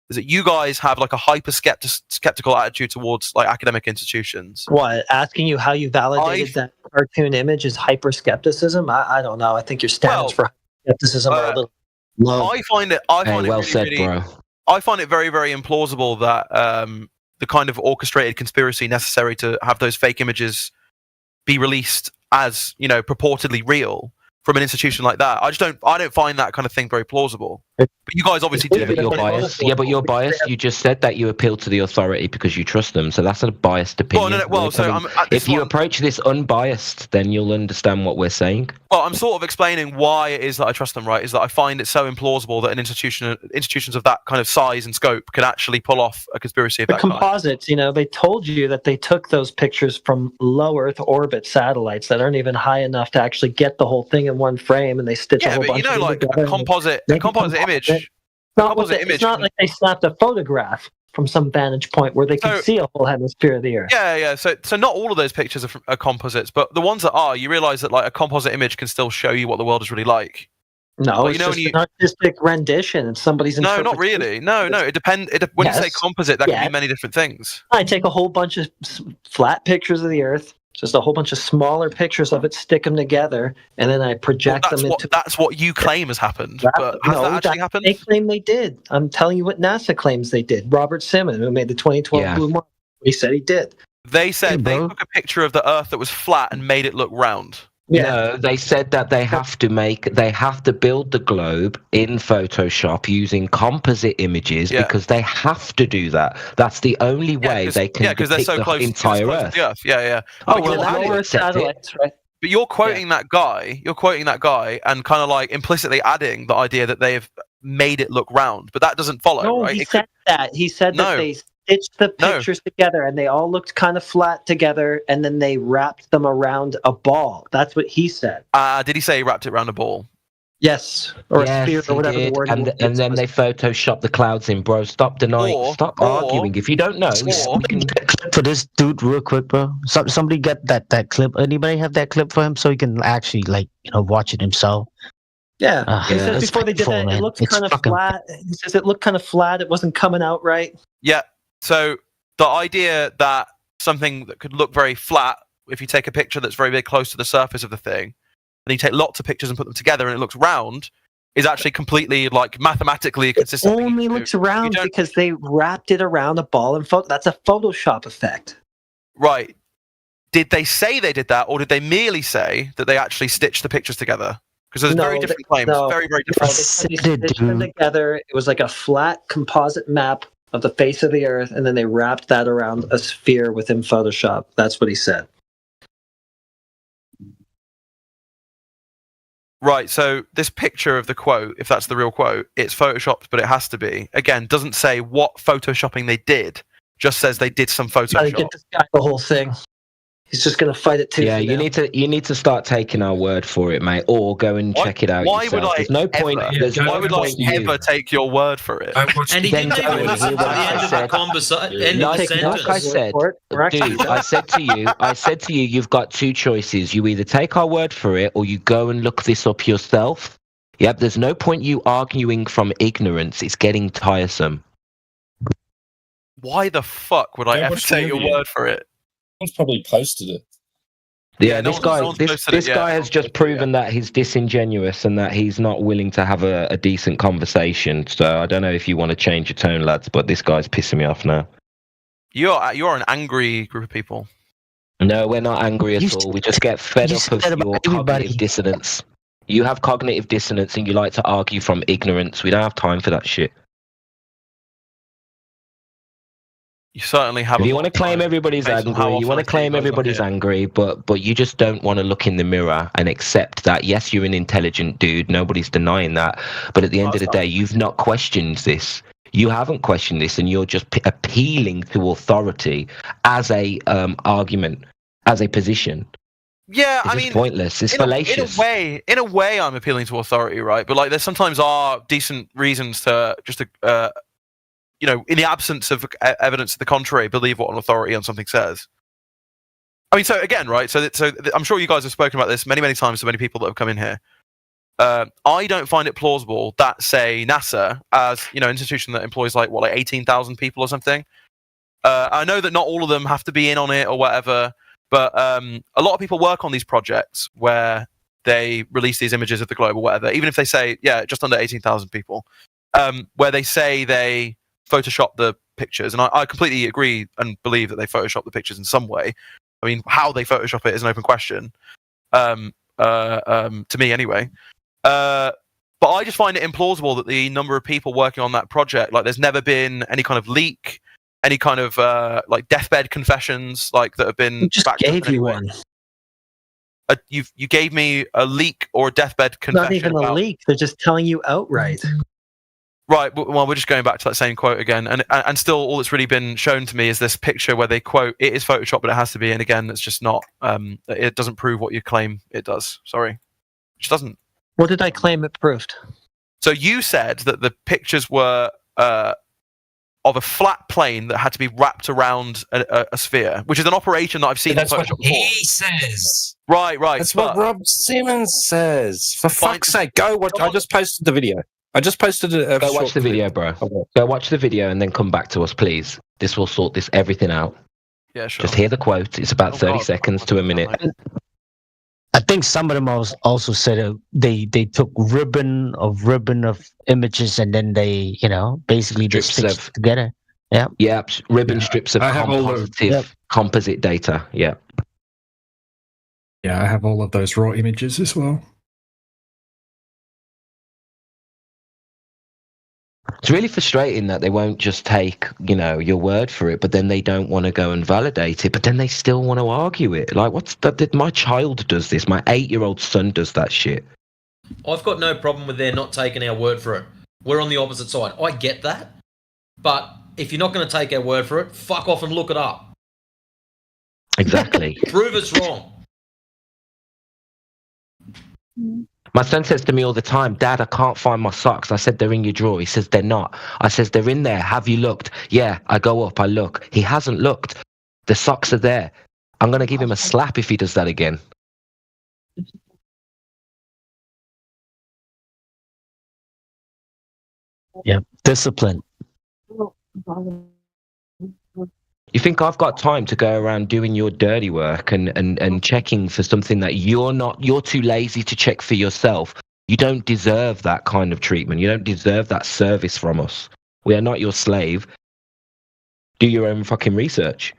is that you guys have like a hyper skeptical attitude towards like academic institutions. What? Asking you how you validated that cartoon image is hyper skepticism? I don't know. I think your standards for skepticism are a little low. I find it bro. I find it very, very implausible that the kind of orchestrated conspiracy necessary to have those fake images be released as, purportedly real from an institution like that. I don't find that kind of thing very plausible. But you guys obviously do. But you're biased. Yeah, but you're biased. You just said that you appeal to the authority because you trust them. So that's a biased opinion. If you approach this unbiased, then you'll understand what we're saying. Well, I'm sort of explaining why it is that I trust them, right? Is that I find it so implausible that institutions of that kind of size and scope could actually pull off a conspiracy of that kind. Composites, they told you that they took those pictures from low Earth orbit satellites that aren't even high enough to actually get the whole thing in one frame, and they stitch a whole bunch of them together. A composite image. It's not like they snapped a photograph from some vantage point where they can see a whole hemisphere of the Earth. Yeah. So not all of those pictures are composites, but the ones that are, you realize that like a composite image can still show you what the world is really like. No, it's just an artistic rendition of somebody's interpretation. No, not really. No. It depends. When you say composite, that can be many different things. I take a whole bunch of flat pictures of the Earth, just a whole bunch of smaller pictures of it, stick them together, and then I project them into... That's what you claim has happened, but has that actually happened? They claim they did. I'm telling you what NASA claims they did. Robert Simon, who made the 2012 Blue Mark, he said he did. They said they took a picture of the Earth that was flat and made it look round. Yeah. No, they said that they have to build the globe in Photoshop using composite images because they have to do that. That's the only way they can depict they're so close, entire Earth. To the Earth. Yeah. Oh, well, that satellites, right? But you're quoting that guy. You're quoting that guy and kind of like implicitly adding the idea that they've made it look round, but that doesn't follow. No, right? He said that they stitched the pictures together and they all looked kind of flat together, and then they wrapped them around a ball. That's what he said. Did he say he wrapped it around a ball? Yes, or a sphere, or whatever the word. And then they photoshopped the clouds in, bro. Stop denying. Stop arguing. If you don't know, for this dude, real quick, bro. Somebody get that clip. Anybody have that clip for him so he can actually watch it himself? Yeah, he says before they did that, it looked kind of flat. He says it looked kind of flat. It wasn't coming out right. Yeah. So the idea that something that could look very flat, if you take a picture that's very, very close to the surface of the thing, and you take lots of pictures and put them together and it looks round, is actually completely consistently consistent. It only looks round because they wrapped it around a ball and that's a Photoshop effect. Right. Did they say they did that, or did they merely say that they actually stitched the pictures together? Because there's very different claims. Very, very different. They stitched them together. It was like a flat composite map of the face of the Earth, and then they wrapped that around a sphere within Photoshop. That's what he said. Right, so this picture of the quote, if that's the real quote, it's photoshopped, but it has to be. Again, doesn't say what photoshopping they did, just says they did some Photoshop. Try to get this guy the whole thing. He's just going to fight it too. Yeah, you need to start taking our word for it, mate, or go and check it out yourself. There's no point. Why would I ever take your word for it? And he didn't even listen to the end of the conversation. Like I said, dude, I said to you, you've got two choices. You either take our word for it, or you go and look this up yourself. Yep, there's no point you arguing from ignorance. It's getting tiresome. Why the fuck would I Yeah, ever what's the take your video? word for it? Someone's probably posted it. Yeah, no this one's- guy, no one's this, posted it this yet. guy has just proven that he's disingenuous and that he's not willing to have a decent conversation. So I don't know if you want to change your tone, lads, but this guy's pissing me off now. You're an angry group of people. No, we're not angry at You all. We just get fed you up said of that about your everybody. cognitive dissonance. You have cognitive dissonance and you like to argue from ignorance. We don't have time for that shit. You certainly have. If you want to claim everybody's based on how angry, you often want I to see claim you guys on everybody's here. angry, but you just don't want to look in the mirror and accept that, yes, you're an intelligent dude. Nobody's denying that. But at the end of the day, you've not questioned this. You haven't questioned this, and you're just appealing to authority as a argument, as a position. Yeah, It's I just mean, pointless. It's fallacious. In a way, I'm appealing to authority, right? But like, there sometimes are decent reasons to just, you know, in the absence of evidence to the contrary, believe what an authority on something says. I mean, so again, right? So I'm sure you guys have spoken about this many, many times to many people that have come in here. I don't find it plausible that, say, NASA, as you know, an institution that employs like 18,000 people or something. I know that not all of them have to be in on it or whatever. But a lot of people work on these projects where they release these images of the globe or whatever, even if they say, yeah, just under 18,000 people, where they say they Photoshop the pictures. And I completely agree and believe that they Photoshop the pictures in some way. I mean, how they Photoshop it is an open question, to me anyway. But I just find it implausible that the number of people working on that project, like there's never been any kind of leak, any kind of like deathbed confessions like that have been Just backed up gave in you any way. one. You gave me a leak or a deathbed confession. Not even a about- leak. They're just telling you outright. Right. Well, we're just going back to that same quote again, and still, all that's really been shown to me is this picture where they quote, "It is Photoshop, but it has to be." And again, it's just not. It doesn't prove what you claim it does. Sorry, it just doesn't. What did I claim it proved? So you said that the pictures were of a flat plane that had to be wrapped around a sphere, which is an operation that I've seen. That's in what Photoshop before. he says. Right. That's what but- Rob Simmons says. For fuck's sake, go watch. I just posted the video. I just posted a Go short watch the video, bro. Go watch the video and then come back to us, please. This will sort everything out. Yeah, sure. Just hear the quote. It's about 30 seconds to a minute. I think some of them also said they took ribbon of images and then they basically just Strips stitched together. Yeah. Yeah, ribbon strips of I have all of- composite data. Yeah. Yeah, I have all of those raw images as well. It's really frustrating that they won't just take, your word for it, but then they don't want to go and validate it, but then they still want to argue it. Like, what's that? My child does this. My 8-year-old son does that shit. I've got no problem with their not taking our word for it. We're on the opposite side. I get that. But if you're not going to take our word for it, fuck off and look it up. Exactly. Prove us wrong. My son says to me all the time, Dad, I can't find my socks. I said, they're in your drawer. He says, they're not. I says, they're in there. Have you looked? Yeah, I go up, I look. He hasn't looked. The socks are there. I'm going to give him a slap if he does that again. Yep. Discipline. You think I've got time to go around doing your dirty work and checking for something that you're too lazy to check for yourself? You don't deserve that kind of treatment. You don't deserve that service from us. We are not your slave. Do your own fucking research.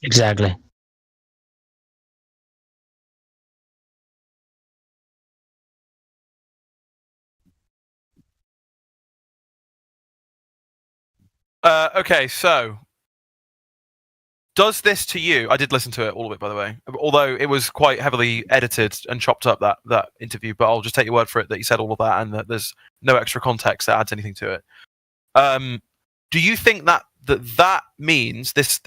Exactly. Okay, so does this to you? I did listen to it all of it, by the way, although it was quite heavily edited and chopped up that interview. But I'll just take your word for it that you said all of that and that there's no extra context that adds anything to it. Do you think that means this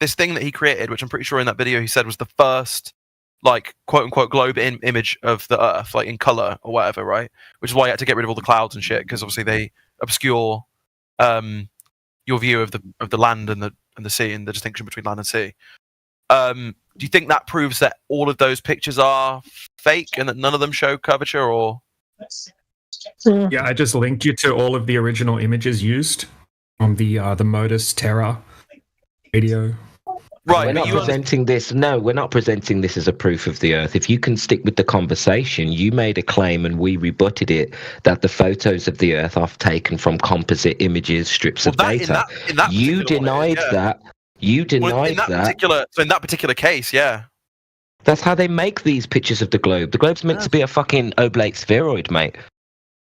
thing that he created, which I'm pretty sure in that video he said was the first like quote unquote globe image of the Earth, like in color or whatever, right? Which is why you had to get rid of all the clouds and shit because obviously they obscure your view of the land and the sea and the distinction between land and sea. Do you think that proves that all of those pictures are fake and that none of them show curvature? Or Yeah, I just linked you to all of the original images used on the Modus Terra video. Right, we're not presenting this. No, we're not presenting this as a proof of the Earth. If you can stick with the conversation, you made a claim and we rebutted it that the photos of the Earth are taken from composite images, strips of data. You denied that. You denied that. So in that particular case, yeah. That's how they make these pictures of the globe. The globe's meant to be a fucking oblate spheroid, mate.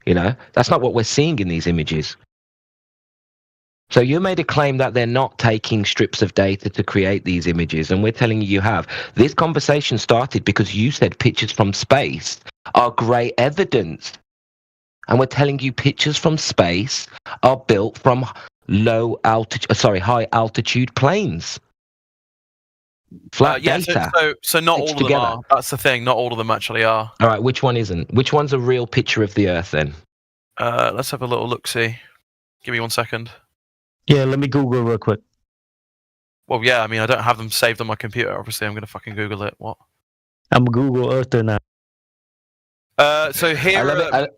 You know, that's not what we're seeing in these images. So you made a claim that they're not taking strips of data to create these images, and we're telling you have. This conversation started because you said pictures from space are grey evidence. And we're telling you pictures from space are built from high altitude planes. Flat data. So not all of them are. That's the thing. Not all of them actually are. All right, which one isn't? Which one's a real picture of the Earth then? Let's have a little look-see. Give me 1 second. Yeah, let me Google real quick. Well, yeah, I mean, I don't have them saved on my computer. Obviously, I'm going to fucking Google it. What? I'm Google Earther now. So here...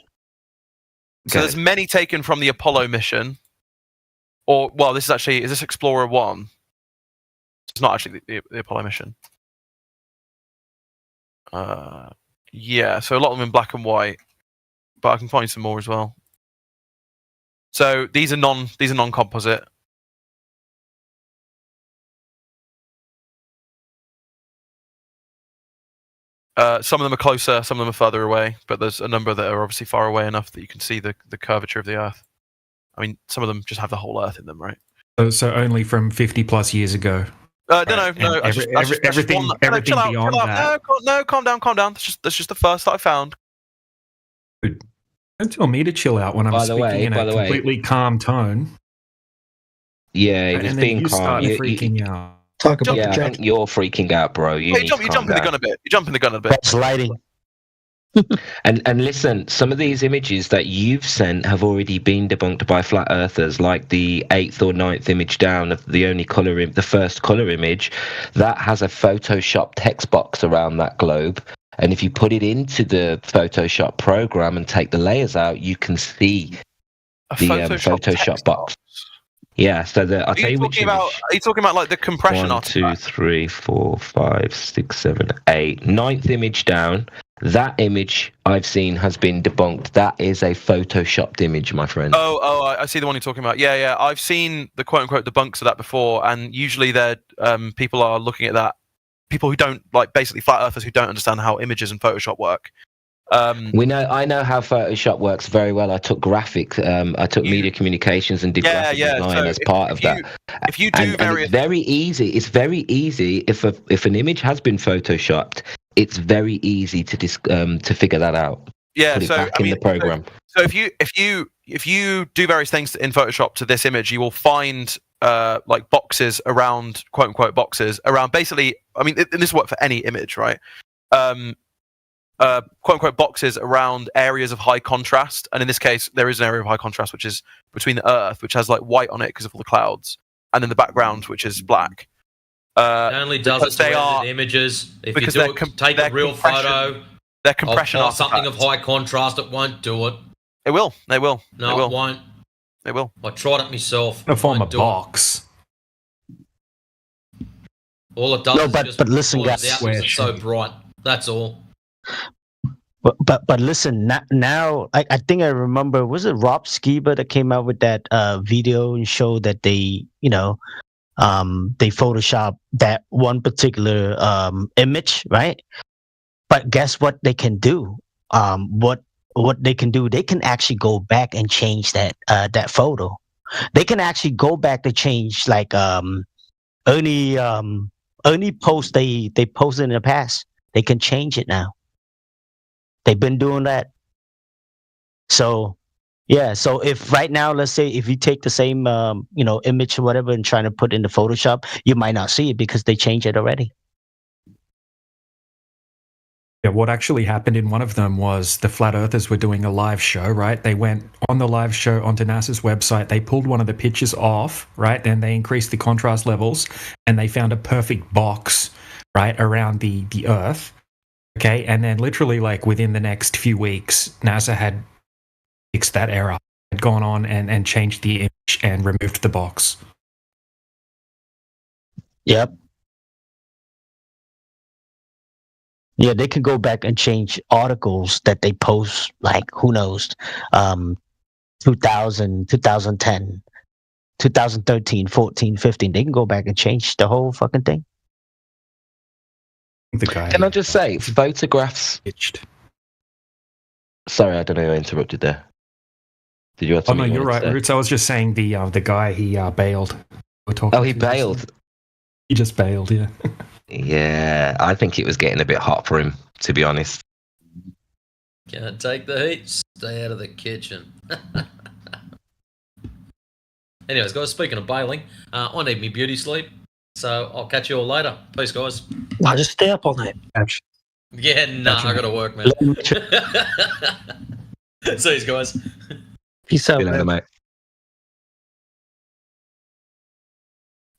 So there's many taken from the Apollo mission. Or, well, this is actually... Is this Explorer 1? It's not actually the Apollo mission. Yeah, so a lot of them in black and white. But I can find some more as well. So these are non-composite. Some of them are closer, some of them are further away, but there's a number that are obviously far away enough that you can see the curvature of the Earth. I mean, some of them just have the whole Earth in them, right? So only from 50 plus years ago. No. Everything beyond that. No, calm down. That's just the first that I found. Don't tell me to chill out when I'm speaking in a completely calm tone. Yeah, he was being calm. Freaking out. Talk about I think you're freaking out, bro. You jump in the gun a bit. You jump in the gun a bit. That's lighting. and listen, some of these images that you've sent have already been debunked by flat earthers, like the 8th or 9th image down of the first color image that has a Photoshop text box around that globe. And if you put it into the Photoshop program and take the layers out, you can see the Photoshop box. Yeah, so I'll tell you which image. Are you talking about like the compression? 1, 2, 3, 4, 5, 6, 7, 8. 9th image down. That image I've seen has been debunked. That is a photoshopped image, my friend. Oh, I see the one you're talking about. Yeah. I've seen the quote-unquote debunks of that before, and usually people are looking at that. People who don't, like, basically flat earthers who don't understand how images and Photoshop work. I know how Photoshop works very well. I took graphics, I took media communications and did graphic design as part of that. If you do it's very easy. It's very easy if an image has been photoshopped. It's very easy to figure that out. Yeah, put it back in the program. So if you do various things in Photoshop to this image, you will find like boxes around, quote unquote boxes around. Basically, I mean, and this works for any image, right? Quote unquote boxes around areas of high contrast, and in this case, there is an area of high contrast which is between the Earth, which has like white on it because of all the clouds, and then the background, which is black. It only does it to images. If you take a real photo, their compression of something of high contrast, it won't do it. It will. They will. No, it won't. They will. I tried it myself. A form of box. All it does is but listen, guys. It's so bright. That's all. But listen, now I think I remember, was it Rob Skiba that came out with that video and showed that they Photoshop that one particular image, right? But guess what they can do? What they can do? They can actually go back and change that photo. They can actually go back to change like any post they posted in the past. They can change it now. They've been doing that. So, yeah. So if right now, let's say if you take the same, image or whatever and trying to put into Photoshop, you might not see it because they changed it already. Yeah, what actually happened in one of them was the flat earthers were doing a live show, right? They went on the live show onto NASA's website, they pulled one of the pictures off, right? Then they increased the contrast levels and they found a perfect box, right, around the Earth. Okay, and then literally like within the next few weeks, NASA had fixed that error, had gone on and changed the image and removed the box. Yep. Yeah, they can go back and change articles that they post, like, who knows, 2000, 2010, 2013, 14, 15. They can go back and change the whole fucking thing. The guy. Can I just say, photographs. Sorry, I don't know. I interrupted there. Did you have Oh no, something? you're right, Roots. I was just saying the guy he bailed. Oh, he bailed. He just bailed. Yeah. Yeah, I think it was getting a bit hot for him, to be honest. Can't take the heat. Stay out of the kitchen. Anyways, guys, speaking of bailing, I need me beauty sleep, so I'll catch you all later. Peace, guys. I'll just stay up all night. Yeah, nah, I gotta work, man. See you guys. Peace out, man. Mate.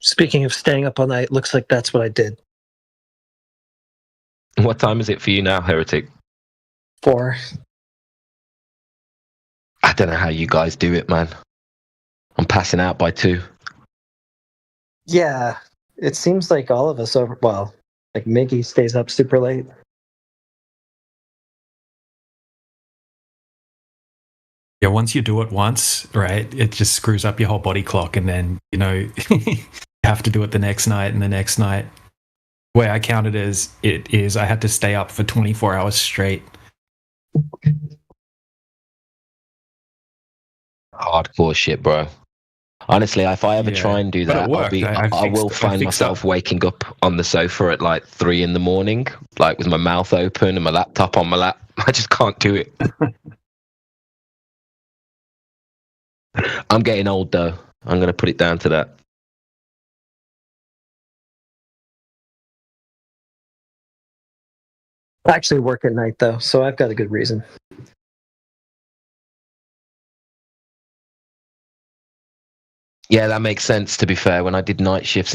Speaking of staying up all night, looks like that's what I did. What time is it for you now, Heretic? 4. I don't know how you guys do it, man. I'm passing out by 2. Yeah, it seems like all of us like Mickey stays up super late. Yeah, once you do it once, right, it just screws up your whole body clock, and then you have to do it the next night and the next night. The way I count it is I had to stay up for 24 hours straight. Hardcore shit, bro. Honestly, if I ever try and do But it that, worked. I will find myself waking up on the sofa at like 3 a.m, like with my mouth open and my laptop on my lap. I just can't do it. I'm getting old though. I'm gonna put it down to that. I actually work at night though, so I've got a good reason. Yeah, that makes sense, to be fair. When I did night shifts